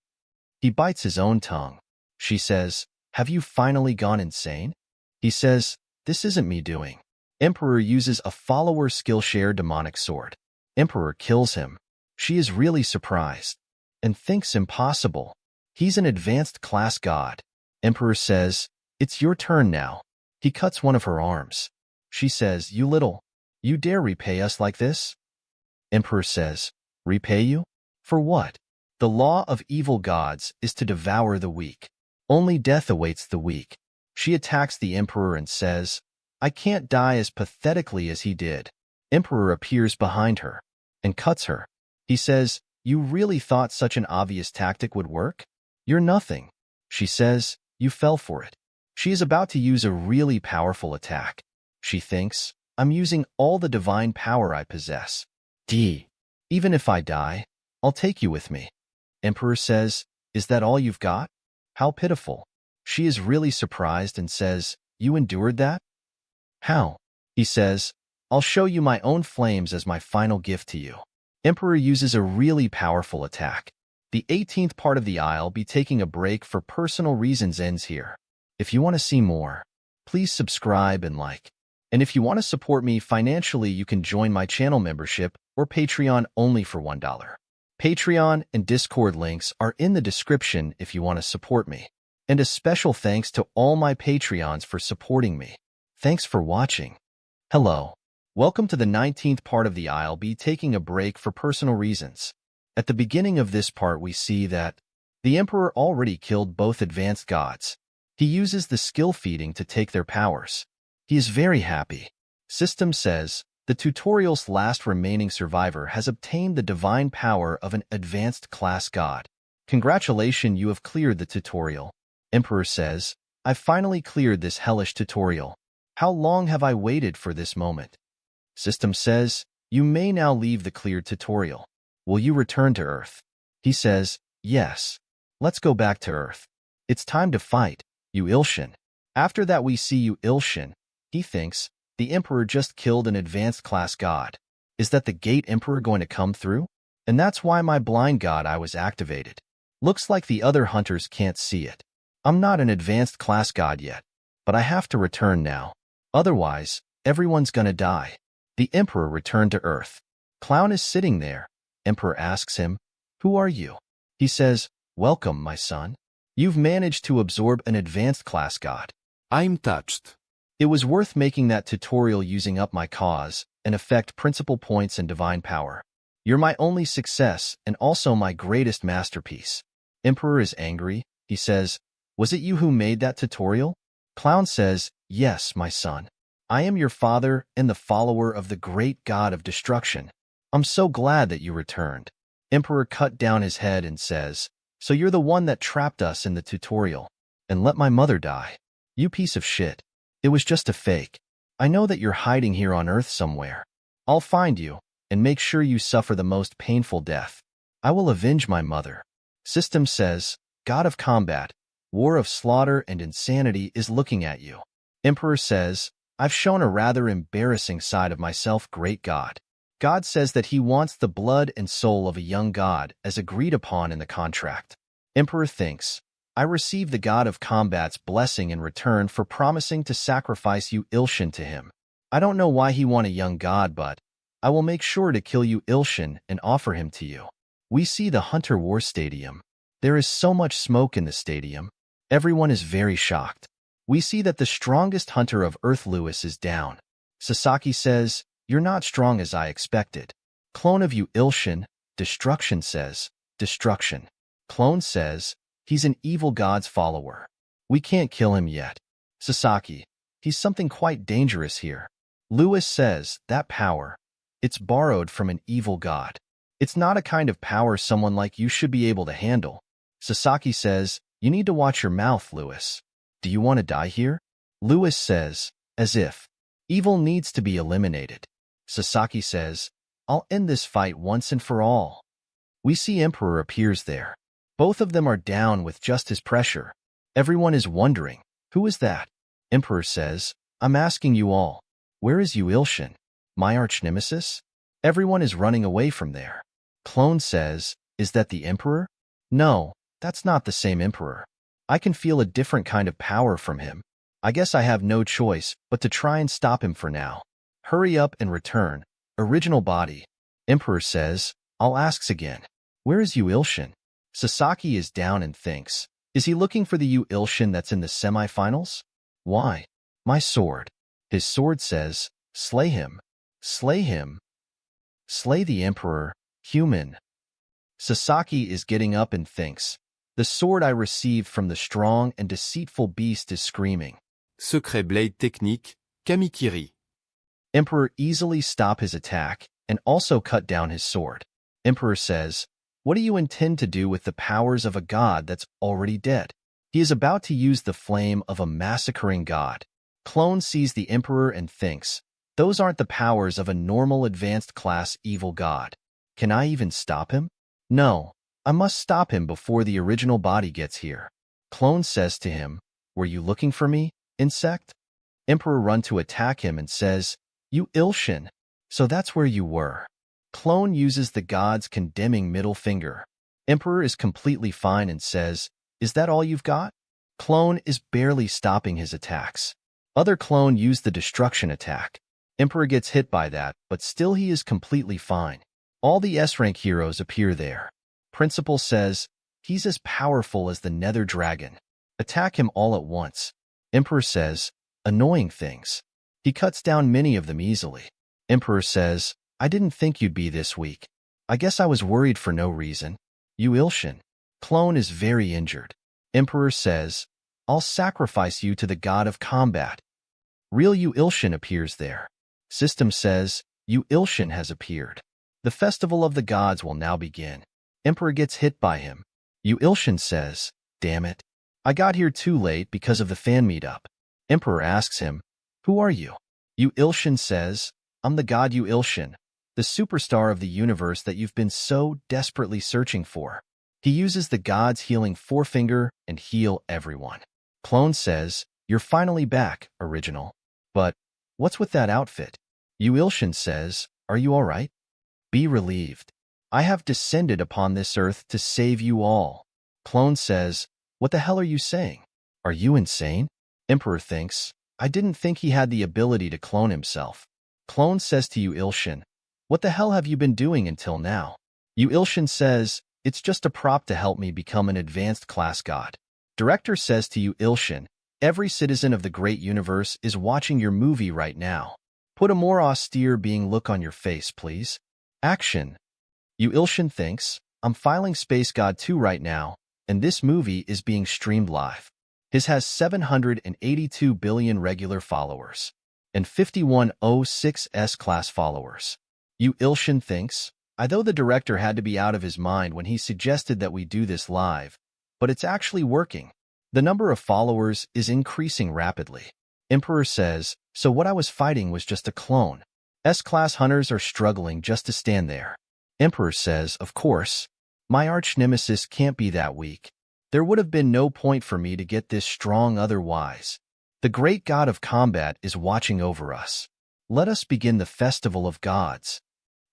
He bites his own tongue. She says, have you finally gone insane? He says, this isn't me doing. Emperor uses a follower Skillshare demonic sword. Emperor kills him. She is really surprised and thinks impossible. He's an advanced class god. Emperor says, it's your turn now. He cuts one of her arms. She says, you dare repay us like this? Emperor says, repay you? For what? The law of evil gods is to devour the weak. Only death awaits the weak. She attacks the emperor and says, I can't die as pathetically as he did. Emperor appears behind her and cuts her. He says, you really thought such an obvious tactic would work? You're nothing. She says, you fell for it. She is about to use a really powerful attack. She thinks, I'm using all the divine power I possess. Even if I die, I'll take you with me. Emperor says, is that all you've got? How pitiful. She is really surprised and says, you endured that? How? He says, I'll show you my own flames as my final gift to you. Emperor uses a really powerful attack. The 18th part of the I'll be taking a break for personal reasons ends here. If you want to see more, please subscribe and like. And if you want to support me financially, you can join my channel membership or Patreon only for $1. Patreon and Discord links are in the description if you want to support me. And a special thanks to all my Patreons for supporting me. Thanks for watching. Hello. Welcome to the 19th part of the I'll be taking a break for personal reasons. At the beginning of this part we see that the Emperor already killed both advanced gods. He uses the skill feeding to take their powers. He is very happy. System says, the tutorial's last remaining survivor has obtained the divine power of an advanced class god. Congratulations, you have cleared the tutorial. Emperor says, I've finally cleared this hellish tutorial. How long have I waited for this moment? System says, you may now leave the cleared tutorial. Will you return to Earth? He says, yes. Let's go back to Earth. It's time to fight, Yu Ilshin. After that we see Yu Ilshin. He thinks, the Emperor just killed an advanced class god. Is that the Gate Emperor going to come through? And that's why my blind god eye was activated. Looks like the other hunters can't see it. I'm not an advanced class god yet, but I have to return now. Otherwise, everyone's gonna die. The Emperor returned to Earth. Clown is sitting there. Emperor asks him, "Who are you?" He says, "Welcome, my son. You've managed to absorb an advanced class god. I'm touched. It was worth making that tutorial using up my cause and effect principal points and divine power. You're my only success and also my greatest masterpiece." Emperor is angry. He says, "Was it you who made that tutorial?" Clown says, "Yes, my son. I am your father and the follower of the great god of destruction. I'm so glad that you returned." Emperor cut down his head and says, "So you're the one that trapped us in the tutorial and let my mother die. You piece of shit. It was just a fake. I know that you're hiding here on Earth somewhere. I'll find you and make sure you suffer the most painful death. I will avenge my mother." System says, "God of combat, war of slaughter and insanity is looking at you." Emperor says, "I've shown a rather embarrassing side of myself, great god." God says that he wants the blood and soul of a young god as agreed upon in the contract. Emperor thinks, "I receive the god of combat's blessing in return for promising to sacrifice you Ilshin to him. I don't know why he want a young god, but I will make sure to kill you Ilshin and offer him to you." We see the Hunter War Stadium. There is so much smoke in the stadium. Everyone is very shocked. We see that the strongest hunter of Earth, Lewis, is down. Sasaki says, "You're not strong as I expected." Clone of you Ilshin, Destruction says, "Destruction." Clone says, "He's an evil god's follower. We can't kill him yet." Sasaki, "He's something quite dangerous here." Lewis says, "That power, it's borrowed from an evil god. It's not a kind of power someone like you should be able to handle." Sasaki says, "You need to watch your mouth, Lewis. Do you want to die here?" Lewis says, as if, "Evil needs to be eliminated." Sasaki says, "I'll end this fight once and for all." We see Emperor appears there. Both of them are down with justice pressure. Everyone is wondering, who is that? Emperor says, "I'm asking you all, where is you Ilshin, my arch nemesis?" Everyone is running away from there. Clone says, "Is that the Emperor?" "No, that's not the same Emperor. I can feel a different kind of power from him. I guess I have no choice but to try and stop him for now. Hurry up and return. Original body." Emperor says, "I'll ask again. Where is you Ilshin?" Sasaki is down and thinks, is he looking for the you Ilshin that's in the semifinals? Why? My sword. His sword says, "Slay him. Slay him. Slay the Emperor, human." Sasaki is getting up and thinks, the sword I received from the strong and deceitful beast is screaming. Secret blade technique, Kamikiri. Emperor easily stop his attack and also cut down his sword. Emperor says, "What do you intend to do with the powers of a god that's already dead?" He is about to use the flame of a massacring god. Clone sees the Emperor and thinks, those aren't the powers of a normal advanced class evil god. Can I even stop him? No, I must stop him before the original body gets here. Clone says to him, "Were you looking for me, insect?" Emperor run to attack him and says, "You Ilshin, so that's where you were." Clone uses the god's condemning middle finger. Emperor is completely fine and says, "Is that all you've got?" Clone is barely stopping his attacks. Other clone use the destruction attack. Emperor gets hit by that, but still he is completely fine. All the S-rank heroes appear there. Principal says, "He's as powerful as the Nether Dragon. Attack him all at once." Emperor says, "Annoying things." He cuts down many of them easily. Emperor says, "I didn't think you'd be this weak. I guess I was worried for no reason." You Ilshin. Clone is very injured. Emperor says, "I'll sacrifice you to the god of combat." Real you Ilshin appears there. System says, "You Ilshin has appeared. The festival of the gods will now begin." Emperor gets hit by him. You Ilshin says, "Damn it. I got here too late because of the fan meetup." Emperor asks him, "Who are you?" You Ilshin says, "I'm the god you Ilshin, the superstar of the universe that you've been so desperately searching for." He uses the god's healing forefinger and heal everyone. Clone says, "You're finally back, original. But what's with that outfit?" You Ilshin says, "Are you all right? Be relieved. I have descended upon this earth to save you all. Clone says, what the hell are you saying? Are you insane? Emperor thinks, I didn't think he had the ability to clone himself. Clone says to Yu Ilshin, what the hell have you been doing until now? Yu Ilshin says, it's just a prop to help me become an advanced class god. Director says to Yu Ilshin, every citizen of the great universe is watching your movie right now. Put a more austere being look on your face, please. Action. Yu Ilshin thinks, I'm filing Space God 2 right now, and this movie is being streamed live. His has 782 billion regular followers and 5106 S-class followers. Yu Ilshin thinks, I though the director had to be out of his mind when he suggested that we do this live, but it's actually working. The number of followers is increasing rapidly. Emperor says, so what I was fighting was just a clone. S-class hunters are struggling just to stand there. Emperor says, of course, my arch-nemesis can't be that weak. There would have been no point for me to get this strong otherwise. The great god of combat is watching over us. Let us begin the festival of gods.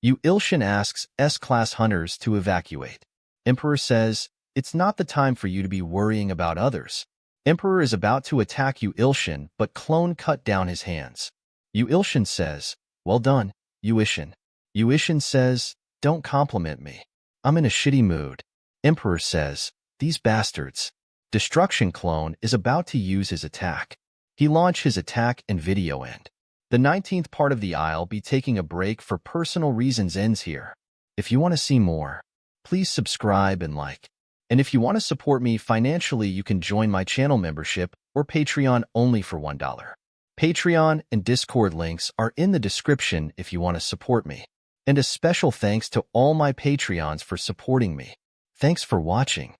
Yu Ilshin asks S-class hunters to evacuate. Emperor says, it's not the time for you to be worrying about others. Emperor is about to attack Yu Ilshin, but Clone cut down his hands. Yu Ilshin says, well done, Yu Ilshin. Yu Ilshin says, don't compliment me. I'm in a shitty mood. Emperor says, these bastards. Destruction Clone is about to use his attack. He launched his attack and video end. The 19th part of the I'll be taking a break for personal reasons ends here. If you want to see more, please subscribe and like. And if you want to support me financially, you can join my channel membership or Patreon only for $1. Patreon and Discord links are in the description if you want to support me. And a special thanks to all my Patreons for supporting me. Thanks for watching.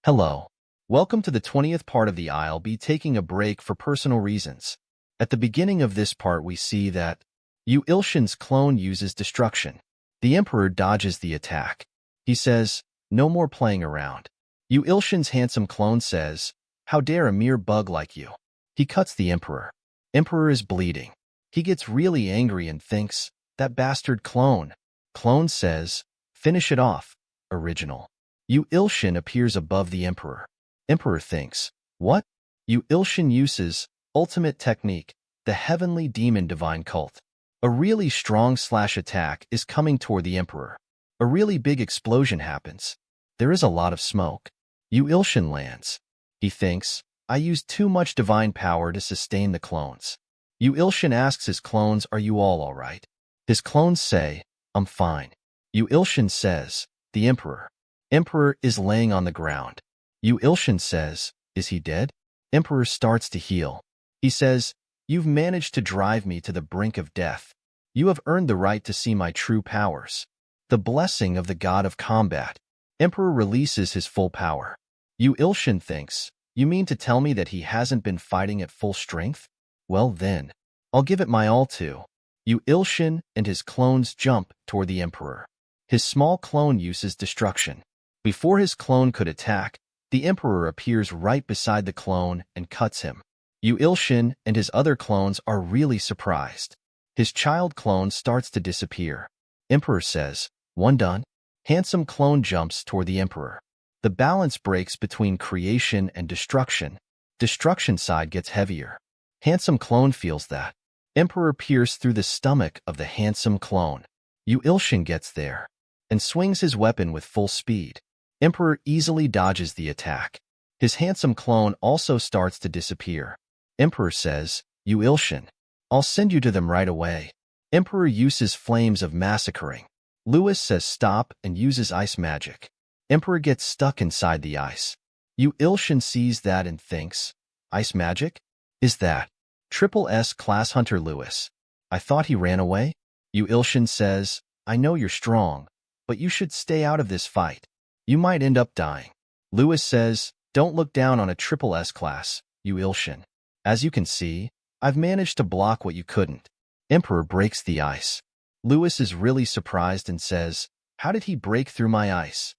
Hello. Welcome to the 20th part of the I'll be taking a break for personal reasons. At the beginning of this part we see that Yu Ilshin's clone uses destruction. The Emperor dodges the attack. He says, no more playing around. Yu Ilshin's handsome clone says, how dare a mere bug like you? He cuts the Emperor. Emperor is bleeding. He gets really angry and thinks, that bastard clone. Clone says, finish it off, original. Yu Ilshin appears above the Emperor. Emperor thinks, what? Yu Ilshin uses ultimate technique, the heavenly demon divine cult. A really strong slash attack is coming toward the Emperor. A really big explosion happens. There is a lot of smoke. Yu Ilshin lands. He thinks, I used too much divine power to sustain the clones. Yu Ilshin asks his clones, are you all right? His clones say, I'm fine. Yu Ilshin says, the Emperor. Emperor is laying on the ground. Yu Ilshin says, is he dead? Emperor starts to heal. He says, you've managed to drive me to the brink of death. You have earned the right to see my true powers. The blessing of the god of combat. Emperor releases his full power. Yu Ilshin thinks, you mean to tell me that he hasn't been fighting at full strength? Well then, I'll give it my all too. Yu Ilshin and his clones jump toward the Emperor. His small clone uses destruction. Before his clone could attack, the Emperor appears right beside the clone and cuts him. Yu Ilshin and his other clones are really surprised. His child clone starts to disappear. Emperor says, one done? Handsome clone jumps toward the Emperor. The balance breaks between creation and destruction. Destruction side gets heavier. Handsome clone feels that. Emperor peers through the stomach of the handsome clone. Yu Ilshin gets there and swings his weapon with full speed. Emperor easily dodges the attack. His handsome clone also starts to disappear. Emperor says, Yu Ilshin, I'll send you to them right away. Emperor uses flames of massacring. Lewis says stop and uses ice magic. Emperor gets stuck inside the ice. Yu Ilshin sees that and thinks, ice magic? Is that Triple S class hunter Lewis? I thought he ran away? Yu Ilshin says, I know you're strong, but you should stay out of this fight. You might end up dying. Lewis says, don't look down on a Triple S class, Yu Ilshin. As you can see, I've managed to block what you couldn't. Emperor breaks the ice. Lewis is really surprised and says, how did he break through my ice?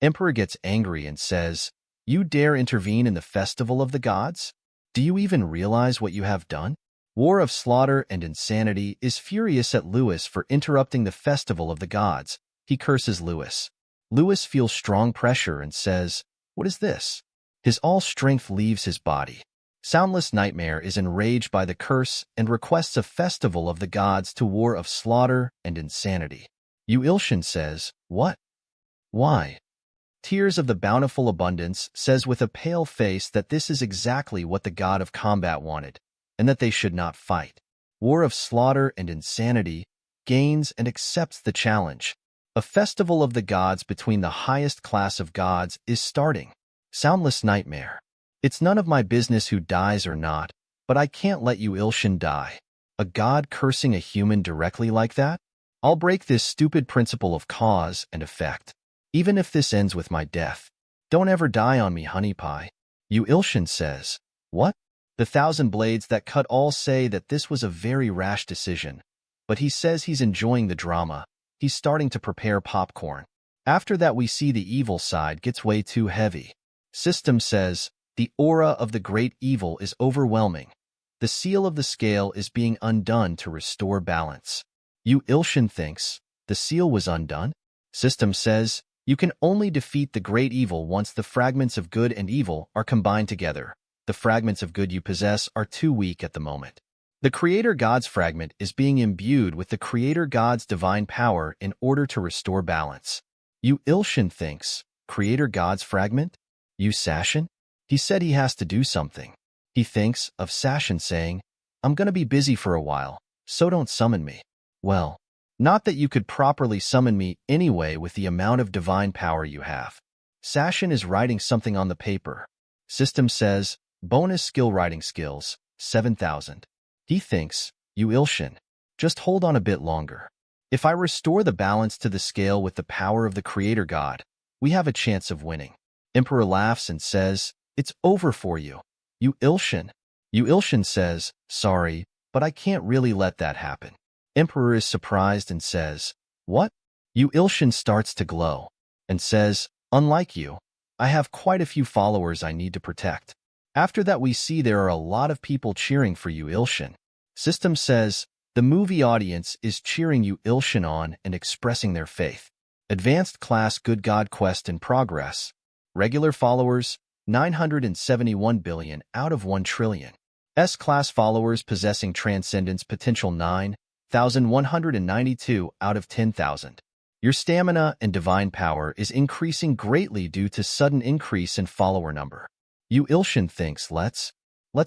Emperor gets angry and says, you dare intervene in the festival of the gods? Do you even realize what you have done? War of Slaughter and Insanity is furious at Lewis for interrupting the festival of the gods. He curses Lewis. Lewis feels strong pressure and says, "What is this?" His all strength leaves his body. Soundless Nightmare is enraged by the curse and requests a festival of the gods to War of Slaughter and Insanity. Yu-Ilshin says, "What? Why?" Tears of the Bountiful Abundance says with a pale face that this is exactly what the god of combat wanted, and that they should not fight. War of Slaughter and Insanity gains and accepts the challenge. A festival of the gods between the highest class of gods is starting. Soundless Nightmare. It's none of my business who dies or not, but I can't let Yu-Ilshin die. A god cursing a human directly like that? I'll break this stupid principle of cause and effect, even if this ends with my death. Don't ever die on me, honey pie. Yu-Ilshin says, "What?" The Thousand Blades that cut all say that this was a very rash decision, but he says he's enjoying the drama. He's starting to prepare popcorn. After that, we see the evil side gets way too heavy. System says, the aura of the great evil is overwhelming. The seal of the scale is being undone to restore balance. Yu-Ilshin thinks, the seal was undone? System says, you can only defeat the great evil once the fragments of good and evil are combined together. The fragments of good you possess are too weak at the moment. The Creator God's fragment is being imbued with the Creator God's divine power in order to restore balance. Yu-Ilshin thinks, Creator God's fragment? Yu-Sashin? He said he has to do something. He thinks of Sashin saying, I'm gonna be busy for a while, so don't summon me. Well, not that you could properly summon me anyway with the amount of divine power you have. Sashin is writing something on the paper. System says, bonus skill writing skills, 7,000. He thinks, Yu-Ilshin, just hold on a bit longer. If I restore the balance to the scale with the power of the Creator God, we have a chance of winning. Emperor laughs and says, it's over for you. Yu-Ilshin. Yu-Ilshin says, sorry, but I can't really let that happen. Emperor is surprised and says, what? Yu-Ilshin starts to glow and says, unlike you, I have quite a few followers I need to protect. After that, we see there are a lot of people cheering for Yu-Ilshin. System says, the movie audience is cheering Yu-Ilshin on and expressing their faith. Advanced Class Good God Quest in progress. Regular followers, 971 billion out of 1 trillion. S-Class followers possessing Transcendence Potential 9,192 out of 10,000. Your stamina and divine power is increasing greatly due to sudden increase in follower number. Yu-Ilshin thinks, let's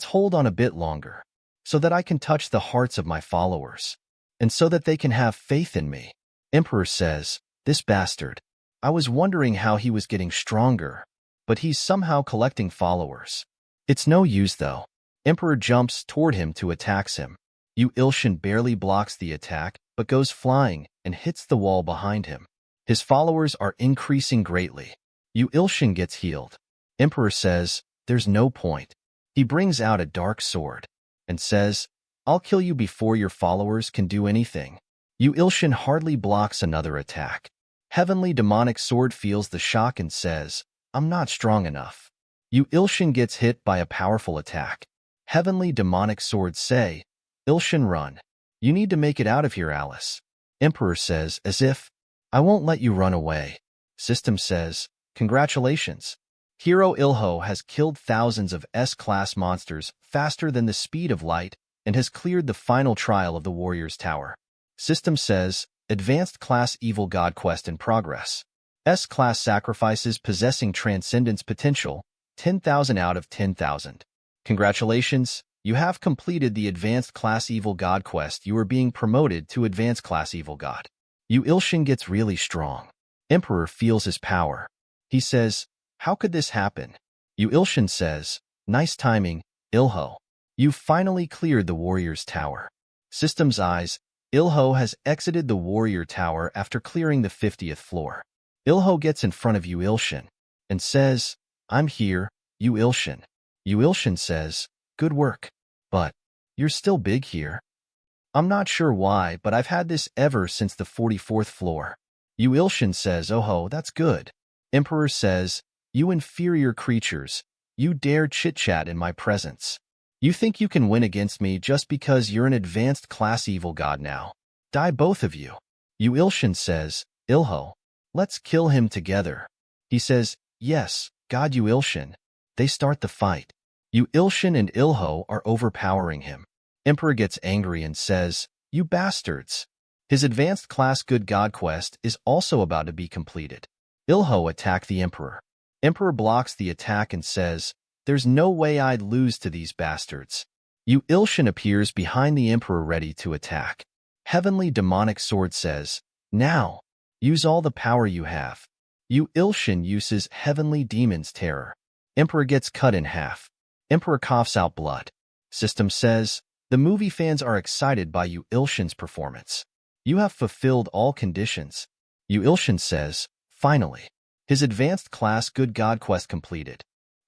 hold on a bit longer, so that I can touch the hearts of my followers, and so that they can have faith in me. Emperor says, this bastard. I was wondering how he was getting stronger, but he's somehow collecting followers. It's no use though. Emperor jumps toward him to attack him. Yu-Ilshin barely blocks the attack, but goes flying and hits the wall behind him. His followers are increasing greatly. Yu-Ilshin gets healed. Emperor says, there's no point. He brings out a dark sword and says, I'll kill you before your followers can do anything. Yu-Ilshin hardly blocks another attack. Heavenly Demonic Sword feels the shock and says, I'm not strong enough. Yu-Ilshin gets hit by a powerful attack. Heavenly Demonic Sword say, Ilshin, run. You need to make it out of here, Alice. Emperor says, as if, I won't let you run away. System says, congratulations. Hero Ilho has killed thousands of S-Class monsters faster than the speed of light and has cleared the final trial of the Warrior's Tower. System says, Advanced Class Evil God Quest in progress. S-Class sacrifices possessing Transcendence Potential, 10,000 out of 10,000. Congratulations, you have completed the Advanced Class Evil God Quest. You are being promoted to Advanced Class Evil God. Yu-Ilshin gets really strong. Emperor feels his power. He says, how could this happen? Yu-Ilshin says, nice timing, Ilho. You finally cleared the Warrior's Tower. System's eyes, Ilho has exited the Warrior Tower after clearing the 50th floor. Ilho gets in front of Yu-Ilshin and says, I'm here, Yu-Ilshin. Yu-Ilshin says, good work. But you're still big here. I'm not sure why, but I've had this ever since the 44th floor. Yu-Ilshin says, oh, that's good. Emperor says, you inferior creatures, you dare chit-chat in my presence. You think you can win against me just because you're an advanced class evil god now. Die both of you. Yu Ilshin says, Ilho, let's kill him together. He says, yes, God Yu Ilshin. They start the fight. Yu Ilshin and Ilho are overpowering him. Emperor gets angry and says, you bastards. His advanced class good god quest is also about to be completed. Ilho attack the Emperor. Emperor blocks the attack and says, there's no way I'd lose to these bastards. Yu Ilshin appears behind the Emperor ready to attack. Heavenly demonic sword says, now, use all the power you have. Yu Ilshin uses heavenly demon's terror. Emperor gets cut in half. Emperor coughs out blood. System says, the movie fans are excited by Yu Ilshin's performance. You have fulfilled all conditions. Yu Ilshin says, finally. His advanced class good god quest completed.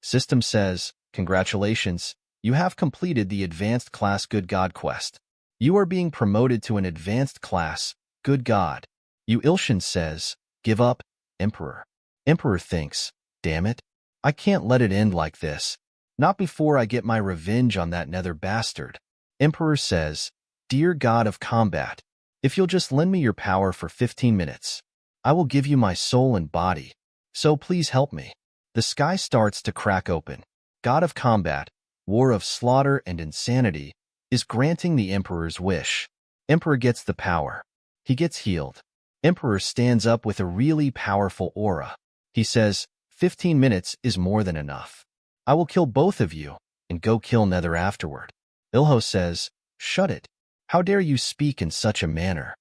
System says, congratulations, you have completed the advanced class good god quest. You are being promoted to an advanced class, good god. Yu Ilshin says, give up, Emperor. Emperor thinks, damn it, I can't let it end like this. Not before I get my revenge on that nether bastard. Emperor says, dear god of combat, if you'll just lend me your power for 15 minutes, I will give you my soul and body. So please help me. The sky starts to crack open. God of combat, war of slaughter and insanity, is granting the Emperor's wish. Emperor gets the power. He gets healed. Emperor stands up with a really powerful aura. He says, 15 minutes is more than enough. I will kill both of you and go kill Nether afterward. Ilho says, shut it. How dare you speak in such a manner?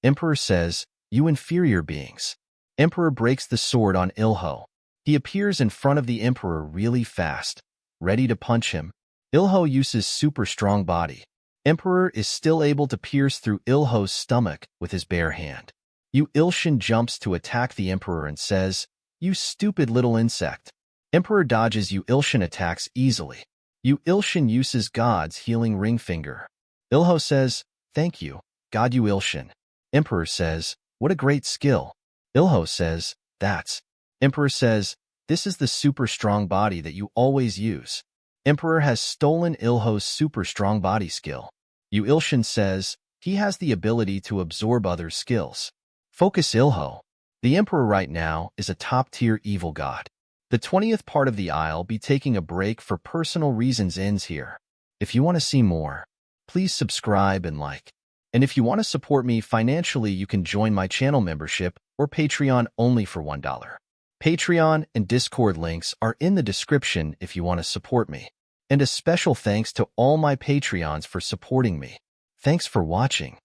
Emperor says, you inferior beings. Emperor breaks the sword on Ilho. He appears in front of the Emperor really fast, ready to punch him. Ilho uses super strong body. Emperor is still able to pierce through Ilho's stomach with his bare hand. Yu Ilshin jumps to attack the Emperor and says, you stupid little insect. Emperor dodges Yu Ilshin attacks easily. Yu Ilshin uses God's healing ring finger. Ilho says, thank you, God Yu Ilshin. Emperor says, what a great skill. Ilho says, that's. Emperor says, this is the super strong body that you always use. Emperor has stolen Ilho's super strong body skill. Yu Ilshin says, he has the ability to absorb other skills. Focus Ilho. The Emperor right now is a top-tier evil god. The 20th part of the I'll be taking a break for personal reasons ends here. If you want to see more, please subscribe and like. And if you want to support me financially, you can join my channel membership or Patreon only for $1. Patreon and Discord links are in the description if you want to support me. And a special thanks to all my Patreons for supporting me. Thanks for watching.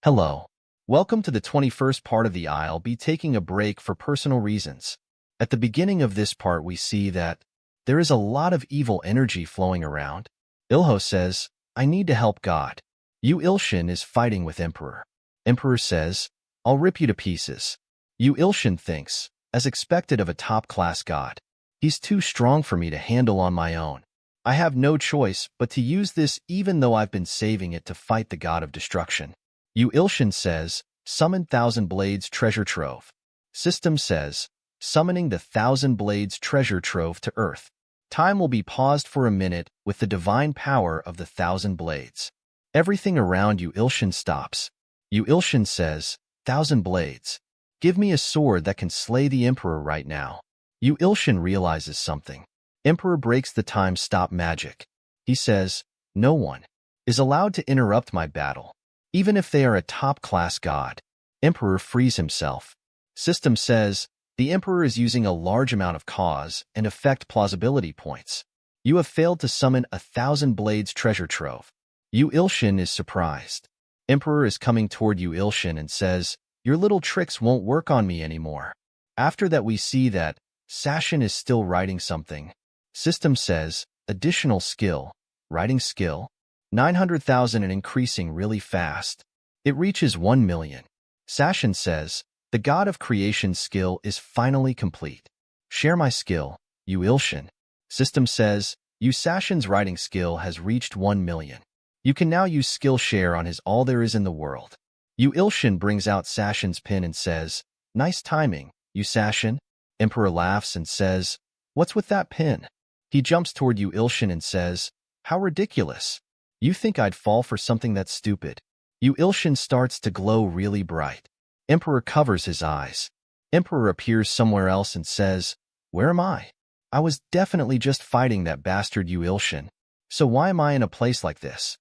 Hello. Welcome to the 21st part of the I'll be taking a break for personal reasons. At the beginning of this part, we see that there is a lot of evil energy flowing around. Ilho says, I need to help God. Yu Ilshin is fighting with Emperor. Emperor says, I'll rip you to pieces. Yu Ilshin thinks, as expected of a top-class god, he's too strong for me to handle on my own. I have no choice but to use this even though I've been saving it to fight the god of destruction. Yu Ilshin says, summon Thousand Blades treasure trove. System says, summoning the Thousand Blades treasure trove to Earth. Time will be paused for a minute with the divine power of the Thousand Blades. Everything around Yu Ilshin stops. Yu Ilshin says, Thousand Blades. Give me a sword that can slay the Emperor right now. Yu Ilshin realizes something. Emperor breaks the time-stop magic. He says, no one is allowed to interrupt my battle, even if they are a top-class god. Emperor frees himself. System says, the Emperor is using a large amount of cause and effect plausibility points. You have failed to summon a Thousand Blades treasure trove. Yu Ilshin is surprised. Emperor is coming toward Yu Ilshin and says, your little tricks won't work on me anymore. After that we see that Sashin is still writing something. System says, additional skill, writing skill, 900,000 and increasing really fast. It reaches 1 million. Sashin says, the god of creation skill is finally complete. Share my skill, Yu Ilshin. System says, Yu Sashin's writing skill has reached 1 million. You can now use skill share on his all there is in the world. Yu Ilshin brings out Sashin's pin and says, nice timing, Yu Sashin. Emperor laughs and says, what's with that pin? He jumps toward Yu Ilshin and says, How ridiculous. You think I'd fall for something that's stupid? Yu Ilshin starts to glow really bright. Emperor covers his eyes. Emperor appears somewhere else and says, "Where am I? I was definitely just fighting that bastard Yu Ilshin. So why am I in a place like this?"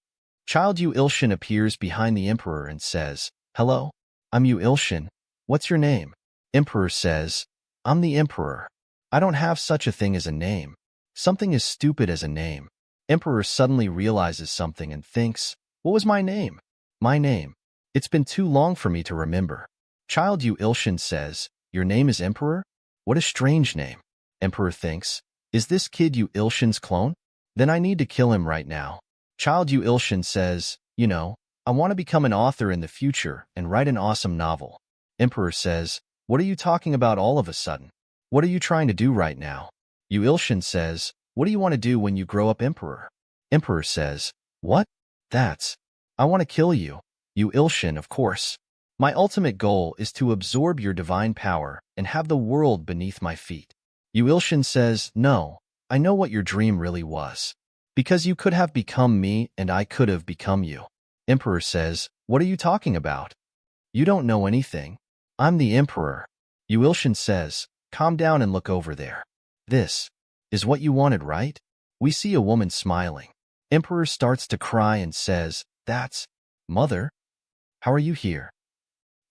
Child Yu Ilshin appears behind the Emperor and says, "Hello? I'm Yu Ilshin. What's your name?" Emperor says, "I'm the Emperor. I don't have such a thing as a name. Something as stupid as a name." Emperor suddenly realizes something and thinks, "What was my name? My name. It's been too long for me to remember." Child Yu Ilshin says, "Your name is Emperor? What a strange name." Emperor thinks, "Is this kid Yu Ilshin's clone? Then I need to kill him right now." Child Yu Ilshin says, "I want to become an author in the future and write an awesome novel." Emperor says, "What are you talking about all of a sudden? What are you trying to do right now?" Yu Ilshin says, "What do you want to do when you grow up, Emperor?" Emperor says, "What? I want to kill you, Yu Ilshin, of course. My ultimate goal is to absorb your divine power and have the world beneath my feet." Yu Ilshin says, "No, I know what your dream really was. Because you could have become me and I could have become you." Emperor says, "What are you talking about? You don't know anything. I'm the Emperor." Yu Ilshin says, "Calm down and look over there. This is what you wanted, right?" We see a woman smiling. Emperor starts to cry and says, "That's Mother? How are you here?"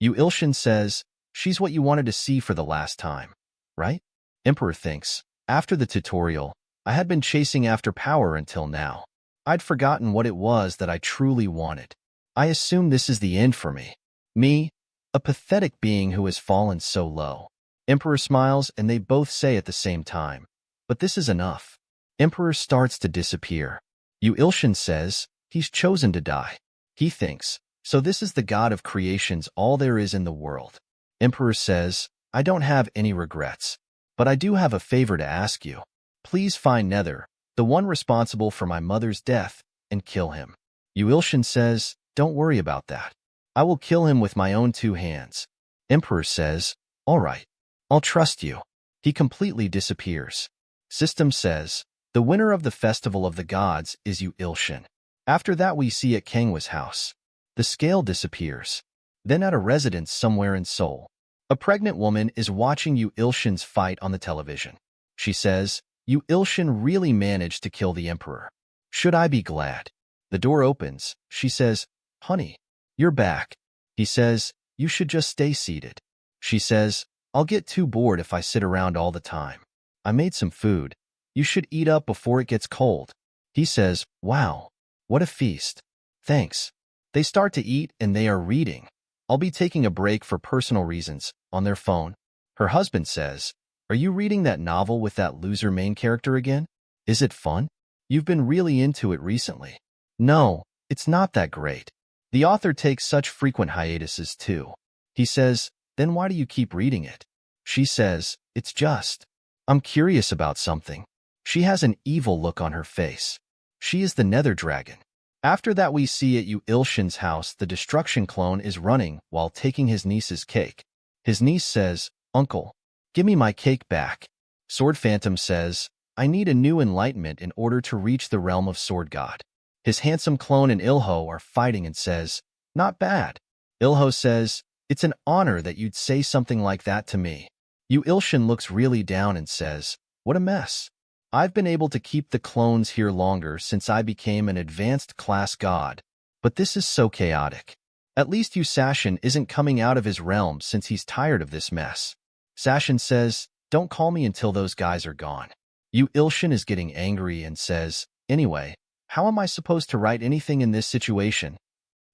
Yu Ilshin says, "She's what you wanted to see for the last time, right?" Emperor thinks, "After the tutorial, I had been chasing after power until now. I'd forgotten what it was that I truly wanted. I assume this is the end for me. Me, a pathetic being who has fallen so low." Emperor smiles and they both say at the same time, "But this is enough." Emperor starts to disappear. Yu Ilshin says, "He's chosen to die." He thinks, "So this is the god of creation's all there is in the world." Emperor says, "I don't have any regrets. But I do have a favor to ask you. Please find Nether, the one responsible for my mother's death, and kill him." Yu Ilshin says, "Don't worry about that. I will kill him with my own 2 hands." Emperor says, "All right. I'll trust you." He completely disappears. System says, "The winner of the Festival of the Gods is Yu Ilshin." After that we see at Kangwa's house. The scale disappears. Then at a residence somewhere in Seoul, a pregnant woman is watching Yu Ilshin's fight on the television. She says, "Yu Ilshin really managed to kill the Emperor. Should I be glad?" The door opens. She says, "Honey, you're back." He says, "You should just stay seated." She says, "I'll get too bored if I sit around all the time. I made some food. You should eat up before it gets cold." He says, "Wow, what a feast. Thanks." They start to eat and they are reading. "I'll be taking a break for personal reasons," on their phone. Her husband says, "Are you reading that novel with that loser main character again? Is it fun? You've been really into it recently." "No, it's not that great. The author takes such frequent hiatuses too." He says, "Then why do you keep reading it?" She says, "It's just, I'm curious about something." She has an evil look on her face. She is the Nether Dragon. After that we see at Yu Ilshin's house the destruction clone is running while taking his niece's cake. His niece says, "Uncle, give me my cake back." Sword Phantom says, "I need a new enlightenment in order to reach the realm of Sword God." His handsome clone and Ilho are fighting and says, "Not bad." Ilho says, "It's an honor that you'd say something like that to me." Yu Ilshin looks really down and says, "What a mess. I've been able to keep the clones here longer since I became an advanced class god, but this is so chaotic. At least Yu Sashin isn't coming out of his realm since he's tired of this mess." Sashin says, "Don't call me until those guys are gone." Yu Ilshin is getting angry and says, "Anyway, how am I supposed to write anything in this situation?"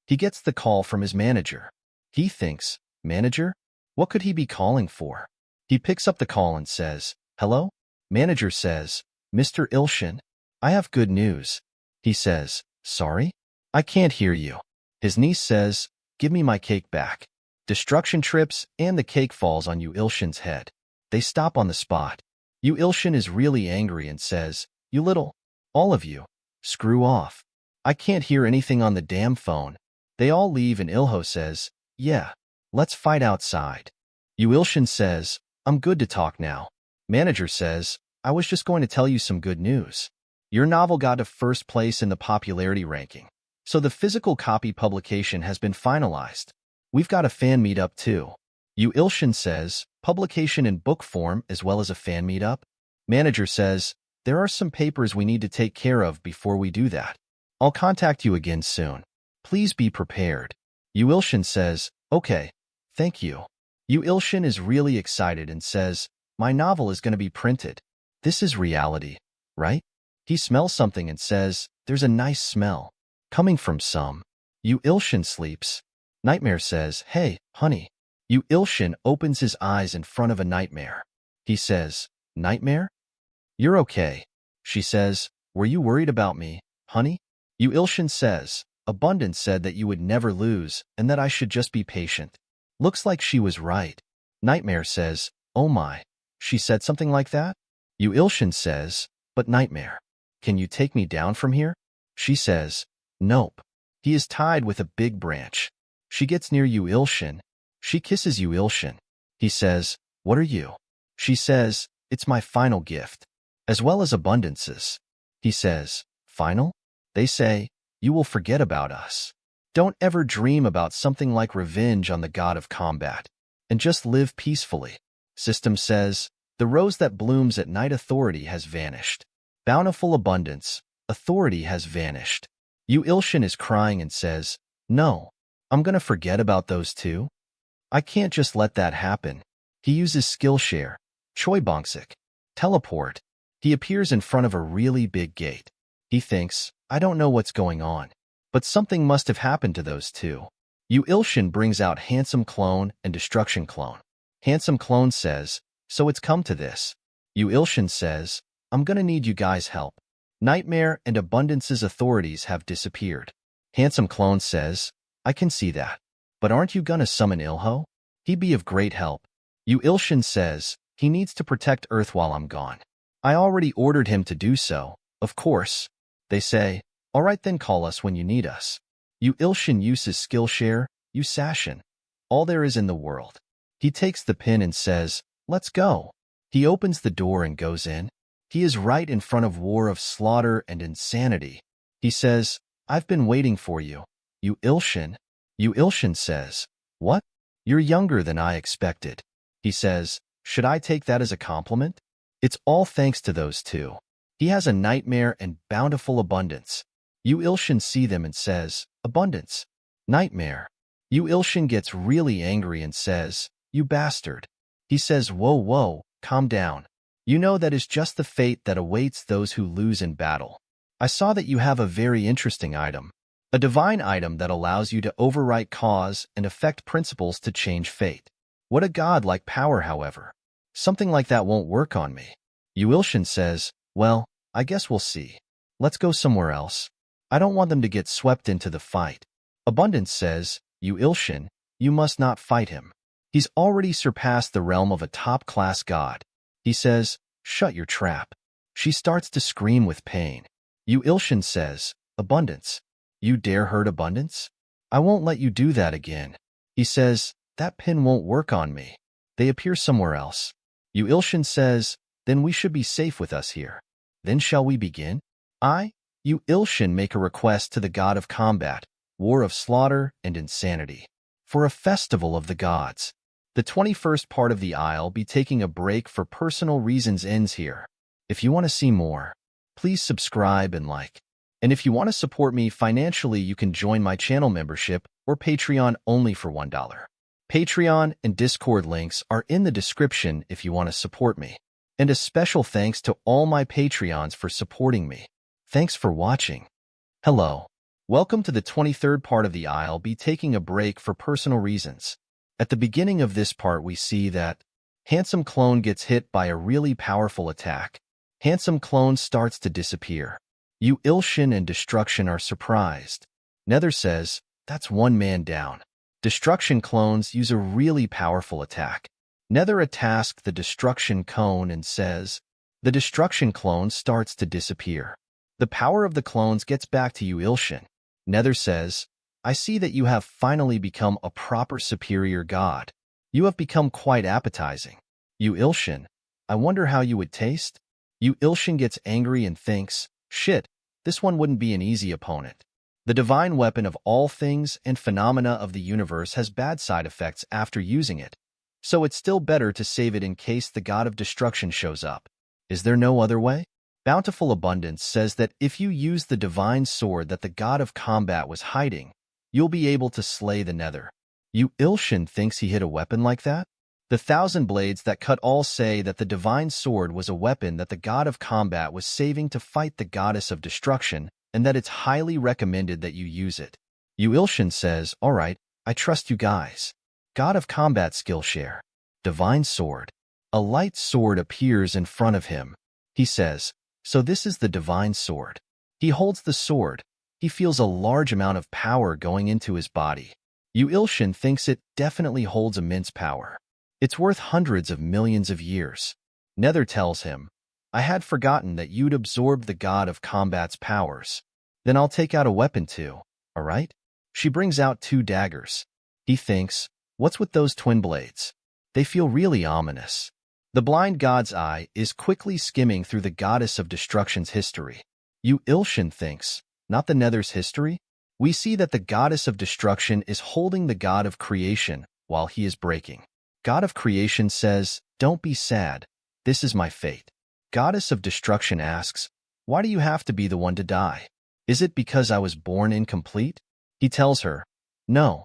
He gets the call from his manager. He thinks, "Manager? What could he be calling for?" He picks up the call and says, "Hello?" Manager says, "Mr. Ilshin, I have good news." He says, "Sorry? I can't hear you." His niece says, "Give me my cake back." Destruction trips and the cake falls on Yu Ilshin's head. They stop on the spot. Yu Ilshin is really angry and says, "You little, all of you, screw off. I can't hear anything on the damn phone." They all leave and Ilho says, "Yeah, let's fight outside." Yu Ilshin says, "I'm good to talk now." Manager says, "I was just going to tell you some good news." Your novel got to first place in the popularity ranking, so the physical copy publication has been finalized. We've got a fan meetup too. Yu Ilshin says, publication in book form as well as a fan meetup. Manager says, there are some papers we need to take care of before we do that. I'll contact you again soon. Please be prepared. Yu Ilshin says, okay, thank you. Yu Ilshin is really excited and says, my novel is going to be printed. This is reality, right? He smells something and says, there's a nice smell coming from some. Yu Ilshin sleeps. Nightmare says, hey, honey. Yu Ilshin opens his eyes in front of a nightmare. He says, Nightmare? You're okay. She says, were you worried about me, honey? Yu Ilshin says, Abundance said that you would never lose and that I should just be patient. Looks like she was right. Nightmare says, oh my. She said something like that? Yu Ilshin says, but Nightmare, can you take me down from here? She says, nope. He is tied with a big branch. She gets near Yu Ilshin. She kisses Yu Ilshin. He says, what are you? She says, it's my final gift, as well as Abundance's. He says, final? They say, you will forget about us. Don't ever dream about something like revenge on the god of combat, and just live peacefully. System says, the rose that blooms at night authority has vanished. Bountiful abundance, authority has vanished. Yu Ilshin is crying and says, no, I'm gonna forget about those two. I can't just let that happen. He uses Skillshare, Choibongsik, teleport. He appears in front of a really big gate. He thinks, I don't know what's going on, but something must have happened to those two. Yu Ilshin brings out Handsome Clone and Destruction Clone. Handsome Clone says, so it's come to this. Yu Ilshin says, I'm gonna need you guys' help. Nightmare and Abundance's authorities have disappeared. Handsome Clone says, I can see that. But aren't you gonna summon Ilho? He'd be of great help. Yu Ilshin says, he needs to protect Earth while I'm gone. I already ordered him to do so, of course. They say, all right then, call us when you need us. Yu Ilshin uses Skillshare, Usashin, all there is in the world. He takes the pin and says, let's go. He opens the door and goes in. He is right in front of War of Slaughter and Insanity. He says, I've been waiting for you. Yu Ilshin. Yu Ilshin says, what? You're younger than I expected. He says, should I take that as a compliment? It's all thanks to those two. He has a nightmare and bountiful abundance. Yu Ilshin see them and says, abundance. Nightmare. Yu Ilshin gets really angry and says, you bastard. He says, whoa, calm down. You know that is just the fate that awaits those who lose in battle. I saw that you have a very interesting item. A divine item that allows you to overwrite cause and effect principles to change fate. What a godlike power, however. Something like that won't work on me. Yu Ilshin says, well, I guess we'll see. Let's go somewhere else. I don't want them to get swept into the fight. Abundance says, Yu Ilshin, you must not fight him. He's already surpassed the realm of a top-class god. He says, shut your trap. She starts to scream with pain. Yu Ilshin says, Abundance, you dare hurt Abundance? I won't let you do that again. He says, that pin won't work on me. They appear somewhere else. Yu Ilshin says, then we should be safe with us here. Then shall we begin? Yu Ilshin make a request to the god of combat, War of Slaughter and Insanity, for a festival of the gods. The 21st part of the I'll be taking a break for personal reasons ends here. If you want to see more, please subscribe and like. And if you want to support me financially, you can join my channel membership or Patreon only for $1. Patreon and Discord links are in the description if you want to support me. And a special thanks to all my Patreons for supporting me. Thanks for watching. Hello. Welcome to the 23rd part of the I'll be taking a break for personal reasons. At the beginning of this part, we see that Handsome Clone gets hit by a really powerful attack. Handsome Clone starts to disappear. Yu Ilshin and Destruction are surprised. Nether says, that's one man down. Destruction Clones use a really powerful attack. Nether attacks the Destruction Cone and says, the Destruction Clone starts to disappear. The power of the clones gets back to Yu Ilshin. Nether says, I see that you have finally become a proper superior god. You have become quite appetizing. Yu Ilshin, I wonder how you would taste? Yu Ilshin gets angry and thinks, Shit, this one wouldn't be an easy opponent. The divine weapon of all things and phenomena of the universe has bad side effects after using it, so it's still better to save it in case the god of destruction shows up. Is there no other way? Bountiful Abundance says that if you use the divine sword that the god of combat was hiding, you'll be able to slay the nether. Yu Ilshin thinks he hit a weapon like that? The thousand blades that cut all say that the divine sword was a weapon that the god of combat was saving to fight the goddess of destruction, and that it's highly recommended that you use it. Yu Ilshin says, alright, I trust you guys. God of combat Skillshare. Divine sword. A light sword appears in front of him. He says, so this is the divine sword. He holds the sword. He feels a large amount of power going into his body. Yu Ilshin thinks it definitely holds immense power. It's worth hundreds of millions of years. Nether tells him, I had forgotten that you'd absorbed the god of combat's powers. Then I'll take out a weapon too, alright? She brings out 2 daggers. He thinks, what's with those twin blades? They feel really ominous. The blind god's eye is quickly skimming through the goddess of destruction's history. Yu Ilshin thinks, not the Nether's history? We see that the goddess of destruction is holding the god of creation while he is breaking. God of creation says, don't be sad. This is my fate. Goddess of destruction asks, why do you have to be the one to die? Is it because I was born incomplete? He tells her, no.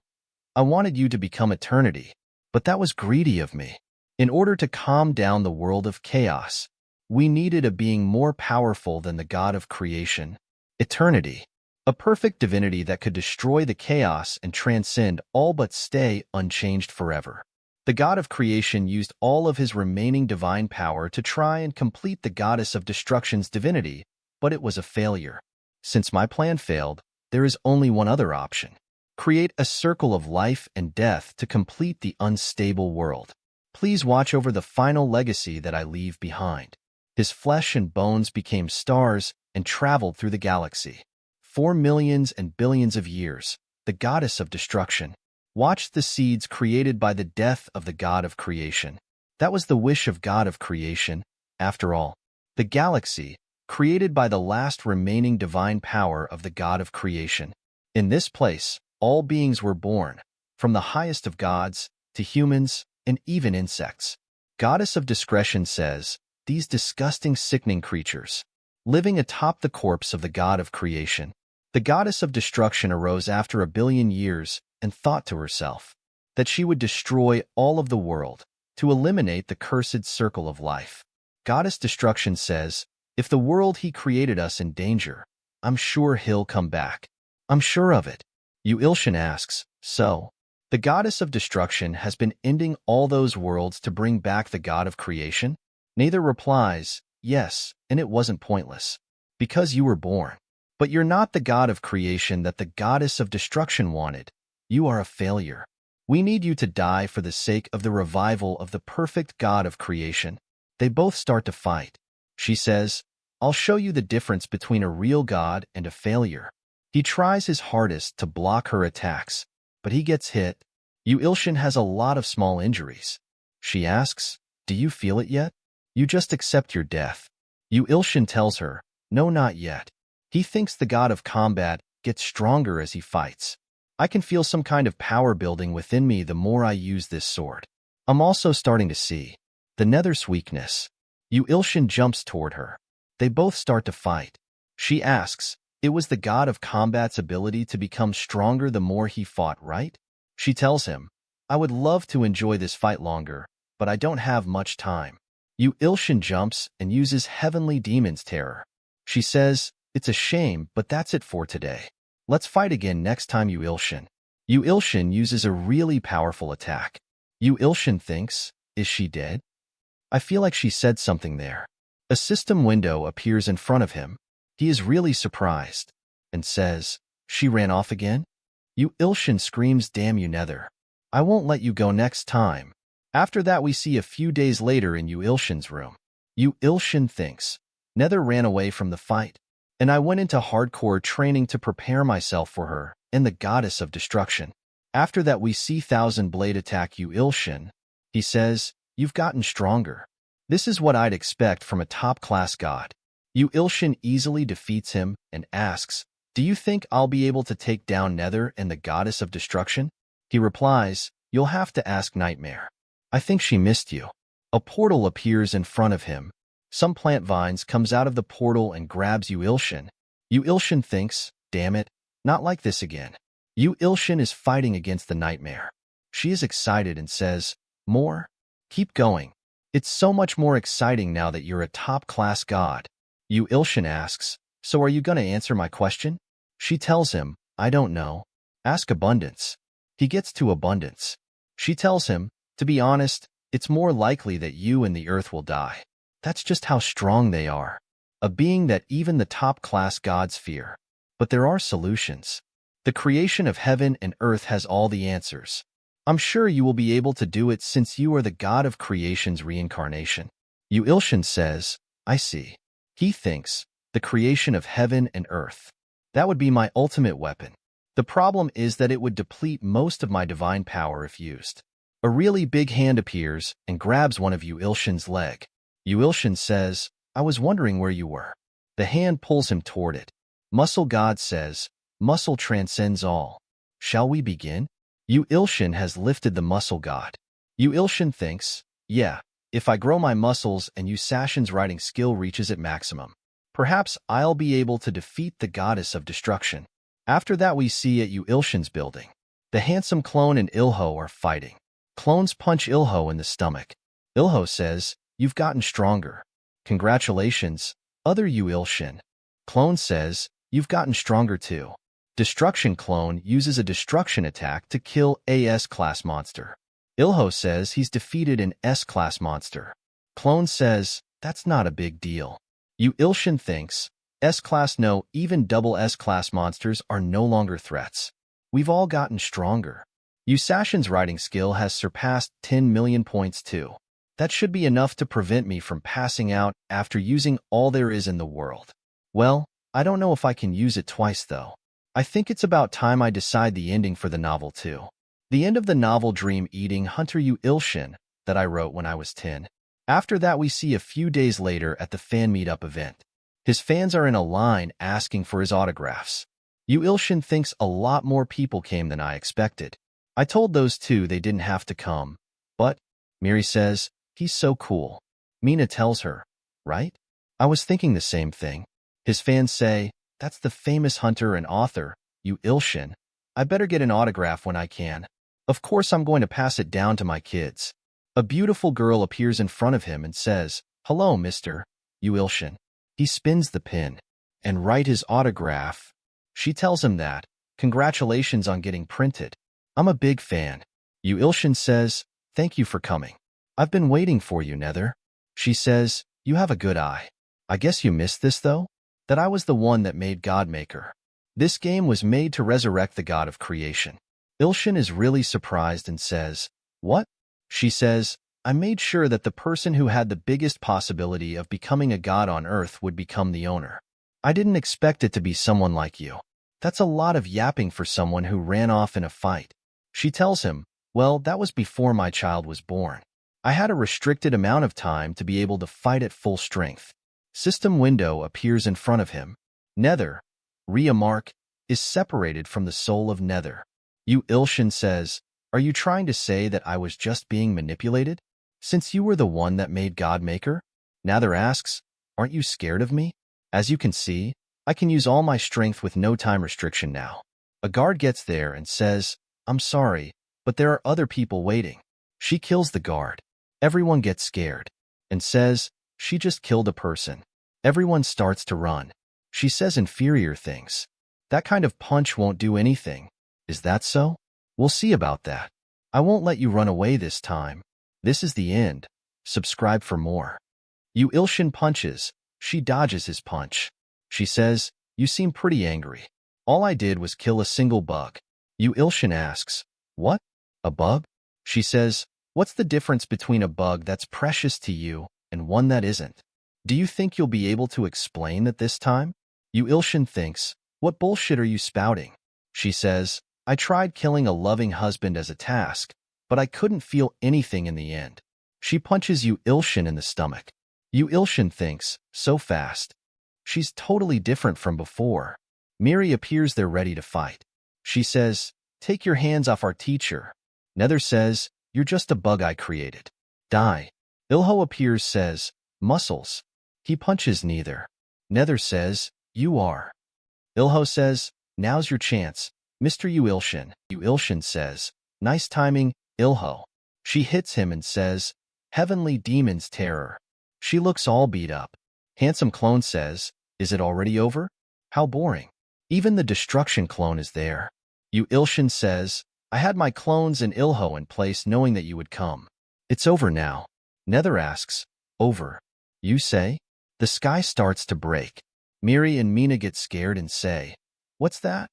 I wanted you to become eternity, but that was greedy of me. In order to calm down the world of chaos, we needed a being more powerful than the god of creation, eternity. A perfect divinity that could destroy the chaos and transcend all but stay unchanged forever. The god of creation used all of his remaining divine power to try and complete the goddess of destruction's divinity, but it was a failure. Since my plan failed, there is only one other option. Create a circle of life and death to complete the unstable world. Please watch over the final legacy that I leave behind. His flesh and bones became stars and traveled through the galaxy. For millions and billions of years, the goddess of destruction watched the seeds created by the death of the god of creation. That was the wish of god of creation, after all. The galaxy, created by the last remaining divine power of the god of creation. In this place, all beings were born, from the highest of gods to humans and even insects. Goddess of discretion says, these disgusting, sickening creatures, living atop the corpse of the god of creation. The goddess of destruction arose after 1 billion years and thought to herself that she would destroy all of the world to eliminate the cursed circle of life. Goddess destruction says, if the world he created us in danger, I'm sure he'll come back. I'm sure of it. Yu Ilshin asks, so? The goddess of destruction has been ending all those worlds to bring back the god of creation? Nether replies, yes, and it wasn't pointless. Because you were born. But you're not the god of creation that the goddess of destruction wanted. You are a failure. We need you to die for the sake of the revival of the perfect god of creation. They both start to fight. She says, I'll show you the difference between a real god and a failure. He tries his hardest to block her attacks, but he gets hit. Yu Ilshin has a lot of small injuries. She asks, do you feel it yet? You just accept your death. Yu Ilshin tells her, no, not yet. He thinks the god of combat gets stronger as he fights. I can feel some kind of power building within me the more I use this sword. I'm also starting to see the Nether's weakness. Yu Ilshin jumps toward her. They both start to fight. She asks, it was the god of combat's ability to become stronger the more he fought, right? She tells him, I would love to enjoy this fight longer, but I don't have much time. Yu Ilshin jumps and uses Heavenly Demon's Terror. She says, it's a shame, but that's it for today. Let's fight again next time, Yu Ilshin. Yu Ilshin uses a really powerful attack. Yu Ilshin thinks, is she dead? I feel like she said something there. A system window appears in front of him. He is really surprised and says, she ran off again? Yu Ilshin screams, damn you Nether. I won't let you go next time. After that we see a few days later in Yu Ilshin's room. Yu Ilshin thinks, Nether ran away from the fight, and I went into hardcore training to prepare myself for her and the goddess of destruction. After that we see Thousand Blade attack Yu Ilshin. He says, you've gotten stronger. This is what I'd expect from a top-class god. Yu Ilshin easily defeats him and asks, "Do you think I'll be able to take down Nether and the goddess of destruction?" He replies, "You'll have to ask Nightmare. I think she missed you." A portal appears in front of him. Some plant vines comes out of the portal and grabs Yu Ilshin. Yu Ilshin thinks, "Damn it, not like this again." Yu Ilshin is fighting against the Nightmare. She is excited and says, "More? Keep going. It's so much more exciting now that you're a top-class god." Yu Ilshin asks, "So are you going to answer my question?" She tells him, "I don't know. Ask Abundance." He gets to Abundance. She tells him, "To be honest, it's more likely that you and the earth will die. That's just how strong they are. A being that even the top-class gods fear. But there are solutions. The creation of heaven and earth has all the answers. I'm sure you will be able to do it since you are the god of creation's reincarnation." Yu Ilshin says, "I see." He thinks, the creation of heaven and earth. That would be my ultimate weapon. The problem is that it would deplete most of my divine power if used. A really big hand appears and grabs one of Yu Ilshin's leg. Yu Ilshin says, "I was wondering where you were." The hand pulls him toward it. Muscle God says, "Muscle transcends all. Shall we begin?" Yu Ilshin has lifted the muscle god. Yu Ilshin thinks, "Yeah, if I grow my muscles and Yu Sashin's writing skill reaches its maximum, perhaps I'll be able to defeat the goddess of destruction." After that we see at Yu Ilshin's building. The handsome clone and Ilho are fighting. Clones punch Ilho in the stomach. Ilho says, "You've gotten stronger. Congratulations, other Yu Ilshin." Clone says, "You've gotten stronger too." Destruction Clone uses a destruction attack to kill a S-class monster. Ilho says he's defeated an S-class monster. Clone says, "That's not a big deal." Yu Ilshin thinks, S-class no, even double S-class monsters are no longer threats. We've all gotten stronger. Yu Sashin's writing skill has surpassed 10 million points too. That should be enough to prevent me from passing out after using all there is in the world. Well, I don't know if I can use it twice though. I think it's about time I decide the ending for the novel too. The end of the novel Dream Eating Hunter Yu Ilshin that I wrote when I was 10. After that we see a few days later at the fan meetup event. His fans are in a line asking for his autographs. Yu Ilshin thinks a lot more people came than I expected. I told those two they didn't have to come. But, Miri says, "He's so cool." Mina tells her, "Right? I was thinking the same thing." His fans say, "That's the famous hunter and author, Yu Ilshin. I better get an autograph when I can. Of course I'm going to pass it down to my kids." A beautiful girl appears in front of him and says, "Hello, Mr. Yu Ilshin." He spins the pin and write his autograph. She tells him that, "Congratulations on getting printed. I'm a big fan." Yu Ilshin says, "Thank you for coming. I've been waiting for you, Nether." She says, "You have a good eye. I guess you missed this though? That I was the one that made Godmaker. This game was made to resurrect the god of creation." Ilshin is really surprised and says, "What?" She says, "I made sure that the person who had the biggest possibility of becoming a god on Earth would become the owner. I didn't expect it to be someone like you. That's a lot of yapping for someone who ran off in a fight." She tells him, "Well, that was before my child was born. I had a restricted amount of time to be able to fight at full strength." System window appears in front of him. Nether, Rhea Mark, is separated from the soul of Nether. Yu Ilshin says, "Are you trying to say that I was just being manipulated? Since you were the one that made Godmaker?" Nether asks, "Aren't you scared of me? As you can see, I can use all my strength with no time restriction now." A guard gets there and says, "I'm sorry, but there are other people waiting." She kills the guard. Everyone gets scared and says, "She just killed a person." Everyone starts to run. She says inferior things. "That kind of punch won't do anything. Is that so? We'll see about that. I won't let you run away this time. This is the end. Subscribe for more." Yu Ilshin punches. She dodges his punch. She says, "You seem pretty angry. All I did was kill a single bug." Yu Ilshin asks, "What? A bug?" She says, "What's the difference between a bug that's precious to you and one that isn't? Do you think you'll be able to explain that this time?" Yu Ilshin thinks, "What bullshit are you spouting?" She says, "I tried killing a loving husband as a task, but I couldn't feel anything in the end." She punches Yu Ilshin in the stomach. Yu Ilshin thinks, "So fast. She's totally different from before. Miri appears there ready to fight. She says, "Take your hands off our teacher." Nether says, "You're just a bug I created. Die." Ilho appears, says, "Muscles." He punches Nether. Nether says, "You are." Ilho says, "Now's your chance, Mr. Yuilshin." Yuilshin says, "Nice timing, Ilho." She hits him and says, "Heavenly Demon's Terror." She looks all beat up. Handsome Clone says, "Is it already over? How boring. Even the destruction clone is there." Yuilshin says, "I had my clones and Ilho in place knowing that you would come. It's over now." Nether asks, "Over? You say?" The sky starts to break. Miri and Mina get scared and say, "What's that?"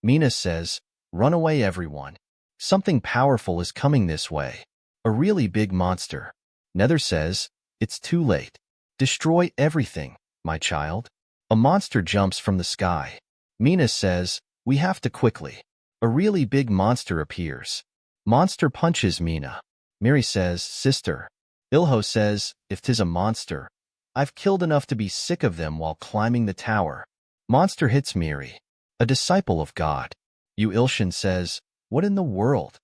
Mina says, "Run away, everyone. Something powerful is coming this way. A really big monster." Nether says, "It's too late. Destroy everything, my child." A monster jumps from the sky. Mina says, "We have to quickly." A really big monster appears. Monster punches Mina. Miri says, "Sister." Ilho says, "If 'tis a monster, I've killed enough to be sick of them while climbing the tower." Monster hits Miri. A disciple of God. Yuilshin says, "What in the world?"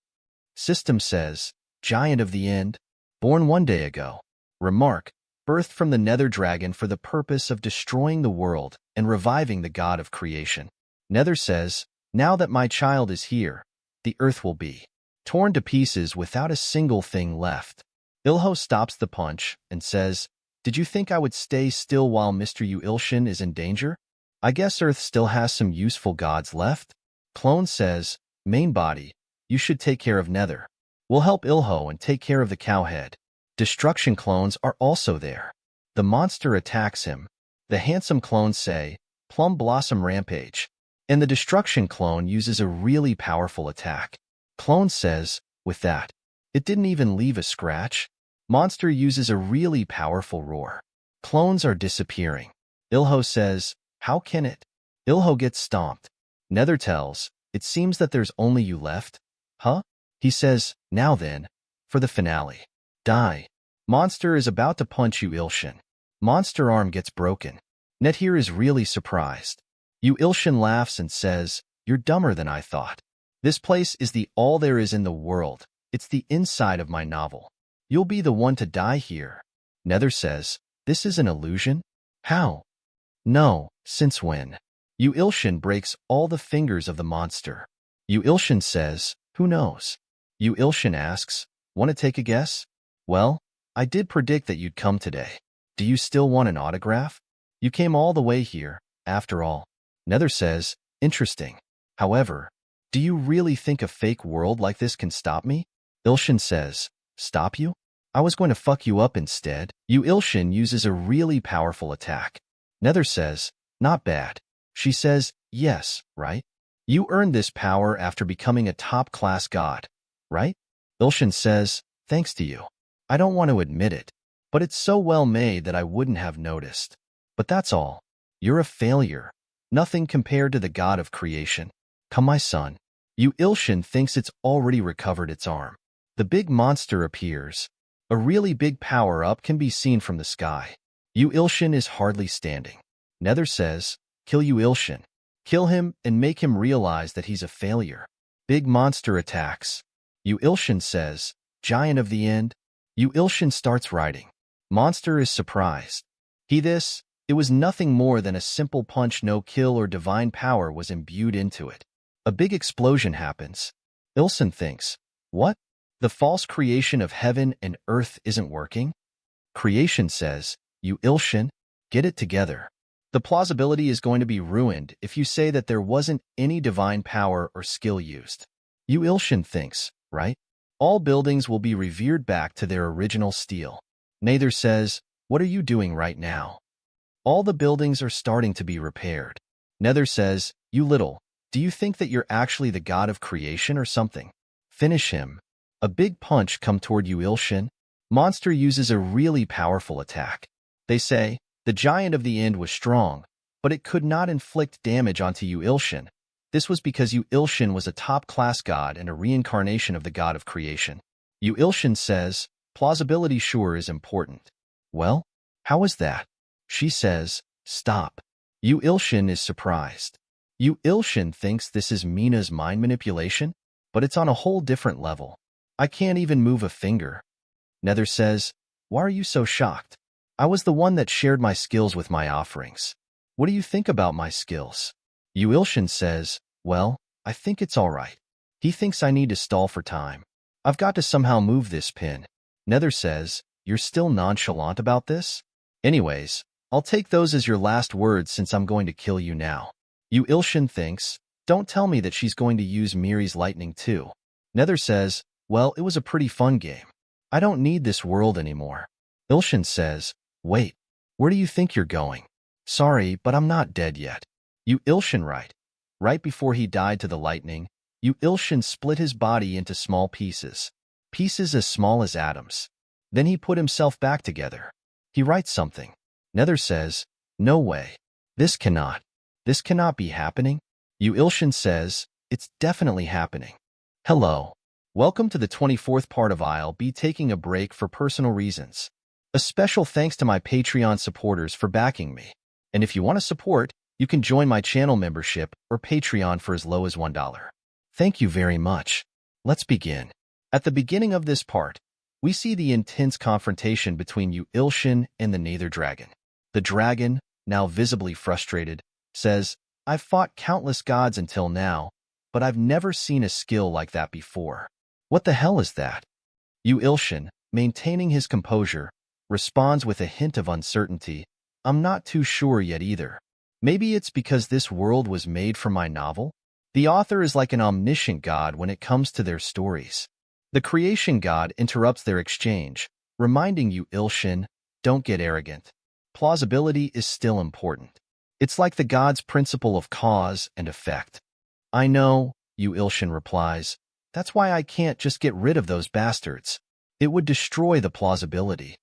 System says, "Giant of the end, born one day ago." Remark, birthed from the Nether Dragon for the purpose of destroying the world and reviving the God of creation. Nether says, "Now that my child is here, the earth will be torn to pieces without a single thing left." Ilho stops the punch and says, "Did you think I would stay still while Mr. Yuilshin is in danger? I guess Earth still has some useful gods left." Clone says, "Main body, you should take care of Nether. We'll help Ilho and take care of the cowhead." Destruction clones are also there. The monster attacks him. The handsome clones say, "Plum Blossom Rampage." And the destruction clone uses a really powerful attack. Clone says, "With that, it didn't even leave a scratch." Monster uses a really powerful roar. Clones are disappearing. Ilho says, "How can it?" Ilho gets stomped. Nether tells, "It seems that there's only you left." Huh? He says, "Now then, for the finale. Die." Monster is about to punch Yuilshin. Monster arm gets broken. Net here is really surprised. Yuilshin laughs and says, "You're dumber than I thought. This place is the all there is in the world. It's the inside of my novel. You'll be the one to die here." Nether says, "This is an illusion? How?" "No, since when?" Yuilshin breaks all the fingers of the monster. Yuilshin says, "Who knows?" Yuilshin asks, "Want to take a guess?" "Well, I did predict that you'd come today. Do you still want an autograph? You came all the way here, after all." Nether says, "Interesting. However, do you really think a fake world like this can stop me?" Ilshin says, "Stop you? I was going to fuck you up instead." Yuilshin uses a really powerful attack. Nether says, "Not bad." She says, "Yes, right? You earned this power after becoming a top-class god, right?" Ilshin says, "Thanks to you. I don't want to admit it, but it's so well made that I wouldn't have noticed. But that's all. You're a failure. Nothing compared to the god of creation. Come, my son." Yuilshin thinks it's already recovered its arm. The big monster appears. A really big power-up can be seen from the sky. Yuilshin is hardly standing. Nether says, "Kill Yuilshin. Kill him and make him realize that he's a failure." Big monster attacks. Yuilshin says, "Giant of the end." Yuilshin starts riding. Monster is surprised. It was nothing more than a simple punch. No kill or divine power was imbued into it. A big explosion happens. Ilshin thinks, "What? The false creation of heaven and earth isn't working?" Creation says, "Yuilshin, get it together. The plausibility is going to be ruined if you say that there wasn't any divine power or skill used." Yuilshin thinks, "Right? All buildings will be revered back to their original steel." Nether says, "What are you doing right now?" "All the buildings are starting to be repaired." Nether says, "You little, do you think that you're actually the god of creation or something? Finish him." A big punch come toward Yuilshin. Monster uses a really powerful attack. They say, the giant of the end was strong, but it could not inflict damage onto Yuilshin. This was because Yuilshin was a top-class god and a reincarnation of the god of creation. Yuilshin says, "Plausibility sure is important." "Well, how is that?" She says, Stop. Yu Ilshin is surprised. Yu Ilshin thinks this is Mina's mind manipulation, but it's on a whole different level. I can't even move a finger. Nether says, why are you so shocked? I was the one that shared my skills with my offerings. What do you think about my skills? Yu Ilshin says, well, I think it's alright. He thinks I need to stall for time. I've got to somehow move this pin. Nether says, you're still nonchalant about this? Anyways, I'll take those as your last words since I'm going to kill you now. Yu Ilshin thinks, don't tell me that she's going to use Miri's lightning too. Nether says, well, it was a pretty fun game. I don't need this world anymore. Ilshin says, wait, where do you think you're going? Sorry, but I'm not dead yet. Yu Ilshin right before he died to the lightning, Yu Ilshin split his body into small pieces as small as atoms. Then he put himself back together. He writes something. Nether says, no way. This cannot be happening. Yu Ilshin says, it's definitely happening. Hello. Welcome to the 24th part of I'll be taking a break for personal reasons. A special thanks to my Patreon supporters for backing me. And if you want to support, you can join my channel membership or Patreon for as low as $1. Thank you very much. Let's begin. At the beginning of this part, we see the intense confrontation between Yu Ilshin and the Nether Dragon. The dragon, now visibly frustrated, says, I've fought countless gods until now, but I've never seen a skill like that before. What the hell is that? Yu Ilshin, maintaining his composure, responds with a hint of uncertainty. I'm not too sure yet either. Maybe it's because this world was made for my novel? The author is like an omniscient god when it comes to their stories. The creation god interrupts their exchange, reminding Yu Ilshin, don't get arrogant. Plausibility is still important. It's like the god's principle of cause and effect. I know, Yu Ilshin replies. That's why I can't just get rid of those bastards. It would destroy the plausibility.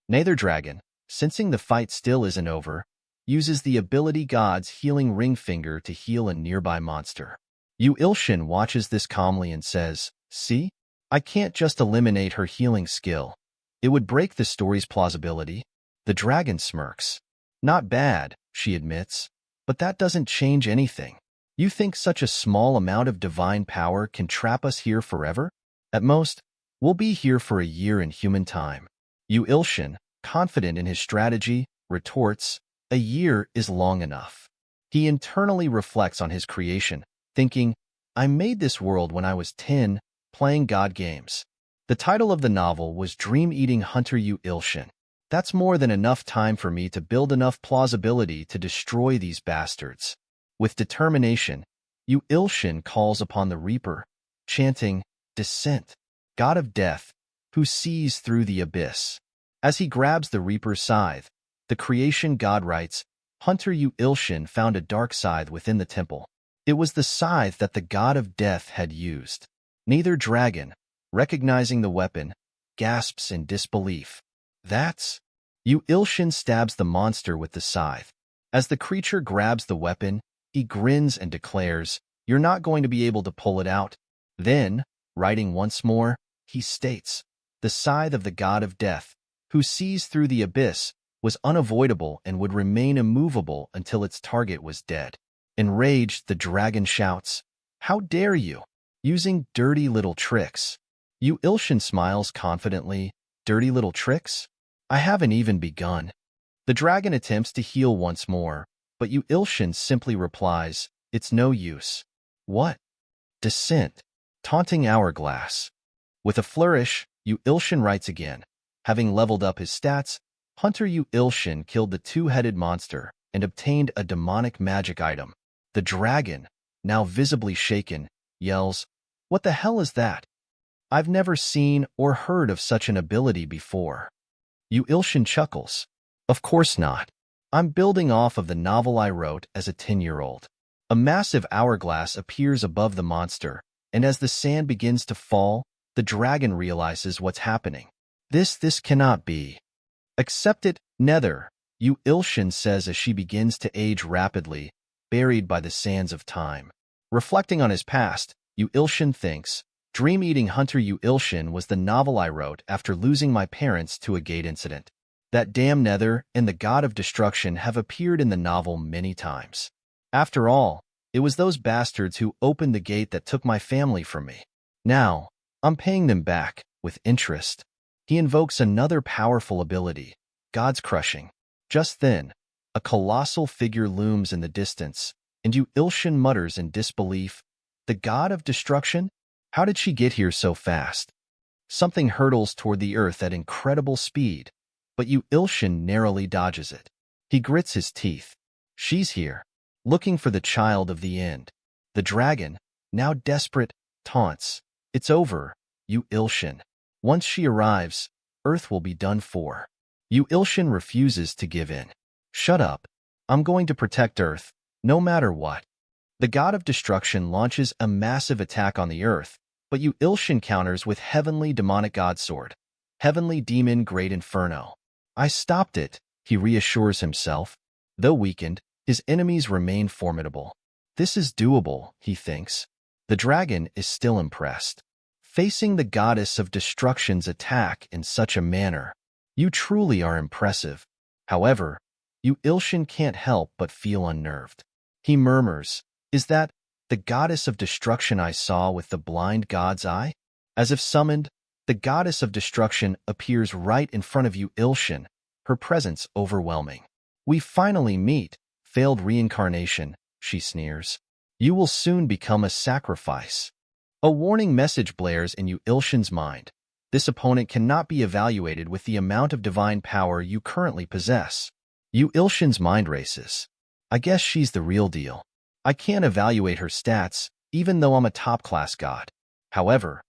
Nether Dragon, sensing the fight still isn't over, uses the ability god's healing ring finger to heal a nearby monster. Yu Ilshin watches this calmly and says, see? I can't just eliminate her healing skill. It would break the story's plausibility. The dragon smirks. Not bad, she admits, but that doesn't change anything. You think such a small amount of divine power can trap us here forever? At most, we'll be here for a year in human time. Yu Ilshin, confident in his strategy, retorts, a year is long enough. He internally reflects on his creation, thinking, I made this world when I was 10, playing god games. The title of the novel was Dream-Eating Hunter Yu Ilshin. That's more than enough time for me to build enough plausibility to destroy these bastards. With determination, Yu Ilshin calls upon the Reaper, chanting, Descent, God of Death, who sees through the abyss. As he grabs the Reaper's scythe, the creation god writes, Hunter Yu Ilshin found a dark scythe within the temple. It was the scythe that the god of death had used. Nether Dragon, recognizing the weapon, gasps in disbelief. That's... Yu Ilshin stabs the monster with the scythe. As the creature grabs the weapon, he grins and declares, You're not going to be able to pull it out. Then, writing once more, he states, The scythe of the god of death, who sees through the abyss, was unavoidable and would remain immovable until its target was dead. Enraged, the dragon shouts, How dare you! Using dirty little tricks. Yu Ilshin smiles confidently, Dirty little tricks? I haven't even begun. The dragon attempts to heal once more, but Yu Ilshin simply replies, It's no use. What? Descent. Taunting hourglass. With a flourish, Yu Ilshin writes again. Having leveled up his stats, Hunter Yu Ilshin killed the two-headed monster and obtained a demonic magic item. The dragon, now visibly shaken, yells, What the hell is that? I've never seen or heard of such an ability before. Yu Ilshin chuckles. Of course not. I'm building off of the novel I wrote as a 10-year-old. A massive hourglass appears above the monster, and as the sand begins to fall, the dragon realizes what's happening. This cannot be. Accept it, Nether, Yu Ilshin says as she begins to age rapidly, buried by the sands of time. Reflecting on his past, Yu Ilshin thinks, Dream-Eating Hunter Yu Ilshin was the novel I wrote after losing my parents to a gate incident. That damn Nether and the god of destruction have appeared in the novel many times. After all, it was those bastards who opened the gate that took my family from me. Now, I'm paying them back, with interest. He invokes another powerful ability, God's Crushing. Just then, a colossal figure looms in the distance, and Ilshin mutters in disbelief, "The god of destruction? How did she get here so fast?" Something hurtles toward the earth at incredible speed, but Ilshin narrowly dodges it. He grits his teeth. She's here, looking for the child of the end. The dragon, now desperate, taunts, "It's over, Ilshin. Once she arrives, Earth will be done for." Ilshin refuses to give in. "Shut up. I'm going to protect Earth, no matter what." The god of destruction launches a massive attack on the Earth, but Ilshin counters with Heavenly Demonic Godsword, Heavenly Demon Great Inferno. "I stopped it," he reassures himself. Though weakened, his enemies remain formidable. This is doable, he thinks. The dragon is still impressed. Facing the goddess of destruction's attack in such a manner, you truly are impressive. However, Ilshin can't help but feel unnerved. He murmurs, "Is that the goddess of destruction I saw with the blind god's eye?" As if summoned, the goddess of destruction appears right in front of Ilshin, her presence overwhelming. "We finally meet, failed reincarnation," she sneers. "You will soon become a sacrifice." A warning message blares in Ilshin's mind. This opponent cannot be evaluated with the amount of divine power you currently possess. Ilshin's mind races. "I guess she's the real deal. I can't evaluate her stats, even though I'm a top-class god. However,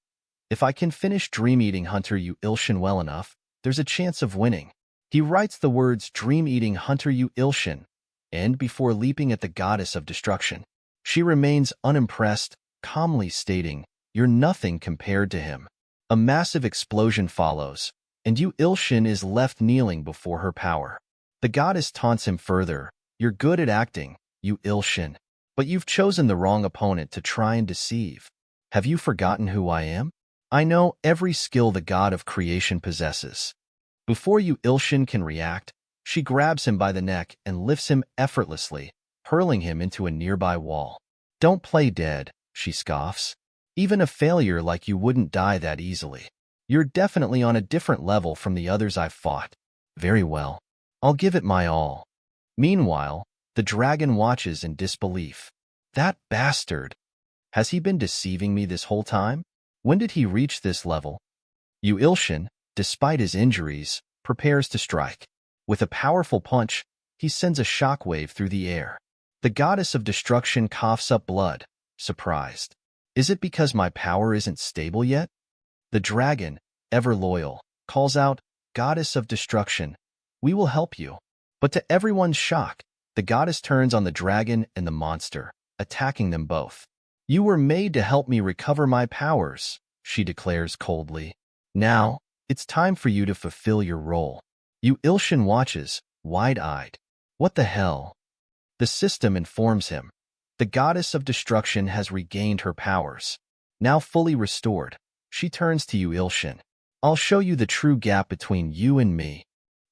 if I can finish Dream-Eating Hunter Ilshin well enough, there's a chance of winning." He writes the words Dream-Eating Hunter Ilshin, and before leaping at the goddess of destruction, she remains unimpressed, calmly stating, "You're nothing compared to him." A massive explosion follows, and Ilshin is left kneeling before her power. The goddess taunts him further, "You're good at acting, Ilshin, but you've chosen the wrong opponent to try and deceive. Have you forgotten who I am? I know every skill the god of creation possesses." Before Ilshin can react, she grabs him by the neck and lifts him effortlessly, hurling him into a nearby wall. "Don't play dead," she scoffs. "Even a failure like you wouldn't die that easily. You're definitely on a different level from the others I've fought." "Very well. I'll give it my all." Meanwhile, the dragon watches in disbelief. "That bastard! Has he been deceiving me this whole time? When did he reach this level?" Ilshin, despite his injuries, prepares to strike. With a powerful punch, he sends a shockwave through the air. The goddess of destruction coughs up blood, surprised. "Is it because my power isn't stable yet?" The dragon, ever loyal, calls out, "Goddess of destruction, we will help you." But to everyone's shock, the goddess turns on the dragon and the monster, attacking them both. "You were made to help me recover my powers," she declares coldly. "Now, it's time for you to fulfill your role." Ilshin watches, wide-eyed. What the hell? The system informs him. The goddess of destruction has regained her powers. Now fully restored, she turns to Ilshin. "I'll show you the true gap between you and me."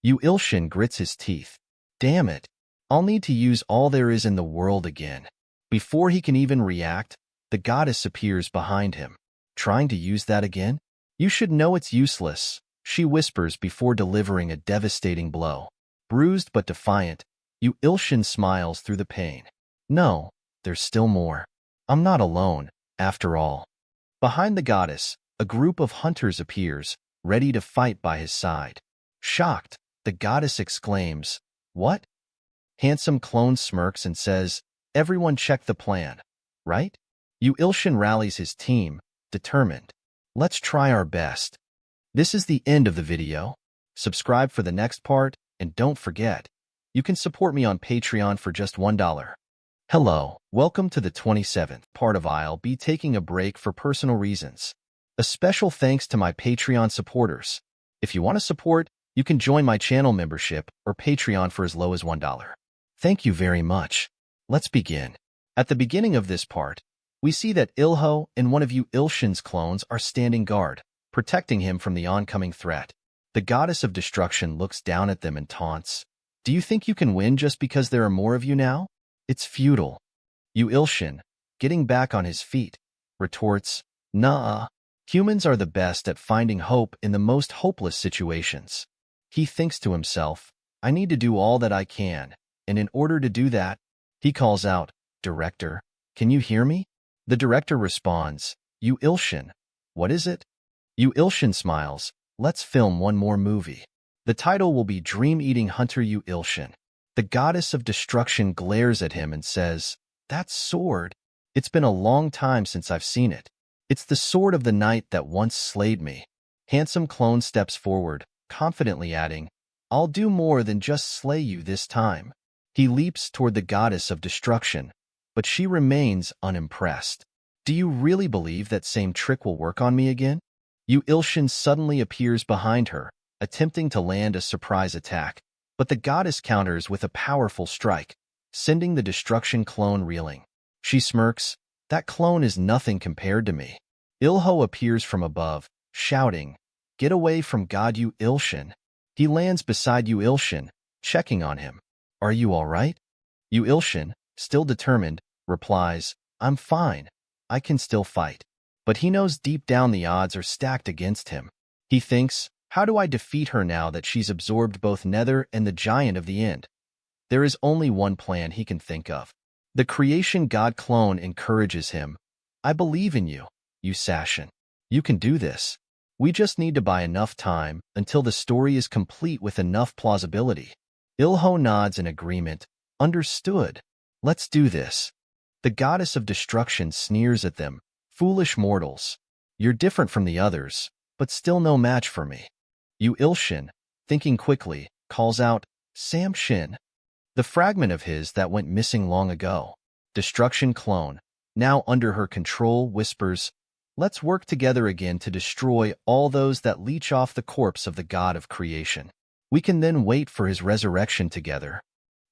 Ilshin grits his teeth. "Damn it. I'll need to use all there is in the world again." Before he can even react, the goddess appears behind him. "Trying to use that again? You should know it's useless," she whispers before delivering a devastating blow. Bruised but defiant, Ilshin smiles through the pain. "No, there's still more. I'm not alone, after all." Behind the goddess, a group of hunters appears, ready to fight by his side. Shocked, the goddess exclaims, "What?" Handsome Clone smirks and says, "Everyone check the plan, right?" Ilshin rallies his team, determined. "Let's try our best." This is the end of the video. Subscribe for the next part, and don't forget, you can support me on Patreon for just $1. Hello, welcome to the 27th part of I'll be taking a break for personal reasons. A special thanks to my Patreon supporters. If you want to support, you can join my channel membership or Patreon for as low as $1. Thank you very much. Let's begin. At the beginning of this part, we see that Ilho and one of Ilshin's clones are standing guard, protecting him from the oncoming threat. The goddess of destruction looks down at them and taunts. Do you think you can win just because there are more of you now? It's futile. Yu Ilshin, getting back on his feet, retorts, Nah, humans are the best at finding hope in the most hopeless situations. He thinks to himself, I need to do all that I can, and in order to do that, he calls out, Director, can you hear me? The director responds, Yu Ilshin, what is it? Yu Ilshin smiles, let's film one more movie. The title will be Dream-Eating Hunter Yu Ilshin. The goddess of destruction glares at him and says, That sword. It's been a long time since I've seen it. It's the sword of the knight that once slayed me. Handsome clone steps forward, confidently adding, I'll do more than just slay you this time. He leaps toward the goddess of destruction, but she remains unimpressed. Do you really believe that same trick will work on me again? Yu Ilshin suddenly appears behind her, attempting to land a surprise attack, but the goddess counters with a powerful strike, sending the destruction clone reeling. She smirks, that clone is nothing compared to me. Ilho appears from above, shouting, Get away from God Yu Ilshin. He lands beside Yu Ilshin, checking on him. Are you all right? Yu Ilshin, still determined, replies, I'm fine. I can still fight. But he knows deep down the odds are stacked against him. He thinks, how do I defeat her now that she's absorbed both Nether and the Giant of the End? There is only one plan he can think of. The creation god clone encourages him. I believe in you, Yu Sashin. You can do this. We just need to buy enough time until the story is complete with enough plausibility. Ilho nods in agreement. Understood. Let's do this. The goddess of destruction sneers at them. Foolish mortals. You're different from the others, but still no match for me. Yu Ilshin, thinking quickly, calls out, Sam Shin. The fragment of his that went missing long ago. Destruction clone, now under her control, whispers, Let's work together again to destroy all those that leech off the corpse of the god of creation. We can then wait for his resurrection together.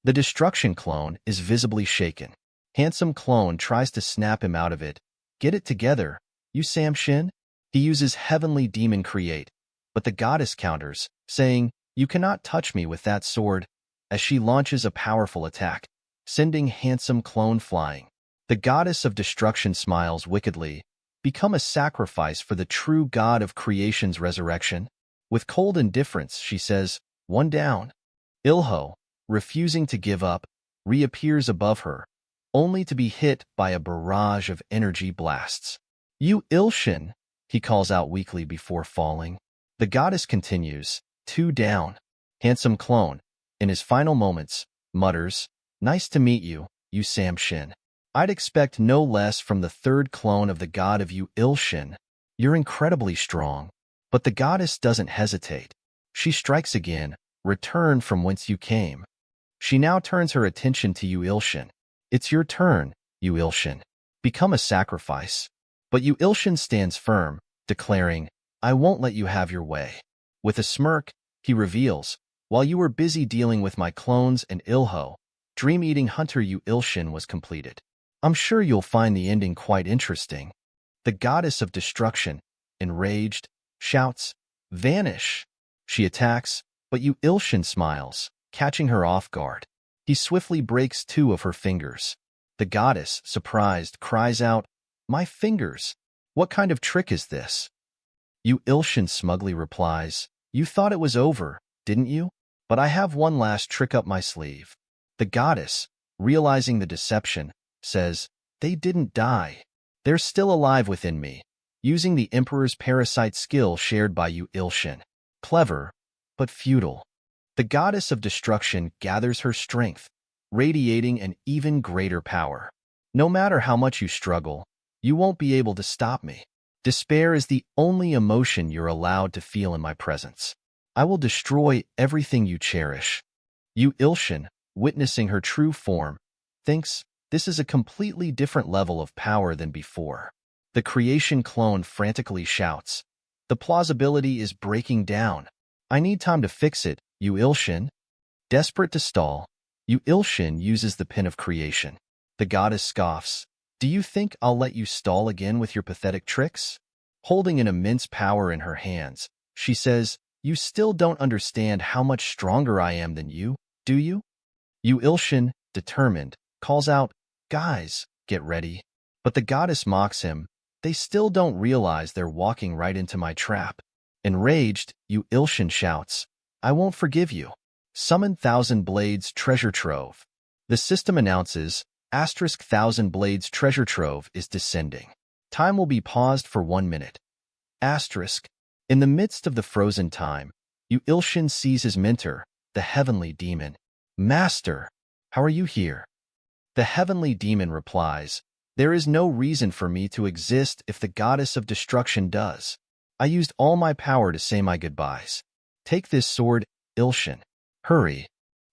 The destruction clone is visibly shaken. Handsome clone tries to snap him out of it. Get it together, you Sam Shin? He uses heavenly demon create, but the goddess counters, saying, You cannot touch me with that sword, as she launches a powerful attack, sending handsome clone flying. The goddess of destruction smiles wickedly, become a sacrifice for the true god of creation's resurrection. With cold indifference, she says, One down. Ilho, refusing to give up, reappears above her, only to be hit by a barrage of energy blasts. Yu Ilshin, he calls out weakly before falling. The goddess continues, 2 down. Handsome clone, in his final moments, mutters, Nice to meet you, Yu Sam Shin. I'd expect no less from the third clone of the god of Yu Ilshin. You're incredibly strong. But the goddess doesn't hesitate. She strikes again, return from whence you came. She now turns her attention to Yu Ilshin. It's your turn, Yu Ilshin. Become a sacrifice. But Yu Ilshin stands firm, declaring, I won't let you have your way. With a smirk, he reveals, While you were busy dealing with my clones and Ilho, Dream-Eating Hunter Yu Ilshin was completed. I'm sure you'll find the ending quite interesting. The goddess of destruction, enraged, shouts, Vanish! She attacks, but Yu Ilshin smiles, catching her off guard. He swiftly breaks 2 of her fingers. The goddess, surprised, cries out, My fingers! What kind of trick is this? Yu Ilshin smugly replies, You thought it was over, didn't you? But I have one last trick up my sleeve. The goddess, realizing the deception, says, They didn't die. They're still alive within me, using the Emperor's parasite skill shared by Yu Ilshin. Clever, but futile. The goddess of destruction gathers her strength, radiating an even greater power. No matter how much you struggle, you won't be able to stop me. Despair is the only emotion you're allowed to feel in my presence. I will destroy everything you cherish. Yu Ilshin, witnessing her true form, thinks, This is a completely different level of power than before. The creation clone frantically shouts, The plausibility is breaking down. I need time to fix it, Yu Ilshin. Desperate to stall, Yu Ilshin uses the pin of creation. The goddess scoffs, Do you think I'll let you stall again with your pathetic tricks? Holding an immense power in her hands, she says, You still don't understand how much stronger I am than you, do you? Yu Ilshin, determined, calls out, "Guys, get ready." But the goddess mocks him. They still don't realize they're walking right into my trap. Enraged, Yu Ilshin shouts, "I won't forgive you. Summon Thousand Blades Treasure Trove." The system announces, *Thousand Blades Treasure Trove is descending. Time will be paused for 1 minute. In the midst of the frozen time, Yu Ilshin sees his mentor, the heavenly demon. "Master, how are you here?" The heavenly demon replies, "There is no reason for me to exist if the goddess of destruction does. I used all my power to say my goodbyes. Take this sword, Ilshin. Hurry."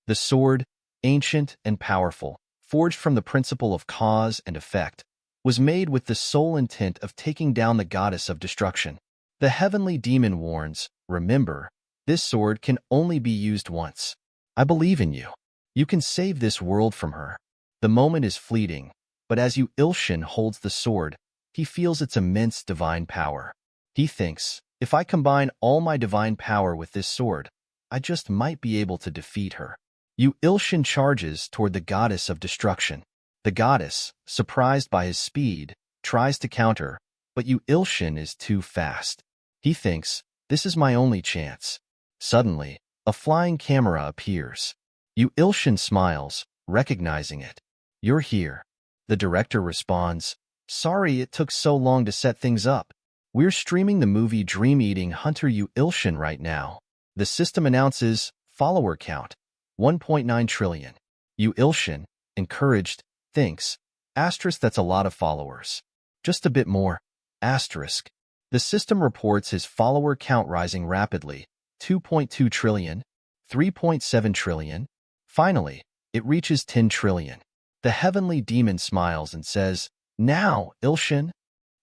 The sword, ancient and powerful, forged from the principle of cause and effect, was made with the sole intent of taking down the goddess of destruction. The heavenly demon warns, "Remember, this sword can only be used once. I believe in you. You can save this world from her." The moment is fleeting, but as Yu Ilshin holds the sword, he feels its immense divine power. He thinks, if I combine all my divine power with this sword, I just might be able to defeat her. Yu Ilshin charges toward the goddess of destruction. The goddess, surprised by his speed, tries to counter, but Yu Ilshin is too fast. He thinks, this is my only chance. Suddenly, a flying camera appears. Yu Ilshin smiles, recognizing it. "You're here." The director responds, "Sorry it took so long to set things up. We're streaming the movie Dream-Eating Hunter Yu Ilshin right now." The system announces, follower count, 1.9 trillion. Yu Ilshin, encouraged, thinks, that's a lot of followers. Just a bit more. The system reports his follower count rising rapidly, 2.2 trillion, 3.7 trillion. Finally, it reaches 10 trillion. The heavenly demon smiles and says, "Now, Ilshin."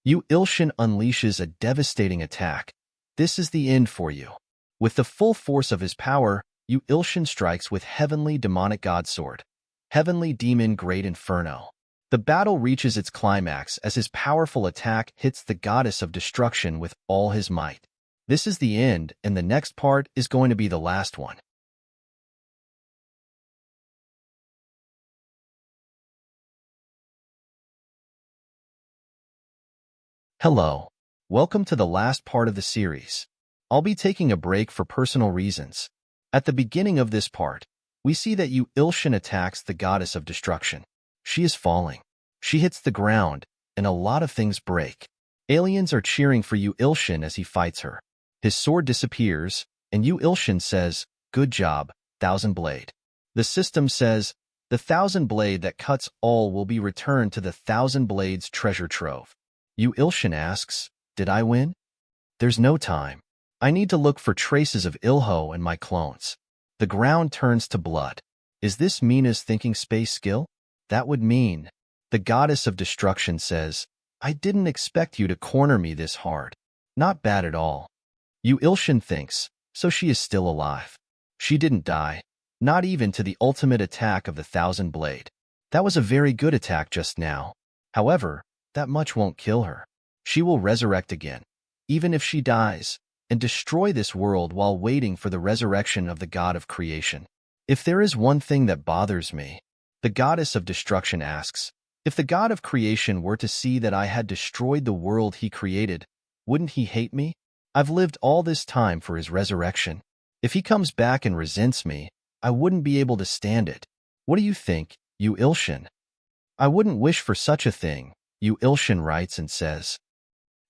Yu Ilshin unleashes a devastating attack. This is the end for you. With the full force of his power, Yu Ilshin strikes with Heavenly Demonic God Sword, Heavenly Demon Great Inferno. The battle reaches its climax as his powerful attack hits the goddess of destruction with all his might. This is the end, and the next part is going to be the last one. Hello. Welcome to the last part of the series. I'll be taking a break for personal reasons. At the beginning of this part, we see that Yu Ilshin attacks the goddess of destruction. She is falling. She hits the ground, and a lot of things break. Aliens are cheering for Yu Ilshin as he fights her. His sword disappears, and Yu Ilshin says, "Good job, Thousand Blade." The system says, "The Thousand Blade that cuts all will be returned to the Thousand Blades Treasure Trove." Yu Ilshin asks, "Did I win?" "There's no time. I need to look for traces of Ilho and my clones." The ground turns to blood. Is this Mina's thinking space skill? That would mean. The goddess of destruction says, "I didn't expect you to corner me this hard." Not bad at all. Yu Ilshin thinks, so she is still alive. She didn't die, not even to the ultimate attack of the Thousand Blade. That was a very good attack just now. However, that much won't kill her. She will resurrect again, even if she dies, and destroy this world while waiting for the resurrection of the God of creation. If there is one thing that bothers me, the goddess of destruction asks, if the God of creation were to see that I had destroyed the world he created, wouldn't he hate me? I've lived all this time for his resurrection. If he comes back and resents me, I wouldn't be able to stand it. What do you think, Yu Ilshin? I wouldn't wish for such a thing, Yu Ilshin writes and says.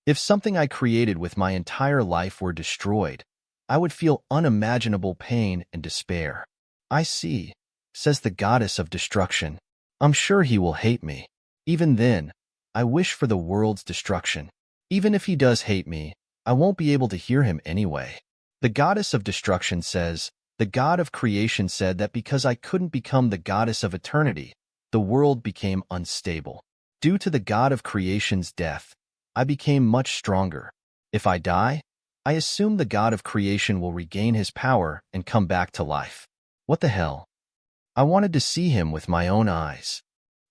If something I created with my entire life were destroyed, I would feel unimaginable pain and despair. I see, says the goddess of destruction. I'm sure he will hate me. Even then, I wish for the world's destruction. Even if he does hate me, I won't be able to hear him anyway. The goddess of destruction says, the God of creation said that because I couldn't become the goddess of eternity, the world became unstable. Due to the God of creation's death, I became much stronger. If I die, I assume the God of creation will regain his power and come back to life. What the hell? I wanted to see him with my own eyes.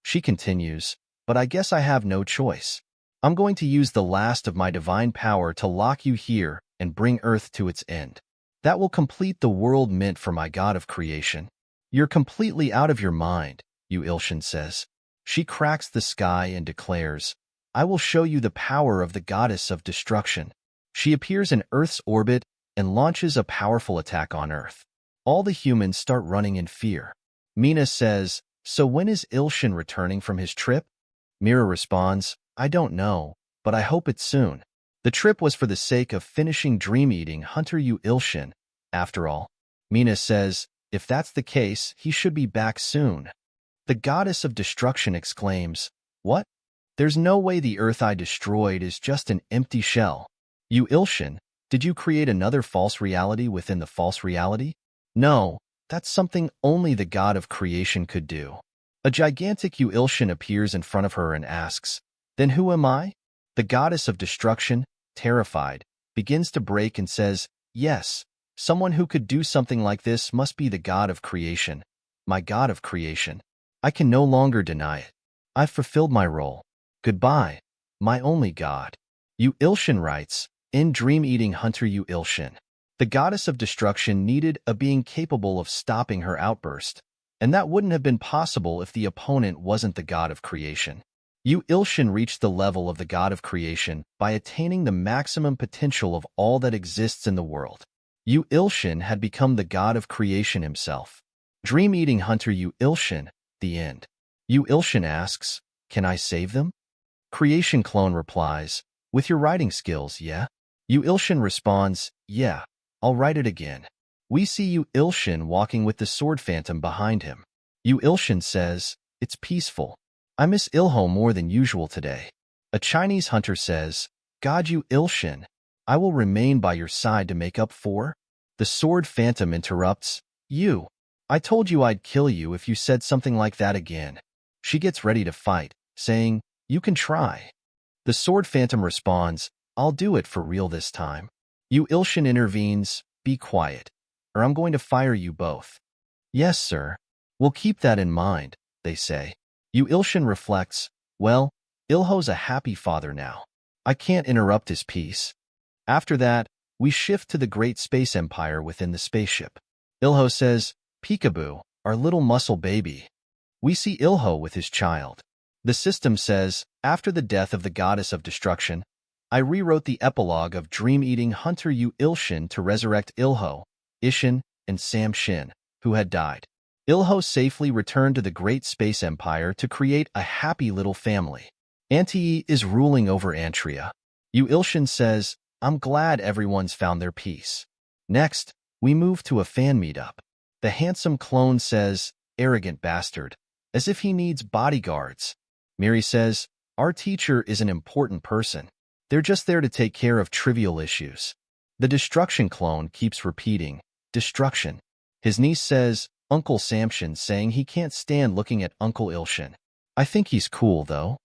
She continues, but I guess I have no choice. I'm going to use the last of my divine power to lock you here and bring Earth to its end. That will complete the world meant for my god of creation. You're completely out of your mind, Yu Ilshin says. She cracks the sky and declares, I will show you the power of the goddess of destruction. She appears in Earth's orbit and launches a powerful attack on Earth. All the humans start running in fear. Mina says, so when is Ilshin returning from his trip? Mira responds, I don't know, but I hope it's soon. The trip was for the sake of finishing dream-eating Hunter Yu Ilshin. After all, Mina says, if that's the case, he should be back soon. The goddess of destruction exclaims, what? There's no way the Earth I destroyed is just an empty shell. Yu Ilshin, did you create another false reality within the false reality? No, that's something only the god of creation could do. A gigantic Yu Ilshin appears in front of her and asks, then who am I? The goddess of destruction, terrified, begins to break and says, yes, someone who could do something like this must be the god of creation. My god of creation. I can no longer deny it. I've fulfilled my role. Goodbye, my only god. Yu Ilshin writes, in Dream-Eating Hunter Yu Ilshin. The goddess of destruction needed a being capable of stopping her outburst, and that wouldn't have been possible if the opponent wasn't the god of creation. Yu Ilshin reached the level of the god of creation by attaining the maximum potential of all that exists in the world. Yu Ilshin had become the god of creation himself. Dream-Eating Hunter Yu Ilshin, the end. Yu Ilshin asks, can I save them? Creation Clone replies, with your writing skills, yeah? Yu Ilshin responds, yeah, I'll write it again. We see Yu Ilshin walking with the sword phantom behind him. Yu Ilshin says, it's peaceful. I miss Ilho more than usual today. A Chinese hunter says, God Yu Ilshin, I will remain by your side to make up for. The sword phantom interrupts, you. I told you I'd kill you if you said something like that again. She gets ready to fight, saying, you can try. The sword phantom responds, I'll do it for real this time. Yu Ilshin intervenes, be quiet, or I'm going to fire you both. Yes, sir. We'll keep that in mind, they say. Yu Ilshin reflects, well, Ilho's a happy father now. I can't interrupt his peace. After that, we shift to the great space empire within the spaceship. Ilho says, peekaboo, our little muscle baby. We see Ilho with his child. The system says, after the death of the goddess of destruction, I rewrote the epilogue of Dream-Eating Hunter Yu Ilshin to resurrect Ilho, Ishin, and Sam Shin, who had died. Ilho safely returned to the great space empire to create a happy little family. Auntie is ruling over Antria. Yu Ilshin says, I'm glad everyone's found their peace. Next, we move to a fan meetup. The handsome clone says, arrogant bastard, as if he needs bodyguards. Miri says, our teacher is an important person. They're just there to take care of trivial issues. The destruction clone keeps repeating, destruction. His niece says, Uncle Samshin, saying he can't stand looking at Uncle Ilshin. I think he's cool, though.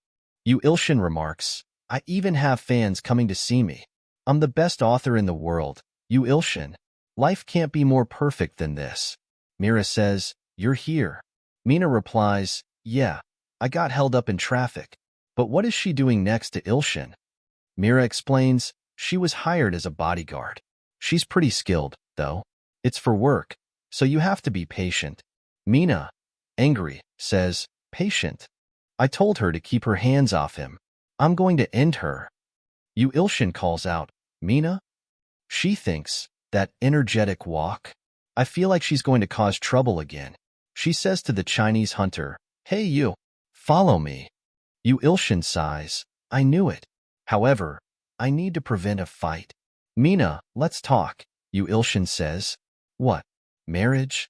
Yu Ilshin remarks, I even have fans coming to see me. I'm the best author in the world, Yu Ilshin. Life can't be more perfect than this. Mira says, you're here. Mina replies, yeah, I got held up in traffic. But what is she doing next to Ilshin? Mira explains, she was hired as a bodyguard. She's pretty skilled, though. It's for work, so you have to be patient. Mina, angry, says, patient. I told her to keep her hands off him. I'm going to end her. Yu Ilshin calls out, Mina? She thinks, that energetic walk. I feel like she's going to cause trouble again. She says to the Chinese hunter, hey you, follow me. Yu Ilshin sighs, I knew it. However, I need to prevent a fight. Mina, let's talk, Yu Ilshin says. What? Marriage?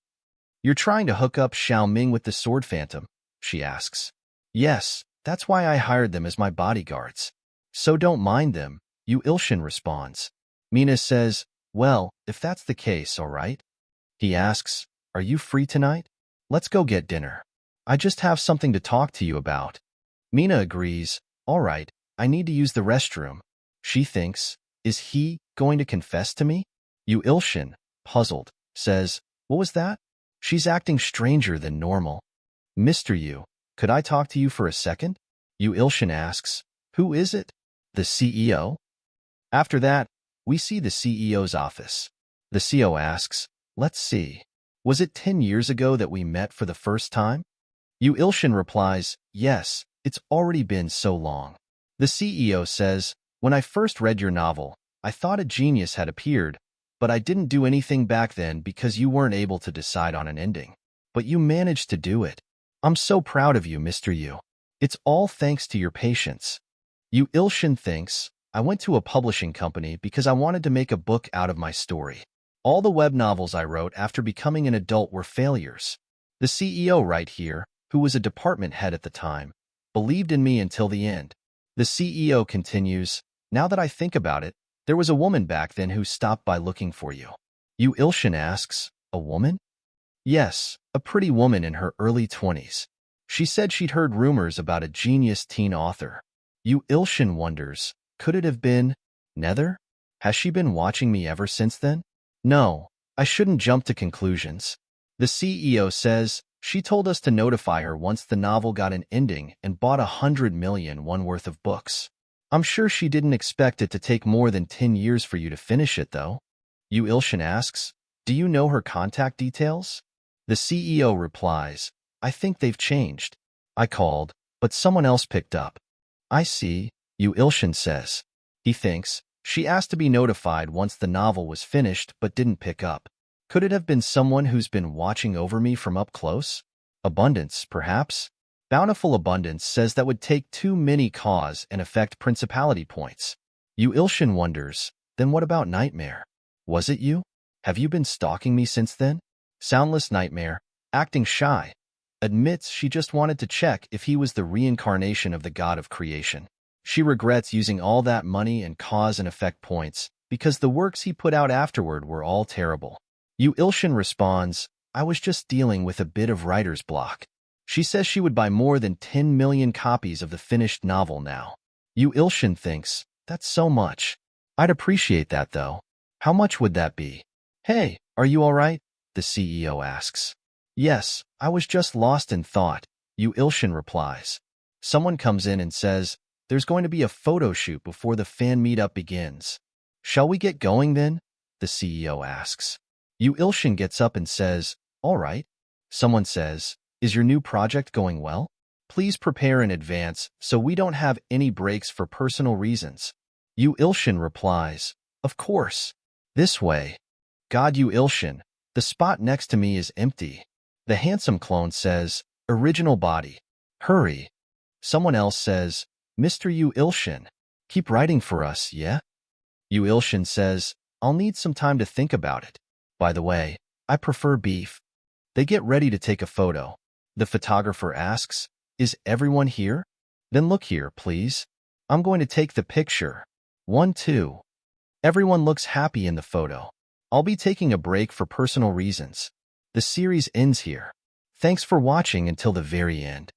You're trying to hook up Xiao Ming with the sword phantom, she asks. Yes, that's why I hired them as my bodyguards. So don't mind them, Yu Ilshin responds. Mina says, well, if that's the case, all right. He asks, are you free tonight? Let's go get dinner. I just have something to talk to you about. Mina agrees, all right, I need to use the restroom. She thinks, is he going to confess to me? Yu Ilshin, puzzled, says, what was that? She's acting stranger than normal. Mr. Yu, could I talk to you for a second? Yu Ilshin asks, who is it? The CEO? After that, we see the CEO's office. The CEO asks, let's see. Was it 10 years ago that we met for the first time? Yu Ilshin replies, yes, it's already been so long. The CEO says, when I first read your novel, I thought a genius had appeared, but I didn't do anything back then because you weren't able to decide on an ending. But you managed to do it. I'm so proud of you, Mr. Yu. It's all thanks to your patience. Yu Ilshin thinks, I went to a publishing company because I wanted to make a book out of my story. All the web novels I wrote after becoming an adult were failures. The CEO right here, who was a department head at the time, believed in me until the end. The CEO continues, now that I think about it, there was a woman back then who stopped by looking for you. Yu Ilshin asks, a woman? Yes, a pretty woman in her early 20s. She said she'd heard rumors about a genius teen author. Yu Ilshin wonders, could it have been Nether? Has she been watching me ever since then? No, I shouldn't jump to conclusions. The CEO says, she told us to notify her once the novel got an ending and bought 100 million won worth of books. I'm sure she didn't expect it to take more than 10 years for you to finish it, though. Yu Ilshin asks, do you know her contact details? The CEO replies, I think they've changed. I called, but someone else picked up. I see, Yu Ilshin says. He thinks, she asked to be notified once the novel was finished but didn't pick up. Could it have been someone who's been watching over me from up close? Abundance, perhaps? Bountiful Abundance says that would take too many cause and effect principality points. Yu Ilshin wonders, then what about Nightmare? Was it you? Have you been stalking me since then? Soundless Nightmare, acting shy, admits she just wanted to check if he was the reincarnation of the god of creation. She regrets using all that money and cause and effect points because the works he put out afterward were all terrible. Yu Ilshin responds, I was just dealing with a bit of writer's block. She says she would buy more than 10 million copies of the finished novel now. Yu Ilshin thinks, that's so much. I'd appreciate that, though. How much would that be? Hey, are you all right? The CEO asks. Yes, I was just lost in thought, Yu Ilshin replies. Someone comes in and says, there's going to be a photo shoot before the fan meetup begins. Shall we get going then? The CEO asks. Yu Ilshin gets up and says, all right. Someone says, is your new project going well? Please prepare in advance so we don't have any breaks for personal reasons. Yu Ilshin replies, of course. This way. God, Yu Ilshin, the spot next to me is empty. The handsome clone says, original body. Hurry. Someone else says, Mr. Yu Ilshin, keep writing for us, yeah? Yu Ilshin says, I'll need some time to think about it. By the way, I prefer beef. They get ready to take a photo. The photographer asks, is everyone here? Then look here, please. I'm going to take the picture. 1, 2. Everyone looks happy in the photo. I'll be taking a break for personal reasons. The series ends here. Thanks for watching until the very end.